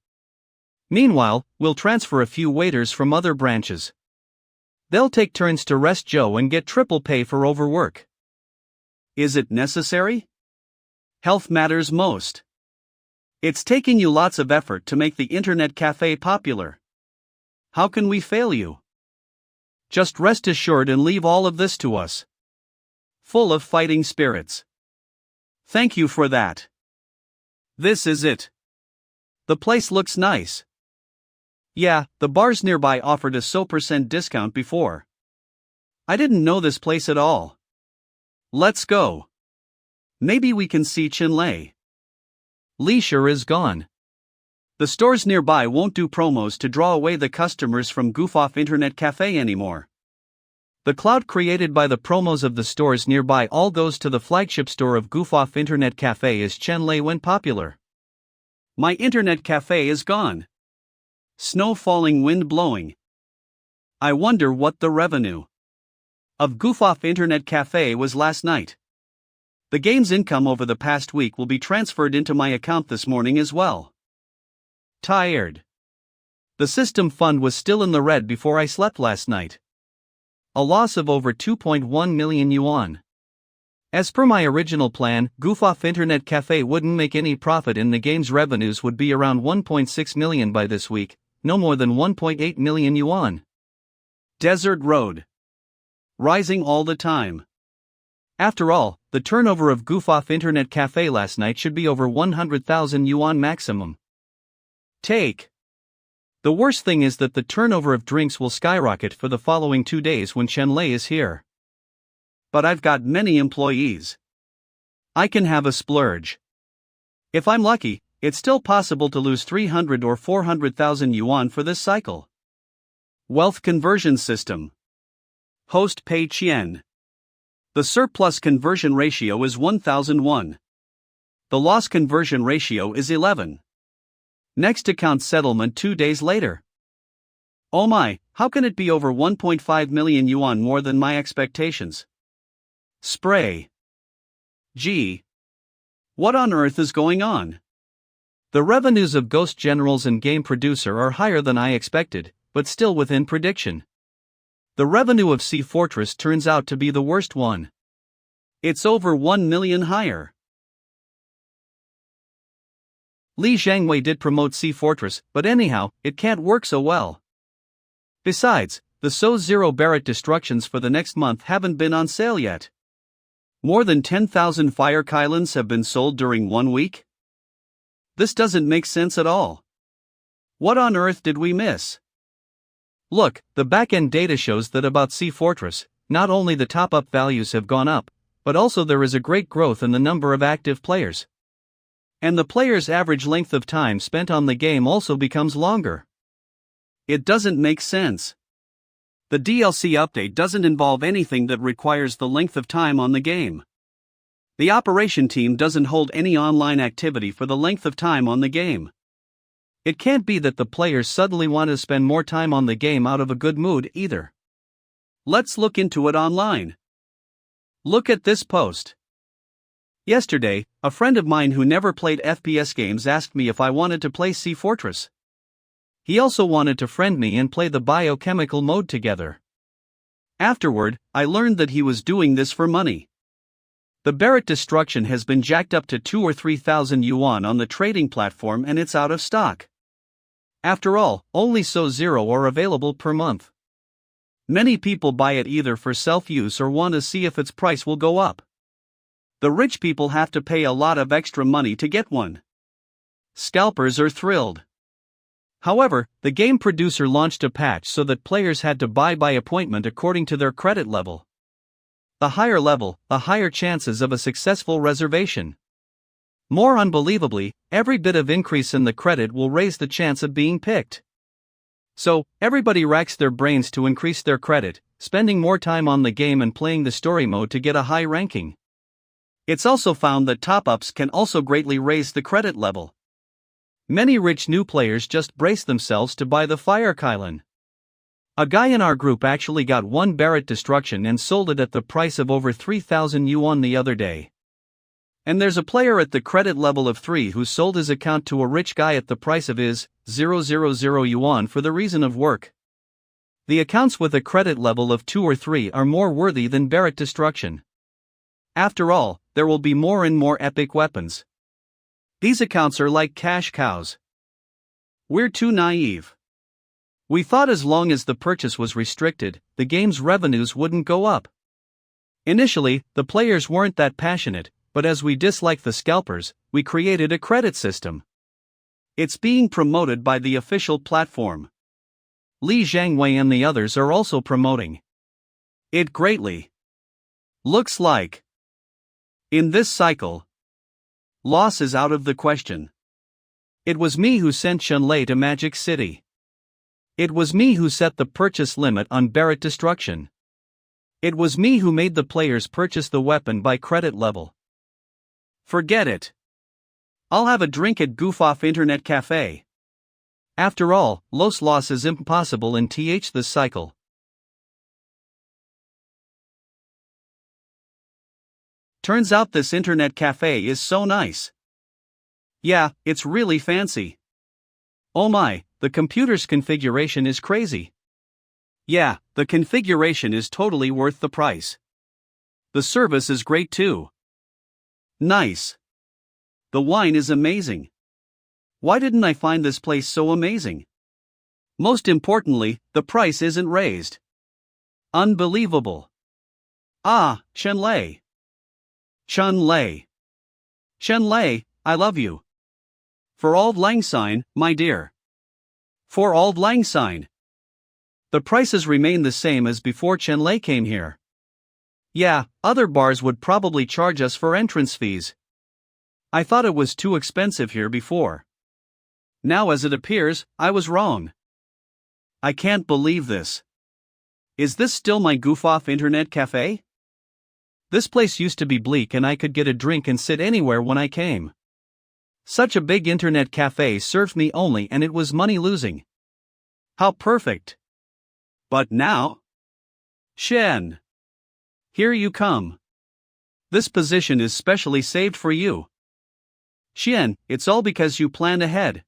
Meanwhile, we'll transfer a few waiters from other branches. They'll take turns to rest Joe and get triple pay for overwork. Is it necessary? Health matters most. It's taking you lots of effort to make the internet cafe popular. How can we fail you? Just rest assured and leave all of this to us. Full of fighting spirits. Thank you for that. This is it. The place looks nice. Yeah, the bars nearby offered a % discount before. I didn't know this place at all. Let's go. Maybe we can see Chenlei. Li sure is gone. The stores nearby won't do promos to draw away the customers from Goof Off Internet Cafe anymore. The clout created by the promos of the stores nearby all goes to the flagship store of Goof Off Internet Cafe as Chenlei went popular. My internet cafe is gone. Snow falling, wind blowing. I wonder what the revenue of Goof Off Internet Cafe was last night. The game's income over the past week will be transferred into my account this morning as well. Tired. The system fund was still in the red before I slept last night. A loss of over 2.1 million yuan. As per my original plan, Goof Off Internet Cafe wouldn't make any profit and the game's revenues would be around 1.6 million by this week, no more than 1.8 million yuan. Desert Road. Rising all the time. After all, the turnover of Goof Off Internet Cafe last night should be over 100,000 yuan maximum. Take. The worst thing is that the turnover of drinks will skyrocket for the following 2 days when Chenlei is here. But I've got many employees. I can have a splurge. If I'm lucky, it's still possible to lose 300 or 400,000 yuan for this cycle. Wealth conversion system. Host Pei Qian. The surplus conversion ratio is 1001. The loss conversion ratio is 11. Next account settlement 2 days later. Oh my, how can it be over 1.5 million yuan more than my expectations? Spray. Gee. What on earth is going on? The revenues of Ghost Generals and Game Producer are higher than I expected, but still within prediction. The revenue of Sea Fortress turns out to be the worst one. It's over 1 million higher. Li Zhangwei did promote Sea Fortress, but anyhow, it can't work so well. Besides, the So-Zero Barrett destructions for the next month haven't been on sale yet. More than 10,000 Fire Kylans have been sold during 1 week? This doesn't make sense at all. What on earth did we miss? Look, the back-end data shows that about Sea Fortress, not only the top-up values have gone up, but also there is a great growth in the number of active players. And the player's average length of time spent on the game also becomes longer. It doesn't make sense. The DLC update doesn't involve anything that requires the length of time on the game. The operation team doesn't hold any online activity for the length of time on the game. It can't be that the players suddenly want to spend more time on the game out of a good mood either. Let's look into it online. Look at this post. Yesterday, a friend of mine who never played FPS games asked me if I wanted to play Sea Fortress. He also wanted to friend me and play the biochemical mode together. Afterward, I learned that he was doing this for money. The Barrett destruction has been jacked up to 2 or 3,000 yuan on the trading platform and it's out of stock. After all, only So-Zero are available per month. Many people buy it either for self-use or want to see if its price will go up. The rich people have to pay a lot of extra money to get one. Scalpers are thrilled. However, the game producer launched a patch so that players had to buy by appointment according to their credit level. the higher level, the higher chances of a successful reservation. More unbelievably, every bit of increase in the credit will raise the chance of being picked. So, everybody racks their brains to increase their credit, spending more time on the game and playing the story mode to get a high ranking. It's also found that top-ups can also greatly raise the credit level. Many rich new players just brace themselves to buy the Fire Kylan. A guy in our group actually got one Barrett Destruction and sold it at the price of over 3,000 yuan the other day. And there's a player at the credit level of 3 who sold his account to a rich guy at the price of his 000 yuan for the reason of work. The accounts with a credit level of 2 or 3 are more worthy than Barrett Destruction. After all, there will be more and more epic weapons. These accounts are like cash cows. We're too naive. We thought as long as the purchase was restricted, the game's revenues wouldn't go up. Initially, the players weren't that passionate, but as we dislike the scalpers, we created a credit system. It's being promoted by the official platform. Li Zhangwei and the others are also promoting it greatly. Looks like in this cycle, loss is out of the question. It was me who sent Shenlei to Magic City. It was me who set the purchase limit on Barrett Destruction. It was me who made the players purchase the weapon by credit level. Forget it. I'll have a drink at Goof-Off Internet Cafe. After all, loss is impossible in this cycle. Turns out this internet cafe is so nice. Yeah, it's really fancy. Oh my, the computer's configuration is crazy. Yeah, the configuration is totally worth the price. The service is great too. Nice. The wine is amazing. Why didn't I find this place so amazing? Most importantly, the price isn't raised. Unbelievable. Ah, Shenlei. Shenlei. Shenlei, I love you. For Auld Lang Syne, my dear. For Auld Lang Syne. The prices remain the same as before Shenlei came here. Yeah, other bars would probably charge us for entrance fees. I thought it was too expensive here before. Now as it appears, I was wrong. I can't believe this. Is this still my goof-off internet cafe? This place used to be bleak and I could get a drink and sit anywhere when I came. Such a big internet cafe served me only and it was money losing. How perfect. But now? Shen. Here you come. This position is specially saved for you. Xian, it's all because you planned ahead.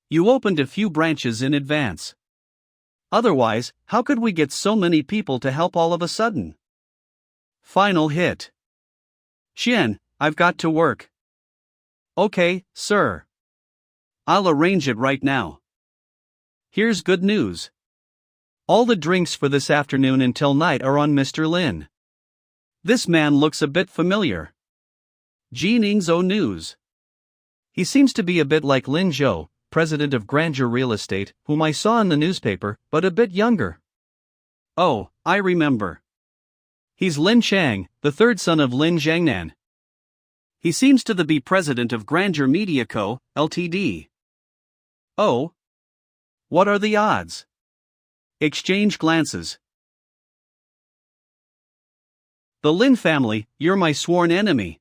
You opened a few branches in advance. Otherwise, how could we get so many people to help all of a sudden? Final hit. Xian, I've got to work. Okay, sir. I'll arrange it right now. Here's good news. All the drinks for this afternoon until night are on Mr. Lin. This man looks a bit familiar. Jiningzhou News. He seems to be a bit like Lin Zhou, president of Grandeur Real Estate, whom I saw in the newspaper, but a bit younger. Oh, I remember. He's Lin Chang, the third son of Lin Zhangnan. He seems to be president of Grandeur Media Co., Ltd. Oh. What are the odds? Exchange glances. The Lin family, you're my sworn enemy.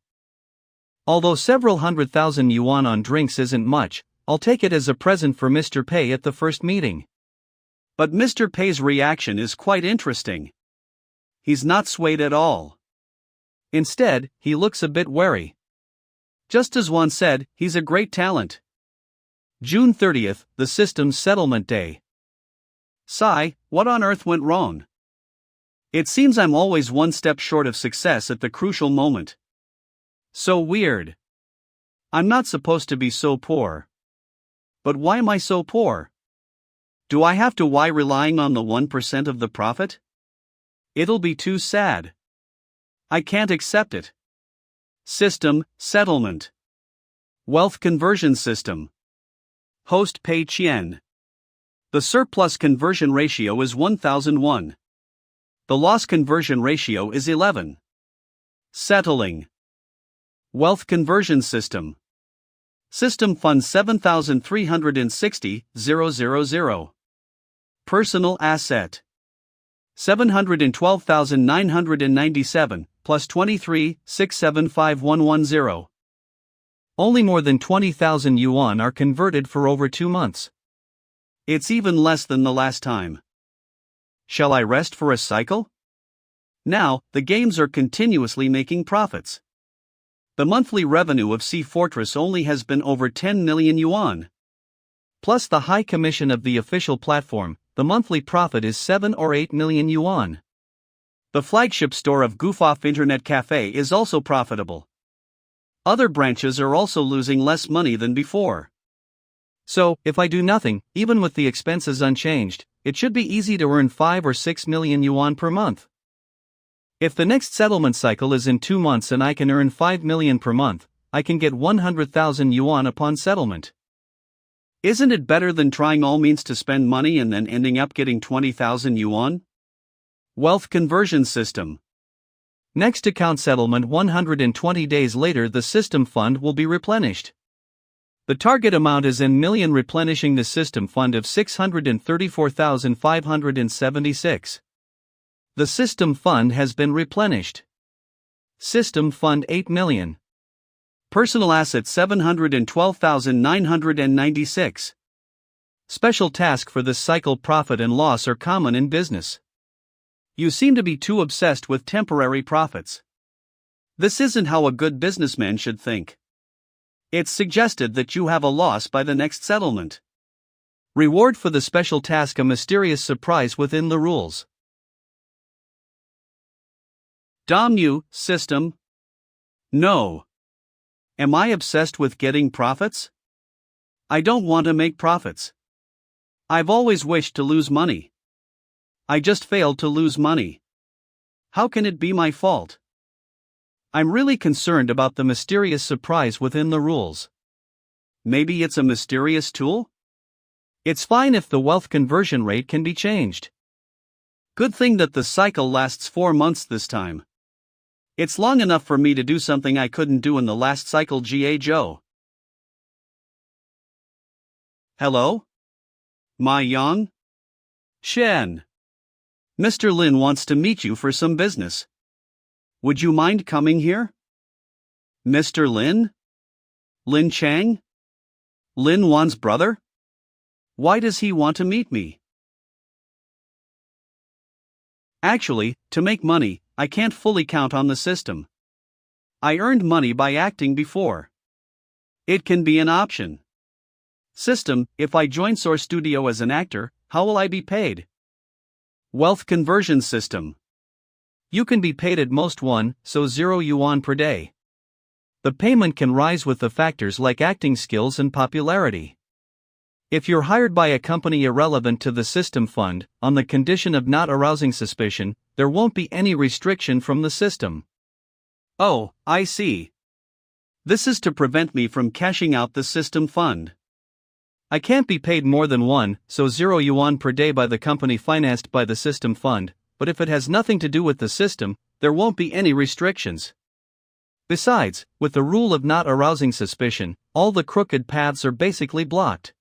Although several 100,000 yuan on drinks isn't much, I'll take it as a present for Mr. Pei at the first meeting. But Mr. Pei's reaction is quite interesting. He's not swayed at all. Instead, he looks a bit wary. Just as one said, he's a great talent. June 30th, the system's settlement day. Sigh, what on earth went wrong? It seems I'm always one step short of success at the crucial moment. So weird. I'm not supposed to be so poor. But why am I so poor? Do I have to why relying on the 1% of the profit? It'll be too sad. I can't accept it. System, settlement. Wealth conversion system. Host Pei Qian. The surplus conversion ratio is 1001. The loss conversion ratio is 11. Settling. Wealth conversion system. System fund 7,360,000. Personal asset. 712,997 plus 23,675,110. Only more than 20,000 yuan are converted for over 2 months. It's even less than the last time. Shall I rest for a cycle? Now, the games are continuously making profits. The monthly revenue of Sea Fortress only has been over 10 million yuan. Plus the high commission of the official platform, the monthly profit is 7 or 8 million yuan. The flagship store of Goof-Off Internet Cafe is also profitable. Other branches are also losing less money than before. So, if I do nothing, even with the expenses unchanged, it should be easy to earn 5 or 6 million yuan per month. If the next settlement cycle is in 2 months and I can earn 5 million per month, I can get 100,000 yuan upon settlement. Isn't it better than trying all means to spend money and then ending up getting 20,000 yuan? Wealth conversion system. Next account settlement 120 days later the system fund will be replenished. The target amount is in million, replenishing the system fund of 634,576. The system fund has been replenished. System fund 8 million. Personal asset 712,996. Special task for this cycle. Profit and loss are common in business. You seem to be too obsessed with temporary profits. This isn't how a good businessman should think. It's suggested that you have a loss by the next settlement. Reward for the special task: a mysterious surprise within the rules. Damn system. No. Am I obsessed with getting profits? I don't want to make profits. I've always wished to lose money. I just failed to lose money. How can it be my fault? I'm really concerned about the mysterious surprise within the rules. Maybe it's a mysterious tool? It's fine if the wealth conversion rate can be changed. Good thing that the cycle lasts 4 months this time. It's long enough for me to do something I couldn't do in the last cycle. G.A. Joe. Hello? Ma Yang? Shen. Mr. Lin wants to meet you for some business. Would you mind coming here? Mr. Lin? Lin Chang? Lin Wan's brother? Why does he want to meet me? Actually, to make money, I can't fully count on the system. I earned money by acting before. It can be an option. System: if I join Source Studio as an actor, how will I be paid? Wealth conversion system. You can be paid at most 0 yuan per day. The payment can rise with the factors like acting skills and popularity. If you're hired by a company irrelevant to the system fund, on the condition of not arousing suspicion, there won't be any restriction from the system. Oh, I see. This is to prevent me from cashing out the system fund. I can't be paid more than 0 yuan per day by the company financed by the system fund, but if it has nothing to do with the system, there won't be any restrictions. Besides, with the rule of not arousing suspicion, all the crooked paths are basically blocked.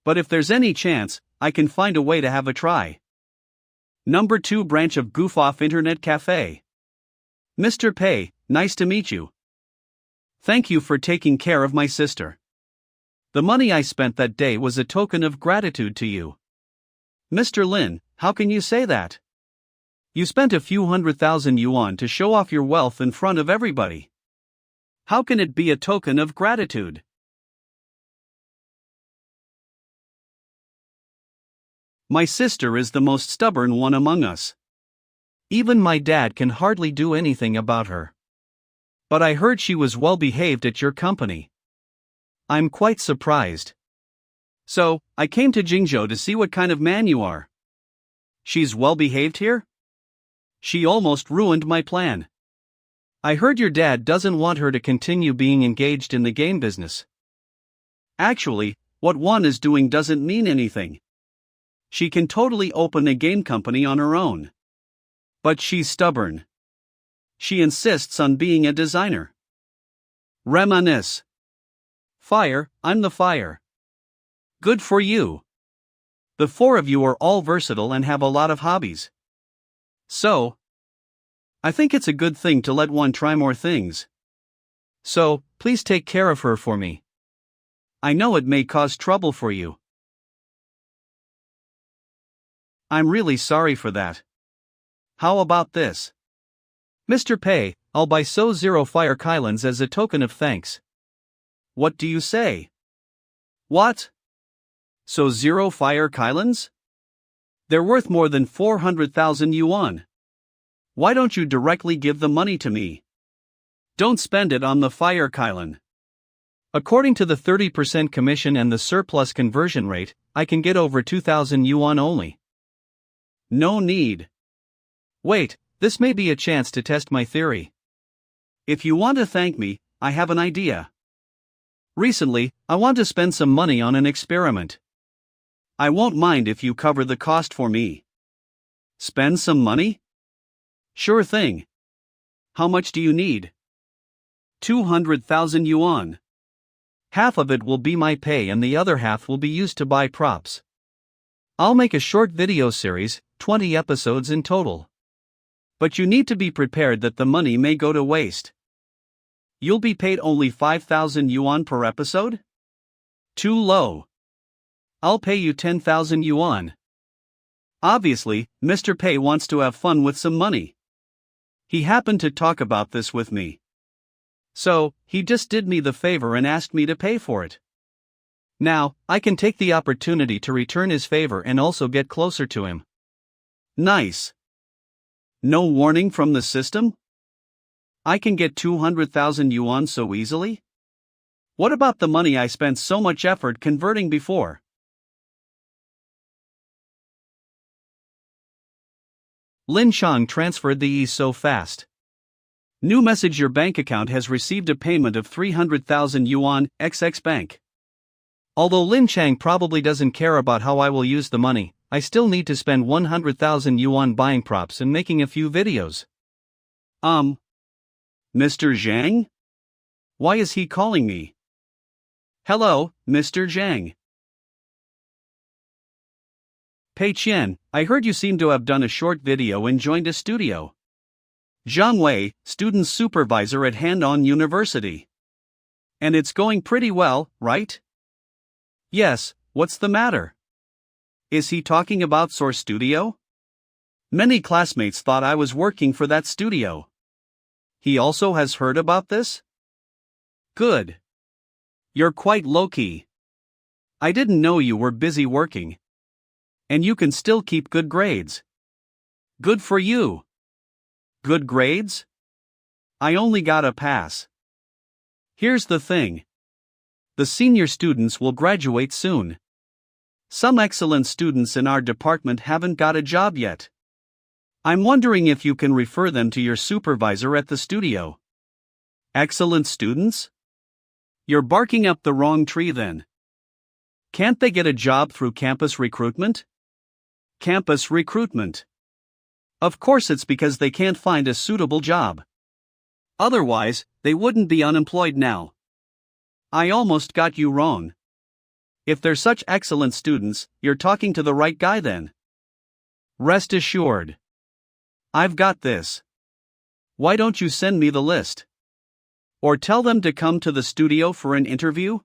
But if there's any chance, I can find a way to have a try. Number 2 branch of Goof-Off Internet Cafe. Mr. Pei, nice to meet you. Thank you for taking care of my sister. The money I spent that day was a token of gratitude to you. Mr. Lin, how can you say that? You spent a few 100,000 yuan to show off your wealth in front of everybody. How can it be a token of gratitude? My sister is the most stubborn one among us. Even my dad can hardly do anything about her. But I heard she was well behaved at your company. I'm quite surprised. So, I came to Jingzhou to see what kind of man you are. She's well behaved here? She almost ruined my plan. I heard your dad doesn't want her to continue being engaged in the game business. Actually, what Wan is doing doesn't mean anything. She can totally open a game company on her own. But she's stubborn. She insists on being a designer. Reminisce. Fire, I'm the fire. Good for you. The four of you are all versatile and have a lot of hobbies. So, I think it's a good thing to let one try more things. So, please take care of her for me. I know it may cause trouble for you. I'm really sorry for that. How about this? Mr. Pei, I'll buy so 0 fire kylons as a token of thanks. What do you say? What? So 0 fire kylons? They're worth more than 400,000 yuan. Why don't you directly give the money to me? Don't spend it on the fire kylon. According to the 30% commission and the surplus conversion rate, I can get over 2,000 yuan only. No need. Wait, this may be a chance to test my theory. If you want to thank me, I have an idea. Recently, I want to spend some money on an experiment. I won't mind if you cover the cost for me. Spend some money? Sure thing. How much do you need? 200,000 yuan. Half of it will be my pay and the other half will be used to buy props. I'll make a short video series, 20 episodes in total. But you need to be prepared that the money may go to waste. You'll be paid only 5,000 yuan per episode? Too low. I'll pay you 10,000 yuan. Obviously, Mr. Pei wants to have fun with some money. He happened to talk about this with me. So, he just did me the favor and asked me to pay for it. Now, I can take the opportunity to return his favor and also get closer to him. Nice. No warning from the system? I can get 200,000 yuan so easily? What about the money I spent so much effort converting before? Lin Chang transferred the so fast. New message: your bank account has received a payment of 300,000 yuan, XX Bank. Although Lin Chang probably doesn't care about how I will use the money, I still need to spend 100,000 yuan buying props and making a few videos. Mr. Zhang? Why is he calling me? Hello, Mr. Zhang. Pei Qian, I heard you seem to have done a short video and joined a studio. Zhang Wei, student supervisor at Han-On University. And it's going pretty well, right? Yes, what's the matter? Is he talking about Source Studio? Many classmates thought I was working for that studio. He also has heard about this? Good. You're quite low-key. I didn't know you were busy working. And you can still keep good grades. Good for you. Good grades? I only got a pass. Here's the thing. The senior students will graduate soon. Some excellent students in our department haven't got a job yet. I'm wondering if you can refer them to your supervisor at the studio. Excellent students? You're barking up the wrong tree then. Can't they get a job through campus recruitment? Campus recruitment. Of course, it's because they can't find a suitable job. Otherwise, they wouldn't be unemployed now. I almost got you wrong. If they're such excellent students, you're talking to the right guy then. Rest assured. I've got this. Why don't you send me the list? Or tell them to come to the studio for an interview?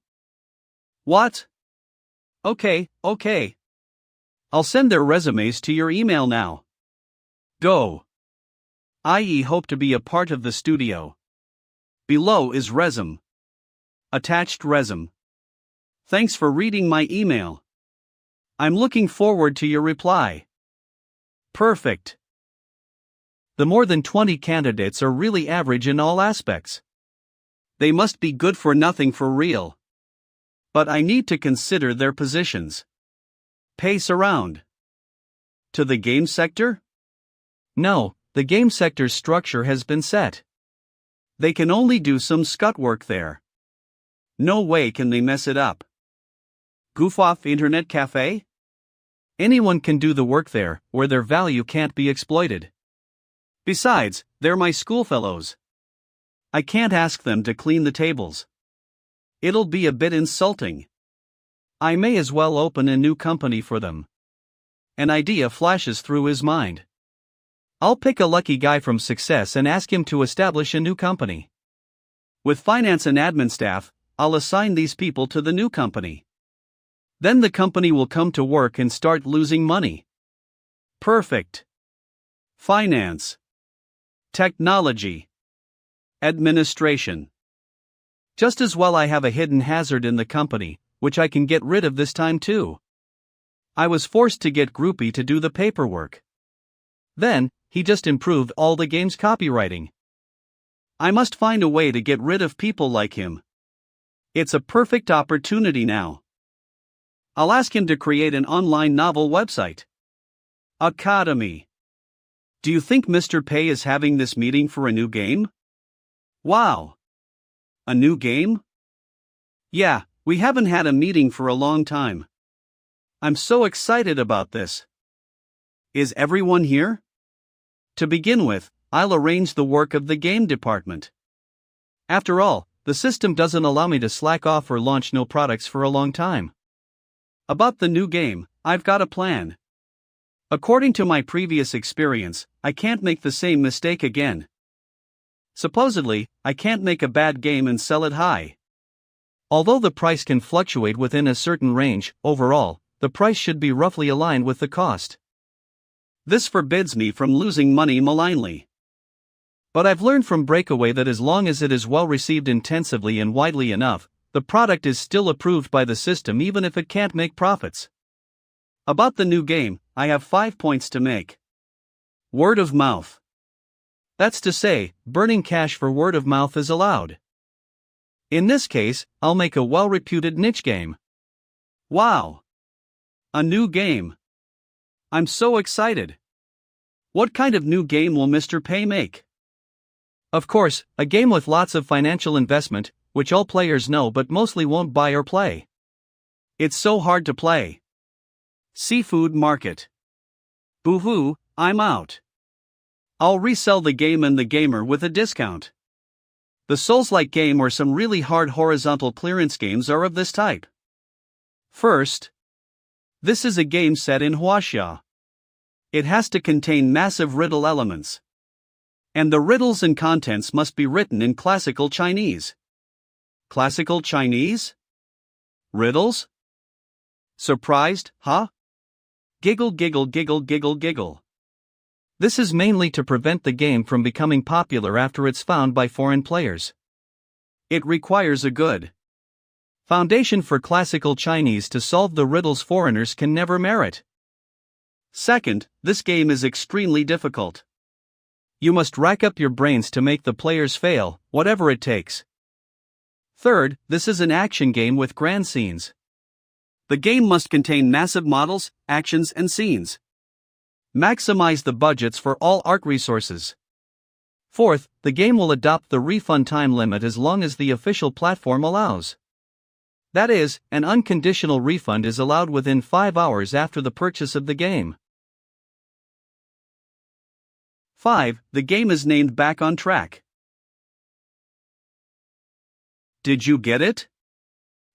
What? Okay. I'll send their resumes to your email now. Go. I hope to be a part of the studio. Below is resume. Attached resume. Thanks for reading my email. I'm looking forward to your reply. Perfect. The more than 20 candidates are really average in all aspects. They must be good for nothing for real. But I need to consider their positions. Pace around. To the game sector? No, the game sector's structure has been set. They can only do some scut work there. No way can they mess it up. Goof off internet cafe? Anyone can do the work there, where their value can't be exploited. Besides, they're my schoolfellows. I can't ask them to clean the tables. It'll be a bit insulting. I may as well open a new company for them. An idea flashes through his mind. I'll pick a lucky guy from Success and ask him to establish a new company. With finance and admin staff, I'll assign these people to the new company. Then the company will come to work and start losing money. Perfect. Finance. Technology. Administration. Just as well I have a hidden hazard in the company, which I can get rid of this time too. I was forced to get Groupie to do the paperwork. Then, he just improved all the game's copywriting. I must find a way to get rid of people like him. It's a perfect opportunity now. I'll ask him to create an online novel website. Academy. Do you think Mr. Pei is having this meeting for a new game? Wow. A new game? Yeah, we haven't had a meeting for a long time. I'm so excited about this. Is everyone here? To begin with, I'll arrange the work of the game department. After all, the system doesn't allow me to slack off or launch no products for a long time. About the new game, I've got a plan. According to my previous experience, I can't make the same mistake again. Supposedly, I can't make a bad game and sell it high. Although the price can fluctuate within a certain range, overall, the price should be roughly aligned with the cost. This forbids me from losing money malignly. But I've learned from Breakaway that as long as it is well received intensively and widely enough, the product is still approved by the system even if it can't make profits. About the new game, I have 5 points to make. Word of mouth. That's to say, burning cash for word of mouth is allowed. In this case, I'll make a well-reputed niche game. Wow! A new game. I'm so excited. What kind of new game will Mr. Pei make? Of course, a game with lots of financial investment, which all players know but mostly won't buy or play. It's so hard to play. Seafood market. Boo-hoo, I'm out. I'll resell the game and the gamer with a discount. The Souls-like game or some really hard horizontal clearance games are of this type. First, this is a game set in Huaxia. It has to contain massive riddle elements. And the riddles and contents must be written in classical Chinese. Classical Chinese? Riddles? Surprised, huh? Giggle giggle giggle giggle giggle. This is mainly to prevent the game from becoming popular after it's found by foreign players. It requires a good foundation for classical Chinese to solve the riddles foreigners can never merit. Second, this game is extremely difficult. You must rack up your brains to make the players fail, whatever it takes. Third, this is an action game with grand scenes. The game must contain massive models, actions, and scenes. Maximize the budgets for all ARC resources. Fourth, the game will adopt the refund time limit as long as the official platform allows. That is, an unconditional refund is allowed within 5 hours after the purchase of the game. 5. The game is named Back on Track. Did you get it?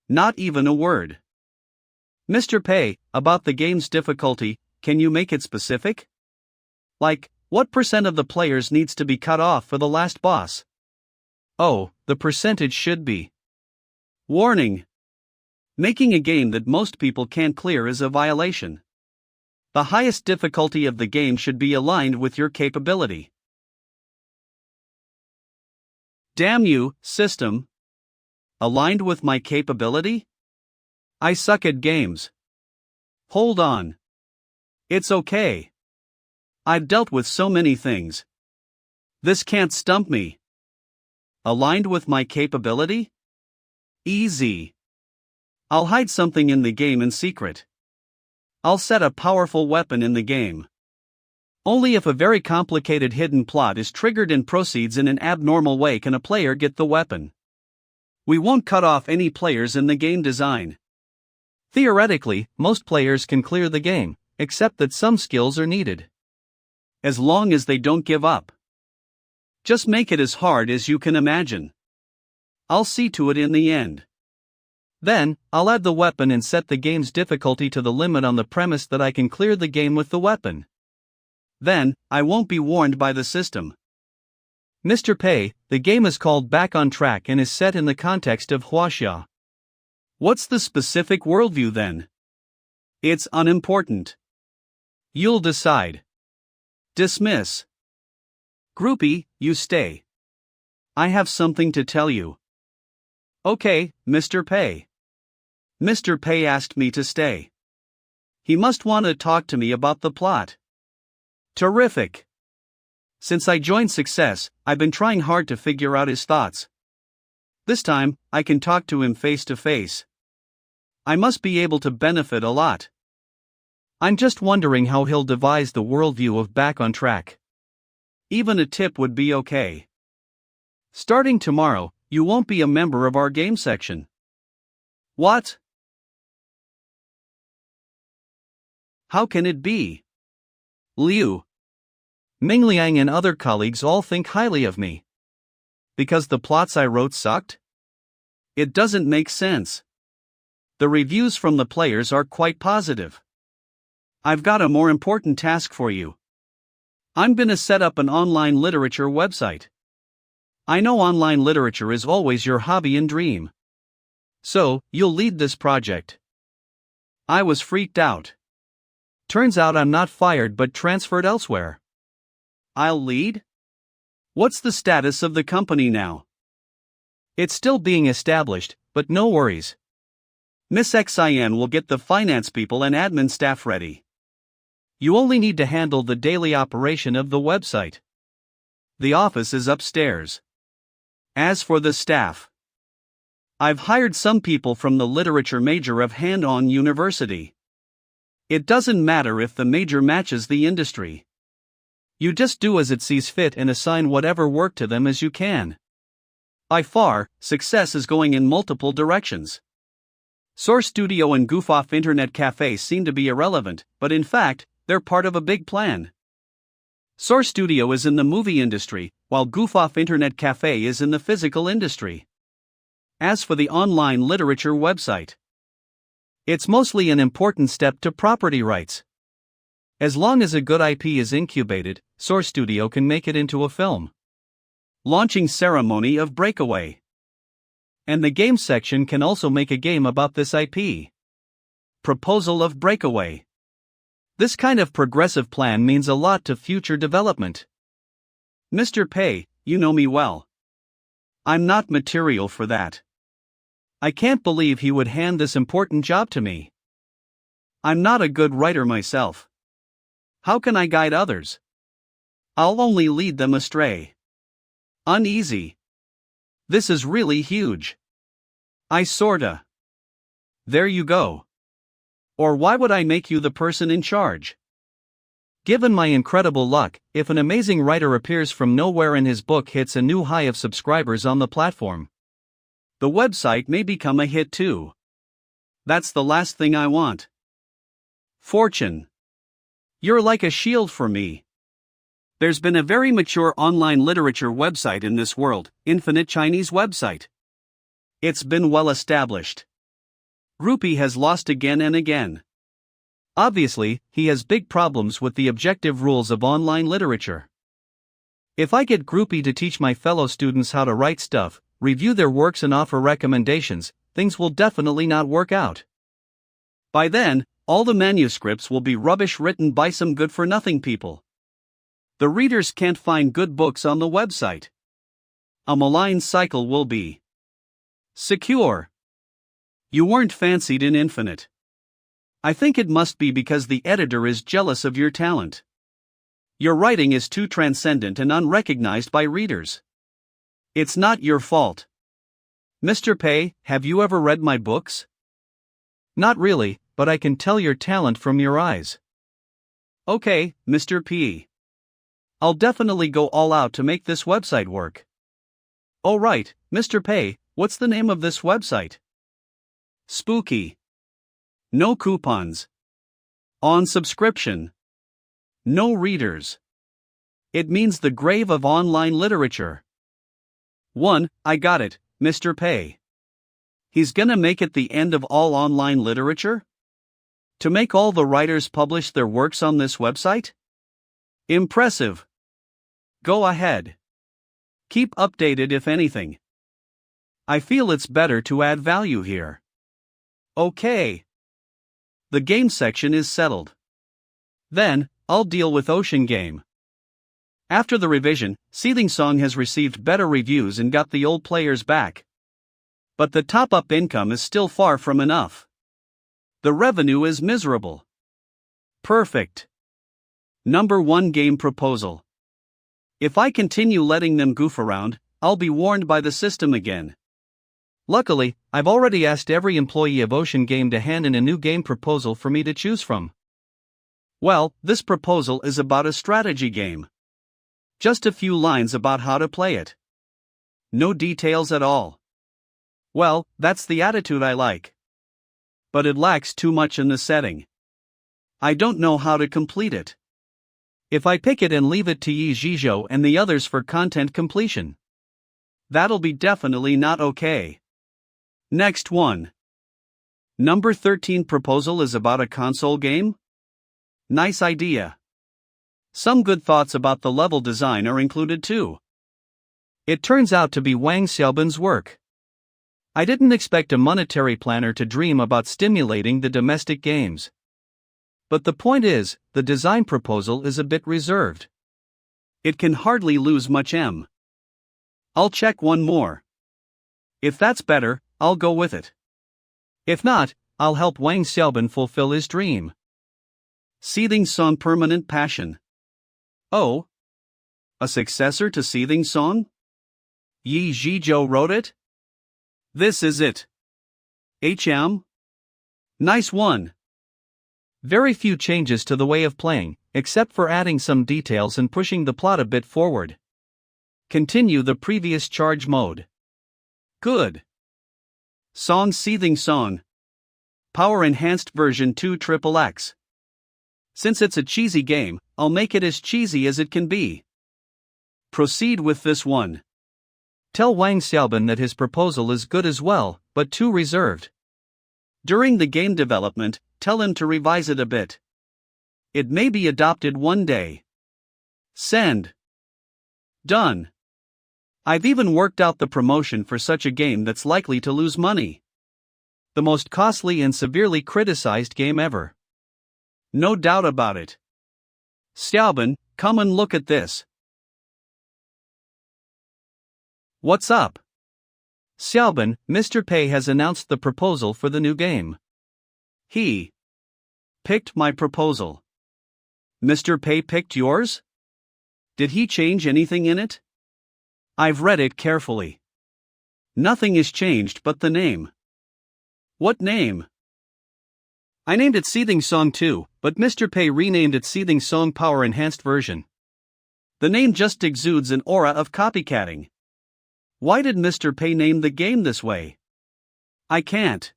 Not even a word. Mr. Pei, about the game's difficulty, can you make it specific? Like, what % of the players needs to be cut off for the last boss? Oh, the percentage should be. Warning! Making a game that most people can't clear is a violation. The highest difficulty of the game should be aligned with your capability. Damn you, system. Aligned with my capability? I suck at games. Hold on. It's okay. I've dealt with so many things. This can't stump me. Aligned with my capability? Easy. I'll hide something in the game in secret. I'll set a powerful weapon in the game. Only if a very complicated hidden plot is triggered and proceeds in an abnormal way can a player get the weapon. We won't cut off any players in the game design. Theoretically, most players can clear the game, except that some skills are needed. As long as they don't give up. Just make it as hard as you can imagine. I'll see to it in the end. Then, I'll add the weapon and set the game's difficulty to the limit on the premise that I can clear the game with the weapon. Then, I won't be warned by the system. Mr. Pei, the game is called Back on Track and is set in the context of Huaxia. What's the specific worldview then? It's unimportant. You'll decide. Dismiss. Groupie, you stay. I have something to tell you. Okay, Mr. Pei. Mr. Pei asked me to stay. He must want to talk to me about the plot. Terrific. Since I joined Success, I've been trying hard to figure out his thoughts. This time, I can talk to him face to face. I must be able to benefit a lot. I'm just wondering how he'll devise the worldview of Back on Track. Even a tip would be okay. Starting tomorrow, you won't be a member of our game section. What? How can it be? Liu, Ming Liang and other colleagues all think highly of me. because the plots I wrote sucked? It doesn't make sense. The reviews from the players are quite positive. I've got a more important task for you. I'm gonna set up an online literature website. I know online literature is always your hobby and dream. So, you'll lead this project. I was freaked out. Turns out I'm not fired but transferred elsewhere. I'll lead? What's the status of the company now? It's still being established, but no worries. Miss XIN will get the finance people and admin staff ready. You only need to handle the daily operation of the website. The office is upstairs. As for the staff, I've hired some people from the literature major of Hand-On University. It doesn't matter if the major matches the industry. You just do as it sees fit and assign whatever work to them as you can. By far, Success is going in multiple directions. Source Studio and Goof Off Internet Cafe seem to be irrelevant, but in fact, they're part of a big plan. Source Studio is in the movie industry, while Goof Off Internet Cafe is in the physical industry. As for the online literature website, it's mostly an important step to property rights. As long as a good IP is incubated, Source Studio can make it into a film. Launching ceremony of Breakaway. And the game section can also make a game about this IP. Proposal of Breakaway. This kind of progressive plan means a lot to future development. Mr. Pei, you know me well. I'm not material for that. I can't believe he would hand this important job to me. I'm not a good writer myself. How can I guide others? I'll only lead them astray. Uneasy. This is really huge. I sorta. There you go. Or why would I make you the person in charge? Given my incredible luck, if an amazing writer appears from nowhere and his book hits a new high of subscribers on the platform, the website may become a hit too. That's the last thing I want. Fortune. You're like a shield for me. There's been a very mature online literature website in this world, Infinite Chinese Website. It's been well established. Rupee has lost again and again. Obviously, he has big problems with the objective rules of online literature. If I get Groupie to teach my fellow students how to write stuff, review their works and offer recommendations, things will definitely not work out. By then, all the manuscripts will be rubbish written by some good-for-nothing people. The readers can't find good books on the website. A malign cycle will be secure. You weren't fancied in Infinite. I think it must be because the editor is jealous of your talent. Your writing is too transcendent and unrecognized by readers. It's not your fault. Mr. Pei, have you ever read my books? Not really, but I can tell your talent from your eyes. Okay, Mr. P. I'll definitely go all out to make this website work. Oh right, Mr. Pei, what's the name of this website? Spooky. No coupons. On subscription. No readers. It means the grave of online literature. 1. I got it, Mr. Pei. He's gonna make it the end of all online literature? To make all the writers publish their works on this website? Impressive. Go ahead. Keep updated if anything. I feel it's better to add value here. Okay. The game section is settled. Then, I'll deal with Ocean Game. After the revision, Seething Song has received better reviews and got the old players back. But the top-up income is still far from enough. The revenue is miserable. Perfect. Number 1 game proposal. If I continue letting them goof around, I'll be warned by the system again. Luckily, I've already asked every employee of Ocean Game to hand in a new game proposal for me to choose from. Well, this proposal is about a strategy game. Just a few lines about how to play it. No details at all. Well, that's the attitude I like. But it lacks too much in the setting. I don't know how to complete it. If I pick it and leave it to Yi Zhizhou and the others for content completion, that'll be definitely not okay. Next one. Number 13 proposal is about a console game? Nice idea. Some good thoughts about the level design are included too. It turns out to be Wang Xiaobin's work. I didn't expect a monetary planner to dream about stimulating the domestic games. But the point is, the design proposal is a bit reserved. It can hardly lose much M. I'll check one more. If that's better, I'll go with it. If not, I'll help Wang Xiaobin fulfill his dream. Seething Song Permanent Passion. Oh? A successor to Seething Song? Yi Zhizhou wrote it? This is it. HM? Nice one. Very few changes to the way of playing, except for adding some details and pushing the plot a bit forward. Continue the previous charge mode. Good. Song Seething Song. Power Enhanced version 2XXX. Since it's a cheesy game, I'll make it as cheesy as it can be. Proceed with this one. Tell Wang Xiaobin that his proposal is good as well, but too reserved. During the game development, tell him to revise it a bit. It may be adopted one day. Send. Done. I've even worked out the promotion for such a game that's likely to lose money. The most costly and severely criticized game ever. No doubt about it. Xiaobin, come and look at this. What's up? Xiaobin, Mr. Pei has announced the proposal for the new game. He picked my proposal. Mr. Pei picked yours? Did he change anything in it? I've read it carefully. Nothing is changed but the name. What name? I named it Seething Song 2, but Mr. Pei renamed it Seething Song Power Enhanced version. The name just exudes an aura of copycatting. Why did Mr. Pei name the game this way? I can't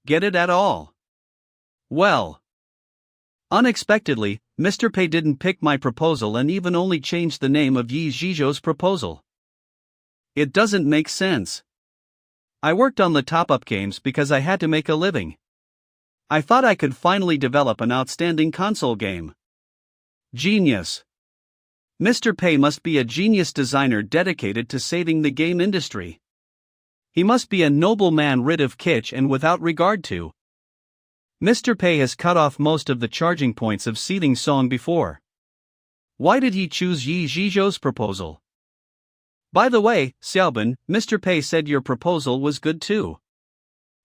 get it at all. Well, unexpectedly, Mr. Pei didn't pick my proposal and even only changed the name of Yi Zhizhou's proposal. It doesn't make sense. I worked on the top-up games because I had to make a living. I thought I could finally develop an outstanding console game. Genius. Mr. Pei must be a genius designer dedicated to saving the game industry. He must be a noble man rid of kitsch and without regard to. Mr. Pei has cut off most of the charging points of Seething Song before. Why did he choose Yi Zhizhou's proposal? By the way, Xiaobin, Mr. Pei said your proposal was good too.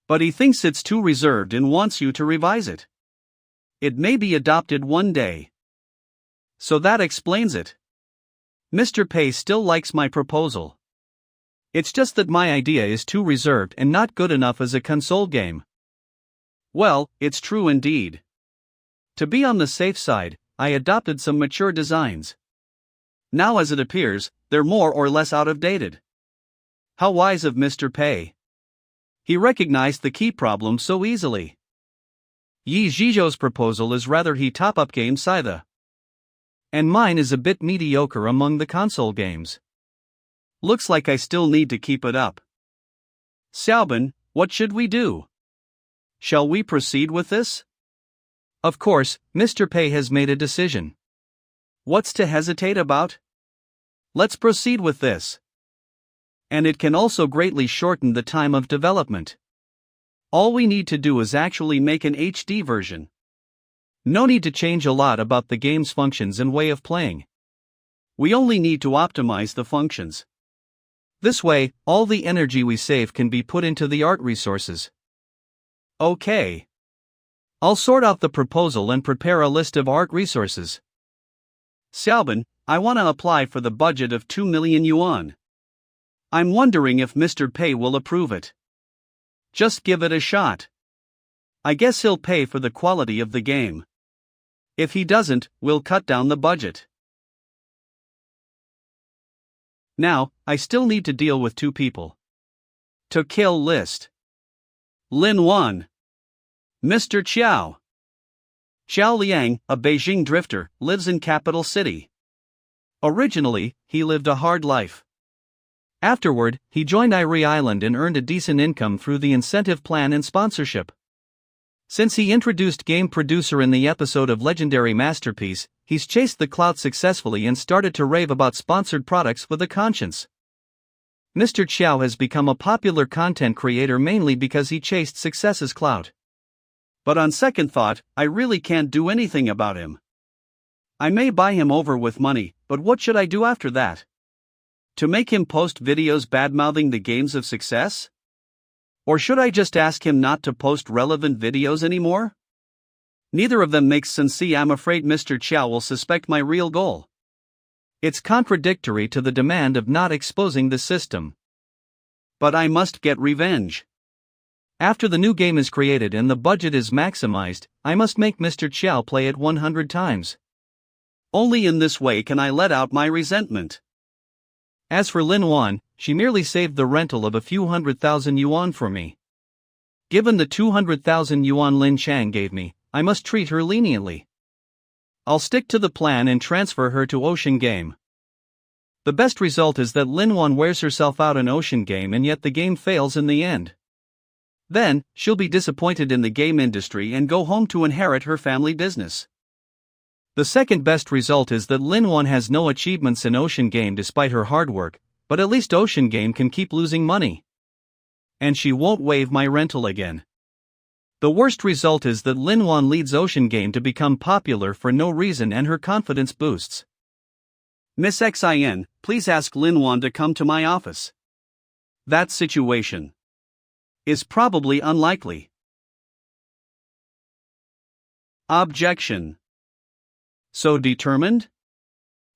But he thinks it's too reserved and wants you to revise it. It may be adopted one day. So that explains it. Mr. Pei still likes my proposal. It's just that my idea is too reserved and not good enough as a console game. Well, it's true indeed. To be on the safe side, I adopted some mature designs. Now as it appears, they're more or less outdated. How wise of Mr. Pei. He recognized the key problem so easily. Yi Zhizhou's proposal is rather he top-up game Scythe. And mine is a bit mediocre among the console games. Looks like I still need to keep it up. Xiaobin, what should we do? Shall we proceed with this? Of course, Mr. Pei has made a decision. What's to hesitate about? Let's proceed with this. And it can also greatly shorten the time of development. All we need to do is actually make an HD version. No need to change a lot about the game's functions and way of playing. We only need to optimize the functions. This way, all the energy we save can be put into the art resources. Okay. I'll sort out the proposal and prepare a list of art resources. Xiaobin, I want to apply for the budget of 2 million yuan. I'm wondering if Mr. Pei will approve it. Just give it a shot. I guess he'll pay for the quality of the game. If he doesn't, we'll cut down the budget. Now, I still need to deal with 2 people. To kill list. Lin Wan. Mr. Qiao. Xiao Liang, a Beijing drifter, lives in capital city. Originally, he lived a hard life. Afterward, he joined Irie Island and earned a decent income through the incentive plan and sponsorship. Since he introduced Game Producer in the episode of Legendary Masterpiece, he's chased the clout successfully and started to rave about sponsored products with a conscience. Mr. Qiao has become a popular content creator mainly because he chased success's clout. But on second thought, I really can't do anything about him. I may buy him over with money, but what should I do after that? To make him post videos badmouthing the games of success? Or should I just ask him not to post relevant videos anymore? Neither of them makes sense. I'm afraid Mr. Qiao will suspect my real goal. It's contradictory to the demand of not exposing the system. But I must get revenge. After the new game is created and the budget is maximized, I must make Mr. Qiao play it 100 times. Only in this way can I let out my resentment. As for Lin Wan, she merely saved the rental of a few 100,000 yuan for me. Given the 200,000 yuan Lin Chang gave me, I must treat her leniently. I'll stick to the plan and transfer her to Ocean Game. The best result is that Lin Wan wears herself out in Ocean Game and yet the game fails in the end. Then, she'll be disappointed in the game industry and go home to inherit her family business. The second best result is that Lin Wan has no achievements in Ocean Game despite her hard work, but at least Ocean Game can keep losing money. And she won't waive my rental again. The worst result is that Lin Wan leads Ocean Game to become popular for no reason and her confidence boosts. Miss Xin, please ask Lin Wan to come to my office. That situation is probably unlikely. Objection. So determined?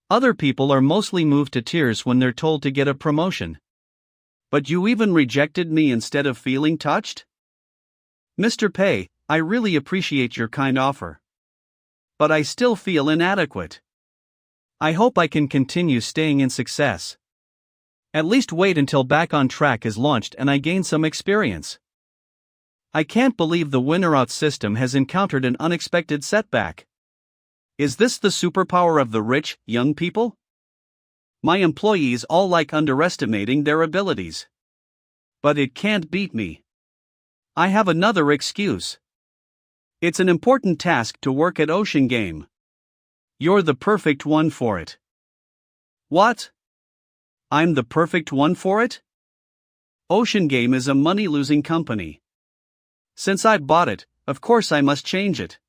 Other people are mostly moved to tears when they're told to get a promotion. But you even rejected me instead of feeling touched? Mr. Pei, I really appreciate your kind offer. But I still feel inadequate. I hope I can continue staying in success. At least wait until Back on Track is launched and I gain some experience. I can't believe the winner out system has encountered an unexpected setback. Is this the superpower of the rich, young people? My employees all like underestimating their abilities. But it can't beat me. I have another excuse. It's an important task to work at Ocean Game. You're the perfect one for it. What? I'm the perfect one for it? Ocean Game is a money-losing company. Since I bought it, of course I must change it.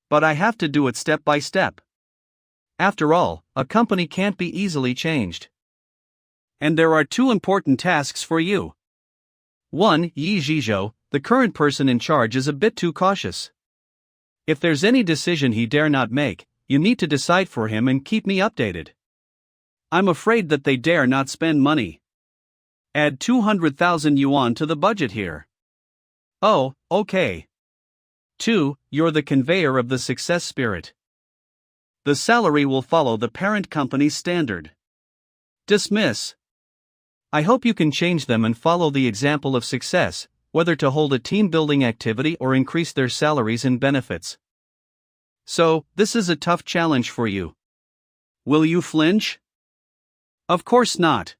But I have to do it step by step. After all, a company can't be easily changed. And there are 2 important tasks for you. 1. Yi Zhizhou, the current person in charge, is a bit too cautious. If there's any decision he dare not make, you need to decide for him and keep me updated. I'm afraid that they dare not spend money. Add 200,000 yuan to the budget here. Oh, okay. 2. You're the conveyor of the success spirit. The salary will follow the parent company's standard. Dismiss. I hope you can change them and follow the example of success, whether to hold a team-building activity or increase their salaries and benefits. So, this is a tough challenge for you. Will you flinch? Of course not.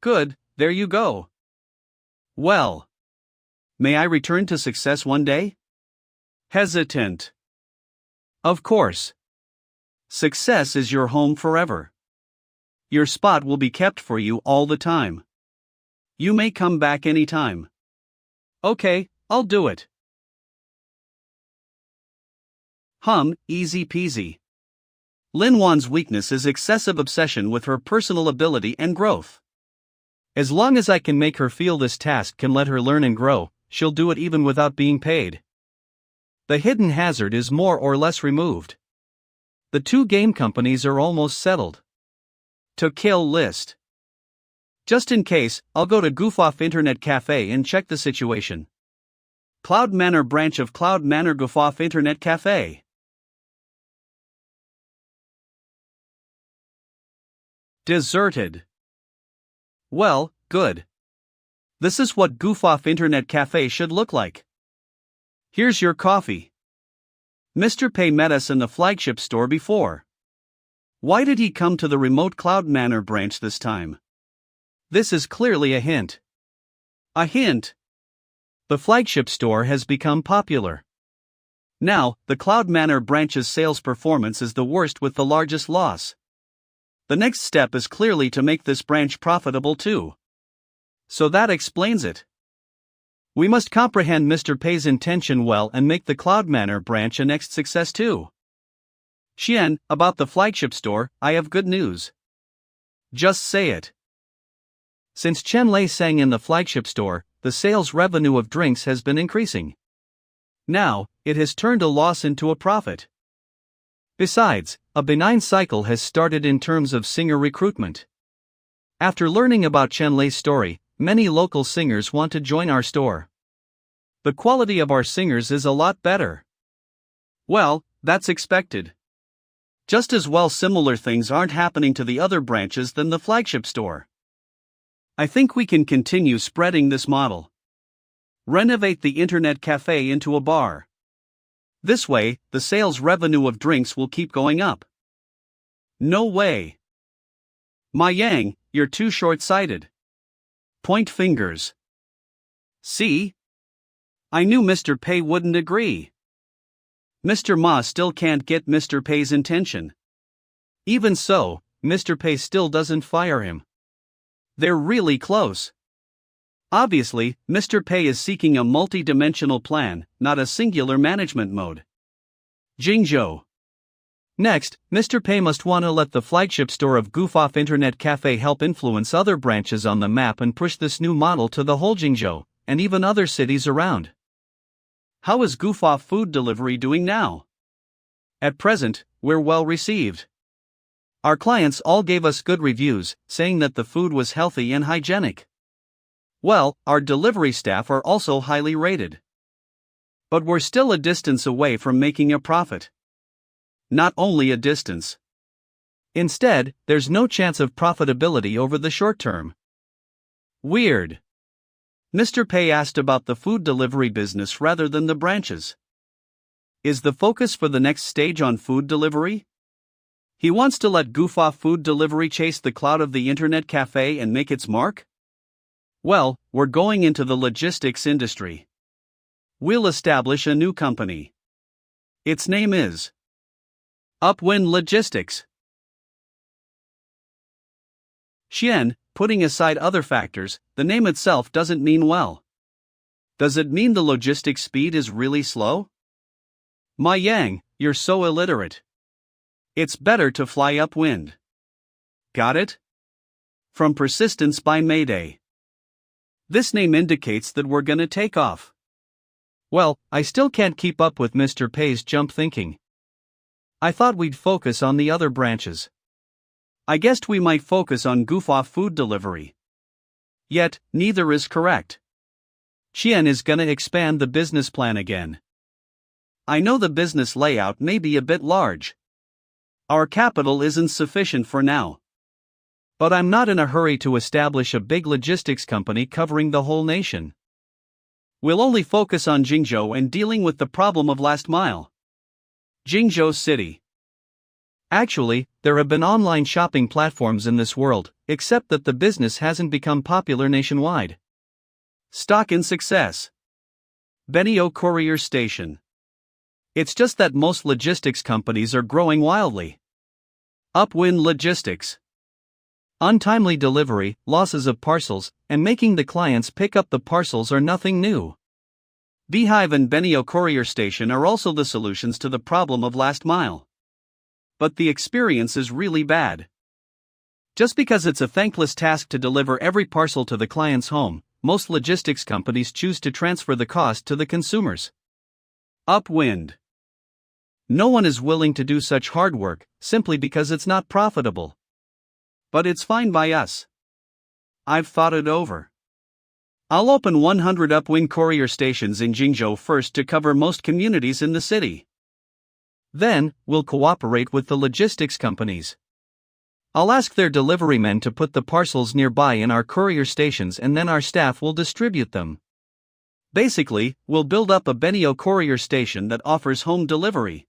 Good, there you go. Well, may I return to success one day? Hesitant. Of course. Success is your home forever. Your spot will be kept for you all the time. You may come back anytime. Okay, I'll do it. Easy peasy. Lin Wan's weakness is excessive obsession with her personal ability and growth. As long as I can make her feel this task can let her learn and grow, she'll do it even without being paid. The hidden hazard is more or less removed. The two game companies are almost settled. To kill list. Just in case, I'll go to Goof Off Internet Cafe and check the situation. Cloud Manor branch of Cloud Manor Goof Off Internet Cafe. Deserted. Well, good. This is what Goof Off Internet Cafe should look like. Here's your coffee. Mr. Pei met us in the flagship store before. Why did he come to the remote Cloud Manor branch this time? This is clearly a hint. A hint. The flagship store has become popular. Now, the Cloud Manor branch's sales performance is the worst with the largest loss. The next step is clearly to make this branch profitable too. So that explains it. We must comprehend Mr. Pei's intention well and make the Cloud Manor branch a next success too. Xian, about the flagship store, I have good news. Just say it. Since Chen Lei sang in the flagship store, the sales revenue of drinks has been increasing. Now, it has turned a loss into a profit. Besides, a benign cycle has started in terms of singer recruitment. After learning about Chen Lei's story, many local singers want to join our store. The quality of our singers is a lot better. Well, that's expected. Just as well similar things aren't happening to the other branches than the flagship store. I think we can continue spreading this model. Renovate the internet cafe into a bar. This way, the sales revenue of drinks will keep going up. No way. Ma Yang, you're too short-sighted. Point fingers. See? I knew Mr. Pei wouldn't agree. Mr. Ma still can't get Mr. Pei's intention. Even so, Mr. Pei still doesn't fire him. They're really close. Obviously, Mr. Pei is seeking a multi-dimensional plan, not a singular management mode. Jingzhou. Next, Mr. Pei must want to let the flagship store of Goof Off Internet Cafe help influence other branches on the map and push this new model to the whole Jingzhou, and even other cities around. How is Goof Off Food Delivery doing now? At present, we're well received. Our clients all gave us good reviews, saying that the food was healthy and hygienic. Well, our delivery staff are also highly rated. But we're still a distance away from making a profit. Not only a distance. Instead, there's no chance of profitability over the short term. Weird. Mr. Pei asked about the food delivery business rather than the branches. Is the focus for the next stage on food delivery? He wants to let Goof Off Food Delivery chase the cloud of the internet cafe and make its mark? Well, we're going into the logistics industry. We'll establish a new company. Its name is Upwind Logistics. Xian, putting aside other factors, the name itself doesn't mean well. Does it mean the logistics speed is really slow? Ma Yang, you're so illiterate. It's better to fly upwind. Got it? From Persistence by Mayday. This name indicates that we're gonna take off. Well, I still can't keep up with Mr. Pei's jump thinking. I thought we'd focus on the other branches. I guessed we might focus on Goof Off Food Delivery. Yet, neither is correct. Qian is gonna expand the business plan again. I know the business layout may be a bit large. Our capital isn't sufficient for now. But I'm not in a hurry to establish a big logistics company covering the whole nation. We'll only focus on Jingzhou and dealing with the problem of last mile. Jingzhou City. Actually, there have been online shopping platforms in this world, except that the business hasn't become popular nationwide. Stock in success. Benio Courier Station. It's just that most logistics companies are growing wildly. Upwind Logistics. Untimely delivery, losses of parcels, and making the clients pick up the parcels are nothing new. Beehive and Benio Courier Station are also the solutions to the problem of last mile. But the experience is really bad. Just because it's a thankless task to deliver every parcel to the client's home, most logistics companies choose to transfer the cost to the consumers. Upwind. No one is willing to do such hard work, simply because it's not profitable. But it's fine by us. I've thought it over. I'll open 100 Upwind courier stations in Jingzhou first to cover most communities in the city. Then, we'll cooperate with the logistics companies. I'll ask their delivery men to put the parcels nearby in our courier stations and then our staff will distribute them. Basically, we'll build up a Benio courier station that offers home delivery.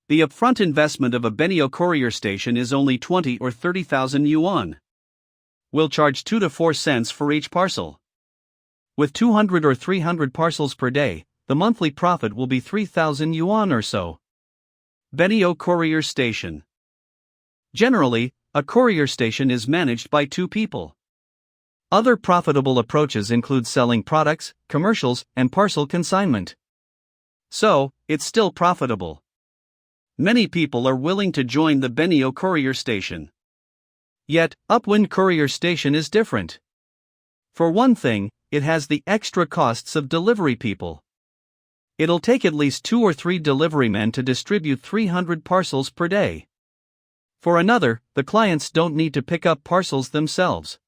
The upfront investment of a Benio courier station is only 20 or 30,000 yuan. We'll charge 2 to 4 cents for each parcel. With 200 or 300 parcels per day, the monthly profit will be 3,000 yuan or so. Benio Courier Station. Generally, a courier station is managed by 2 people. Other profitable approaches include selling products, commercials, and parcel consignment. So, it's still profitable. Many people are willing to join the Benio Courier Station. Yet, Upwind Courier Station is different. For one thing, it has the extra costs of delivery people. It'll take at least 2 or 3 delivery men to distribute 300 parcels per day. For another, the clients don't need to pick up parcels themselves.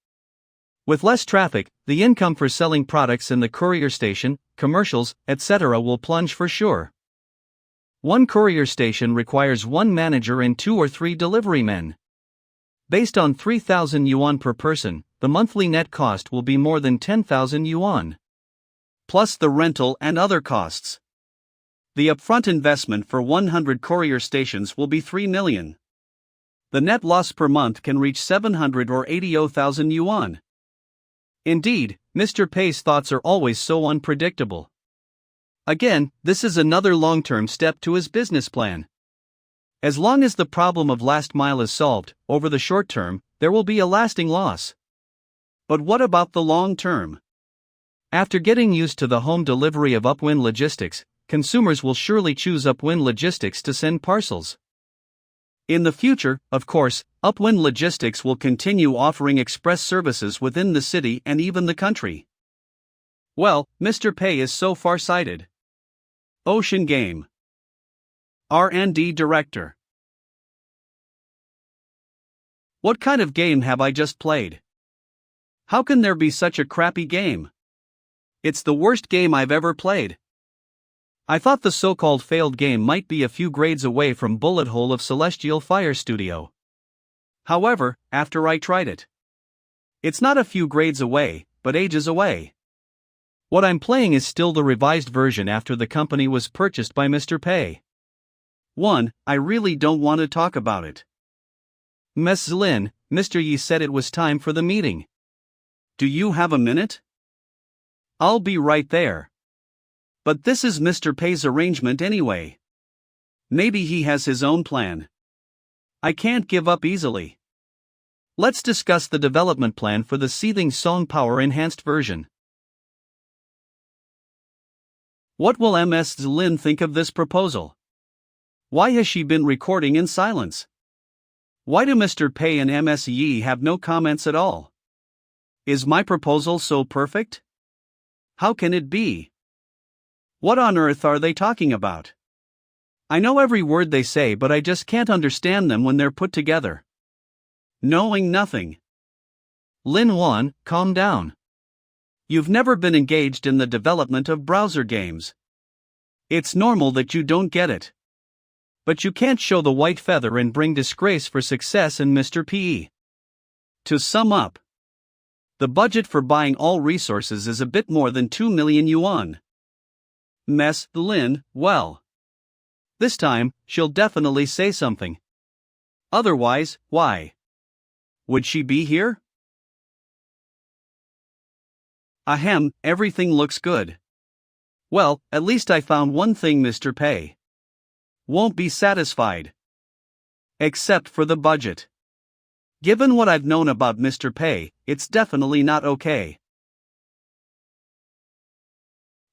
With less traffic, the income for selling products in the courier station, commercials, etc. will plunge for sure. One courier station requires 1 manager and 2 or 3 delivery men. Based on 3,000 yuan per person, the monthly net cost will be more than 10,000 yuan. Plus the rental and other costs. The upfront investment for 100 courier stations will be 3 million. The net loss per month can reach 700 or 80,000 yuan. Indeed, Mr. Pei's thoughts are always so unpredictable. Again, this is another long-term step to his business plan. As long as the problem of last mile is solved, over the short term, there will be a lasting loss. But what about the long term? After getting used to the home delivery of Upwind Logistics, consumers will surely choose Upwind Logistics to send parcels. In the future, of course, Upwind Logistics will continue offering express services within the city and even the country. Well, Mr. Pei is so far-sighted. Ocean Game. R&D Director. What kind of game have I just played? How can there be such a crappy game? It's the worst game I've ever played. I thought the so-called failed game might be a few grades away from Bullet Hole of Celestial Fire Studio. However, after I tried it, it's not a few grades away, but ages away. What I'm playing is still the revised version after the company was purchased by Mr. Pei. 1. I really don't want to talk about it. Ms. Lin, Mr. Yi said it was time for the meeting. Do you have a minute? I'll be right there. But this is Mr. Pei's arrangement anyway. Maybe he has his own plan. I can't give up easily. Let's discuss the development plan for the Seething Song Power Enhanced version. What will Ms. Lin think of this proposal? Why has she been recording in silence? Why do Mr. Pei and Ms. Yi have no comments at all? Is my proposal so perfect? How can it be? What on earth are they talking about? I know every word they say, but I just can't understand them when they're put together. Knowing nothing. Lin Wan, calm down. You've never been engaged in the development of browser games. It's normal that you don't get it. But you can't show the white feather and bring disgrace for success in Mr. P. To sum up, the budget for buying all resources is a bit more than 2 million yuan. Ms. Lin, well, this time, she'll definitely say something. Otherwise, why would she be here? Ahem, everything looks good. Well, at least I found one thing Mr. Pei won't be satisfied. Except for the budget. Given what I've known about Mr. Pei, it's definitely not okay.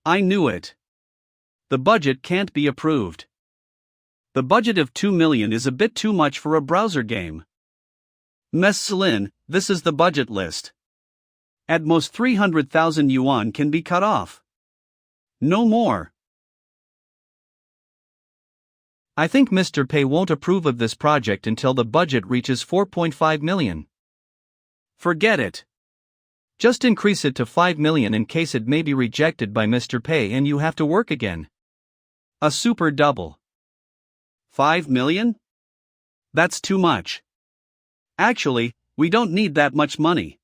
I knew it. The budget can't be approved. The budget of 2 million is a bit too much for a browser game. Ms. Celine, this is the budget list. At most 300,000 yuan can be cut off. No more. I think Mr. Pei won't approve of this project until the budget reaches 4.5 million. Forget it. Just increase it to 5 million in case it may be rejected by Mr. Pei and you have to work again. A super double. 5 million? That's too much. Actually, we don't need that much money.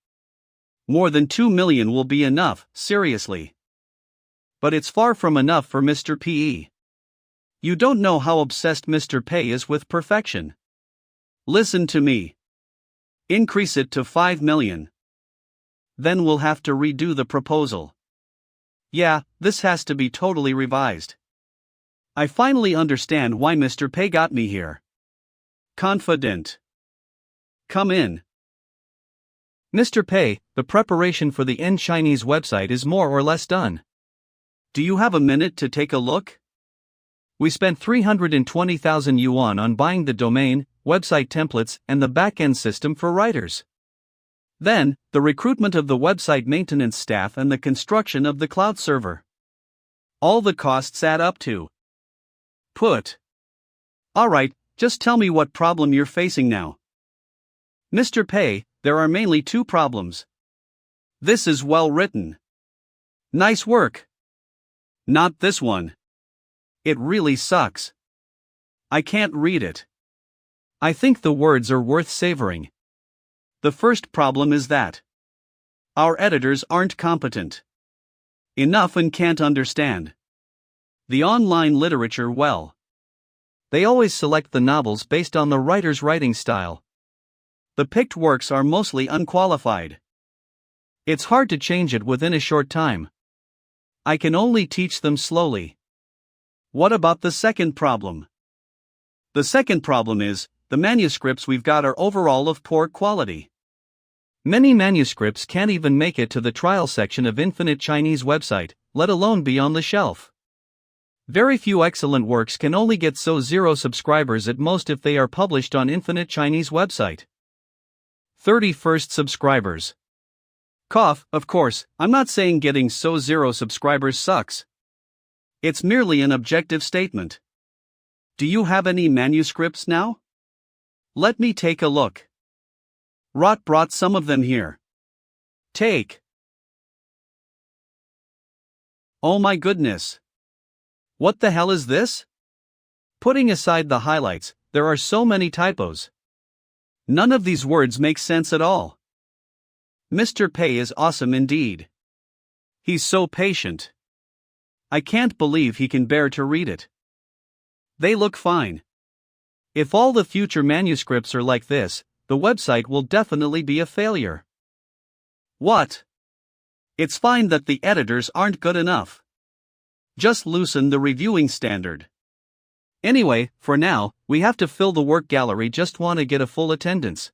More than 2 million will be enough, seriously. But it's far from enough for Mr. P. You don't know how obsessed Mr. Pei is with perfection. Listen to me. Increase it to 5 million. Then we'll have to redo the proposal. Yeah, this has to be totally revised. I finally understand why Mr. Pei got me here. Confident. Come in. Mr. Pei, the preparation for the Chinese website is more or less done. Do you have a minute to take a look? We spent 320,000 yuan on buying the domain, website templates, and the back-end system for writers. Then, the recruitment of the website maintenance staff and the construction of the cloud server. All the costs add up to. Alright, just tell me what problem you're facing now. Mr. Pei, there are mainly two problems. This is well written. Nice work. Not this one. It really sucks. I can't read it. I think the words are worth savoring. The first problem is that our editors aren't competent enough and can't understand the online literature well. They always select the novels based on the writer's writing style. The picked works are mostly unqualified. It's hard to change it within a short time. I can only teach them slowly. What about the second problem? The second problem is, the manuscripts we've got are overall of poor quality. Many manuscripts can't even make it to the trial section of Infinite Chinese website, let alone be on the shelf. Very few excellent works can only get 0 subscribers at most if they are published on Infinite Chinese website. 31st subscribers. Of course, I'm not saying getting 0 subscribers sucks. It's merely an objective statement. Do you have any manuscripts now? Let me take a look. Rot brought some of them here. Take. Oh my goodness. What the hell is this? Putting aside the highlights, there are so many typos. None of these words make sense at all. Mr. Pei is awesome indeed. He's so patient. I can't believe he can bear to read it. They look fine. If all the future manuscripts are like this, the website will definitely be a failure. What? It's fine that the editors aren't good enough. Just loosen the reviewing standard. Anyway, for now, we have to fill the work gallery, just want to get a full attendance.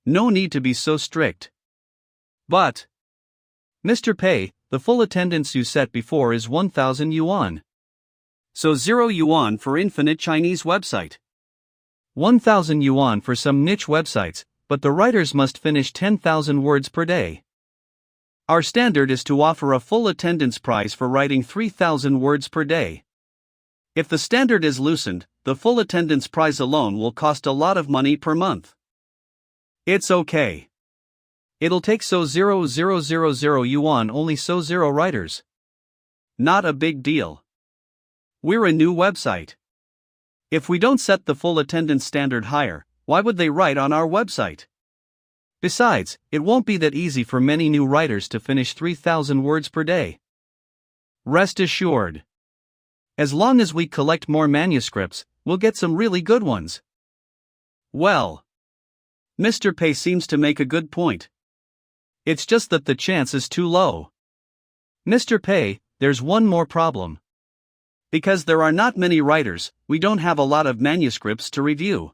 No need to be so strict. But, Mr. Pei, the full attendance you set before is 1,000 yuan. So 0 yuan for Infinite Chinese website. 1,000 yuan for some niche websites, but the writers must finish 10,000 words per day. Our standard is to offer a full attendance price for writing 3,000 words per day. If the standard is loosened, the full attendance price alone will cost a lot of money per month. It's okay. It'll take 0,000 yuan only 0 writers. Not a big deal. We're a new website. If we don't set the full attendance standard higher, why would they write on our website? Besides, it won't be that easy for many new writers to finish 3,000 words per day. Rest assured. As long as we collect more manuscripts, we'll get some really good ones. Well, Mr. Pei seems to make a good point. It's just that the chance is too low. Mr. Pei, there's one more problem. Because there are not many writers, we don't have a lot of manuscripts to review.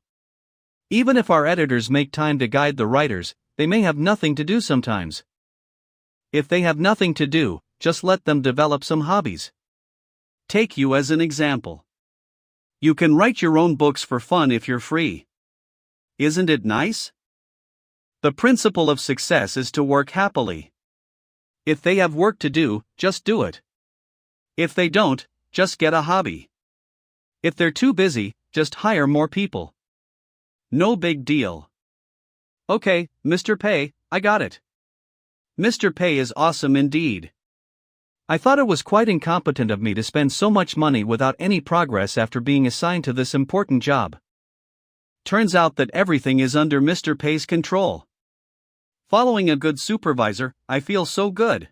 Even if our editors make time to guide the writers, they may have nothing to do sometimes. If they have nothing to do, just let them develop some hobbies. Take you as an example. You can write your own books for fun if you're free. Isn't it nice? The principle of success is to work happily. If they have work to do, just do it. If they don't, just get a hobby. If they're too busy, just hire more people. No big deal. Okay, Mr. Pei, I got it. Mr. Pei is awesome indeed. I thought it was quite incompetent of me to spend so much money without any progress after being assigned to this important job. Turns out that everything is under Mr. Pei's control. Following a good supervisor, I feel so good.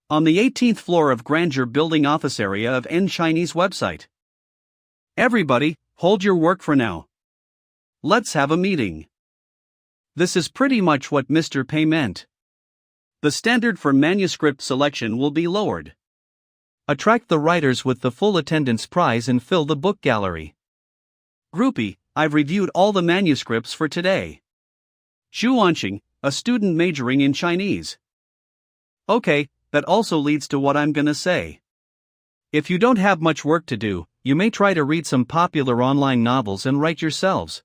On the 18th floor of Grandeur Building office area of N Chinese website. Everybody, hold your work for now. Let's have a meeting. This is pretty much what Mr. Pei meant. The standard for manuscript selection will be lowered. Attract the writers with the full attendance prize and fill the book gallery. Groupie, I've reviewed all the manuscripts for today. Zhuanxing, a student majoring in Chinese. Okay, that also leads to what I'm gonna say. If you don't have much work to do, you may try to read some popular online novels and write yourselves.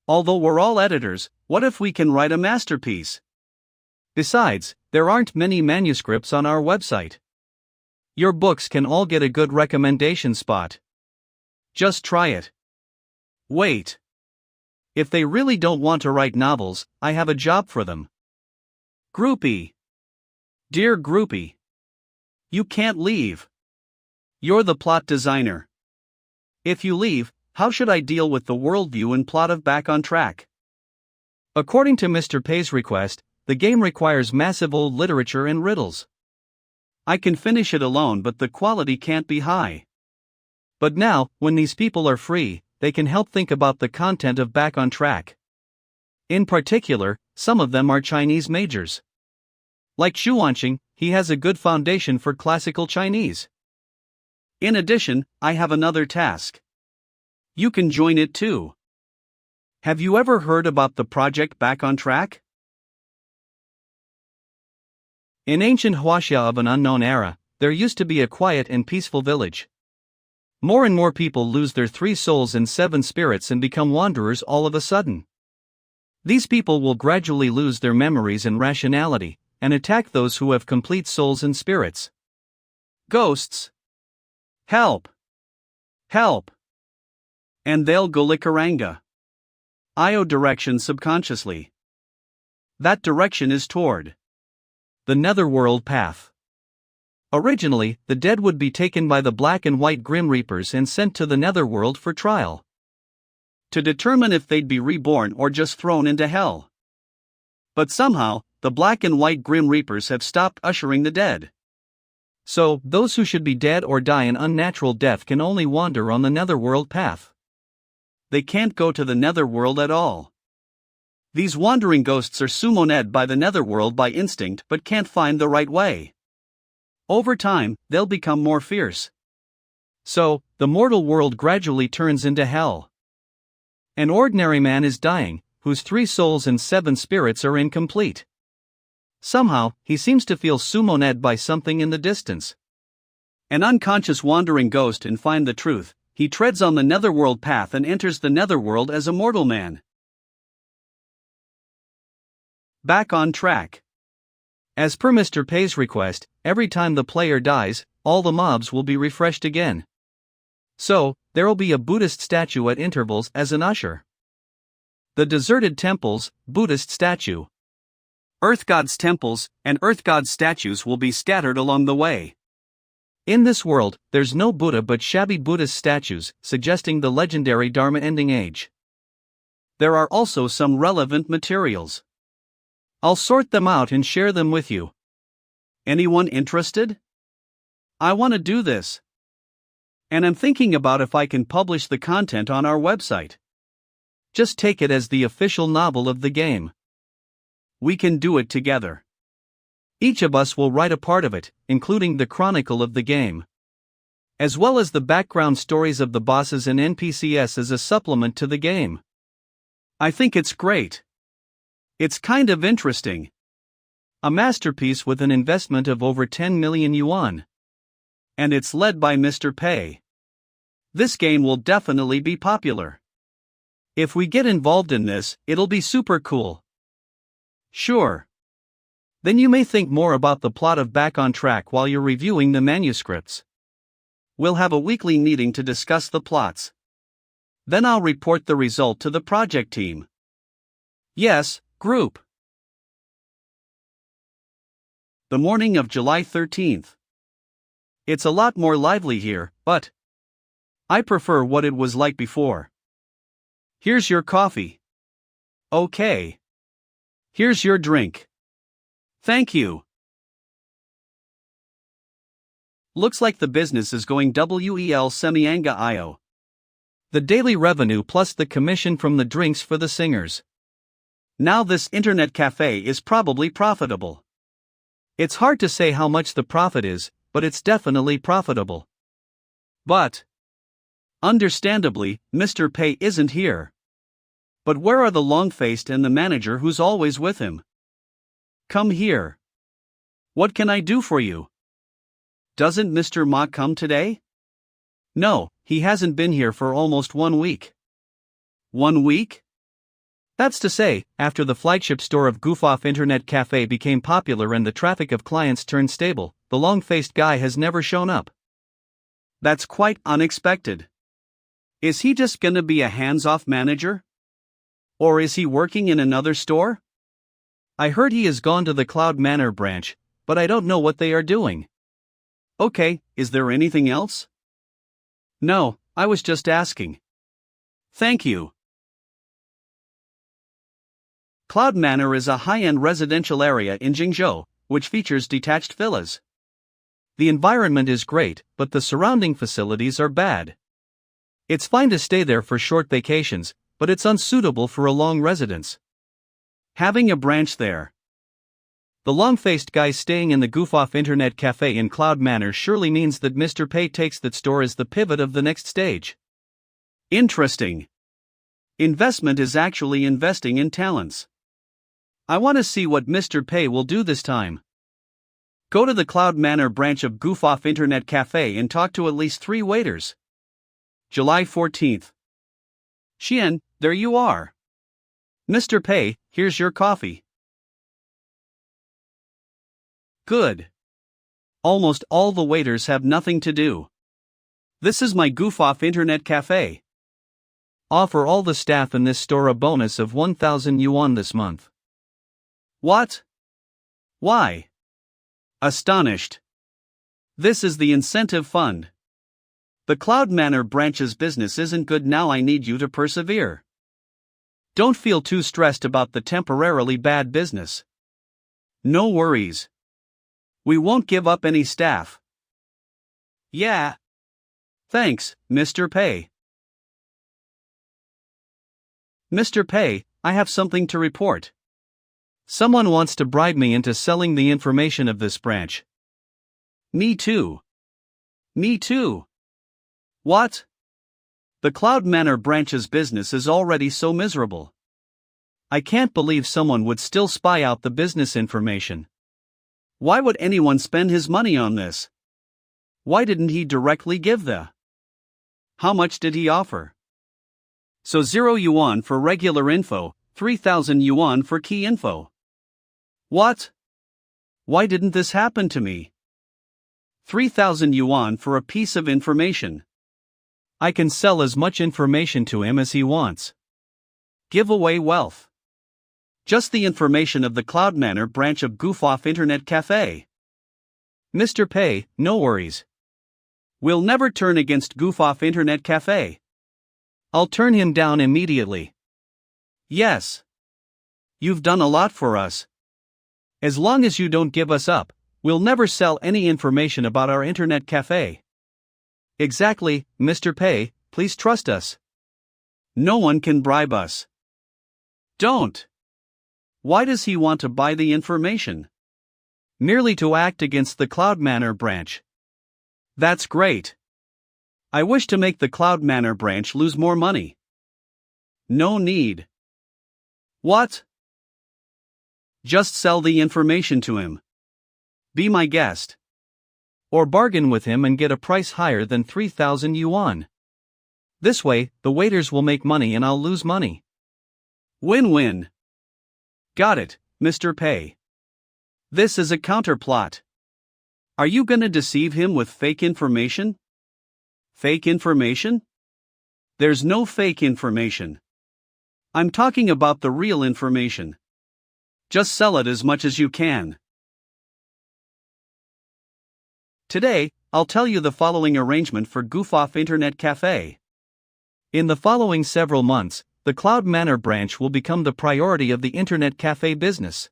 Although we're all editors, what if we can write a masterpiece? Besides, there aren't many manuscripts on our website. Your books can all get a good recommendation spot. Just try it. Wait. If they really don't want to write novels, I have a job for them. Groupie. Dear Groupie. You can't leave. You're the plot designer. If you leave, how should I deal with the worldview and plot of Back on Track? According to Mr. Pei's request, the game requires massive old literature and riddles. I can finish it alone, but the quality can't be high. But now, when these people are free, they can help think about the content of Back on Track. In particular, some of them are Chinese majors. Like Zhuanxing, he has a good foundation for classical Chinese. In addition, I have another task. You can join it too. Have you ever heard about the project Back on Track? In ancient Huaxia of an unknown era, there used to be a quiet and peaceful village. More and more people lose their 3 souls and 7 spirits and become wanderers all of a sudden. These people will gradually lose their memories and rationality, and attack those who have complete souls and spirits. Ghosts! Help! Help! And they'll go Likaranga. IO direction subconsciously. That direction is toward the netherworld path. Originally, the dead would be taken by the black and white Grim Reapers and sent to the netherworld for trial, to determine if they'd be reborn or just thrown into hell. But somehow, the black and white Grim Reapers have stopped ushering the dead. So, those who should be dead or die an unnatural death can only wander on the netherworld path. They can't go to the netherworld at all. These wandering ghosts are summoned by the netherworld by instinct but can't find the right way. Over time, they'll become more fierce. So, the mortal world gradually turns into hell. An ordinary man is dying, whose 3 souls and 7 spirits are incomplete. Somehow, he seems to feel summoned by something in the distance. An unconscious wandering ghost and find the truth. He treads on the netherworld path and enters the netherworld as a mortal man. Back on Track. As per Mr. Pei's request, every time the player dies, all the mobs will be refreshed again. So, there'll be a Buddhist statue at intervals as an usher. The deserted temples, Buddhist statue. Earth gods' temples and earth gods' statues will be scattered along the way. In this world, there's no Buddha but shabby Buddhist statues, suggesting the legendary Dharma ending age. There are also some relevant materials. I'll sort them out and share them with you. Anyone interested? I want to do this. And I'm thinking about if I can publish the content on our website. Just take it as the official novel of the game. We can do it together. Each of us will write a part of it, including the chronicle of the game, as well as the background stories of the bosses and NPCs as a supplement to the game. I think it's great. It's kind of interesting. A masterpiece with an investment of over 10 million yuan. And it's led by Mr. Pei. This game will definitely be popular. If we get involved in this, it'll be super cool. Sure. Then you may think more about the plot of Back on Track while you're reviewing the manuscripts. We'll have a weekly meeting to discuss the plots. Then I'll report the result to the project team. Yes, group. The morning of July 13th. It's a lot more lively here, but I prefer what it was like before. Here's your coffee. Okay. Here's your drink. Thank you. Looks like the business is going well semi-anga-io. The daily revenue plus the commission from the drinks for the singers. Now this internet cafe is probably profitable. It's hard to say how much the profit is, but it's definitely profitable. But understandably, Mr. Pei isn't here. But where are the long-faced and the manager who's always with him? Come here. What can I do for you? Doesn't Mr. Ma come today? No, he hasn't been here for almost 1 week. 1 week? That's to say, after the flagship store of Goof-Off Internet Cafe became popular and the traffic of clients turned stable, the long-faced guy has never shown up. That's quite unexpected. Is he just gonna be a hands-off manager? Or is he working in another store? I heard he has gone to the Cloud Manor branch, but I don't know what they are doing. Okay, is there anything else? No, I was just asking. Thank you. Cloud Manor is a high-end residential area in Jingzhou, which features detached villas. The environment is great, but the surrounding facilities are bad. It's fine to stay there for short vacations, but it's unsuitable for a long residence. Having a branch there. The long-faced guy staying in the Goof-Off Internet Cafe in Cloud Manor surely means that Mr. Pei takes that store as the pivot of the next stage. Interesting. Investment is actually investing in talents. I want to see what Mr. Pei will do this time. Go to the Cloud Manor branch of Goof-Off Internet Cafe and talk to at least 3 waiters. July 14th. Xian, there you are. Mr. Pei, here's your coffee. Good. Almost all the waiters have nothing to do. This is my Goof-Off Internet Cafe. Offer all the staff in this store a bonus of 1,000 yuan this month. What? Why? Astonished. This is the incentive fund. The Cloud Manor branch's business isn't good now. I need you to persevere. Don't feel too stressed about the temporarily bad business. No worries. We won't give up any staff. Yeah. Thanks, Mr. Pei. Mr. Pei, I have something to report. Someone wants to bribe me into selling the information of this branch. Me too. Me too. What? The Cloud Manor branch's business is already so miserable. I can't believe someone would still spy out the business information. Why would anyone spend his money on this? Why didn't he directly give the? How much did he offer? So 0 yuan for regular info, 3,000 yuan for key info. What? Why didn't this happen to me? 3,000 yuan for a piece of information. I can sell as much information to him as he wants. Give away wealth. Just the information of the Cloud Manor branch of Goof-Off Internet Cafe. Mr. Pei, no worries. We'll never turn against Goof-Off Internet Cafe. I'll turn him down immediately. Yes. You've done a lot for us. As long as you don't give us up, we'll never sell any information about our internet cafe. Exactly, Mr. Pei, please trust us. No one can bribe us. Don't. Why does he want to buy the information? Merely to act against the Cloud Manor branch. That's great. I wish to make the Cloud Manor branch lose more money. No need. What? Just sell the information to him. Be my guest. Or bargain with him and get a price higher than 3,000 yuan. This way, the waiters will make money and I'll lose money. Win-win. Got it, Mr. Pei. This is a counterplot. Are you gonna deceive him with fake information? Fake information? There's no fake information. I'm talking about the real information. Just sell it as much as you can. Today, I'll tell you the following arrangement for Goof-Off Internet Cafe. In the following several months, the Cloud Manor branch will become the priority of the internet cafe business.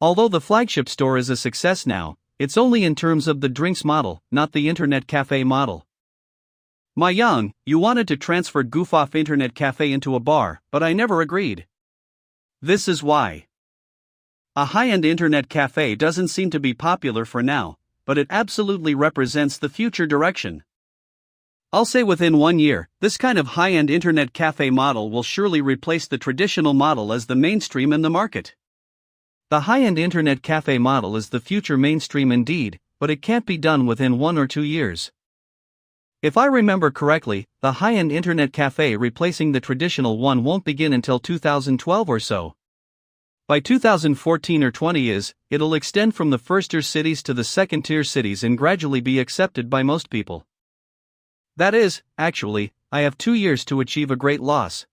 Although the flagship store is a success now, it's only in terms of the drinks model, not the internet cafe model. Ma Yang, you wanted to transfer Goof-Off Internet Cafe into a bar, but I never agreed. This is why. A high-end internet cafe doesn't seem to be popular for now, but it absolutely represents the future direction. I'll say within 1 year, this kind of high-end internet cafe model will surely replace the traditional model as the mainstream in the market. The high-end internet cafe model is the future mainstream indeed, but it can't be done within 1 or 2 years. If I remember correctly, the high-end internet cafe replacing the traditional one won't begin until 2012 or so. By 2014 or 20 it'll extend from the first-tier cities to the second-tier cities and gradually be accepted by most people. That is, actually, I have 2 years to achieve a great loss.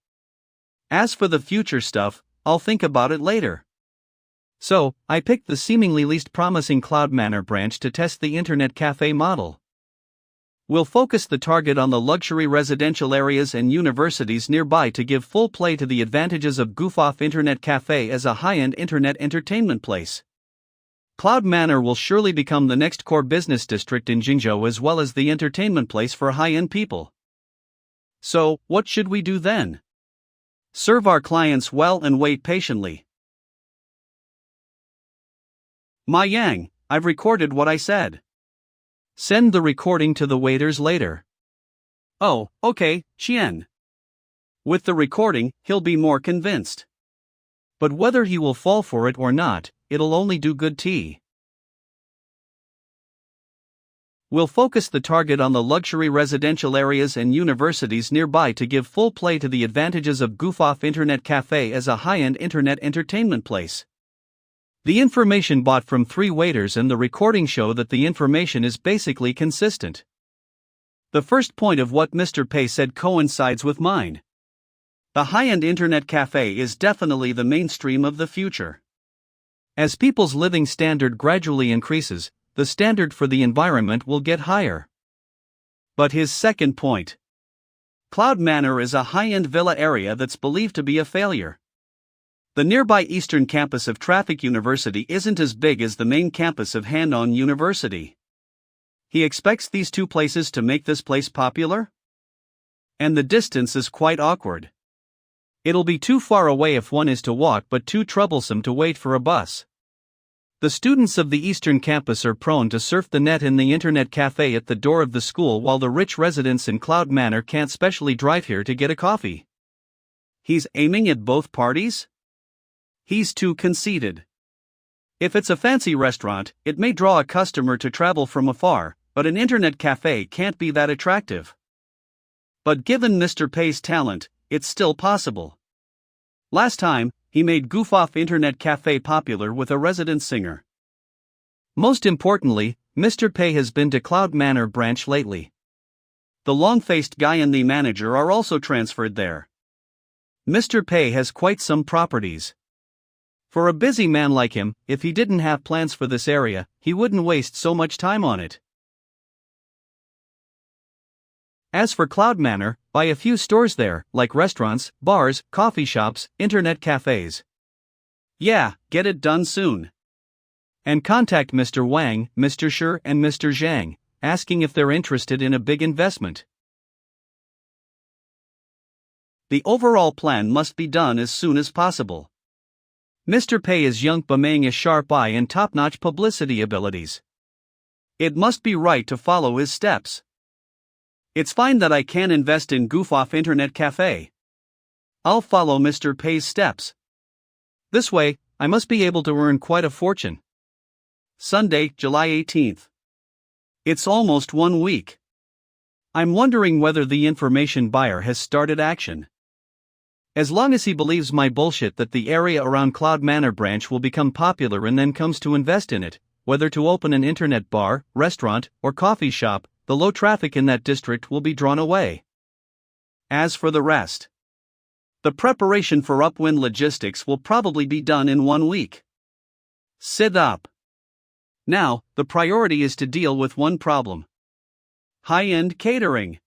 As for the future stuff, I'll think about it later. So, I picked the seemingly least promising Cloud Manor branch to test the internet cafe model. We'll focus the target on the luxury residential areas and universities nearby to give full play to the advantages of Goof-Off Internet Cafe as a high-end internet entertainment place. Cloud Manor will surely become the next core business district in Jingzhou as well as the entertainment place for high-end people. So, what should we do then? Serve our clients well and wait patiently. Ma Yang, I've recorded what I said. Send the recording to the waiters later. Oh, okay, Qian. With the recording, he'll be more convinced. But whether he will fall for it or not, it'll only do good tea. We'll focus the target on the luxury residential areas and universities nearby to give full play to the advantages of Goof-Off Internet Cafe as a high-end internet entertainment place. The information bought from 3 waiters and the recording show that the information is basically consistent. The first point of what Mr. Pei said coincides with mine. The high-end internet cafe is definitely the mainstream of the future. As people's living standard gradually increases, the standard for the environment will get higher. But his second point. Cloud Manor is a high-end villa area that's believed to be a failure. The nearby eastern campus of Traffic University isn't as big as the main campus of Hanon University. He expects these 2 places to make this place popular? And the distance is quite awkward. It'll be too far away if one is to walk but too troublesome to wait for a bus. The students of the eastern campus are prone to surf the net in the internet cafe at the door of the school while the rich residents in Cloud Manor can't specially drive here to get a coffee. He's aiming at both parties? He's too conceited. If it's a fancy restaurant, it may draw a customer to travel from afar, but an internet cafe can't be that attractive. But given Mr. Pei's talent, it's still possible. Last time, he made Goof-Off Internet Cafe popular with a resident singer. Most importantly, Mr. Pei has been to Cloud Manor branch lately. The long-faced guy and the manager are also transferred there. Mr. Pei has quite some properties. For a busy man like him, if he didn't have plans for this area, he wouldn't waste so much time on it. As for Cloud Manor, buy a few stores there, like restaurants, bars, coffee shops, internet cafes. Yeah, get it done soon. And contact Mr. Wang, Mr. Shi, and Mr. Zhang, asking if they're interested in a big investment. The overall plan must be done as soon as possible. Mr. Pei is young, bemang a sharp eye and top-notch publicity abilities. It must be right to follow his steps. It's fine that I can invest in goof-off internet cafe. I'll follow Mr. Pei's steps. This way, I must be able to earn quite a fortune. Sunday, July 18th. It's almost 1 week. I'm wondering whether the information buyer has started action. As long as he believes my bullshit that the area around Cloud Manor branch will become popular and then comes to invest in it, whether to open an internet bar, restaurant, or coffee shop, the low traffic in that district will be drawn away. As for the rest, the preparation for upwind logistics will probably be done in 1 week. Sit up. Now, the priority is to deal with one problem: high-end catering.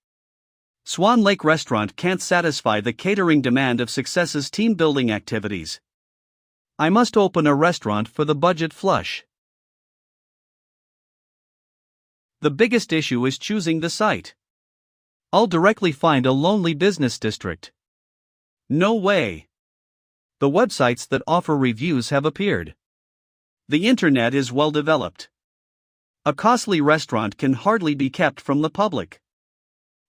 Swan Lake Restaurant can't satisfy the catering demand of Success's team-building activities. I must open a restaurant for the budget flush. The biggest issue is choosing the site. I'll directly find a lonely business district. No way. The websites that offer reviews have appeared. The internet is well developed. A costly restaurant can hardly be kept from the public.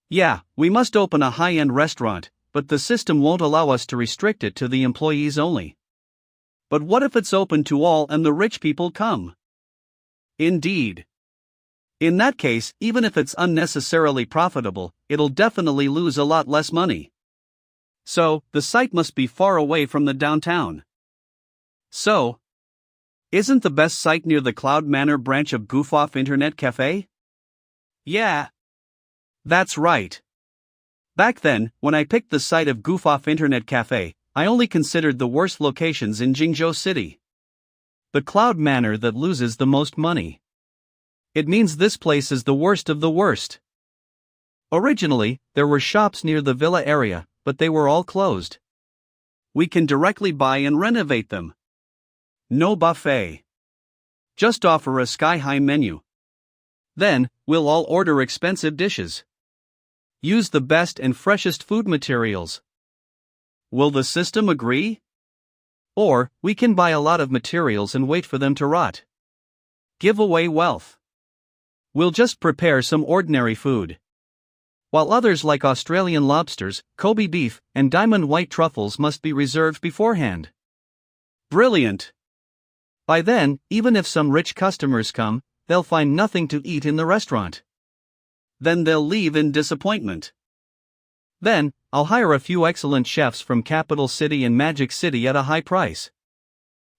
Yeah, we must open a high-end restaurant, but the system won't allow us to restrict it to the employees only. But what if it's open to all and the rich people come? Indeed. In that case, even if it's unnecessarily profitable, it'll definitely lose a lot less money. So, the site must be far away from the downtown. So, isn't the best site near the Cloud Manor branch of Goof-Off Internet Cafe? Yeah. That's right. Back then, when I picked the site of Goof-Off Internet Cafe, I only considered the worst locations in Jingzhou City. The Cloud Manor that loses the most money. It means this place is the worst of the worst. Originally, there were shops near the villa area, but they were all closed. We can directly buy and renovate them. No buffet. Just offer a sky-high menu. Then, we'll all order expensive dishes. Use the best and freshest food materials. Will the system agree? Or, we can buy a lot of materials and wait for them to rot. Give away wealth. We'll just prepare some ordinary food. While others like Australian lobsters, Kobe beef, and diamond white truffles must be reserved beforehand. Brilliant. By then, even if some rich customers come, they'll find nothing to eat in the restaurant. Then they'll leave in disappointment. Then, I'll hire a few excellent chefs from Capital City and Magic City at a high price.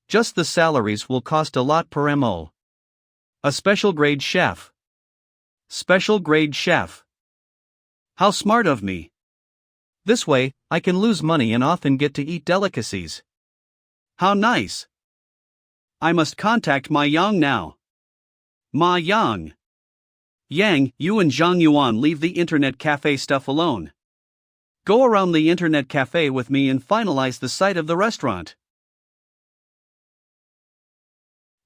Just the salaries will cost a lot per MO. A special grade chef. Special grade chef. How smart of me. This way, I can lose money and often get to eat delicacies. How nice. I must contact Ma Yang now. Ma Yang. Yang, you and Zhang Yuan leave the internet cafe stuff alone. Go around the internet cafe with me and finalize the site of the restaurant.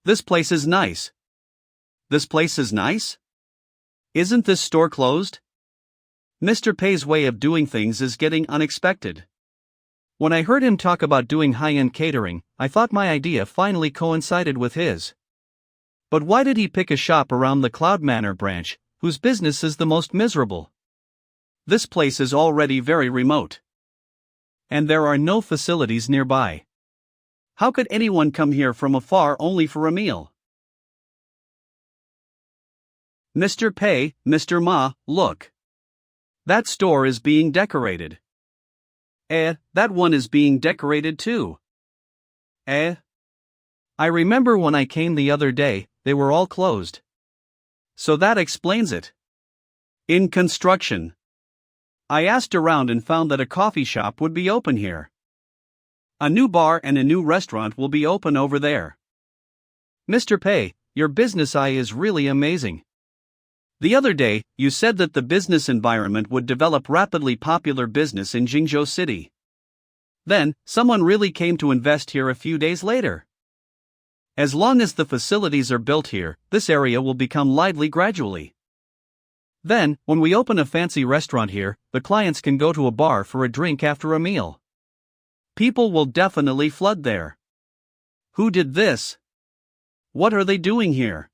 This place is nice. This place is nice? Isn't this store closed? Mr. Pei's way of doing things is getting unexpected. When I heard him talk about doing high-end catering, I thought my idea finally coincided with his. But why did he pick a shop around the Cloud Manor branch, whose business is the most miserable? This place is already very remote. And there are no facilities nearby. How could anyone come here from afar only for a meal? Mr. Pei, Mr. Ma, look. That store is being decorated. That one is being decorated too. I remember when I came the other day, they were all closed. So that explains it. In construction. I asked around and found that a coffee shop would be open here. A new bar and a new restaurant will be open over there. Mr. Pei, your business eye is really amazing. The other day, you said that the business environment would develop rapidly popular business in Jingzhou City. Then, someone really came to invest here a few days later. As long as the facilities are built here, this area will become lively gradually. Then, when we open a fancy restaurant here, the clients can go to a bar for a drink after a meal. People will definitely flood there. Who did this? What are they doing here?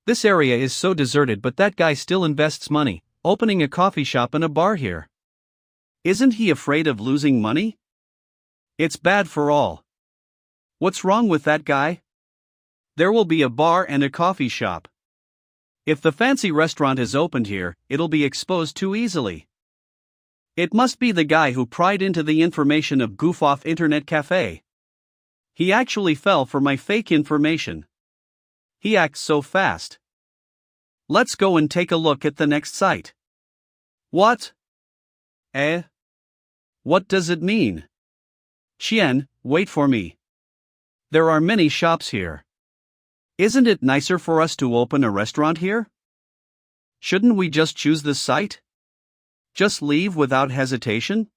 This area is so deserted, but that guy still invests money, opening a coffee shop and a bar here. Isn't he afraid of losing money? It's bad for all. What's wrong with that guy? There will be a bar and a coffee shop. If the fancy restaurant is opened here, it'll be exposed too easily. It must be the guy who pried into the information of goof-off internet cafe. He actually fell for my fake information. He acts so fast. Let's go and take a look at the next site. What? What does it mean? Qian, wait for me. There are many shops here. Isn't it nicer for us to open a restaurant here? Shouldn't we just choose this site? Just leave without hesitation?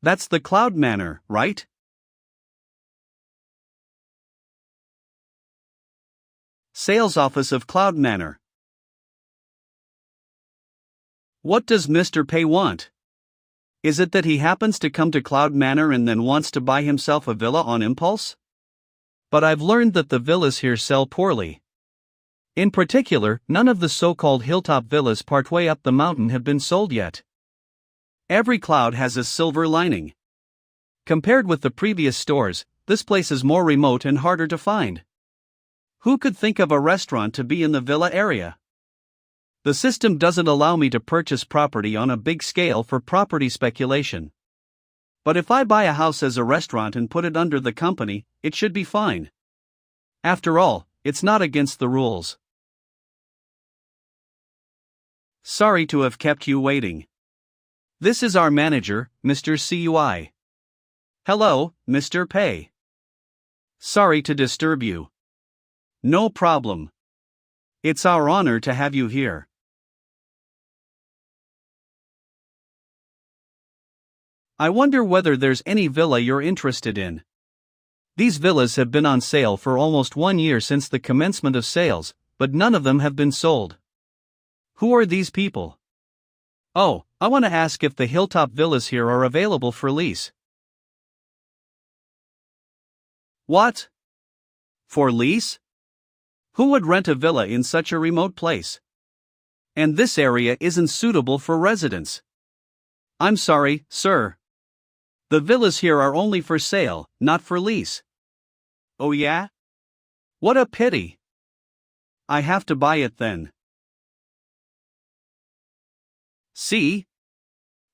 That's the Cloud Manor, right? Sales Office of Cloud Manor. What does Mr. Pei want? Is it that he happens to come to Cloud Manor and then wants to buy himself a villa on impulse? But I've learned that the villas here sell poorly. In particular, none of the so-called hilltop villas partway up the mountain have been sold yet. Every cloud has a silver lining. Compared with the previous stores, this place is more remote and harder to find. Who could think of a restaurant to be in the villa area? The system doesn't allow me to purchase property on a big scale for property speculation. But if I buy a house as a restaurant and put it under the company, it should be fine. After all, it's not against the rules. Sorry to have kept you waiting. This is our manager, Mr. Cui. Hello, Mr. Pei. Sorry to disturb you. No problem. It's our honor to have you here. I wonder whether there's any villa you're interested in. These villas have been on sale for almost 1 year since the commencement of sales, but none of them have been sold. Who are these people? Oh, I want to ask if the hilltop villas here are available for lease. What? For lease? Who would rent a villa in such a remote place? And this area isn't suitable for residence. I'm sorry, sir. The villas here are only for sale, not for lease. Oh yeah? What a pity. I have to buy it then. See?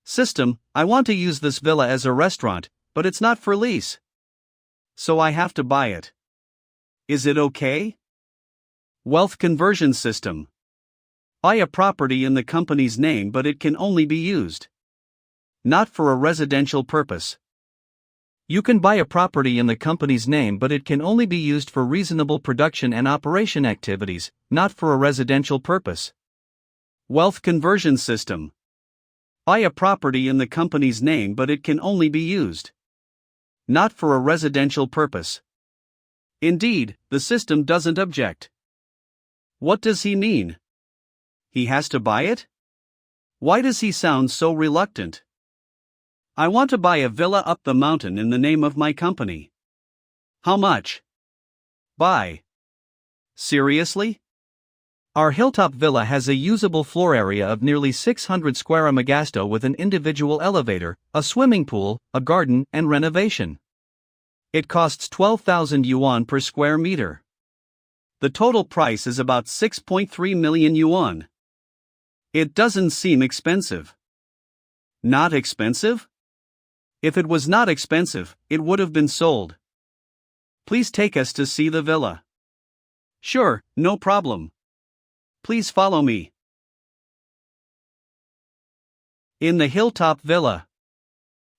System, I want to use this villa as a restaurant, but it's not for lease. So I have to buy it. Is it okay? Wealth conversion system. Buy a property in the company's name, but it can only be used. Not for a residential purpose. You can buy a property in the company's name, but it can only be used for reasonable production and operation activities, not for a residential purpose. Wealth conversion system. Buy a property in the company's name, but it can only be used. Not for a residential purpose. Indeed, the system doesn't object. What does he mean? He has to buy it? Why does he sound so reluctant? I want to buy a villa up the mountain in the name of my company. How much? Buy. Seriously? Our hilltop villa has a usable floor area of nearly 600 square magasto with an individual elevator, a swimming pool, a garden, and renovation. It costs 12,000 yuan per square meter. The total price is about 6.3 million yuan. It doesn't seem expensive. Not expensive? If it was not expensive, it would have been sold. Please take us to see the villa. Sure, no problem. Please follow me. In the hilltop villa.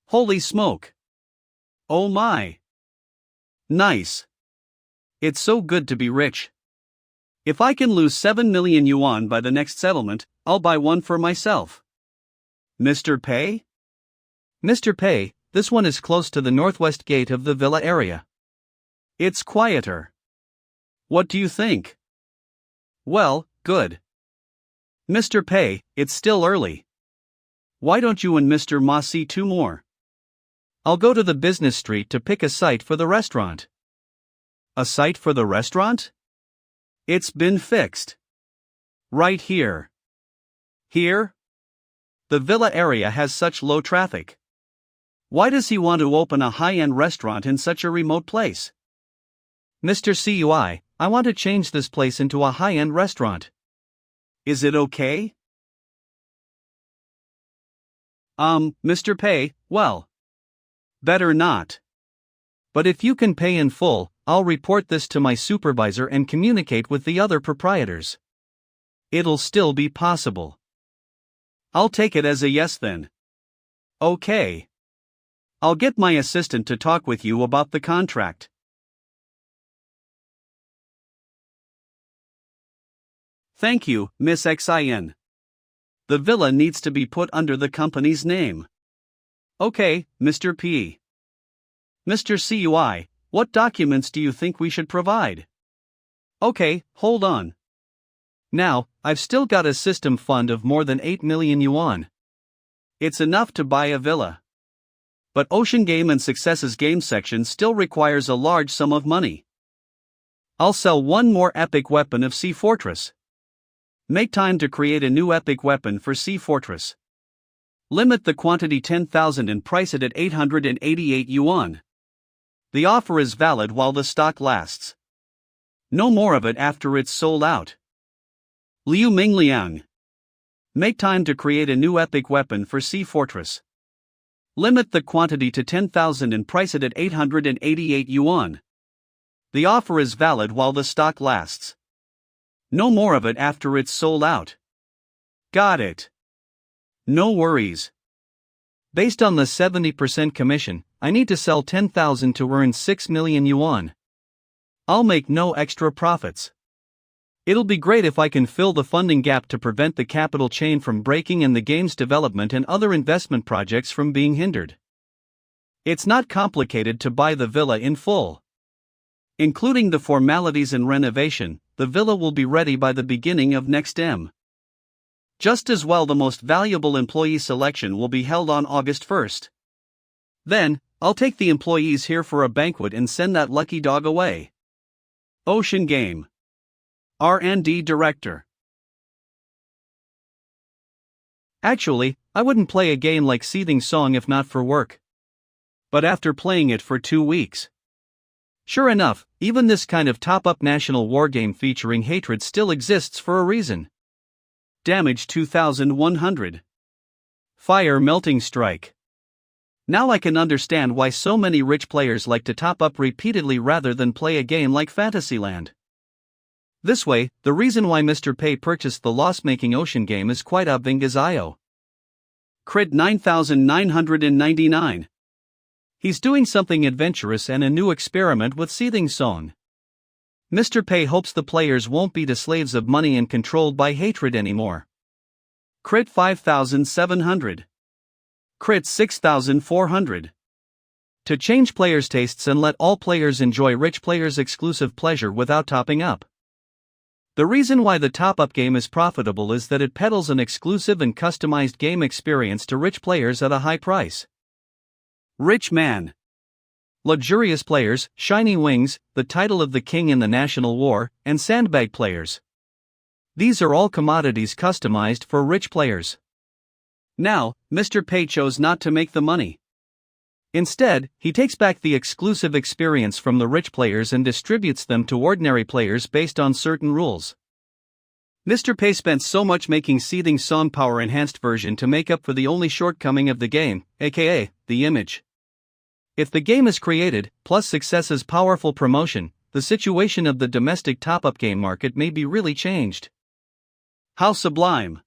Holy smoke. Oh my. Nice. It's so good to be rich. If I can lose 7 million yuan by the next settlement, I'll buy one for myself. Mr. Pei? Mr. Pei, this one is close to the northwest gate of the villa area. It's quieter. What do you think? Well, good. Mr. Pei, it's still early. Why don't you and Mr. Ma see two more? I'll go to the business street to pick a site for the restaurant. A site for the restaurant? It's been fixed. Right here. Here? The villa area has such low traffic. Why does he want to open a high-end restaurant in such a remote place? Mr. CUI, I want to change this place into a high-end restaurant. Is it okay? Mr. Pei, well, better not. But if you can pay in full, I'll report this to my supervisor and communicate with the other proprietors. It'll still be possible. I'll take it as a yes then. Okay. I'll get my assistant to talk with you about the contract. Thank you, Miss XIN. The villa needs to be put under the company's name. Okay, Mr. P. Mr. CUI, what documents do you think we should provide? Okay, hold on. Now, I've still got a system fund of more than 8 million yuan. It's enough to buy a villa. But Ocean Game and Success's game section still requires a large sum of money. I'll sell one more epic weapon of Sea Fortress. Make time to create a new epic weapon for Sea Fortress. Limit the quantity 10,000 and price it at 888 yuan. The offer is valid while the stock lasts. No more of it after it's sold out. Liu Mingliang. Make time to create a new epic weapon for Sea Fortress. Limit the quantity to 10,000 and price it at 888 yuan. The offer is valid while the stock lasts. No more of it after it's sold out. Got it. No worries. Based on the 70% commission, I need to sell 10,000 to earn 6 million yuan. I'll make no extra profits. It'll be great if I can fill the funding gap to prevent the capital chain from breaking and the game's development and other investment projects from being hindered. It's not complicated to buy the villa in full. Including the formalities and renovation, the villa will be ready by the beginning of next M. Just as well, the most valuable employee selection will be held on August 1st. Then, I'll take the employees here for a banquet and send that lucky dog away. Ocean Game. R&D Director. Actually, I wouldn't play a game like Seething Song if not for work. But after playing it for 2 weeks. Sure enough, even this kind of top-up national wargame featuring hatred still exists for a reason. Damage 2100. Fire Melting Strike. Now I can understand why so many rich players like to top up repeatedly rather than play a game like Fantasyland. This way, the reason why Mr. Pei purchased the loss-making Ocean Game is quite obvious. Crit 9999. He's doing something adventurous and a new experiment with Seething Song. Mr. Pei hopes the players won't be the slaves of money and controlled by hatred anymore. Crit 5700. Crit 6400. To change players' tastes and let all players enjoy rich players' exclusive pleasure without topping up. The reason why the top-up game is profitable is that it peddles an exclusive and customized game experience to rich players at a high price. Rich man. Luxurious players, shiny wings, the title of the king in the national war, and sandbag players. These are all commodities customized for rich players. Now, Mr. Pei chose not to make the money. Instead, he takes back the exclusive experience from the rich players and distributes them to ordinary players based on certain rules. Mr. Pei spent so much making Seething Song Power Enhanced version to make up for the only shortcoming of the game, aka, the image. If the game is created, plus Success's powerful promotion, the situation of the domestic top-up game market may be really changed. How sublime.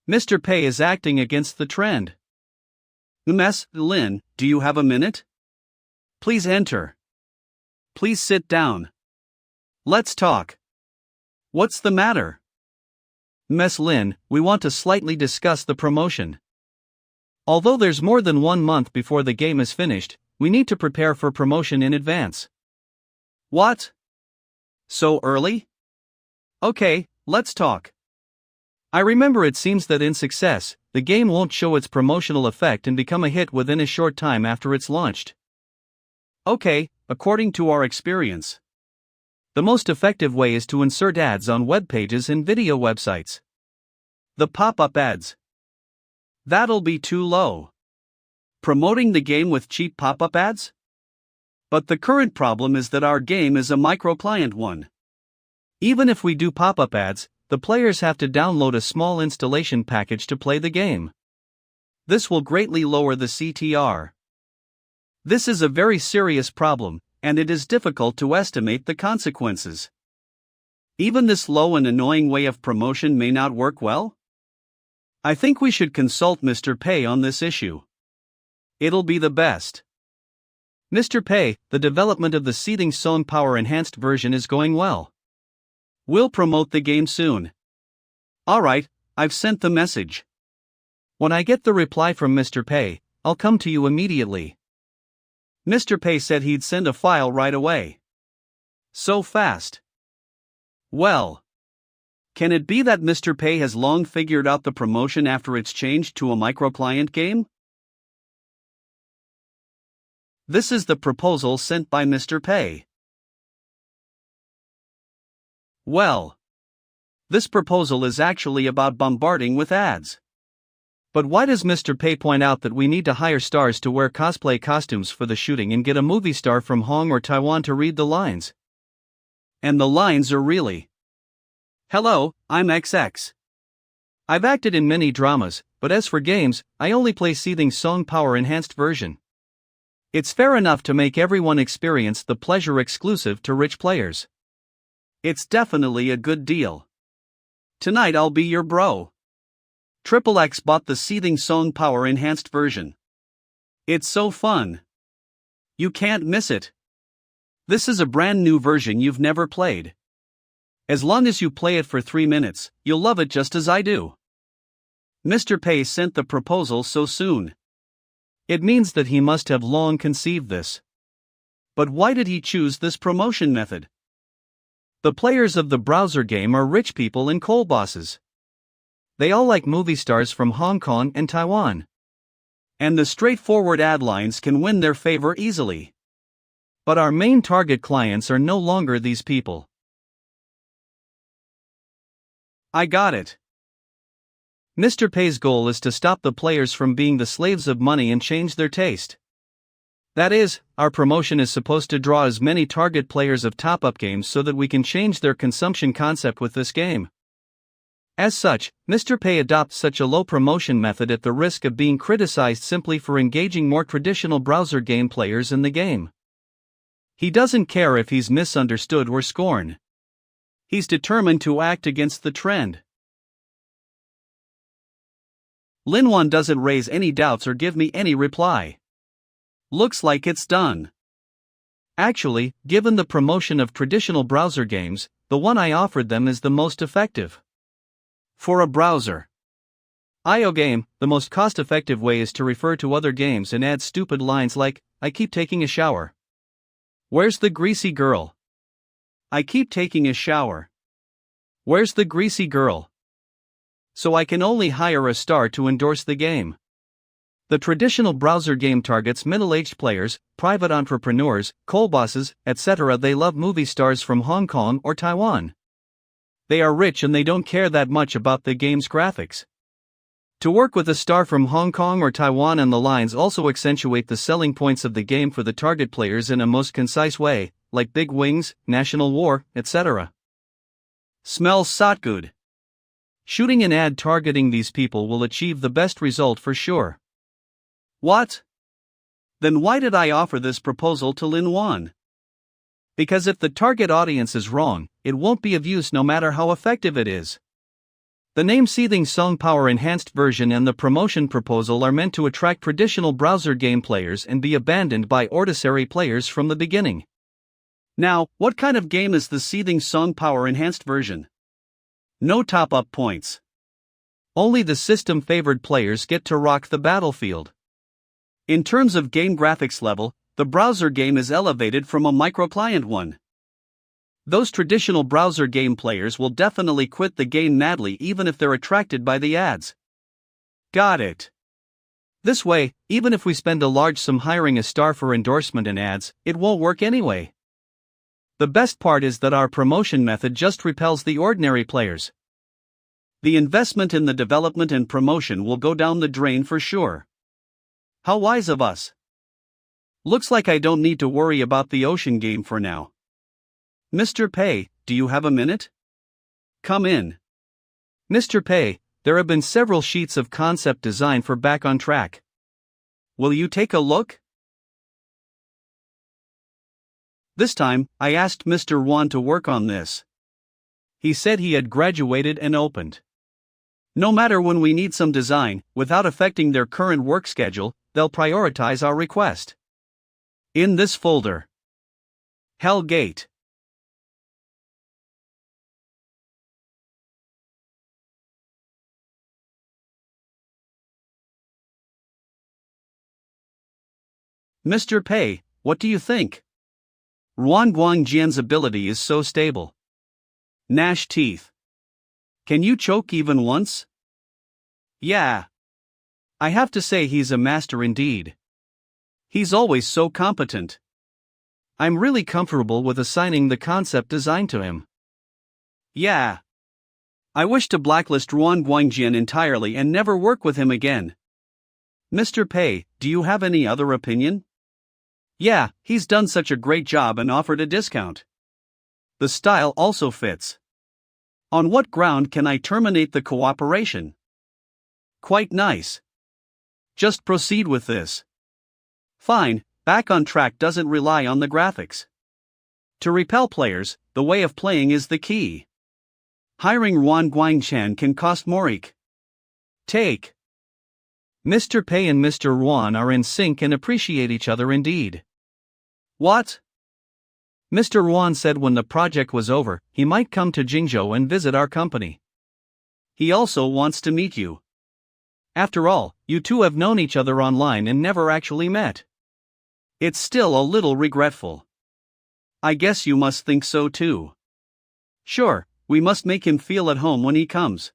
Mr. Pei is acting against the trend. Ms. Lin, do you have a minute? Please enter. Please sit down. Let's talk. What's the matter? Ms. Lin, we want to slightly discuss the promotion. Although there's more than 1 month before the game is finished, we need to prepare for promotion in advance. What? So early? Okay, let's talk. I remember it seems that in success, the game won't show its promotional effect and become a hit within a short time after it's launched. Okay, according to our experience. The most effective way is to insert ads on web pages and video websites. The pop-up ads. That'll be too low. Promoting the game with cheap pop-up ads? But the current problem is that our game is a microclient one. Even if we do pop-up ads, the players have to download a small installation package to play the game. This will greatly lower the CTR. This is a very serious problem, and it is difficult to estimate the consequences. Even this low and annoying way of promotion may not work well? I think we should consult Mr. Pei on this issue. It'll be the best. Mr. Pei, the development of the Seething Song Power Enhanced version is going well. We'll promote the game soon. Alright, I've sent the message. When I get the reply from Mr. Pei, I'll come to you immediately. Mr. Pei said he'd send a file right away. So fast. Well. Can it be that Mr. Pei has long figured out the promotion after it's changed to a microclient game? This is the proposal sent by Mr. Pei. Well. This proposal is actually about bombarding with ads. But why does Mr. Pei point out that we need to hire stars to wear cosplay costumes for the shooting and get a movie star from Hong or Taiwan to read the lines? And the lines are really: "Hello, I'm XX. I've acted in many dramas, but as for games, I only play Seething Song Power Enhanced version." It's fair enough to make everyone experience the pleasure exclusive to rich players. It's definitely a good deal. Tonight I'll be your bro. X bought the Seething Song Power Enhanced version. It's so fun. You can't miss it. This is a brand new version you've never played. As long as you play it for 3 minutes, you'll love it just as I do. Mr. Pei sent the proposal so soon. It means that he must have long conceived this. But why did he choose this promotion method? The players of the browser game are rich people and coal bosses. They all like movie stars from Hong Kong and Taiwan. And the straightforward ad lines can win their favor easily. But our main target clients are no longer these people. I got it. Mr. Pei's goal is to stop the players from being the slaves of money and change their taste. That is, our promotion is supposed to draw as many target players of top-up games so that we can change their consumption concept with this game. As such, Mr. Pei adopts such a low promotion method at the risk of being criticized simply for engaging more traditional browser game players in the game. He doesn't care if he's misunderstood or scorned. He's determined to act against the trend. Linwan doesn't raise any doubts or give me any reply. Looks like it's done. Actually, given the promotion of traditional browser games, the one I offered them is the most effective. For a browser IO game, the most cost-effective way is to refer to other games and add stupid lines like, "I keep taking a shower." "Where's the greasy girl?" "I keep taking a shower." "Where's the greasy girl?" So I can only hire a star to endorse the game. The traditional browser game targets middle-aged players, private entrepreneurs, coal bosses, etc. They love movie stars from Hong Kong or Taiwan. They are rich and they don't care that much about the game's graphics. To work with a star from Hong Kong or Taiwan and the lines also accentuate the selling points of the game for the target players in a most concise way, like big wings, national war, etc. Smells so good. Shooting an ad targeting these people will achieve the best result for sure. What? Then why did I offer this proposal to Lin Wan? Because if the target audience is wrong, it won't be of use no matter how effective it is. The name Seething Song Power Enhanced version and the promotion proposal are meant to attract traditional browser game players and be abandoned by ordinary players from the beginning. Now, what kind of game is the Seething Song Power Enhanced version? No top-up points. Only the system-favored players get to rock the battlefield. In terms of game graphics level, the browser game is elevated from a microclient one. Those traditional browser game players will definitely quit the game madly even if they're attracted by the ads. Got it. This way, even if we spend a large sum hiring a star for endorsement and ads, it won't work anyway. The best part is that our promotion method just repels the ordinary players. The investment in the development and promotion will go down the drain for sure. How wise of us. Looks like I don't need to worry about the ocean game for now. Mr. Pei, do you have a minute? Come in. Mr. Pei, there have been several sheets of concept design for Back on Track. Will you take a look? This time, I asked Mr. Wan to work on this. He said he had graduated and opened. No matter when we need some design, without affecting their current work schedule, they'll prioritize our request. In this folder. Hell Gate. Mr. Pei, what do you think? Ruan Guangjian's ability is so stable. Gnash teeth. Can you choke even once? Yeah. I have to say he's a master indeed. He's always so competent. I'm really comfortable with assigning the concept design to him. Yeah. I wish to blacklist Ruan Guangjian entirely and never work with him again. Mr. Pei, do you have any other opinion? Yeah, he's done such a great job and offered a discount. The style also fits. On what ground can I terminate the cooperation? Quite nice. Just proceed with this. Fine, Back on Track doesn't rely on the graphics. To repel players, the way of playing is the key. Hiring Ruan Guangqian can cost more. Take. Mr. Pei and Mr. Ruan are in sync and appreciate each other indeed. What? Mr. Ruan said when the project was over, he might come to Jingzhou and visit our company. He also wants to meet you. After all, you two have known each other online and never actually met. It's still a little regretful. I guess you must think so too. Sure, we must make him feel at home when he comes.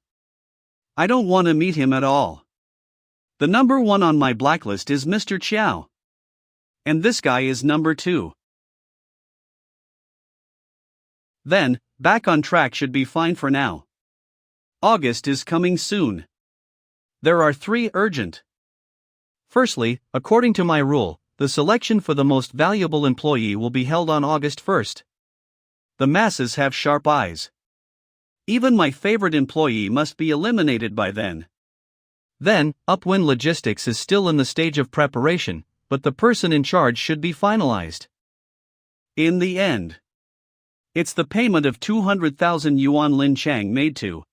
I don't want to meet him at all. The number one on my blacklist is Mr. Chiao. And this guy is number 2. Then, Back on Track should be fine for now. August is coming soon. There are 3 urgent. Firstly, according to my rule, the selection for the most valuable employee will be held on August 1st. The masses have sharp eyes. Even my favorite employee must be eliminated by then. Then, Upwind Logistics is still in the stage of preparation, but the person in charge should be finalized. In the end, it's the payment of 200,000 yuan Lin Chang made to,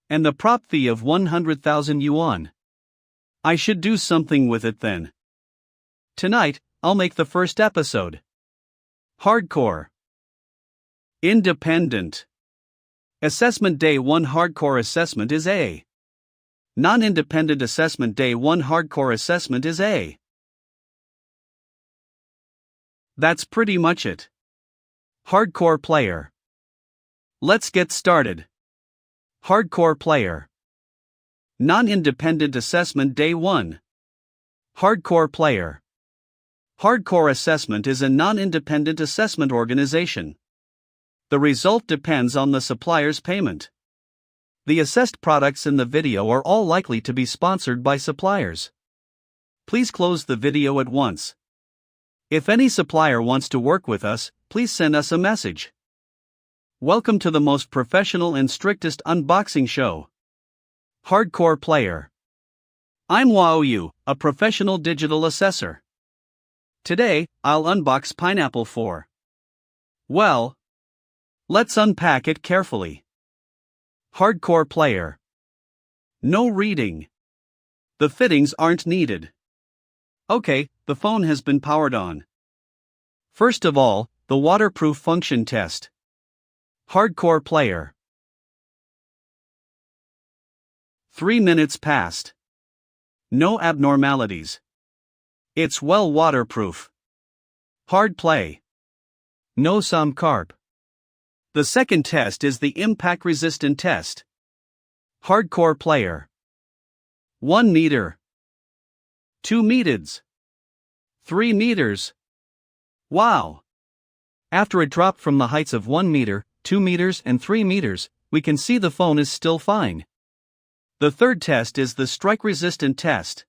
and the prop fee of 100,000 yuan. I should do something with it then. Tonight, I'll make the first episode. Hardcore. Independent. Assessment Day 1 Hardcore Assessment is A. Non-independent Assessment Day 1 Hardcore Assessment is A. That's pretty much it. Hardcore player. Let's get started. Hardcore player. Non-independent Assessment Day 1. Hardcore player. Hardcore Assessment is a non-independent assessment organization. The result depends on the supplier's payment. The assessed products in the video are all likely to be sponsored by suppliers. Please close the video at once. If any supplier wants to work with us, please send us a message. Welcome to the most professional and strictest unboxing show. Hardcore player. I'm Wao Yu, a professional digital assessor. Today, I'll unbox Pineapple 4. Well, let's unpack it carefully. Hardcore player. No reading. The fittings aren't needed. Okay, the phone has been powered on. First of all, the waterproof function test. Hardcore player. 3 minutes passed. No abnormalities. It's well waterproof. Hard play. No some carp. The second test is the impact resistant test. Hardcore player. 1 meter. 2 meters. 3 meters. Wow! After it dropped from the heights of 1 meter, 2 meters, and 3 meters, we can see the phone is still fine. The third test is the strike resistant test.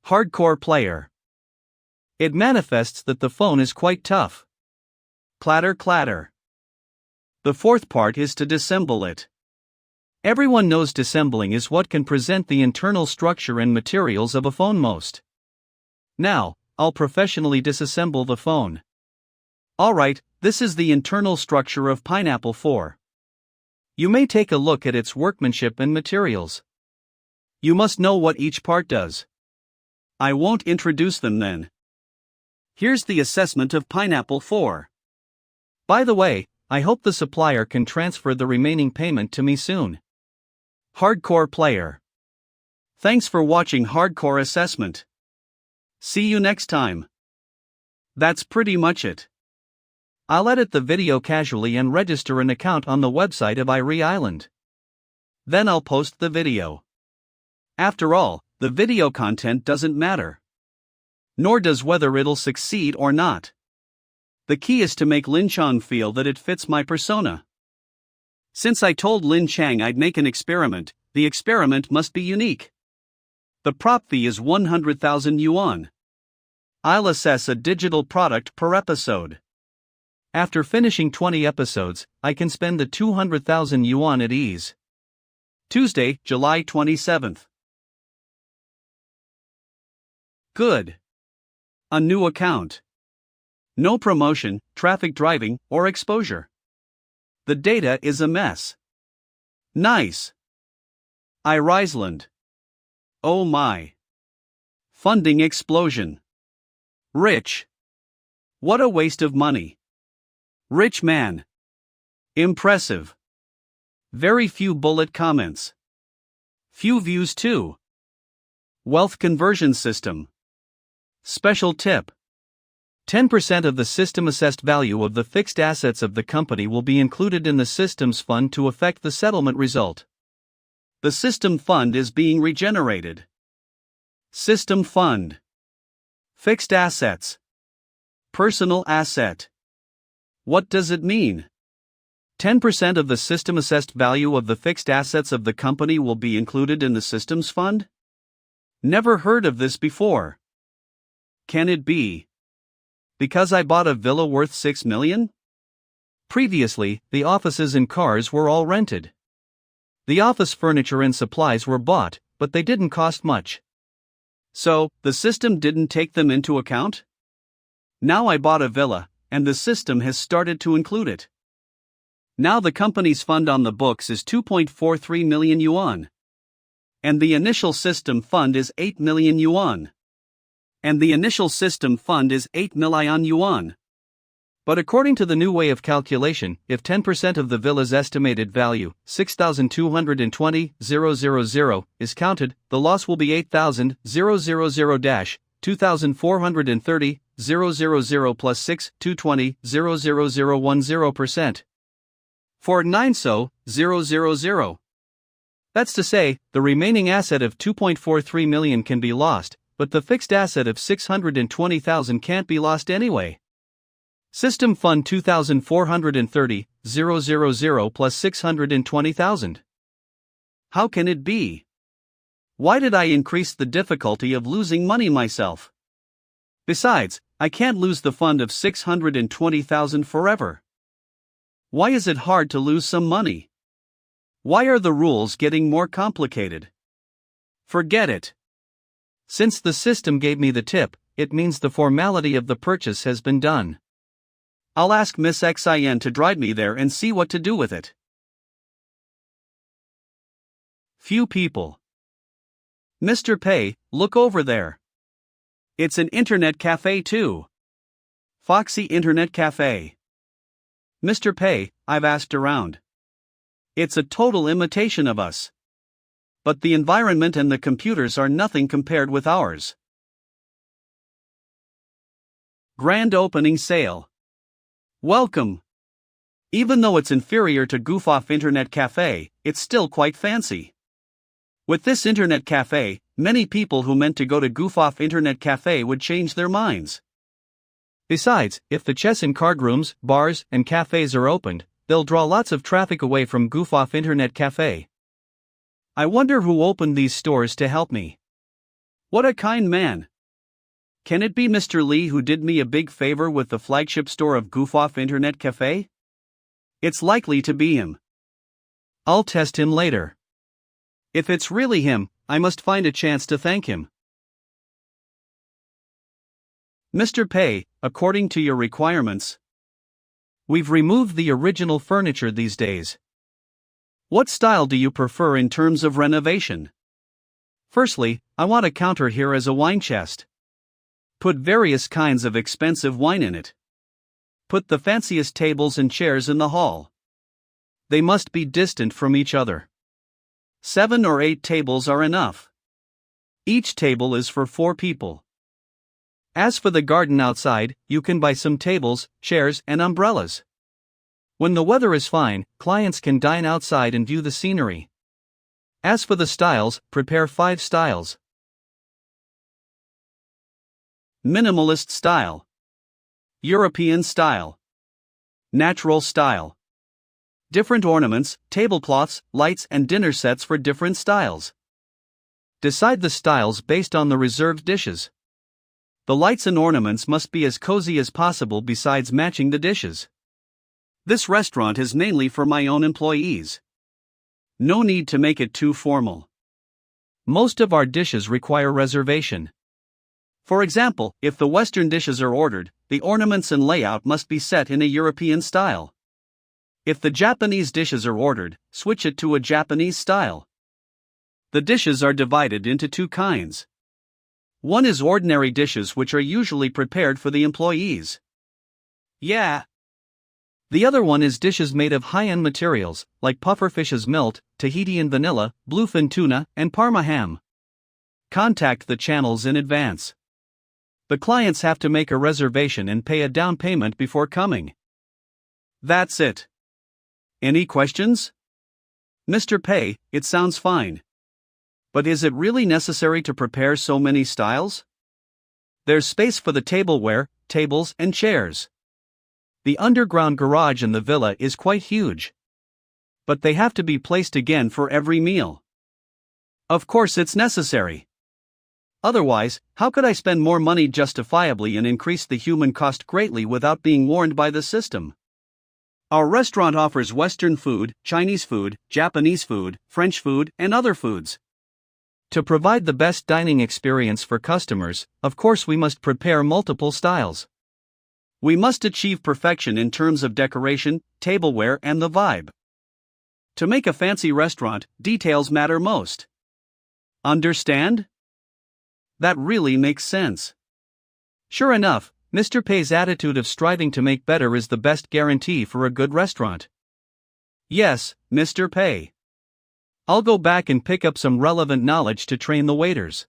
Hardcore player. It manifests that the phone is quite tough. Clatter clatter. The fourth part is to disassemble it. Everyone knows disassembling is what can present the internal structure and materials of a phone most. Now, I'll professionally disassemble the phone. Alright, this is the internal structure of Pineapple 4. You may take a look at its workmanship and materials. You must know what each part does. I won't introduce them then. Here's the assessment of Pineapple 4. By the way, I hope the supplier can transfer the remaining payment to me soon. Hardcore player. Thanks for watching Hardcore Assessment. See you next time. That's pretty much it. I'll edit the video casually and register an account on the website of Irie Island. Then I'll post the video. After all, the video content doesn't matter. Nor does whether it'll succeed or not. The key is to make Lin Chang feel that it fits my persona. Since I told Lin Chang I'd make an experiment, the experiment must be unique. The prop fee is 100,000 yuan. I'll assess a digital product per episode. After finishing 20 episodes, I can spend the 200,000 yuan at ease. Tuesday, July 27th. Good. A new account. No promotion, traffic driving, or exposure. The data is a mess. Nice. Irisland. Oh my. Funding explosion. Rich. What a waste of money. Rich man. Impressive. Very few bullet comments. Few views too. Wealth conversion system. Special tip. 10% of the system-assessed value of the fixed assets of the company will be included in the systems fund to affect the settlement result. The system fund is being regenerated. System fund. Fixed assets. Personal asset. What does it mean? 10% of the system-assessed value of the fixed assets of the company will be included in the systems fund? Never heard of this before. Can it be because I bought a villa worth 6 million? Previously, the offices and cars were all rented. The office furniture and supplies were bought, but they didn't cost much. So, the system didn't take them into account? Now I bought a villa, and the system has started to include it. Now the company's fund on the books is 2.43 million yuan. And the initial system fund is 8 million yuan. And the initial system fund is 8 million yuan. But according to the new way of calculation, if 10% of the villa's estimated value, 6,220,000, is counted, the loss will be 8,000,2,430,000 plus 6,220,00010%. For 9 so, 000. That's to say, the remaining asset of 2.43 million can be lost, but the fixed asset of 620,000 can't be lost anyway. System Fund 2,430,000 plus 620,000. How can it be? Why did I increase the difficulty of losing money myself? Besides, I can't lose the fund of 620,000 forever. Why is it hard to lose some money? Why are the rules getting more complicated? Forget it. Since the system gave me the tip, it means the formality of the purchase has been done. I'll ask Miss Xin to drive me there and see what to do with it. Few people. Mr. Pei, look over there. It's an internet cafe too. Foxy Internet Cafe. Mr. Pei, I've asked around. It's a total imitation of us. But the environment and the computers are nothing compared with ours. Grand opening sale. Welcome. Even though it's inferior to goof-off internet cafe, it's still quite fancy. With this internet cafe, many people who meant to go to goof-off internet cafe would change their minds. Besides, if the chess and card rooms, bars, and cafes are opened, they'll draw lots of traffic away from goof-off internet cafe. I wonder who opened these stores to help me. What a kind man. Can it be Mr. Lee who did me a big favor with the flagship store of goof-off internet cafe? It's likely to be him. I'll test him later. If it's really him, I must find a chance to thank him. Mr. Pei, according to your requirements, we've removed the original furniture these days. What style do you prefer in terms of renovation? Firstly, I want a counter here as a wine chest. Put various kinds of expensive wine in it. Put the fanciest tables and chairs in the hall. They must be distant from each other. 7 or 8 tables are enough. Each table is for 4 people. As for the garden outside, you can buy some tables, chairs, and umbrellas. When the weather is fine, clients can dine outside and view the scenery. As for the styles, prepare 5 styles. Minimalist style, European style, natural style. Different ornaments, tablecloths, lights, and dinner sets for different styles. Decide the styles based on the reserved dishes. The lights and ornaments must be as cozy as possible besides matching the dishes. This restaurant is mainly for my own employees. No need to make it too formal. Most of our dishes require reservation. For example, if the Western dishes are ordered, the ornaments and layout must be set in a European style. If the Japanese dishes are ordered, switch it to a Japanese style. The dishes are divided into 2 kinds. One is ordinary dishes which are usually prepared for the employees. Yeah. The other one is dishes made of high-end materials, like pufferfish's melt, Tahitian vanilla, bluefin tuna, and Parma ham. Contact the channels in advance. The clients have to make a reservation and pay a down payment before coming. That's it. Any questions? Mr. Pei, it sounds fine. But is it really necessary to prepare so many styles? There's space for the tableware, tables, and chairs. The underground garage in the villa is quite huge. But they have to be placed again for every meal. Of course it's necessary. Otherwise, how could I spend more money justifiably and increase the human cost greatly without being warned by the system? Our restaurant offers Western food, Chinese food, Japanese food, French food, and other foods. To provide the best dining experience for customers, of course we must prepare multiple styles. We must achieve perfection in terms of decoration, tableware, and the vibe. To make a fancy restaurant, details matter most. Understand? That really makes sense. Sure enough, Mr. Pei's attitude of striving to make better is the best guarantee for a good restaurant. Yes, Mr. Pei. I'll go back and pick up some relevant knowledge to train the waiters.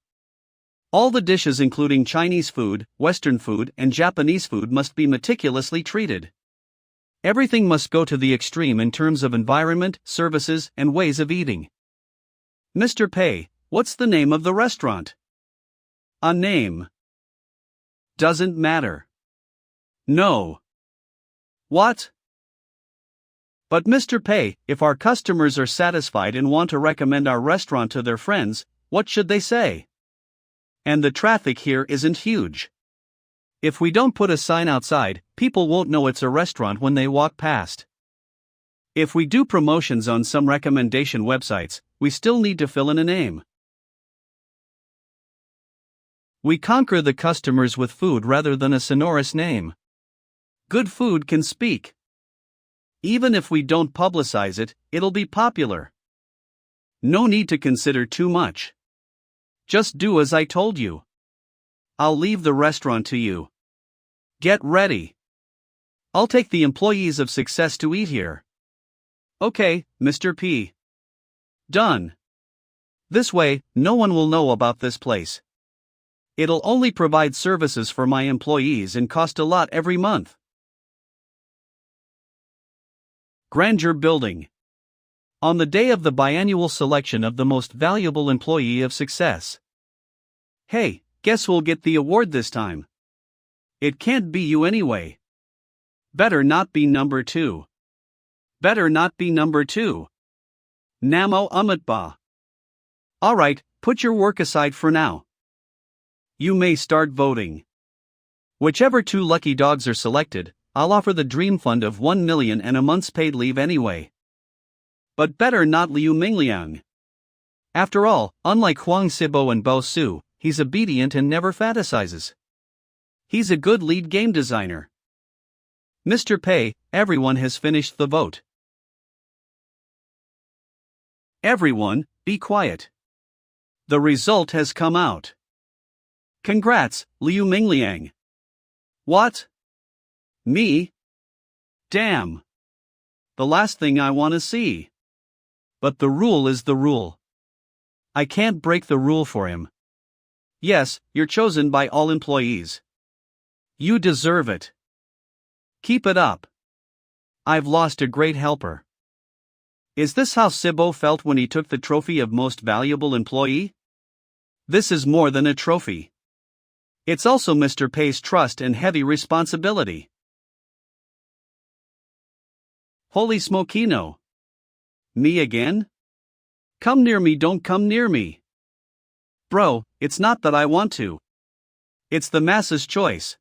All the dishes including Chinese food, Western food, and Japanese food must be meticulously treated. Everything must go to the extreme in terms of environment, services, and ways of eating. Mr. Pei, what's the name of the restaurant? A name. Doesn't matter. No. What? But Mr. Pei, if our customers are satisfied and want to recommend our restaurant to their friends, what should they say? And the traffic here isn't huge. If we don't put a sign outside, people won't know it's a restaurant when they walk past. If we do promotions on some recommendation websites, we still need to fill in a name. We conquer the customers with food rather than a sonorous name. Good food can speak. Even if we don't publicize it, it'll be popular. No need to consider too much. Just do as I told you. I'll leave the restaurant to you. Get ready. I'll take the employees of success to eat here. Okay, Mr. P. Done. This way, no one will know about this place. It'll only provide services for my employees and cost a lot every month. Grandeur building. On the day of the biannual selection of the most valuable employee of success. Hey, guess who'll get the award this time? It can't be you anyway. Better not be number 2. Better not be number 2. Namo Amitba. Alright, put your work aside for now. You may start voting. Whichever 2 lucky dogs are selected, I'll offer the dream fund of 1 million and a month's paid leave anyway. But better not Liu Mingliang. After all, unlike Huang Sibo and Bao Su, he's obedient and never fantasizes. He's a good lead game designer. Mr. Pei, everyone has finished the vote. Everyone, be quiet. The result has come out. Congrats, Liu Mingliang. What? Me? Damn. The last thing I want to see. But the rule is the rule. I can't break the rule for him. Yes, you're chosen by all employees. You deserve it. Keep it up. I've lost a great helper. Is this how Sibo felt when he took the trophy of most valuable employee? This is more than a trophy. It's also Mr. Pei's trust and heavy responsibility. Holy smokino. Me again? Come near me, don't come near me. Bro, it's not that I want to. It's the masses' choice.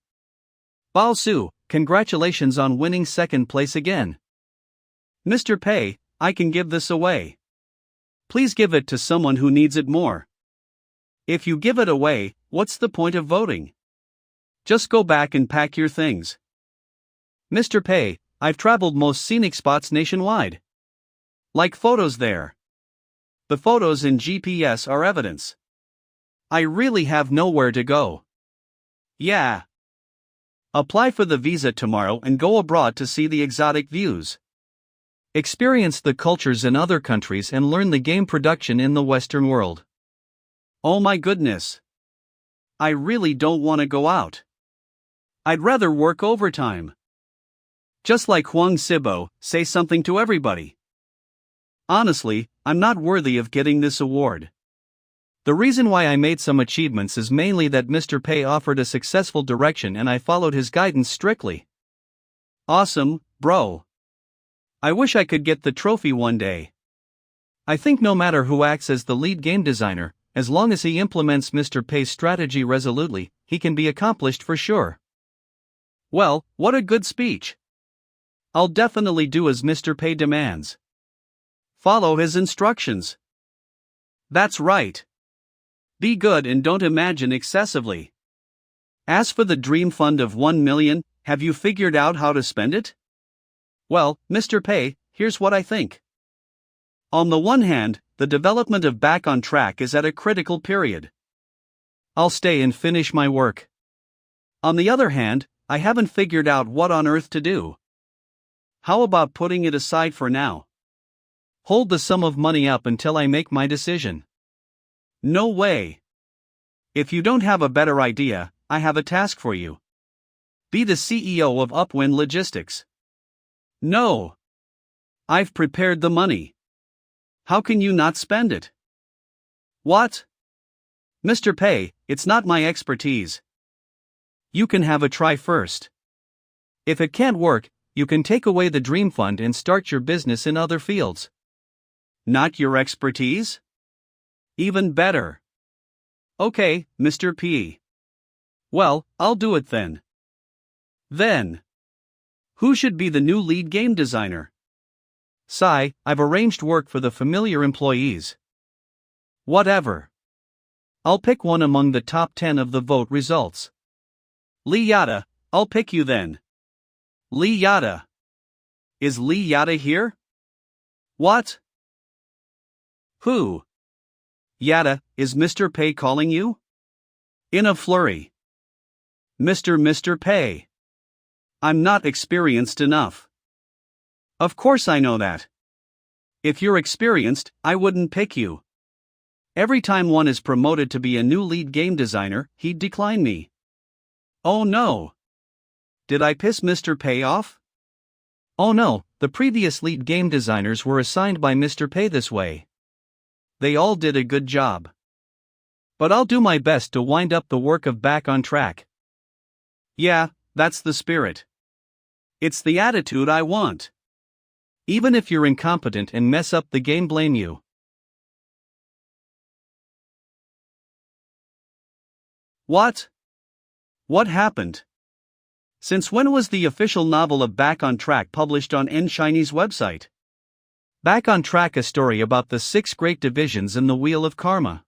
Bao Su, congratulations on winning second place again. Mr. Pei, I can give this away. Please give it to someone who needs it more. If you give it away, what's the point of voting? Just go back and pack your things. Mr. Pei, I've traveled most scenic spots nationwide. Like photos there. The photos in GPS are evidence. I really have nowhere to go. Yeah. Apply for the visa tomorrow and go abroad to see the exotic views. Experience the cultures in other countries and learn the game production in the Western world. Oh my goodness. I really don't want to go out. I'd rather work overtime. Just like Huang Sibo, say something to everybody. Honestly, I'm not worthy of getting this award. The reason why I made some achievements is mainly that Mr. Pei offered a successful direction and I followed his guidance strictly. Awesome, bro. I wish I could get the trophy one day. I think no matter who acts as the lead game designer, as long as he implements Mr. Pei's strategy resolutely, he can be accomplished for sure. Well, what a good speech. I'll definitely do as Mr. Pei demands. Follow his instructions. That's right. Be good and don't imagine excessively. As for the dream fund of 1 million, have you figured out how to spend it? Well, Mr. Pei, here's what I think. On the one hand, the development of Back on Track is at a critical period. I'll stay and finish my work. On the other hand, I haven't figured out what on earth to do. How about putting it aside for now? Hold the sum of money up until I make my decision. No way. If you don't have a better idea, I have a task for you. Be the CEO of Upwind Logistics. No. I've prepared the money. How can you not spend it? What? Mr. Pei, it's not my expertise. You can have a try first. If it can't work, you can take away the dream fund and start your business in other fields. Not your expertise? Even better. Okay, Mr. P. Well, I'll do it then. Then. Who should be the new lead game designer? Sai, I've arranged work for the familiar employees. Whatever. I'll pick one among the top 10 of the vote results. Lee Yada, I'll pick you then. Lee Yada. Is Lee Yada here? What? Who? Yada, is Mr. Pei calling you? In a flurry. Mr. Pei. I'm not experienced enough. Of course I know that. If you're experienced, I wouldn't pick you. Every time one is promoted to be a new lead game designer, he'd decline me. Oh no. Did I piss Mr. Pei off? Oh no, the previous lead game designers were assigned by Mr. Pei this way. They all did a good job. But I'll do my best to wind up the work of Back on Track. Yeah, that's the spirit. It's the attitude I want. Even if you're incompetent and mess up the game, blame you. What? What happened? Since when was the official novel of Back on Track published on N-Shiny's website? Back on Track, a story about the 6 great divisions in the Wheel of Karma.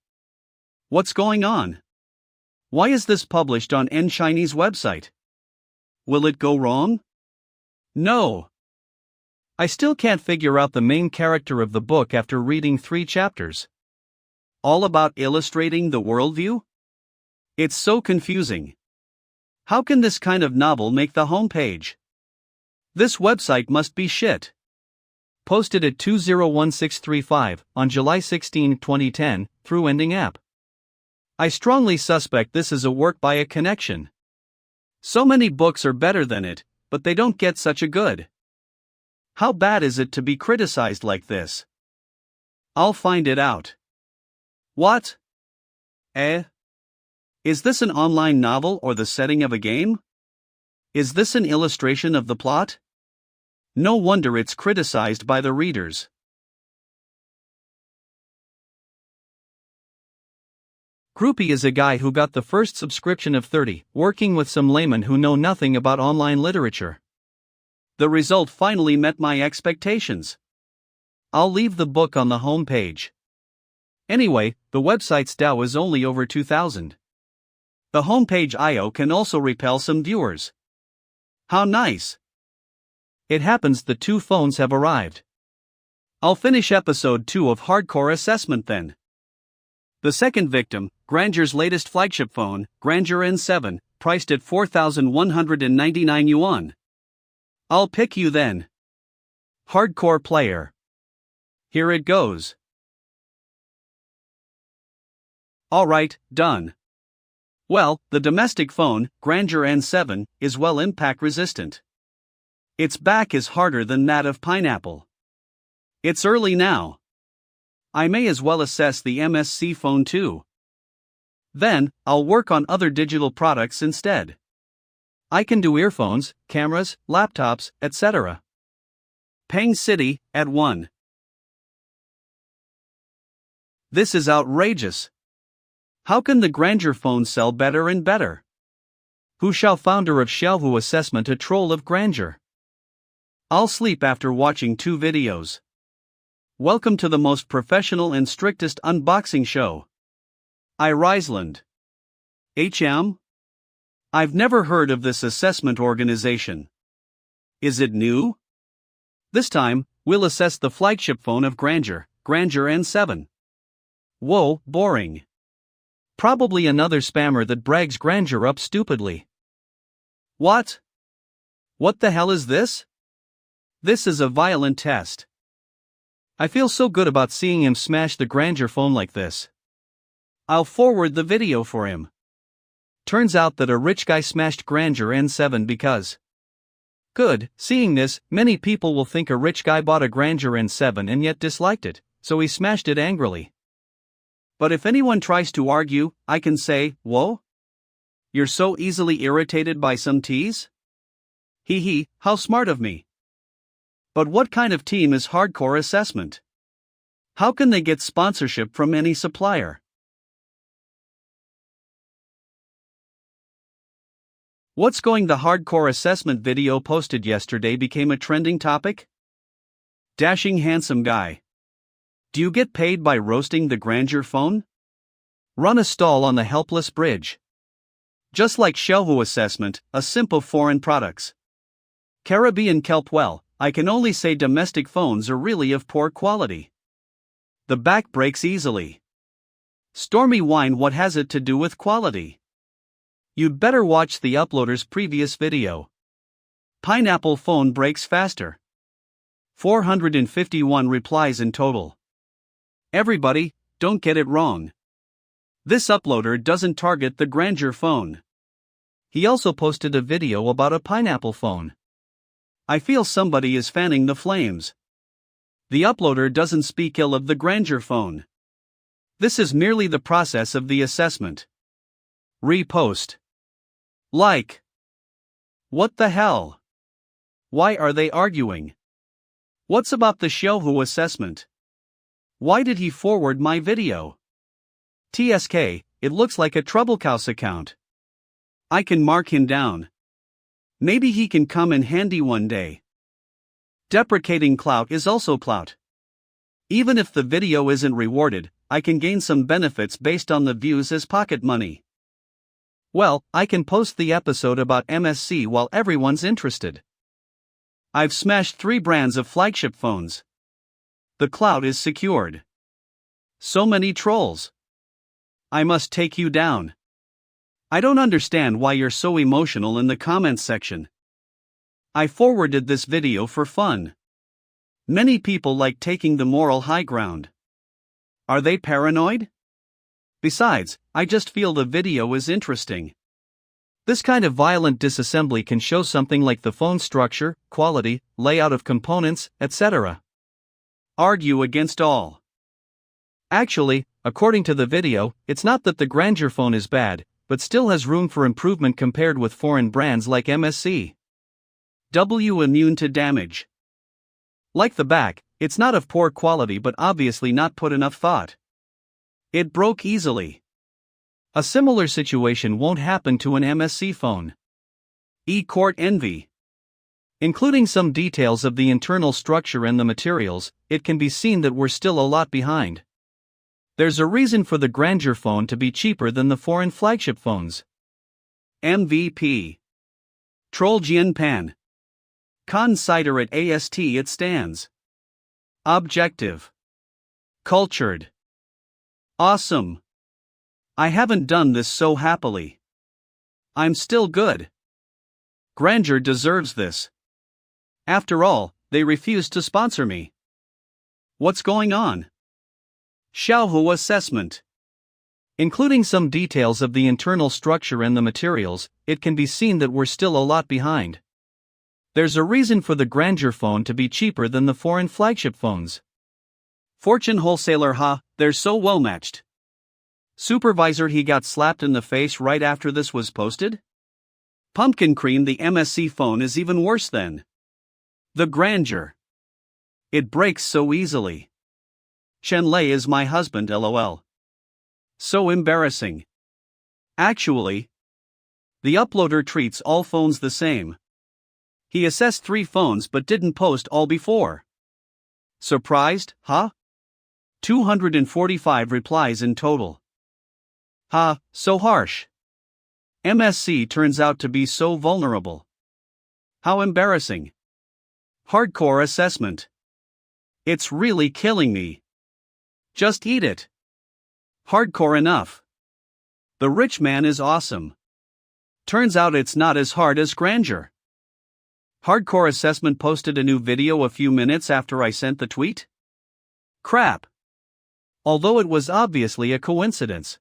What's going on? Why is this published on N-Shiny's website? Will it go wrong? No. I still can't figure out the main character of the book after reading 3 chapters. All about illustrating the worldview? It's so confusing. How can this kind of novel make the homepage? This website must be shit. Posted at 201635 on July 16, 2010, through Ending App. I strongly suspect this is a work by a connection. So many books are better than it, but they don't get such a good. How bad is it to be criticized like this? I'll find it out. What? Is this an online novel or the setting of a game? Is this an illustration of the plot? No wonder it's criticized by the readers. Groupie is a guy who got the first subscription of 30, working with some laymen who know nothing about online literature. The result finally met my expectations. I'll leave the book on the home page. Anyway, the website's DAO is only over 2,000. The homepage I/O can also repel some viewers. How nice! It happens the 2 phones have arrived. I'll finish episode 2 of Hardcore Assessment then. The second victim, Granger's latest flagship phone, Granger N7, priced at 4,199 yuan. I'll pick you then. Hardcore player. Here it goes. Alright, done. Well, the domestic phone, Granger N7, is well impact resistant. Its back is harder than that of Pineapple. It's early now. I may as well assess the MSC phone too. Then, I'll work on other digital products instead. I can do earphones, cameras, laptops, etc. Peng City, at 1. This is outrageous. How can the Granger phone sell better and better? Who shall founder of Xiaohu Assessment a troll of Granger? I'll sleep after watching 2 videos. Welcome to the most professional and strictest unboxing show. Riseland. I've never heard of this assessment organization. Is it new? This time, we'll assess the flagship phone of Granger N7. Whoa, boring. Probably another spammer that brags Granger up stupidly. What? What the hell is this? This is a violent test. I feel so good about seeing him smash the Granger phone like this. I'll forward the video for him. Turns out that a rich guy smashed Granger N7 because. Good, seeing this, many people will think a rich guy bought a Granger N7 and yet disliked it, so he smashed it angrily. But if anyone tries to argue, I can say, whoa? You're so easily irritated by some tease? Hee, how smart of me. But what kind of team is Hardcore Assessment? How can they get sponsorship from any supplier? What's going? The Hardcore Assessment video posted yesterday became a trending topic? Dashing handsome guy. Do you get paid by roasting the Granger phone? Run a stall on the helpless bridge. Just like Xiaohu Assessment, a simple foreign products. Caribbean kelp. Well, I can only say domestic phones are really of poor quality. The back breaks easily. Stormy wine. What has it to do with quality? You'd better watch the uploader's previous video. Pineapple phone breaks faster. 451 replies in total. Everybody, don't get it wrong. This uploader doesn't target the Granger phone. He also posted a video about a Pineapple phone. I feel somebody is fanning the flames. The uploader doesn't speak ill of the grandeur phone. This is merely the process of the assessment. Repost. Like. What the hell? Why are they arguing? What's about the Xiaohu assessment? Why did he forward my video? TSK, it looks like a Troublecouse account. I can mark him down. Maybe he can come in handy one day. Deprecating clout is also clout. Even if the video isn't rewarded, I can gain some benefits based on the views as pocket money. Well, I can post the episode about MSC while everyone's interested. I've smashed 3 brands of flagship phones. The clout is secured. So many trolls. I must take you down. I don't understand why you're so emotional in the comments section. I forwarded this video for fun. Many people like taking the moral high ground. Are they paranoid? Besides, I just feel the video is interesting. This kind of violent disassembly can show something like the phone structure, quality, layout of components, etc. Argue against all. Actually, according to the video, it's not that the grandeur phone is bad, but still has room for improvement compared with foreign brands like MSC. Immune to damage. Like the back, it's not of poor quality but obviously not put enough thought. It broke easily. A similar situation won't happen to an MSC phone. E-Court envy. Including some details of the internal structure and the materials, it can be seen that we're still a lot behind. There's a reason for the grandeur phone to be cheaper than the foreign flagship phones. MVP. Troll Jian Pan. Consider it AST it stands. Objective. Cultured. Awesome. I haven't done this so happily. I'm still good. Grandeur deserves this. After all, they refused to sponsor me. What's going on? Xiaohu assessment. Including some details of the internal structure and the materials, it can be seen that we're still a lot behind. There's a reason for the grandeur phone to be cheaper than the foreign flagship phones. Fortune wholesaler they're so well matched. Supervisor he got slapped in the face right after this was posted? Pumpkin cream the MSC phone is even worse than the grandeur. It breaks so easily. Shenlei is my husband lol. So embarrassing. Actually, the uploader treats all phones the same. He assessed 3 phones but didn't post all before. Surprised, huh? 245 replies in total. So harsh. MSC turns out to be so vulnerable. How embarrassing. Hardcore assessment. It's really killing me. Just eat it. Hardcore enough. The rich man is awesome. Turns out it's not as hard as grandeur. Hardcore assessment posted a new video a few minutes after I sent the tweet? Crap. Although it was obviously a coincidence.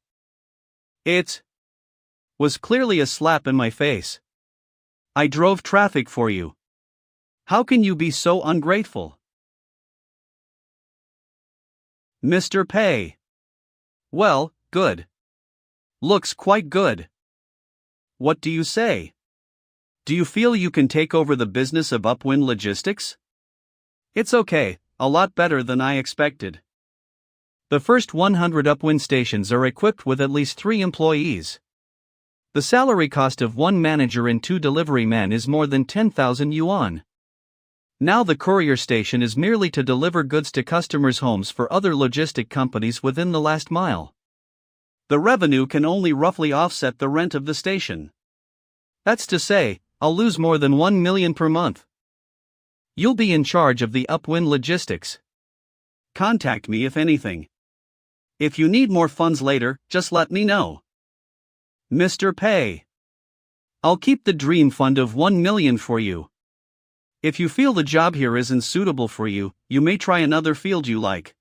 It was clearly a slap in my face. I drove traffic for you. How can you be so ungrateful? Mr. Pay. Well, good. Looks quite good. What do you say? Do you feel you can take over the business of Upwind Logistics? It's okay, a lot better than I expected. The first 100 Upwind stations are equipped with at least 3 employees. The salary cost of 1 manager and 2 delivery men is more than 10,000 yuan. Now the courier station is merely to deliver goods to customers' homes for other logistic companies within the last mile. The revenue can only roughly offset the rent of the station. That's to say, I'll lose more than 1 million per month. You'll be in charge of the Upwind Logistics. Contact me if anything. If you need more funds later, just let me know. Mr. Pay. I'll keep the dream fund of 1 million for you. If you feel the job here isn't suitable for you, you may try another field you like.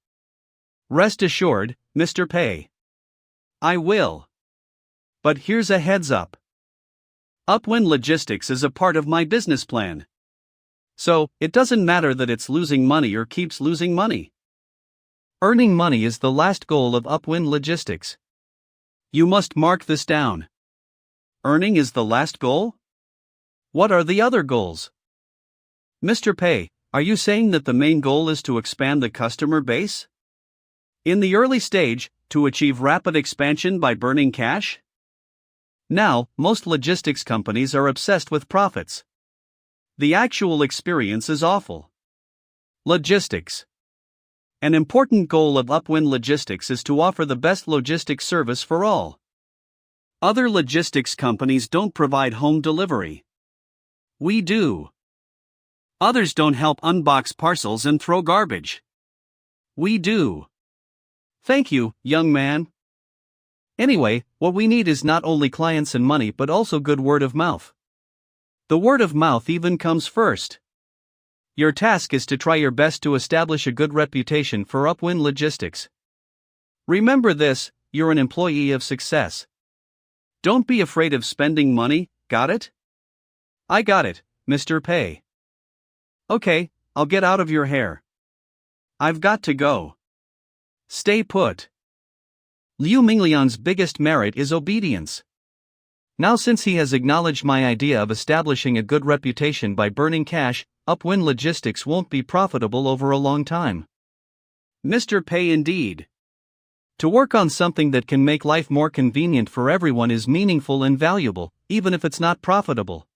Rest assured, Mr. Pay. I will. But here's a heads up. Upwind Logistics is a part of my business plan. So, it doesn't matter that it's losing money or keeps losing money. Earning money is the last goal of Upwind Logistics. You must mark this down. Earning is the last goal? What are the other goals? Mr. Pei, are you saying that the main goal is to expand the customer base? In the early stage, to achieve rapid expansion by burning cash? Now, most logistics companies are obsessed with profits. The actual experience is awful. Logistics. An important goal of Upwind Logistics is to offer the best logistics service for all. Other logistics companies don't provide home delivery. We do. Others don't help unbox parcels and throw garbage. We do. Thank you, young man. Anyway, what we need is not only clients and money but also good word of mouth. The word of mouth even comes first. Your task is to try your best to establish a good reputation for Upwind Logistics. Remember this, you're an employee of success. Don't be afraid of spending money, got it? I got it, Mr. Pei. Okay, I'll get out of your hair. I've got to go. Stay put. Liu Minglian's biggest merit is obedience. Now since he has acknowledged my idea of establishing a good reputation by burning cash, Upwind Logistics won't be profitable over a long time. Mr. Pei indeed. To work on something that can make life more convenient for everyone is meaningful and valuable, even if it's not profitable.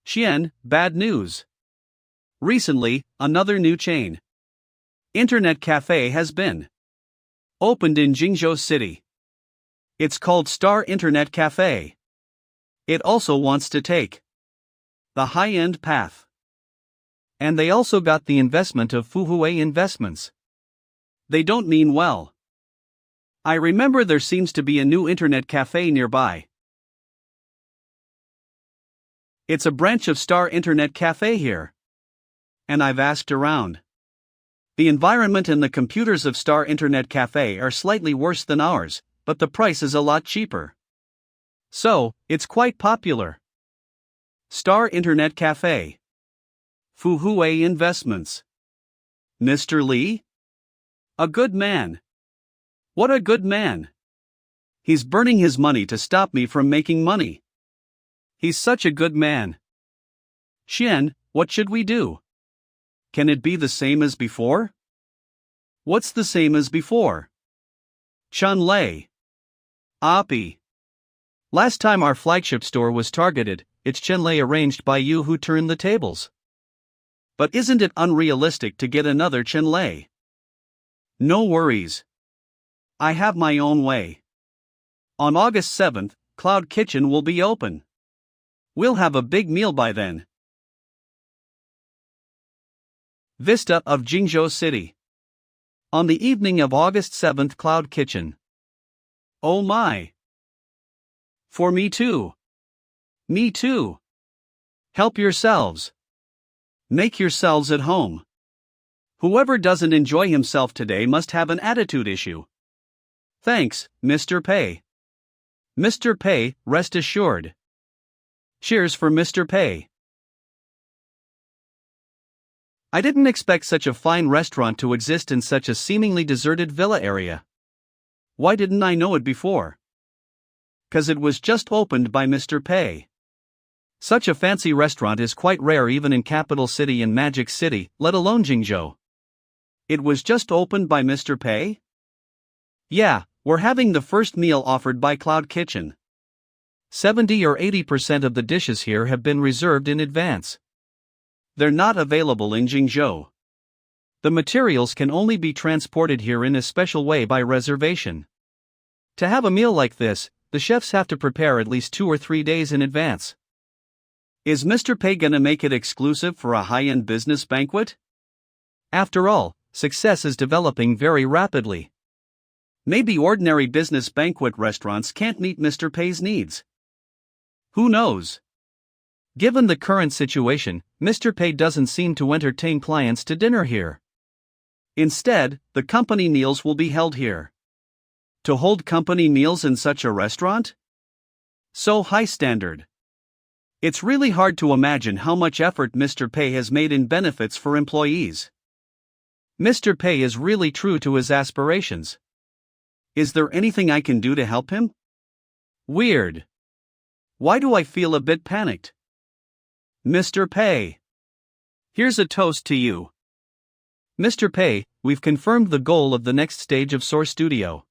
Xian, bad news. Recently, another new chain. Internet cafe has been opened in Jingzhou City. It's called Star Internet Cafe. It also wants to take the high-end path. And they also got the investment of Fuhui Investments. They don't mean well. I remember there seems to be a new internet cafe nearby. It's a branch of Star Internet Cafe here. And I've asked around. The environment and the computers of Star Internet Cafe are slightly worse than ours, but the price is a lot cheaper. So, it's quite popular. Star Internet Cafe. Fuhui Investments. Mr. Li? A good man. What a good man. He's burning his money to stop me from making money. He's such a good man. Xian, what should we do? Can it be the same as before? What's the same as before? Chun Lei. Api. Last time our flagship store was targeted, it's Chenlei arranged by you who turned the tables. But isn't it unrealistic to get another Chenlei? No worries. I have my own way. On August 7th, Cloud Kitchen will be open. We'll have a big meal by then. Vista of Jingzhou City. On the evening of August 7th, Cloud Kitchen. Oh my. For me too. Me too. Help yourselves. Make yourselves at home. Whoever doesn't enjoy himself today must have an attitude issue. Thanks, Mr. Pei. Mr. Pei, rest assured. Cheers for Mr. Pei. I didn't expect such a fine restaurant to exist in such a seemingly deserted villa area. Why didn't I know it before? 'Cause it was just opened by Mr. Pei. Such a fancy restaurant is quite rare even in Capital City and Magic City, let alone Jingzhou. It was just opened by Mr. Pei? Yeah, we're having the first meal offered by Cloud Kitchen. 70 or 80% of the dishes here have been reserved in advance. They're not available in Jingzhou. The materials can only be transported here in a special way by reservation. To have a meal like this, the chefs have to prepare at least 2 or 3 days in advance. Is Mr. Pei gonna make it exclusive for a high-end business banquet? After all, success is developing very rapidly. Maybe ordinary business banquet restaurants can't meet Mr. Pei's needs. Who knows? Given the current situation, Mr. Pei doesn't seem to entertain clients to dinner here. Instead, the company meals will be held here. To hold company meals in such a restaurant? So high standard. It's really hard to imagine how much effort Mr. Pei has made in benefits for employees. Mr. Pei is really true to his aspirations. Is there anything I can do to help him? Weird. Why do I feel a bit panicked? Mr. Pei. Here's a toast to you. Mr. Pei, we've confirmed the goal of the next stage of Source Studio.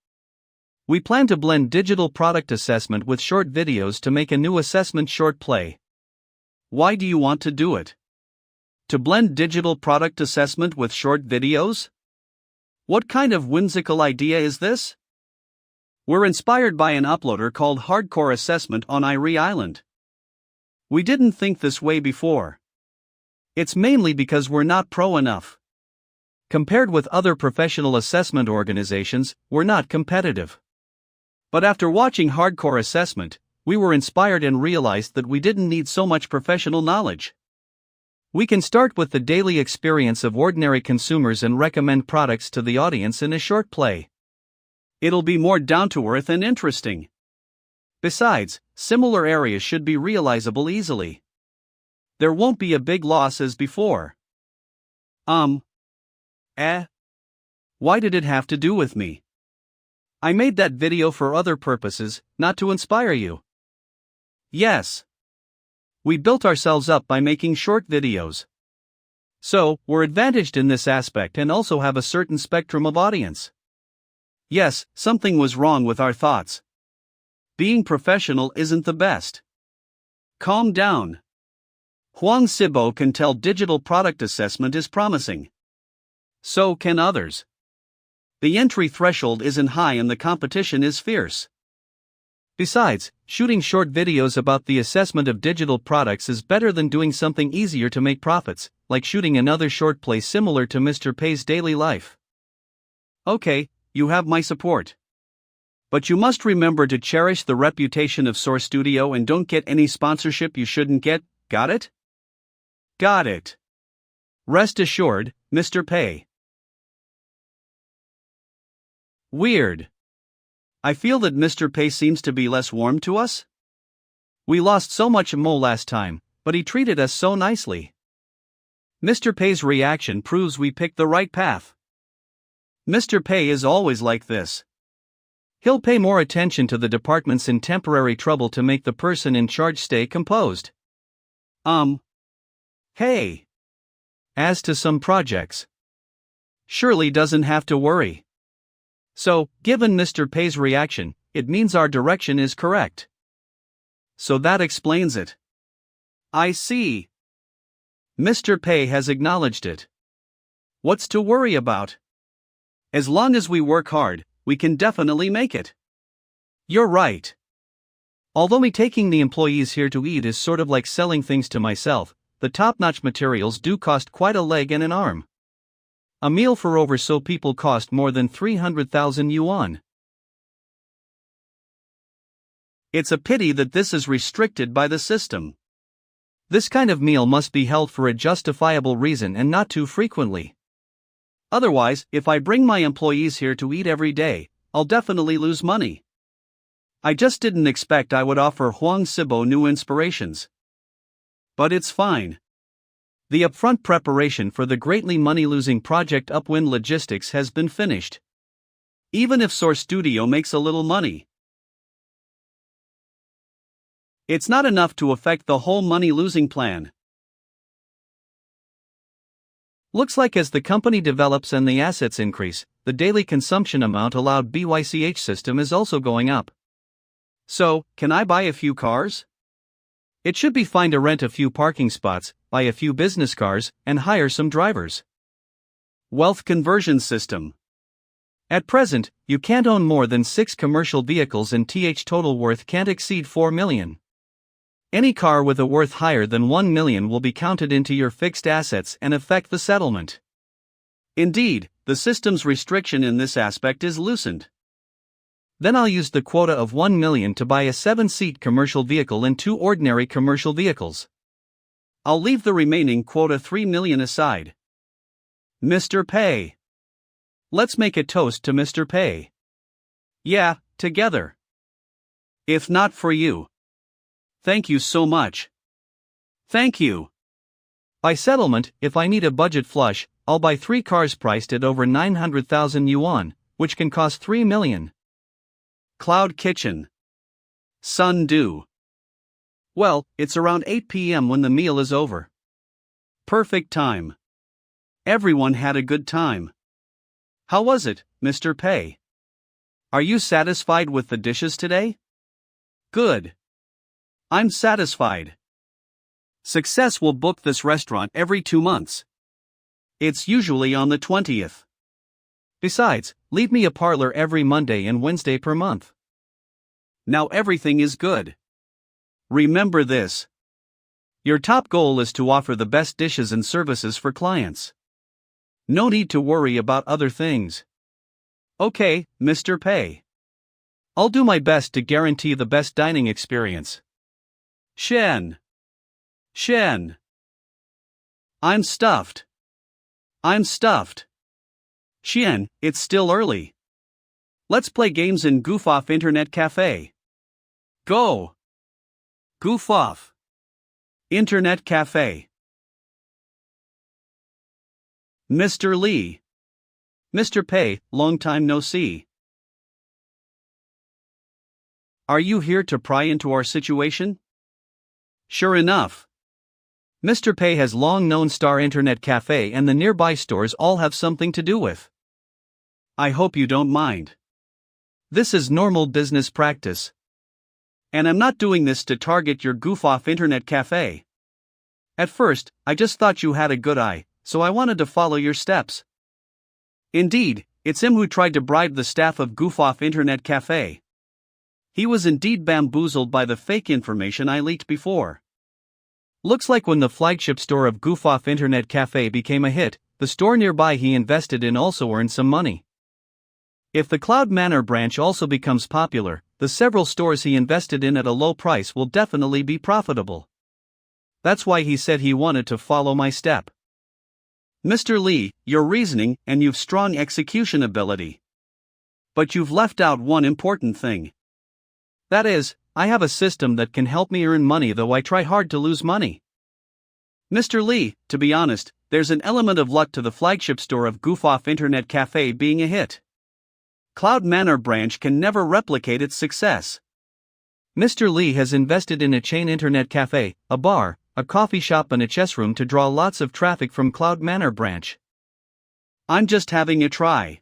We plan to blend digital product assessment with short videos to make a new assessment short play. Why do you want to do it? To blend digital product assessment with short videos? What kind of whimsical idea is this? We're inspired by an uploader called Hardcore Assessment on Irie Island. We didn't think this way before. It's mainly because we're not pro enough. Compared with other professional assessment organizations, we're not competitive. But after watching Hardcore Assessment, we were inspired and realized that we didn't need so much professional knowledge. We can start with the daily experience of ordinary consumers and recommend products to the audience in a short play. It'll be more down-to-earth and interesting. Besides, similar areas should be realizable easily. There won't be a big loss as before. Why did it have to do with me? I made that video for other purposes, not to inspire you. Yes. We built ourselves up by making short videos. So, we're advantaged in this aspect and also have a certain spectrum of audience. Yes, something was wrong with our thoughts. Being professional isn't the best. Calm down. Huang Sibo can tell digital product assessment is promising. So can others. The entry threshold isn't high and the competition is fierce. Besides, shooting short videos about the assessment of digital products is better than doing something easier to make profits, like shooting another short play similar to Mr. Pei's daily life. Okay, you have my support. But you must remember to cherish the reputation of Source Studio and don't get any sponsorship you shouldn't get, got it? Got it. Rest assured, Mr. Pei. Weird. I feel that Mr. Pei seems to be less warm to us. We lost so much mo last time, but he treated us so nicely. Mr. Pei's reaction proves we picked the right path. Mr. Pei is always like this. He'll pay more attention to the departments in temporary trouble to make the person in charge stay composed. Hey. As to some projects, Shirley doesn't have to worry. So, given Mr. Pei's reaction, it means our direction is correct. So that explains it. I see. Mr. Pei has acknowledged it. What's to worry about? As long as we work hard, we can definitely make it. You're right. Although me taking the employees here to eat is sort of like selling things to myself, the top-notch materials do cost quite a leg and an arm. A meal for over so people cost more than 300,000 yuan. It's a pity that this is restricted by the system. This kind of meal must be held for a justifiable reason and not too frequently. Otherwise, if I bring my employees here to eat every day, I'll definitely lose money. I just didn't expect I would offer Huang Sibo new inspirations. But it's fine. The upfront preparation for the greatly money-losing project Upwind Logistics has been finished. Even if Source Studio makes a little money, it's not enough to affect the whole money-losing plan. Looks like as the company develops and the assets increase, the daily consumption amount allowed BYCH system is also going up. So, can I buy a few cars? It should be fine to rent a few parking spots, buy a few business cars, and hire some drivers. Wealth conversion system. At present, you can't own more than 6 commercial vehicles and total worth can't exceed 4 million. Any car with a worth higher than 1 million will be counted into your fixed assets and affect the settlement. Indeed, the system's restriction in this aspect is loosened. Then I'll use the quota of 1 million to buy a 7-seat commercial vehicle and 2 ordinary commercial vehicles. I'll leave the remaining quota 3 million aside. Mr. Pei. Let's make a toast to Mr. Pei. Yeah, together. If not for you, Thank you so much. Thank you. By settlement, if I need a budget flush, I'll buy 3 cars priced at over 900,000 yuan, which can cost 3 million. Cloud Kitchen. Sun Do. Well, it's around 8 p.m. when the meal is over. Perfect time. Everyone had a good time. How was it, Mr. Pei? Are you satisfied with the dishes today? Good. I'm satisfied. Success will book this restaurant every 2 months. It's usually on the 20th. Besides, leave me a parlor every Monday and Wednesday per month. Now everything is good. Remember this. Your top goal is to offer the best dishes and services for clients. No need to worry about other things. Okay, Mr. Pei. I'll do my best to guarantee the best dining experience. Shen. I'm stuffed. Xian, it's still early. Let's play games in Goof Off Internet Cafe. Go! Goof Off Internet Cafe. Mr. Lee. Mr. Pei, long time no see. Are you here to pry into our situation? Sure enough. Mr. Pei has long known Star Internet Cafe and the nearby stores all have something to do with. I hope you don't mind. This is normal business practice. And I'm not doing this to target your goof-off internet cafe. At first, I just thought you had a good eye, so I wanted to follow your steps. Indeed, it's him who tried to bribe the staff of goof-off internet cafe. He was indeed bamboozled by the fake information I leaked before. Looks like when the flagship store of Goof Off Internet Cafe became a hit, the store nearby he invested in also earned some money. If the Cloud Manor branch also becomes popular, the several stores he invested in at a low price will definitely be profitable. That's why he said he wanted to follow my step. Mr. Lee, you're reasoning and you've strong execution ability. But you've left out one important thing. That is, I have a system that can help me earn money though I try hard to lose money. Mr. Lee, to be honest, there's an element of luck to the flagship store of Goof Off Internet Cafe being a hit. Cloud Manor branch can never replicate its success. Mr. Lee has invested in a chain internet cafe, a bar, a coffee shop and a chess room to draw lots of traffic from Cloud Manor branch. I'm just having a try.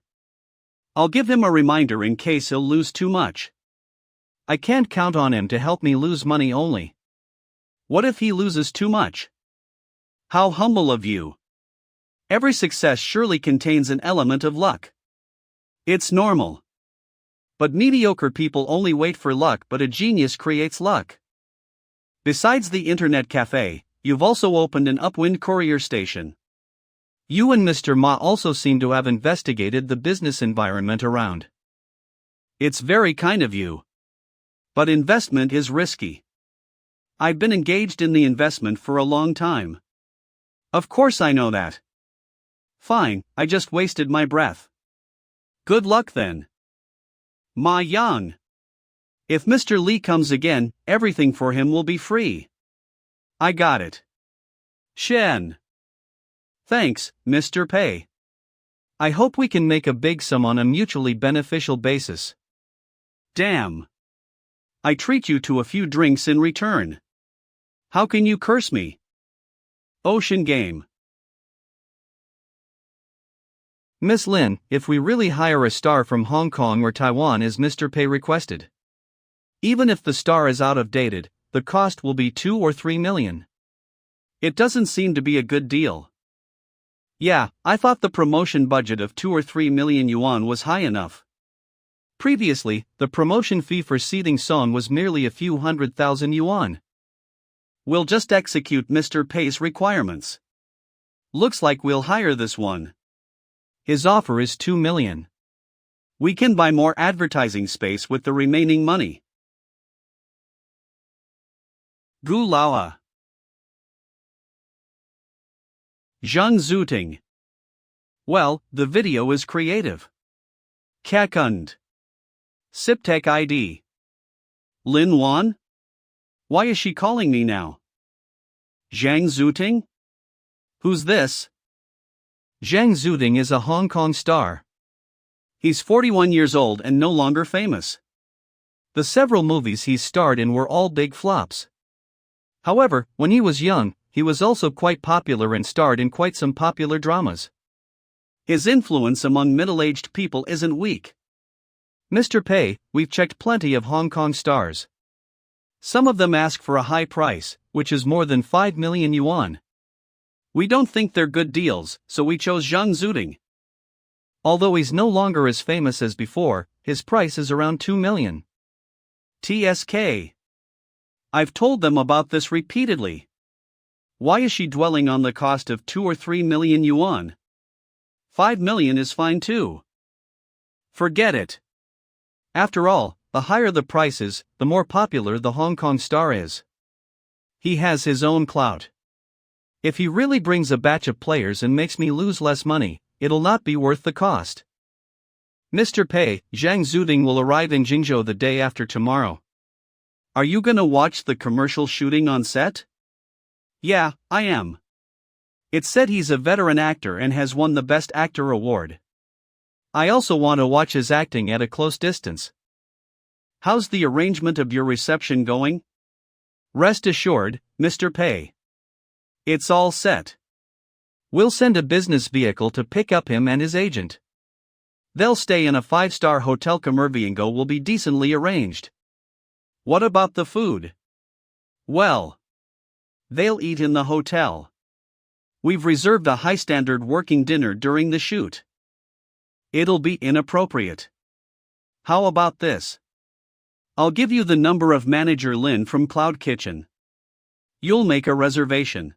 I'll give him a reminder in case he'll lose too much. I can't count on him to help me lose money only. What if he loses too much? How humble of you. Every success surely contains an element of luck. It's normal. But mediocre people only wait for luck, but a genius creates luck. Besides the internet cafe, you've also opened an upwind courier station. You and Mr. Ma also seem to have investigated the business environment around. It's very kind of you. But investment is risky. I've been engaged in the investment for a long time. Of course I know that. Fine, I just wasted my breath. Good luck then. Ma Yang. If Mr. Lee comes again, everything for him will be free. I got it. Shen. Thanks, Mr. Pei. I hope we can make a big sum on a mutually beneficial basis. Damn. I treat you to a few drinks in return. How can you curse me? Ocean Game. Miss Lin, if we really hire a star from Hong Kong or Taiwan as Mr. Pei requested. Even if the star is out of dated, the cost will be 2 or 3 million. It doesn't seem to be a good deal. Yeah, I thought the promotion budget of 2 or 3 million yuan was high enough. Previously, the promotion fee for seeding Song was merely a few 100,000 yuan. We'll just execute Mr. Pei's requirements. Looks like we'll hire this one. His offer is 2 million. We can buy more advertising space with the remaining money. Gu Laoa. Zhang Zuting. Well, the video is creative. Kakund. Siptech ID. Lin Wan? Why is she calling me now? Zhang Zuting? Who's this? Zhang Zuting is a Hong Kong star. He's 41 years old and no longer famous. The several movies he's starred in were all big flops. However, when he was young, he was also quite popular and starred in quite some popular dramas. His influence among middle-aged people isn't weak. Mr. Pei, we've checked plenty of Hong Kong stars. Some of them ask for a high price, which is more than 5 million yuan. We don't think they're good deals, so we chose Zhang Zuting. Although he's no longer as famous as before, his price is around 2 million. TSK. I've told them about this repeatedly. Why is she dwelling on the cost of 2 or 3 million yuan? 5 million is fine too. Forget it. After all, the higher the price is, the more popular the Hong Kong star is. He has his own clout. If he really brings a batch of players and makes me lose less money, it'll not be worth the cost. Mr. Pei, Zhang Zuting will arrive in Jingzhou the day after tomorrow. Are you gonna watch the commercial shooting on set? Yeah, I am. It's said he's a veteran actor and has won the Best Actor award. I also want to watch his acting at a close distance. How's the arrangement of your reception going? Rest assured, Mr. Pei. It's all set. We'll send a business vehicle to pick up him and his agent. They'll stay in a 5-star hotel. Commerviango will be decently arranged. What about the food? Well, they'll eat in the hotel. We've reserved a high-standard working dinner during the shoot. It'll be inappropriate. How about this? I'll give you the number of Manager Lin from Cloud Kitchen. You'll make a reservation.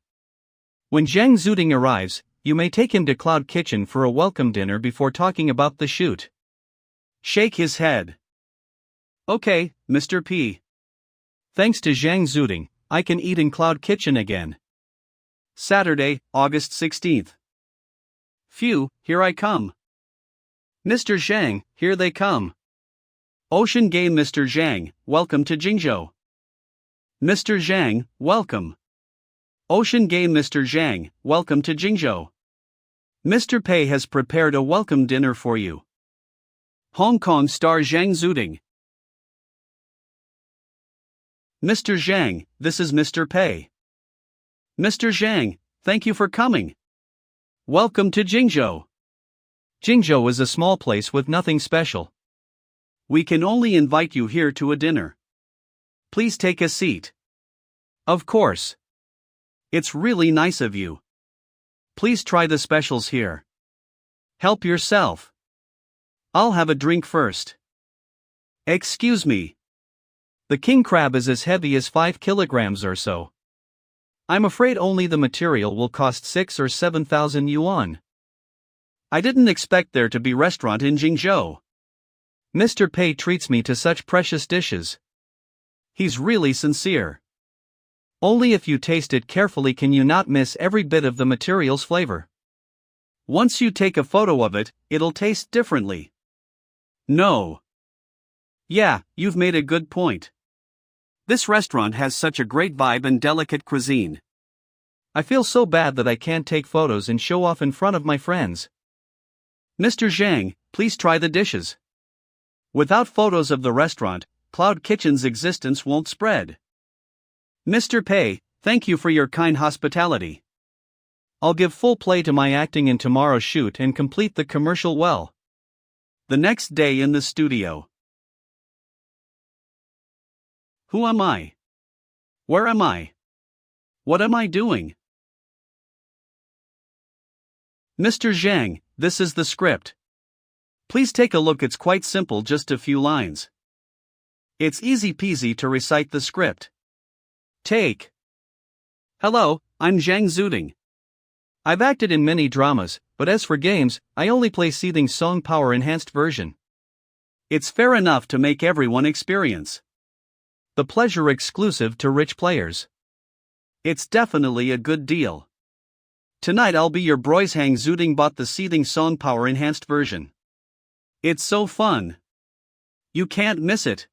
When Zhang Zuting arrives, you may take him to Cloud Kitchen for a welcome dinner before talking about the shoot. Shake his head. Okay, Mr. P. Thanks to Zhang Zuting, I can eat in Cloud Kitchen again. Saturday, August 16th. Phew, here I come. Mr. Zhang, here they come. Ocean Game. Mr. Zhang, welcome to Jingzhou. Mr. Zhang, welcome. Ocean Game. Mr. Zhang, welcome to Jingzhou. Mr. Pei has prepared a welcome dinner for you. Hong Kong star Zhang Zuting. Mr. Zhang, this is Mr. Pei. Mr. Zhang, thank you for coming. Welcome to Jingzhou. Jingzhou is a small place with nothing special. We can only invite you here to a dinner. Please take a seat. Of course. It's really nice of you. Please try the specials here. Help yourself. I'll have a drink first. Excuse me. The king crab is as heavy as 5 kilograms or so. I'm afraid only the material will cost 6 or 7,000 yuan. I didn't expect there to be restaurant in Jingzhou. Mr. Pei treats me to such precious dishes. He's really sincere. Only if you taste it carefully can you not miss every bit of the material's flavor. Once you take a photo of it, it'll taste differently. No. Yeah, you've made a good point. This restaurant has such a great vibe and delicate cuisine. I feel so bad that I can't take photos and show off in front of my friends. Mr. Zhang, please try the dishes. Without photos of the restaurant, Cloud Kitchen's existence won't spread. Mr. Pei, thank you for your kind hospitality. I'll give full play to my acting in tomorrow's shoot and complete the commercial well. The next day in the studio. Who am I? Where am I? What am I doing? Mr. Zhang, this is the script. Please take a look. It's quite simple, just a few lines. It's easy peasy to recite the script. Take. Hello, I'm Zhang Zuting. I've acted in many dramas, but as for games, I only play Seething Song Power Enhanced version. It's fair enough to make everyone experience. The pleasure exclusive to rich players. It's definitely a good deal. Tonight I'll be your broys. Zhang Zuting bought the Seething Song Power Enhanced version. It's so fun. You can't miss it.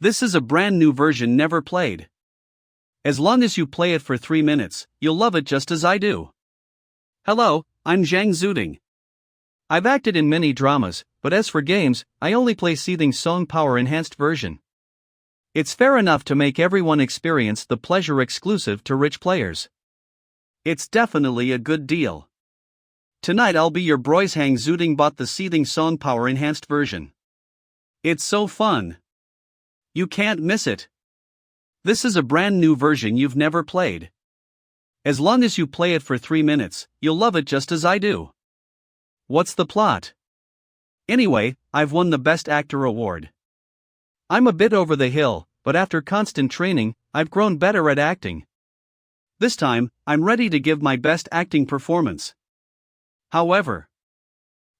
This is a brand new version never played. As long as you play it for 3 minutes, you'll love it just as I do. Hello, I'm Zhang Zuding. I've acted in many dramas, but as for games, I only play Seething Song Power Enhanced version. It's fair enough to make everyone experience the pleasure exclusive to rich players. It's definitely a good deal. Tonight I'll be your broys. Hang Zuding bought the Seething Song Power Enhanced version. It's so fun. You can't miss it. This is a brand new version you've never played. As long as you play it for 3 minutes, you'll love it just as I do. What's the plot? Anyway, I've won the Best Actor award. I'm a bit over the hill, but after constant training, I've grown better at acting. This time, I'm ready to give my best acting performance. However,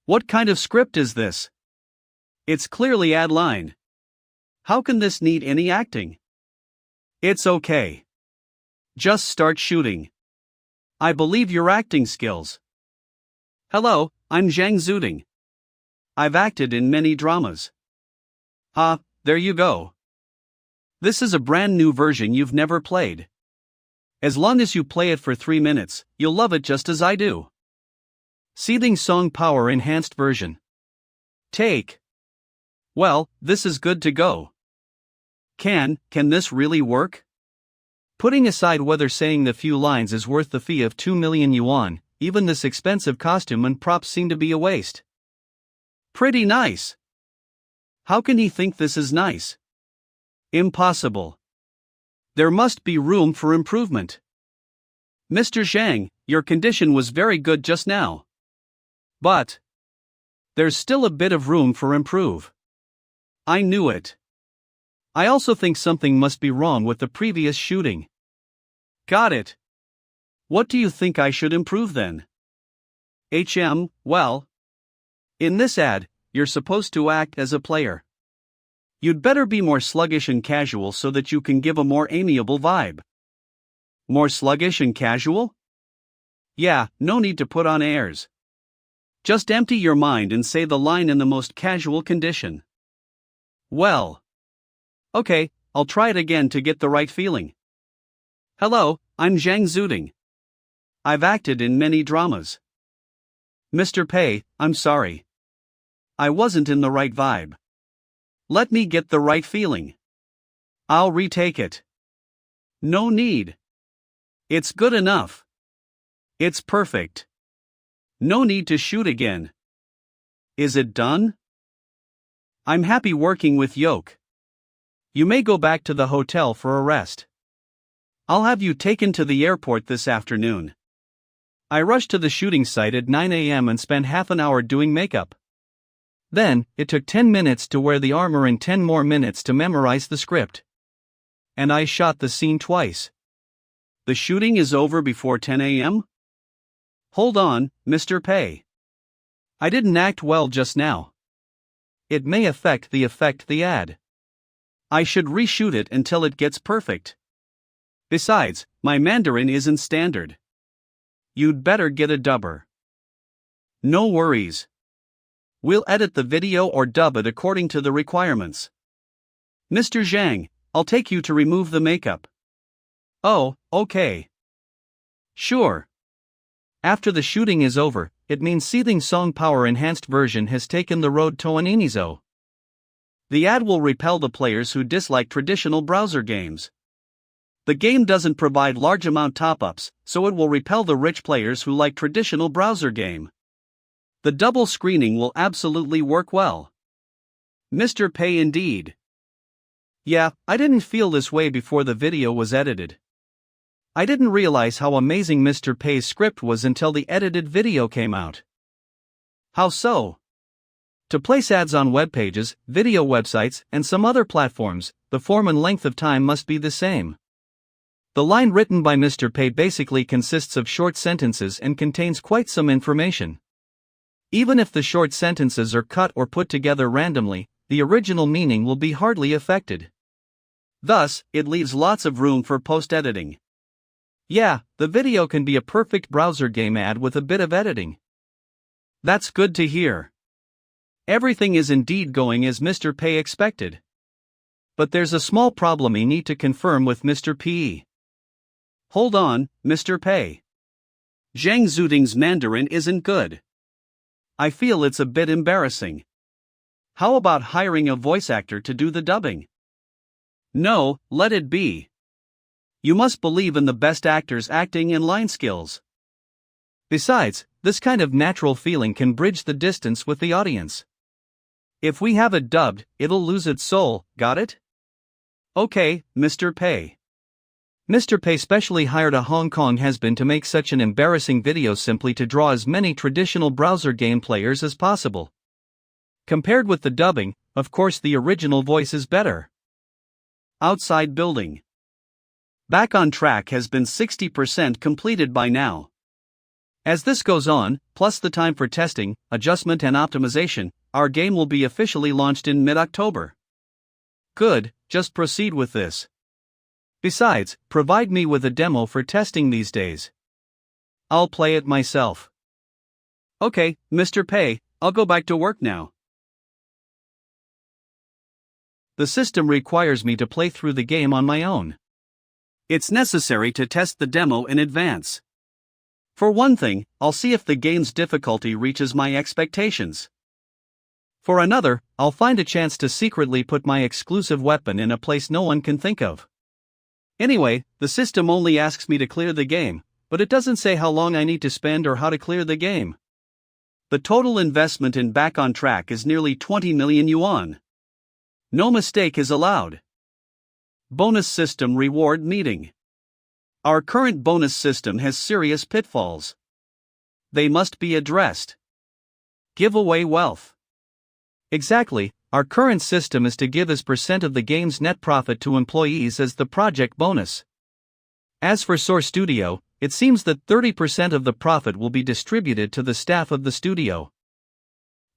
what kind of script is this? It's clearly ad line. How can this need any acting? It's okay. Just start shooting. I believe your acting skills. Hello, I'm Zhang Zuding. I've acted in many dramas. There you go. This is a brand new version you've never played. As long as you play it for 3 minutes, you'll love it just as I do. Seething Song Power Enhanced version. Take. Well, this is good to go. Can this really work? Putting aside whether saying the few lines is worth the fee of 2 million yuan, even this expensive costume and props seem to be a waste. Pretty nice. How can he think this is nice? Impossible. There must be room for improvement. Mr. Zhang, your condition was very good just now. But there's still a bit of room for improve. I knew it. I also think something must be wrong with the previous shooting. Got it. What do you think I should improve then? Well, in this ad, you're supposed to act as a player. You'd better be more sluggish and casual so that you can give a more amiable vibe. More sluggish and casual? Yeah, no need to put on airs. Just empty your mind and say the line in the most casual condition. Well. Okay, I'll try it again to get the right feeling. Hello, I'm Zhang Zuding. I've acted in many dramas. Mr. Pei, I'm sorry. I wasn't in the right vibe. Let me get the right feeling. I'll retake it. No need. It's good enough. It's perfect. No need to shoot again. Is it done? I'm happy working with Yoke. You may go back to the hotel for a rest. I'll have you taken to the airport this afternoon. I rushed to the shooting site at 9 a.m. and spent half an hour doing makeup. Then, it took 10 minutes to wear the armor and 10 more minutes to memorize the script. And I shot the scene twice. The shooting is over before 10 a.m.? Hold on, Mr. Pei. I didn't act well just now. It may affect the ad. I should reshoot it until it gets perfect. Besides, my Mandarin isn't standard. You'd better get a dubber. No worries. We'll edit the video or dub it according to the requirements. Mr. Zhang, I'll take you to remove the makeup. Oh, okay. Sure. After the shooting is over, it means Seething Song Power Enhanced version has taken the road to Aninizo. The ad will repel the players who dislike traditional browser games. The game doesn't provide large amount top-ups, so it will repel the rich players who like traditional browser game. The double screening will absolutely work well. Mr. Pei indeed. Yeah, I didn't feel this way before the video was edited. I didn't realize how amazing Mr. Pei's script was until the edited video came out. How so? To place ads on web pages, video websites, and some other platforms, the form and length of time must be the same. The line written by Mr. Pei basically consists of short sentences and contains quite some information. Even if the short sentences are cut or put together randomly, the original meaning will be hardly affected. Thus, it leaves lots of room for post-editing. Yeah, the video can be a perfect browser game ad with a bit of editing. That's good to hear. Everything is indeed going as Mr. Pei expected. But there's a small problem I need to confirm with Mr. P. Hold on, Mr. Pei. Zhang Zuding's Mandarin isn't good. I feel it's a bit embarrassing. How about hiring a voice actor to do the dubbing? No, let it be. You must believe in the best actor's acting and line skills. Besides, this kind of natural feeling can bridge the distance with the audience. If we have it dubbed, it'll lose its soul, got it? Okay, Mr. Pei. Mr. Pei specially hired a Hong Kong has-been to make such an embarrassing video simply to draw as many traditional browser game players as possible. Compared with the dubbing, of course the original voice is better. Outside building. Back on Track has been 60% completed by now. As this goes on, plus the time for testing, adjustment and optimization, our game will be officially launched in mid-October. Good, just proceed with this. Besides, provide me with a demo for testing these days. I'll play it myself. Okay, Mr. Pei, I'll go back to work now. The system requires me to play through the game on my own. It's necessary to test the demo in advance. For one thing, I'll see if the game's difficulty reaches my expectations. For another, I'll find a chance to secretly put my exclusive weapon in a place no one can think of. Anyway, the system only asks me to clear the game, but it doesn't say how long I need to spend or how to clear the game. The total investment in Back on Track is nearly 20 million yuan. No mistake is allowed. Bonus system reward meeting. Our current bonus system has serious pitfalls. They must be addressed. Give away wealth. Exactly, our current system is to give as % of the game's net profit to employees as the project bonus. As for Source Studio, it seems that 30% of the profit will be distributed to the staff of the studio.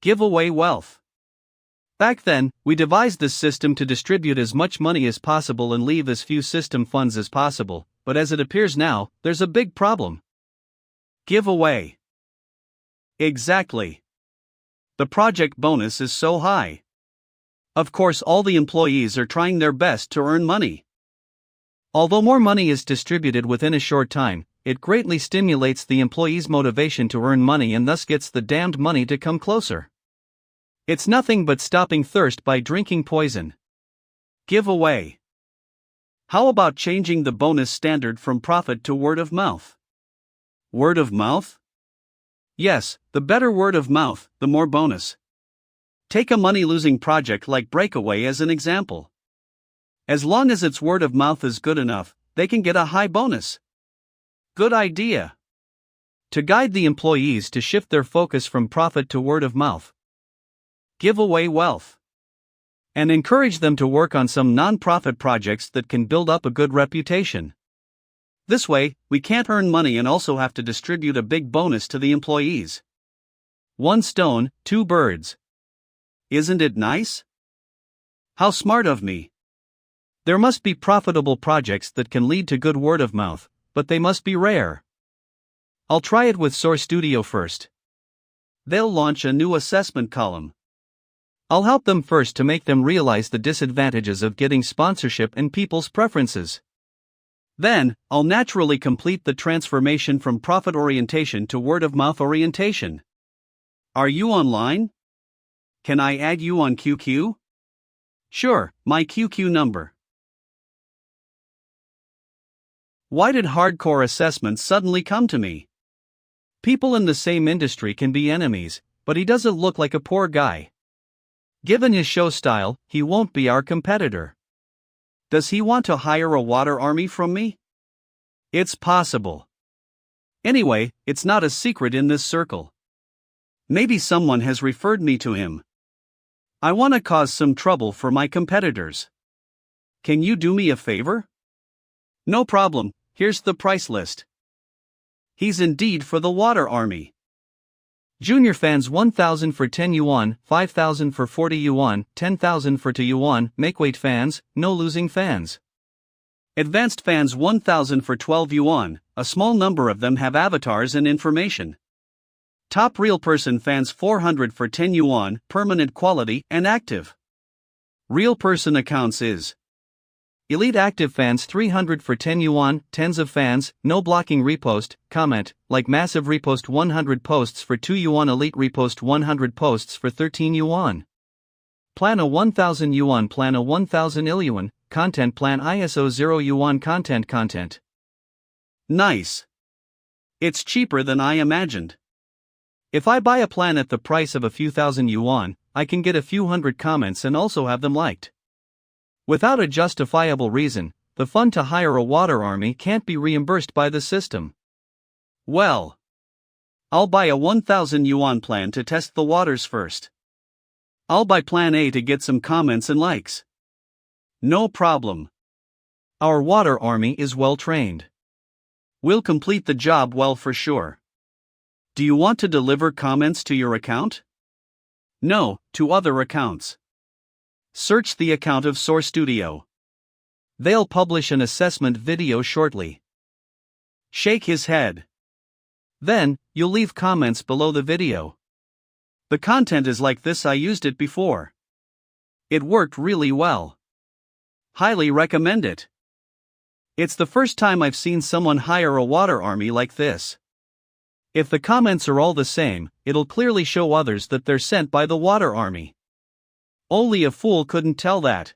Give away wealth. Back then, we devised this system to distribute as much money as possible and leave as few system funds as possible, but as it appears now, there's a big problem. Give away. Exactly. The project bonus is so high. Of course, all the employees are trying their best to earn money. Although more money is distributed within a short time, it greatly stimulates the employees' motivation to earn money and thus gets the damned money to come closer. It's nothing but stopping thirst by drinking poison. Give away. How about changing the bonus standard from profit to word of mouth? Word of mouth? Yes, the better word of mouth, the more bonus. Take a money-losing project like Breakaway as an example. As long as its word of mouth is good enough, they can get a high bonus. Good idea. To guide the employees to shift their focus from profit to word of mouth. Give away wealth. And encourage them to work on some non-profit projects that can build up a good reputation. This way, we can't earn money and also have to distribute a big bonus to the employees. One stone, two birds. Isn't it nice? How smart of me. There must be profitable projects that can lead to good word of mouth, but they must be rare. I'll try it with Source Studio first. They'll launch a new assessment column. I'll help them first to make them realize the disadvantages of getting sponsorship and people's preferences. Then, I'll naturally complete the transformation from profit orientation to word of mouth orientation. Are you online? Can I add you on QQ? Sure, my QQ number. Why did hardcore assessments suddenly come to me? People in the same industry can be enemies, but he doesn't look like a poor guy. Given his show style, he won't be our competitor. Does he want to hire a water army from me? It's possible. Anyway, it's not a secret in this circle. Maybe someone has referred me to him. I want to cause some trouble for my competitors. Can you do me a favor? No problem, here's the price list. He's indeed for the water army. Junior fans 1,000 for 10 yuan, 5,000 for 40 yuan, 10,000 for 2 yuan, make weight fans, no losing fans. Advanced fans 1,000 for 12 yuan, a small number of them have avatars and information. Top real person fans 400 for 10 yuan, permanent quality and active. Real person accounts is Elite active fans 300 for 10 yuan, tens of fans, no blocking repost, comment, like massive repost 100 posts for 2 yuan, elite repost 100 posts for 13 yuan. Plan a 1000 yuan, plan a 1000 ilyuan, content plan ISO 0 yuan content. Nice. It's cheaper than I imagined. If I buy a plan at the price of a few thousand yuan, I can get a few hundred comments and also have them liked. Without a justifiable reason, the fund to hire a water army can't be reimbursed by the system. Well, I'll buy a 1000 yuan plan to test the waters first. I'll buy plan A to get some comments and likes. No problem. Our water army is well trained. We'll complete the job well for sure. Do you want to deliver comments to your account? No, to other accounts. Search the account of Source Studio. They'll publish an assessment video shortly. Shake his head. Then, you'll leave comments below the video. The content is like this, I used it before. It worked really well. Highly recommend it. It's the first time I've seen someone hire a water army like this. If the comments are all the same, it'll clearly show others that they're sent by the water army. Only a fool couldn't tell that.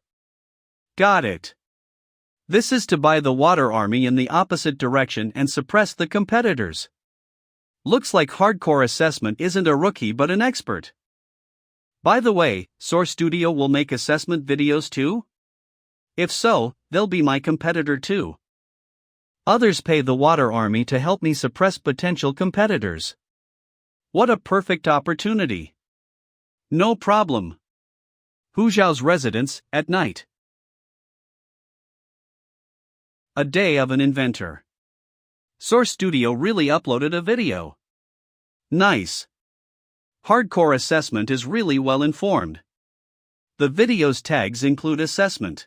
Got it. This is to buy the water army in the opposite direction and suppress the competitors. Looks like hardcore assessment isn't a rookie but an expert. By the way, Source Studio will make assessment videos too? If so, they'll be my competitor too. Others pay the water army to help me suppress potential competitors. What a perfect opportunity. No problem. Hu Zhao's residence, at night. A day of an inventor. Source Studio really uploaded a video. Nice. Hardcore assessment is really well informed. The video's tags include assessment.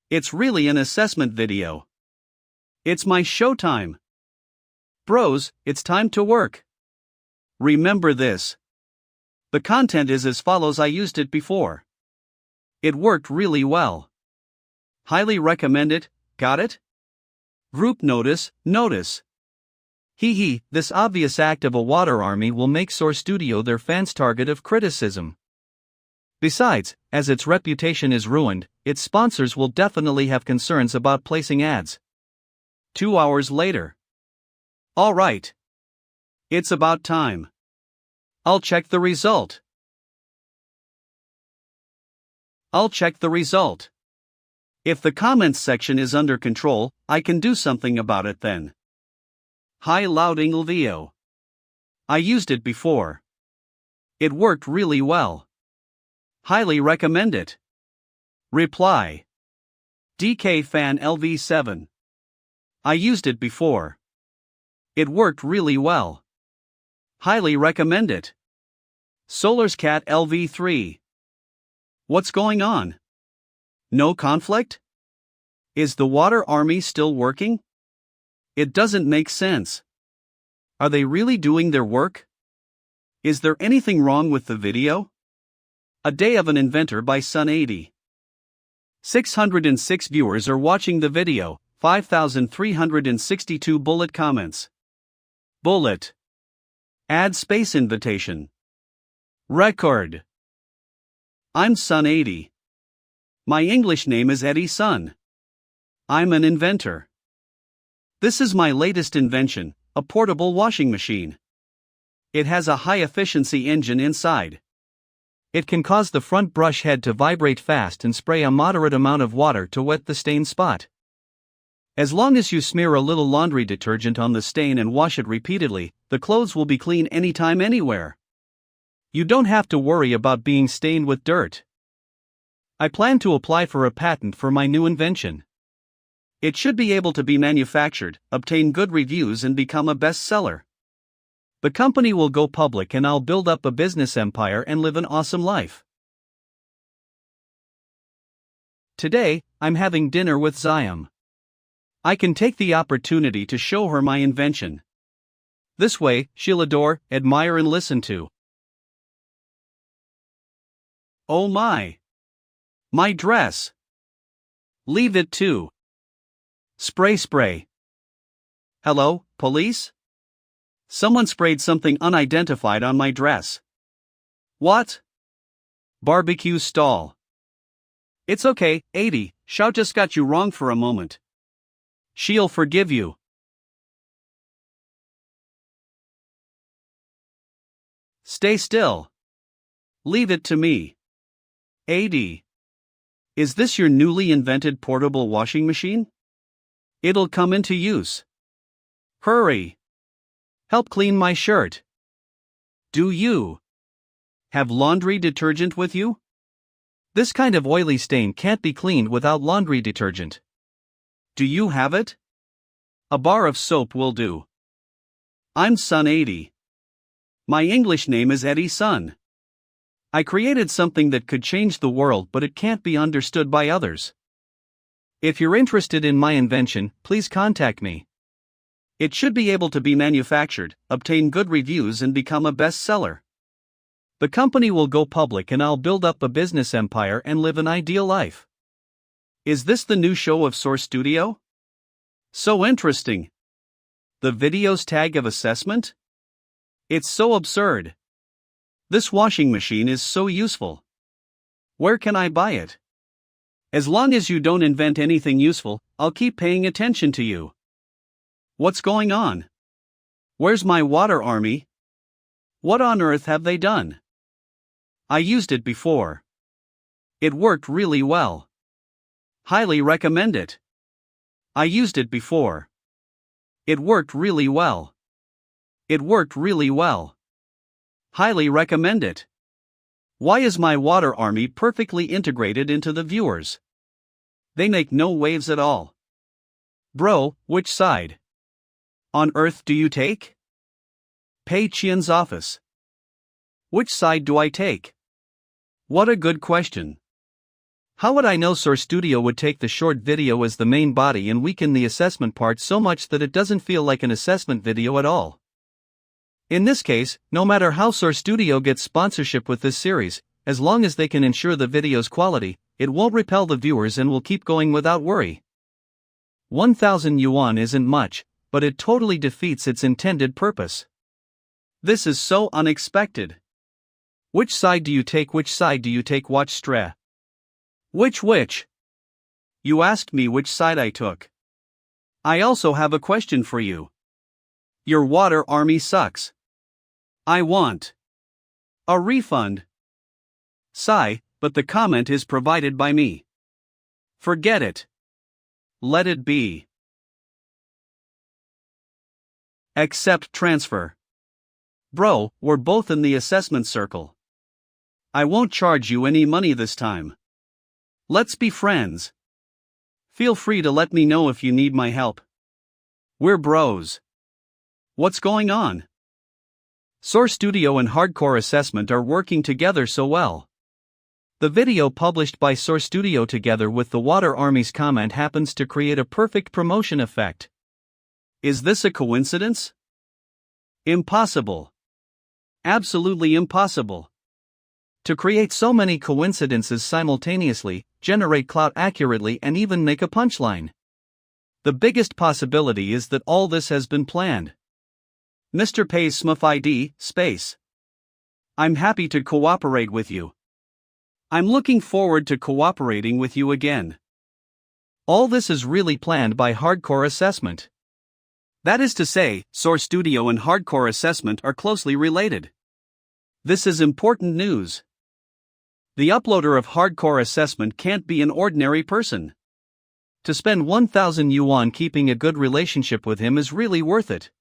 It's really an assessment video. It's my showtime. Bros, it's time to work. Remember this. The content is as follows, I used it before. It worked really well. Highly recommend it, got it? Group notice. This obvious act of a water army will make Source Studio their fans' target of criticism. Besides, as its reputation is ruined, its sponsors will definitely have concerns about placing ads. 2 hours later. All right. It's about time. I'll check the result. If the comments section is under control, I can do something about it then. High louding video. I used it before. It worked really well. Highly recommend it. Reply. DK Fan LV7. I used it before. It worked really well. Highly recommend it. Solar's Cat LV3. What's going on? No conflict? Is the water army still working? It doesn't make sense. Are they really doing their work? Is there anything wrong with the video? A Day of an Inventor by Sun80. 606 viewers are watching the video, 5,362 bullet comments. Bullet. Add space invitation. Record. I'm Sun80. My English name is Eddie Sun. I'm an inventor. This is my latest invention, a portable washing machine. It has a high-efficiency engine inside. It can cause the front brush head to vibrate fast and spray a moderate amount of water to wet the stain spot. As long as you smear a little laundry detergent on the stain and wash it repeatedly, the clothes will be clean anytime, anywhere. You don't have to worry about being stained with dirt. I plan to apply for a patent for my new invention. It should be able to be manufactured, obtain good reviews, and become a bestseller. The company will go public and I'll build up a business empire and live an awesome life. Today, I'm having dinner with Xiam. I can take the opportunity to show her my invention. This way, she'll adore, admire, and listen to. Oh my! My dress! Leave it too. Spray. Hello, police? Someone sprayed something unidentified on my dress. What? Barbecue stall. It's okay, 80, Xiao just got you wrong for a moment. She'll forgive you. Stay still. Leave it to me. 80. Is this your newly invented portable washing machine? It'll come into use. Hurry. Help clean my shirt. Do you have laundry detergent with you? This kind of oily stain can't be cleaned without laundry detergent. Do you have it? A bar of soap will do. I'm Son 80. My English name is Eddie Sun. I created something that could change the world, but it can't be understood by others. If you're interested in my invention, please contact me. It should be able to be manufactured, obtain good reviews, and become a bestseller. The company will go public and I'll build up a business empire and live an ideal life. Is this the new show of Source Studio? So interesting. The video's tag of assessment? It's so absurd. This washing machine is so useful. Where can I buy it? As long as you don't invent anything useful, I'll keep paying attention to you. What's going on? Where's my water army? What on earth have they done? I used it before. It worked really well. Highly recommend it. I used it before. It worked really well. It worked really well. Highly recommend it. Why is my water army perfectly integrated into the viewers? They make no waves at all. Bro, which side on earth do you take? Pei Qian's office. Which side do I take? What a good question. How would I know Source Studio would take the short video as the main body and weaken the assessment part so much that it doesn't feel like an assessment video at all? In this case, no matter how Source Studio gets sponsorship with this series, as long as they can ensure the video's quality, it won't repel the viewers and will keep going without worry. 1,000 yuan isn't much, but it totally defeats its intended purpose. This is so unexpected. Which side do you take? Which side do you take? Watch Stre. Which? You asked me which side I took. I also have a question for you. Your water army sucks. I want a refund. Sigh, but the comment is provided by me. Forget it. Let it be. Accept transfer. Bro, we're both in the assessment circle. I won't charge you any money this time. Let's be friends. Feel free to let me know if you need my help. We're bros. What's going on? Source Studio and Hardcore Assessment are working together so well. The video published by Source Studio together with the Water Army's comment happens to create a perfect promotion effect. Is this a coincidence? Impossible. Absolutely impossible. To create so many coincidences simultaneously, generate clout accurately, and even make a punchline. The biggest possibility is that all this has been planned. Mr. Pei's SMF ID, space. I'm happy to cooperate with you. I'm looking forward to cooperating with you again. All this is really planned by Hardcore Assessment. That is to say, Source Studio and Hardcore Assessment are closely related. This is important news. The uploader of Hardcore Assessment can't be an ordinary person. To spend 1,000 yuan keeping a good relationship with him is really worth it.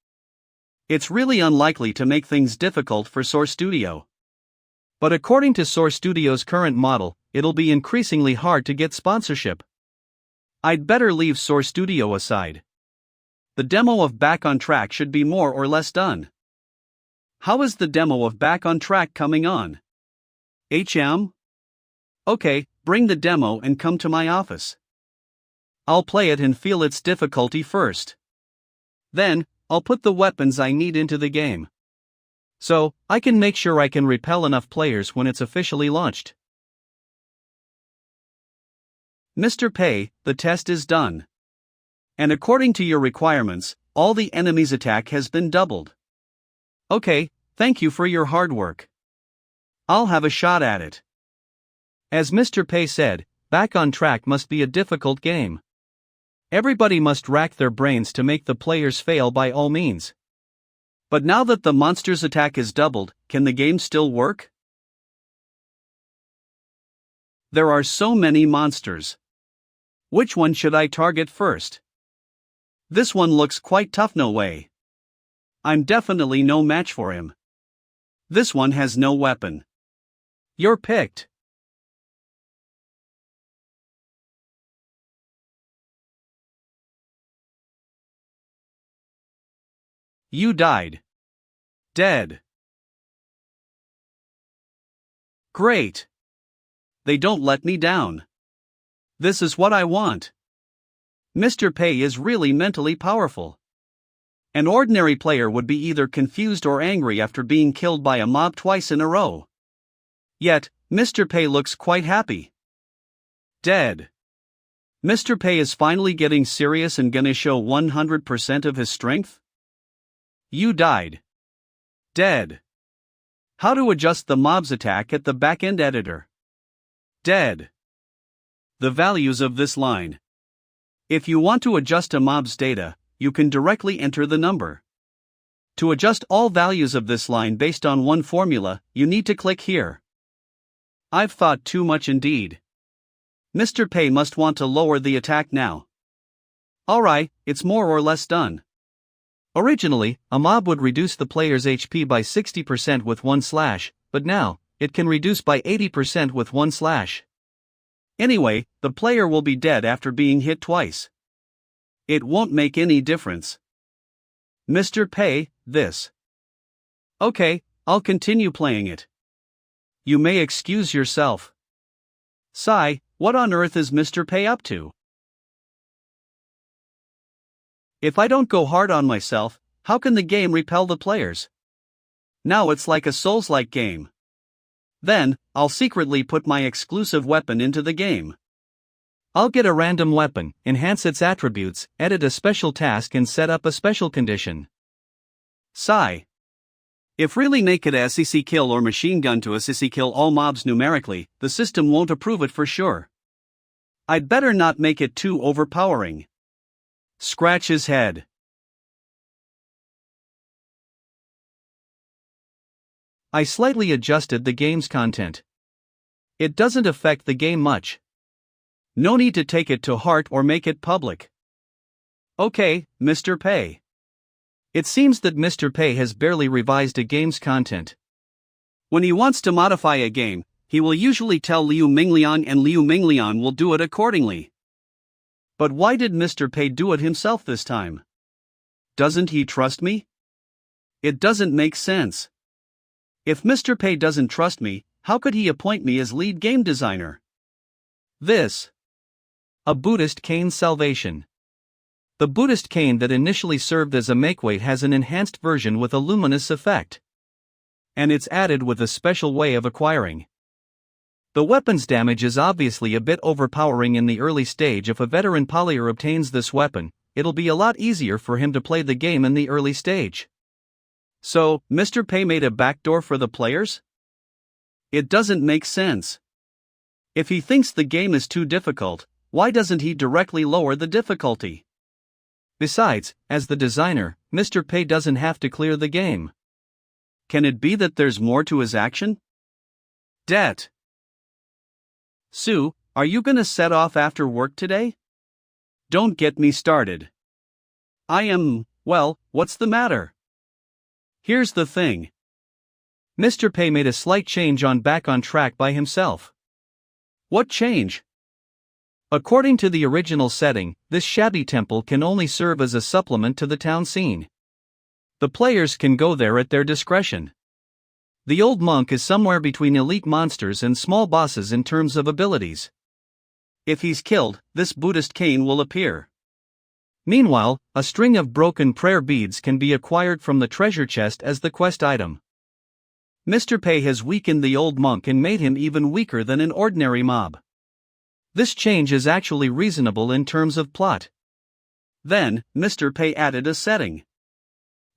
It's really unlikely to make things difficult for Source Studio. But according to Source Studio's current model, it'll be increasingly hard to get sponsorship. I'd better leave Source Studio aside. The demo of Back on Track should be more or less done. How is the demo of Back on Track coming on? HM? Okay, bring the demo and come to my office. I'll play it and feel its difficulty first. Then, I'll put the weapons I need into the game. So, I can make sure I can repel enough players when it's officially launched. Mr. Pei, the test is done. And according to your requirements, all the enemy's attack has been doubled. Okay, thank you for your hard work. I'll have a shot at it. As Mr. Pei said, back on track must be a difficult game. Everybody must rack their brains to make the players fail by all means. But now that the monster's attack is doubled, can the game still work? There are so many monsters. Which one should I target first? This one looks quite tough, no way. I'm definitely no match for him. This one has no weapon. You're picked. You died. Dead. Great. They don't let me down. This is what I want. Mr. Pei is really mentally powerful. An ordinary player would be either confused or angry after being killed by a mob twice in a row. Yet, Mr. Pei looks quite happy. Dead. Mr. Pei is finally getting serious and gonna show 100% of his strength? You died. Dead. How to adjust the mob's attack at the backend editor. Dead. The values of this line. If you want to adjust a mob's data, you can directly enter the number. To adjust all values of this line based on one formula, you need to click here. I've thought too much indeed. Mr. Pei must want to lower the attack now. Alright, it's more or less done. Originally, a mob would reduce the player's HP by 60% with one slash, but now, it can reduce by 80% with one slash. Anyway, the player will be dead after being hit twice. It won't make any difference. Mr. Pei, this. Okay, I'll continue playing it. You may excuse yourself. Sigh, what on earth is Mr. Pei up to? If I don't go hard on myself, how can the game repel the players? Now it's like a Souls-like game. Then, I'll secretly put my exclusive weapon into the game. I'll get a random weapon, enhance its attributes, edit a special task and set up a special condition. Sigh. If really naked SEC kill or machine gun to SEC kill all mobs numerically, the system won't approve it for sure. I'd better not make it too overpowering. Scratch his head. I slightly adjusted the game's content. It doesn't affect the game much. No need to take it to heart or make it public. Okay, Mr. Pei. It seems that Mr. Pei has barely revised a game's content. When he wants to modify a game, he will usually tell Liu Mingliang and Liu Mingliang will do it accordingly. But why did Mr. Pei do it himself this time? Doesn't he trust me? It doesn't make sense. If Mr. Pei doesn't trust me, how could he appoint me as lead game designer? This. A Buddhist Cane's Salvation. The Buddhist cane that initially served as a makeweight has an enhanced version with a luminous effect. And it's added with a special way of acquiring. The weapon's damage is obviously a bit overpowering in the early stage. If a veteran player obtains this weapon, it'll be a lot easier for him to play the game in the early stage. So, Mr. Pei made a backdoor for the players? It doesn't make sense. If he thinks the game is too difficult, why doesn't he directly lower the difficulty? Besides, as the designer, Mr. Pei doesn't have to clear the game. Can it be that there's more to his action? Debt. Sue, are you gonna set off after work today? Don't get me started. Well, what's the matter? Here's the thing. Mr. Pei made a slight change on Back on Track by himself. What change? According to the original setting, this shabby temple can only serve as a supplement to the town scene. The players can go there at their discretion. The old monk is somewhere between elite monsters and small bosses in terms of abilities. If he's killed, this Buddhist cane will appear. Meanwhile, a string of broken prayer beads can be acquired from the treasure chest as the quest item. Mr. Pei has weakened the old monk and made him even weaker than an ordinary mob. This change is actually reasonable in terms of plot. Then, Mr. Pei added a setting.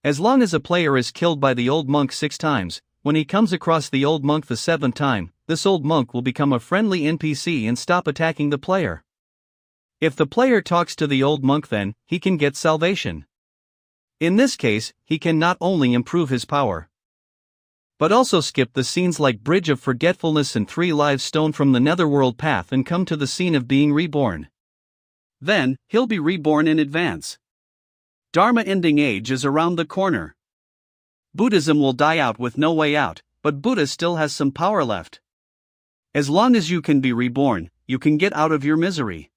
As long as a player is killed by the old monk 6 times, when he comes across the old monk the 7th time, this old monk will become a friendly NPC and stop attacking the player. If the player talks to the old monk, then he can get salvation. In this case, he can not only improve his power, but also skip the scenes like Bridge of Forgetfulness and 3 Lives Stone from the Netherworld path and come to the scene of being reborn. Then, he'll be reborn in advance. Dharma ending age is around the corner. Buddhism will die out with no way out, but Buddha still has some power left. As long as you can be reborn, you can get out of your misery.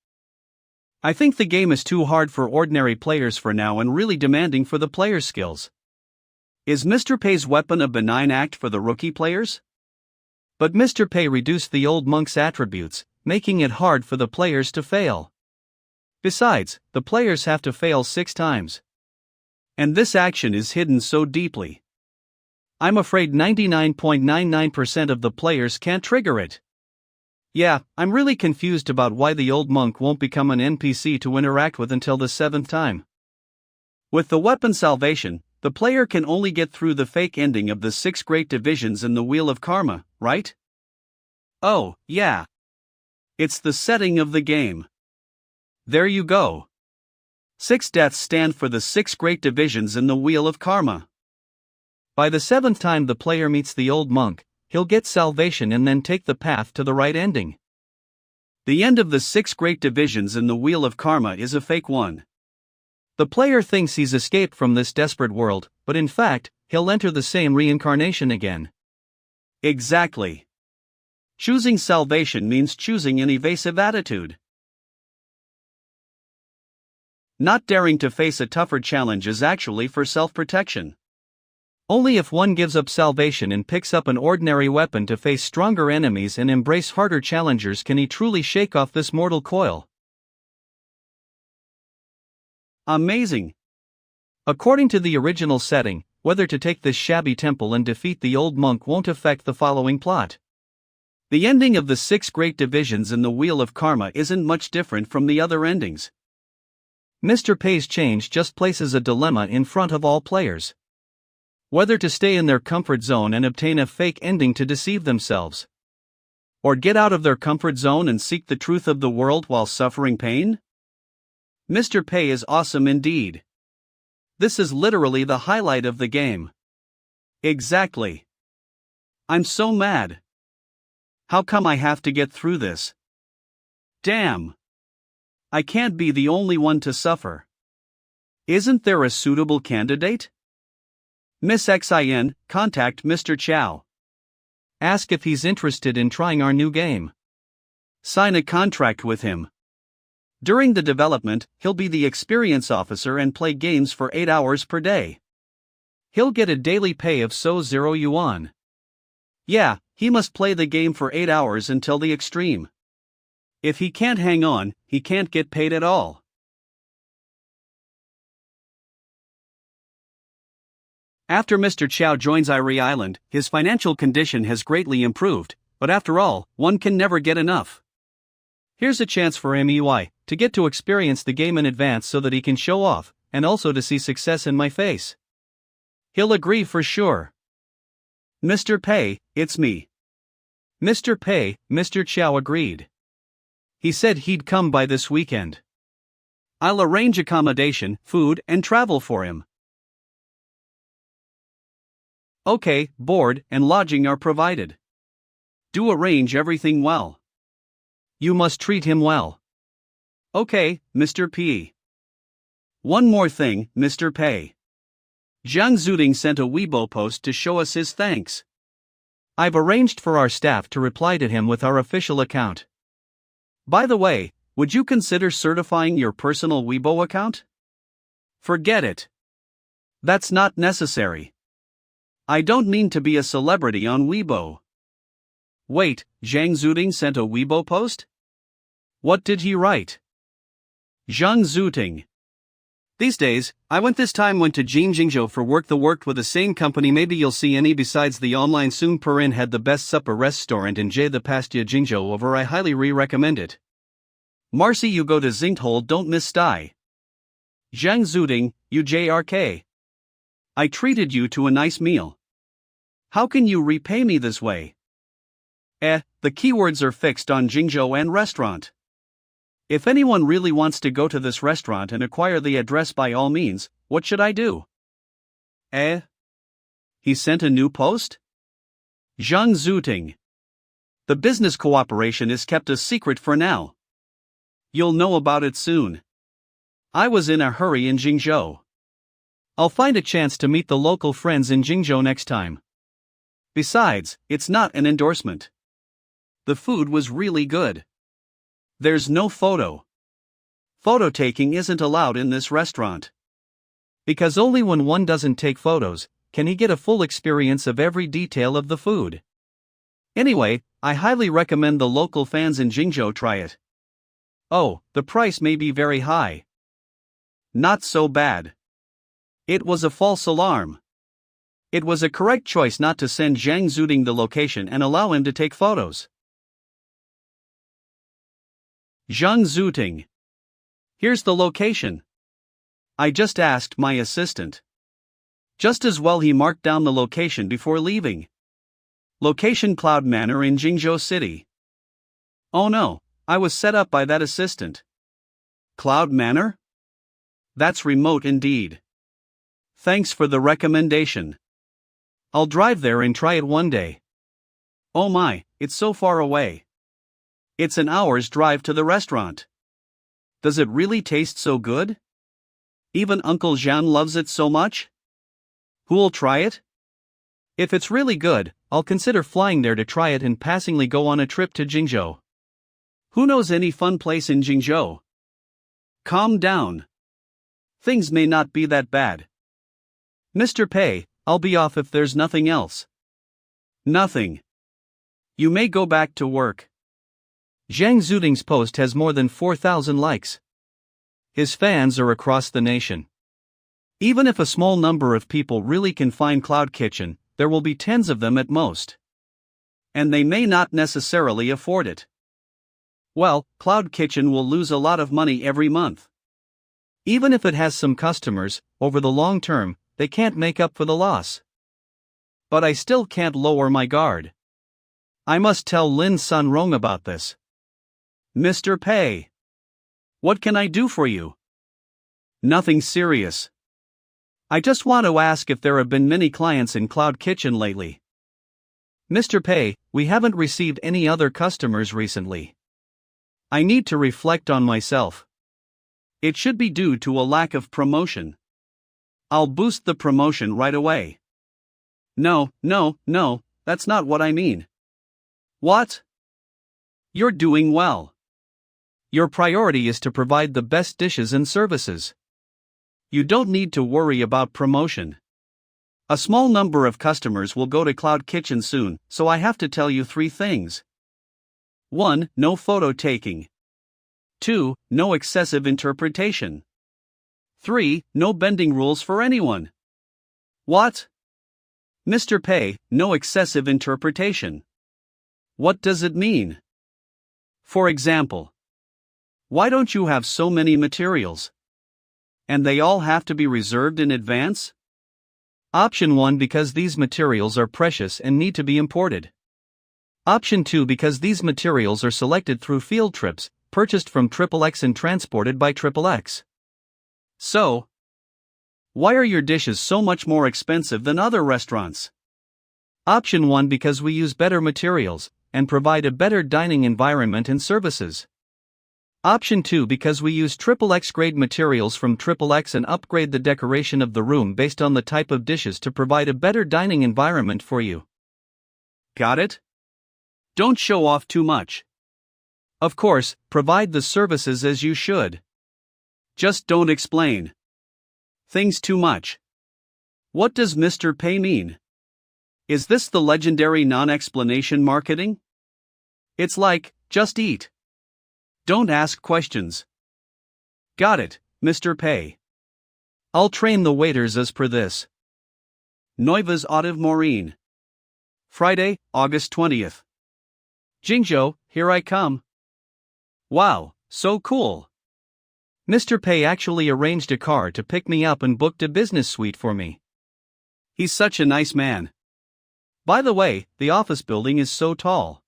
I think the game is too hard for ordinary players for now and really demanding for the player's skills. Is Mr. Pei's weapon a benign act for the rookie players? But Mr. Pei reduced the old monk's attributes, making it hard for the players to fail. Besides, the players have to fail 6 times. And this action is hidden so deeply. I'm afraid 99.99% of the players can't trigger it. Yeah, I'm really confused about why the old monk won't become an NPC to interact with until the 7th time. With the weapon salvation, the player can only get through the fake ending of the 6 great divisions in the Wheel of Karma, right? Oh, yeah. It's the setting of the game. There you go. 6 deaths stand for the 6 great divisions in the Wheel of Karma. By the 7th time the player meets the old monk, he'll get salvation and then take the path to the right ending. The end of the 6 great divisions in the Wheel of Karma is a fake one. The player thinks he's escaped from this desperate world, but in fact, he'll enter the same reincarnation again. Exactly. Choosing salvation means choosing an evasive attitude. Not daring to face a tougher challenge is actually for self-protection. Only if one gives up salvation and picks up an ordinary weapon to face stronger enemies and embrace harder challengers can he truly shake off this mortal coil. Amazing! According to the original setting, whether to take this shabby temple and defeat the old monk won't affect the following plot. The ending of the 6 great divisions in the Wheel of Karma isn't much different from the other endings. Mr. Pei's change just places a dilemma in front of all players. Whether to stay in their comfort zone and obtain a fake ending to deceive themselves, or get out of their comfort zone and seek the truth of the world while suffering pain? Mr. Pei is awesome indeed. This is literally the highlight of the game. Exactly. I'm so mad. How come I have to get through this? Damn. I can't be the only one to suffer. Isn't there a suitable candidate? Miss XIN, contact Mr. Chow. Ask if he's interested in trying our new game. Sign a contract with him. During the development, he'll be the experience officer and play games for 8 hours per day. He'll get a daily pay of 0 yuan. Yeah, he must play the game for 8 hours until the extreme. If he can't hang on, he can't get paid at all. After Mr. Chow joins Irie Island, his financial condition has greatly improved, but after all, one can never get enough. Here's a chance for MEY to get to experience the game in advance so that he can show off, and also to see success in my face. He'll agree for sure. Mr. Pei, it's me. Mr. Pei, Mr. Chow agreed. He said he'd come by this weekend. I'll arrange accommodation, food, and travel for him. Okay, board and lodging are provided. Do arrange everything well. You must treat him well. Okay, Mr. P. One more thing, Mr. Pei. Zhang Zuding sent a Weibo post to show us his thanks. I've arranged for our staff to reply to him with our official account. By the way, would you consider certifying your personal Weibo account? Forget it. That's not necessary. I don't mean to be a celebrity on Weibo. Wait, Zhang Zuding sent a Weibo post? What did he write? Zhang Zuding. These days, I went to Jingjingzhou for worked with the same company. Maybe you'll see any besides the online soon. Perin had the best supper restaurant in J the past Jingzhou over. I highly recommend it. Marcy, you go to Zinghole, don't miss Sty. Zhang Zuding, you JRK. I treated you to a nice meal. How can you repay me this way? The keywords are fixed on Jingzhou and restaurant. If anyone really wants to go to this restaurant and acquire the address, by all means, what should I do? He sent a new post? Zhang Zuting. The business cooperation is kept a secret for now. You'll know about it soon. I was in a hurry in Jingzhou. I'll find a chance to meet the local friends in Jingzhou next time. Besides, it's not an endorsement. The food was really good. There's no photo. Photo taking isn't allowed in this restaurant. Because only when one doesn't take photos can he get a full experience of every detail of the food. Anyway, I highly recommend the local fans in Jingzhou try it. Oh, the price may be very high. Not so bad. It was a false alarm. It was a correct choice not to send Zhang Zuding the location and allow him to take photos. Zhang Zuting. Here's the location. I just asked my assistant. Just as well he marked down the location before leaving. Location: Cloud Manor in Jingzhou City. Oh no, I was set up by that assistant. Cloud Manor? That's remote indeed. Thanks for the recommendation. I'll drive there and try it one day. Oh my, it's so far away. It's an hour's drive to the restaurant. Does it really taste so good? Even Uncle Jean loves it so much? Who'll try it? If it's really good, I'll consider flying there to try it and passingly go on a trip to Jingzhou. Who knows any fun place in Jingzhou? Calm down. Things may not be that bad. Mr. Pei, I'll be off if there's nothing else. Nothing. You may go back to work. Zhang Zuding's post has more than 4,000 likes. His fans are across the nation. Even if a small number of people really can find Cloud Kitchen, there will be tens of them at most. And they may not necessarily afford it. Well, Cloud Kitchen will lose a lot of money every month. Even if it has some customers, over the long term, they can't make up for the loss. But I still can't lower my guard. I must tell Lin Sun Rong about this. Mr. Pei. What can I do for you? Nothing serious. I just want to ask if there have been many clients in Cloud Kitchen lately. Mr. Pei, we haven't received any other customers recently. I need to reflect on myself. It should be due to a lack of promotion. I'll boost the promotion right away. No, that's not what I mean. What? You're doing well. Your priority is to provide the best dishes and services. You don't need to worry about promotion. A small number of customers will go to Cloud Kitchen soon, so I have to tell you 3 things. 1. No photo taking. 2. No excessive interpretation. 3. No bending rules for anyone. What? Mr. Pei, no excessive interpretation. What does it mean? For example, why don't you have so many materials? And they all have to be reserved in advance? Option 1, because these materials are precious and need to be imported. Option 2, because these materials are selected through field trips, purchased from XXX and transported by XXX. So, why are your dishes so much more expensive than other restaurants? Option 1, because we use better materials and provide a better dining environment and services. Option 2, because we use XXX grade materials from XXX and upgrade the decoration of the room based on the type of dishes to provide a better dining environment for you. Got it? Don't show off too much. Of course, provide the services as you should. Just don't explain things too much. What does Mr. Pei mean? Is this the legendary non-explanation marketing? It's like, just eat. Don't ask questions. Got it, Mr. Pei. I'll train the waiters as per this. Noivas Audive Maureen. Friday, August 20th. Jingzhou, here I come. Wow, So cool. Mr. Pei actually arranged a car to pick me up and booked a business suite for me. He's such a nice man. By the way, the office building is so tall.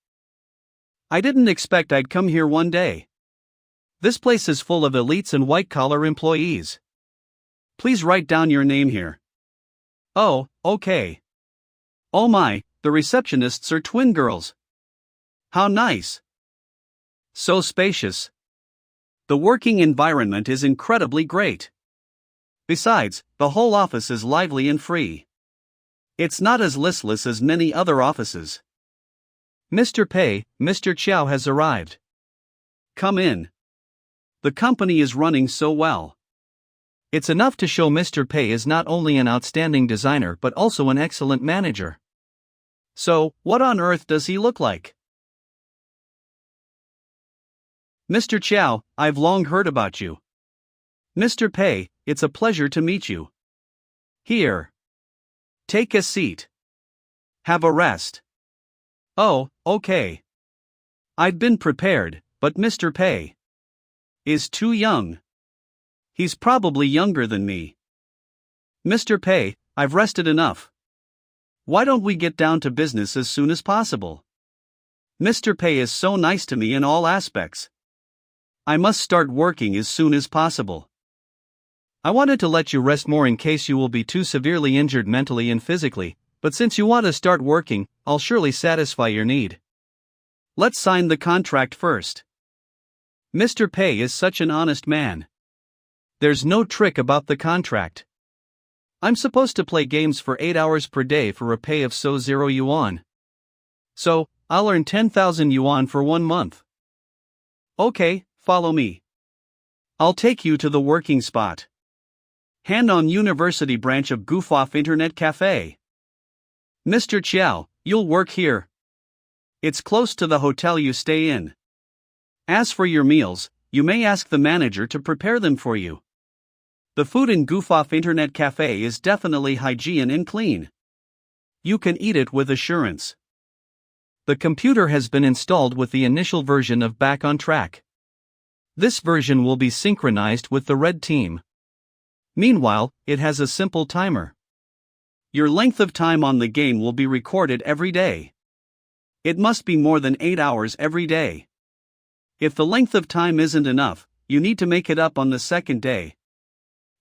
I didn't expect I'd come here one day. This place is full of elites and white-collar employees. Please write down your name here. Oh, okay. Oh my, the receptionists are twin girls. How nice. So spacious. The working environment is incredibly great. Besides, the whole office is lively and free. It's not as listless as many other offices. Mr. Pei, Mr. Chow has arrived. Come in. The company is running so well. It's enough to show Mr. Pei is not only an outstanding designer but also an excellent manager. So, what on earth does he look like? Mr. Chow, I've long heard about you. Mr. Pei, it's a pleasure to meet you. Here. Take a seat. Have a rest. Oh, okay. I've been prepared, but Mr. Pei is too young. He's probably younger than me. Mr. Pei, I've rested enough. Why don't we get down to business as soon as possible? Mr. Pei is so nice to me in all aspects. I must start working as soon as possible. I wanted to let you rest more in case you will be too severely injured mentally and physically, but since you want to start working, I'll surely satisfy your need. Let's sign the contract first. Mr. Pei is such an honest man. There's no trick about the contract. I'm supposed to play games for 8 hours per day for a pay of 0 yuan. So, I'll earn 10,000 yuan for 1 month. Okay, follow me. I'll take you to the working spot. Hand on University branch of Goof-Off Internet Cafe. Mr. Chow, you'll work here. It's close to the hotel you stay in. As for your meals, you may ask the manager to prepare them for you. The food in Goof-Off Internet Cafe is definitely hygiene and clean. You can eat it with assurance. The computer has been installed with the initial version of Back on Track. This version will be synchronized with the red team. Meanwhile, it has a simple timer. Your length of time on the game will be recorded every day. It must be more than 8 hours every day. If the length of time isn't enough, you need to make it up on the second day.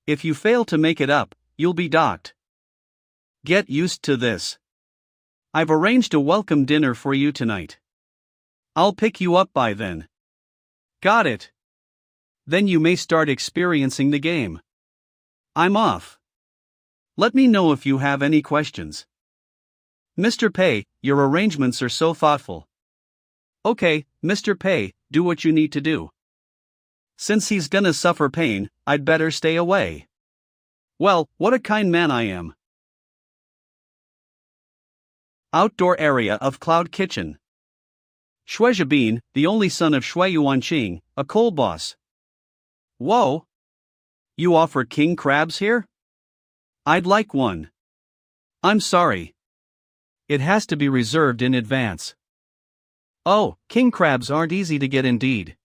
If you fail to make it up, you'll be docked. Get used to this. I've arranged a welcome dinner for you tonight. I'll pick you up by then. Got it. Then you may start experiencing the game. I'm off. Let me know if you have any questions. Mr. Pei, your arrangements are so thoughtful. Okay, Mr. Pei, do what you need to do. Since he's gonna suffer pain, I'd better stay away. Well, what a kind man I am. Outdoor area of Cloud Kitchen. Shui Zhabin, the only son of Shui Yuanqing, a coal boss. Whoa! You offer king crabs here? I'd like one. I'm sorry. It has to be reserved in advance. Oh, king crabs aren't easy to get indeed.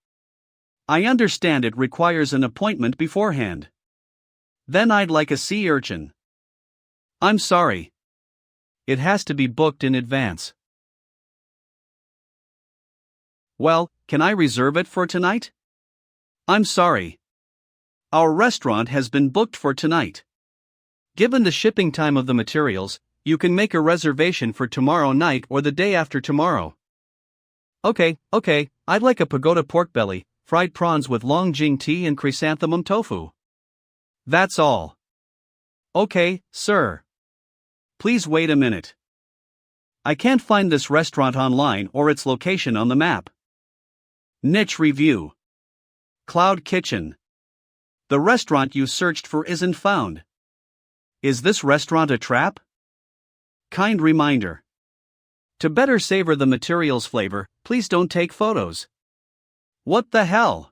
I understand it requires an appointment beforehand. Then I'd like a sea urchin. I'm sorry. It has to be booked in advance. Well, can I reserve it for tonight? I'm sorry. Our restaurant has been booked for tonight. Given the shipping time of the materials, you can make a reservation for tomorrow night or the day after tomorrow. Okay, I'd like a pagoda pork belly, fried prawns with long jing tea and chrysanthemum tofu. That's all. Okay, sir. Please wait a minute. I can't find this restaurant online or its location on the map. Niche review. Cloud Kitchen. The restaurant you searched for isn't found. Is this restaurant a trap? Kind reminder. To better savor the material's flavor, please don't take photos. What the hell?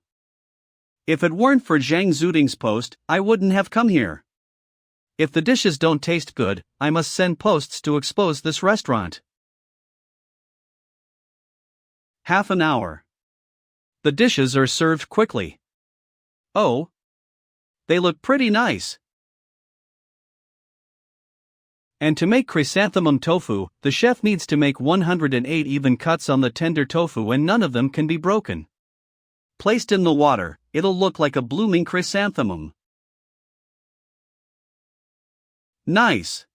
If it weren't for Zhang Zuding's post, I wouldn't have come here. If the dishes don't taste good, I must send posts to expose this restaurant. Half an hour. The dishes are served quickly. Oh, they look pretty nice. And to make chrysanthemum tofu, the chef needs to make 108 even cuts on the tender tofu and none of them can be broken. Placed in the water, it'll look like a blooming chrysanthemum. Nice.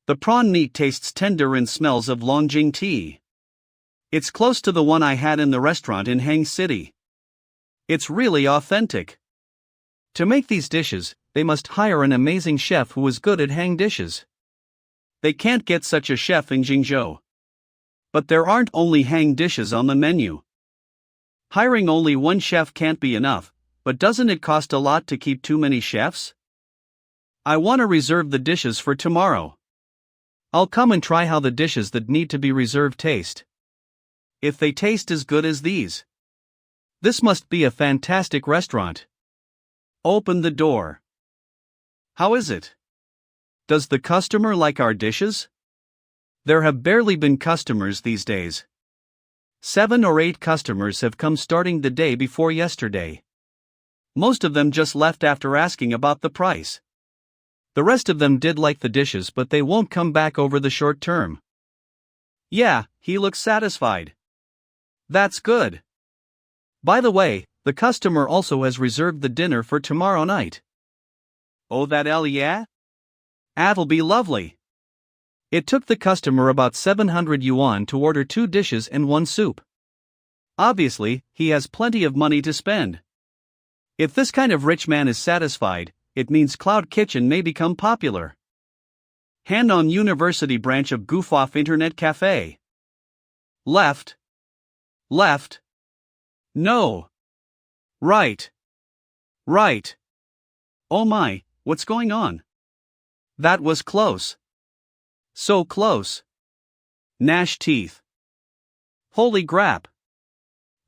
The prawn meat tastes tender and smells of Longjing tea. It's close to the one I had in the restaurant in Hang City. It's really authentic. To make these dishes, they must hire an amazing chef who is good at hang dishes. They can't get such a chef in Jingzhou. But there aren't only hang dishes on the menu. Hiring only one chef can't be enough, but doesn't it cost a lot to keep too many chefs? I want to reserve the dishes for tomorrow. I'll come and try how the dishes that need to be reserved taste. If they taste as good as these. This must be a fantastic restaurant. Open the door. How is it? Does the customer like our dishes? There have barely been customers these days. 7 or 8 customers have come starting the day before yesterday. Most of them just left after asking about the price. The rest of them did like the dishes, but they won't come back over the short term. Yeah, he looks satisfied. That's good. By the way, the customer also has reserved the dinner for tomorrow night. Oh, yeah? That'll be lovely. It took the customer about 700 yuan to order 2 dishes and 1 soup. Obviously, he has plenty of money to spend. If this kind of rich man is satisfied, it means Cloud Kitchen may become popular. Han-on University branch of Goof-Off Internet Cafe. Left. Left. No. Right. Right. Oh my, what's going on? That was close. So close. Gnash teeth. Holy crap.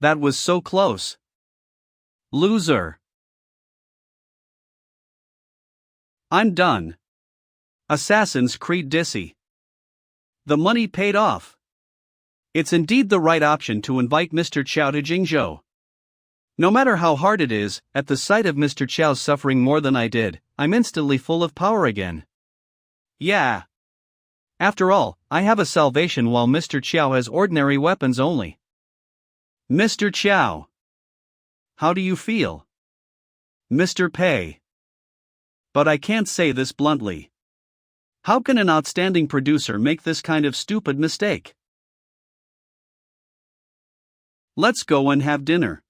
That was so close. Loser. I'm done. Assassin's Creed Dissy. The money paid off. It's indeed the right option to invite Mr. Chow to Jingzhou. No matter how hard it is, at the sight of Mr. Chow suffering more than I did, I'm instantly full of power again. Yeah. After all, I have a salvation while Mr. Chow has ordinary weapons only. Mr. Chow. How do you feel? Mr. Pei. But I can't say this bluntly. How can an outstanding producer make this kind of stupid mistake? Let's go and have dinner.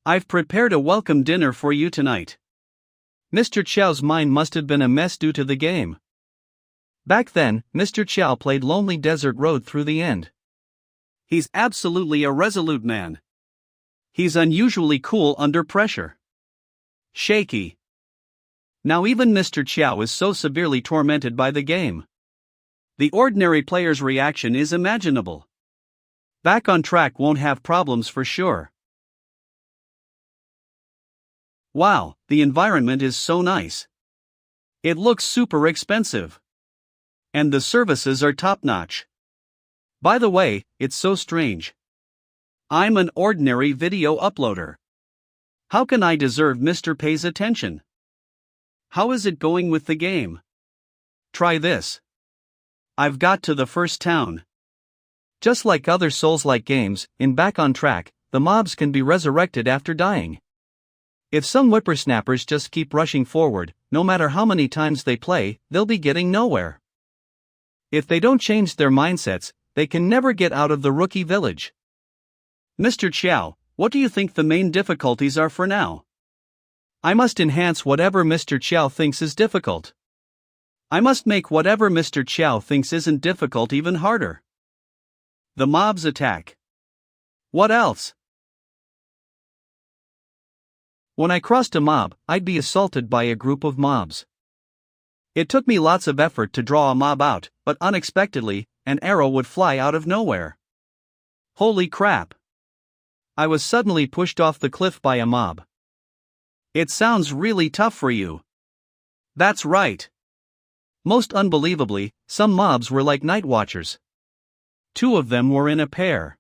I've prepared a welcome dinner for you tonight. Mr. Chow's mind must have been a mess due to the game. Back then, Mr. Chow played Lonely Desert Road through the end. He's absolutely a resolute man. He's unusually cool under pressure. Shaky. Now even Mr. Chow is so severely tormented by the game. The ordinary player's reaction is imaginable. Back on track won't have problems for sure. Wow, the environment is so nice. It looks super expensive. And the services are top-notch. By the way, it's so strange. I'm an ordinary video uploader. How can I deserve Mr. Pei's attention? How is it going with the game? Try this. I've got to the first town. Just like other Souls-like games, in Back on Track, the mobs can be resurrected after dying. If some whippersnappers just keep rushing forward, no matter how many times they play, they'll be getting nowhere. If they don't change their mindsets, they can never get out of the rookie village. Mr. Chow, what do you think the main difficulties are for now? I must enhance whatever Mr. Chow thinks is difficult. I must make whatever Mr. Chow thinks isn't difficult even harder. The mobs attack. What else? When I crossed a mob, I'd be assaulted by a group of mobs. It took me lots of effort to draw a mob out, but unexpectedly, an arrow would fly out of nowhere. Holy crap! I was suddenly pushed off the cliff by a mob. It sounds really tough for you. That's right. Most unbelievably, some mobs were like night watchers. 2 of them were in a pair.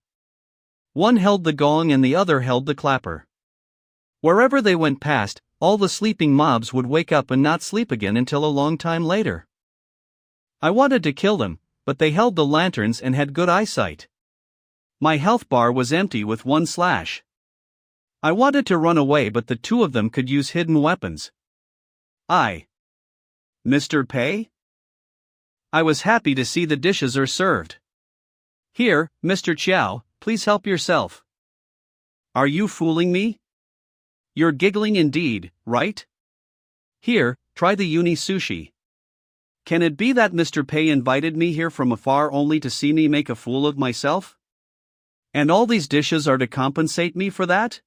One held the gong and the other held the clapper. Wherever they went past, all the sleeping mobs would wake up and not sleep again until a long time later. I wanted to kill them, but they held the lanterns and had good eyesight. My health bar was empty with one slash. I wanted to run away, but the two of them could use hidden weapons. Mr. Pei? I was happy to see the dishes are served. Here, Mr. Chow, please help yourself. Are you fooling me? You're giggling indeed, right? Here, try the uni sushi. Can it be that Mr. Pei invited me here from afar only to see me make a fool of myself? And all these dishes are to compensate me for that?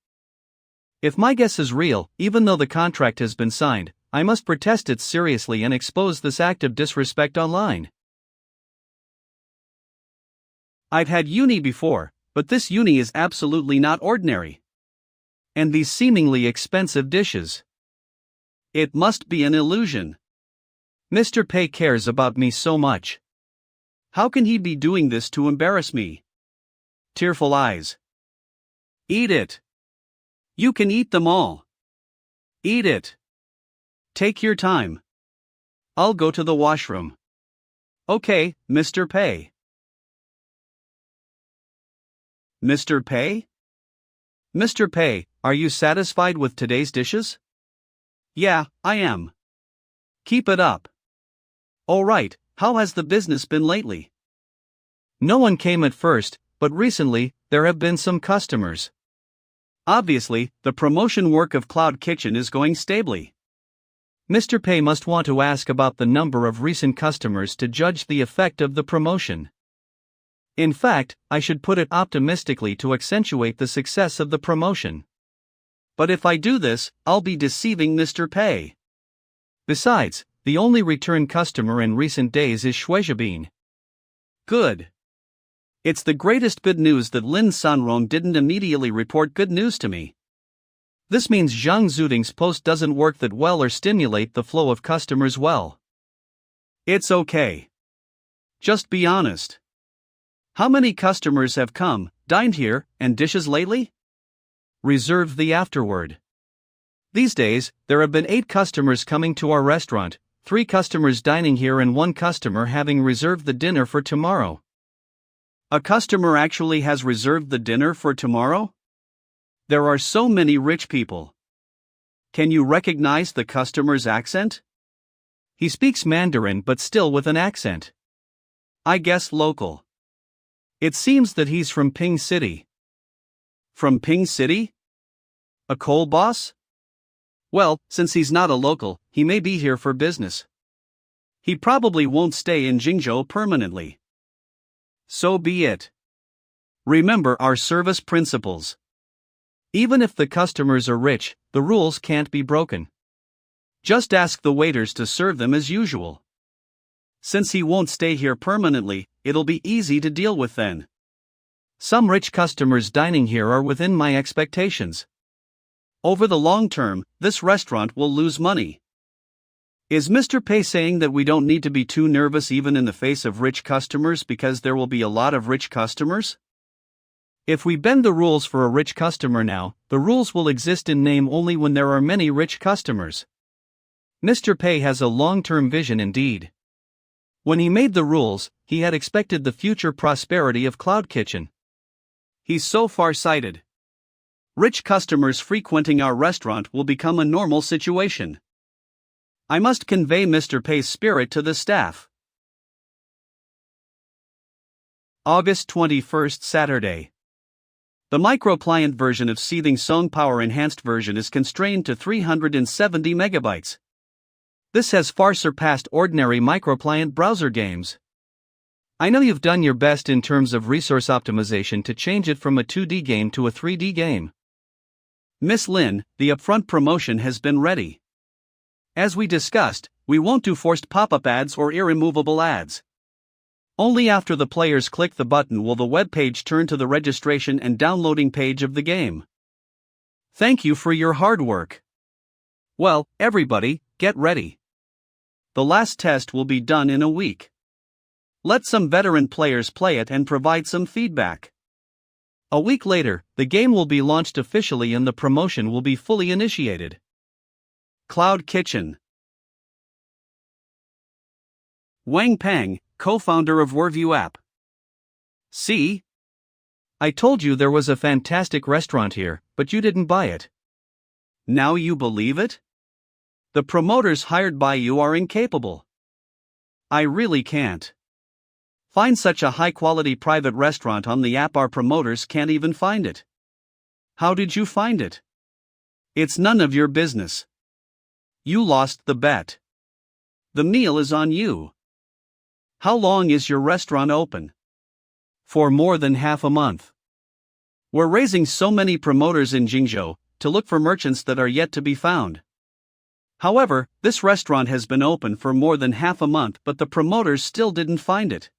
If my guess is real, even though the contract has been signed, I must protest it seriously and expose this act of disrespect online. I've had uni before, but this uni is absolutely not ordinary. And these seemingly expensive dishes. It must be an illusion. Mr. Pei cares about me so much. How can he be doing this to embarrass me? Tearful eyes. Eat it. You can eat them all. Eat it. Take your time. I'll go to the washroom. Okay, Mr. Pei. Mr. Pei? Mr. Pei, are you satisfied with today's dishes? Yeah, I am. Keep it up. All right, how has the business been lately? No one came at first, but recently, there have been some customers. Obviously, the promotion work of Cloud Kitchen is going stably. Mr. Pei must want to ask about the number of recent customers to judge the effect of the promotion. In fact, I should put it optimistically to accentuate the success of the promotion. But if I do this, I'll be deceiving Mr. Pei. Besides, the only return customer in recent days is Shueijabin. Good. It's the greatest good news that Lin Sanrong didn't immediately report good news to me. This means Zhang Zuding's post doesn't work that well or stimulate the flow of customers well. It's okay. Just be honest. How many customers have come, dined here, and dishes lately? Reserve the afterword. These days, there have been 8 customers coming to our restaurant, 3 customers dining here and 1 customer having reserved the dinner for tomorrow. A customer actually has reserved the dinner for tomorrow? There are so many rich people. Can you recognize the customer's accent? He speaks Mandarin but still with an accent. I guess local. It seems that he's from Ping City. From Ping City? A coal boss? Well, since he's not a local, he may be here for business. He probably won't stay in Jingzhou permanently. So be it. Remember our service principles. Even if the customers are rich, the rules can't be broken. Just ask the waiters to serve them as usual. Since he won't stay here permanently, it'll be easy to deal with then. Some rich customers dining here are within my expectations. Over the long term, this restaurant will lose money. Is Mr. Pei saying that we don't need to be too nervous even in the face of rich customers because there will be a lot of rich customers? If we bend the rules for a rich customer now, the rules will exist in name only when there are many rich customers. Mr. Pei has a long-term vision indeed. When he made the rules, he had expected the future prosperity of Cloud Kitchen. He's so far-sighted. Rich customers frequenting our restaurant will become a normal situation. I must convey Mr. Pei's spirit to the staff. August 21st, Saturday. The micro-client version of Seething Song Power Enhanced version is constrained to 370 megabytes. This has far surpassed ordinary micro-client browser games. I know you've done your best in terms of resource optimization to change it from a 2D game to a 3D game. Miss Lin, the upfront promotion has been ready. As we discussed, we won't do forced pop-up ads or irremovable ads. Only after the players click the button will the web page turn to the registration and downloading page of the game. Thank you for your hard work. Well, everybody, get ready. The last test will be done in a week. Let some veteran players play it and provide some feedback. A week later, the game will be launched officially and the promotion will be fully initiated. Cloud Kitchen. Wang Peng, co-founder of Worview app. See? I told you there was a fantastic restaurant here, but you didn't buy it. Now you believe it? The promoters hired by you are incapable. I really can't find such a high-quality private restaurant on the app. Our promoters can't even find it. How did you find it? It's none of your business. You lost the bet. The meal is on you. How long is your restaurant open? For more than half a month. We're raising so many promoters in Jingzhou to look for merchants that are yet to be found. However, this restaurant has been open for more than half a month, but the promoters still didn't find it.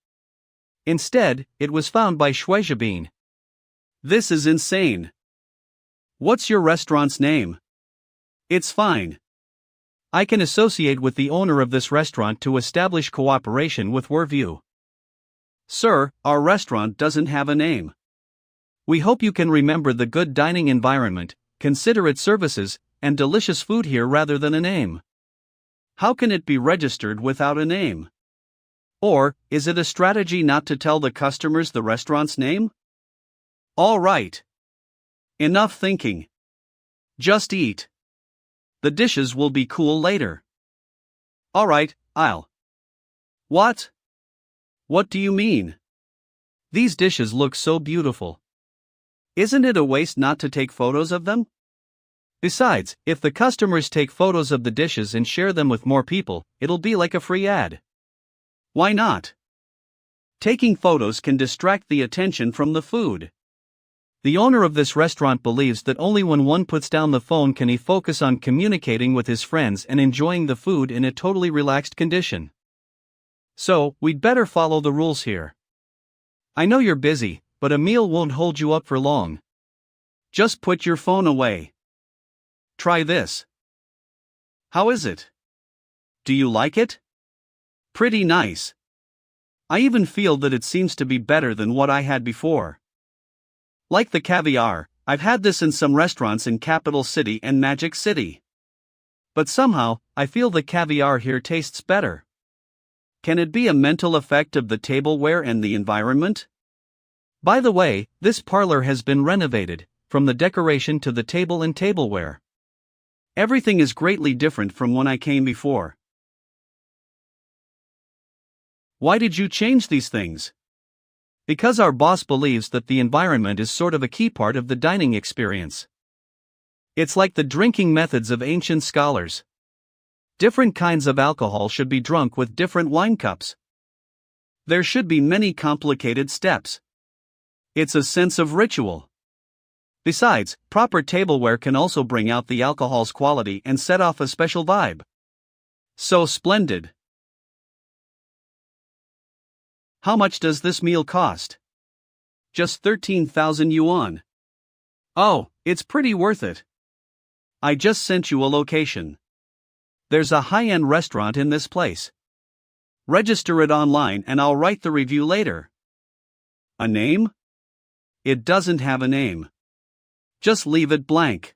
Instead, it was found by Shuizhabin. This is insane. What's your restaurant's name? It's fine. I can associate with the owner of this restaurant to establish cooperation with Worview. Sir, our restaurant doesn't have a name. We hope you can remember the good dining environment, considerate services, and delicious food here rather than a name. How can it be registered without a name? Or, is it a strategy not to tell the customers the restaurant's name? All right. Enough thinking. Just eat. The dishes will be cool later. All right, I'll. What? What do you mean? These dishes look so beautiful. Isn't it a waste not to take photos of them? Besides, if the customers take photos of the dishes and share them with more people, it'll be like a free ad. Why not? Taking photos can distract the attention from the food. The owner of this restaurant believes that only when one puts down the phone can he focus on communicating with his friends and enjoying the food in a totally relaxed condition. So, we'd better follow the rules here. I know you're busy, but a meal won't hold you up for long. Just put your phone away. Try this. How is it? Do you like it? Pretty nice. I even feel that it seems to be better than what I had before. Like the caviar, I've had this in some restaurants in Capital City and Magic City. But somehow, I feel the caviar here tastes better. Can it be a mental effect of the tableware and the environment? By the way, this parlor has been renovated, from the decoration to the table and tableware. Everything is greatly different from when I came before. Why did you change these things? Because our boss believes that the environment is sort of a key part of the dining experience. It's like the drinking methods of ancient scholars. Different kinds of alcohol should be drunk with different wine cups. There should be many complicated steps. It's a sense of ritual. Besides, proper tableware can also bring out the alcohol's quality and set off a special vibe. So splendid. How much does this meal cost? Just 13,000 yuan. Oh, it's pretty worth it. I just sent you a location. There's a high-end restaurant in this place. Register it online and I'll write the review later. A name? It doesn't have a name. Just leave it blank.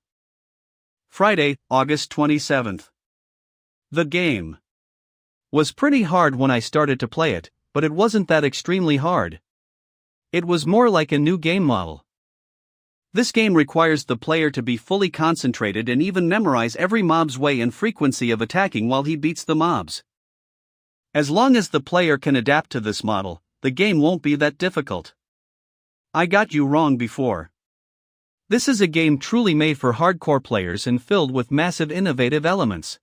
Friday, August 27th. The game was pretty hard when I started to play it, but it wasn't that extremely hard. It was more like a new game model. This game requires the player to be fully concentrated and even memorize every mob's way and frequency of attacking while he beats the mobs. As long as the player can adapt to this model, the game won't be that difficult. I got you wrong before. This is a game truly made for hardcore players and filled with massive innovative elements.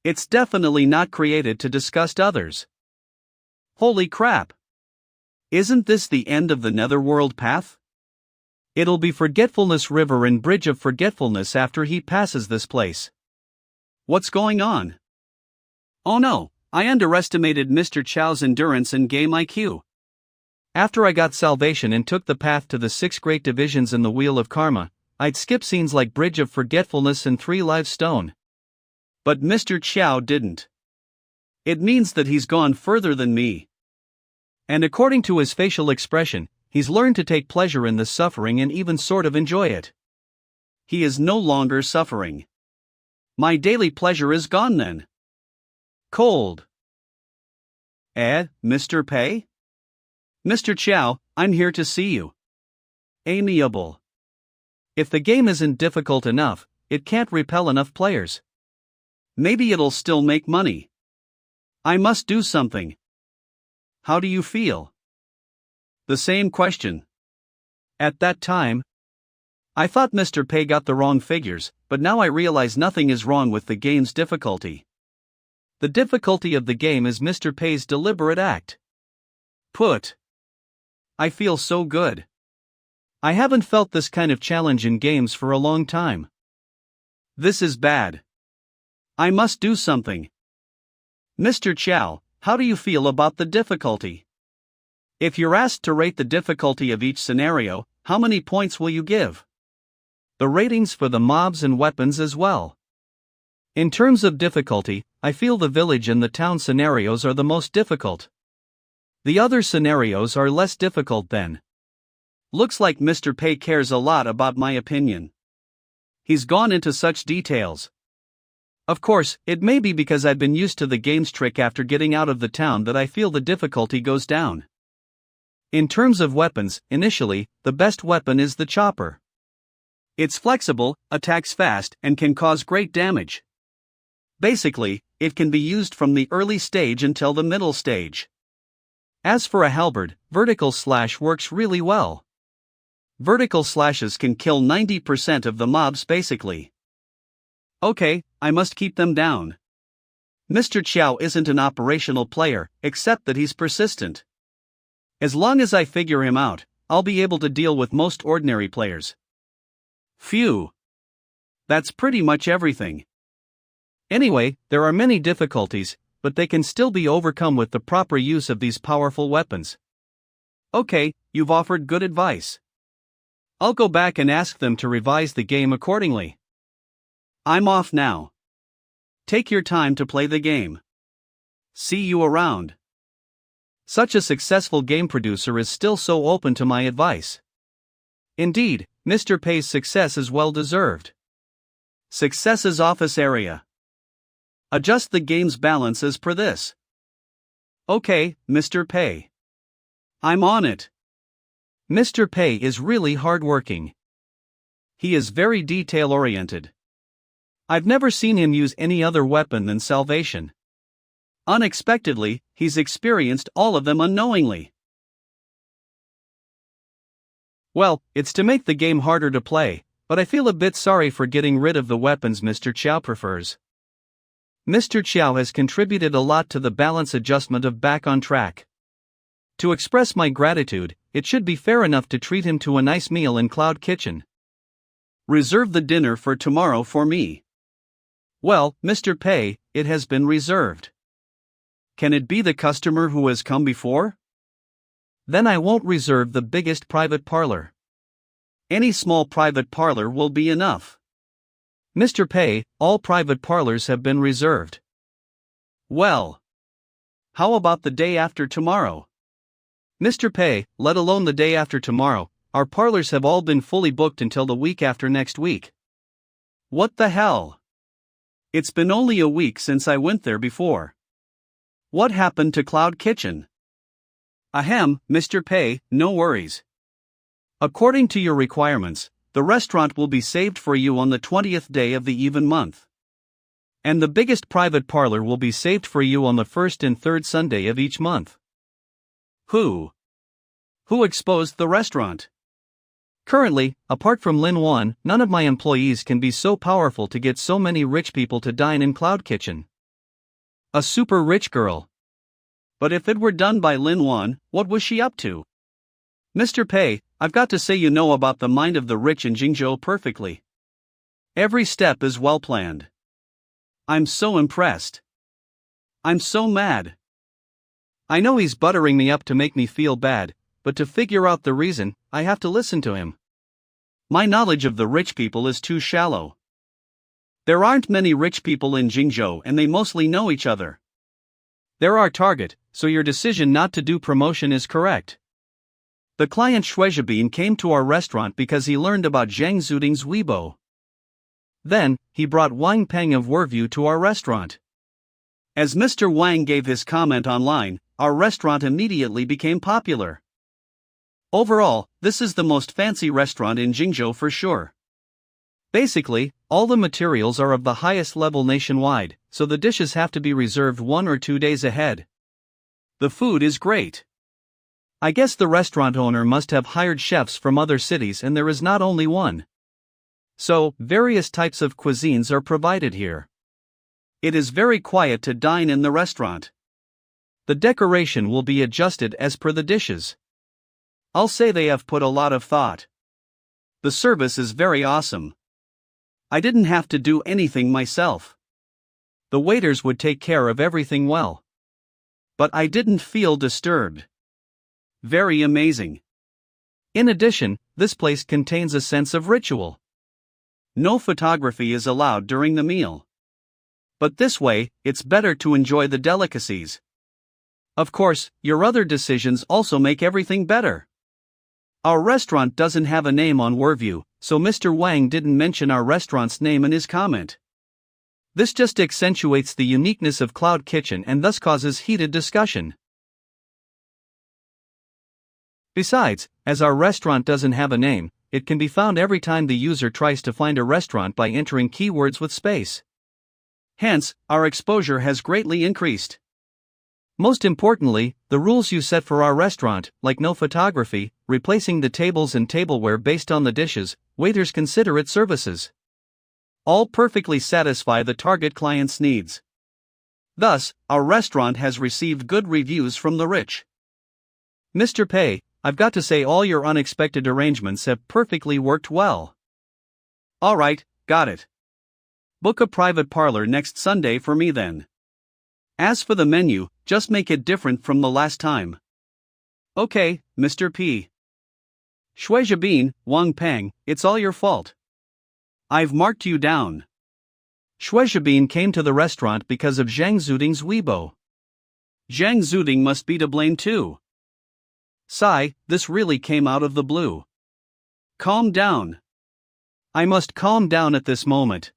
It's definitely not created to disgust others. Holy crap! Isn't this the end of the Netherworld path? It'll be Forgetfulness River and Bridge of Forgetfulness after he passes this place. What's going on? Oh no, I underestimated Mr. Chow's endurance and game IQ. After I got salvation and took the path to the 6 great divisions in the Wheel of Karma, I'd skip scenes like Bridge of Forgetfulness and 3 Lives Stone. But Mr. Chow didn't. It means that he's gone further than me. And according to his facial expression, He's learned to take pleasure in the suffering and even sort of enjoy it. He is no longer suffering. My daily pleasure is gone then. Cold. Mr. Pei? Mr. Chow, I'm here to see you. Amiable. If the game isn't difficult enough, it can't repel enough players. Maybe it'll still make money. I must do something. How do you feel? The same question. At that time, I thought Mr. Pei got the wrong figures, but now I realize nothing is wrong with the game's difficulty. The difficulty of the game is Mr. Pei's deliberate act. I feel so good. I haven't felt this kind of challenge in games for a long time. This is bad. I must do something. Mr. Chow, how do you feel about the difficulty? If you're asked to rate the difficulty of each scenario, how many points will you give? The ratings for the mobs and weapons as well. In terms of difficulty, I feel the village and the town scenarios are the most difficult. The other scenarios are less difficult then. Looks like Mr. Pei cares a lot about my opinion. He's gone into such details. Of course, it may be because I've been used to the game's trick after getting out of the town that I feel the difficulty goes down. In terms of weapons, initially, the best weapon is the chopper. It's flexible, attacks fast, and can cause great damage. Basically, it can be used from the early stage until the middle stage. As for a halberd, vertical slash works really well. Vertical slashes can kill 90% of the mobs basically. Okay, I must keep them down. Mr. Chow isn't an operational player, except that he's persistent. As long as I figure him out, I'll be able to deal with most ordinary players. Phew. That's pretty much everything. Anyway, there are many difficulties, but they can still be overcome with the proper use of these powerful weapons. Okay, you've offered good advice. I'll go back and ask them to revise the game accordingly. I'm off now. Take your time to play the game. See you around. Such a successful game producer is still so open to my advice. Indeed, Mr. Pei's success is well deserved. Success's office area. Adjust the game's balance as per this. Okay, Mr. Pei. I'm on it. Mr. Pei is really hardworking. He is very detail-oriented. I've never seen him use any other weapon than salvation. Unexpectedly, he's experienced all of them unknowingly. Well, it's to make the game harder to play, but I feel a bit sorry for getting rid of the weapons Mr. Chow prefers. Mr. Chow has contributed a lot to the balance adjustment of Back on Track. To express my gratitude, it should be fair enough to treat him to a nice meal in Cloud Kitchen. Reserve the dinner for tomorrow for me. Well, Mr. Pei, it has been reserved. Can it be the customer who has come before? Then I won't reserve the biggest private parlor. Any small private parlor will be enough. Mr. Pei, all private parlors have been reserved. Well, how about the day after tomorrow? Mr. Pei, let alone the day after tomorrow, our parlors have all been fully booked until the week after next week. What the hell? It's been only a week since I went there before. What happened to Cloud Kitchen? Ahem, Mr. Pei, no worries. According to your requirements, the restaurant will be saved for you on the 20th day of the even month. And the biggest private parlor will be saved for you on the first and third Sunday of each month. Who exposed the restaurant? Currently, apart from Lin Wan, none of my employees can be so powerful to get so many rich people to dine in Cloud Kitchen. A super rich girl. But if it were done by Lin Wan, what was she up to? Mr. Pei, I've got to say you know about the mind of the rich in Jingzhou perfectly. Every step is well planned. I'm so impressed. I'm so mad. I know he's buttering me up to make me feel bad, but to figure out the reason, I have to listen to him. My knowledge of the rich people is too shallow. There aren't many rich people in Jingzhou and they mostly know each other. They're our target, so your decision not to do promotion is correct. The client Shuizhabin came to our restaurant because he learned about Zhang Zuding's Weibo. Then, he brought Wang Peng of Werview to our restaurant. As Mr. Wang gave his comment online, our restaurant immediately became popular. Overall, this is the most fancy restaurant in Jingzhou for sure. Basically, all the materials are of the highest level nationwide, so the dishes have to be reserved 1 or 2 days ahead. The food is great. I guess the restaurant owner must have hired chefs from other cities and there is not only one. So, various types of cuisines are provided here. It is very quiet to dine in the restaurant. The decoration will be adjusted as per the dishes. I'll say they have put a lot of thought. The service is very awesome. I didn't have to do anything myself. The waiters would take care of everything well. But I didn't feel disturbed. Very amazing. In addition, this place contains a sense of ritual. No photography is allowed during the meal. But this way, it's better to enjoy the delicacies. Of course, your other decisions also make everything better. Our restaurant doesn't have a name on Werview, so Mr. Wang didn't mention our restaurant's name in his comment. This just accentuates the uniqueness of Cloud Kitchen and thus causes heated discussion. Besides, as our restaurant doesn't have a name, it can be found every time the user tries to find a restaurant by entering keywords with space. Hence, our exposure has greatly increased. Most importantly, the rules you set for our restaurant, like no photography, replacing the tables and tableware based on the dishes, waiters considerate services, all perfectly satisfy the target client's needs. Thus, our restaurant has received good reviews from the rich. Mr. Pei, I've got to say all your unexpected arrangements have perfectly worked well. Alright, got it. Book a private parlor next Sunday for me then. As for the menu, just make it different from the last time. Okay, Mr. P. Shuizhabin, Wang Peng, it's all your fault. I've marked you down. Shuizhabin came to the restaurant because of Zhang Zuding's Weibo. Zhang Zuding must be to blame too. Sigh, this really came out of the blue. Calm down. I must calm down at this moment.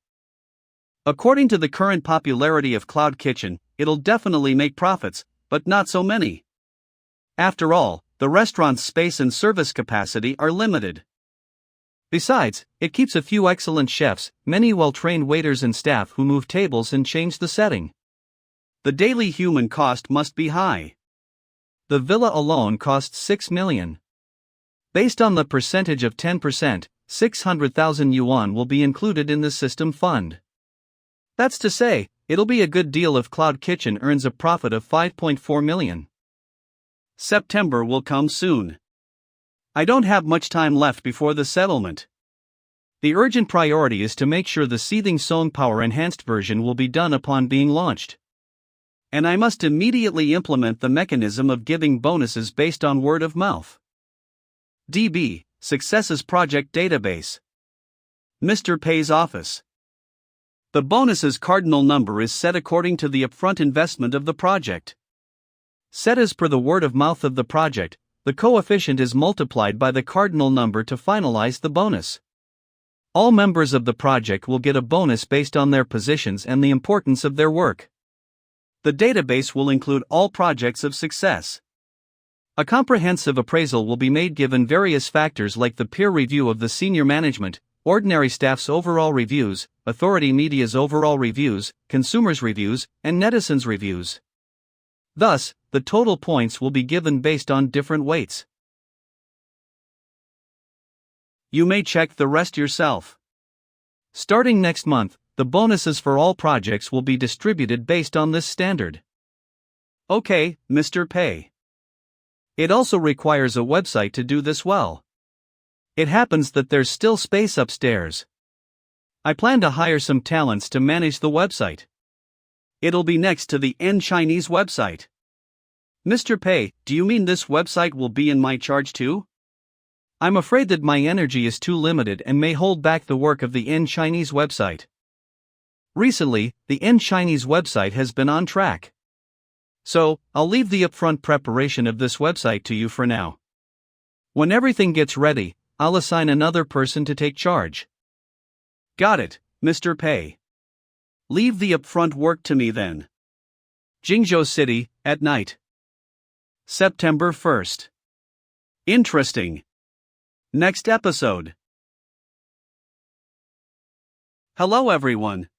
According to the current popularity of Cloud Kitchen, it'll definitely make profits, but not so many. After all, the restaurant's space and service capacity are limited. Besides, it keeps a few excellent chefs, many well-trained waiters and staff who move tables and change the setting. The daily human cost must be high. The villa alone costs 6 million. Based on the percentage of 10%, 600,000 yuan will be included in the system fund. That's to say, it'll be a good deal if Cloud Kitchen earns a profit of 5.4 million. September will come soon. I don't have much time left before the settlement. The urgent priority is to make sure the seething Song Power enhanced version will be done upon being launched. And I must immediately implement the mechanism of giving bonuses based on word of mouth. DB, Successes Project Database. Mr. Pei's office. The bonus's cardinal number is set according to the upfront investment of the project. Set as per the word of mouth of the project, the coefficient is multiplied by the cardinal number to finalize the bonus. All members of the project will get a bonus based on their positions and the importance of their work. The database will include all projects of success. A comprehensive appraisal will be made given various factors like the peer review of the senior management, ordinary staff's overall reviews, authority media's overall reviews, consumers' reviews, and netizens' reviews. Thus, the total points will be given based on different weights. You may check the rest yourself. Starting next month, the bonuses for all projects will be distributed based on this standard. Okay, Mr. Pei. It also requires a website to do this well. It happens that there's still space upstairs. I plan to hire some talents to manage the website. It'll be next to the Chinese website. Mr. Pei, do you mean this website will be in my charge too? I'm afraid that my energy is too limited and may hold back the work of the Chinese website. Recently, the Chinese website has been on track. So, I'll leave the upfront preparation of this website to you for now. When everything gets ready, I'll assign another person to take charge. Got it, Mr. Pei. Leave the upfront work to me then. Jingzhou City, at night. September 1st. Interesting. Next episode. Hello everyone.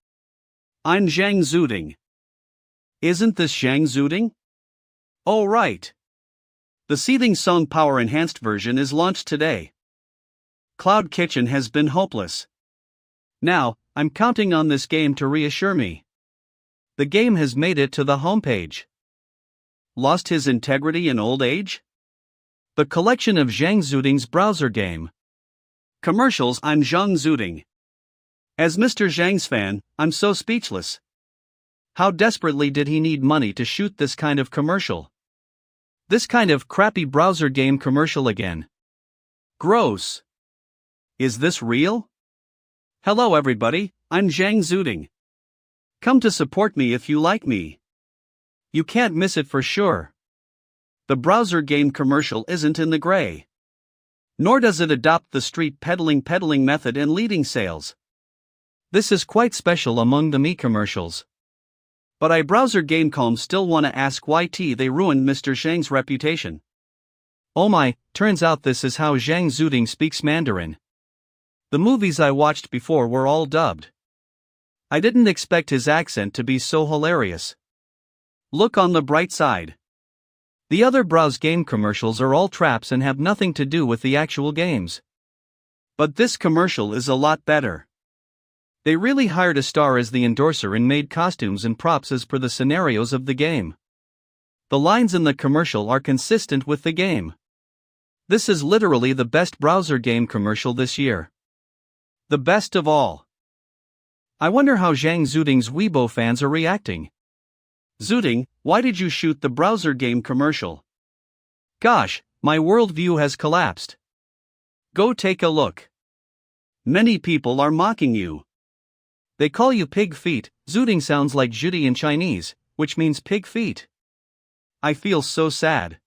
I'm Zhang Zuding. Isn't this Zhang Zuding? Oh right. The Seething Song Power Enhanced version is launched today. Cloud Kitchen has been hopeless. Now, I'm counting on this game to reassure me. The game has made it to the homepage. Lost his integrity in old age? The collection of Zhang Zuding's browser game. Commercials. I'm Zhang Zuding. As Mr. Zhang's fan, I'm so speechless. How desperately did he need money to shoot this kind of commercial? This kind of crappy browser game commercial again. Gross. Is this real? Hello everybody, I'm Zhang Zuding. Come to support me if you like me. You can't miss it for sure. The browser game commercial isn't in the gray. Nor does it adopt the street peddling method and leading sales. This is quite special among the me commercials. But I browser Gamecom still wanna ask why they ruined Mr. Zhang's reputation. Oh my, turns out this is how Zhang Zuding speaks Mandarin. The movies I watched before were all dubbed. I didn't expect his accent to be so hilarious. Look on the bright side. The other browse game commercials are all traps and have nothing to do with the actual games. But this commercial is a lot better. They really hired a star as the endorser and made costumes and props as per the scenarios of the game. The lines in the commercial are consistent with the game. This is literally the best browser game commercial this year. The best of all. I wonder how Zhang Zuding's Weibo fans are reacting. Zuding, why did you shoot the browser game commercial? Gosh, my worldview has collapsed. Go take a look. Many people are mocking you. They call you pig feet. Zuding sounds like Judy in Chinese, which means pig feet. I feel so sad.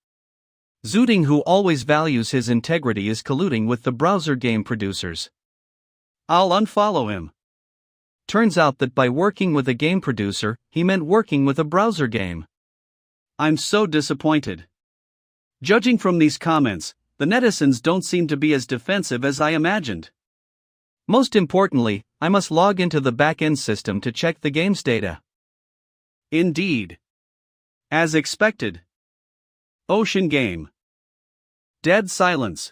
Zuding, who always values his integrity, is colluding with the browser game producers. I'll unfollow him. Turns out that by working with a game producer, he meant working with a browser game. I'm so disappointed. Judging from these comments, the netizens don't seem to be as defensive as I imagined. Most importantly, I must log into the back-end system to check the game's data. Indeed. As expected. Ocean Game. Dead silence.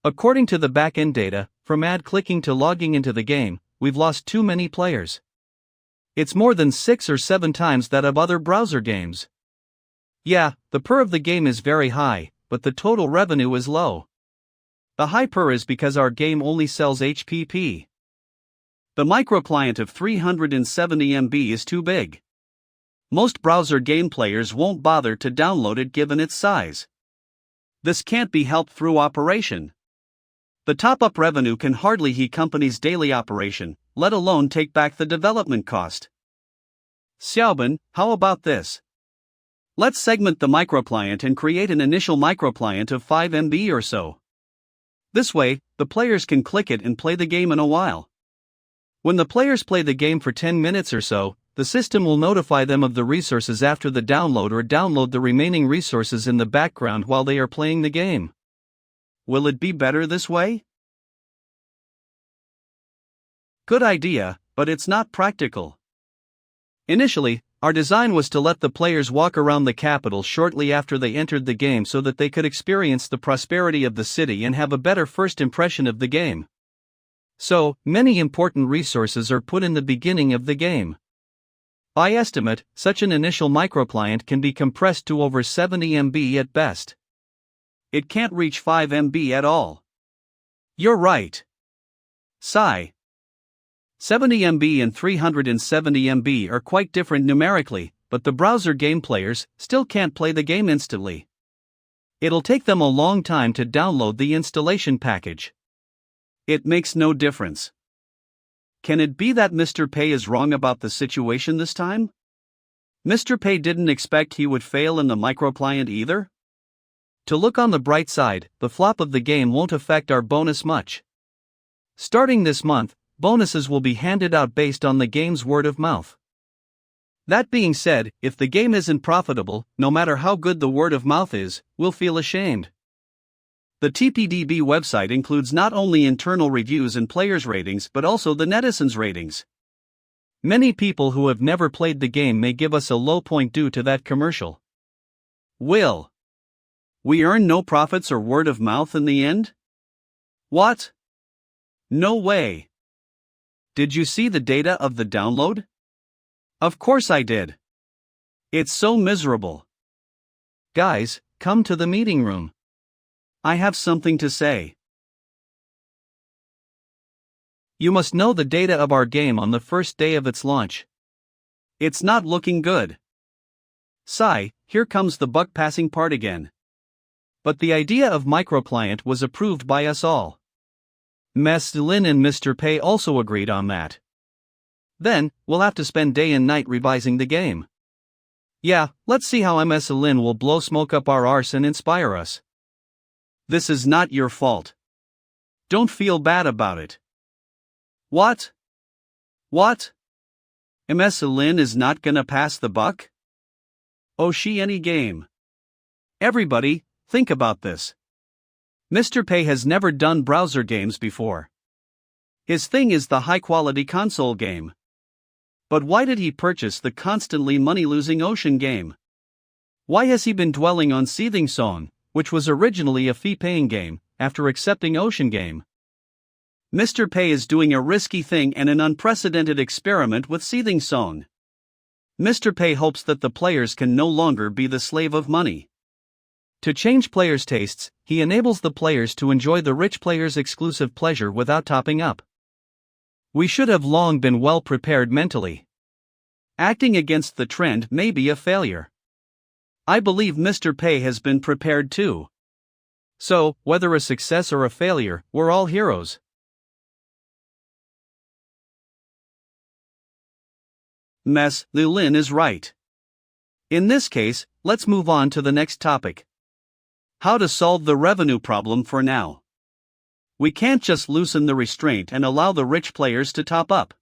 According to the back-end data, from ad-clicking to logging into the game, we've lost too many players. It's more than 6 or 7 times that of other browser games. Yeah, the PER of the game is very high, but the total revenue is low. The high PER is because our game only sells HPP. The microclient of 370 MB is too big. Most browser game players won't bother to download it given its size. This can't be helped through operation. The top-up revenue can hardly heat company's daily operation, let alone take back the development cost. Xiaoban, how about this? Let's segment the microclient and create an initial microclient of 5 MB or so. This way, the players can click it and play the game in a while. When the players play the game for 10 minutes or so, the system will notify them of the resources after the download or download the remaining resources in the background while they are playing the game. Will it be better this way? Good idea, but it's not practical. Initially, our design was to let the players walk around the capital shortly after they entered the game so that they could experience the prosperity of the city and have a better first impression of the game. So, many important resources are put in the beginning of the game. By estimate, such an initial microclient can be compressed to over 70 MB at best. It can't reach 5 MB at all. You're right. Sigh. 70 MB and 370 MB are quite different numerically, but the browser game players still can't play the game instantly. It'll take them a long time to download the installation package. It makes no difference. Can it be that Mr. Pei is wrong about the situation this time? Mr. Pei didn't expect he would fail in the microclient either? To look on the bright side, the flop of the game won't affect our bonus much. Starting this month, bonuses will be handed out based on the game's word of mouth. That being said, if the game isn't profitable, no matter how good the word of mouth is, we'll feel ashamed. The TPDB website includes not only internal reviews and players' ratings but also the netizens' ratings. Many people who have never played the game may give us a low point due to that commercial. Will we earn no profits or word of mouth in the end? What? No way. Did you see the data of the download? Of course I did. It's so miserable. Guys, come to the meeting room. I have something to say. You must know the data of our game on the first day of its launch. It's not looking good. Sigh, here comes the buck passing part again. But the idea of microclient was approved by us all. Ms. Lin and Mr. Pei also agreed on that. Then, we'll have to spend day and night revising the game. Yeah, let's see how Ms. Lin will blow smoke up our arse and inspire us. This is not your fault. Don't feel bad about it. What? What? Ms. Lin is not gonna pass the buck? Oh, she any game. Everybody, think about this. Mr. Pei has never done browser games before. His thing is the high-quality console game. But why did he purchase the constantly money-losing Ocean game? Why has he been dwelling on Seething Song, which was originally a fee-paying game, after accepting Ocean game? Mr. Pei is doing a risky thing and an unprecedented experiment with Seething Song. Mr. Pei hopes that the players can no longer be the slave of money. To change players' tastes, he enables the players to enjoy the rich players' exclusive pleasure without topping up. We should have long been well prepared mentally. Acting against the trend may be a failure. I believe Mr. Pei has been prepared too. So, whether a success or a failure, we're all heroes. Ms. Lin is right. In this case, let's move on to the next topic. How to solve the revenue problem for now. We can't just loosen the restraint and allow the rich players to top up.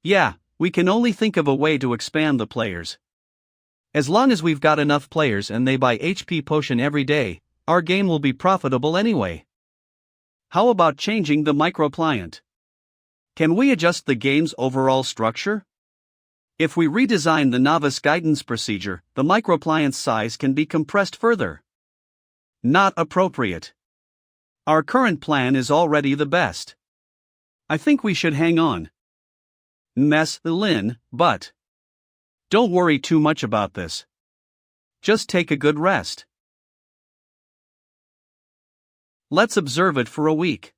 Yeah, we can only think of a way to expand the players. As long as we've got enough players and they buy HP potion every day, our game will be profitable anyway. How about changing the microclient? Can we adjust the game's overall structure? If we redesign the novice guidance procedure, the microclient's size can be compressed further. Not appropriate. Our current plan is already the best. I think we should hang on. Ms. Lin, but don't worry too much about this. Just take a good rest. Let's observe it for a week.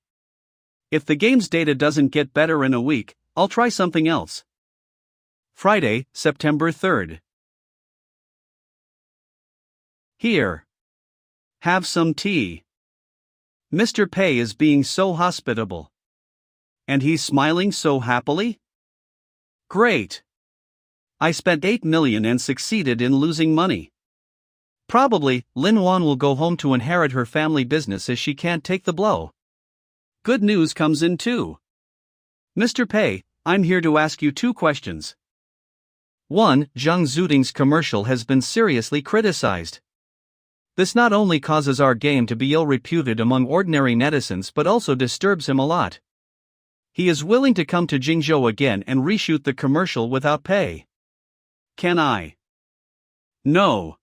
If the game's data doesn't get better in a week, I'll try something else. Friday, September 3rd. Here. Have some tea. Mr. Pei is being so hospitable. And he's smiling so happily? Great. I spent 8 million and succeeded in losing money. Probably, Lin Wan will go home to inherit her family business as she can't take the blow. Good news comes in too. Mr. Pei, I'm here to ask you 2 questions. 1. Zhang Zuding's commercial has been seriously criticized. This not only causes our game to be ill-reputed among ordinary netizens but also disturbs him a lot. He is willing to come to Jingzhou again and reshoot the commercial without pay. Can I? No.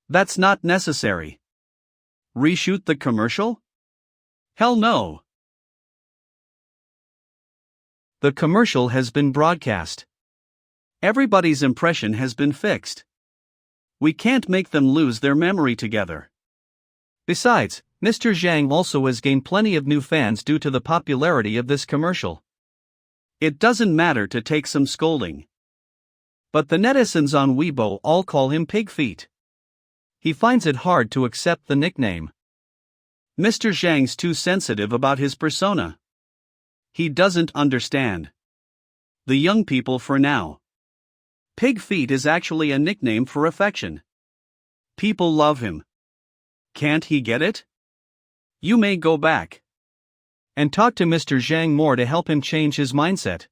That's not necessary. Reshoot the commercial? Hell no. The commercial has been broadcast. Everybody's impression has been fixed. We can't make them lose their memory together. Besides, Mr. Zhang also has gained plenty of new fans due to the popularity of this commercial. It doesn't matter to take some scolding. But the netizens on Weibo all call him Pig Feet. He finds it hard to accept the nickname. Mr. Zhang's too sensitive about his persona. He doesn't understand. The young people for now. Pig Feet is actually a nickname for affection. People love him. Can't he get it? You may go back and talk to Mr. Zhang more to help him change his mindset.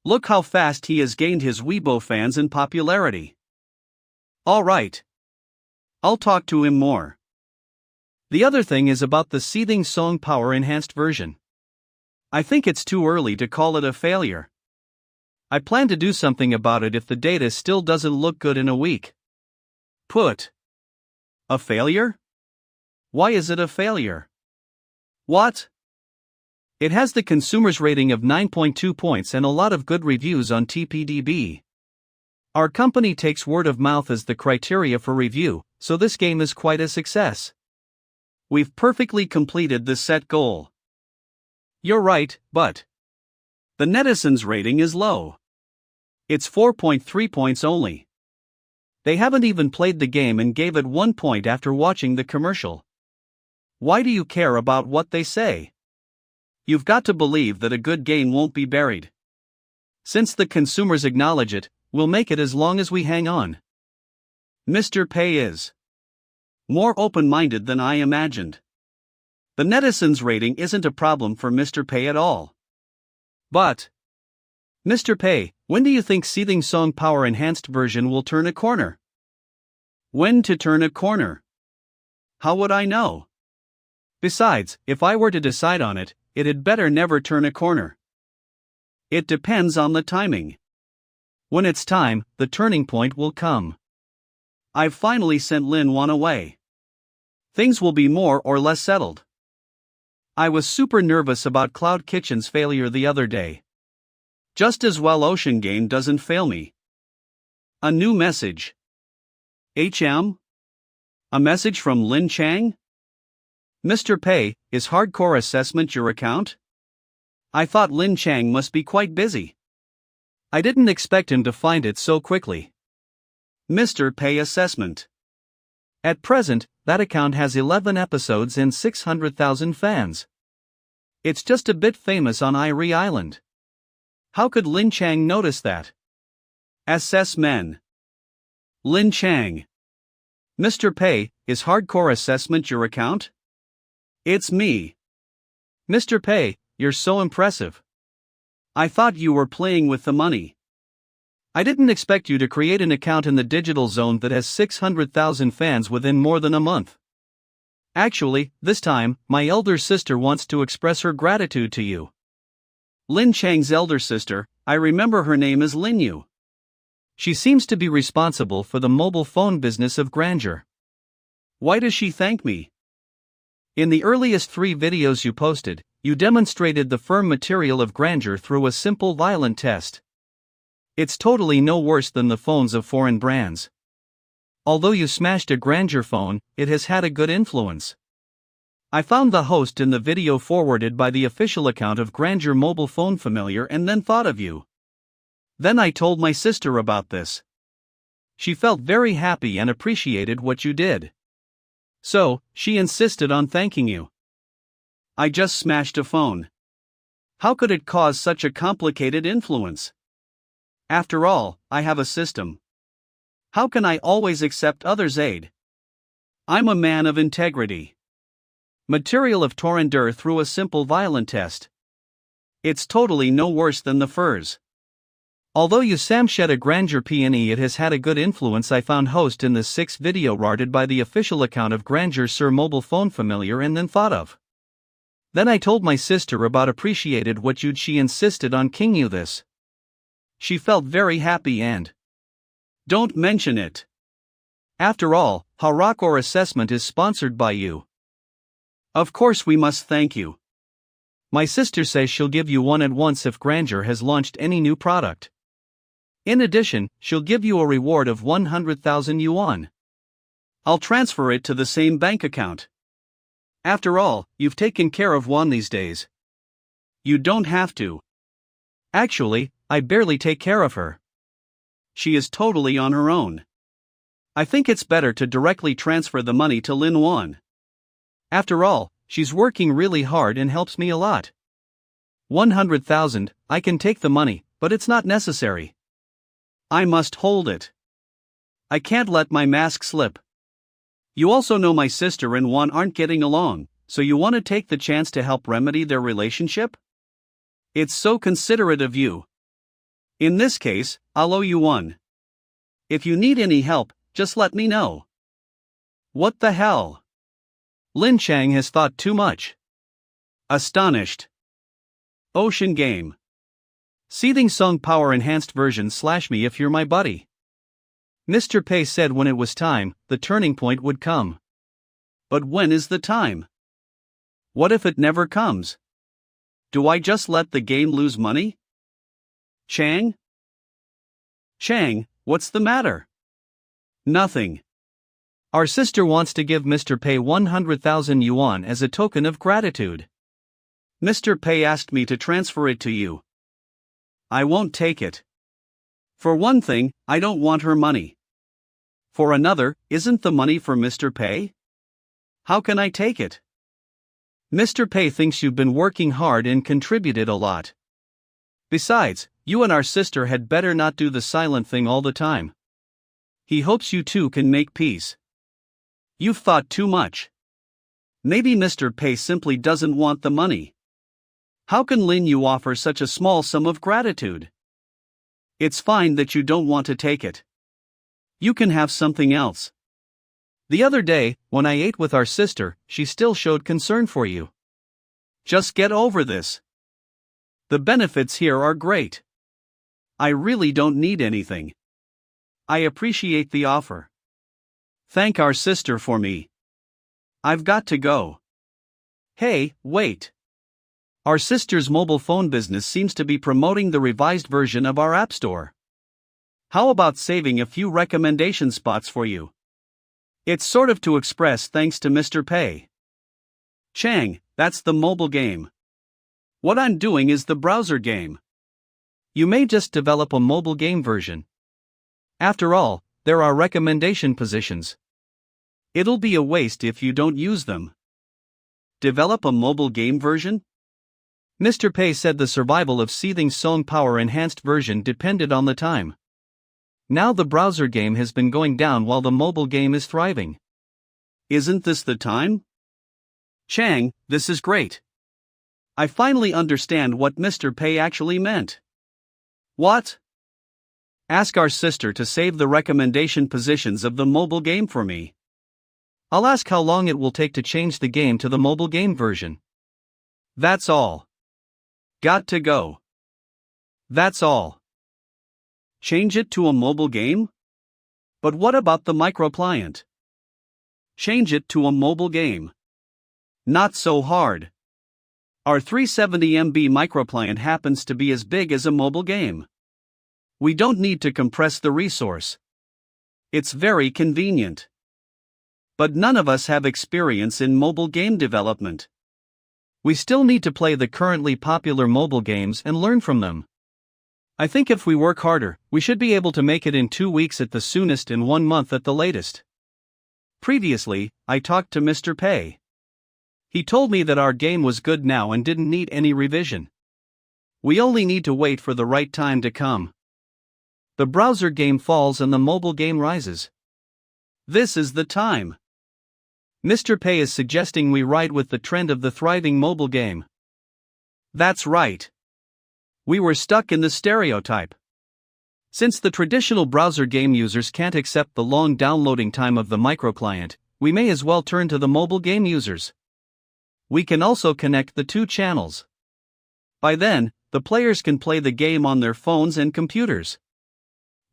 Look how fast he has gained his Weibo fans in popularity. Alright. I'll talk to him more. The other thing is about the Seething Song Power Enhanced version. I think it's too early to call it a failure. I plan to do something about it if the data still doesn't look good in a week. A failure? Why is it a failure? What? It has the consumer's rating of 9.2 points and a lot of good reviews on TPDB. Our company takes word of mouth as the criteria for review, so this game is quite a success. We've perfectly completed the set goal. You're right, but the netizens' rating is low. It's 4.3 points only. They haven't even played the game and gave it 1 point after watching the commercial. Why do you care about what they say? You've got to believe that a good game won't be buried. Since the consumers acknowledge it, we'll make it as long as we hang on. Mr. Pei is more open-minded than I imagined. The netizens' rating isn't a problem for Mr. Pei at all. But, Mr. Pei, when do you think Seething Song Power Enhanced version will turn a corner? When to turn a corner? How would I know? Besides, if I were to decide on it, it had better never turn a corner. It depends on the timing. When it's time, the turning point will come. I've finally sent Lin Wan away. Things will be more or less settled. I was super nervous about Cloud Kitchen's failure the other day. Just as well Ocean Game doesn't fail me. A new message. HM? A message from Lin Chang? Mr. Pei, is hardcore assessment your account? I thought Lin Chang must be quite busy. I didn't expect him to find it so quickly. Mr. Pei assessment. At present, that account has 11 episodes and 600,000 fans. It's just a bit famous on Irie Island. How could Lin Chang notice that? Assess men. Lin Chang. Mr. Pei, is hardcore assessment your account? It's me. Mr. Pei, you're so impressive. I thought you were playing with the money. I didn't expect you to create an account in the digital zone that has 600,000 fans within more than a month. Actually, this time, my elder sister wants to express her gratitude to you. Lin Chang's elder sister, I remember her name is Lin Yu. She seems to be responsible for the mobile phone business of Grandeur. Why does she thank me? In the earliest 3 videos you posted, you demonstrated the firm material of Grandeur through a simple violent test. It's totally no worse than the phones of foreign brands. Although you smashed a Grandeur phone, it has had a good influence. I found the host in the video forwarded by the official account of Grandeur mobile phone familiar and then thought of you. Then I told my sister about this. She felt very happy and appreciated what you did. So, she insisted on thanking you. I just smashed a phone. How could it cause such a complicated influence? After all, I have a system. How can I always accept others' aid? I'm a man of integrity. Material of Torrender through a simple violent test. It's totally no worse than the furs. Although you samshed a Grandeur PNE, it has had a good influence. I found host in the 6th video rarded by the official account of Grandeur Sir mobile phone familiar and then thought of. Then I told my sister about appreciated what you'd. She insisted on king you this. She felt very happy and don't mention it. After all, hardcore assessment is sponsored by you. Of course we must thank you. My sister says she'll give you one at once if Grandeur has launched any new product. In addition, she'll give you a reward of 100,000 yuan. I'll transfer it to the same bank account. After all, you've taken care of Wan these days. You don't have to. Actually, I barely take care of her. She is totally on her own. I think it's better to directly transfer the money to Lin Wan. After all, she's working really hard and helps me a lot. 100,000, I can take the money, but it's not necessary. I must hold it. I can't let my mask slip. You also know my sister and Juan aren't getting along, so you want to take the chance to help remedy their relationship? It's so considerate of you. In this case, I'll owe you one. If you need any help, just let me know. What the hell? Lin Chang has thought too much. Astonished. Ocean Game. Seething Song Power Enhanced version / me if you're my buddy. Mr. Pei said when it was time, the turning point would come. But when is the time? What if it never comes? Do I just let the game lose money? Chang? Chang, what's the matter? Nothing. Our sister wants to give Mr. Pei 100,000 yuan as a token of gratitude. Mr. Pei asked me to transfer it to you. I won't take it. For one thing, I don't want her money. For another, isn't the money for Mr. Pei? How can I take it? Mr. Pei thinks you've been working hard and contributed a lot. Besides, you and our sister had better not do the silent thing all the time. He hopes you two can make peace. You've thought too much. Maybe Mr. Pei simply doesn't want the money. How can Lin Yu offer such a small sum of gratitude? It's fine that you don't want to take it. You can have something else. The other day, when I ate with our sister, she still showed concern for you. Just get over this. The benefits here are great. I really don't need anything. I appreciate the offer. Thank our sister for me. I've got to go. Hey, wait. Our sister's mobile phone business seems to be promoting the revised version of our App Store. How about saving a few recommendation spots for you? It's sort of to express thanks to Mr. Pei. Chang, that's the mobile game. What I'm doing is the browser game. You may just develop a mobile game version. After all, there are recommendation positions. It'll be a waste if you don't use them. Develop a mobile game version? Mr. Pei said the survival of Seething Song Power Enhanced version depended on the time. Now the browser game has been going down while the mobile game is thriving. Isn't this the time? Chang, this is great. I finally understand what Mr. Pei actually meant. What? Ask our sister to save the recommendation positions of the mobile game for me. I'll ask how long it will take to change the game to the mobile game version. That's all. Got to go. That's all. Change it to a mobile game? But what about the microclient? Change it to a mobile game. Not so hard. Our 370 MB microclient happens to be as big as a mobile game. We don't need to compress the resource. It's very convenient. But none of us have experience in mobile game development. We still need to play the currently popular mobile games and learn from them. I think if we work harder, we should be able to make it in 2 weeks at the soonest and 1 month at the latest. Previously, I talked to Mr. Pei. He told me that our game was good now and didn't need any revision. We only need to wait for the right time to come. The browser game falls and the mobile game rises. This is the time. Mr. Pei is suggesting we ride with the trend of the thriving mobile game. That's right. We were stuck in the stereotype. Since the traditional browser game users can't accept the long downloading time of the microclient, we may as well turn to the mobile game users. We can also connect the two channels. By then, the players can play the game on their phones and computers.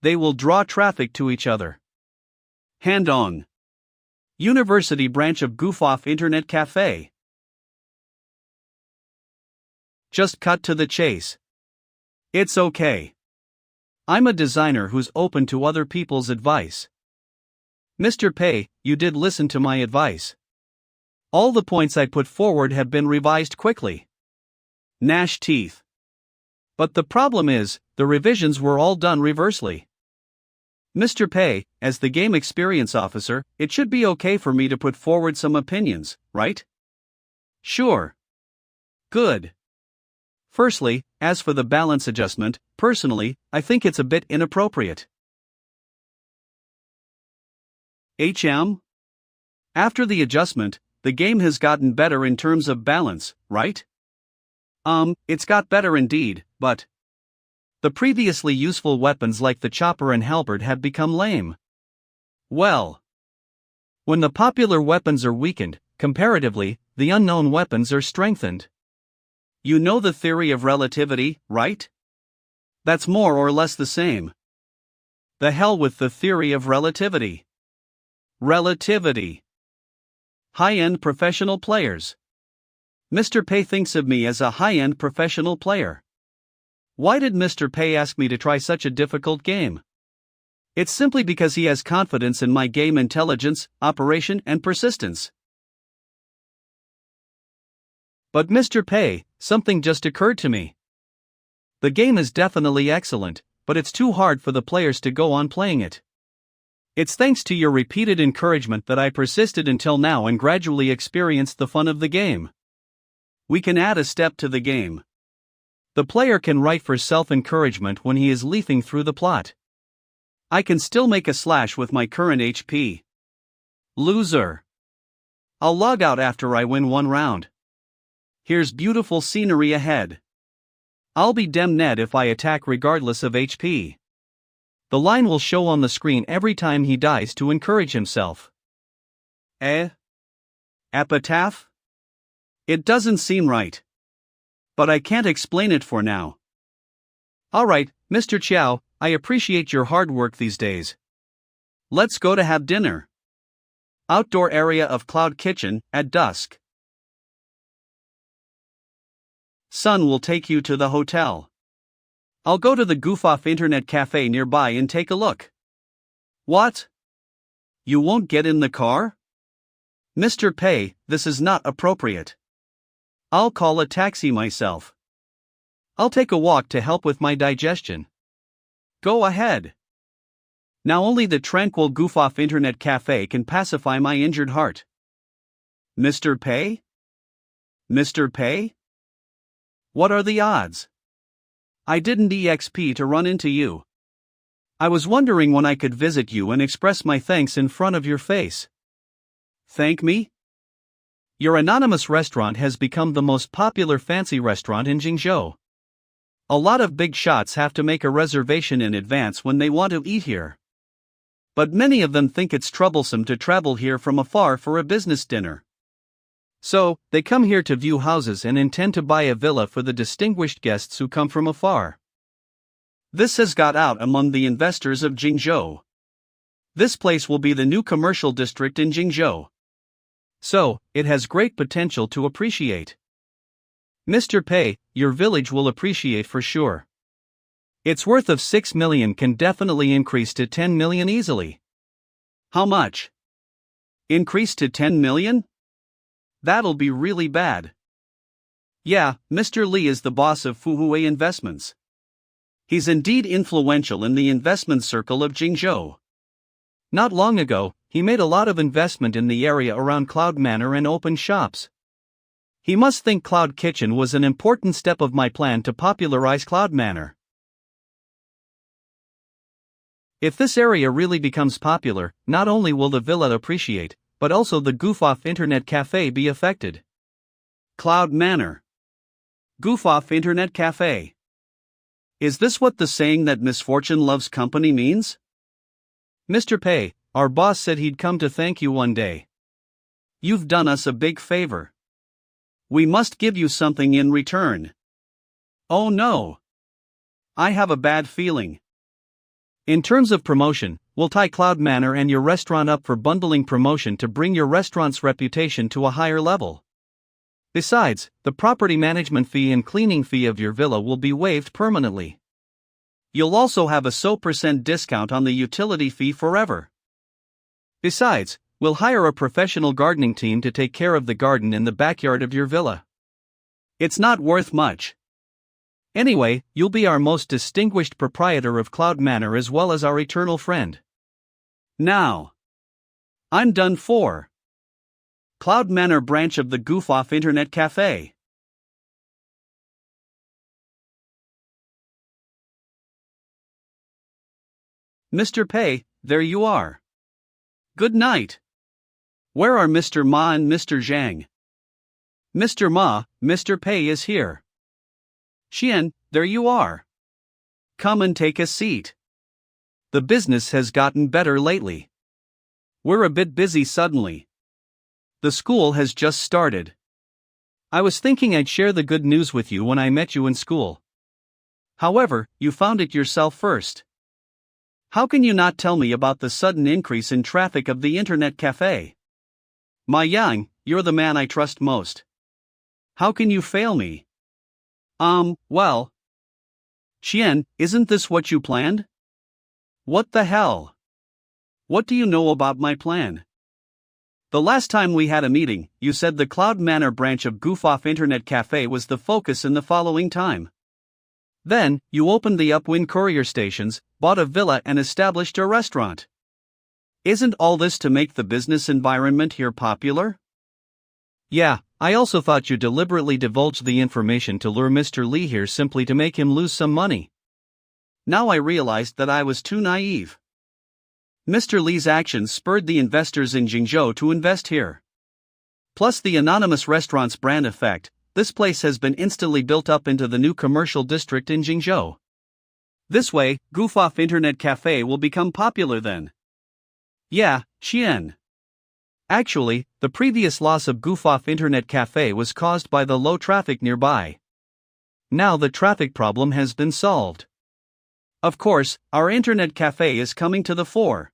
They will draw traffic to each other. Hand on. University branch of Goof Off Internet Cafe. Just cut to the chase. It's okay. I'm a designer who's open to other people's advice. Mr. Pei, you did listen to my advice. All the points I put forward have been revised quickly. Gnash teeth. But the problem is, the revisions were all done reversely. Mr. Pei, as the game experience officer, it should be okay for me to put forward some opinions, right? Sure. Good. Firstly, as for the balance adjustment, personally, I think it's a bit inappropriate. HM? After the adjustment, the game has gotten better in terms of balance, right? It's got better indeed, but the previously useful weapons like the chopper and halberd have become lame. Well, when the popular weapons are weakened, comparatively, the unknown weapons are strengthened. You know the theory of relativity, right? That's more or less the same. The hell with the theory of relativity. Relativity. High-end professional players. Mr. Pei thinks of me as a high-end professional player. Why did Mr. Pei ask me to try such a difficult game? It's simply because he has confidence in my game intelligence, operation, and persistence. But Mr. Pei, something just occurred to me. The game is definitely excellent, but it's too hard for the players to go on playing it. It's thanks to your repeated encouragement that I persisted until now and gradually experienced the fun of the game. We can add a step to the game. The player can write for self-encouragement when he is leafing through the plot. I can still make a slash with my current HP. Loser. I'll log out after I win one round. Here's beautiful scenery ahead. I'll be Ned if I attack regardless of HP. The line will show on the screen every time he dies to encourage himself. Epitaph? It doesn't seem right. But I can't explain it for now. Alright, Mr. Chow, I appreciate your hard work these days. Let's go to have dinner. Outdoor area of Cloud Kitchen, at dusk. Sun will take you to the hotel. I'll go to the goof-off internet cafe nearby and take a look. What? You won't get in the car? Mr. Pei, this is not appropriate. I'll call a taxi myself. I'll take a walk to help with my digestion. Go ahead. Now only the tranquil goof-off internet cafe can pacify my injured heart. Mr. Pei? Mr. Pei? What are the odds? I didn't EXP to run into you. I was wondering when I could visit you and express my thanks in front of your face. Thank me? Your anonymous restaurant has become the most popular fancy restaurant in Jingzhou. A lot of big shots have to make a reservation in advance when they want to eat here. But many of them think it's troublesome to travel here from afar for a business dinner. So, they come here to view houses and intend to buy a villa for the distinguished guests who come from afar. This has got out among the investors of Jingzhou. This place will be the new commercial district in Jingzhou. So, it has great potential to appreciate. Mr. Pei, your village will appreciate for sure. Its worth of 6 million can definitely increase to 10 million easily. How much? Increase to 10 million? That'll be really bad. Yeah, Mr. Li is the boss of Fuhui Investments. He's indeed influential in the investment circle of Jingzhou. Not long ago, he made a lot of investment in the area around Cloud Manor and opened shops. He must think Cloud Kitchen was an important step of my plan to popularize Cloud Manor. If this area really becomes popular, not only will the villa appreciate, but also the goof-off internet cafe be affected. Cloud Manor. Goof-off internet cafe. Is this what the saying that misfortune loves company means? Mr. Pei, our boss said he'd come to thank you one day. You've done us a big favor. We must give you something in return. Oh no. I have a bad feeling. In terms of promotion, we'll tie Cloud Manor and your restaurant up for bundling promotion to bring your restaurant's reputation to a higher level. Besides, the property management fee and cleaning fee of your villa will be waived permanently. You'll also have a % discount on the utility fee forever. Besides, we'll hire a professional gardening team to take care of the garden in the backyard of your villa. It's not worth much. Anyway, you'll be our most distinguished proprietor of Cloud Manor as well as our eternal friend. Now, I'm done for. Cloud Manor branch of the goof-off internet cafe. Mr. Pei, there you are. Good night. Where are Mr. Ma and Mr. Zhang? Mr. Ma, Mr. Pei is here. Xian, there you are. Come and take a seat. The business has gotten better lately. We're a bit busy suddenly. The school has just started. I was thinking I'd share the good news with you when I met you in school. However, you found it yourself first. How can you not tell me about the sudden increase in traffic of the internet cafe? Ma Yang, you're the man I trust most. How can you fail me? Well. Xian, isn't this what you planned? What the hell? What do you know about my plan? The last time we had a meeting, you said the Cloud Manor branch of Goof-Off Internet Cafe was the focus in the following time. Then, you opened the Upwind courier stations, bought a villa and established a restaurant. Isn't all this to make the business environment here popular? Yeah, I also thought you deliberately divulged the information to lure Mr. Lee here simply to make him lose some money. Now I realized that I was too naive. Mr. Lee's actions spurred the investors in Jingzhou to invest here. Plus the anonymous restaurant's brand effect, this place has been instantly built up into the new commercial district in Jingzhou. This way, Goof-Off Internet Cafe will become popular then. Yeah, Xian. Actually, the previous loss of Goof-Off Internet Cafe was caused by the low traffic nearby. Now the traffic problem has been solved. Of course, our internet cafe is coming to the fore.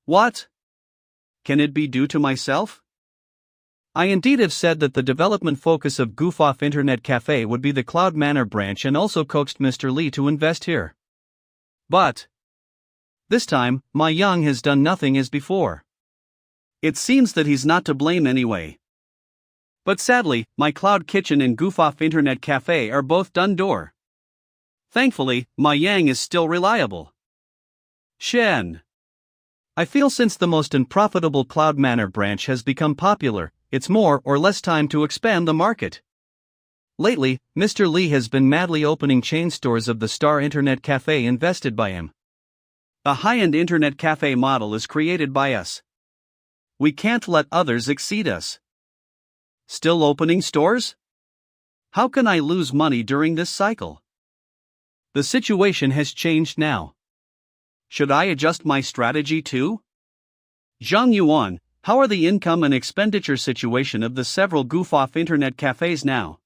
What? Can it be due to myself? I indeed have said that the development focus of Goof-Off Internet Cafe would be the Cloud Manor branch and also coaxed Mr. Lee to invest here. But this time, Ma Yang has done nothing as before. It seems that he's not to blame anyway. But sadly, my Cloud Kitchen and Goof-Off Internet Cafe are both done door. Thankfully, Ma Yang is still reliable. Shen. I feel since the most unprofitable Cloud Manor branch has become popular, it's more or less time to expand the market. Lately, Mr. Lee has been madly opening chain stores of the Star Internet Cafe invested by him. A high-end internet cafe model is created by us. We can't let others exceed us. Still opening stores? How can I lose money during this cycle? The situation has changed now. Should I adjust my strategy too? Zhang Yuan, how are the income and expenditure situation of the several Goof-Off Internet cafes now?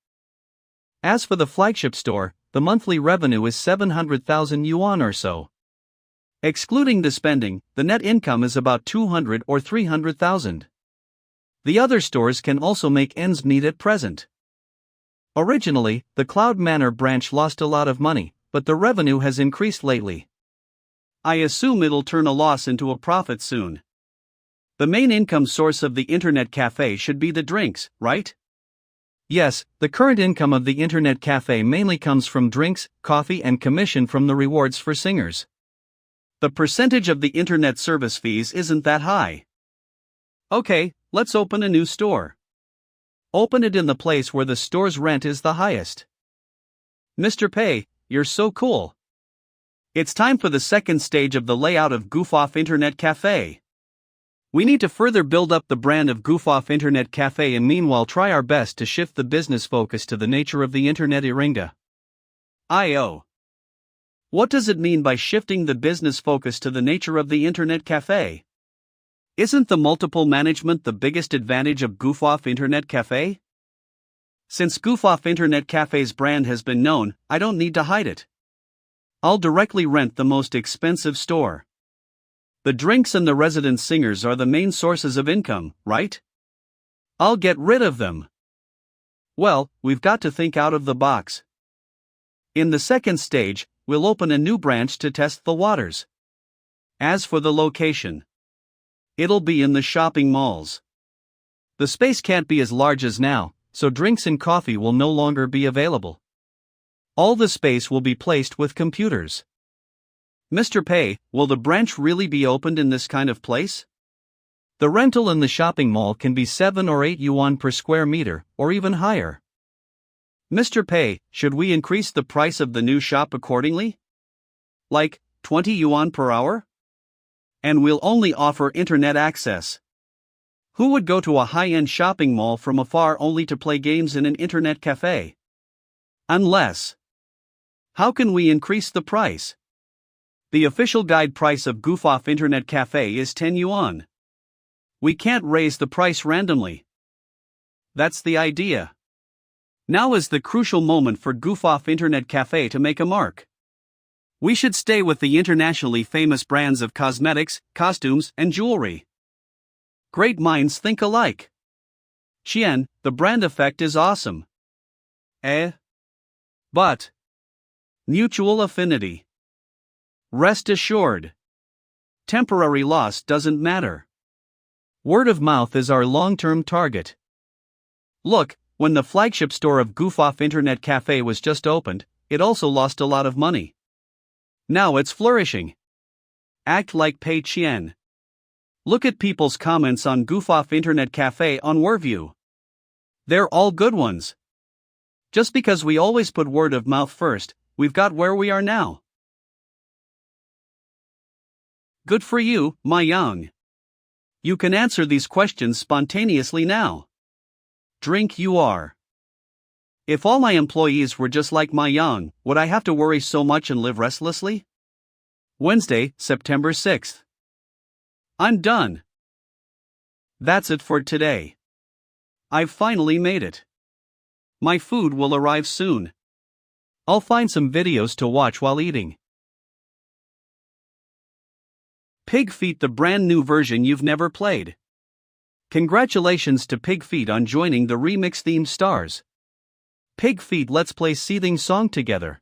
As for the flagship store, the monthly revenue is 700,000 yuan or so. Excluding the spending, the net income is about 200 or 300,000. The other stores can also make ends meet at present. Originally, the Cloud Manor branch lost a lot of money, but the revenue has increased lately. I assume it'll turn a loss into a profit soon. The main income source of the internet cafe should be the drinks, right? Yes, the current income of the internet cafe mainly comes from drinks, coffee and commission from the rewards for singers. The percentage of the internet service fees isn't that high. Okay, let's open a new store. Open it in the place where the store's rent is the highest. Mr. Pei, you're so cool. It's time for the second stage of the layout of Goof-Off Internet Cafe. We need to further build up the brand of Goof-Off Internet Cafe and meanwhile try our best to shift the business focus to the nature of the internet iringa. I.O. What does it mean by shifting the business focus to the nature of the internet cafe? Isn't the multiple management the biggest advantage of Goof-Off Internet Cafe? Since Goof-Off Internet Cafe's brand has been known, I don't need to hide it. I'll directly rent the most expensive store. The drinks and the resident singers are the main sources of income, right? I'll get rid of them. Well, we've got to think out of the box. In the second stage, we'll open a new branch to test the waters. As for the location, it'll be in the shopping malls. The space can't be as large as now, so drinks and coffee will no longer be available. All the space will be placed with computers. Mr. Pei, will the branch really be opened in this kind of place? The rental in the shopping mall can be 7 or 8 yuan per square meter, or even higher. Mr. Pei, should we increase the price of the new shop accordingly? Like, 20 yuan per hour? And we'll only offer internet access. Who would go to a high-end shopping mall from afar only to play games in an internet cafe? Unless. How can we increase the price? The official guide price of Goof-Off Internet Cafe is 10 yuan. We can't raise the price randomly. That's the idea. Now is the crucial moment for Goof-Off Internet Cafe to make a mark. We should stay with the internationally famous brands of cosmetics, costumes, and jewelry. Great minds think alike. Qian, the brand effect is awesome. But. Mutual affinity. Rest assured. Temporary loss doesn't matter. Word of mouth is our long-term target. Look, when the flagship store of Goof-Off Internet Cafe was just opened, it also lost a lot of money. Now it's flourishing. Act like Pei Qian. Look at people's comments on Goof-Off Internet Cafe on Wordview. They're all good ones. Just because we always put word of mouth first, we've got where we are now. Good for you, my young. You can answer these questions spontaneously now. Drink you are. If all my employees were just like my young, would I have to worry so much and live restlessly? Wednesday, September 6th. I'm done. That's it for today. I've finally made it. My food will arrive soon. I'll find some videos to watch while eating. Pig Feet, the brand new version you've never played. Congratulations to Pig Feet on joining the remix theme stars. Pig Feet, let's play Seething Song together.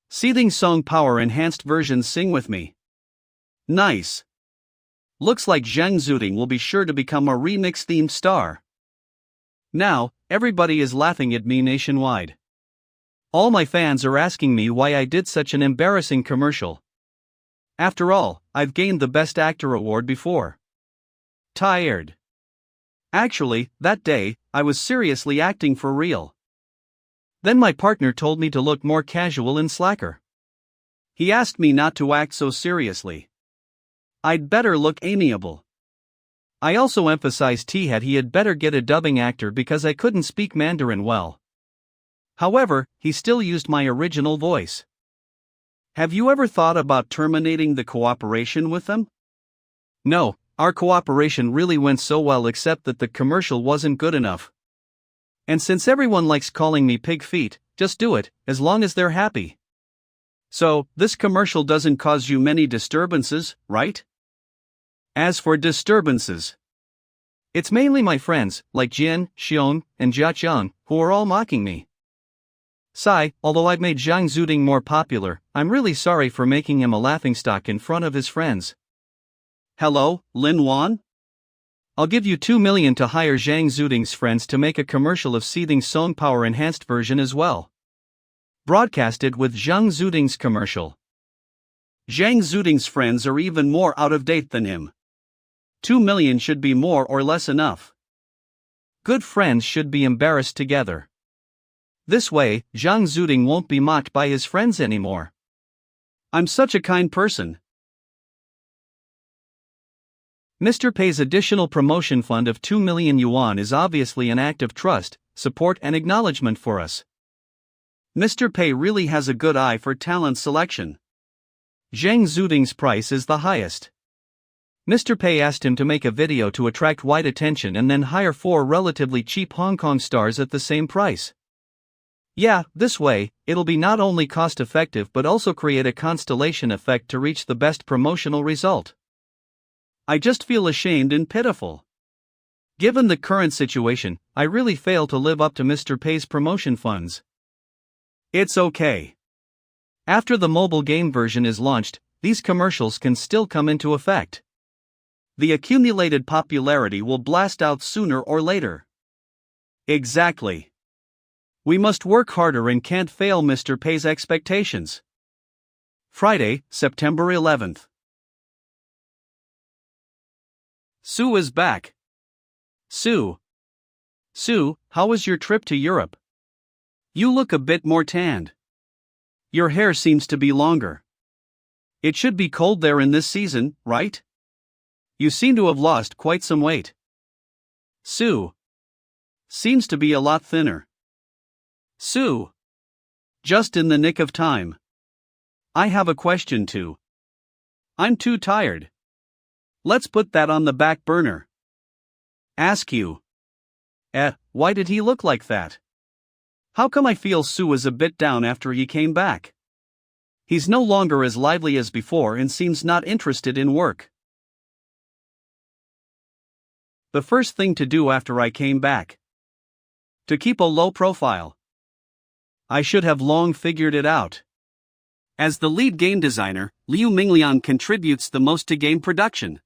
Seething Song Power Enhanced version, sing with me. Nice. Looks like Zhang Zuding will be sure to become a remix themed star. Now, everybody is laughing at me nationwide. All my fans are asking me why I did such an embarrassing commercial. After all, I've gained the Best Actor award before. Tired. Actually, that day, I was seriously acting for real. Then my partner told me to look more casual and slacker. He asked me not to act so seriously. I'd better look amiable. I also emphasized he had better get a dubbing actor because I couldn't speak Mandarin well. However, he still used my original voice. Have you ever thought about terminating the cooperation with them? No, our cooperation really went so well except that the commercial wasn't good enough. And since everyone likes calling me Pig Feet, just do it, as long as they're happy. So, this commercial doesn't cause you many disturbances, right? As for disturbances, it's mainly my friends, like Jian, Xiong, and Jiaqiang, who are all mocking me. Sigh, although I've made Zhang Zuding more popular, I'm really sorry for making him a laughingstock in front of his friends. Hello, Lin Wan? I'll give you 2 million to hire Zhang Zuding's friends to make a commercial of Seething Song Power Enhanced version as well. Broadcast it with Zhang Zuding's commercial. Zhang Zuding's friends are even more out of date than him. 2 million should be more or less enough. Good friends should be embarrassed together. This way, Zhang Zuding won't be mocked by his friends anymore. I'm such a kind person. Mr. Pei's additional promotion fund of 2 million yuan is obviously an act of trust, support and acknowledgement for us. Mr. Pei really has a good eye for talent selection. Zhang Zuding's price is the highest. Mr. Pei asked him to make a video to attract wide attention and then hire 4 relatively cheap Hong Kong stars at the same price. Yeah, this way, it'll be not only cost-effective but also create a constellation effect to reach the best promotional result. I just feel ashamed and pitiful. Given the current situation, I really fail to live up to Mr. Pei's promotion funds. It's okay. After the mobile game version is launched, these commercials can still come into effect. The accumulated popularity will blast out sooner or later. Exactly. We must work harder and can't fail Mr. Pei's expectations. Friday, September 11th. Sue is back. Sue, how was your trip to Europe? You look a bit more tanned. Your hair seems to be longer. It should be cold there in this season, right? You seem to have lost quite some weight. Sue. Seems to be a lot thinner. Sue. Just in the nick of time. I have a question too. I'm too tired. Let's put that on the back burner. Ask you. Why did he look like that? How come I feel Sue is a bit down after he came back? He's no longer as lively as before and seems not interested in work. The first thing to do after I came back. To keep a low profile. I should have long figured it out. As the lead game designer, Liu Mingliang contributes the most to game production.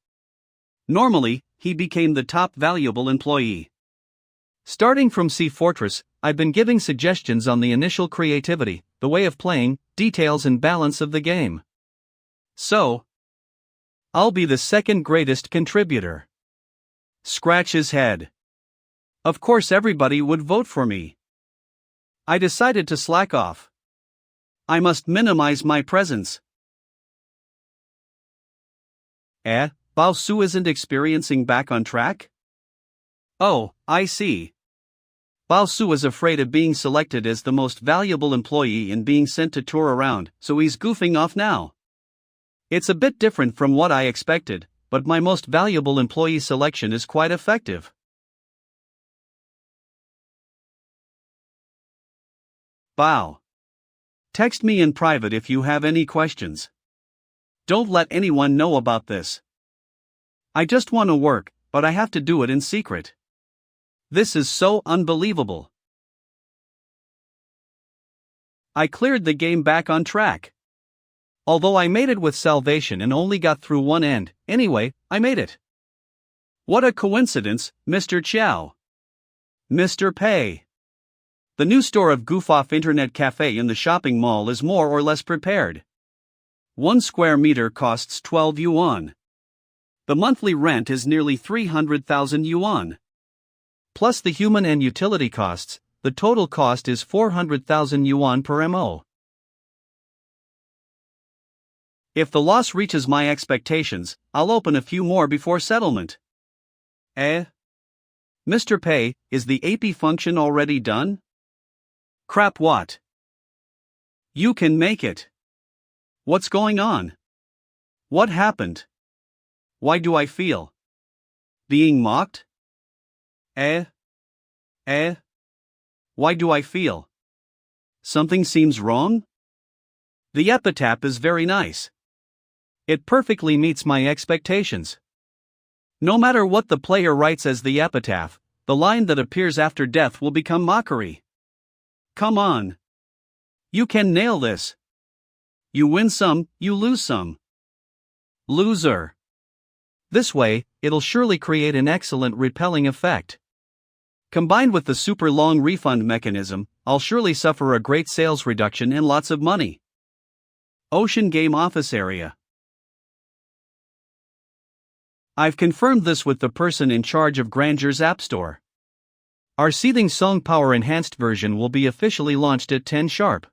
Normally, he became the top valuable employee. Starting from Sea Fortress, I've been giving suggestions on the initial creativity, the way of playing, details and balance of the game. So, I'll be the second greatest contributor. Scratch his head. Of course everybody would vote for me. I decided to slack off. I must minimize my presence. Bao Su isn't experiencing back on track? Oh, I see. Bao Su is afraid of being selected as the most valuable employee and being sent to tour around, so he's goofing off now. It's a bit different from what I expected, but my most valuable employee selection is quite effective. Bao. Text me in private if you have any questions. Don't let anyone know about this. I just want to work, but I have to do it in secret. This is so unbelievable. I cleared the game back on track. Although I made it with salvation and only got through one end, anyway, I made it. What a coincidence, Mr. Chow. Mr. Pei. The new store of goof-off internet cafe in the shopping mall is more or less prepared. 1 square meter costs 12 yuan. The monthly rent is nearly 300,000 yuan. Plus the human and utility costs, the total cost is 400,000 yuan per mo. If the loss reaches my expectations, I'll open a few more before settlement. Mr. Pei, is the AP function already done? Crap, what? You can make it. What's going on? What happened? Why do I feel being mocked? Why do I feel something seems wrong? The epitaph is very nice. It perfectly meets my expectations. No matter what the player writes as the epitaph, the line that appears after death will become mockery. Come on. You can nail this. You win some, you lose some. Loser. This way, it'll surely create an excellent repelling effect. Combined with the super long refund mechanism, I'll surely suffer a great sales reduction and lots of money. Ocean Game Office Area. I've confirmed this with the person in charge of Granger's App Store. Our Seething Song Power Enhanced version will be officially launched at 10 sharp.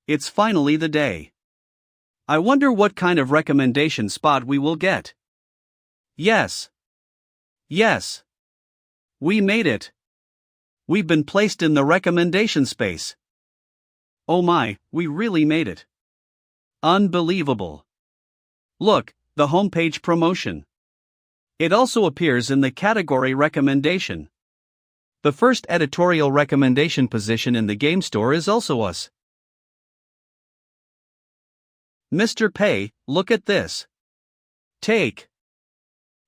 It's finally the day. I wonder what kind of recommendation spot we will get. Yes. Yes. We made it. We've been placed in the recommendation space. Oh my, we really made it. Unbelievable. Look, the homepage promotion. It also appears in the category recommendation. The first editorial recommendation position in the game store is also us. Mr. Pei, look at this. Take.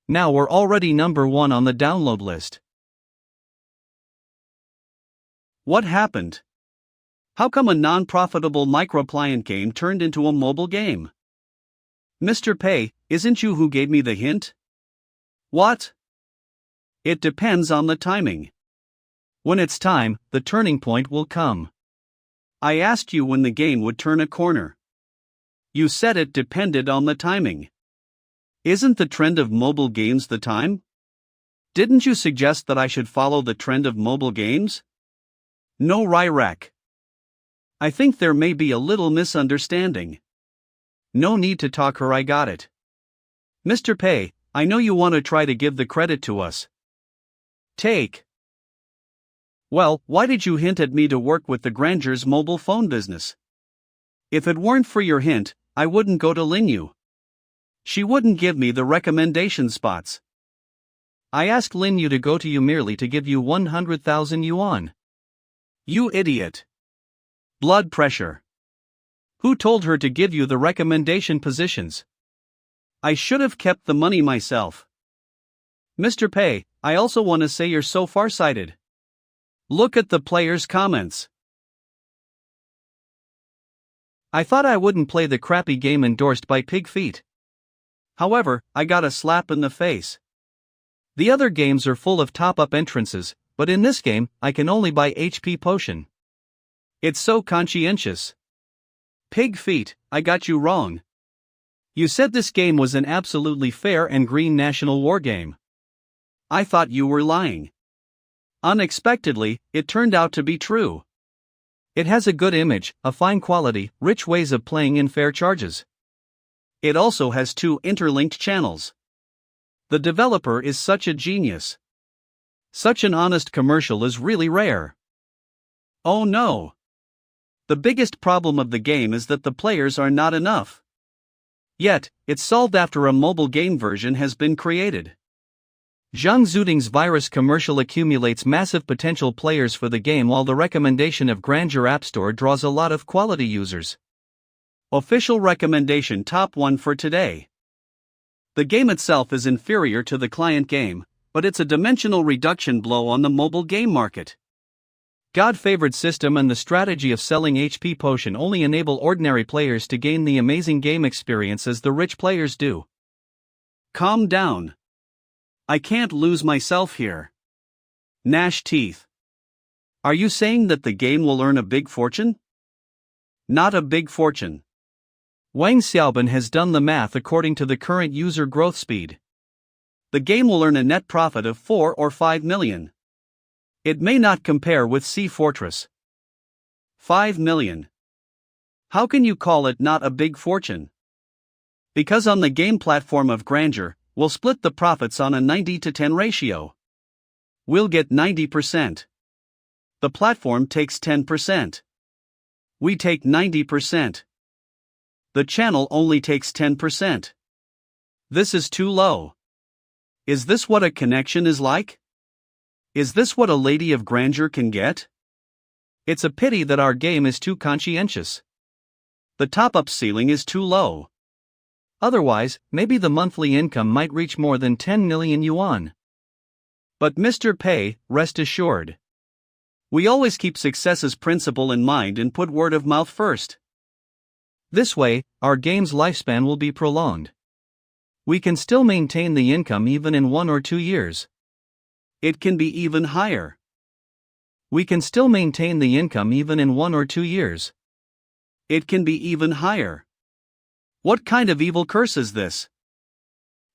Now we're already number 1 on the download list. What happened? How come a non-profitable microclient game turned into a mobile game? Mr. Pei, isn't you who gave me the hint? What? It depends on the timing. When it's time, the turning point will come. I asked you when the game would turn a corner. You said it depended on the timing. Isn't the trend of mobile games the time? Didn't you suggest that I should follow the trend of mobile games? No, Ryrak. I think there may be a little misunderstanding. No need to talk her, I got it. Mr. Pei, I know you want to try to give the credit to us. Take. Well, why did you hint at me to work with the Granger's mobile phone business? If it weren't for your hint, I wouldn't go to Linyu. She wouldn't give me the recommendation spots. I asked Linyu to go to you merely to give you 100,000 yuan. You idiot. Blood pressure. Who told her to give you the recommendation positions? I should have kept the money myself. Mr. Pei, I also want to say you're so farsighted. Look at the players' comments. I thought I wouldn't play the crappy game endorsed by Pig Feet. However, I got a slap in the face. The other games are full of top-up entrances, but in this game, I can only buy HP potion. It's so conscientious. Pig Feet, I got you wrong. You said this game was an absolutely fair and green national war game. I thought you were lying. Unexpectedly, it turned out to be true. It has a good image, a fine quality, rich ways of playing in fair charges. It also has 2 interlinked channels. The developer is such a genius. Such an honest commercial is really rare. Oh no. The biggest problem of the game is that the players are not enough. Yet, it's solved after a mobile game version has been created. Zhang Zuding's virus commercial accumulates massive potential players for the game, while the recommendation of Grandeur App Store draws a lot of quality users. Official recommendation top 1 for today. The game itself is inferior to the client game, but it's a dimensional reduction blow on the mobile game market. God-favored system and the strategy of selling HP potion only enable ordinary players to gain the amazing game experience as the rich players do. Calm down. I can't lose myself here. Gnash teeth. Are you saying that the game will earn a big fortune? Not a big fortune. Wang Xiaoban has done the math according to the current user growth speed. The game will earn a net profit of 4 or 5 million. It may not compare with Sea Fortress. 5 million. How can you call it not a big fortune? Because on the game platform of Grandeur, we'll split the profits on a 90-10 ratio. We'll get 90%. The platform takes 10%. We take 90%. The channel only takes 10%. This is too low. Is this what a connection is like? Is this what a lady of grandeur can get? It's a pity that our game is too conscientious. The top-up ceiling is too low. Otherwise, maybe the monthly income might reach more than 10 million yuan. But Mr. Pei, rest assured. We always keep success's principle in mind and put word of mouth first. This way, our game's lifespan will be prolonged. We can still maintain the income even in 1 or 2 years. It can be even higher. We can still maintain the income even in 1 or 2 years. It can be even higher. What kind of evil curse is this?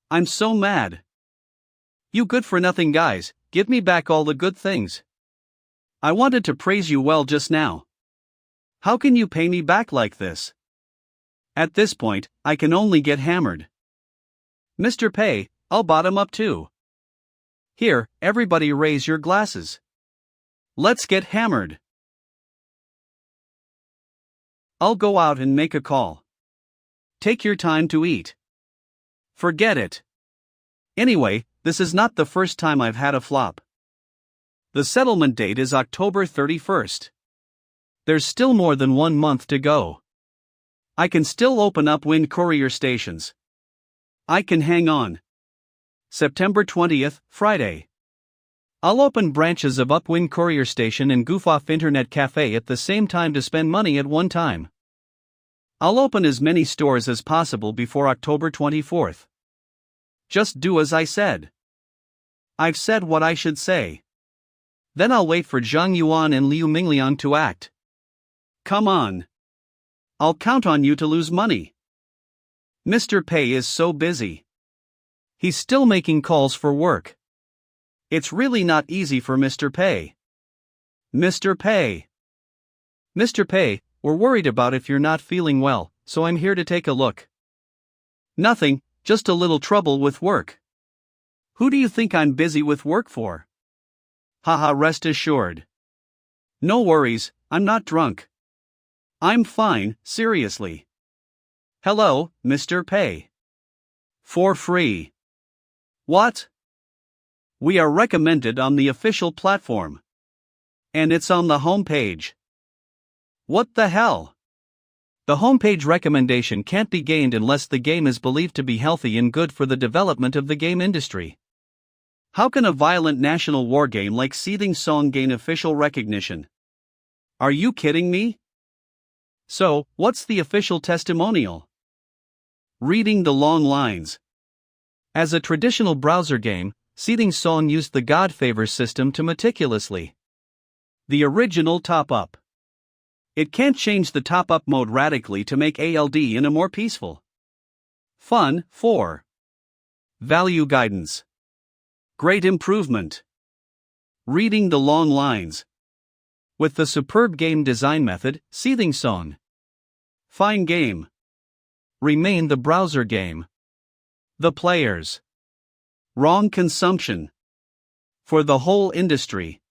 I'm so mad. You good-for-nothing guys, give me back all the good things. I wanted to praise you well just now. How can you pay me back like this? At this point, I can only get hammered. Mr. Pei, I'll bottom up too. Here, everybody raise your glasses. Let's get hammered. I'll go out and make a call. Take your time to eat. Forget it. Anyway, this is not the first time I've had a flop. The settlement date is October 31st. There's still more than 1 month to go. I can still open up wind courier stations. I can hang on. September 20th, Friday. I'll open branches of Upwind Courier Station and Goof Off Internet Cafe at the same time to spend money at one time. I'll open as many stores as possible before October 24th. Just do as I said. I've said what I should say. Then I'll wait for Zhang Yuan and Liu Mingliang to act. Come on. I'll count on you to lose money. Mr. Pei is so busy. He's still making calls for work. It's really not easy for Mr. Pei. Mr. Pei. Mr. Pei, we're worried about if you're not feeling well, so I'm here to take a look. Nothing, just a little trouble with work. Who do you think I'm busy with work for? Haha, rest assured. No worries, I'm not drunk. I'm fine, seriously. Hello, Mr. Pay. For free. What? We are recommended on the official platform. And it's on the homepage. What the hell? The homepage recommendation can't be gained unless the game is believed to be healthy and good for the development of the game industry. How can a violent national war game like Seething Song gain official recognition? Are you kidding me? So, what's the official testimonial? Reading the long lines. As a traditional browser game, Seething Song used the God Favors system to meticulously. The original top-up. It can't change the top-up mode radically to make ALD in a more peaceful. Fun, 4. Value guidance. Great improvement. Reading the long lines. With the superb game design method, Seething Song. Fine game. Remain the browser game. The players. Wrong consumption. For the whole industry.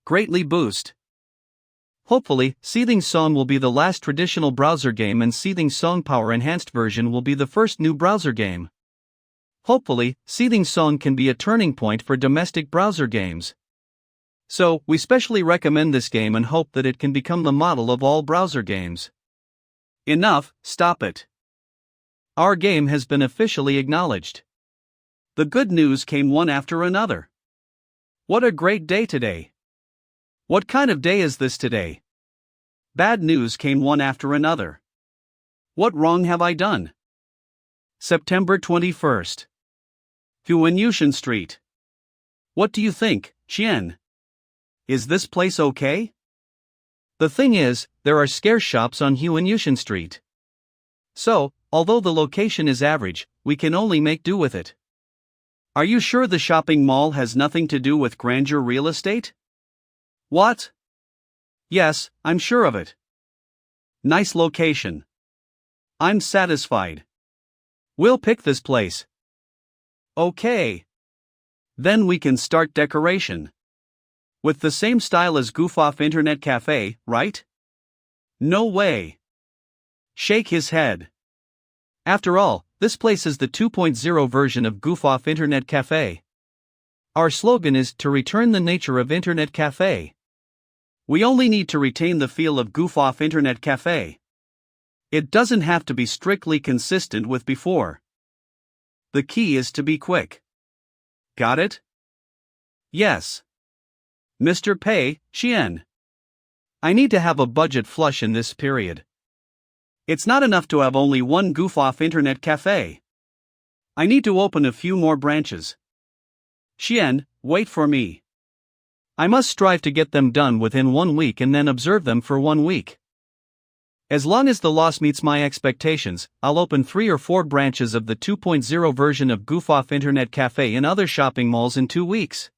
Greatly boost. Hopefully, Seething Song will be the last traditional browser game and Seething Song Power Enhanced version will be the first new browser game. Hopefully, Seething Song can be a turning point for domestic browser games. So, we specially recommend this game and hope that it can become the model of all browser games. Enough, stop it. Our game has been officially acknowledged. The good news came one after another. What a great day today. What kind of day is this today? Bad news came one after another. What wrong have I done? September 21st. Unintentional Street. What do you think, Chien? Is this place okay? The thing is, there are scarce shops on Unintentional Street. So, although the location is average, we can only make do with it. Are you sure the shopping mall has nothing to do with grandeur real estate? What? Yes, I'm sure of it. Nice location. I'm satisfied. We'll pick this place. Okay. Then we can start decoration. With the same style as Goof Off Internet Cafe, right? No way. Shake his head. After all, this place is the 2.0 version of Goof Off Internet Cafe. Our slogan is to return the nature of Internet Cafe. We only need to retain the feel of Goof Off Internet Cafe. It doesn't have to be strictly consistent with before. The key is to be quick. Got it? Yes. Mr. Pei, Chien. I need to have a budget flush in this period. It's not enough to have only one Goof Off Internet Cafe. I need to open a few more branches. Chien, wait for me. I must strive to get them done within 1 week and then observe them for 1 week. As long as the loss meets my expectations, I'll open 3 or 4 branches of the 2.0 version of Goof Off Internet Cafe in other shopping malls in 2 weeks.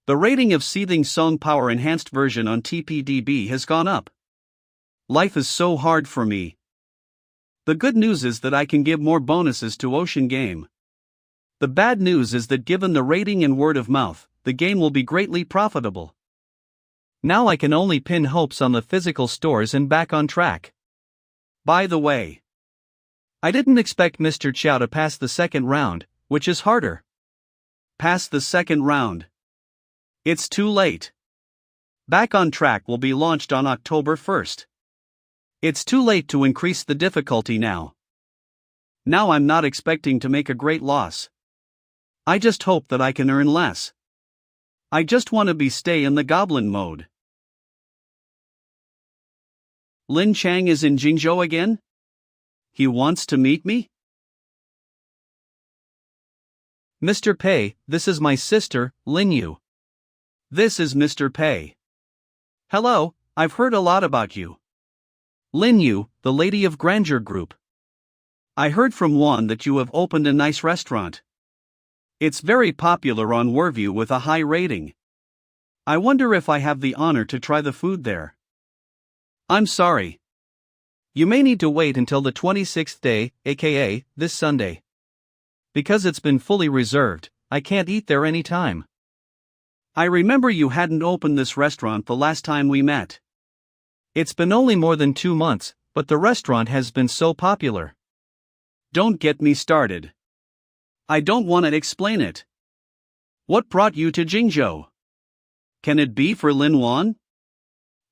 The rating of Seething Song Power Enhanced version on TPDB has gone up. Life is so hard for me. The good news is that I can give more bonuses to Ocean Game. The bad news is that given the rating and word of mouth, the game will be greatly profitable. Now I can only pin hopes on the physical stores and back on track. By the way, I didn't expect Mr. Chow to pass the second round, which is harder. Pass the second round. It's too late. Back on Track will be launched on October 1st. It's too late to increase the difficulty now. Now I'm not expecting to make a great loss. I just hope that I can earn less. I just want to stay in the goblin mode. Lin Chang is in Jingzhou again? He wants to meet me? Mr. Pei, this is my sister, Lin Yu. This is Mr. Pei. Hello, I've heard a lot about you. Lin Yu, the Lady of Grandeur Group. I heard from Juan that you have opened a nice restaurant. It's very popular on Warview with a high rating. I wonder if I have the honor to try the food there. I'm sorry. You may need to wait until the 26th day, aka this Sunday. Because it's been fully reserved, I can't eat there any time. I remember you hadn't opened this restaurant the last time we met. It's been only more than 2 months, but the restaurant has been so popular. Don't get me started. I don't want to explain it. What brought you to Jingzhou? Can it be for Lin Wan?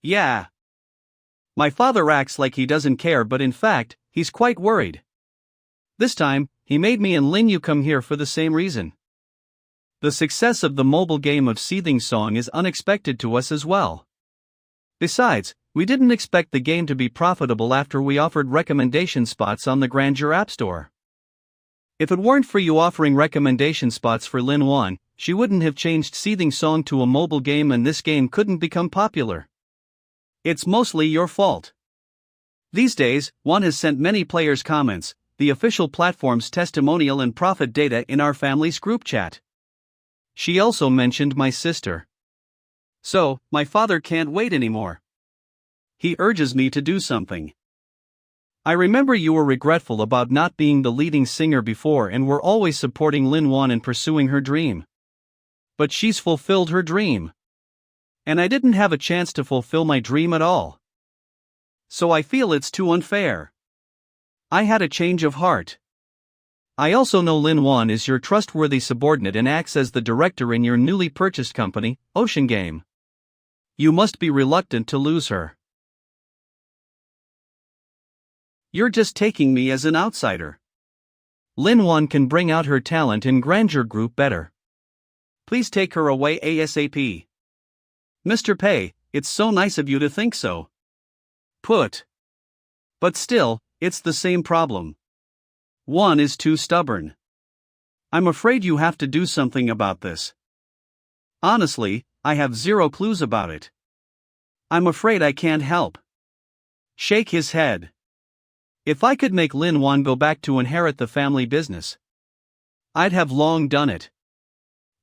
Yeah. My father acts like he doesn't care, but in fact, he's quite worried. This time, he made me and Lin Yu come here for the same reason. The success of the mobile game of Seething Song is unexpected to us as well. Besides, we didn't expect the game to be profitable after we offered recommendation spots on the Grandeur App Store. If it weren't for you offering recommendation spots for Lin Wan, she wouldn't have changed Seething Song to a mobile game and this game couldn't become popular. It's mostly your fault. These days, Wan has sent many players comments, the official platform's testimonial and profit data in our family's group chat. She also mentioned my sister. So, my father can't wait anymore. He urges me to do something. I remember you were regretful about not being the leading singer before and were always supporting Lin Wan in pursuing her dream. But she's fulfilled her dream. And I didn't have a chance to fulfill my dream at all. So I feel it's too unfair. I had a change of heart. I also know Lin Wan is your trustworthy subordinate and acts as the director in your newly purchased company, Ocean Game. You must be reluctant to lose her. You're just taking me as an outsider. Lin Wan can bring out her talent in Grandeur Group better. Please take her away ASAP. Mr. Pei, it's so nice of you to think so. But still, it's the same problem. One is too stubborn. I'm afraid you have to do something about this. Honestly, I have zero clues about it. I'm afraid I can't help. Shake his head. If I could make Lin Wan go back to inherit the family business, I'd have long done it.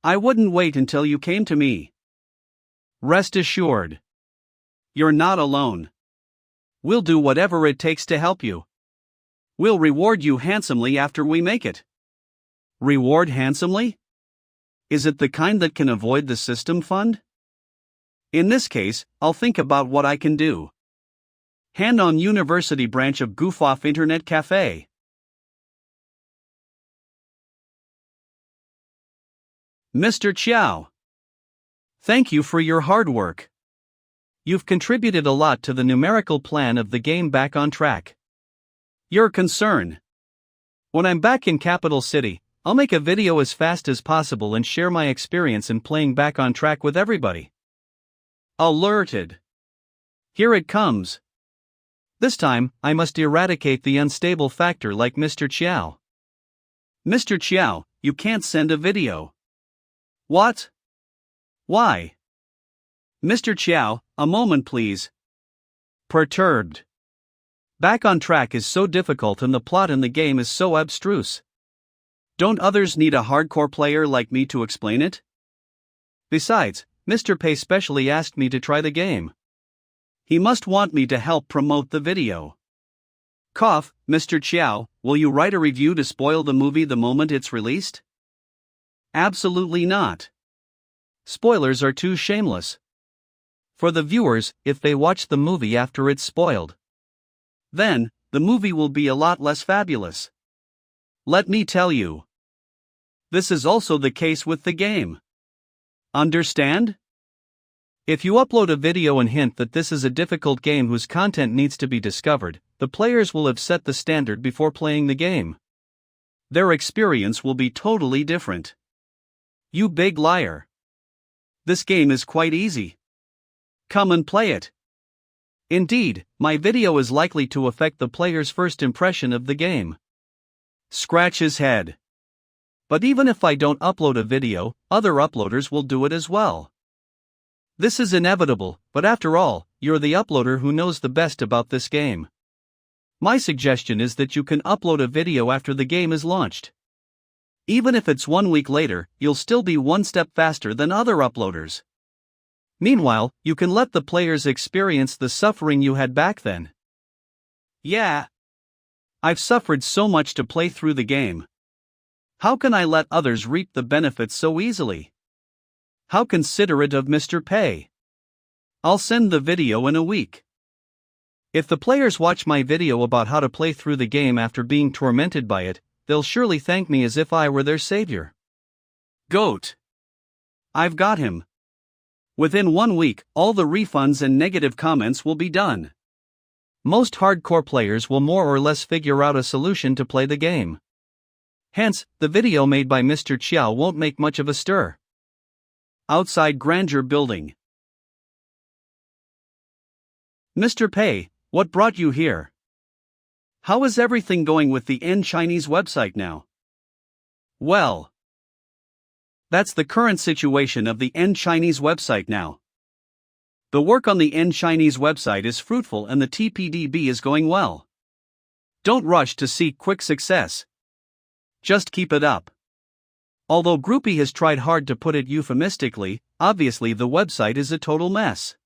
I wouldn't wait until you came to me. Rest assured. You're not alone. We'll do whatever it takes to help you. We'll reward you handsomely after we make it. Reward handsomely? Is it the kind that can avoid the system fund? In this case, I'll think about what I can do. Hand on University branch of Goof Off Internet Cafe. Mr. Chiao. Thank you for your hard work. You've contributed a lot to the numerical plan of the game back on track. Your concern. When I'm back in Capital City, I'll make a video as fast as possible and share my experience in playing back on track with everybody. Alerted. Here it comes. This time, I must eradicate the unstable factor like Mr. Chiao. Mr. Chiao, you can't send a video. What? Why? Mr. Chiao, a moment please. Perturbed. Back on track is so difficult and the plot in the game is so abstruse. Don't others need a hardcore player like me to explain it? Besides, Mr. Pei specially asked me to try the game. He must want me to help promote the video. Cough, Mr. Chiao, will you write a review to spoil the movie the moment it's released? Absolutely not. Spoilers are too shameless. For the viewers, if they watch the movie after it's spoiled, then, the movie will be a lot less fabulous. Let me tell you. This is also the case with the game. Understand? If you upload a video and hint that this is a difficult game whose content needs to be discovered, the players will have set the standard before playing the game. Their experience will be totally different. You big liar. This game is quite easy. Come and play it. Indeed, my video is likely to affect the player's first impression of the game. Scratch his head. But even if I don't upload a video, other uploaders will do it as well. This is inevitable, but after all, you're the uploader who knows the best about this game. My suggestion is that you can upload a video after the game is launched. Even if it's 1 week later, you'll still be one step faster than other uploaders. Meanwhile, you can let the players experience the suffering you had back then. Yeah. I've suffered so much to play through the game. How can I let others reap the benefits so easily? How considerate of Mr. Pei. I'll send the video in a week. If the players watch my video about how to play through the game after being tormented by it, they'll surely thank me as if I were their savior. Goat. I've got him. Within 1 week, all the refunds and negative comments will be done. Most hardcore players will more or less figure out a solution to play the game. Hence, the video made by Mr. Chiao won't make much of a stir. Outside Grandeur Building. Mr. Pei, what brought you here? How is everything going with the N Chinese website now? Well, that's the current situation of the N Chinese website now. The work on the N Chinese website is fruitful and the TPDB is going well. Don't rush to seek quick success. Just keep it up. Although Groupie has tried hard to put it euphemistically, obviously the website is a total mess.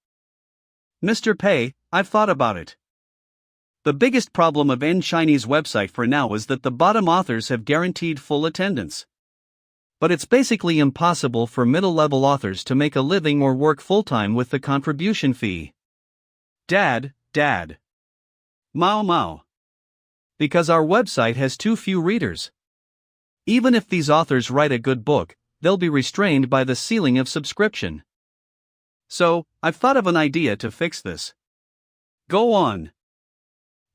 Mr. Pei, I've thought about it. The biggest problem of N Chinese website for now is that the bottom authors have guaranteed full attendance. But it's basically impossible for middle-level authors to make a living or work full-time with the contribution fee. Dad. Mao. Because our website has too few readers. Even if these authors write a good book, they'll be restrained by the ceiling of subscription. So, I've thought of an idea to fix this. Go on.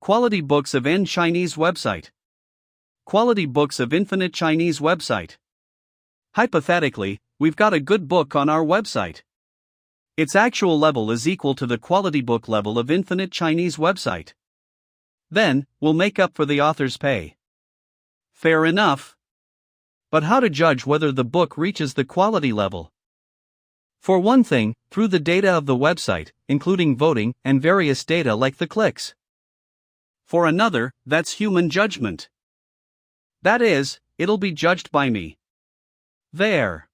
Quality books of N Chinese website. Quality books of Infinite Chinese website. Hypothetically, we've got a good book on our website. Its actual level is equal to the quality book level of Infinite Chinese website. Then, we'll make up for the author's pay. Fair enough. But how to judge whether the book reaches the quality level? For one thing, through the data of the website, including voting and various data like the clicks. For another, that's human judgment. That is, it'll be judged by me. There,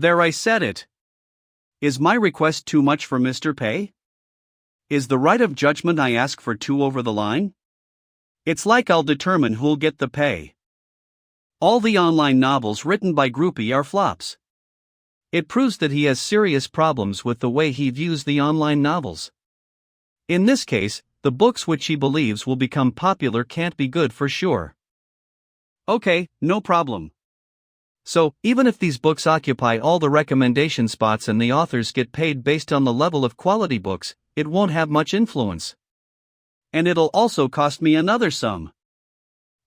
I said it. Is my request too much for Mr. Pei? Is the right of judgment I ask for too over the line? It's like I'll determine who'll get the pay. All the online novels written by Groupie are flops. It proves that he has serious problems with the way he views the online novels. In this case, the books which he believes will become popular can't be good for sure. Okay, no problem. So, even if these books occupy all the recommendation spots and the authors get paid based on the level of quality books, it won't have much influence. And it'll also cost me another sum.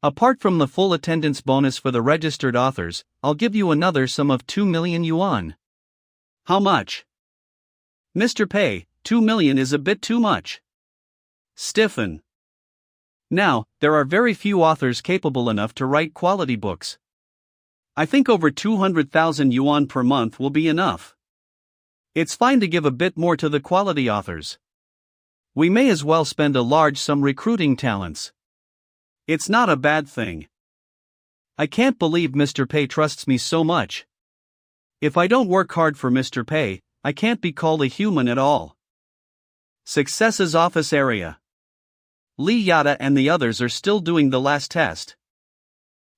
Apart from the full attendance bonus for the registered authors, I'll give you another sum of 2 million yuan. How much? Mr. Pei, 2 million is a bit too much. Stiffen. Now, there are very few authors capable enough to write quality books. I think over 200,000 yuan per month will be enough. It's fine to give a bit more to the quality authors. We may as well spend a large sum recruiting talents. It's not a bad thing. I can't believe Mr. Pei trusts me so much. If I don't work hard for Mr. Pei, I can't be called a human at all. Success's office area. Li Yada and the others are still doing the last test.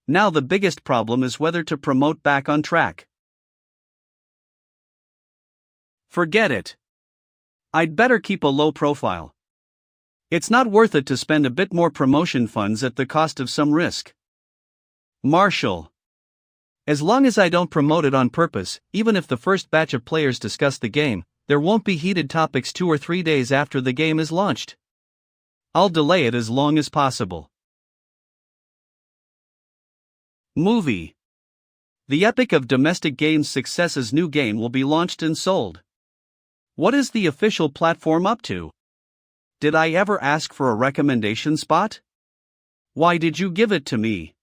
Now the biggest problem is whether to promote back on track. Forget it. I'd better keep a low profile. It's not worth it to spend a bit more promotion funds at the cost of some risk. Marshall. As long as I don't promote it on purpose, even if the first batch of players discuss the game, there won't be heated topics 2 or 3 days after the game is launched. I'll delay it as long as possible. Movie. The epic of domestic games Success's new game will be launched and sold. What is the official platform up to? Did I ever ask for a recommendation spot? Why did you give it to me?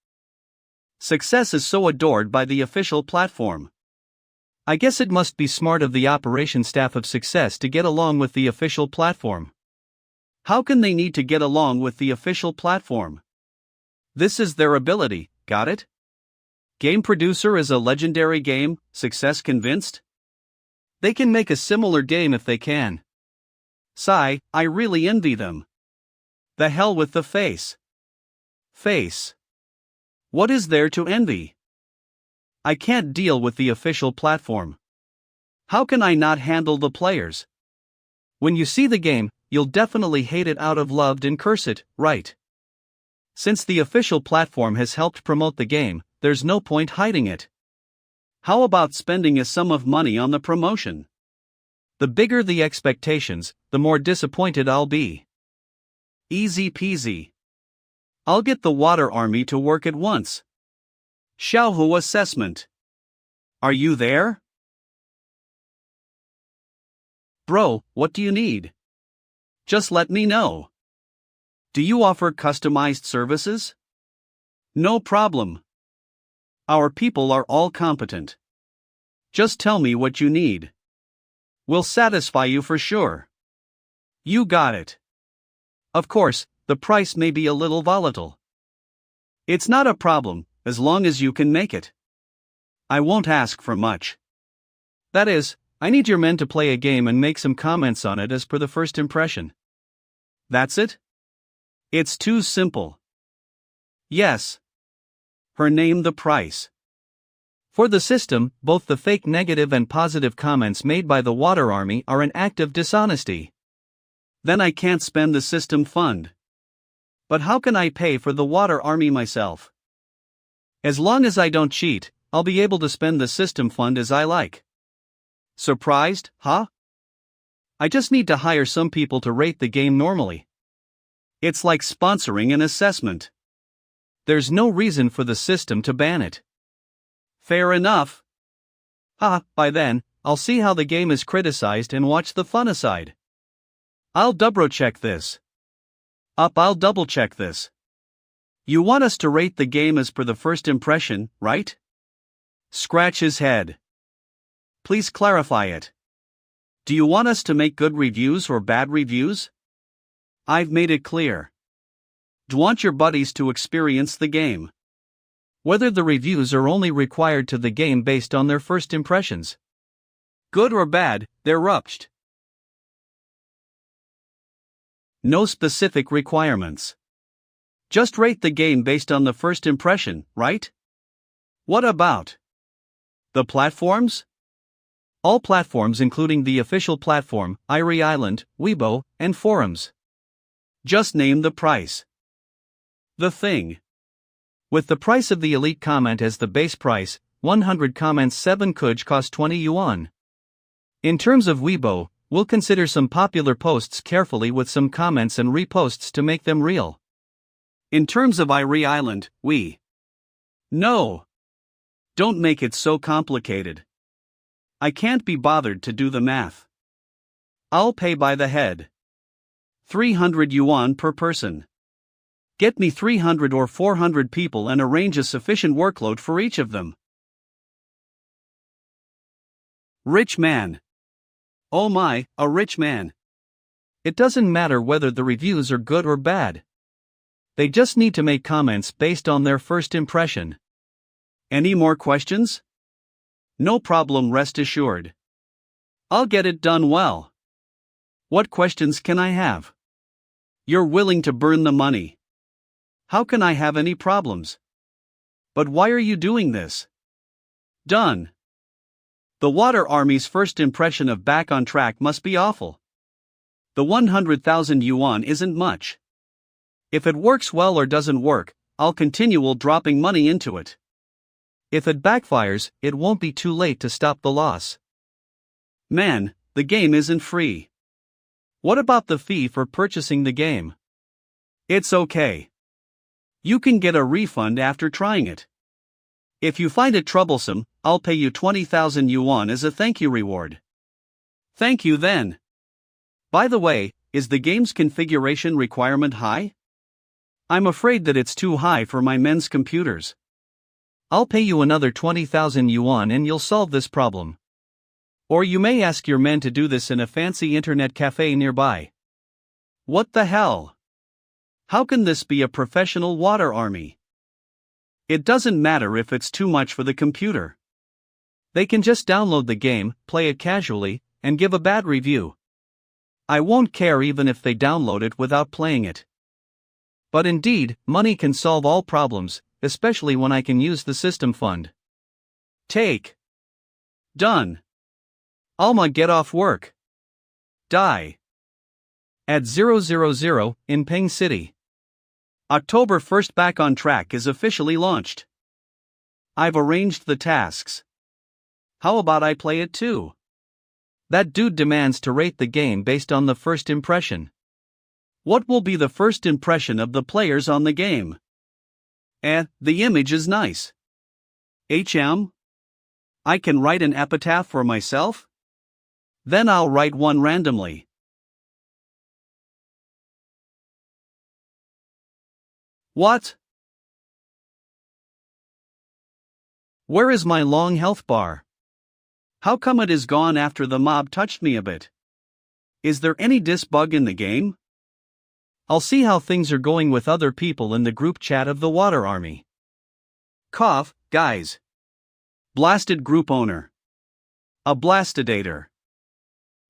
Success is so adored by the official platform. I guess it must be smart of the operation staff of Success to get along with the official platform. How can they need to get along with the official platform? This is their ability, got it? Game producer is a legendary game, Success convinced? They can make a similar game if they can. Sigh, I really envy them. The hell with the face. Face. What is there to envy? I can't deal with the official platform. How can I not handle the players? When you see the game, you'll definitely hate it out of love and curse it, right? Since the official platform has helped promote the game, there's no point hiding it. How about spending a sum of money on the promotion? The bigger the expectations, the more disappointed I'll be. Easy peasy. I'll get the water army to work at once. Xiaohu assessment. Are you there? Bro, what do you need? Just let me know. Do you offer customized services? No problem. Our people are all competent. Just tell me what you need. We'll satisfy you for sure. You got it. Of course, the price may be a little volatile. It's not a problem, as long as you can make it. I won't ask for much. That is, I need your men to play a game and make some comments on it as per the first impression. That's it? It's too simple. Yes. Her name, the price. For the system, both the fake negative and positive comments made by the Water Army are an act of dishonesty. Then I can't spend the system fund. But how can I pay for the Water Army myself? As long as I don't cheat, I'll be able to spend the system fund as I like. Surprised, huh? I just need to hire some people to rate the game normally. It's like sponsoring an assessment. There's no reason for the system to ban it. Fair enough. By then, I'll see how the game is criticized and watch the fun aside. I'll double-check this. I'll double-check this. You want us to rate the game as per the first impression, right? Scratch his head. Please clarify it. Do you want us to make good reviews or bad reviews? I've made it clear. Do you want your buddies to experience the game? Whether the reviews are only required to the game based on their first impressions. Good or bad, they're rupched. No specific requirements. Just rate the game based on the first impression, right? What about the platforms? All platforms including the official platform, Irie Island, Weibo, and forums. Just name the price. The thing. With the price of the elite comment as the base price, 100 comments 7 could cost 20 yuan. In terms of Weibo, we'll consider some popular posts carefully with some comments and reposts to make them real. In terms of Irie Island, No. Don't make it so complicated. I can't be bothered to do the math. I'll pay by the head. 300 yuan per person. Get me 300 or 400 people and arrange a sufficient workload for each of them. Rich man. Oh my, a rich man. It doesn't matter whether the reviews are good or bad. They just need to make comments based on their first impression. Any more questions? No problem, rest assured. I'll get it done well. What questions can I have? You're willing to burn the money. How can I have any problems? But why are you doing this? Done. The Water Army's first impression of Back on Track must be awful. The 100,000 yuan isn't much. If it works well or doesn't work, I'll continue dropping money into it. If it backfires, it won't be too late to stop the loss. Man, the game isn't free. What about the fee for purchasing the game? It's okay. You can get a refund after trying it. If you find it troublesome, I'll pay you 20,000 yuan as a thank you reward. Thank you then. By the way, is the game's configuration requirement high? I'm afraid that it's too high for my men's computers. I'll pay you another 20,000 yuan and you'll solve this problem. Or you may ask your men to do this in a fancy internet cafe nearby. What the hell? How can this be a professional Water Army? It doesn't matter if it's too much for the computer. They can just download the game, play it casually, and give a bad review. I won't care even if they download it without playing it. But indeed, money can solve all problems, especially when I can use the system fund. Take. Done. Alma get off work. Die. At 000 in Peng City. October 1st Back on Track is officially launched. I've arranged the tasks. How about I play it too? That dude demands to rate the game based on the first impression. What will be the first impression of the players on the game? The image is nice. I can write an epitaph for myself? Then I'll write one randomly. What? Where is my long health bar? How come it is gone after the mob touched me a bit? Is there any dis bug in the game? I'll see how things are going with other people in the group chat of the Water Army. Cough, guys. Blasted group owner. A blastidator.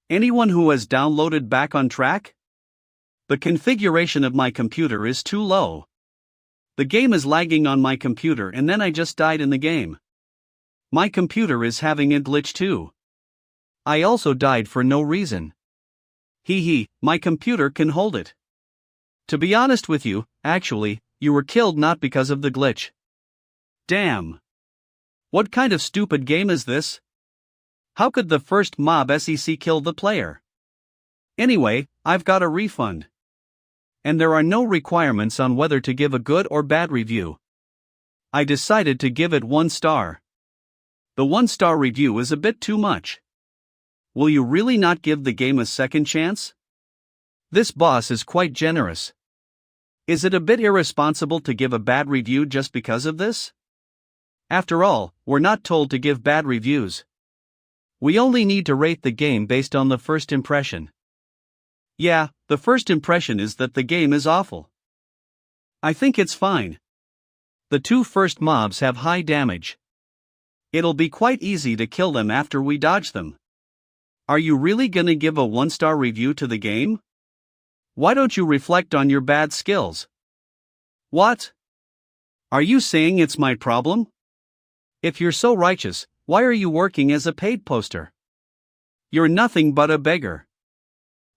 Anyone who has downloaded Back on Track? The configuration of my computer is too low. The game is lagging on my computer and then I just died in the game. My computer is having a glitch too. I also died for no reason. My computer can hold it. To be honest with you, actually, you were killed not because of the glitch. Damn. What kind of stupid game is this? How could the first mob SEC kill the player? Anyway, I've got a refund. And there are no requirements on whether to give a good or bad review. I decided to give it 1 star. The 1-star review is a bit too much. Will you really not give the game a second chance? This boss is quite generous. Is it a bit irresponsible to give a bad review just because of this? After all, we're not told to give bad reviews. We only need to rate the game based on the first impression. Yeah, the first impression is that the game is awful. I think it's fine. The 2 first mobs have high damage. It'll be quite easy to kill them after we dodge them. Are you really gonna give a 1-star review to the game? Why don't you reflect on your bad skills? What? Are you saying it's my problem? If you're so righteous, why are you working as a paid poster? You're nothing but a beggar.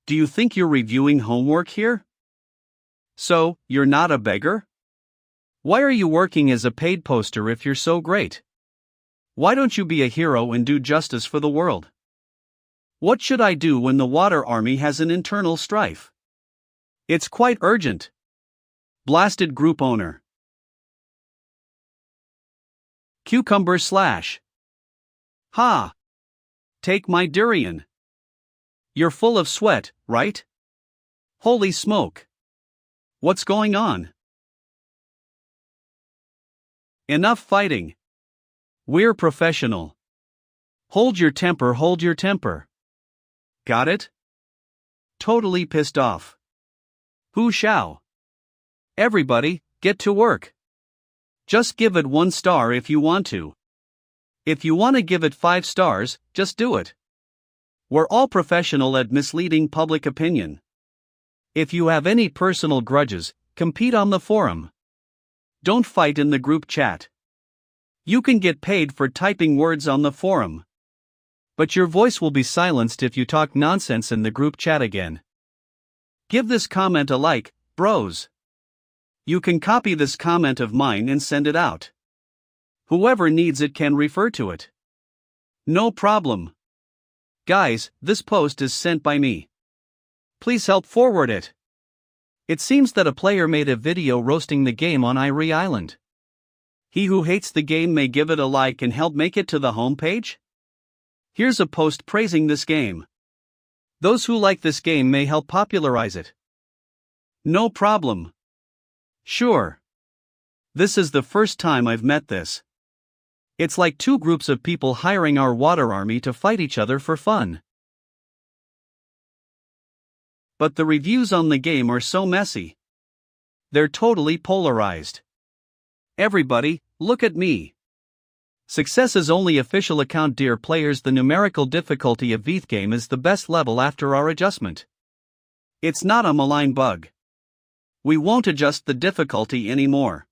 Do you think you're reviewing homework here? So, you're not a beggar? Why are you working as a paid poster if you're so great? Why don't you be a hero and do justice for the world? What should I do when the Water Army has an internal strife? It's quite urgent. Blasted group owner. Cucumber slash. Ha! Take my durian. You're full of sweat, right? Holy smoke. What's going on? Enough fighting. We're professional. Hold your temper, hold your temper. Got it? Totally pissed off. Who shall? Everybody, get to work. Just give it 1 star if you want to. If you want to give it 5 stars, just do it. We're all professional at misleading public opinion. If you have any personal grudges, compete on the forum. Don't fight in the group chat. You can get paid for typing words on the forum. But your voice will be silenced if you talk nonsense in the group chat again. Give this comment a like, bros. You can copy this comment of mine and send it out. Whoever needs it can refer to it. No problem. Guys, this post is sent by me. Please help forward it. It seems that a player made a video roasting the game on Irie Island. He who hates the game may give it a like and help make it to the homepage? Here's a post praising this game. Those who like this game may help popularize it. No problem. Sure. This is the first time I've met this. It's like 2 groups of people hiring our Water Army to fight each other for fun. But the reviews on the game are so messy. They're totally polarized. Everybody, look at me. Success's only official account. Dear players, the numerical difficulty of VETH game is the best level after our adjustment. It's not a malign bug. We won't adjust the difficulty anymore.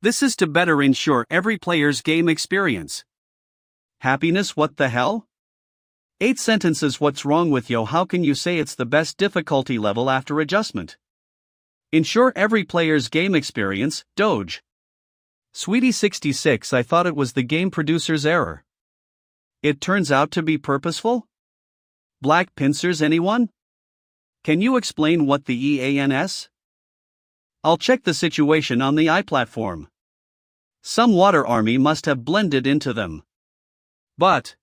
This is to better ensure every player's game experience. Happiness, what the hell? 8 sentences. What's wrong with yo? How can you say it's the best difficulty level after adjustment? Ensure every player's game experience, Doge. Sweetie66, I thought it was the game producer's error. It turns out to be purposeful? Black pincers, anyone? Can you explain what the EANS? I'll check the situation on the iPlatform. Some water army must have blended into them. But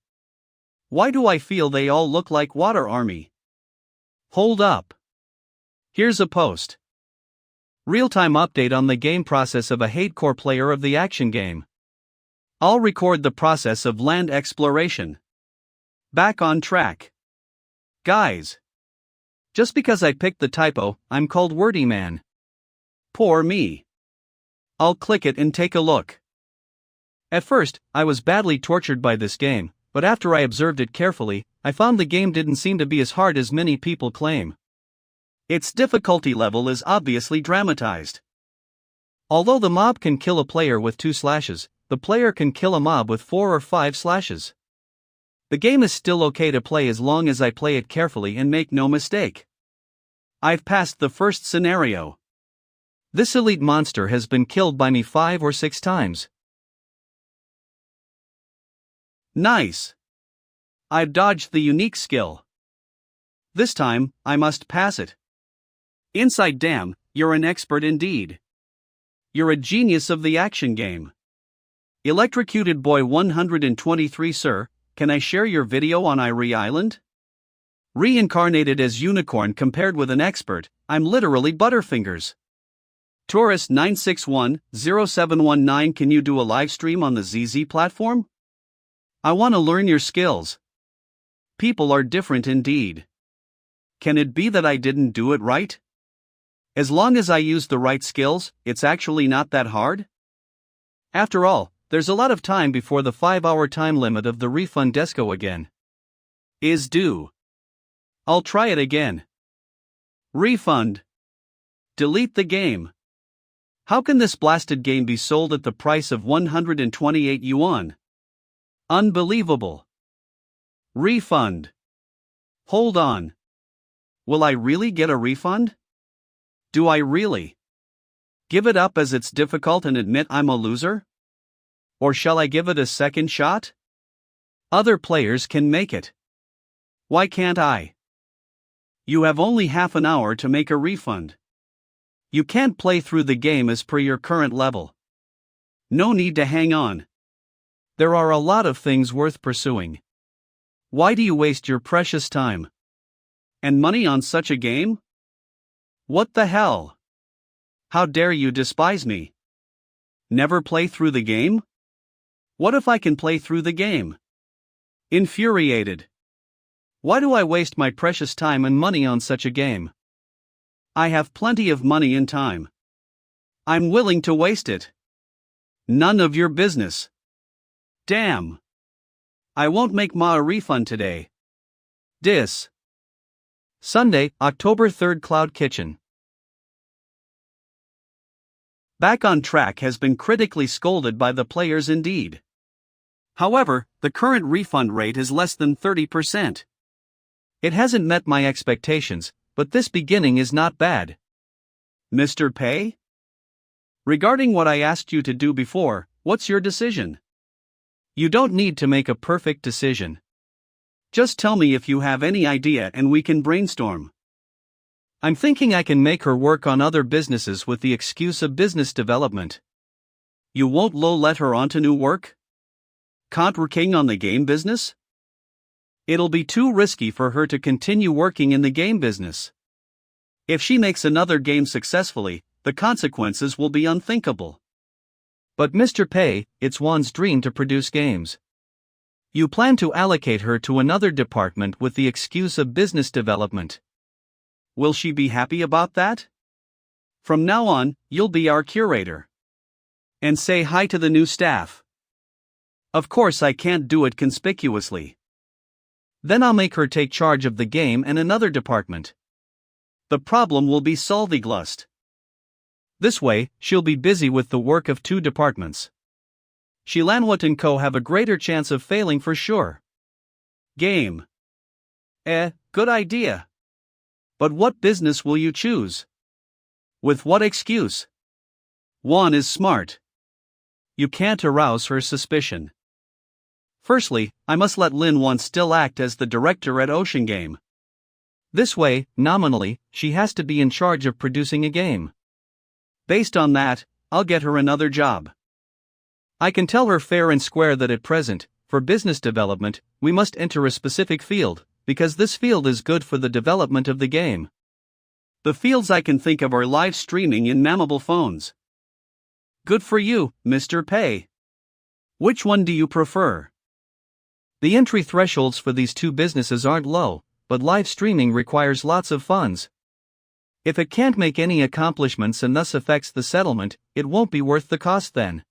why do I feel they all look like water army? Hold up. Here's a post. Real-time update on the game process of a hatecore player of the action game. I'll record the process of land exploration. Back on track. Guys. Just because I picked the typo, I'm called Wordy Man. Poor me. I'll click it and take a look. At first, I was badly tortured by this game, but after I observed it carefully, I found the game didn't seem to be as hard as many people claim. Its difficulty level is obviously dramatized. Although the mob can kill a player with 2 slashes, the player can kill a mob with 4 or 5 slashes. The game is still okay to play as long as I play it carefully and make no mistake. I've passed the first scenario. This elite monster has been killed by me 5 or 6 times. Nice. I've dodged the unique skill. This time, I must pass it. Inside, damn, you're an expert indeed. You're a genius of the action game. Electrocuted Boy 123, sir, can I share your video on Irie Island? Reincarnated as unicorn compared with an expert, I'm literally Butterfingers. Taurus 9610719, can you do a live stream on the ZZ platform? I want to learn your skills. People are different indeed. Can it be that I didn't do it right? As long as I use the right skills, it's actually not that hard? After all, there's a lot of time before the 5-hour time limit of the refund desco again is due. I'll try it again. Refund. Delete the game. How can this blasted game be sold at the price of 128 yuan? Unbelievable. Refund. Hold on. Will I really get a refund? Do I really? Give it up as it's difficult and admit I'm a loser? Or shall I give it a second shot? Other players can make it. Why can't I? You have only half an hour to make a refund. You can't play through the game as per your current level. No need to hang on. There are a lot of things worth pursuing. Why do you waste your precious time and money on such a game? What the hell? How dare you despise me? Never play through the game? What if I can play through the game? Infuriated. Why do I waste my precious time and money on such a game? I have plenty of money and time. I'm willing to waste it. None of your business. Damn. I won't make Ma a refund today. Dis. Sunday, October 3rd, Cloud Kitchen. Back on track has been critically scolded by the players indeed. However, the current refund rate is less than 30%. It hasn't met my expectations, but this beginning is not bad. Mr. Pei? Regarding what I asked you to do before, what's your decision? You don't need to make a perfect decision. Just tell me if you have any idea and we can brainstorm. I'm thinking I can make her work on other businesses with the excuse of business development. You won't let her onto new work? Can't working on the game business? It'll be too risky for her to continue working in the game business. If she makes another game successfully, the consequences will be unthinkable. But Mr. Pei, it's Juan's dream to produce games. You plan to allocate her to another department with the excuse of business development. Will she be happy about that? From now on, you'll be our curator. And say hi to the new staff. Of course, I can't do it conspicuously. Then I'll make her take charge of the game and another department. The problem will be solviglust. This way, she'll be busy with the work of 2 departments. Shilanwat & Co. have a greater chance of failing for sure. Game. Good idea. But what business will you choose? With what excuse? One is smart. You can't arouse her suspicion. Firstly, I must let Lin Wan still act as the director at Ocean Game. This way, nominally, she has to be in charge of producing a game. Based on that, I'll get her another job. I can tell her fair and square that at present, for business development, we must enter a specific field, because this field is good for the development of the game. The fields I can think of are live streaming in mammable phones. Good for you, Mr. Pei. Which one do you prefer? The entry thresholds for these two businesses aren't low, but live streaming requires lots of funds. If it can't make any accomplishments and thus affects the settlement, it won't be worth the cost then.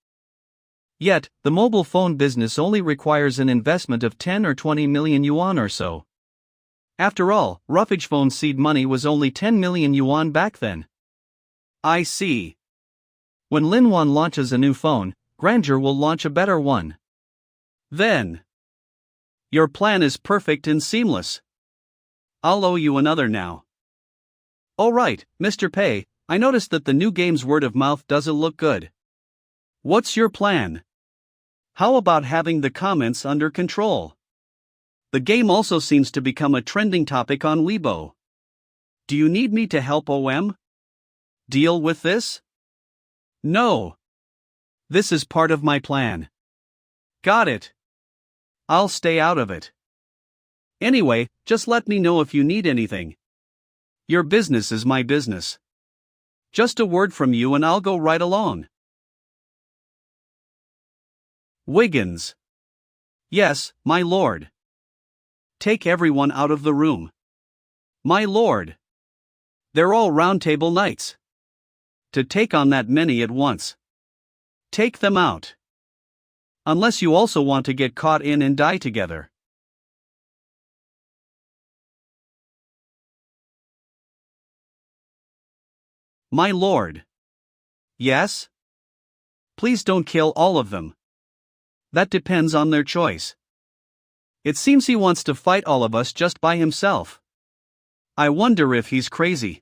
Yet, the mobile phone business only requires an investment of 10 or 20 million yuan or so. After all, Roughage Phone's seed money was only 10 million yuan back then. I see. When Lin Wan launches a new phone, Grandeur will launch a better one. Then. Your plan is perfect and seamless. I'll owe you another now. Oh right, Mr. Pei, I noticed that the new game's word of mouth doesn't look good. What's your plan? How about having the comments under control? The game also seems to become a trending topic on Weibo. Do you need me to help deal with this? No. This is part of my plan. Got it. I'll stay out of it. Anyway, just let me know if you need anything. Your business is my business. Just a word from you and I'll go right along. Wiggins. Yes, my lord. Take everyone out of the room. My lord. They're all roundtable knights. To take on that many at once. Take them out. Unless you also want to get caught in and die together. My lord. Yes? Please don't kill all of them. That depends on their choice. It seems he wants to fight all of us just by himself. I wonder if he's crazy.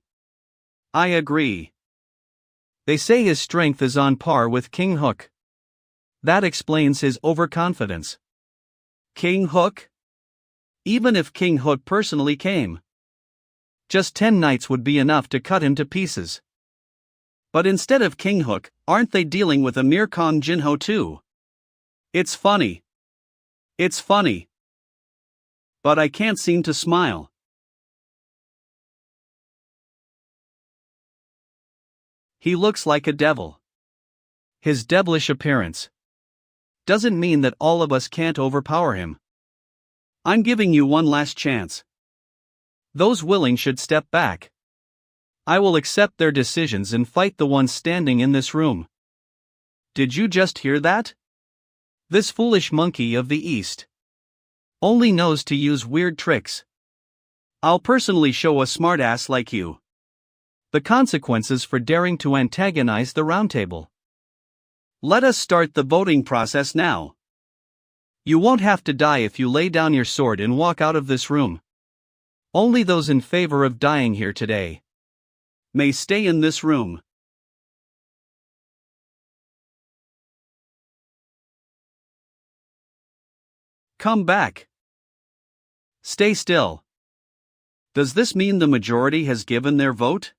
I agree. They say his strength is on par with King Hook. That explains his overconfidence. King Hook? Even if King Hook personally came, just 10 knights would be enough to cut him to pieces. But instead of King Hook, aren't they dealing with Amir Khan Jinho too? It's funny. It's funny. But I can't seem to smile. He looks like a devil. His devilish appearance doesn't mean that all of us can't overpower him. I'm giving you one last chance. Those willing should step back. I will accept their decisions and fight the ones standing in this room. Did you just hear that? This foolish monkey of the East only knows to use weird tricks. I'll personally show a smartass like you the consequences for daring to antagonize the roundtable. Let us start the voting process now. You won't have to die if you lay down your sword and walk out of this room. Only those in favor of dying here today may stay in this room. Come back. Stay still. Does this mean the majority has given their vote?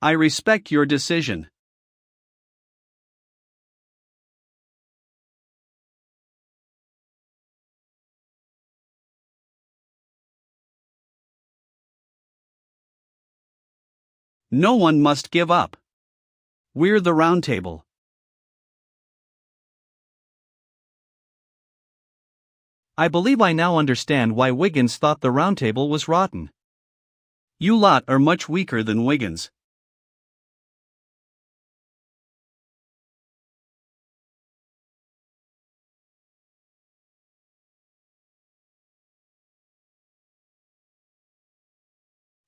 I respect your decision. No one must give up. We're the roundtable. I believe I now understand why Wiggins thought the roundtable was rotten. You lot are much weaker than Wiggins.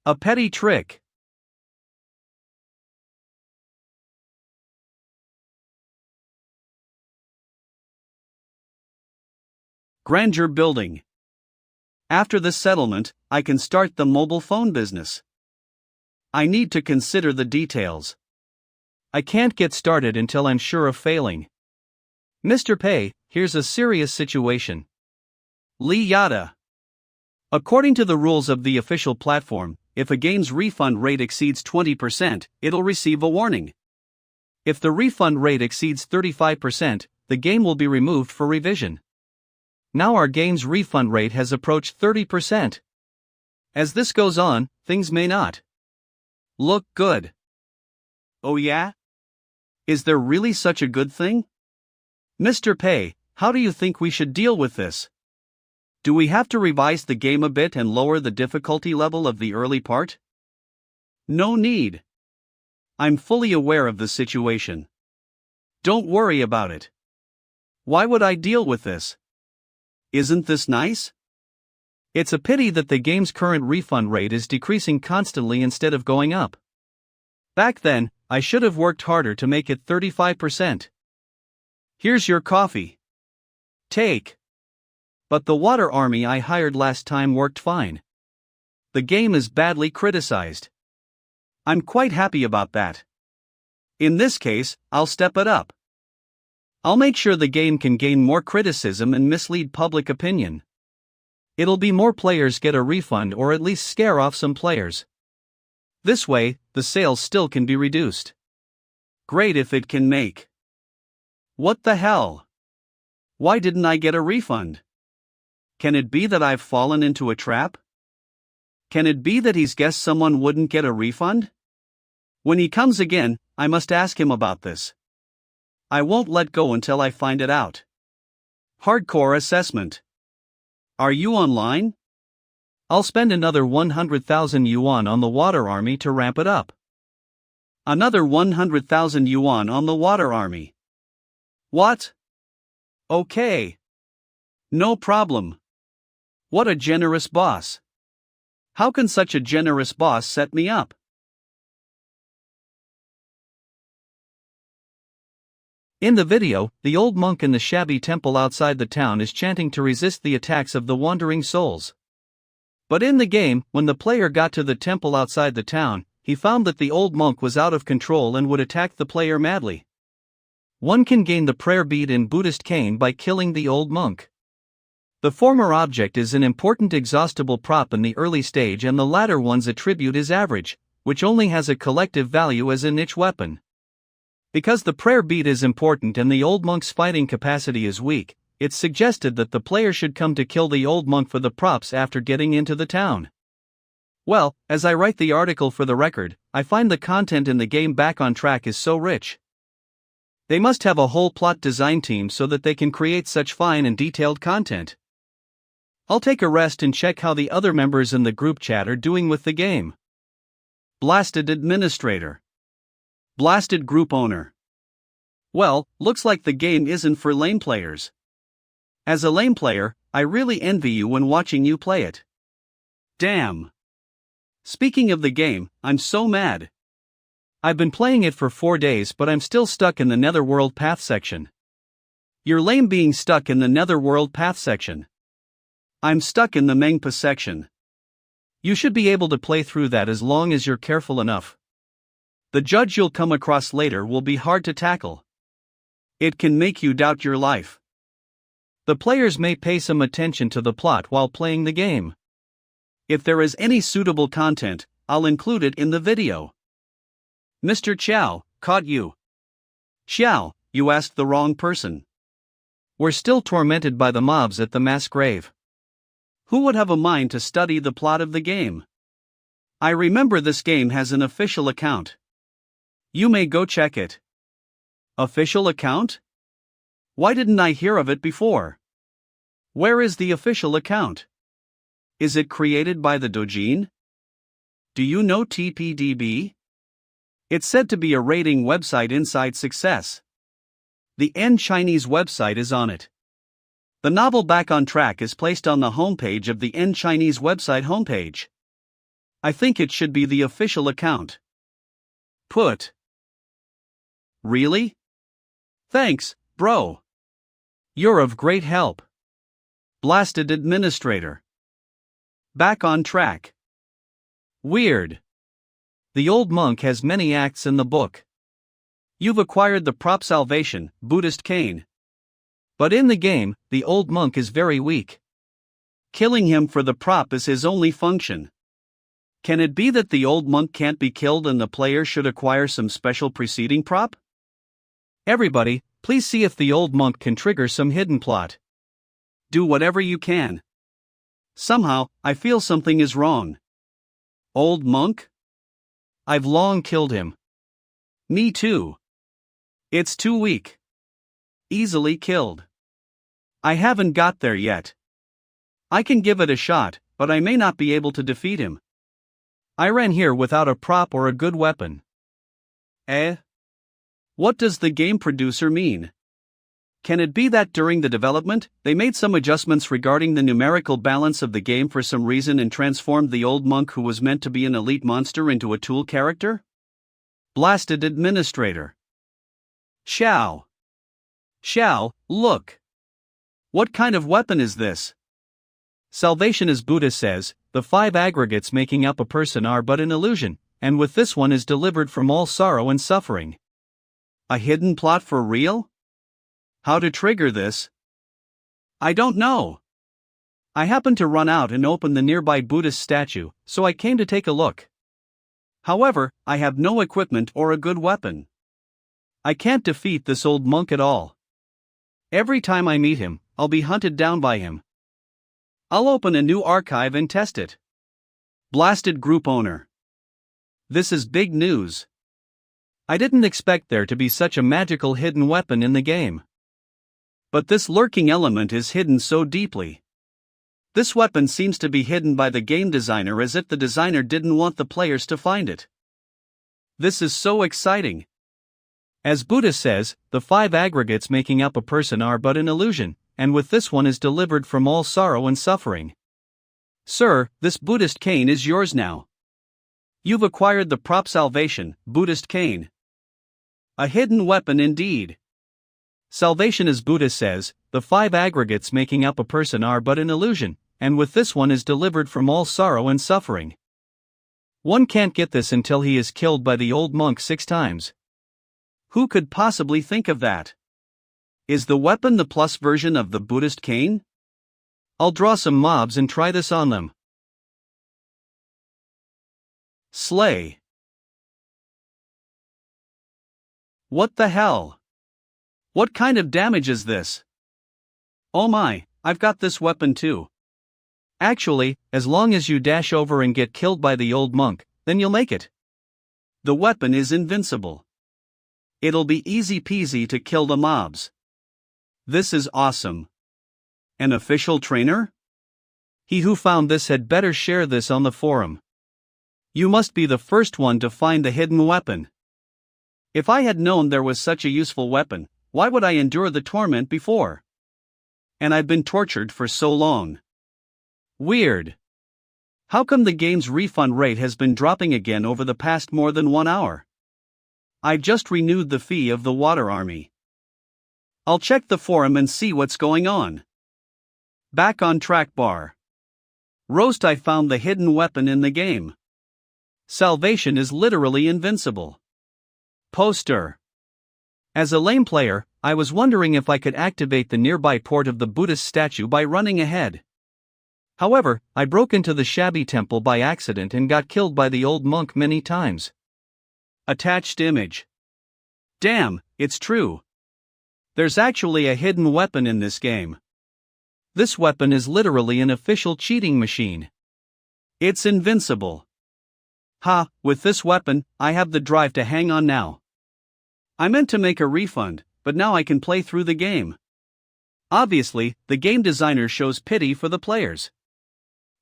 A petty trick. Grandeur building. After this settlement, I can start the mobile phone business. I need to consider the details. I can't get started until I'm sure of failing. Mr. Pei, here's a serious situation. Lee Yada. According to the rules of the official platform, if a game's refund rate exceeds 20%, it'll receive a warning. If the refund rate exceeds 35%, the game will be removed for revision. Now our game's refund rate has approached 30%. As this goes on, things may not look good. Oh yeah? Is there really such a good thing? Mr. Pei, how do you think we should deal with this? Do we have to revise the game a bit and lower the difficulty level of the early part? No need. I'm fully aware of the situation. Don't worry about it. Why would I deal with this? Isn't this nice? It's a pity that the game's current refund rate is decreasing constantly instead of going up. Back then, I should have worked harder to make it 35%. Here's your coffee. Take. But the water army I hired last time worked fine. The game is badly criticized. I'm quite happy about that. In this case, I'll step it up. I'll make sure the game can gain more criticism and mislead public opinion. It'll be more players get a refund or at least scare off some players. This way, the sales still can be reduced. Great if it can make. What the hell? Why didn't I get a refund? Can it be that I've fallen into a trap? Can it be that he's guessed someone wouldn't get a refund? When he comes again, I must ask him about this. I won't let go until I find it out. Hardcore assessment. Are you online? I'll spend another 100,000 yuan on the water army to ramp it up. Another 100,000 yuan on the water army. What? Okay. No problem. What a generous boss. How can such a generous boss set me up? In the video, the old monk in the shabby temple outside the town is chanting to resist the attacks of the wandering souls. But in the game, when the player got to the temple outside the town, he found that the old monk was out of control and would attack the player madly. One can gain the prayer bead in Buddhist cane by killing the old monk. The former object is an important exhaustible prop in the early stage and the latter one's attribute is average, which only has a collective value as a niche weapon. Because the prayer bead is important and the old monk's fighting capacity is weak, it's suggested that the player should come to kill the old monk for the props after getting into the town. Well, as I write the article for the record, I find the content in the game back on track is so rich. They must have a whole plot design team so that they can create such fine and detailed content. I'll take a rest and check how the other members in the group chat are doing with the game. Blasted administrator. Blasted group owner. Well, looks like the game isn't for lame players. As a lame player, I really envy you when watching you play it. Damn. Speaking of the game, I'm so mad. I've been playing it for 4 days but I'm still stuck in the Netherworld path section. You're lame being stuck in the Netherworld path section. I'm stuck in the Mengpa section. You should be able to play through that as long as you're careful enough. The judge you'll come across later will be hard to tackle. It can make you doubt your life. The players may pay some attention to the plot while playing the game. If there is any suitable content, I'll include it in the video. Mr. Chow, caught you. Xiao, you asked the wrong person. We're still tormented by the mobs at the mass grave. Who would have a mind to study the plot of the game? I remember this game has an official account. You may go check it. Official account? Why didn't I hear of it before? Where is the official account? Is it created by the Dojin? Do you know TPDB? It's said to be a rating website inside Success. The N Chinese website is on it. The novel Back on Track is placed on the homepage of the N Chinese website homepage. I think it should be the official account. Put. Really? Thanks, bro. You're of great help. Blasted administrator. Back on track. Weird. The old monk has many acts in the book. You've acquired the prop salvation, Buddhist cane. But in the game, the old monk is very weak. Killing him for the prop is his only function. Can it be that the old monk can't be killed and the player should acquire some special preceding prop? Everybody, please see if the old monk can trigger some hidden plot. Do whatever you can. Somehow, I feel something is wrong. Old monk? I've long killed him. Me too. It's too weak. Easily killed. I haven't got there yet. I can give it a shot, but I may not be able to defeat him. I ran here without a prop or a good weapon. What does the game producer mean? Can it be that during the development, they made some adjustments regarding the numerical balance of the game for some reason and transformed the old monk who was meant to be an elite monster into a tool character? Blasted administrator. Xiao, look. What kind of weapon is this? Salvation, as Buddha says, the 5 aggregates making up a person are but an illusion, and with this one is delivered from all sorrow and suffering. A hidden plot for real? How to trigger this? I don't know. I happened to run out and open the nearby Buddhist statue, so I came to take a look. However, I have no equipment or a good weapon. I can't defeat this old monk at all. Every time I meet him, I'll be hunted down by him. I'll open a new archive and test it. Blasted group owner. This is big news. I didn't expect there to be such a magical hidden weapon in the game. But this lurking element is hidden so deeply. This weapon seems to be hidden by the game designer as if the designer didn't want the players to find it. This is so exciting. As Buddha says, the 5 aggregates making up a person are but an illusion, and with this one is delivered from all sorrow and suffering. Sir, this Buddhist cane is yours now. You've acquired the prop salvation, Buddhist cane. A hidden weapon indeed. Salvation, as Buddha says, the 5 aggregates making up a person are but an illusion, and with this one is delivered from all sorrow and suffering. One can't get this until he is killed by the old monk 6 times. Who could possibly think of that? Is the weapon the plus version of the Buddhist cane? I'll draw some mobs and try this on them. Slay. What the hell? What kind of damage is this? Oh my, I've got this weapon too. Actually, as long as you dash over and get killed by the old monk, then you'll make it. The weapon is invincible. It'll be easy peasy to kill the mobs. This is awesome. An official trainer? He who found this had better share this on the forum. You must be the first one to find the hidden weapon. If I had known there was such a useful weapon, why would I endure the torment before? And I've been tortured for so long. Weird. How come the game's refund rate has been dropping again over the past more than 1 hour? I've just renewed the fee of the Water Army. I'll check the forum and see what's going on. Back on track bar. Roast, I found the hidden weapon in the game. Salvation is literally invincible. Poster. As a lame player, I was wondering if I could activate the nearby port of the Buddhist statue by running ahead. However, I broke into the shabby temple by accident and got killed by the old monk many times. Attached image. Damn, it's true. There's actually a hidden weapon in this game. This weapon is literally an official cheating machine. It's invincible. Ha, with this weapon, I have the drive to hang on now. I meant to make a refund, but now I can play through the game. Obviously, the game designer shows pity for the players.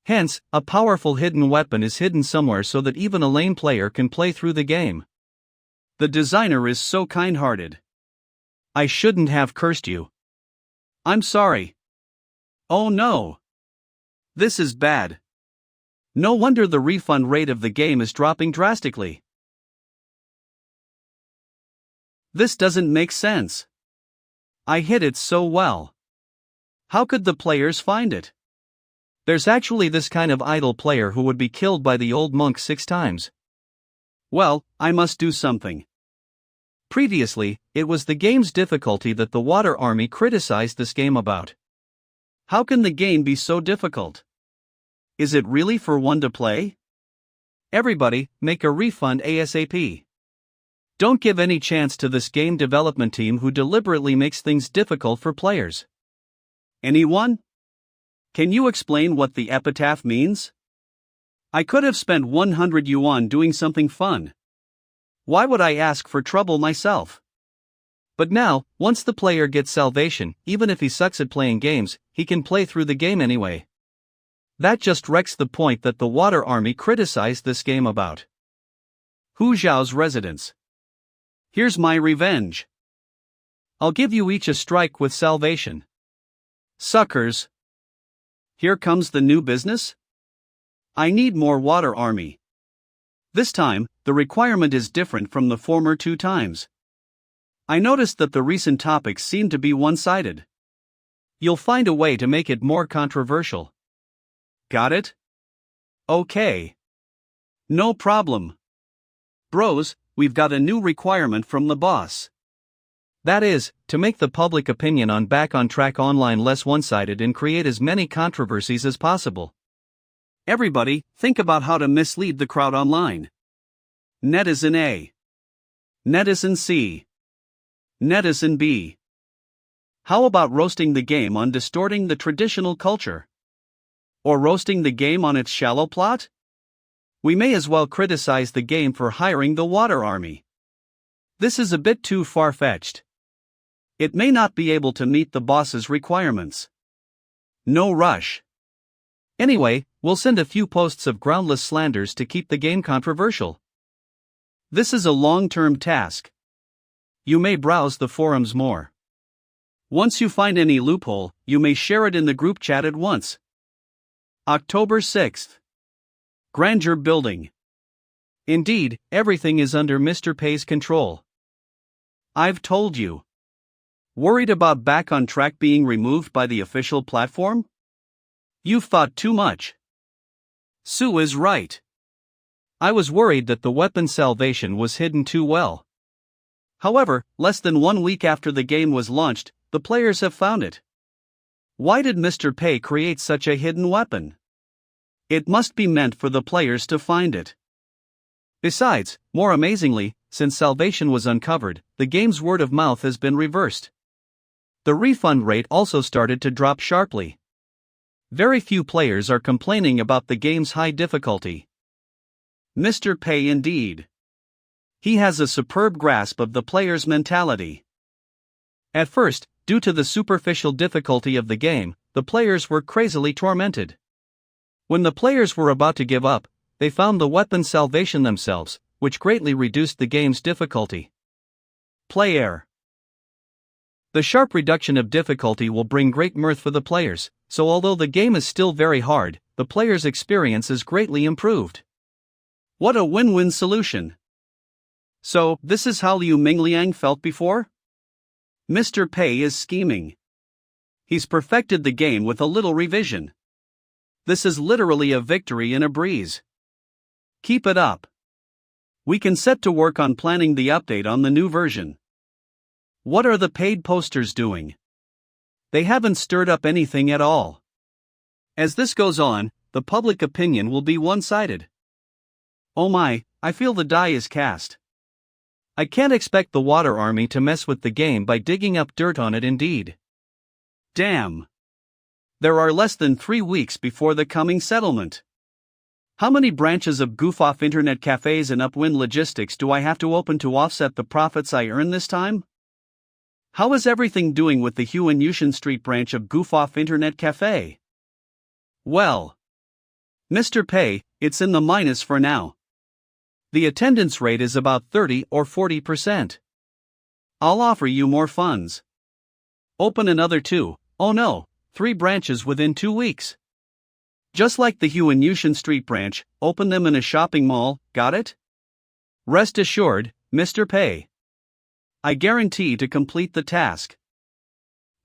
Hence, a powerful hidden weapon is hidden somewhere so that even a lame player can play through the game. The designer is so kind-hearted. I shouldn't have cursed you. I'm sorry. Oh no. This is bad. No wonder the refund rate of the game is dropping drastically. This doesn't make sense. I hit it so well. How could the players find it? There's actually this kind of idle player who would be killed by the old monk 6 times. Well, I must do something. Previously, it was the game's difficulty that the Water Army criticized this game about. How can the game be so difficult? Is it really for one to play? Everybody, make a refund ASAP. Don't give any chance to this game development team who deliberately makes things difficult for players. Anyone? Can you explain what the epitaph means? I could have spent 100 yuan doing something fun. Why would I ask for trouble myself? But now, once the player gets salvation, even if he sucks at playing games, he can play through the game anyway. That just wrecks the point that the Water Army criticized this game about. Hu Zhao's residence. Here's my revenge. I'll give you each a strike with salvation. Suckers. Here comes the new business? I need more Water Army. This time, the requirement is different from the former 2 times. I noticed that the recent topics seem to be one-sided. You'll find a way to make it more controversial. Got it? Okay. No problem. Bros, we've got a new requirement from the boss. That is, to make the public opinion on Back on Track Online less one-sided and create as many controversies as possible. Everybody, think about how to mislead the crowd online. Netizen A. Netizen C. Netizen B. How about roasting the game on distorting the traditional culture? Or roasting the game on its shallow plot? We may as well criticize the game for hiring the Water Army. This is a bit too far-fetched. It may not be able to meet the boss's requirements. No rush. Anyway, we'll send a few posts of groundless slanders to keep the game controversial. This is a long-term task. You may browse the forums more. Once you find any loophole, you may share it in the group chat at once. October 6th. Grandeur Building. Indeed, everything is under Mr. Pay's control. I've told you. Worried about Back on Track being removed by the official platform? You've thought too much. Sue is right. I was worried that the weapon salvation was hidden too well. However, less than 1 week after the game was launched, the players have found it. Why did Mr. Pay create such a hidden weapon? It must be meant for the players to find it. Besides, more amazingly, since salvation was uncovered, the game's word of mouth has been reversed. The refund rate also started to drop sharply. Very few players are complaining about the game's high difficulty. Mr. Pay indeed. He has a superb grasp of the player's mentality. At first, due to the superficial difficulty of the game, the players were crazily tormented. When the players were about to give up, they found the weapon salvation themselves, which greatly reduced the game's difficulty. Player. The sharp reduction of difficulty will bring great mirth for the players, so although the game is still very hard, the player's experience is greatly improved. What a win-win solution. So, this is how Liu Mingliang felt before? Mr. Pay is scheming. He's perfected the game with a little revision. This is literally a victory in a breeze. Keep it up. We can set to work on planning the update on the new version. What are the paid posters doing? They haven't stirred up anything at all. As this goes on, the public opinion will be one-sided. Oh my, I feel the die is cast. I can't expect the Water Army to mess with the game by digging up dirt on it indeed. Damn. There are less than 3 weeks before the coming settlement. How many branches of goof-off internet cafes and upwind logistics do I have to open to offset the profits I earn this time? How is everything doing with the Hugh and Yushin Street branch of goof-off internet cafe? Well, Mr. Pay, it's in the minus for now. The attendance rate is about 30 or 40%. I'll offer you more funds. Open another 2, oh no, 3 branches within 2 weeks. Just like the Hugh and Yushin Street branch, open them in a shopping mall, got it? Rest assured, Mr. Pay. I guarantee to complete the task.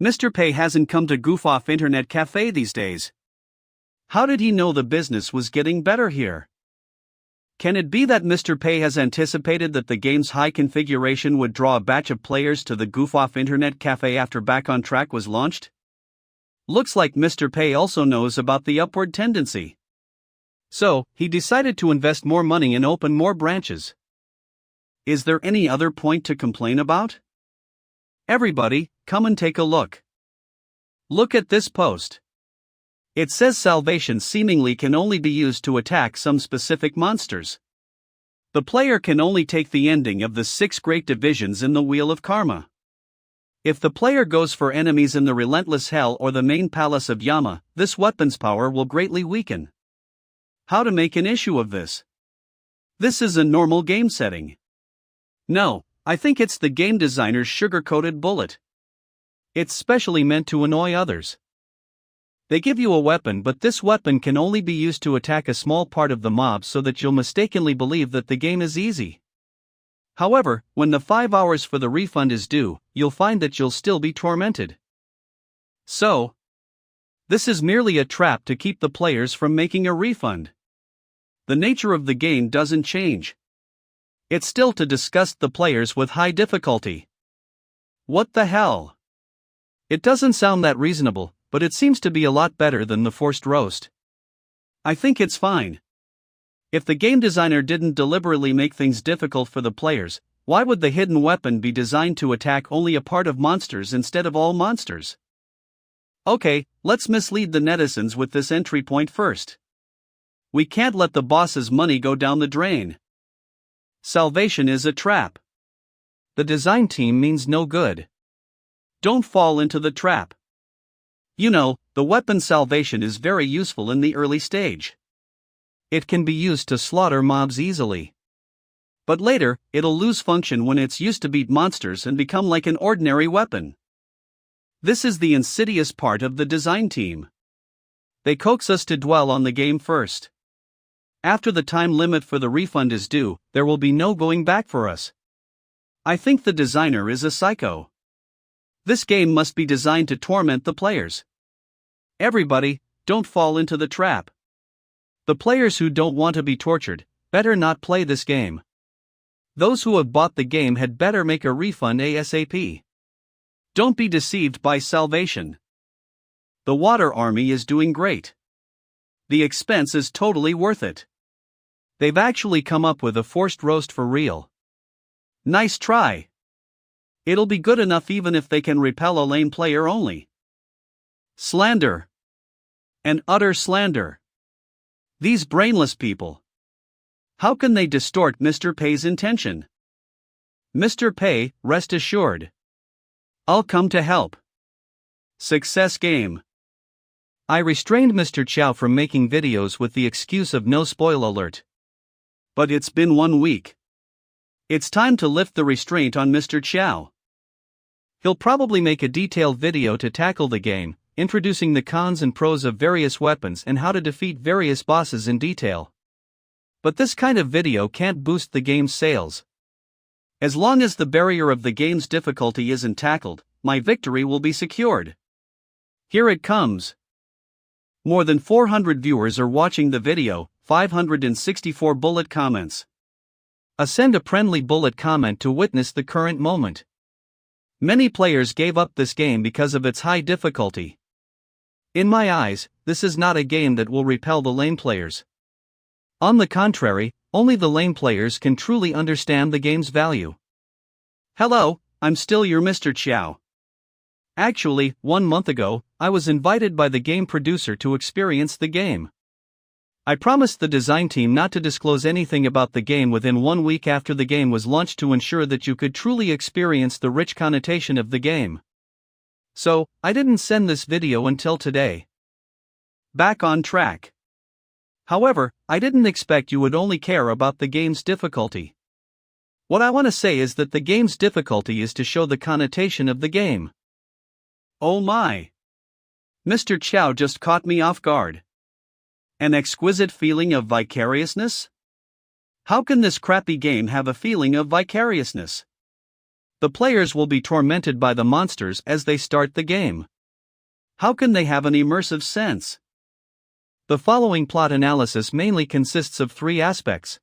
Mr. Pei hasn't come to goof off internet cafe these days. How did he know the business was getting better here? Can it be that Mr. Pei has anticipated that the game's high configuration would draw a batch of players to the goof off internet cafe after Back on Track was launched? Looks like Mr. Pei also knows about the upward tendency. So, he decided to invest more money and open more branches. Is there any other point to complain about? Everybody, come and take a look. Look at this post. It says salvation seemingly can only be used to attack some specific monsters. The player can only take the ending of the 6 great divisions in the Wheel of Karma. If the player goes for enemies in the Relentless Hell or the main palace of Yama, this weapon's power will greatly weaken. How to make an issue of this? This is a normal game setting. No, I think it's the game designer's sugar-coated bullet. It's specially meant to annoy others. They give you a weapon, but this weapon can only be used to attack a small part of the mob so that you'll mistakenly believe that the game is easy. However, when the 5 hours for the refund is due, you'll find that you'll still be tormented. So, this is merely a trap to keep the players from making a refund. The nature of the game doesn't change. It's still to disgust the players with high difficulty. What the hell? It doesn't sound that reasonable, but it seems to be a lot better than the forced roast. I think it's fine. If the game designer didn't deliberately make things difficult for the players, why would the hidden weapon be designed to attack only a part of monsters instead of all monsters? Okay, let's mislead the netizens with this entry point first. We can't let the boss's money go down the drain. Salvation is a trap. The design team means no good. Don't fall into the trap. You know, the weapon salvation is very useful in the early stage. It can be used to slaughter mobs easily. But later, it'll lose function when it's used to beat monsters and become like an ordinary weapon. This is the insidious part of the design team. They coax us to dwell on the game first. After the time limit for the refund is due, there will be no going back for us. I think the designer is a psycho. This game must be designed to torment the players. Everybody, don't fall into the trap. The players who don't want to be tortured, better not play this game. Those who have bought the game had better make a refund ASAP. Don't be deceived by salvation. The Water Army is doing great. The expense is totally worth it. They've actually come up with a forced roast for real. Nice try. It'll be good enough even if they can repel a lane player only. Slander. An utter slander. These brainless people. How can they distort Mr. Pei's intention? Mr. Pei, rest assured. I'll come to help. Success game. I restrained Mr. Chow from making videos with the excuse of no spoil alert. But it's been 1 week. It's time to lift the restraint on Mr. Chow. He'll probably make a detailed video to tackle the game, introducing the cons and pros of various weapons and how to defeat various bosses in detail. But this kind of video can't boost the game's sales. As long as the barrier of the game's difficulty isn't tackled, my victory will be secured. Here it comes. More than 400 viewers are watching the video, 564 bullet comments. Send a friendly bullet comment to witness the current moment. Many players gave up this game because of its high difficulty. In my eyes, this is not a game that will repel the lane players. On the contrary, only the lane players can truly understand the game's value. Hello, I'm still your Mr. Chow. Actually, 1 month ago, I was invited by the game producer to experience the game. I promised the design team not to disclose anything about the game within 1 week after the game was launched to ensure that you could truly experience the rich connotation of the game. So, I didn't send this video until today. Back on track. However, I didn't expect you would only care about the game's difficulty. What I want to say is that the game's difficulty is to show the connotation of the game. Oh my! Mr. Chow just caught me off guard. An exquisite feeling of vicariousness? How can this crappy game have a feeling of vicariousness? The players will be tormented by the monsters as they start the game. How can they have an immersive sense? The following plot analysis mainly consists of three aspects.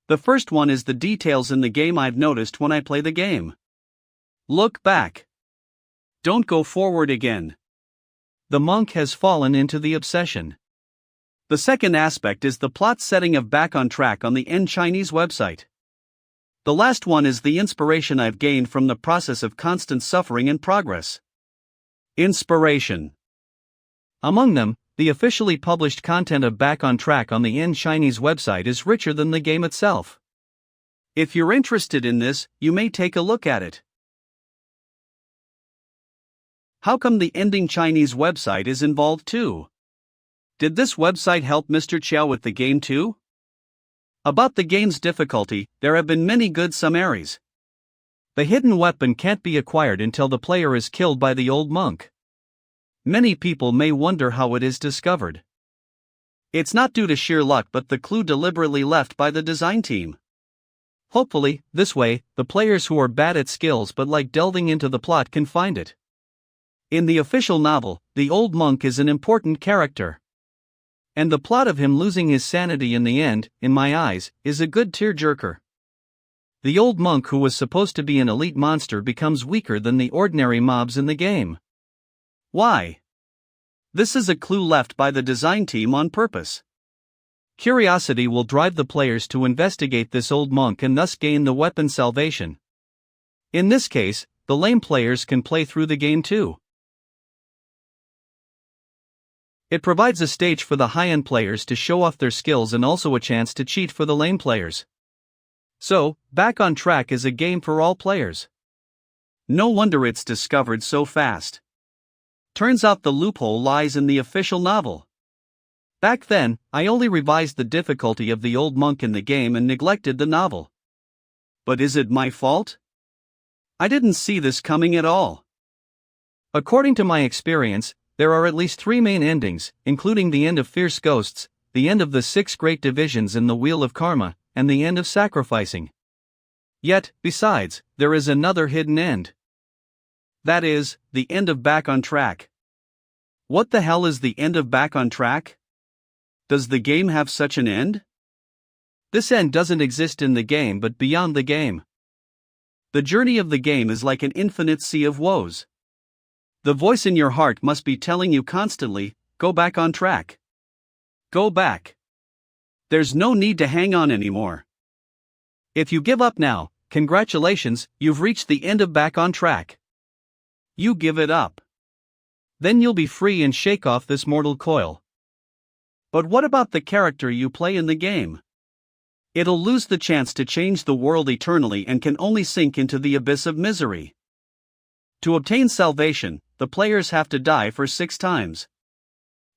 The first one is the details in the game I've noticed when I play the game. Look back. Don't go forward again. The monk has fallen into the obsession. The second aspect is the plot setting of Back on Track on the Chinese website. The last one is the inspiration I've gained from the process of constant suffering and progress. Inspiration. Among them, the officially published content of Back on Track on the Chinese website is richer than the game itself. If you're interested in this, you may take a look at it. How come the ending Chinese website is involved too? Did this website help Mr. Chow with the game too? About the game's difficulty, there have been many good summaries. The hidden weapon can't be acquired until the player is killed by the old monk. Many people may wonder how it is discovered. It's not due to sheer luck but the clue deliberately left by the design team. Hopefully, this way, the players who are bad at skills but like delving into the plot can find it. In the official novel, the old monk is an important character. And the plot of him losing his sanity in the end, in my eyes, is a good tearjerker. The old monk who was supposed to be an elite monster becomes weaker than the ordinary mobs in the game. Why? This is a clue left by the design team on purpose. Curiosity will drive the players to investigate this old monk and thus gain the weapon salvation. In this case, the lame players can play through the game too. It provides a stage for the high-end players to show off their skills and also a chance to cheat for the lame players. So, Back on Track is a game for all players. No wonder it's discovered so fast. Turns out the loophole lies in the official novel. Back then, I only revised the difficulty of the old monk in the game and neglected the novel. But is it my fault? I didn't see this coming at all. According to my experience, there are at least 3 main endings, including the end of Fierce Ghosts, the end of the 6 great divisions in the Wheel of Karma, and the end of Sacrificing. Yet, besides, there is another hidden end. That is, the end of Back on Track. What the hell is the end of Back on Track? Does the game have such an end? This end doesn't exist in the game but beyond the game. The journey of the game is like an infinite sea of woes. The voice in your heart must be telling you constantly, go back on track. Go back. There's no need to hang on anymore. If you give up now, congratulations, you've reached the end of Back on Track. You give it up. Then you'll be free and shake off this mortal coil. But what about the character you play in the game? It'll lose the chance to change the world eternally and can only sink into the abyss of misery. To obtain salvation, the players have to die for 6 times.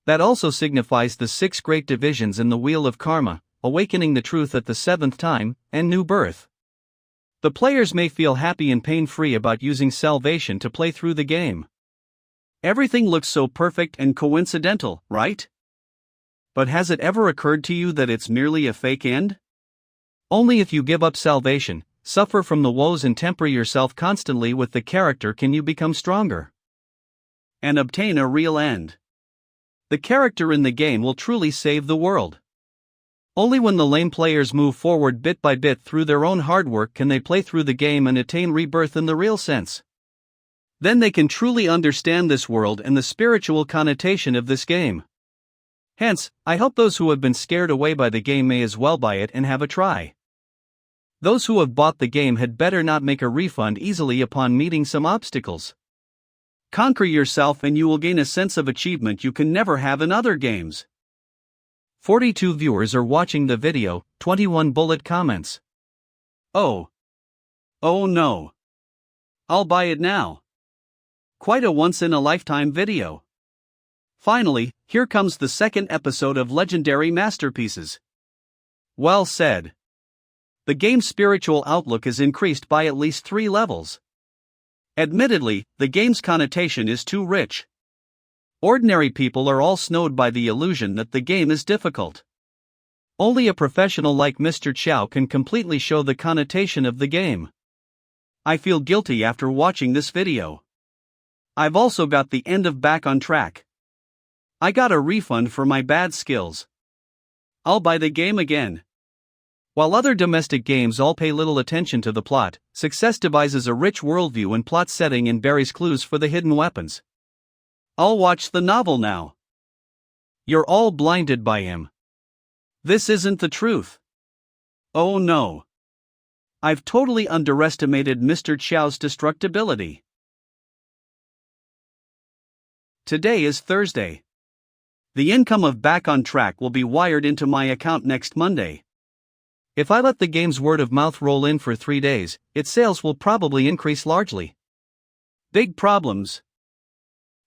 That also signifies the 6 great divisions in the Wheel of Karma, awakening the truth at the 7th time, and new birth. The players may feel happy and pain-free about using salvation to play through the game. Everything looks so perfect and coincidental, right? But has it ever occurred to you that it's merely a fake end? Only if you give up salvation, suffer from the woes and temper yourself constantly with the character can you become stronger. And obtain a real end. The character in the game will truly save the world. Only when the lame players move forward bit by bit through their own hard work can they play through the game and attain rebirth in the real sense. Then they can truly understand this world and the spiritual connotation of this game. Hence, I hope those who have been scared away by the game may as well buy it and have a try. Those who have bought the game had better not make a refund easily upon meeting some obstacles. Conquer yourself and you will gain a sense of achievement you can never have in other games. 42 viewers are watching the video, 21 bullet comments. Oh. Oh no. I'll buy it now. Quite a once-in-a-lifetime video. Finally, here comes the second episode of Legendary Masterpieces. Well said. The game's spiritual outlook is increased by at least 3 levels. Admittedly, the game's connotation is too rich. Ordinary people are all snowed by the illusion that the game is difficult. Only a professional like Mr. Chow can completely show the connotation of the game. I feel guilty after watching this video. I've also got the end of Back on Track. I got a refund for my bad skills. I'll buy the game again. While other domestic games all pay little attention to the plot, Success devises a rich worldview and plot setting and buries clues for the hidden weapons. I'll watch the novel now. You're all blinded by him. This isn't the truth. Oh no. I've totally underestimated Mr. Chow's destructibility. Today is Thursday. The income of Back on Track will be wired into my account next Monday. If I let the game's word of mouth roll in for 3 days, its sales will probably increase largely. Big problems.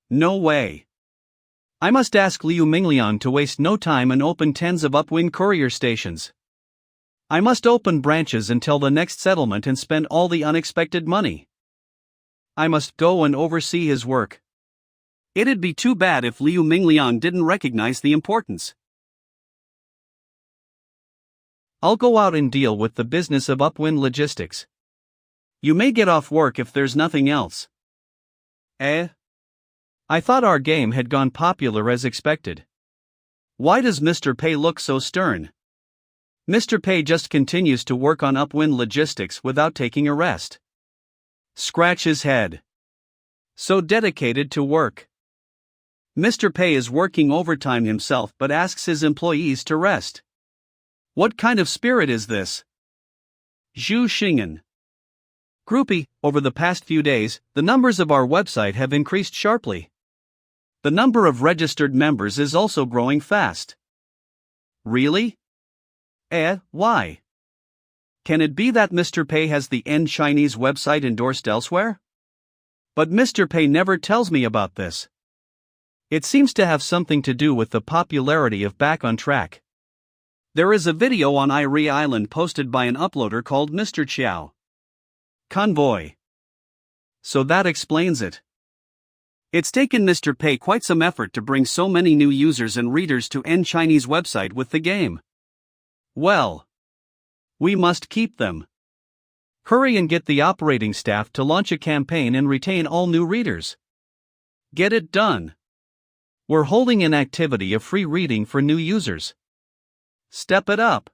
No way. I must ask Liu Minglian to waste no time and open tens of upwind courier stations. I must open branches until the next settlement and spend all the unexpected money. I must go and oversee his work. It'd be too bad if Liu Minglian didn't recognize the importance. I'll go out and deal with the business of upwind logistics. You may get off work if there's nothing else. I thought our game had gone popular as expected. Why does Mr. Pei look so stern? Mr. Pei just continues to work on upwind logistics without taking a rest. Scratch his head. So dedicated to work. Mr. Pei is working overtime himself but asks his employees to rest. What kind of spirit is this? Zhu Xing'an. Groupie, over the past few days, the numbers of our website have increased sharply. The number of registered members is also growing fast. Really? Why? Can it be that Mr. Pei has the Chinese website endorsed elsewhere? But Mr. Pei never tells me about this. It seems to have something to do with the popularity of Back on Track. There is a video on Irie Island posted by an uploader called Mr. Chow. Convoy. So that explains it. It's taken Mr. Pei quite some effort to bring so many new users and readers to Chinese website with the game. Well, we must keep them. Hurry and get the operating staff to launch a campaign and retain all new readers. Get it done. We're holding an activity of free reading for new users. Step it up.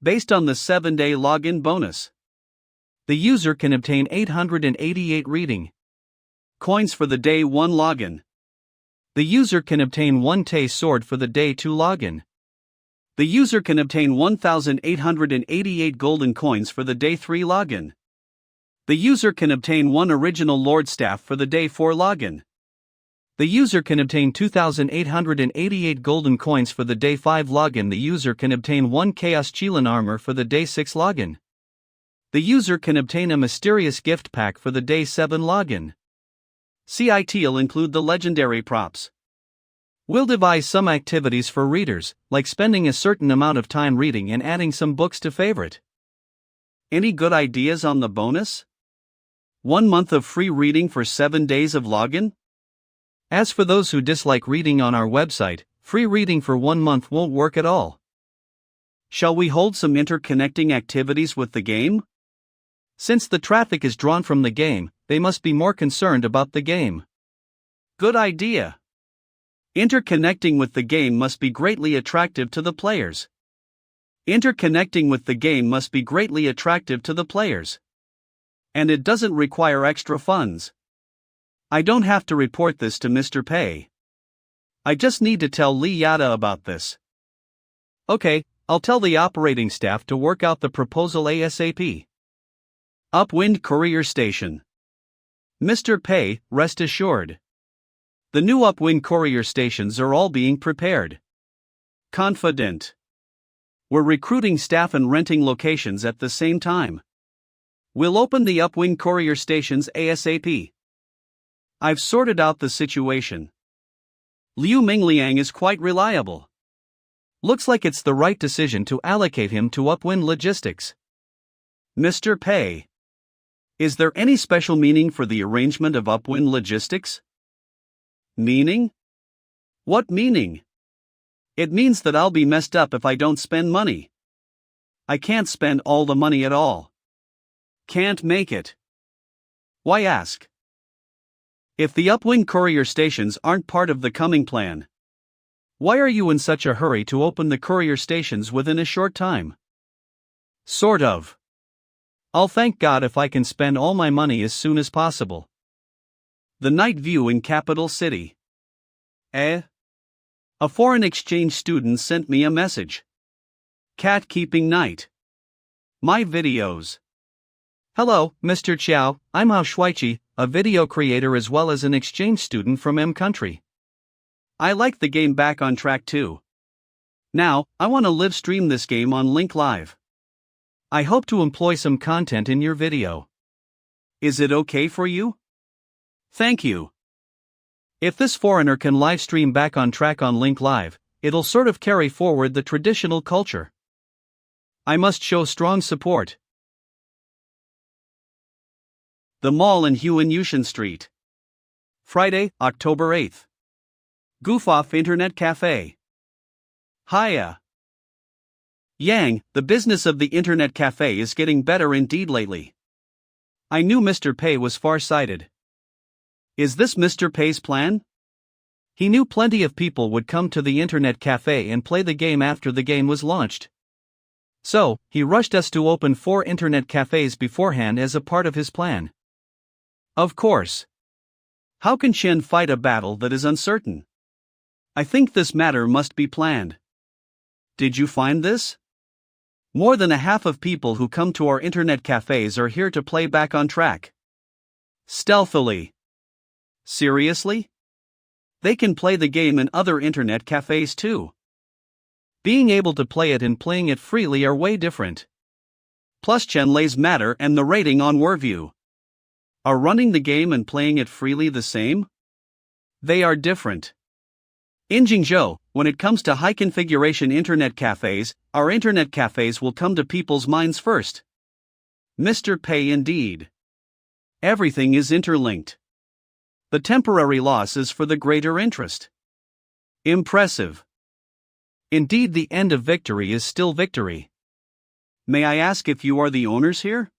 Based on the 7-day login bonus, the user can obtain 888 reading coins for the day 1 login. The user can obtain 1 Tay sword for the day 2 login. The user can obtain 1,888 golden coins for the day 3 login. The user can obtain 1 original Lord Staff for the day 4 login. The user can obtain 2,888 golden coins for the day 5 login. The user can obtain 1 Chaos Chilan armor for the day 6 login. The user can obtain a mysterious gift pack for the day 7 login. CIT'll include the legendary props. We'll devise some activities for readers, like spending a certain amount of time reading and adding some books to favorite. Any good ideas on the bonus? 1 month of free reading for 7 days of login? As for those who dislike reading on our website, free reading for 1 month won't work at all. Shall we hold some interconnecting activities with the game? Since the traffic is drawn from the game, they must be more concerned about the game. Good idea. Interconnecting with the game must be greatly attractive to the players. Interconnecting with the game must be greatly attractive to the players. And it doesn't require extra funds. I don't have to report this to Mr. Pei. I just need to tell Li Yada about this. Okay, I'll tell the operating staff to work out the proposal ASAP. Upwind Courier Station. Mr. Pei, rest assured. The new Upwind Courier Stations are all being prepared. Confident. We're recruiting staff and renting locations at the same time. We'll open the Upwind Courier Stations ASAP. I've sorted out the situation. Liu Mingliang is quite reliable. Looks like it's the right decision to allocate him to Upwind Logistics. Mr. Pei. Is there any special meaning for the arrangement of Upwind Logistics? Meaning? What meaning? It means that I'll be messed up if I don't spend money. I can't spend all the money at all. Can't make it. Why ask? If the upwind courier stations aren't part of the coming plan, why are you in such a hurry to open the courier stations within a short time? Sort of. I'll thank God if I can spend all my money as soon as possible. The night view in capital city. A foreign exchange student sent me a message. Cat keeping night. My videos. Hello, Mr. Chow, I'm Hao Shuiqi, a video creator as well as an exchange student from M country. I like the game Back on Track too. Now, I want to live stream this game on Link Live. I hope to employ some content in your video. Is it okay for you? Thank you. If this foreigner can live stream Back on Track on Link Live, it'll sort of carry forward the traditional culture. I must show strong support. The Mall in Yushan Street. Friday, October 8th. Goof Off Internet Cafe. Hiya. Yang, the business of the internet cafe is getting better indeed lately. I knew Mr. Pei was far-sighted. Is this Mr. Pei's plan? He knew plenty of people would come to the internet cafe and play the game after the game was launched. So, he rushed us to open 4 internet cafes beforehand as a part of his plan. Of course. How can Chen fight a battle that is uncertain? I think this matter must be planned. Did you find this? More than a half of people who come to our internet cafes are here to play Back on Track. Stealthily. Seriously? They can play the game in other internet cafes too. Being able to play it and playing it freely are way different. Plus Chen Lei's matter and the rating on Warview. Are running the game and playing it freely the same? They are different. In Jingzhou, when it comes to high configuration internet cafes, our internet cafes will come to people's minds first. Mr. Pei indeed. Everything is interlinked. The temporary loss is for the greater interest. Impressive. Indeed, the end of victory is still victory. May I ask if you are the owners here?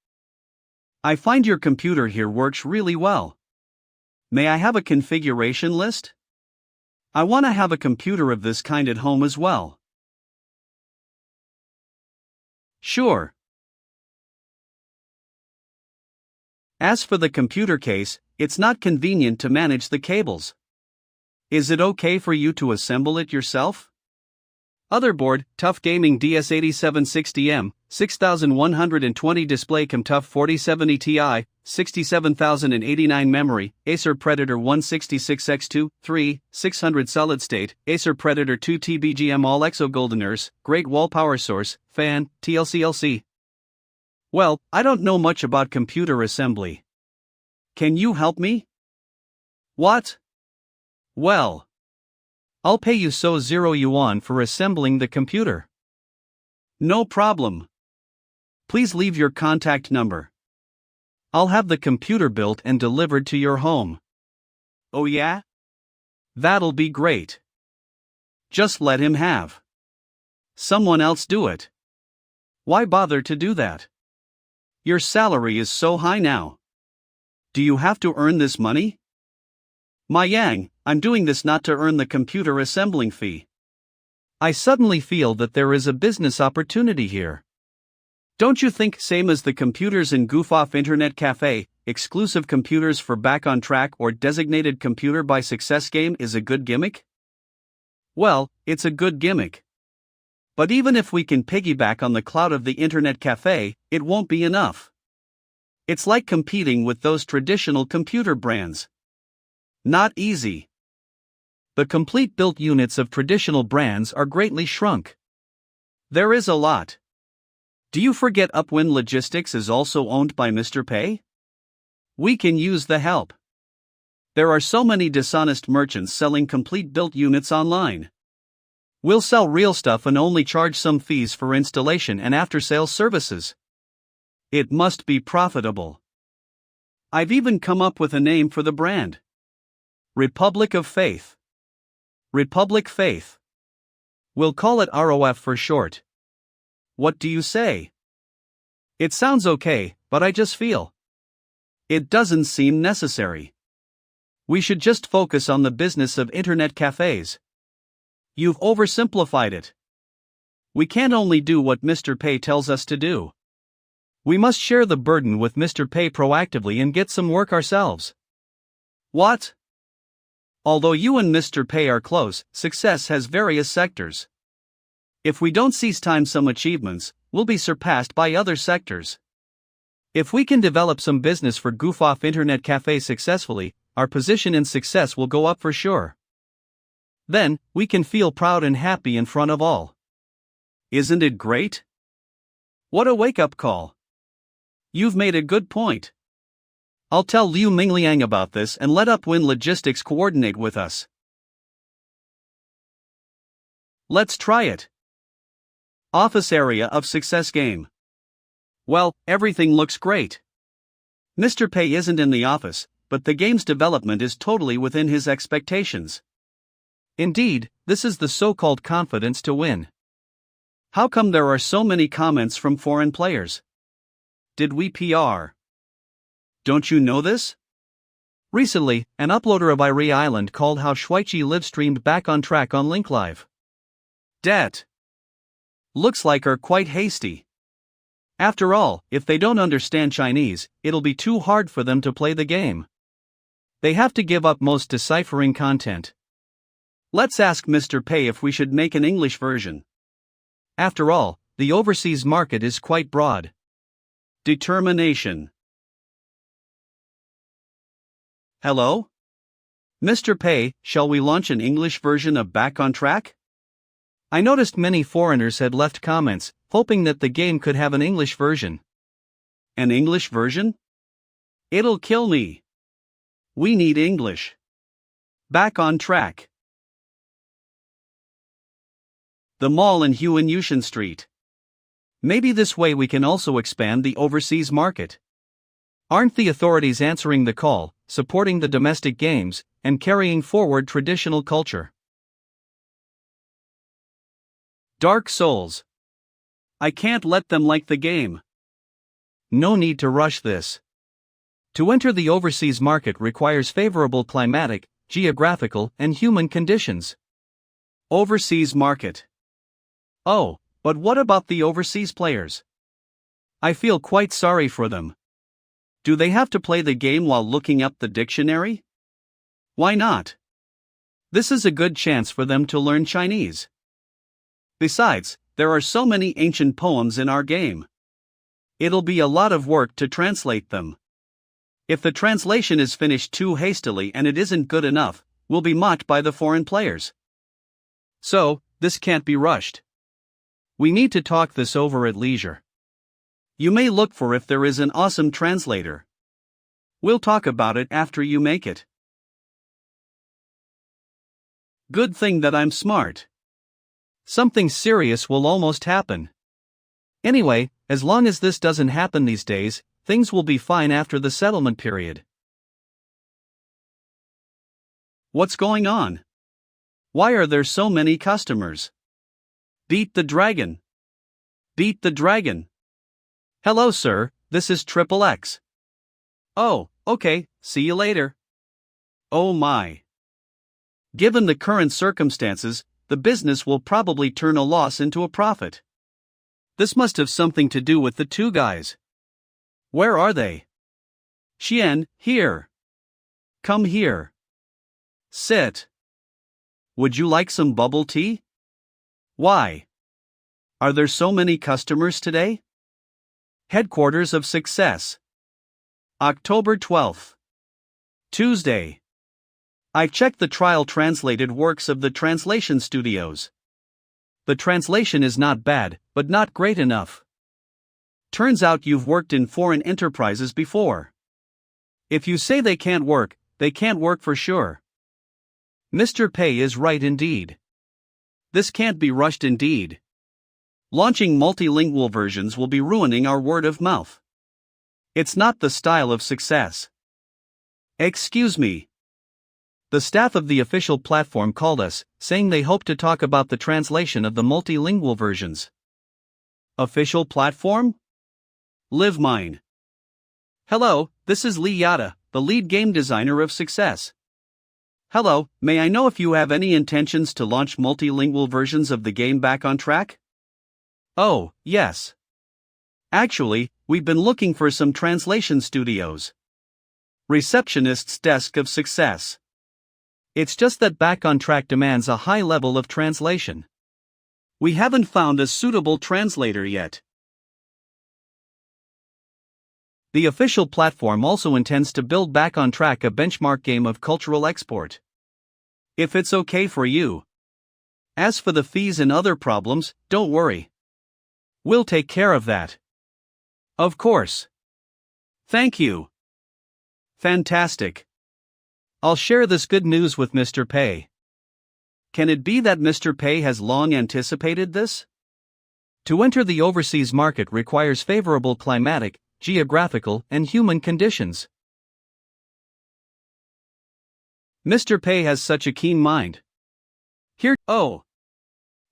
I find your computer here works really well. May I have a configuration list? I want to have a computer of this kind at home as well. Sure. As for the computer case, it's not convenient to manage the cables. Is it okay for you to assemble it yourself? Otherboard, TUF Gaming DS8760M, 6120 display CAM TUF 4070 Ti, 67089 memory, Acer Predator 166X2, 3, 600 solid state, Acer Predator 2 TBGM all exo goldeners, great wall power source, fan, TLC. Well, I don't know much about computer assembly. Can you help me? What? Well, I'll pay you 0 yuan for assembling the computer. No problem. Please leave your contact number. I'll have the computer built and delivered to your home. Oh yeah? That'll be great. Just let him have. Someone else do it. Why bother to do that? Your salary is so high now. Do you have to earn this money? My Yang, I'm doing this not to earn the computer assembling fee. I suddenly feel that there is a business opportunity here. Don't you think same as the computers in Goof Off Internet Cafe, exclusive computers for Back on Track or designated computer by success game is a good gimmick? Well, it's a good gimmick. But even if we can piggyback on the clout of the Internet Cafe, it won't be enough. It's like competing with those traditional computer brands. Not easy. The complete built units of traditional brands are greatly shrunk. There is a lot. Do you forget Upwind Logistics is also owned by Mr. Pei? We can use the help. There are so many dishonest merchants selling complete built units online. We'll sell real stuff and only charge some fees for installation and after-sales services. It must be profitable. I've even come up with a name for the brand. Republic of Faith. Republic Faith. We'll call it ROF for short. What do you say? It sounds okay, but I just feel it doesn't seem necessary. We should just focus on the business of internet cafes. You've oversimplified it. We can't only do what Mr. Pei tells us to do. We must share the burden with Mr. Pei proactively and get some work ourselves. What? Although you and Mr. Pei are close, success has various sectors. If we don't seize time some achievements, we'll be surpassed by other sectors. If we can develop some business for goof-off internet cafes successfully, our position in success will go up for sure. Then, we can feel proud and happy in front of all. Isn't it great? What a wake-up call. You've made a good point. I'll tell Liu Mingliang about this and let Upwind Logistics coordinate with us. Let's try it. Office area of success game. Well, everything looks great. Mr. Pei isn't in the office, but the game's development is totally within his expectations. Indeed, this is the so-called confidence to win. How come there are so many comments from foreign players? Did we PR? Don't you know this? Recently, an uploader of Irie Island called how Shuichi live-streamed Back on Track on Link Live. Det. Looks like are quite hasty. After all, if they don't understand Chinese, it'll be too hard for them to play the game. They have to give up most deciphering content. Let's ask Mr. Pei if we should make an English version. After all, the overseas market is quite broad. Determination. Hello? Mr. Pei, shall we launch an English version of Back on Track? I noticed many foreigners had left comments, hoping that the game could have an English version. An English version? It'll kill me. We need English. Back on Track. The mall in Huan Yushan Street. Maybe this way we can also expand the overseas market. Aren't the authorities answering the call, supporting the domestic games, and carrying forward traditional culture? Dark Souls. I can't let them like the game. No need to rush this. To enter the overseas market requires favorable climatic, geographical, and human conditions. Overseas market. Oh, but what about the overseas players? I feel quite sorry for them. Do they have to play the game while looking up the dictionary? Why not? This is a good chance for them to learn Chinese. Besides, there are so many ancient poems in our game. It'll be a lot of work to translate them. If the translation is finished too hastily and it isn't good enough, we'll be mocked by the foreign players. So, this can't be rushed. We need to talk this over at leisure. You may look for if there is an awesome translator. We'll talk about it after you make it. Good thing that I'm smart. Something serious will almost happen. Anyway, as long as this doesn't happen these days, things will be fine after the settlement period. What's going on? Why are there so many customers? Beat the dragon. Beat the dragon. Hello, sir, this is Triple X. Oh, okay, see you later. Oh my. Given the current circumstances, the business will probably turn a loss into a profit. This must have something to do with the two guys. Where are they? Xian, here. Come here. Sit. Would you like some bubble tea? Why? Are there so many customers today? Headquarters of Success. October 12th. Tuesday. I checked the trial translated works of the translation studios. The translation is not bad, but not great enough. Turns out you've worked in foreign enterprises before. If you say they can't work for sure. Mr. Pei is right indeed. This can't be rushed indeed. Launching multilingual versions will be ruining our word of mouth. It's not the style of Success. Excuse me. The staff of the official platform called us, saying they hope to talk about the translation of the multilingual versions. Official platform? Live mine. Hello, this is Lee Yada, the lead game designer of Success. Hello, may I know if you have any intentions to launch multilingual versions of the game Back on Track? Oh, yes. Actually, we've been looking for some translation studios. Receptionist's desk of Success. It's just that Back on Track demands a high level of translation. We haven't found a suitable translator yet. The official platform also intends to build Back on Track a benchmark game of cultural export. If it's okay for you. As for the fees and other problems, don't worry. We'll take care of that. Of course. Thank you. Fantastic. I'll share this good news with Mr. Pei. Can it be that Mr. Pei has long anticipated this? To enter the overseas market requires favorable climatic, geographical, and human conditions. Mr. Pei has such a keen mind. Oh.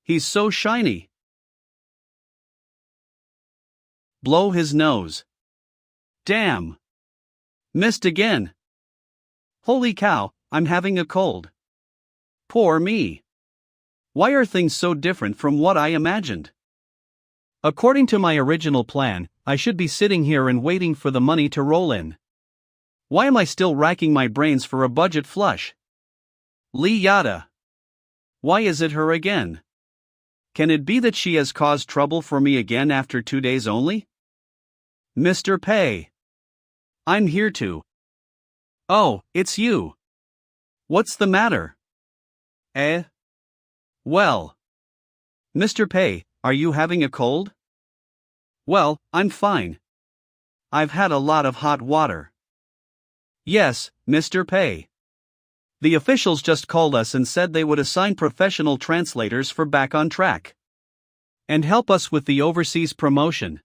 He's so shiny. Blow his nose. Damn. Missed again. Holy cow, I'm having a cold. Poor me. Why are things so different from what I imagined? According to my original plan, I should be sitting here and waiting for the money to roll in. Why am I still racking my brains for a budget flush? Lee Yada. Why is it her again? Can it be that she has caused trouble for me again after 2 days only? Mr. Pei. I'm here to. Oh, it's you. What's the matter? Well. Mr. Pei, are you having a cold? Well, I'm fine. I've had a lot of hot water. Yes, Mr. Pei. The officials just called us and said they would assign professional translators for Back on Track. And help us with the overseas promotion.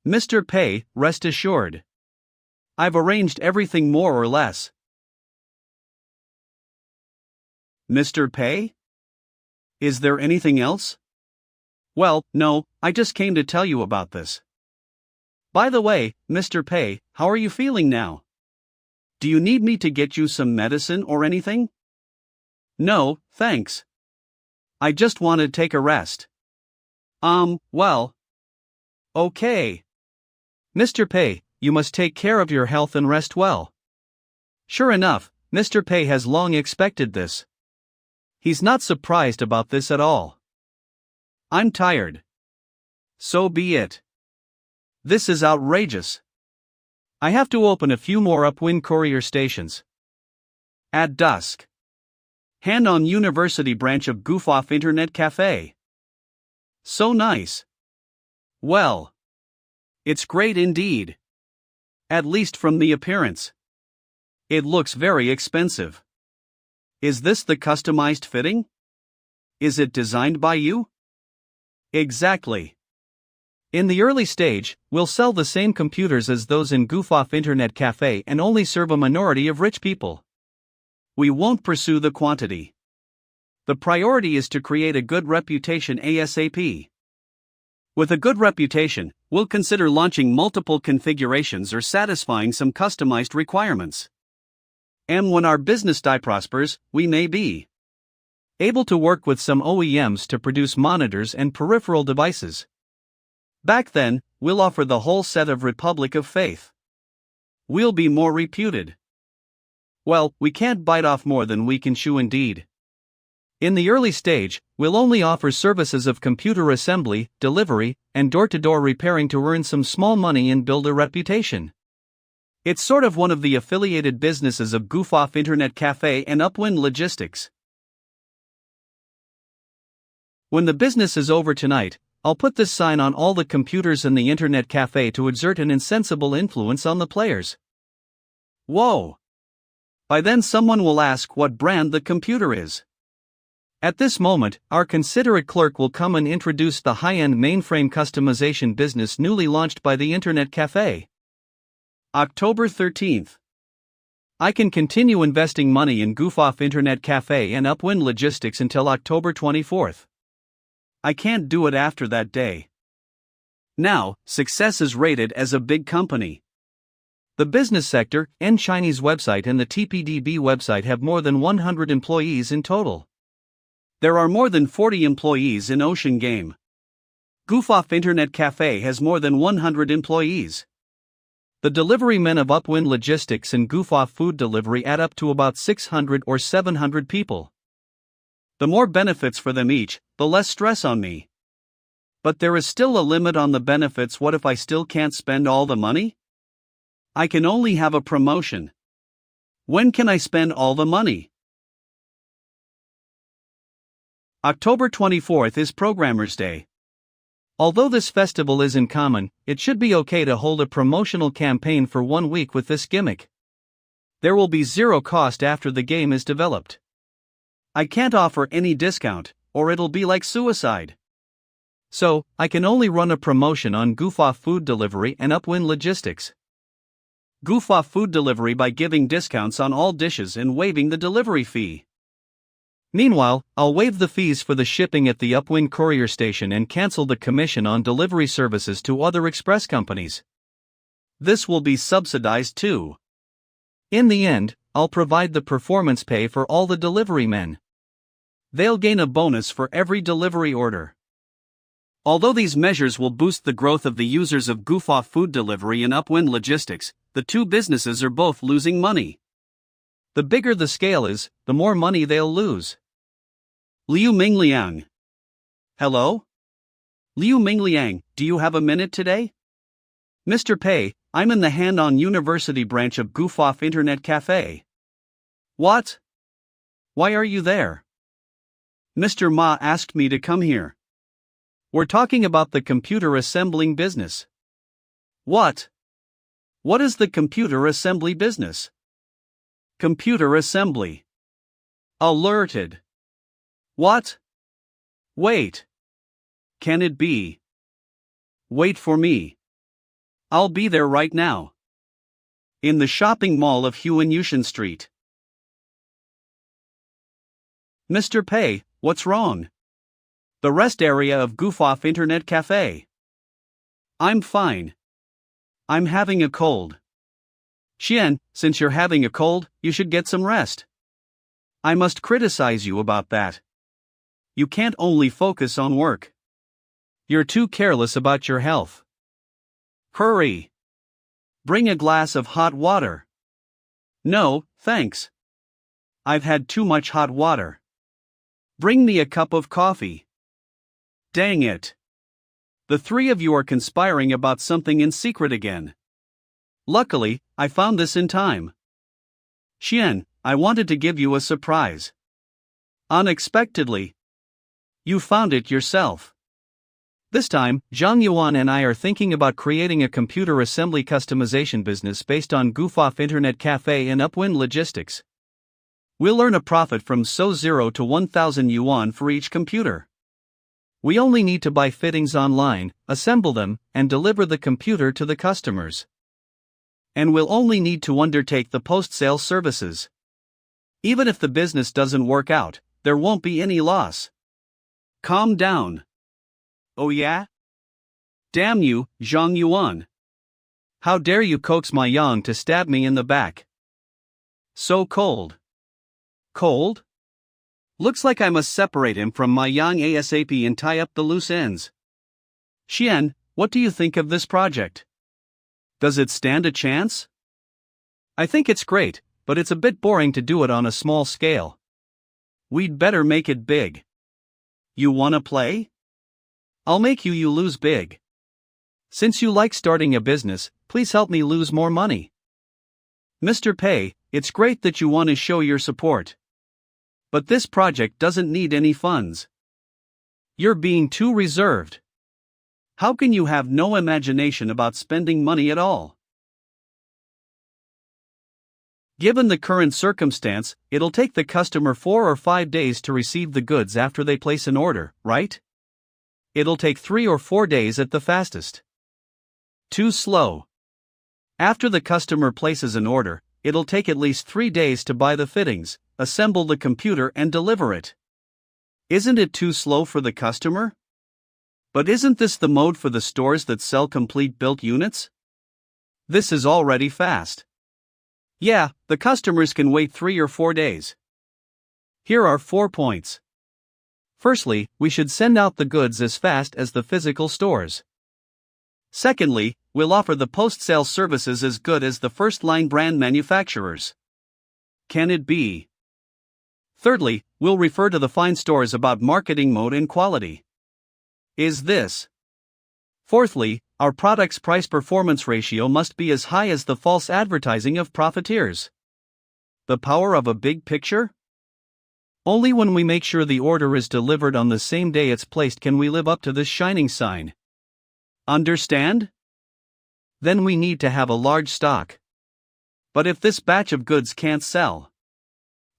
Mr. Pei, rest assured. I've arranged everything more or less. Mr. Pei? Is there anything else? Well, no, I just came to tell you about this. By the way, Mr. Pei, how are you feeling now? Do you need me to get you some medicine or anything? No, thanks. I just want to take a rest. Well. Okay. Mr. Pei, you must take care of your health and rest well. Sure enough, Mr. Pei has long expected this. He's not surprised about this at all. I'm tired. So be it. This is outrageous. I have to open a few more upwind courier stations. At dusk. Han-on University branch of Goof-Off Internet Cafe. So nice. Well. It's great indeed. At least from the appearance. It looks very expensive. Is this the customized fitting? Is it designed by you? Exactly. In the early stage, we'll sell the same computers as those in Goof-Off Internet Cafe and only serve a minority of rich people. We won't pursue the quantity. The priority is to create a good reputation ASAP. With a good reputation, we'll consider launching multiple configurations or satisfying some customized requirements. And when our business prospers, we may be able to work with some OEMs to produce monitors and peripheral devices. Back then, we'll offer the whole set of Republic of Faith. We'll be more reputed. Well, we can't bite off more than we can chew indeed. In the early stage, we'll only offer services of computer assembly, delivery, and door-to-door repairing to earn some small money and build a reputation. It's sort of one of the affiliated businesses of Goof-Off Internet Cafe and Upwind Logistics. When the business is over tonight, I'll put this sign on all the computers in the Internet Cafe to exert an insensible influence on the players. Whoa! By then someone will ask what brand the computer is. At this moment, our considerate clerk will come and introduce the high-end mainframe customization business newly launched by the Internet Cafe. October 13th. I can continue investing money in Goof-Off Internet Cafe and Upwind Logistics until October 24th. I can't do it after that day. Now, success is rated as a big company. The business sector, and Chinese website and the TPDB website have more than 100 employees in total. There are more than 40 employees in Ocean Game. Goof Off Internet Cafe has more than 100 employees. The delivery men of Upwind Logistics and Goof Off Food Delivery add up to about 600 or 700 people. The more benefits for them each, the less stress on me. But there is still a limit on the benefits. What if I still can't spend all the money? I can only have a promotion. When can I spend all the money? October 24th is Programmers Day. Although this festival isn't common, it should be okay to hold a promotional campaign for 1 week with this gimmick. There will be zero cost after the game is developed. I can't offer any discount, or it'll be like suicide. So, I can only run a promotion on Goof Off Food Delivery and Upwind Logistics. Goof Off Food Delivery by giving discounts on all dishes and waiving the delivery fee. Meanwhile, I'll waive the fees for the shipping at the Upwind courier station and cancel the commission on delivery services to other express companies. This will be subsidized too. In the end, I'll provide the performance pay for all the delivery men. They'll gain a bonus for every delivery order. Although these measures will boost the growth of the users of Goof Off Food Delivery and Upwind Logistics, the two businesses are both losing money. The bigger the scale is, the more money they'll lose. Liu Mingliang. Hello? Liu Mingliang, do you have a minute today? Mr. Pei, I'm in the Handan University branch of Goof Off Internet Cafe. What? Why are you there? Mr. Ma asked me to come here. We're talking about the computer assembling business. What? What is the computer assembly business? Computer assembly. Alerted. What? Wait. Can it be? Wait for me. I'll be there right now. In the shopping mall of Huanyushan Street. Mr. Pei, what's wrong? The rest area of Goof Off Internet Cafe. I'm fine. I'm having a cold. Xian, since you're having a cold, you should get some rest. I must criticize you about that. You can't only focus on work. You're too careless about your health. Hurry. Bring a glass of hot water. No, thanks. I've had too much hot water. Bring me a cup of coffee. Dang it. The three of you are conspiring about something in secret again. Luckily, I found this in time. Xian, I wanted to give you a surprise. Unexpectedly. You found it yourself. This time, Zhang Yuan and I are thinking about creating a computer assembly customization business based on Goof Off Internet Cafe and Upwind Logistics. We'll earn a profit from 0 to 1,000 yuan for each computer. We only need to buy fittings online, assemble them, and deliver the computer to the customers. And we'll only need to undertake the post-sale services. Even if the business doesn't work out, there won't be any loss. Calm down. Oh yeah? Damn you, Zhang Yuan. How dare you coax my Yang to stab me in the back? So cold. Cold? Looks like I must separate him from my Yang ASAP and tie up the loose ends. Xian, what do you think of this project? Does it stand a chance? I think it's great, but it's a bit boring to do it on a small scale. We'd better make it big. You wanna play? I'll make you lose big. Since you like starting a business, please help me lose more money. Mr. Pei, it's great that you want to show your support. But this project doesn't need any funds. You're being too reserved. How can you have no imagination about spending money at all? Given the current circumstance, it'll take the customer 4 or 5 days to receive the goods after they place an order, right? It'll take 3 or 4 days at the fastest. Too slow. After the customer places an order, it'll take at least 3 days to buy the fittings, assemble the computer and deliver it. Isn't it too slow for the customer? But isn't this the mode for the stores that sell complete built units? This is already fast. Yeah, the customers can wait 3 or 4 days. Here are 4 points. Firstly, we should send out the goods as fast as the physical stores. Secondly, we'll offer the post-sale services as good as the first-line brand manufacturers. Can it be? Thirdly, we'll refer to the fine stores about marketing mode and quality. Is this? Fourthly, our product's price-performance ratio must be as high as the false advertising of profiteers. The power of a big picture? Only when we make sure the order is delivered on the same day it's placed can we live up to this shining sign. Understand? Then we need to have a large stock. But if this batch of goods can't sell,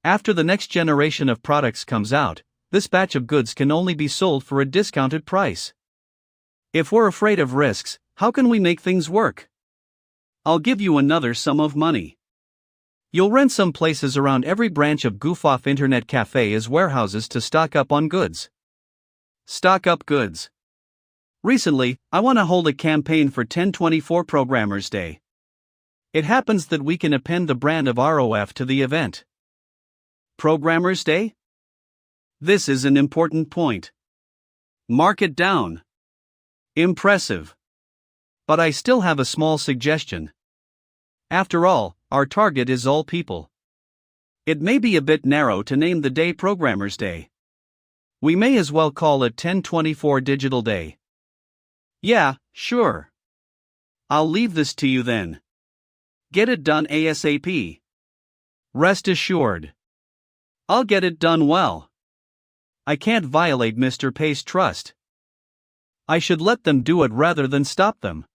after the next generation of products comes out, this batch of goods can only be sold for a discounted price. If we're afraid of risks, how can we make things work? I'll give you another sum of money. You'll rent some places around every branch of goof-off internet cafe as warehouses to stock up on goods. Stock up goods. Recently, I want to hold a campaign for 1024 Programmers Day. It happens that we can append the brand of ROF to the event. Programmers Day? This is an important point. Mark it down. Impressive. But I still have a small suggestion. After all, our target is all people. It may be a bit narrow to name the day Programmers Day. We may as well call it 1024 Digital Day. Yeah, sure. I'll leave this to you then. Get it done ASAP. Rest assured. I'll get it done well. I can't violate Mr. Pei's trust. I should let them do it rather than stop them.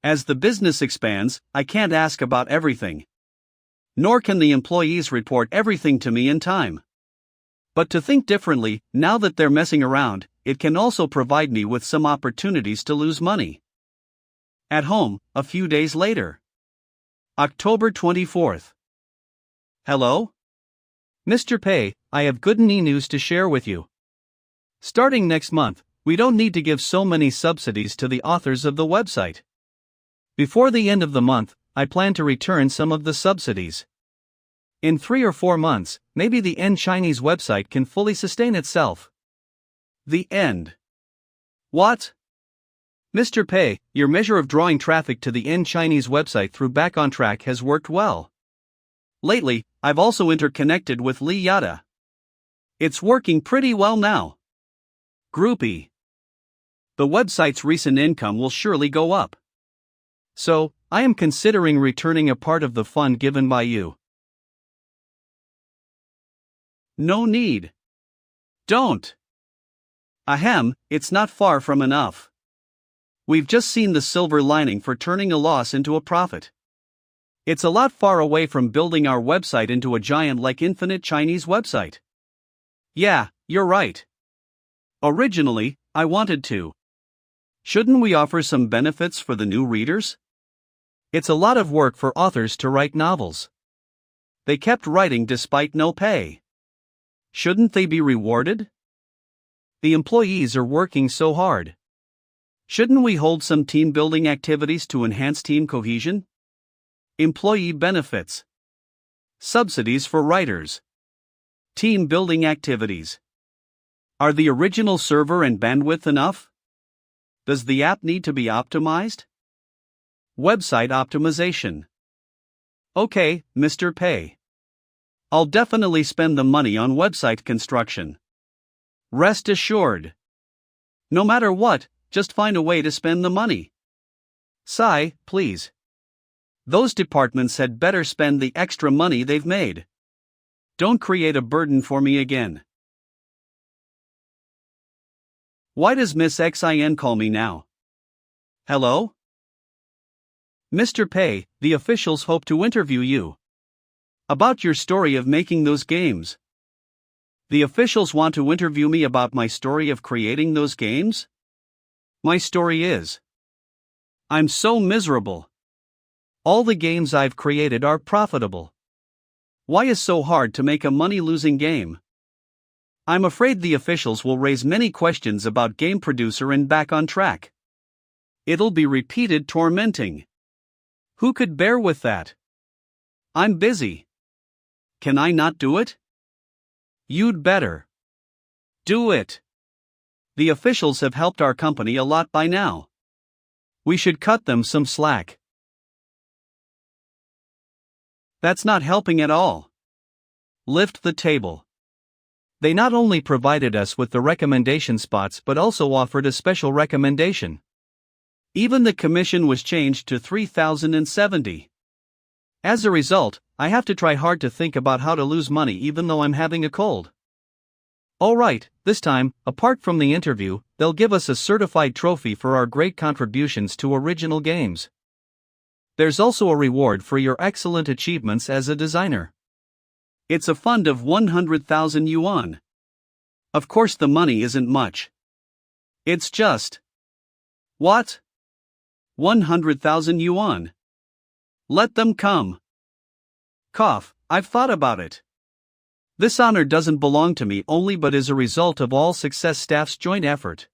As the business expands, I can't ask about everything. Nor can the employees report everything to me in time. But to think differently, now that they're messing around, it can also provide me with some opportunities to lose money. At home, a few days later. October 24th. Hello? Mr. Pei, I have good news to share with you. Starting next month, we don't need to give so many subsidies to the authors of the website. Before the end of the month, I plan to return some of the subsidies. In 3 or 4 months, maybe the N Chinese website can fully sustain itself. The end. What? Mr. Pei, your measure of drawing traffic to the N Chinese website through Back on Track has worked well. Lately, I've also interconnected with Li Yada. It's working pretty well now. Groupie. The website's recent income will surely go up. So, I am considering returning a part of the fund given by you. No need. Don't. Ahem, it's not far from enough. We've just seen the silver lining for turning a loss into a profit. It's a lot far away from building our website into a giant like Infinite Chinese website. Yeah, you're right. Originally, I wanted to. Shouldn't we offer some benefits for the new readers? It's a lot of work for authors to write novels. They kept writing despite no pay. Shouldn't they be rewarded? The employees are working so hard. Shouldn't we hold some team-building activities to enhance team cohesion? Employee benefits. Subsidies for writers. Team-building activities. Are the original server and bandwidth enough? Does the app need to be optimized? Website optimization. Okay, Mr. Pei. I'll definitely spend the money on website construction. Rest assured. No matter what, just find a way to spend the money. Sai, please. Those departments had better spend the extra money they've made. Don't create a burden for me again. Why does Miss Xin call me now? Hello? Mr. Pei, the officials hope to interview you. About your story of making those games. The officials want to interview me about my story of creating those games? My story is. I'm so miserable. All the games I've created are profitable. Why is so hard to make a money-losing game? I'm afraid the officials will raise many questions about game producer and back on track. It'll be repeated tormenting. Who could bear with that? I'm busy. Can I not do it? You'd better. Do it. The officials have helped our company a lot by now. We should cut them some slack. That's not helping at all. Lift the table. They not only provided us with the recommendation spots but also offered a special recommendation. Even the commission was changed to 3,070. As a result, I have to try hard to think about how to lose money even though I'm having a cold. Alright, this time, apart from the interview, they'll give us a certified trophy for our great contributions to original games. There's also a reward for your excellent achievements as a designer. It's a fund of 100,000 yuan. Of course, the money isn't much. It's just. What? 100,000 yuan. Let them come. Cough, I've thought about it. This honor doesn't belong to me only but is a result of all Success staff's joint effort.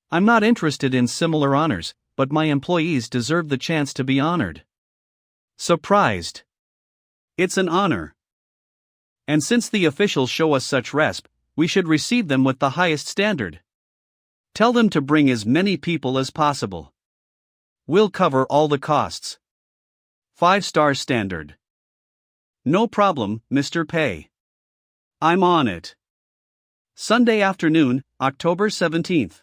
I'm not interested in similar honors, but my employees deserve the chance to be honored. Surprised. It's an honor. And since the officials show us such respect, we should receive them with the highest standard. Tell them to bring as many people as possible. We'll cover all the costs. 5-star standard. No problem, Mr. Pei. I'm on it. Sunday afternoon, October 17th.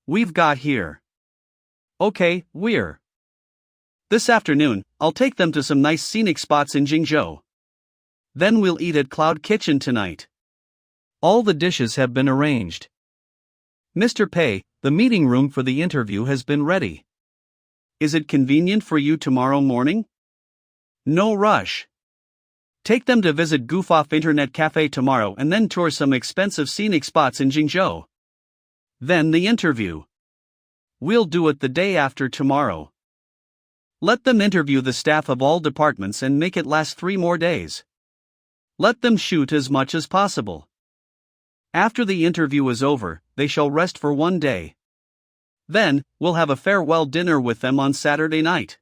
We've got here. Okay, we're. This afternoon, I'll take them to some nice scenic spots in Jingzhou. Then we'll eat at Cloud Kitchen tonight. All the dishes have been arranged. Mr. Pei, the meeting room for the interview has been ready. Is it convenient for you tomorrow morning? No rush. Take them to visit Goof-Off Internet Cafe tomorrow and then tour some expensive scenic spots in Jingzhou. Then the interview. We'll do it the day after tomorrow. Let them interview the staff of all departments and make it last 3 more days. Let them shoot as much as possible. After the interview is over, they shall rest for 1 day. Then, we'll have a farewell dinner with them on Saturday night.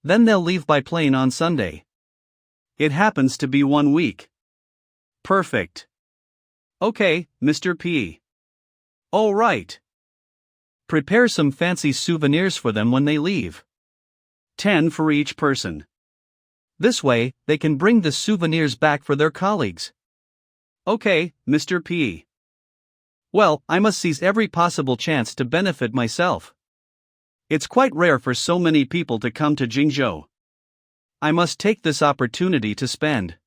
Then they'll leave by plane on Sunday. It happens to be 1 week. Perfect. Okay, Mr. P. Oh, right. Prepare some fancy souvenirs for them when they leave. 10 for each person. This way, they can bring the souvenirs back for their colleagues. Okay, Mr. P. Well, I must seize every possible chance to benefit myself. It's quite rare for so many people to come to Jingzhou. I must take this opportunity to spend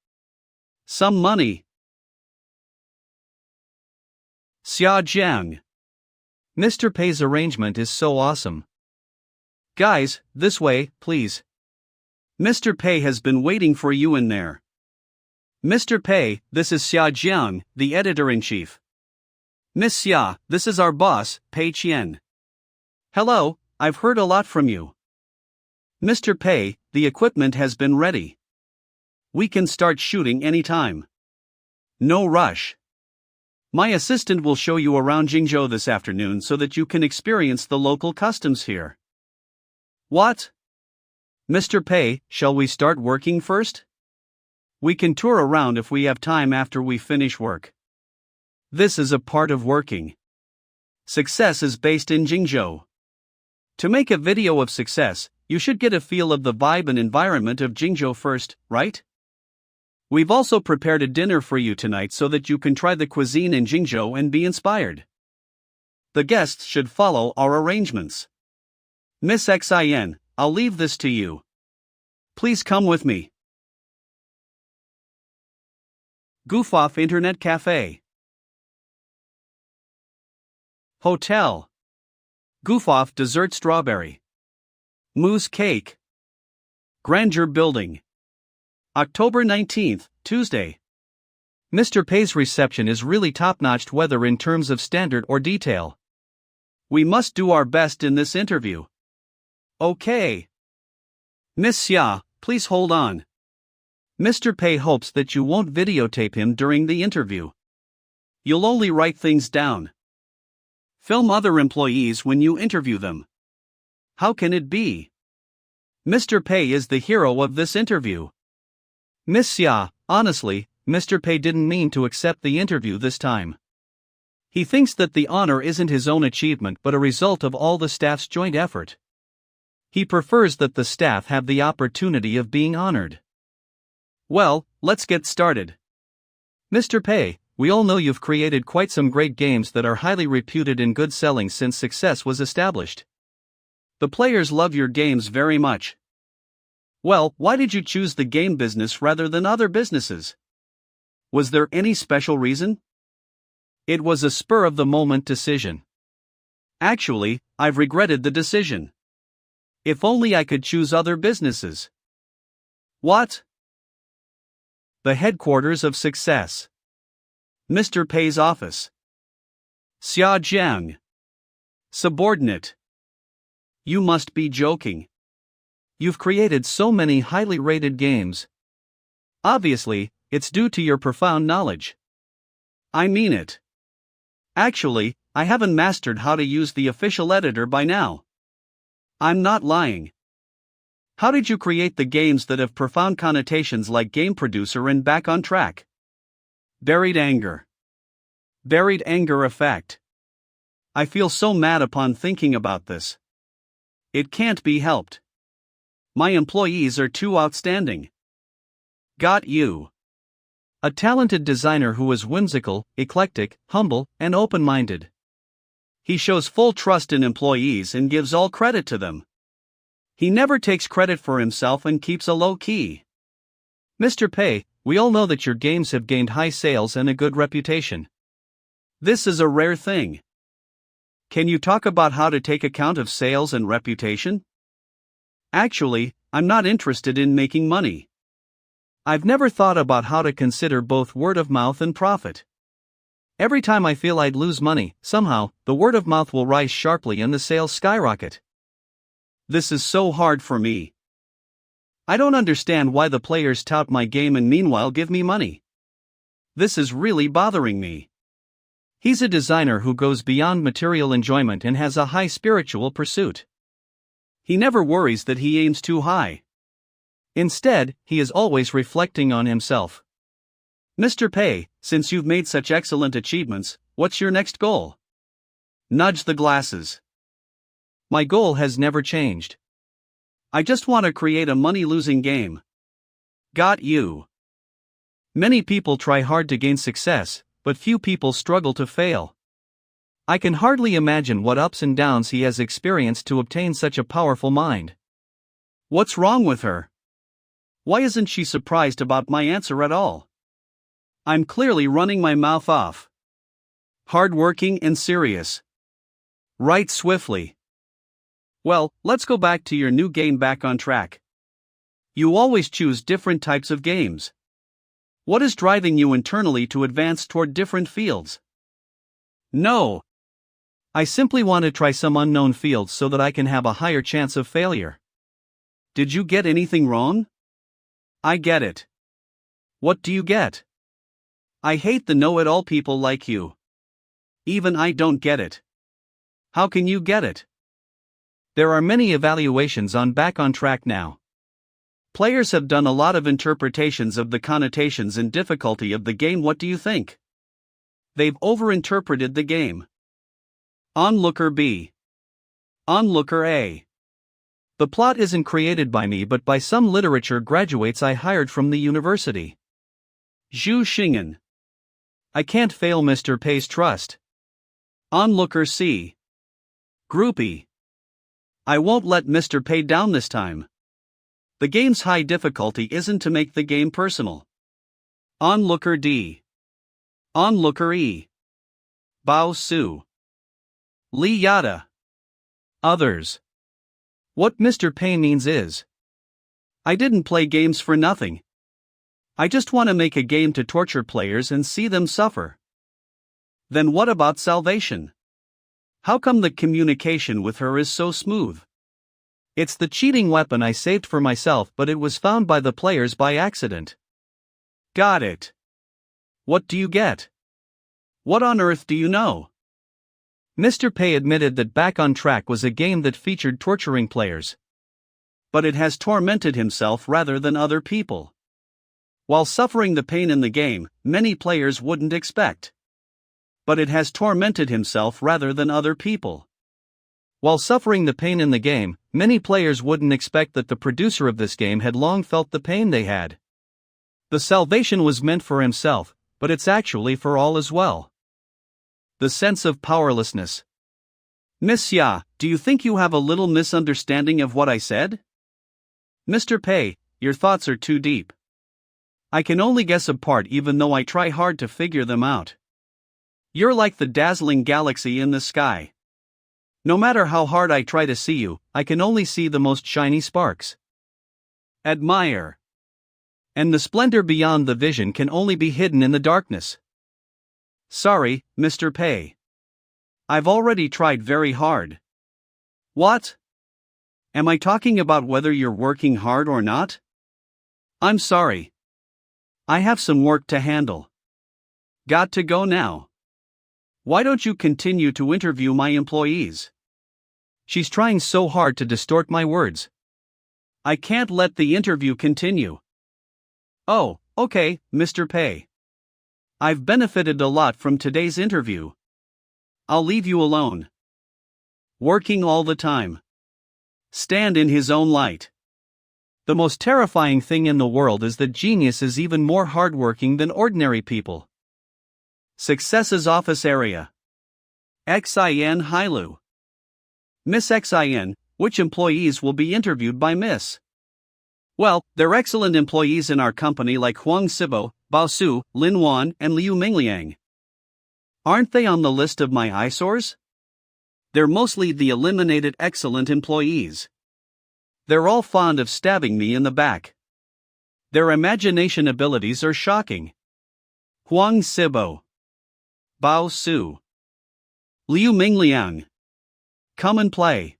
some money. Xia Jiang. Mr. Pei's arrangement is so awesome. Guys, this way, please. Mr. Pei has been waiting for you in there. Mr. Pei, this is Xia Jiang, the editor-in-chief. Miss Xia, this is our boss, Pei Qian. Hello, I've heard a lot from you. Mr. Pei, the equipment has been ready. We can start shooting anytime. No rush. My assistant will show you around Jingzhou this afternoon so that you can experience the local customs here. What? Mr. Pei, shall we start working first? We can tour around if we have time after we finish work. This is a part of working. Success is based in Jingzhou. To make a video of success, you should get a feel of the vibe and environment of Jingzhou first, right? We've also prepared a dinner for you tonight so that you can try the cuisine in Jingzhou and be inspired. The guests should follow our arrangements. Miss Xin, I'll leave this to you. Please come with me. Goof-Off Internet Cafe. Hotel. Goof-Off Dessert Strawberry. Mousse Cake. Grandeur Building. October 19th, Tuesday. Mr. Pei's reception is really top-notch whether in terms of standard or detail. We must do our best in this interview. Okay. Miss Xia, please hold on. Mr. Pei hopes that you won't videotape him during the interview. You'll only write things down. Film other employees when you interview them. How can it be? Mr. Pei is the hero of this interview. Miss Xia, honestly, Mr. Pei didn't mean to accept the interview this time. He thinks that the honor isn't his own achievement but a result of all the staff's joint effort. He prefers that the staff have the opportunity of being honored. Well, let's get started. Mr. Pei, we all know you've created quite some great games that are highly reputed and good selling since success was established. The players love your games very much. Well, why did you choose the game business rather than other businesses? Was there any special reason? It was a spur-of-the-moment decision. Actually, I've regretted the decision. If only I could choose other businesses. What? The headquarters of success. Mr. Pei's office. Xia Jiang. Subordinate. You must be joking. You've created so many highly rated games. Obviously, it's due to your profound knowledge. I mean it. Actually, I haven't mastered how to use the official editor by now. I'm not lying. How did you create the games that have profound connotations like Game Producer and Back on Track? Buried anger. Buried anger effect. I feel so mad upon thinking about this. It can't be helped. My employees are too outstanding. Got you. A talented designer who is whimsical, eclectic, humble, and open-minded. He shows full trust in employees and gives all credit to them. He never takes credit for himself and keeps a low key. Mr. Pei, we all know that your games have gained high sales and a good reputation. This is a rare thing. Can you talk about how to take account of sales and reputation? Actually, I'm not interested in making money. I've never thought about how to consider both word of mouth and profit. Every time I feel I'd lose money, somehow, the word of mouth will rise sharply and the sales skyrocket. This is so hard for me. I don't understand why the players tout my game and meanwhile give me money. This is really bothering me. He's a designer who goes beyond material enjoyment and has a high spiritual pursuit. He never worries that he aims too high. Instead, he is always reflecting on himself. Mr. Pei, since you've made such excellent achievements, what's your next goal? Nudge the glasses. My goal has never changed. I just want to create a money-losing game. Got you. Many people try hard to gain success, but few people struggle to fail. I can hardly imagine what ups and downs he has experienced to obtain such a powerful mind. What's wrong with her? Why isn't she surprised about my answer at all? I'm clearly running my mouth off. Hardworking and serious. Write swiftly. Well, let's go back to your new game Back on Track. You always choose different types of games. What is driving you internally to advance toward different fields? No. I simply want to try some unknown fields so that I can have a higher chance of failure. Did you get anything wrong? I get it. What do you get? I hate the know-it-all people like you. Even I don't get it. How can you get it? There are many evaluations on Back on Track now. Players have done a lot of interpretations of the connotations and difficulty of the game. What do you think? They've overinterpreted the game. Onlooker B. Onlooker A. The plot isn't created by me but by some literature graduates I hired from the university. Zhu Xingen. I can't fail Mr. Pei's trust. Onlooker C. Groupie. I won't let Mr. Pei down this time. The game's high difficulty isn't to make the game personal. Onlooker D. Onlooker E. Bao Su. Li Yada. Others. What Mr. Pei means is, I didn't play games for nothing. I just want to make a game to torture players and see them suffer. Then what about salvation? How come the communication with her is so smooth? It's the cheating weapon I saved for myself, but it was found by the players by accident. Got it. What do you get? What on earth do you know? Mr. Pei admitted that Back on Track was a game that featured torturing players. But it has tormented himself rather than other people. While suffering the pain in the game, many players wouldn't expect. But it has tormented himself rather than other people. While suffering the pain in the game, many players wouldn't expect that the producer of this game had long felt the pain they had. The salvation was meant for himself, but it's actually for all as well. The sense of powerlessness. Miss Ya, do you think you have a little misunderstanding of what I said? Mr. Pei, your thoughts are too deep. I can only guess a part even though I try hard to figure them out. You're like the dazzling galaxy in the sky. No matter how hard I try to see you, I can only see the most shiny sparks. Admire. And the splendor beyond the vision can only be hidden in the darkness. Sorry, Mr. Pei. I've already tried very hard. What? Am I talking about whether you're working hard or not? I'm sorry. I have some work to handle. Got to go now. Why don't you continue to interview my employees? She's trying so hard to distort my words. I can't let the interview continue. Oh, okay, Mr. Pei. I've benefited a lot from today's interview. I'll leave you alone. Working all the time. Stand in his own light. The most terrifying thing in the world is that genius is even more hardworking than ordinary people. Success's office area. XIN Hailu. Miss XIN, which employees will be interviewed by Miss? Well, they're excellent employees in our company like Huang Sibo, Bao Su, Lin Wan, and Liu Mingliang. Aren't they on the list of my eyesores? They're mostly the eliminated excellent employees. They're all fond of stabbing me in the back. Their imagination abilities are shocking. Huang Sibo. Bao Su. Liu Mingliang. Come and play.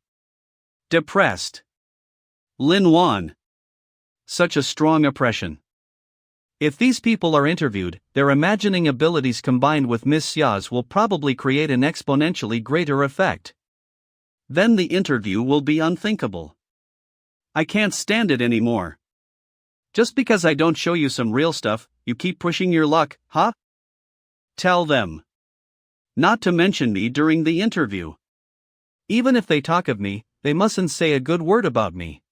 Depressed. Lin Wan. Such a strong oppression. If these people are interviewed, their imagining abilities combined with Miss Xia's will probably create an exponentially greater effect. Then the interview will be unthinkable. I can't stand it anymore. Just because I don't show you some real stuff, you keep pushing your luck, huh? Tell them not to mention me during the interview. Even if they talk of me, they mustn't say a good word about me.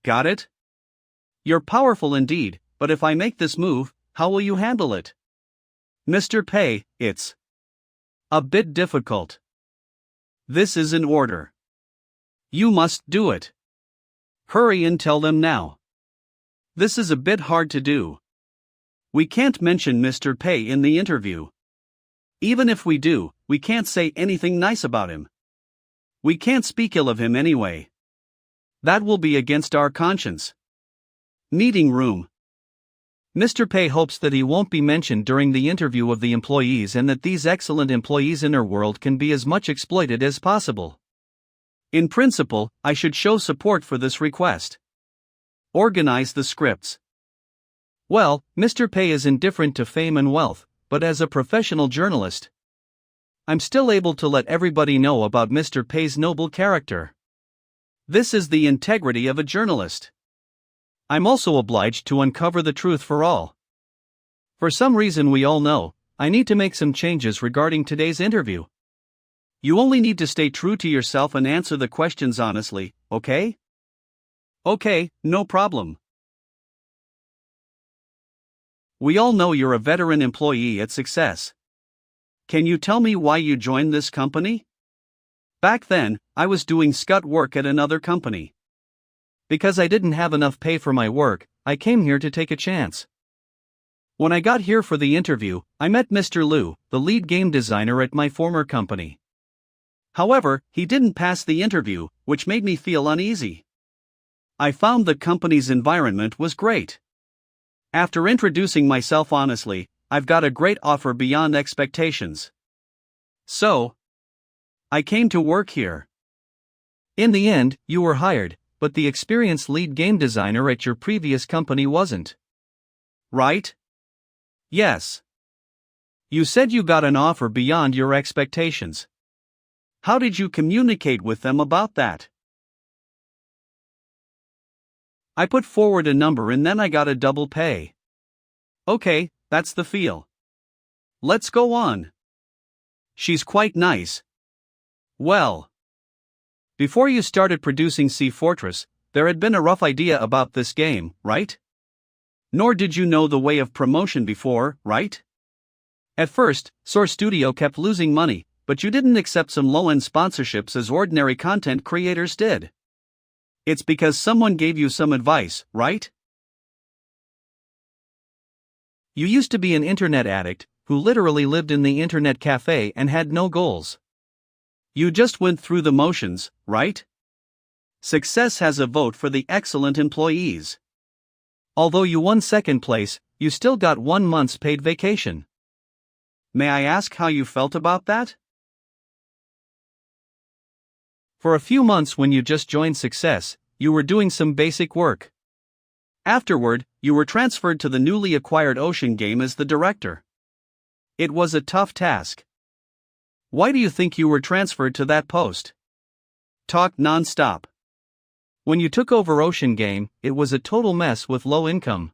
Got it? You're powerful indeed, but if I make this move, how will you handle it? Mr. Pei, it's a bit difficult. This is an order. You must do it. Hurry and tell them now. This is a bit hard to do. We can't mention Mr. Pei in the interview. Even if we do, we can't say anything nice about him. We can't speak ill of him anyway. That will be against our conscience. Meeting room. Mr. Pei hopes that he won't be mentioned during the interview of the employees and that these excellent employees' inner world can be as much exploited as possible. In principle, I should show support for this request. Organize the scripts. Well, Mr. Pei is indifferent to fame and wealth, but as a professional journalist, I'm still able to let everybody know about Mr. Pei's noble character. This is the integrity of a journalist. I'm also obliged to uncover the truth for all. For some reason we all know, I need to make some changes regarding today's interview. You only need to stay true to yourself and answer the questions honestly, okay? Okay, no problem. We all know you're a veteran employee at Success. Can you tell me why you joined this company? Back then, I was doing scut work at another company. Because I didn't have enough pay for my work, I came here to take a chance. When I got here for the interview, I met Mr. Liu, the lead game designer at my former company. However, he didn't pass the interview, which made me feel uneasy. I found the company's environment was great. After introducing myself honestly, I've got a great offer beyond expectations. So, I came to work here. In the end, you were hired, but the experienced lead game designer at your previous company wasn't. Right? Yes. You said you got an offer beyond your expectations. How did you communicate with them about that? I put forward a number and then I got a double pay. Okay, that's the feel. Let's go on. She's quite nice. Well, before you started producing Sea Fortress, there had been a rough idea about this game, right? Nor did you know the way of promotion before, right? At first, Source Studio kept losing money, but you didn't accept some low-end sponsorships as ordinary content creators did. It's because someone gave you some advice, right? You used to be an internet addict, who literally lived in the internet cafe and had no goals. You just went through the motions, right? Success has a vote for the excellent employees. Although you won second place, you still got 1 month's paid vacation. May I ask how you felt about that? For a few months when you just joined Success, you were doing some basic work. Afterward, you were transferred to the newly acquired Ocean game as the director. It was a tough task. Why do you think you were transferred to that post? Talk non-stop. When you took over Ocean Game, it was a total mess with low income.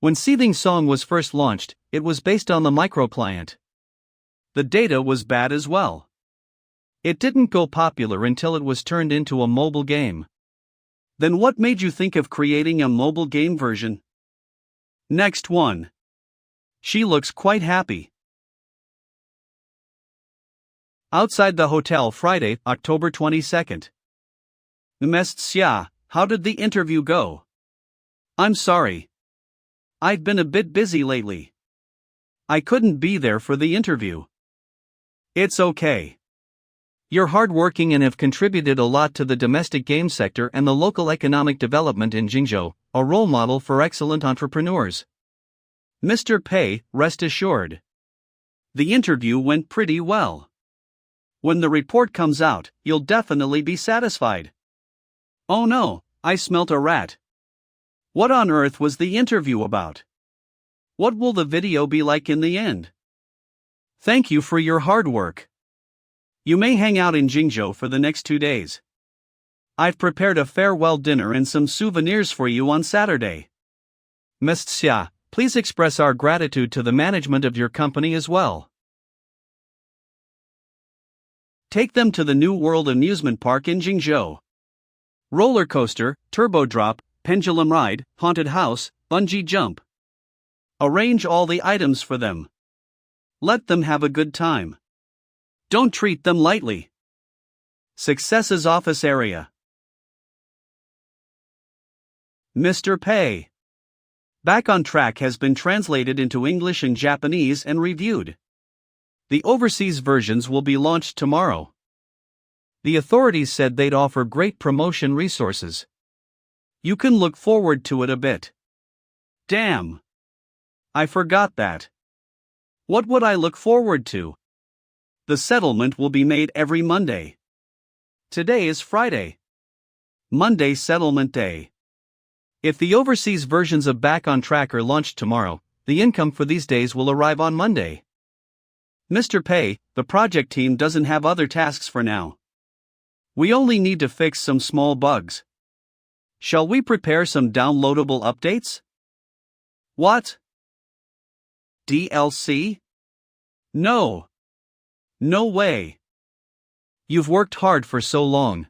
When Seething Song was first launched, it was based on the microclient. The data was bad as well. It didn't go popular until it was turned into a mobile game. Then what made you think of creating a mobile game version? Next one. She looks quite happy. Outside the hotel Friday, October 22nd. Xia, how did the interview go? I'm sorry. I've been a bit busy lately. I couldn't be there for the interview. It's okay. You're hardworking and have contributed a lot to the domestic game sector and the local economic development in Jingzhou, a role model for excellent entrepreneurs. Mr. Pei, rest assured. The interview went pretty well. When the report comes out, you'll definitely be satisfied. Oh no, I smelt a rat. What on earth was the interview about? What will the video be like in the end? Thank you for your hard work. You may hang out in Jingzhou for the next 2 days. I've prepared a farewell dinner and some souvenirs for you on Saturday. Ms. Xia, please express our gratitude to the management of your company as well. Take them to the New World Amusement Park in Jingzhou. Roller coaster, turbo drop, pendulum ride, haunted house, bungee jump. Arrange all the items for them. Let them have a good time. Don't treat them lightly. Success's office area. Mr. Pei. Back on Track has been translated into English and Japanese and reviewed. The overseas versions will be launched tomorrow. The authorities said they'd offer great promotion resources. You can look forward to it a bit. Damn. I forgot that. What would I look forward to? The settlement will be made every Monday. Today is Friday. Monday settlement day. If the overseas versions of Back on Track are launched tomorrow, the income for these days will arrive on Monday. Mr. Pei, the project team doesn't have other tasks for now. We only need to fix some small bugs. Shall we prepare some downloadable updates? What? DLC? No. No way. You've worked hard for so long.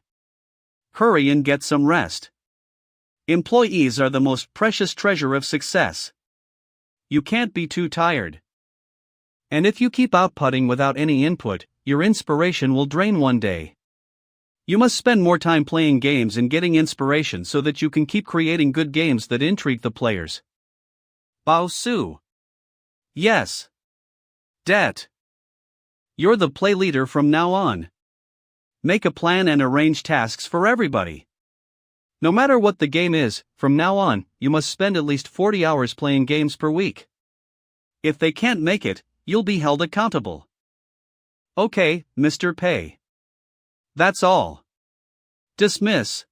Hurry and get some rest. Employees are the most precious treasure of Success. You can't be too tired. And if you keep outputting without any input, your inspiration will drain one day. You must spend more time playing games and getting inspiration so that you can keep creating good games that intrigue the players. Bao Su. Yes. Det. You're the play leader from now on. Make a plan and arrange tasks for everybody. No matter what the game is, from now on, you must spend at least 40 hours playing games per week. If they can't make it, you'll be held accountable. Okay, Mr. Pei. That's all. Dismiss.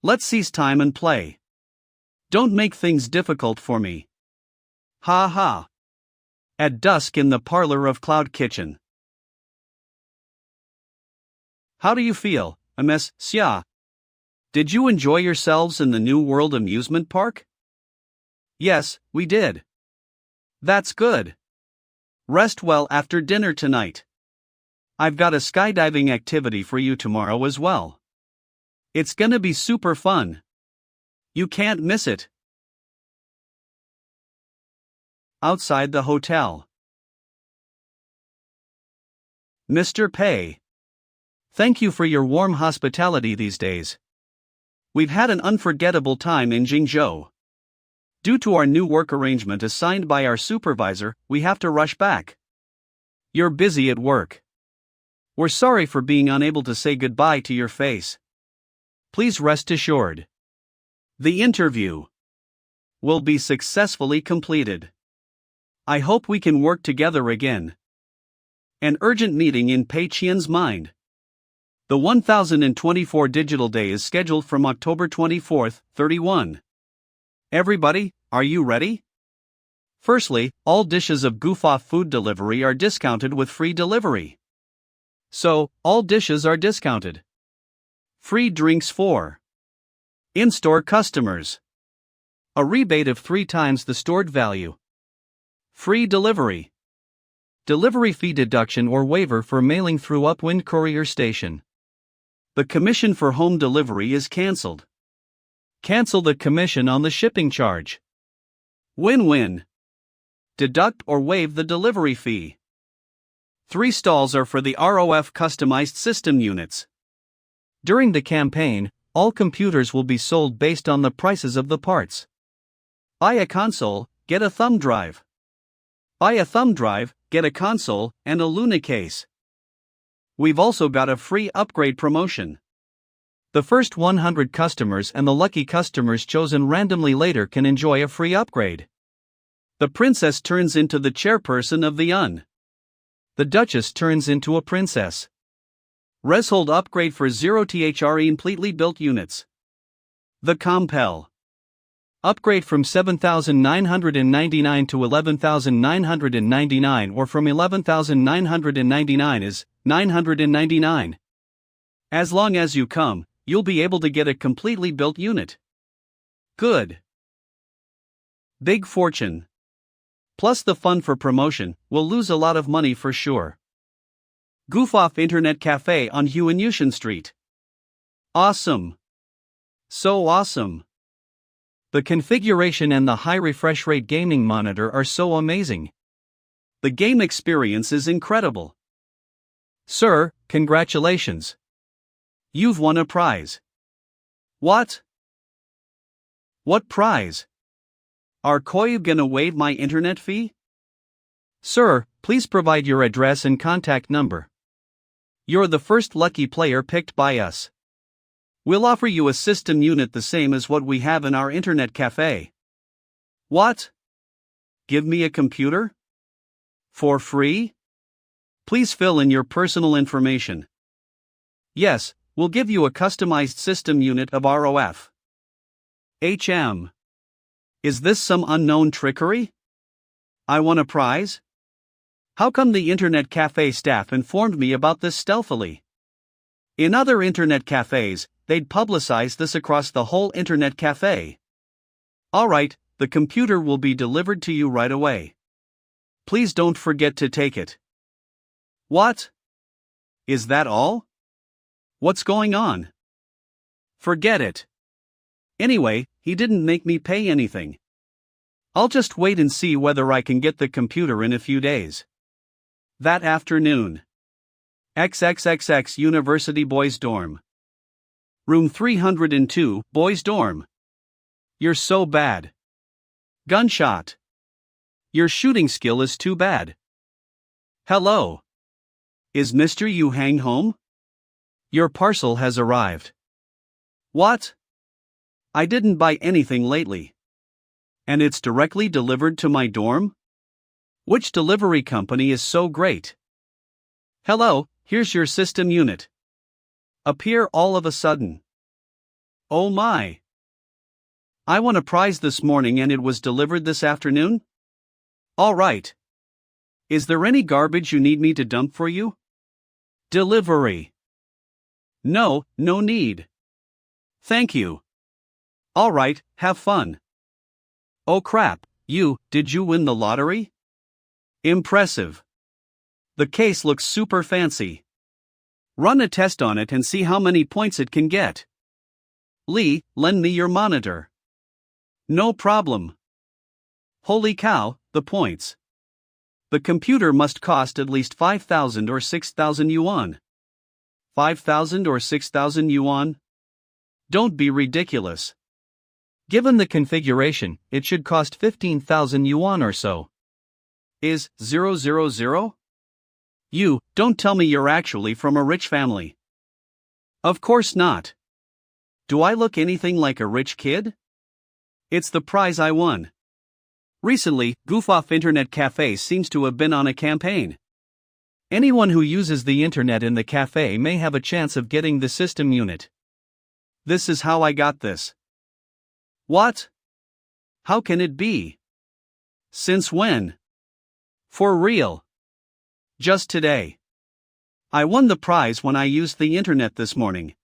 Let's seize time and play. Don't make things difficult for me. Ha ha. At dusk in the parlor of Cloud Kitchen. How do you feel, Ms. Xia? Did you enjoy yourselves in the New World Amusement Park? Yes, we did. That's good. Rest well after dinner tonight. I've got a skydiving activity for you tomorrow as well. It's gonna be super fun. You can't miss it. Outside the hotel. Mr. Pei. Thank you for your warm hospitality these days. We've had an unforgettable time in Jingzhou. Due to our new work arrangement assigned by our supervisor, we have to rush back. You're busy at work. We're sorry for being unable to say goodbye to your face. Please rest assured. The interview will be successfully completed. I hope we can work together again. An urgent meeting in Pei Qian's mind. The 1024 Digital Day is scheduled from October 24th, 31. Everybody, are you ready? Firstly, all dishes of Goof-Off food delivery are discounted with free delivery. So, all dishes are discounted. Free drinks for in-store customers. A rebate of 3 times the stored value. Free delivery. Delivery fee deduction or waiver for mailing through Upwind Courier Station. The commission for home delivery is cancelled. Cancel the commission on the shipping charge. Win-win. Deduct or waive the delivery fee. 3 stalls are for the ROF customized system units. During the campaign, all computers will be sold based on the prices of the parts. Buy a console, get a thumb drive. Buy a thumb drive, get a console, and a Luna case. We've also got a free upgrade promotion. The first 100 customers and the lucky customers chosen randomly later can enjoy a free upgrade. The princess turns into the chairperson of the UN. The duchess turns into a princess. Reshold upgrade for 0 THRE completely built units. The Compel. Upgrade from 7,999 to 11,999 or from 11,999 is 999. As long as you come, you'll be able to get a completely built unit. Good. Big fortune. Plus the fun for promotion, we'll lose a lot of money for sure. Goof-Off Internet Cafe on Unintentional Street. Awesome. So awesome. The configuration and the high refresh rate gaming monitor are so amazing. The game experience is incredible. Sir, congratulations. You've won a prize. What? What prize? Are you gonna waive my internet fee? Sir, please provide your address and contact number. You're the first lucky player picked by us. We'll offer you a system unit the same as what we have in our internet cafe. What? Give me a computer? For free? Please fill in your personal information. Yes, we'll give you a customized system unit of ROF. Is this some unknown trickery? I won a prize? How come the internet cafe staff informed me about this stealthily? In other internet cafes, they'd publicize this across the whole internet cafe. Alright, the computer will be delivered to you right away. Please don't forget to take it. What? Is that all? What's going on? Forget it. Anyway, he didn't make me pay anything. I'll just wait and see whether I can get the computer in a few days. That afternoon. XXXX University Boys Dorm. Room 302, Boys Dorm. You're so bad. Gunshot. Your shooting skill is too bad. Hello. Is Mr. Yu Hang home? Your parcel has arrived. What? I didn't buy anything lately. And it's directly delivered to my dorm? Which delivery company is so great? Hello, here's your system unit. Appear all of a sudden. Oh my. I won a prize this morning and it was delivered this afternoon? All right. Is there any garbage you need me to dump for you? Delivery. No, no need. Thank you. All right, have fun. Oh crap, did you win the lottery? Impressive. The case looks super fancy. Run a test on it and see how many points it can get. Lee, lend me your monitor. No problem. Holy cow, the points. The computer must cost at least 5,000 or 6,000 yuan. 5,000 or 6,000 yuan? Don't be ridiculous. Given the configuration, it should cost 15,000 yuan or so. Is 000? You, don't tell me you're actually from a rich family. Of course not. Do I look anything like a rich kid? It's the prize I won. Recently, Goof-Off Internet Cafe seems to have been on a campaign. Anyone who uses the internet in the cafe may have a chance of getting the system unit. This is how I got this. What? How can it be? Since when? For real. Just today. I won the prize when I used the internet this morning.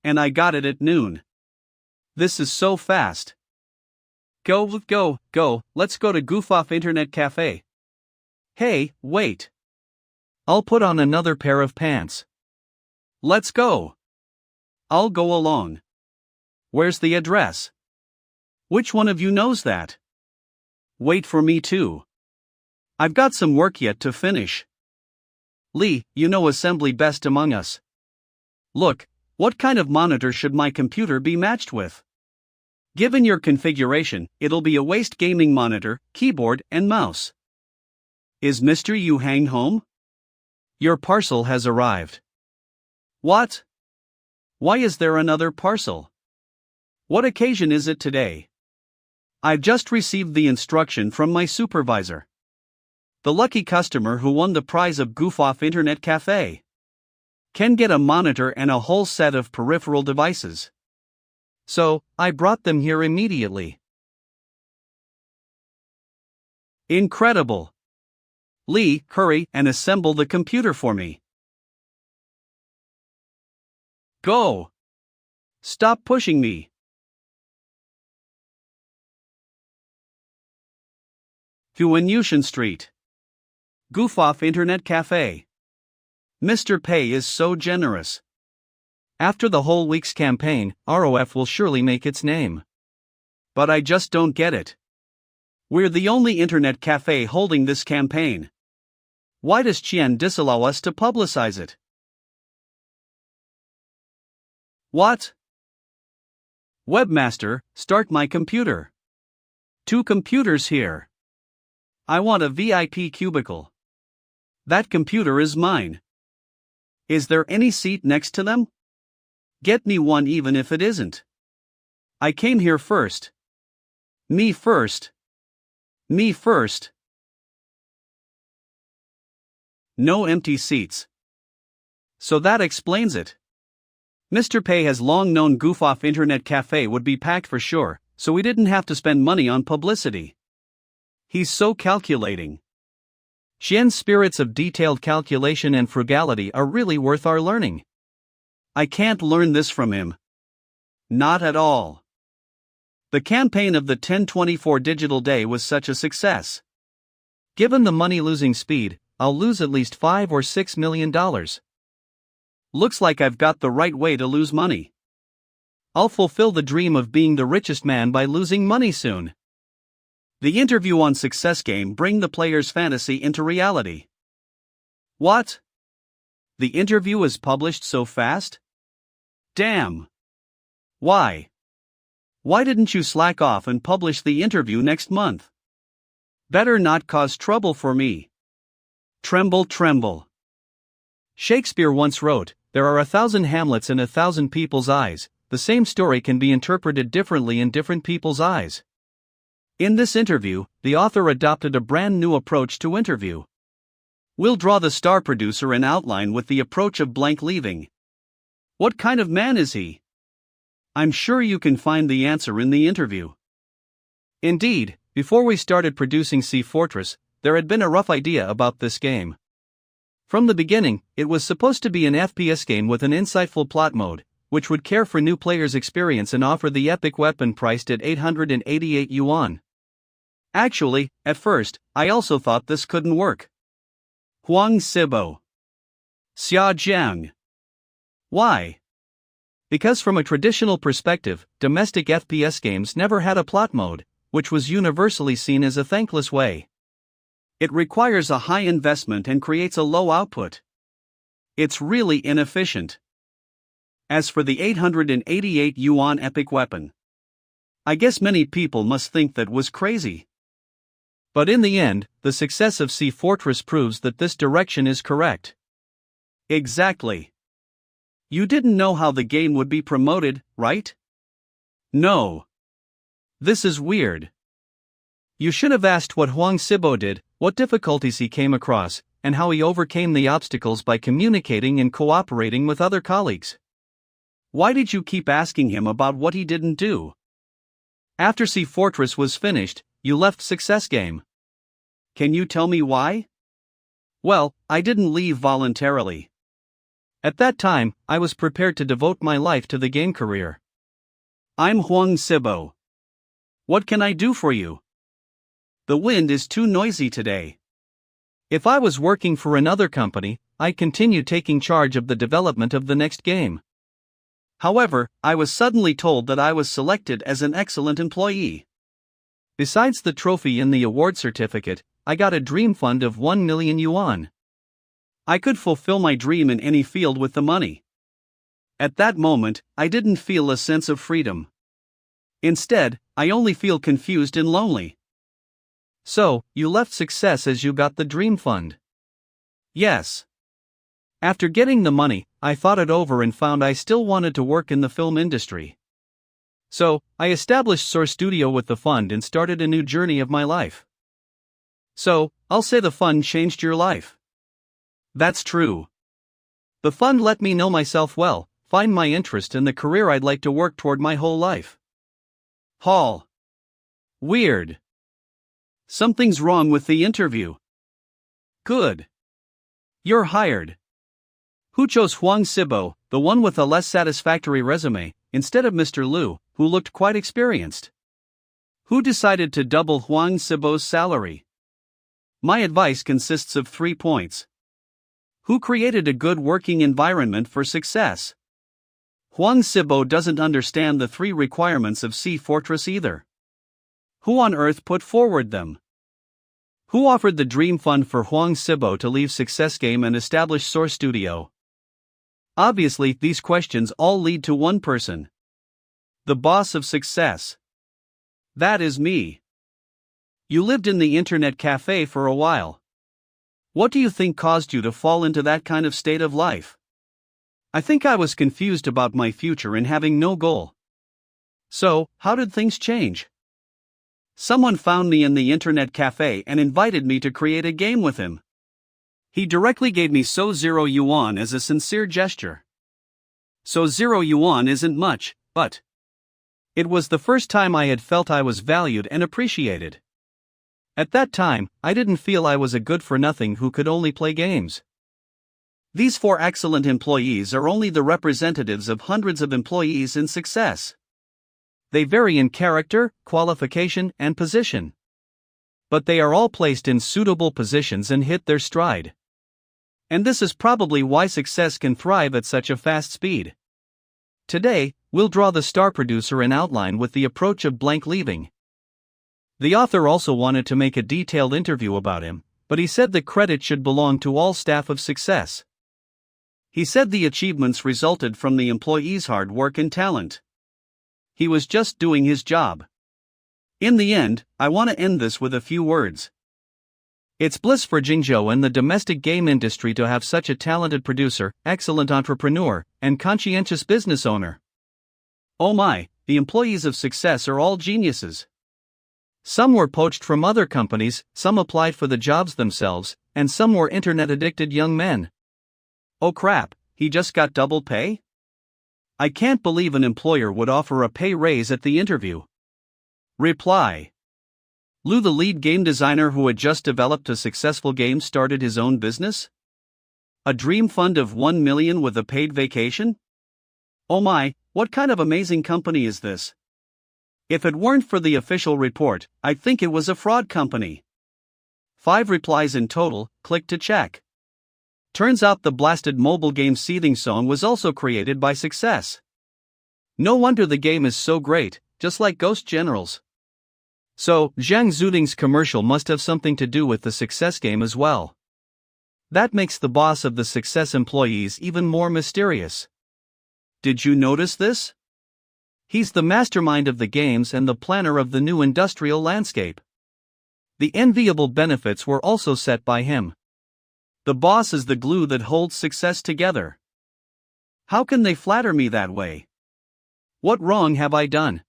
And I got it at noon. This is so fast. Go, let's go to Goof-Off Internet Cafe. Hey, wait. I'll put on another pair of pants. Let's go. I'll go along. Where's the address? Which one of you knows that? Wait for me too. I've got some work yet to finish. Lee, you know assembly best among us. Look, what kind of monitor should my computer be matched with? Given your configuration, it'll be a waist gaming monitor, keyboard, and mouse. Is Mr. Yu Hang home? Your parcel has arrived. What? Why is there another parcel? What occasion is it today? I've just received the instruction from my supervisor. The lucky customer who won the prize of Goof-Off Internet Cafe can get a monitor and a whole set of peripheral devices. So, I brought them here immediately. Incredible. Lee, hurry and assemble the computer for me. Go. Stop pushing me. Unintentional Street. Goof-Off Internet Cafe. Mr. Pei is so generous. After the whole week's campaign, ROF will surely make its name. But I just don't get it. We're the only internet cafe holding this campaign. Why does Qian disallow us to publicize it? What? Webmaster, start my computer. 2 computers here. I want a VIP cubicle. That computer is mine. Is there any seat next to them? Get me one even if it isn't. I came here first. Me first. Me first. No empty seats. So that explains it. Mr. Pei has long known Goof-Off Internet Cafe would be packed for sure, so we didn't have to spend money on publicity. He's so calculating. Xian's spirits of detailed calculation and frugality are really worth our learning. I can't learn this from him. Not at all. The campaign of the 1024 Digital Day was such a success. Given the money-losing speed, I'll lose at least $5 or $6 million. Looks like I've got the right way to lose money. I'll fulfill the dream of being the richest man by losing money soon. The interview on Success Game bring the player's fantasy into reality. What? The interview is published so fast? Damn. Why? Why didn't you slack off and publish the interview next month? Better not cause trouble for me. Tremble, tremble. Shakespeare once wrote, "There are 1,000 Hamlets in 1,000 people's eyes. The same story can be interpreted differently in different people's eyes." In this interview, the author adopted a brand new approach to interview. We'll draw the star producer an outline with the approach of blank leaving. What kind of man is he? I'm sure you can find the answer in the interview. Indeed, before we started producing Sea Fortress, there had been a rough idea about this game. From the beginning, it was supposed to be an FPS game with an insightful plot mode, which would care for new players' experience and offer the epic weapon priced at 888 yuan. Actually, at first, I also thought this couldn't work. Huang Sibo. Xia Jiang. Why? Because from a traditional perspective, domestic FPS games never had a plot mode, which was universally seen as a thankless way. It requires a high investment and creates a low output. It's really inefficient. As for the 888 yuan epic weapon, I guess many people must think that was crazy. But in the end, the success of Sea Fortress proves that this direction is correct. Exactly. You didn't know how the game would be promoted, right? No. This is weird. You should have asked what Huang Sibo did, what difficulties he came across, and how he overcame the obstacles by communicating and cooperating with other colleagues. Why did you keep asking him about what he didn't do? After Sea Fortress was finished, you left Success Game. Can you tell me why? Well, I didn't leave voluntarily. At that time, I was prepared to devote my life to the game career. I'm Huang Sibo. What can I do for you? The wind is too noisy today. If I was working for another company, I'd continue taking charge of the development of the next game. However, I was suddenly told that I was selected as an excellent employee. Besides the trophy and the award certificate, I got a dream fund of 1 million yuan. I could fulfill my dream in any field with the money. At that moment, I didn't feel a sense of freedom. Instead, I only feel confused and lonely. So, you left Success as you got the dream fund? Yes. After getting the money, I thought it over and found I still wanted to work in the film industry. So, I established Source Studio with the fund and started a new journey of my life. So, I'll say the fund changed your life. That's true. The fund let me know myself well, find my interest and the career I'd like to work toward my whole life. Hall. Weird. Something's wrong with the interview. Good. You're hired. Who chose Huang Sibo, the one with a less satisfactory resume, instead of Mr. Liu, who looked quite experienced? Who decided to double Huang Sibo's salary? My advice consists of 3 points. Who created a good working environment for success? Huang Sibo doesn't understand the 3 requirements of Sea Fortress either. Who on earth put forward them? Who offered the dream fund for Huang Sibo to leave Success Game and establish Source Studio? Obviously, these questions all lead to one person. The boss of Success. That is me. You lived in the internet cafe for a while. What do you think caused you to fall into that kind of state of life? I think I was confused about my future and having no goal. So, how did things change? Someone found me in the internet cafe and invited me to create a game with him. He directly gave me 0 yuan as a sincere gesture. 0 yuan isn't much, but it was the first time I had felt I was valued and appreciated. At that time, I didn't feel I was a good-for-nothing who could only play games. These 4 excellent employees are only the representatives of hundreds of employees in Success. They vary in character, qualification, and position. But they are all placed in suitable positions and hit their stride. And this is probably why Success can thrive at such a fast speed. Today, we'll draw the star producer and outline with the approach of blank leaving. The author also wanted to make a detailed interview about him, but he said the credit should belong to all staff of Success. He said the achievements resulted from the employees' hard work and talent. He was just doing his job. In the end, I want to end this with a few words. It's bliss for Jingzhou and the domestic game industry to have such a talented producer, excellent entrepreneur, and conscientious business owner. Oh my, the employees of Success are all geniuses. Some were poached from other companies, some applied for the jobs themselves, and some were internet-addicted young men. Oh crap, he just got double pay? I can't believe an employer would offer a pay raise at the interview. Reply. Lu, the lead game designer who had just developed a successful game, started his own business? A dream fund of 1 million with a paid vacation? Oh my, what kind of amazing company is this? If it weren't for the official report, I'd think it was a fraud company. 5 replies in total, click to check. Turns out the blasted mobile game Seething Song was also created by Success. No wonder the game is so great, just like Ghost Generals. So, Zhang Zuding's commercial must have something to do with the Success game as well. That makes the boss of the Success employees even more mysterious. Did you notice this? He's the mastermind of the games and the planner of the new industrial landscape. The enviable benefits were also set by him. The boss is the glue that holds Success together. How can they flatter me that way? What wrong have I done?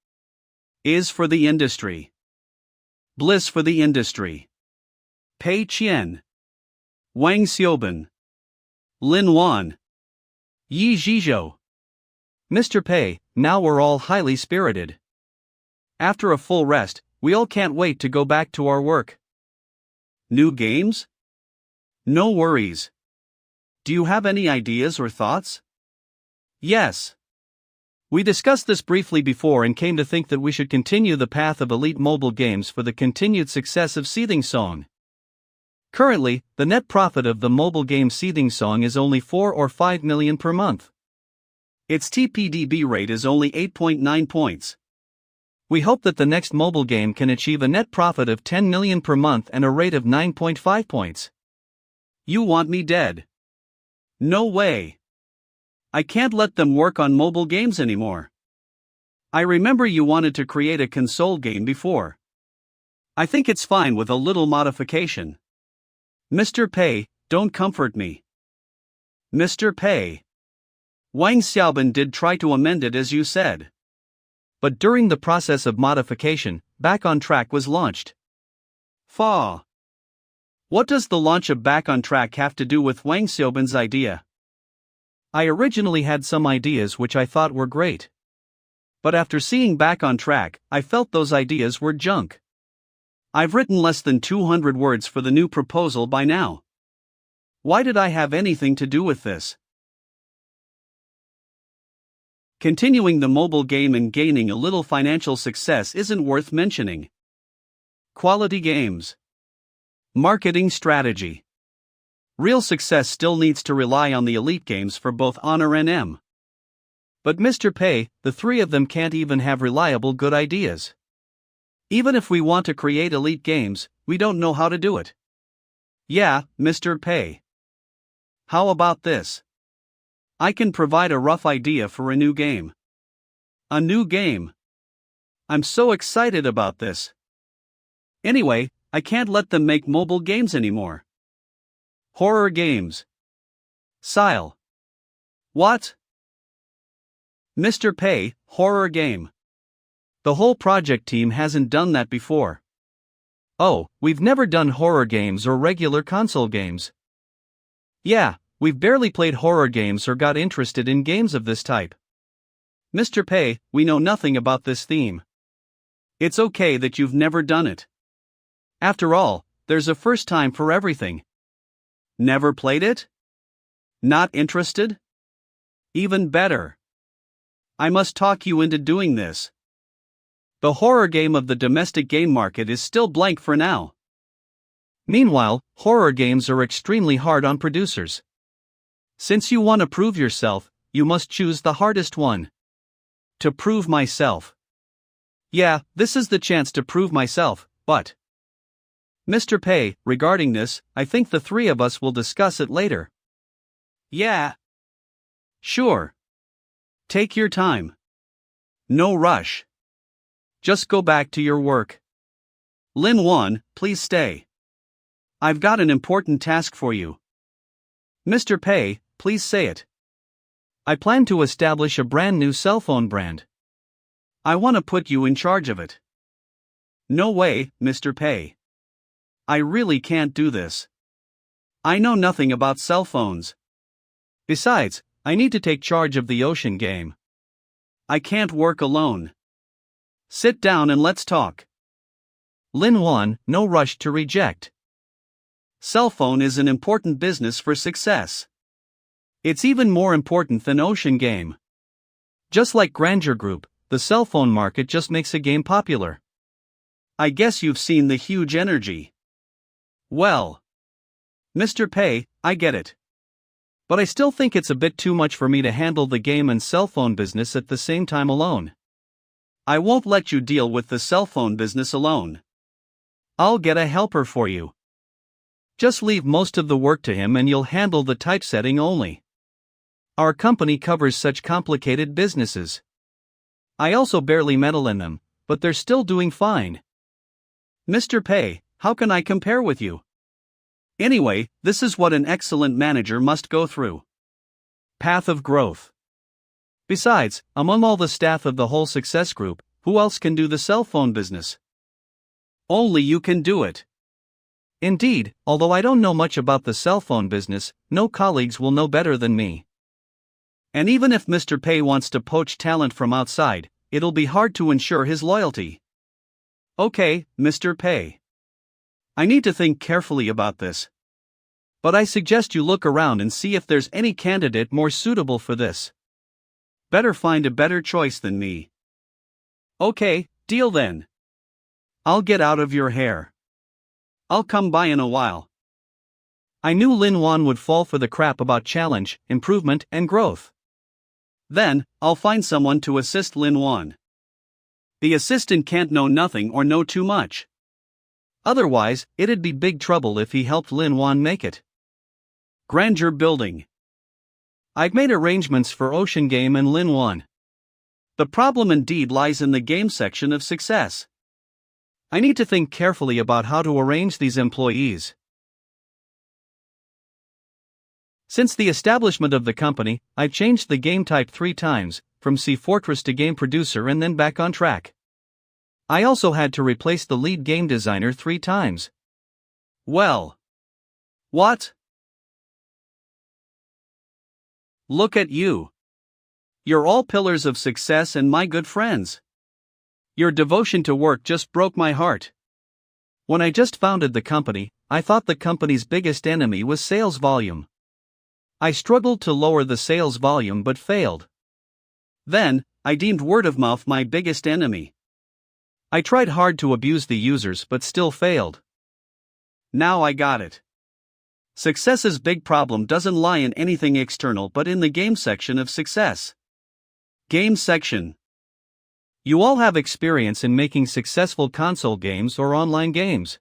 Is for the industry. Bliss for the industry. Pei Qian. Wang Xiaobin. Lin Wan. Yi Zhizhou. Mr. Pei, now we're all highly spirited. After a full rest, we all can't wait to go back to our work. New games? No worries. Do you have any ideas or thoughts? Yes. We discussed this briefly before and came to think that we should continue the path of elite mobile games for the continued success of Seething Song. Currently, the net profit of the mobile game Seething Song is only 4 or 5 million per month. Its TPDB rate is only 8.9 points. We hope that the next mobile game can achieve a net profit of 10 million per month and a rate of 9.5 points. You want me dead? No way. I can't let them work on mobile games anymore. I remember you wanted to create a console game before. I think it's fine with a little modification. Mr. Pei, don't comfort me. Mr. Pei. Wang Xiaobin did try to amend it as you said. But during the process of modification, Back on Track was launched. Fa. What does the launch of Back on Track have to do with Wang Xiaobin's idea? I originally had some ideas which I thought were great. But after seeing Back on Track, I felt those ideas were junk. I've written less than 200 words for the new proposal by now. Why did I have anything to do with this? Continuing the mobile game and gaining a little financial success isn't worth mentioning. Quality games. Marketing strategy. Real success still needs to rely on the elite games for both Honor and M. But Mr. Pei, the three of them can't even have reliable good ideas. Even if we want to create elite games, we don't know how to do it. Yeah, Mr. Pei. How about this? I can provide a rough idea for a new game. A new game. I'm so excited about this. Anyway, I can't let them make mobile games anymore. Horror games. Sile. What? Mr. Pei, horror game. The whole project team hasn't done that before. Oh, we've never done horror games or regular console games. Yeah, we've barely played horror games or got interested in games of this type. Mr. Pei, we know nothing about this theme. It's okay that you've never done it. After all, there's a first time for everything. Never played it? Not interested? Even better. I must talk you into doing this. The horror game of the domestic game market is still blank for now. Meanwhile, horror games are extremely hard on producers. Since you want to prove yourself, you must choose the hardest one. To prove myself. Yeah, this is the chance to prove myself, but Mr. Pei, regarding this, I think the three of us will discuss it later. Yeah. Sure. Take your time. No rush. Just go back to your work. Lin Wan, please stay. I've got an important task for you. Mr. Pei, please say it. I plan to establish a brand new cell phone brand. I want to put you in charge of it. No way, Mr. Pei. I really can't do this. I know nothing about cell phones. Besides, I need to take charge of the ocean game. I can't work alone. Sit down and let's talk. Lin Wan, no rush to reject. Cell phone is an important business for success. It's even more important than Ocean Game. Just like Grandeur Group, the cell phone market just makes a game popular. I guess you've seen the huge energy. Well, Mr. Pei, I get it. But I still think it's a bit too much for me to handle the game and cell phone business at the same time alone. I won't let you deal with the cell phone business alone. I'll get a helper for you. Just leave most of the work to him and you'll handle the typesetting only. Our company covers such complicated businesses. I also barely meddle in them, but they're still doing fine. Mr. Pei, how can I compare with you? Anyway, this is what an excellent manager must go through. Path of growth. Besides, among all the staff of the whole success group, who else can do the cell phone business? Only you can do it. Indeed, although I don't know much about the cell phone business, no colleagues will know better than me. And even if Mr. Pei wants to poach talent from outside, it'll be hard to ensure his loyalty. Okay, Mr. Pei. I need to think carefully about this. But I suggest you look around and see if there's any candidate more suitable for this. Better find a better choice than me. Okay, deal then. I'll get out of your hair. I'll come by in a while. I knew Lin Wan would fall for the crap about challenge, improvement, and growth. Then, I'll find someone to assist Lin Wan. The assistant can't know nothing or know too much. Otherwise, it'd be big trouble if he helped Lin Wan make it. Grandeur Building. I've made arrangements for Ocean Game and Lin Wan. The problem indeed lies in the game section of success. I need to think carefully about how to arrange these employees. Since the establishment of the company, I've changed the game type 3 times, from Sea Fortress to game producer and then back on track. I also had to replace the lead game designer 3 times. Well. What? Look at you. You're all pillars of success and my good friends. Your devotion to work just broke my heart. When I just founded the company, I thought the company's biggest enemy was sales volume. I struggled to lower the sales volume but failed. Then, I deemed word of mouth my biggest enemy. I tried hard to abuse the users but still failed. Now I got it. Success's big problem doesn't lie in anything external but in the game section of success. Game section. You all have experience in making successful console games or online games.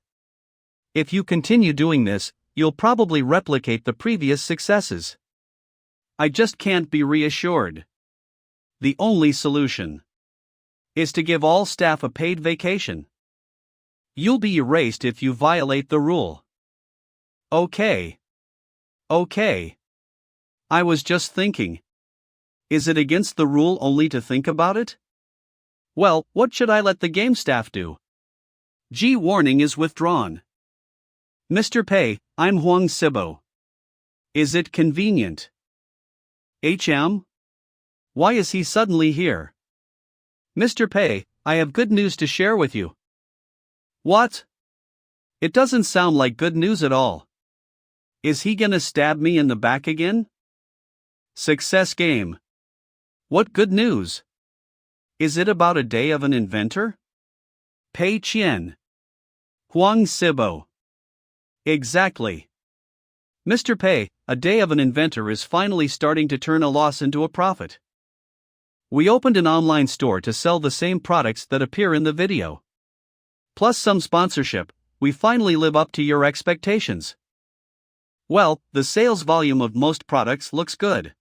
If you continue doing this, you'll probably replicate the previous successes. I just can't be reassured. The only solution is to give all staff a paid vacation. You'll be erased if you violate the rule. Okay. I was just thinking. Is it against the rule only to think about it? Well, what should I let the game staff do? Warning is withdrawn. Mr. Pei, I'm Huang Sibo. Is it convenient? Why is he suddenly here? Mr. Pei, I have good news to share with you. What? It doesn't sound like good news at all. Is he gonna stab me in the back again? Success game. What good news? Is it about a day of an inventor? Pei Qian. Huang Sibo. Exactly. Mr. Pei, a day of an inventor is finally starting to turn a loss into a profit. We opened an online store to sell the same products that appear in the video. Plus some sponsorship, we finally live up to your expectations. Well, the sales volume of most products looks good.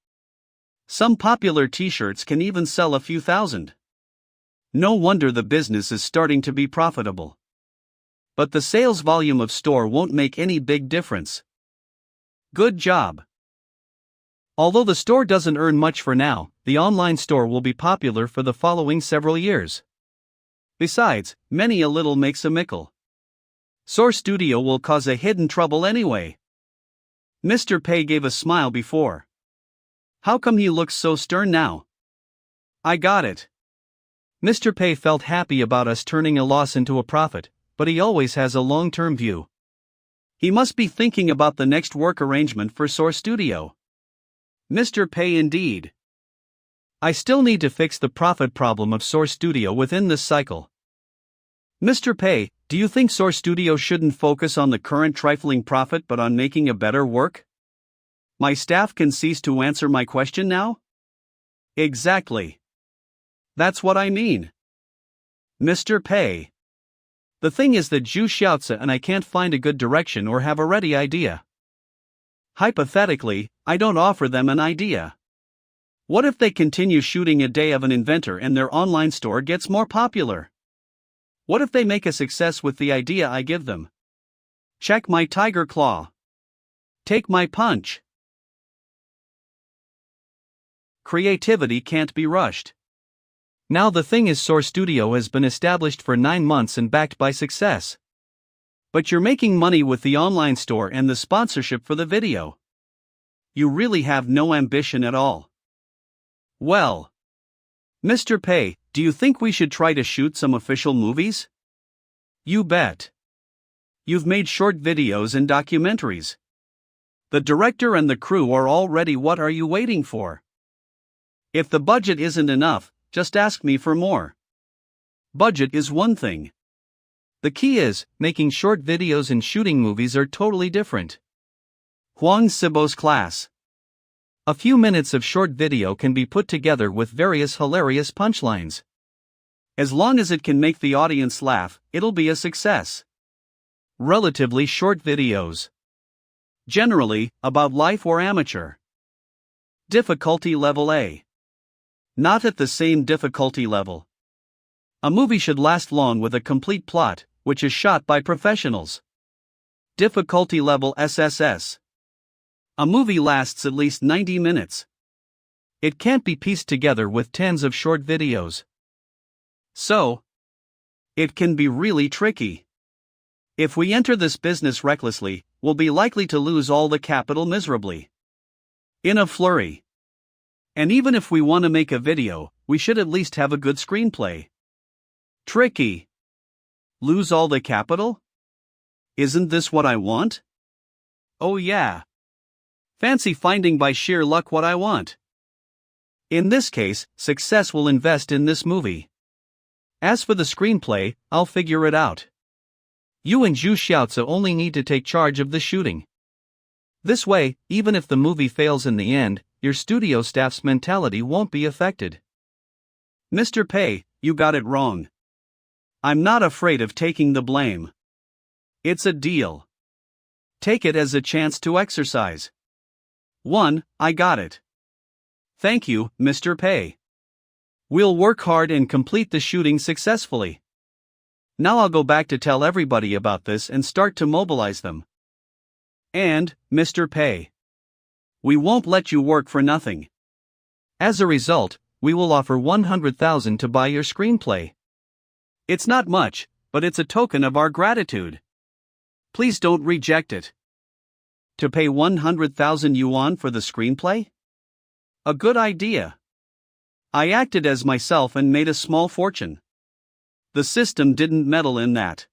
Some popular t-shirts can even sell a few thousand. No wonder the business is starting to be profitable. But the sales volume of store won't make any big difference. Good job. Although the store doesn't earn much for now, the online store will be popular for the following several years. Besides, many a little makes a mickle. Source Studio will cause a hidden trouble anyway. Mr. Pei gave a smile before. How come he looks so stern now? I got it. Mr. Pei felt happy about us turning a loss into a profit, but he always has a long-term view. He must be thinking about the next work arrangement for Source Studio. Mr. Pei indeed. I still need to fix the profit problem of Source Studio within this cycle. Mr. Pei, do you think Source Studio shouldn't focus on the current trifling profit but on making a better work? My staff can cease to answer my question now? Exactly. That's what I mean. Mr. Pei. The thing is that Zhu Xiaozi and I can't find a good direction or have a ready idea. Hypothetically, I don't offer them an idea. What if they continue shooting a day of an inventor and their online store gets more popular? What if they make a success with the idea I give them? Check my tiger claw. Take my punch. Creativity can't be rushed. Now the thing is, Source Studio has been established for 9 months and backed by success. But you're making money with the online store and the sponsorship for the video. You really have no ambition at all. Well, Mr. Pei, do you think we should try to shoot some official movies? You bet. You've made short videos and documentaries. The director and the crew are all ready. What are you waiting for? If the budget isn't enough, just ask me for more. Budget is one thing. The key is, making short videos and shooting movies are totally different. Huang Sibo's class. A few minutes of short video can be put together with various hilarious punchlines. As long as it can make the audience laugh, it'll be a success. Relatively short videos. Generally, about life or amateur. Difficulty level A. Not at the same difficulty level. A movie should last long with a complete plot, which is shot by professionals. Difficulty level SSS. A movie lasts at least 90 minutes. It can't be pieced together with tens of short videos. So, it can be really tricky. If we enter this business recklessly, we'll be likely to lose all the capital miserably. In a flurry. And even if we want to make a video, we should at least have a good screenplay. Tricky. Lose all the capital? Isn't this what I want? Oh yeah. Fancy finding by sheer luck what I want. In this case, success will invest in this movie. As for the screenplay, I'll figure it out. You and Zhu Xiaozi only need to take charge of the shooting. This way, even if the movie fails in the end, your studio staff's mentality won't be affected. Mr. Pei, you got it wrong. I'm not afraid of taking the blame. It's a deal. Take it as a chance to exercise. 1. I got it. Thank you, Mr. Pei. We'll work hard and complete the shooting successfully. Now I'll go back to tell everybody about this and start to mobilize them. And, Mr. Pei, we won't let you work for nothing. As a result, we will offer 100,000 to buy your screenplay. It's not much, but it's a token of our gratitude. Please don't reject it. To pay 100,000 yuan for the screenplay? A good idea. I acted as myself and made a small fortune. The system didn't meddle in that.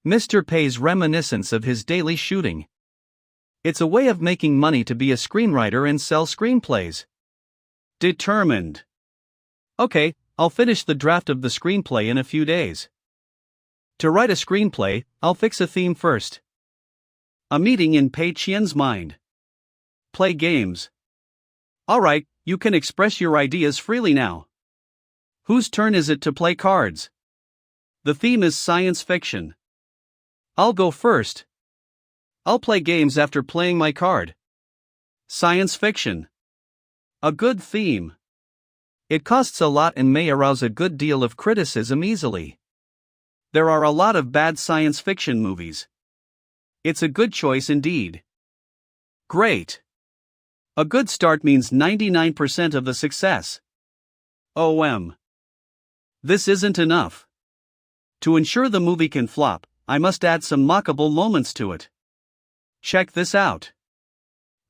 Mr. Pei's reminiscence of his daily shooting. It's a way of making money to be a screenwriter and sell screenplays. Determined. Okay, I'll finish the draft of the screenplay in a few days. To write a screenplay, I'll fix a theme first. A meeting in Pei Qian's mind. Play games. Alright, you can express your ideas freely now. Whose turn is it to play cards? The theme is science fiction. I'll go first. I'll play games after playing my card. Science fiction. A good theme. It costs a lot and may arouse a good deal of criticism easily. There are a lot of bad science fiction movies. It's a good choice indeed. Great. A good start means 99% of the success. This isn't enough. To ensure the movie can flop, I must add some mockable moments to it. Check this out.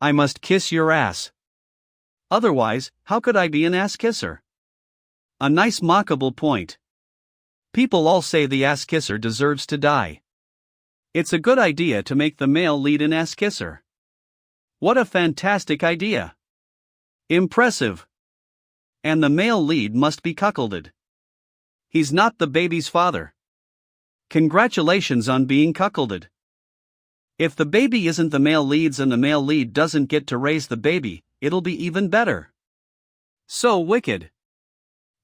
I must kiss your ass. Otherwise, how could I be an ass kisser? A nice mockable point. People all say the ass kisser deserves to die. It's a good idea to make the male lead an ass kisser. What a fantastic idea! Impressive! And the male lead must be cuckolded. He's not the baby's father. Congratulations on being cuckolded. If the baby isn't the male lead's and the male lead doesn't get to raise the baby, it'll be even better. So wicked.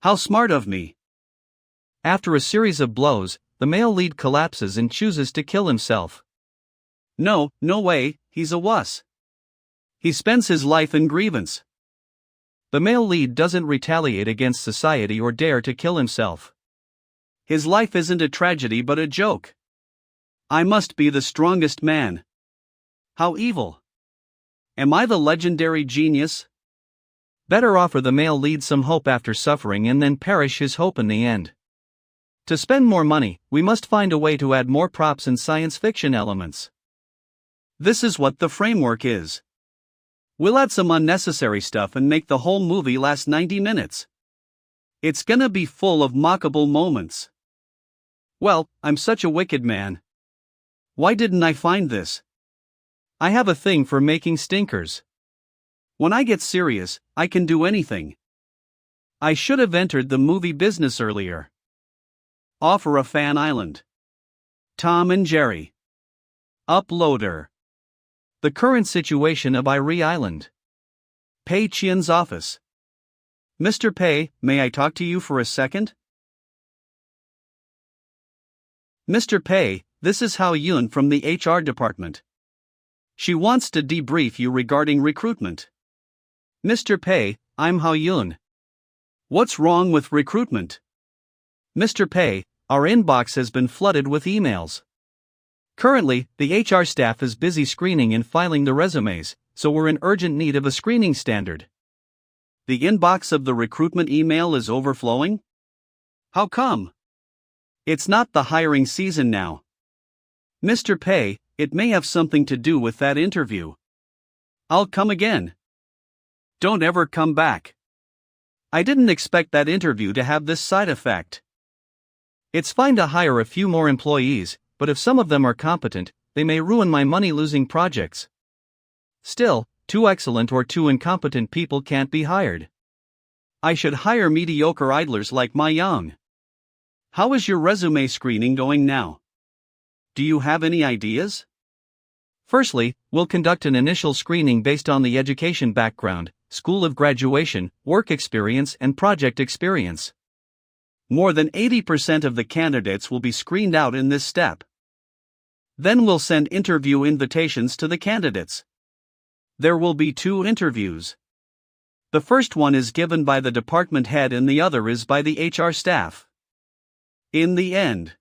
How smart of me. After a series of blows, the male lead collapses and chooses to kill himself. No way, he's a wuss. He spends his life in grievance. The male lead doesn't retaliate against society or dare to kill himself. His life isn't a tragedy but a joke. I must be the strongest man. How evil. Am I the legendary genius? Better offer the male lead some hope after suffering and then perish his hope in the end. To spend more money, we must find a way to add more props and science fiction elements. This is what the framework is. We'll add some unnecessary stuff and make the whole movie last 90 minutes. It's gonna be full of mockable moments. Well, I'm such a wicked man. Why didn't I find this? I have a thing for making stinkers. When I get serious, I can do anything. I should have entered the movie business earlier. Offer a fan island. Tom and Jerry. Uploader. The current situation of Irie Island. Pei Qian's office. Mr. Pei, may I talk to you for a second? Mr. Pei, this is Hao Yun from the HR department. She wants to debrief you regarding recruitment. Mr. Pei, I'm Hao Yun. What's wrong with recruitment? Mr. Pei, our inbox has been flooded with emails. Currently, the HR staff is busy screening and filing the resumes, so we're in urgent need of a screening standard. The inbox of the recruitment email is overflowing? How come? It's not the hiring season now. Mr. Pei, it may have something to do with that interview. I'll come again. Don't ever come back. I didn't expect that interview to have this side effect. It's fine to hire a few more employees, but if some of them are competent, they may ruin my money-losing projects. Still, too excellent or too incompetent people can't be hired. I should hire mediocre idlers like Ma Yang. How is your resume screening going now? Do you have any ideas? Firstly, we'll conduct an initial screening based on the education background, school of graduation, work experience, and project experience. More than 80% of the candidates will be screened out in this step. Then we'll send interview invitations to the candidates. There will be 2 interviews. The first one is given by the department head and the other is by the HR staff. In the end,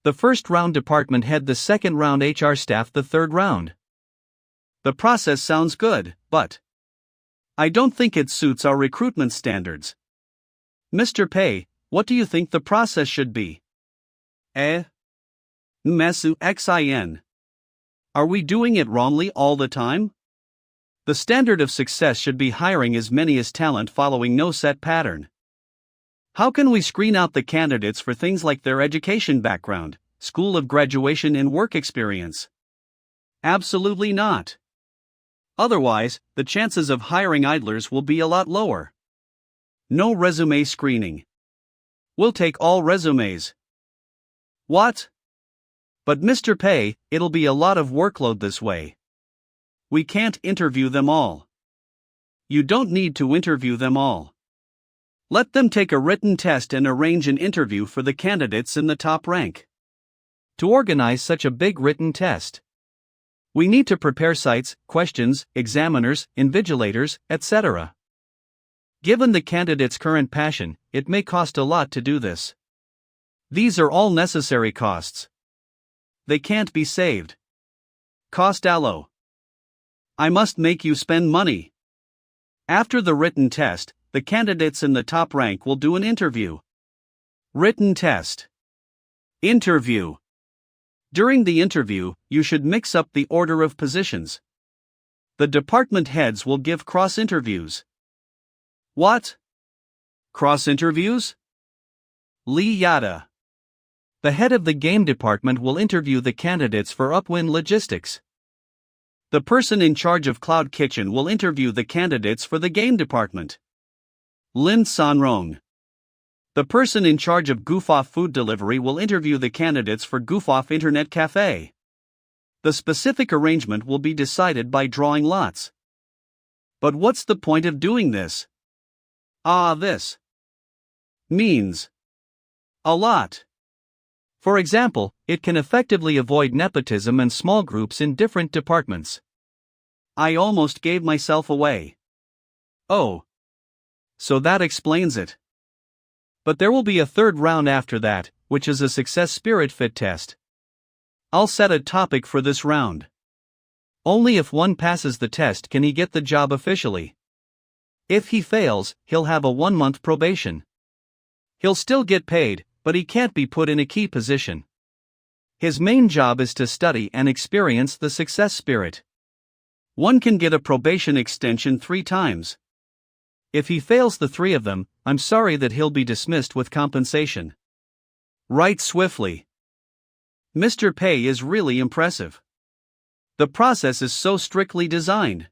the first round department head, the second round HR staff, the third round. The process sounds good, but I don't think it suits our recruitment standards. Mr. Pei, what do you think the process should be? Mesu xin. Are we doing it wrongly all the time? The standard of success should be hiring as many as talent following no set pattern. How can we screen out the candidates for things like their education background, school of graduation, and work experience? Absolutely not. Otherwise, the chances of hiring idlers will be a lot lower. No resume screening. We'll take all resumes. What? But Mr. Pei, it'll be a lot of workload this way. We can't interview them all. You don't need to interview them all. Let them take a written test and arrange an interview for the candidates in the top rank. To organize such a big written test, we need to prepare sites, questions, examiners, invigilators, etc. Given the candidate's current passion, it may cost a lot to do this. These are all necessary costs. They can't be saved. Cost allo. I must make you spend money. After the written test, the candidates in the top rank will do an interview. Written test. Interview. During the interview, you should mix up the order of positions. The department heads will give cross interviews. What? Cross interviews? Lee Yada. The head of the game department will interview the candidates for Upwind Logistics. The person in charge of Cloud Kitchen will interview the candidates for the game department. Lin Sanrong. The person in charge of Goof-Off Food Delivery will interview the candidates for Goof-Off Internet Cafe. The specific arrangement will be decided by drawing lots. But what's the point of doing this? This means a lot. For example, it can effectively avoid nepotism and small groups in different departments. I almost gave myself away. Oh. So that explains it. But there will be a third round after that, which is a success spirit fit test. I'll set a topic for this round. Only if one passes the test can he get the job officially. If he fails, he'll have a 1-month probation. He'll still get paid, but he can't be put in a key position. His main job is to study and experience the success spirit. One can get a probation extension 3 times. If he fails the 3 of them, I'm sorry that he'll be dismissed with compensation. Write swiftly. Mr. Pei is really impressive. The process is so strictly designed.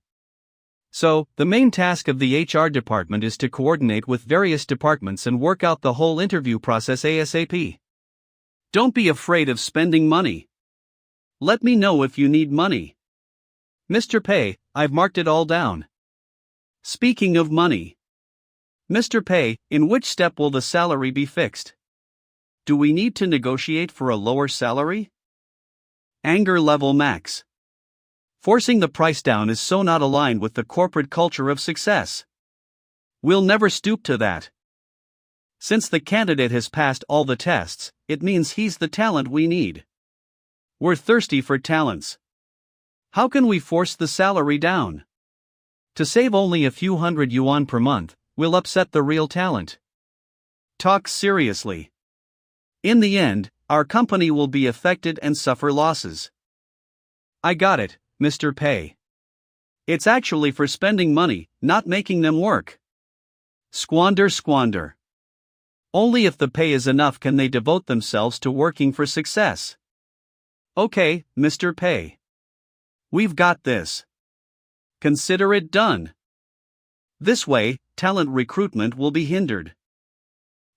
So, the main task of the HR department is to coordinate with various departments and work out the whole interview process ASAP. Don't be afraid of spending money. Let me know if you need money. Mr. Pei, I've marked it all down. Speaking of money. Mr. Pei, in which step will the salary be fixed? Do we need to negotiate for a lower salary? Anger level max. Forcing the price down is so not aligned with the corporate culture of success. We'll never stoop to that. Since the candidate has passed all the tests, it means he's the talent we need. We're thirsty for talents. How can we force the salary down? To save only a few hundred yuan per month, we'll upset the real talent. Talk seriously. In the end, our company will be affected and suffer losses. I got it, Mr. Pei. It's actually for spending money, not making them work. Squander. Only if the pay is enough can they devote themselves to working for success. Okay, Mr. Pei. We've got this. Consider it done. This way, talent recruitment will be hindered.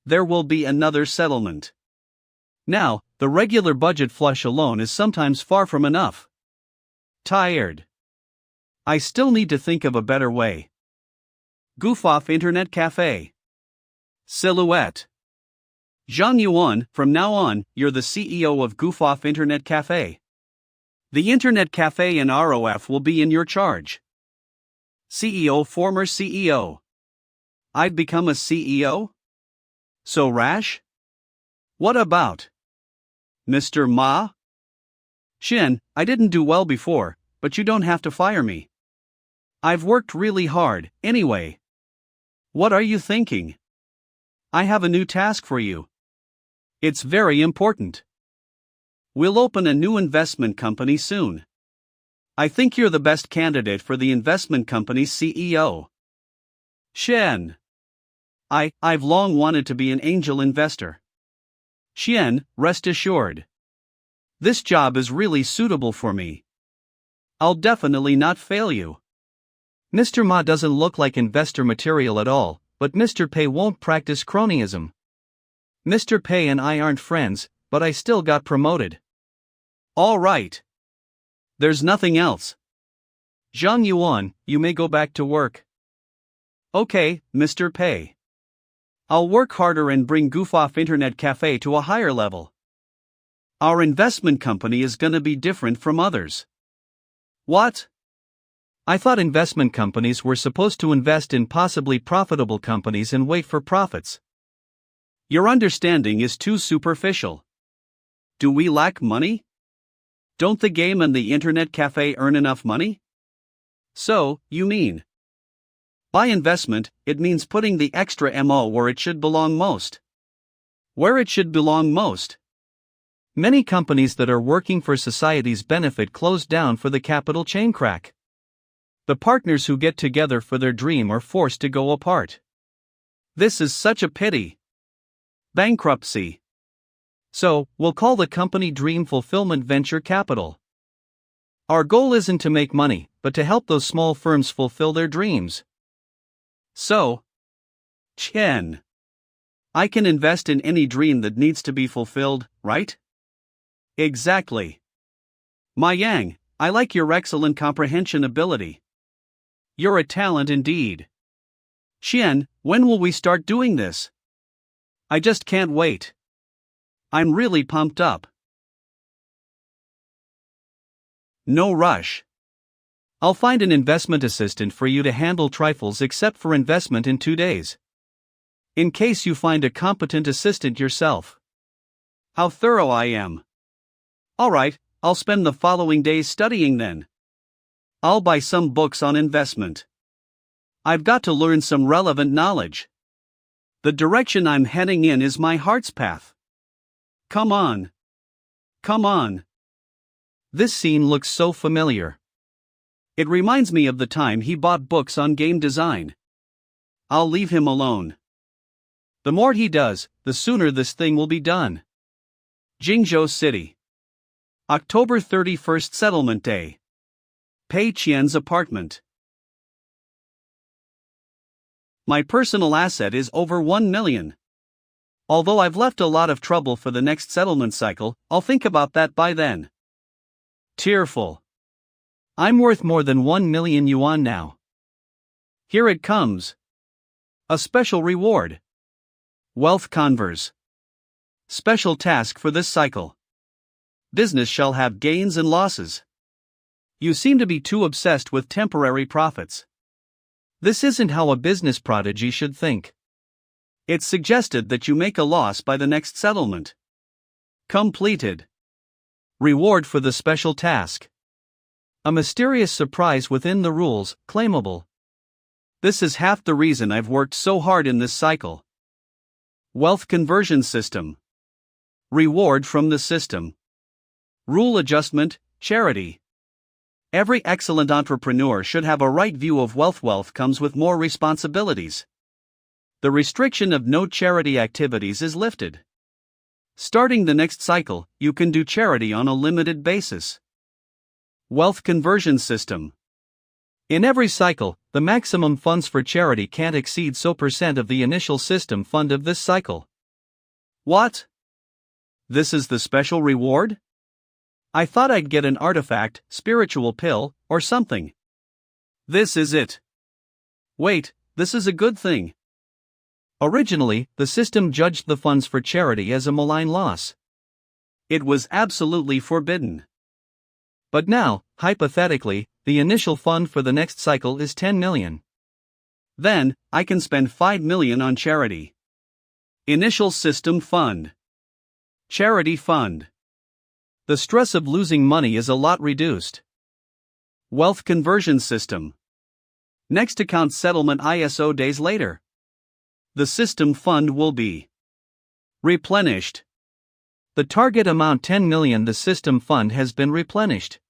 There will be another settlement. Now, the regular budget flush alone is sometimes far from enough. Tired. I still need to think of a better way. Goof-Off Internet Cafe. Silhouette. Zhang Yuan, from now on, you're the CEO of Goof-Off Internet Cafe. The Internet Cafe and ROF will be in your charge. CEO, former CEO. I'd become a CEO? So rash? What about? Mr. Ma? Shen, I didn't do well before, but you don't have to fire me. I've worked really hard, anyway. What are you thinking? I have a new task for you. It's very important. We'll open a new investment company soon. I think you're the best candidate for the investment company's CEO. Shen. I've long wanted to be an angel investor. Shen, rest assured. This job is really suitable for me. I'll definitely not fail you. Mr. Ma doesn't look like investor material at all, but Mr. Pei won't practice cronyism. Mr. Pei and I aren't friends, but I still got promoted. All right. There's nothing else. Zhang Yuan, you may go back to work. Okay, Mr. Pei. I'll work harder and bring Goof-Off Internet Cafe to a higher level. Our investment company is gonna be different from others. What? I thought investment companies were supposed to invest in possibly profitable companies and wait for profits. Your understanding is too superficial. Do we lack money? Don't the game and the internet cafe earn enough money? So, you mean? By investment, it means putting the extra MO where it should belong most. Where it should belong most. Many companies that are working for society's benefit closed down for the capital chain crack. The partners who get together for their dream are forced to go apart. This is such a pity. Bankruptcy. So, we'll call the company Dream Fulfillment Venture Capital. Our goal isn't to make money, but to help those small firms fulfill their dreams. So, Chen, I can invest in any dream that needs to be fulfilled, right? Exactly. Ma Yang, I like your excellent comprehension ability. You're a talent indeed. Chen, when will we start doing this? I just can't wait. I'm really pumped up. No rush. I'll find an investment assistant for you to handle trifles except for investment in 2 days. In case you find a competent assistant yourself. How thorough I am. Alright, I'll spend the following days studying then. I'll buy some books on investment. I've got to learn some relevant knowledge. The direction I'm heading in is my heart's path. Come on. Come on. This scene looks so familiar. It reminds me of the time he bought books on game design. I'll leave him alone. The more he does, the sooner this thing will be done. Jingzhou City. October 31st Settlement Day. Pei Qian's apartment. My personal asset is over 1 million. Although I've left a lot of trouble for the next settlement cycle, I'll think about that by then. Tearful. I'm worth more than 1 million yuan now. Here it comes. A special reward. Wealth Converse. Special task for this cycle. Business shall have gains and losses. You seem to be too obsessed with temporary profits. This isn't how a business prodigy should think. It's suggested that you make a loss by the next settlement. Completed. Reward for the special task. A mysterious surprise within the rules, claimable. This is half the reason I've worked so hard in this cycle. Wealth conversion system. Reward from the system. Rule adjustment, charity. Every excellent entrepreneur should have a right view of wealth. Wealth comes with more responsibilities. The restriction of no charity activities is lifted. Starting the next cycle, you can do charity on a limited basis. Wealth conversion system. In every cycle, the maximum funds for charity can't exceed so % of the initial system fund of this cycle. What? This is the special reward? I thought I'd get an artifact, spiritual pill, or something. This is it. Wait, this is a good thing. Originally, the system judged the funds for charity as a malign loss. It was absolutely forbidden. But now, hypothetically, the initial fund for the next cycle is 10 million. Then, I can spend 5 million on charity. Initial system fund. Charity fund. The stress of losing money is a lot reduced. Wealth conversion system. Next account settlement ISO days later. The system fund will be replenished. The target amount 10 million. The system fund has been replenished.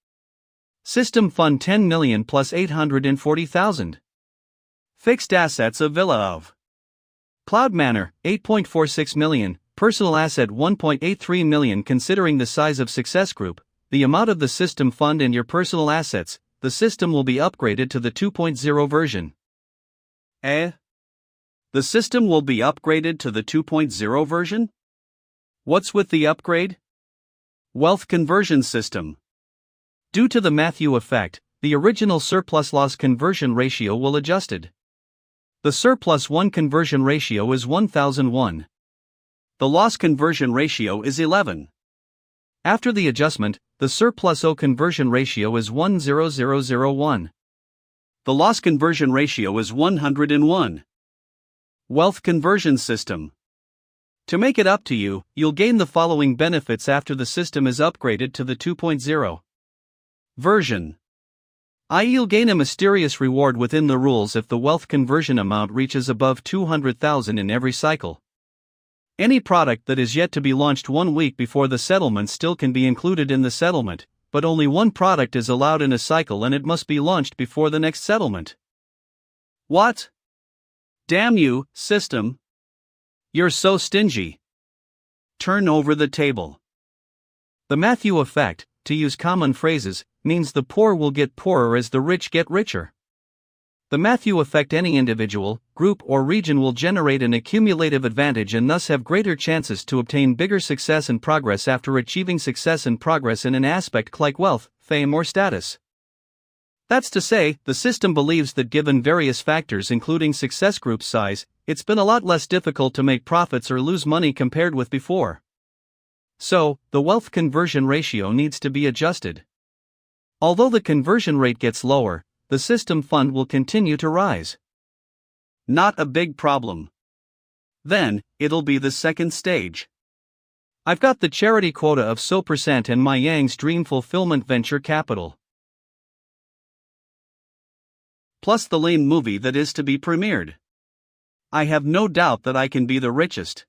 System fund 10 million plus 840,000. Fixed assets a villa of Cloud Manor, 8.46 million. Personal asset 1.83 million. Considering the size of Success Group, the amount of the system fund and your personal assets, the system will be upgraded to the 2.0 version. The system will be upgraded to the 2.0 version? What's with the upgrade? Wealth conversion system. Due to the Matthew effect, the original surplus-loss conversion ratio will adjusted. The surplus-1 conversion ratio is 1001. The loss conversion ratio is 11. After the adjustment, the surplus-O conversion ratio is 10001. The loss conversion ratio is 101. Wealth conversion system. To make it up to you, you'll gain the following benefits after the system is upgraded to the 2.0 version. You'll gain a mysterious reward within the rules if the wealth conversion amount reaches above 200,000 in every cycle. Any product that is yet to be launched 1 week before the settlement still can be included in the settlement, but only one product is allowed in a cycle and it must be launched before the next settlement. What? Damn you, system. You're so stingy. Turn over the table. The Matthew effect, to use common phrases, means the poor will get poorer as the rich get richer. The Matthew effect, any individual, group, or region will generate an accumulative advantage and thus have greater chances to obtain bigger success and progress after achieving success and progress in an aspect like wealth, fame, or status. That's to say, the system believes that given various factors including success group size, it's been a lot less difficult to make profits or lose money compared with before. So, the wealth conversion ratio needs to be adjusted. Although the conversion rate gets lower, the system fund will continue to rise. Not a big problem. Then, it'll be the second stage. I've got the charity quota of so percent and my Yang's dream fulfillment venture capital. Plus the lame movie that is to be premiered. I have no doubt that I can be the richest.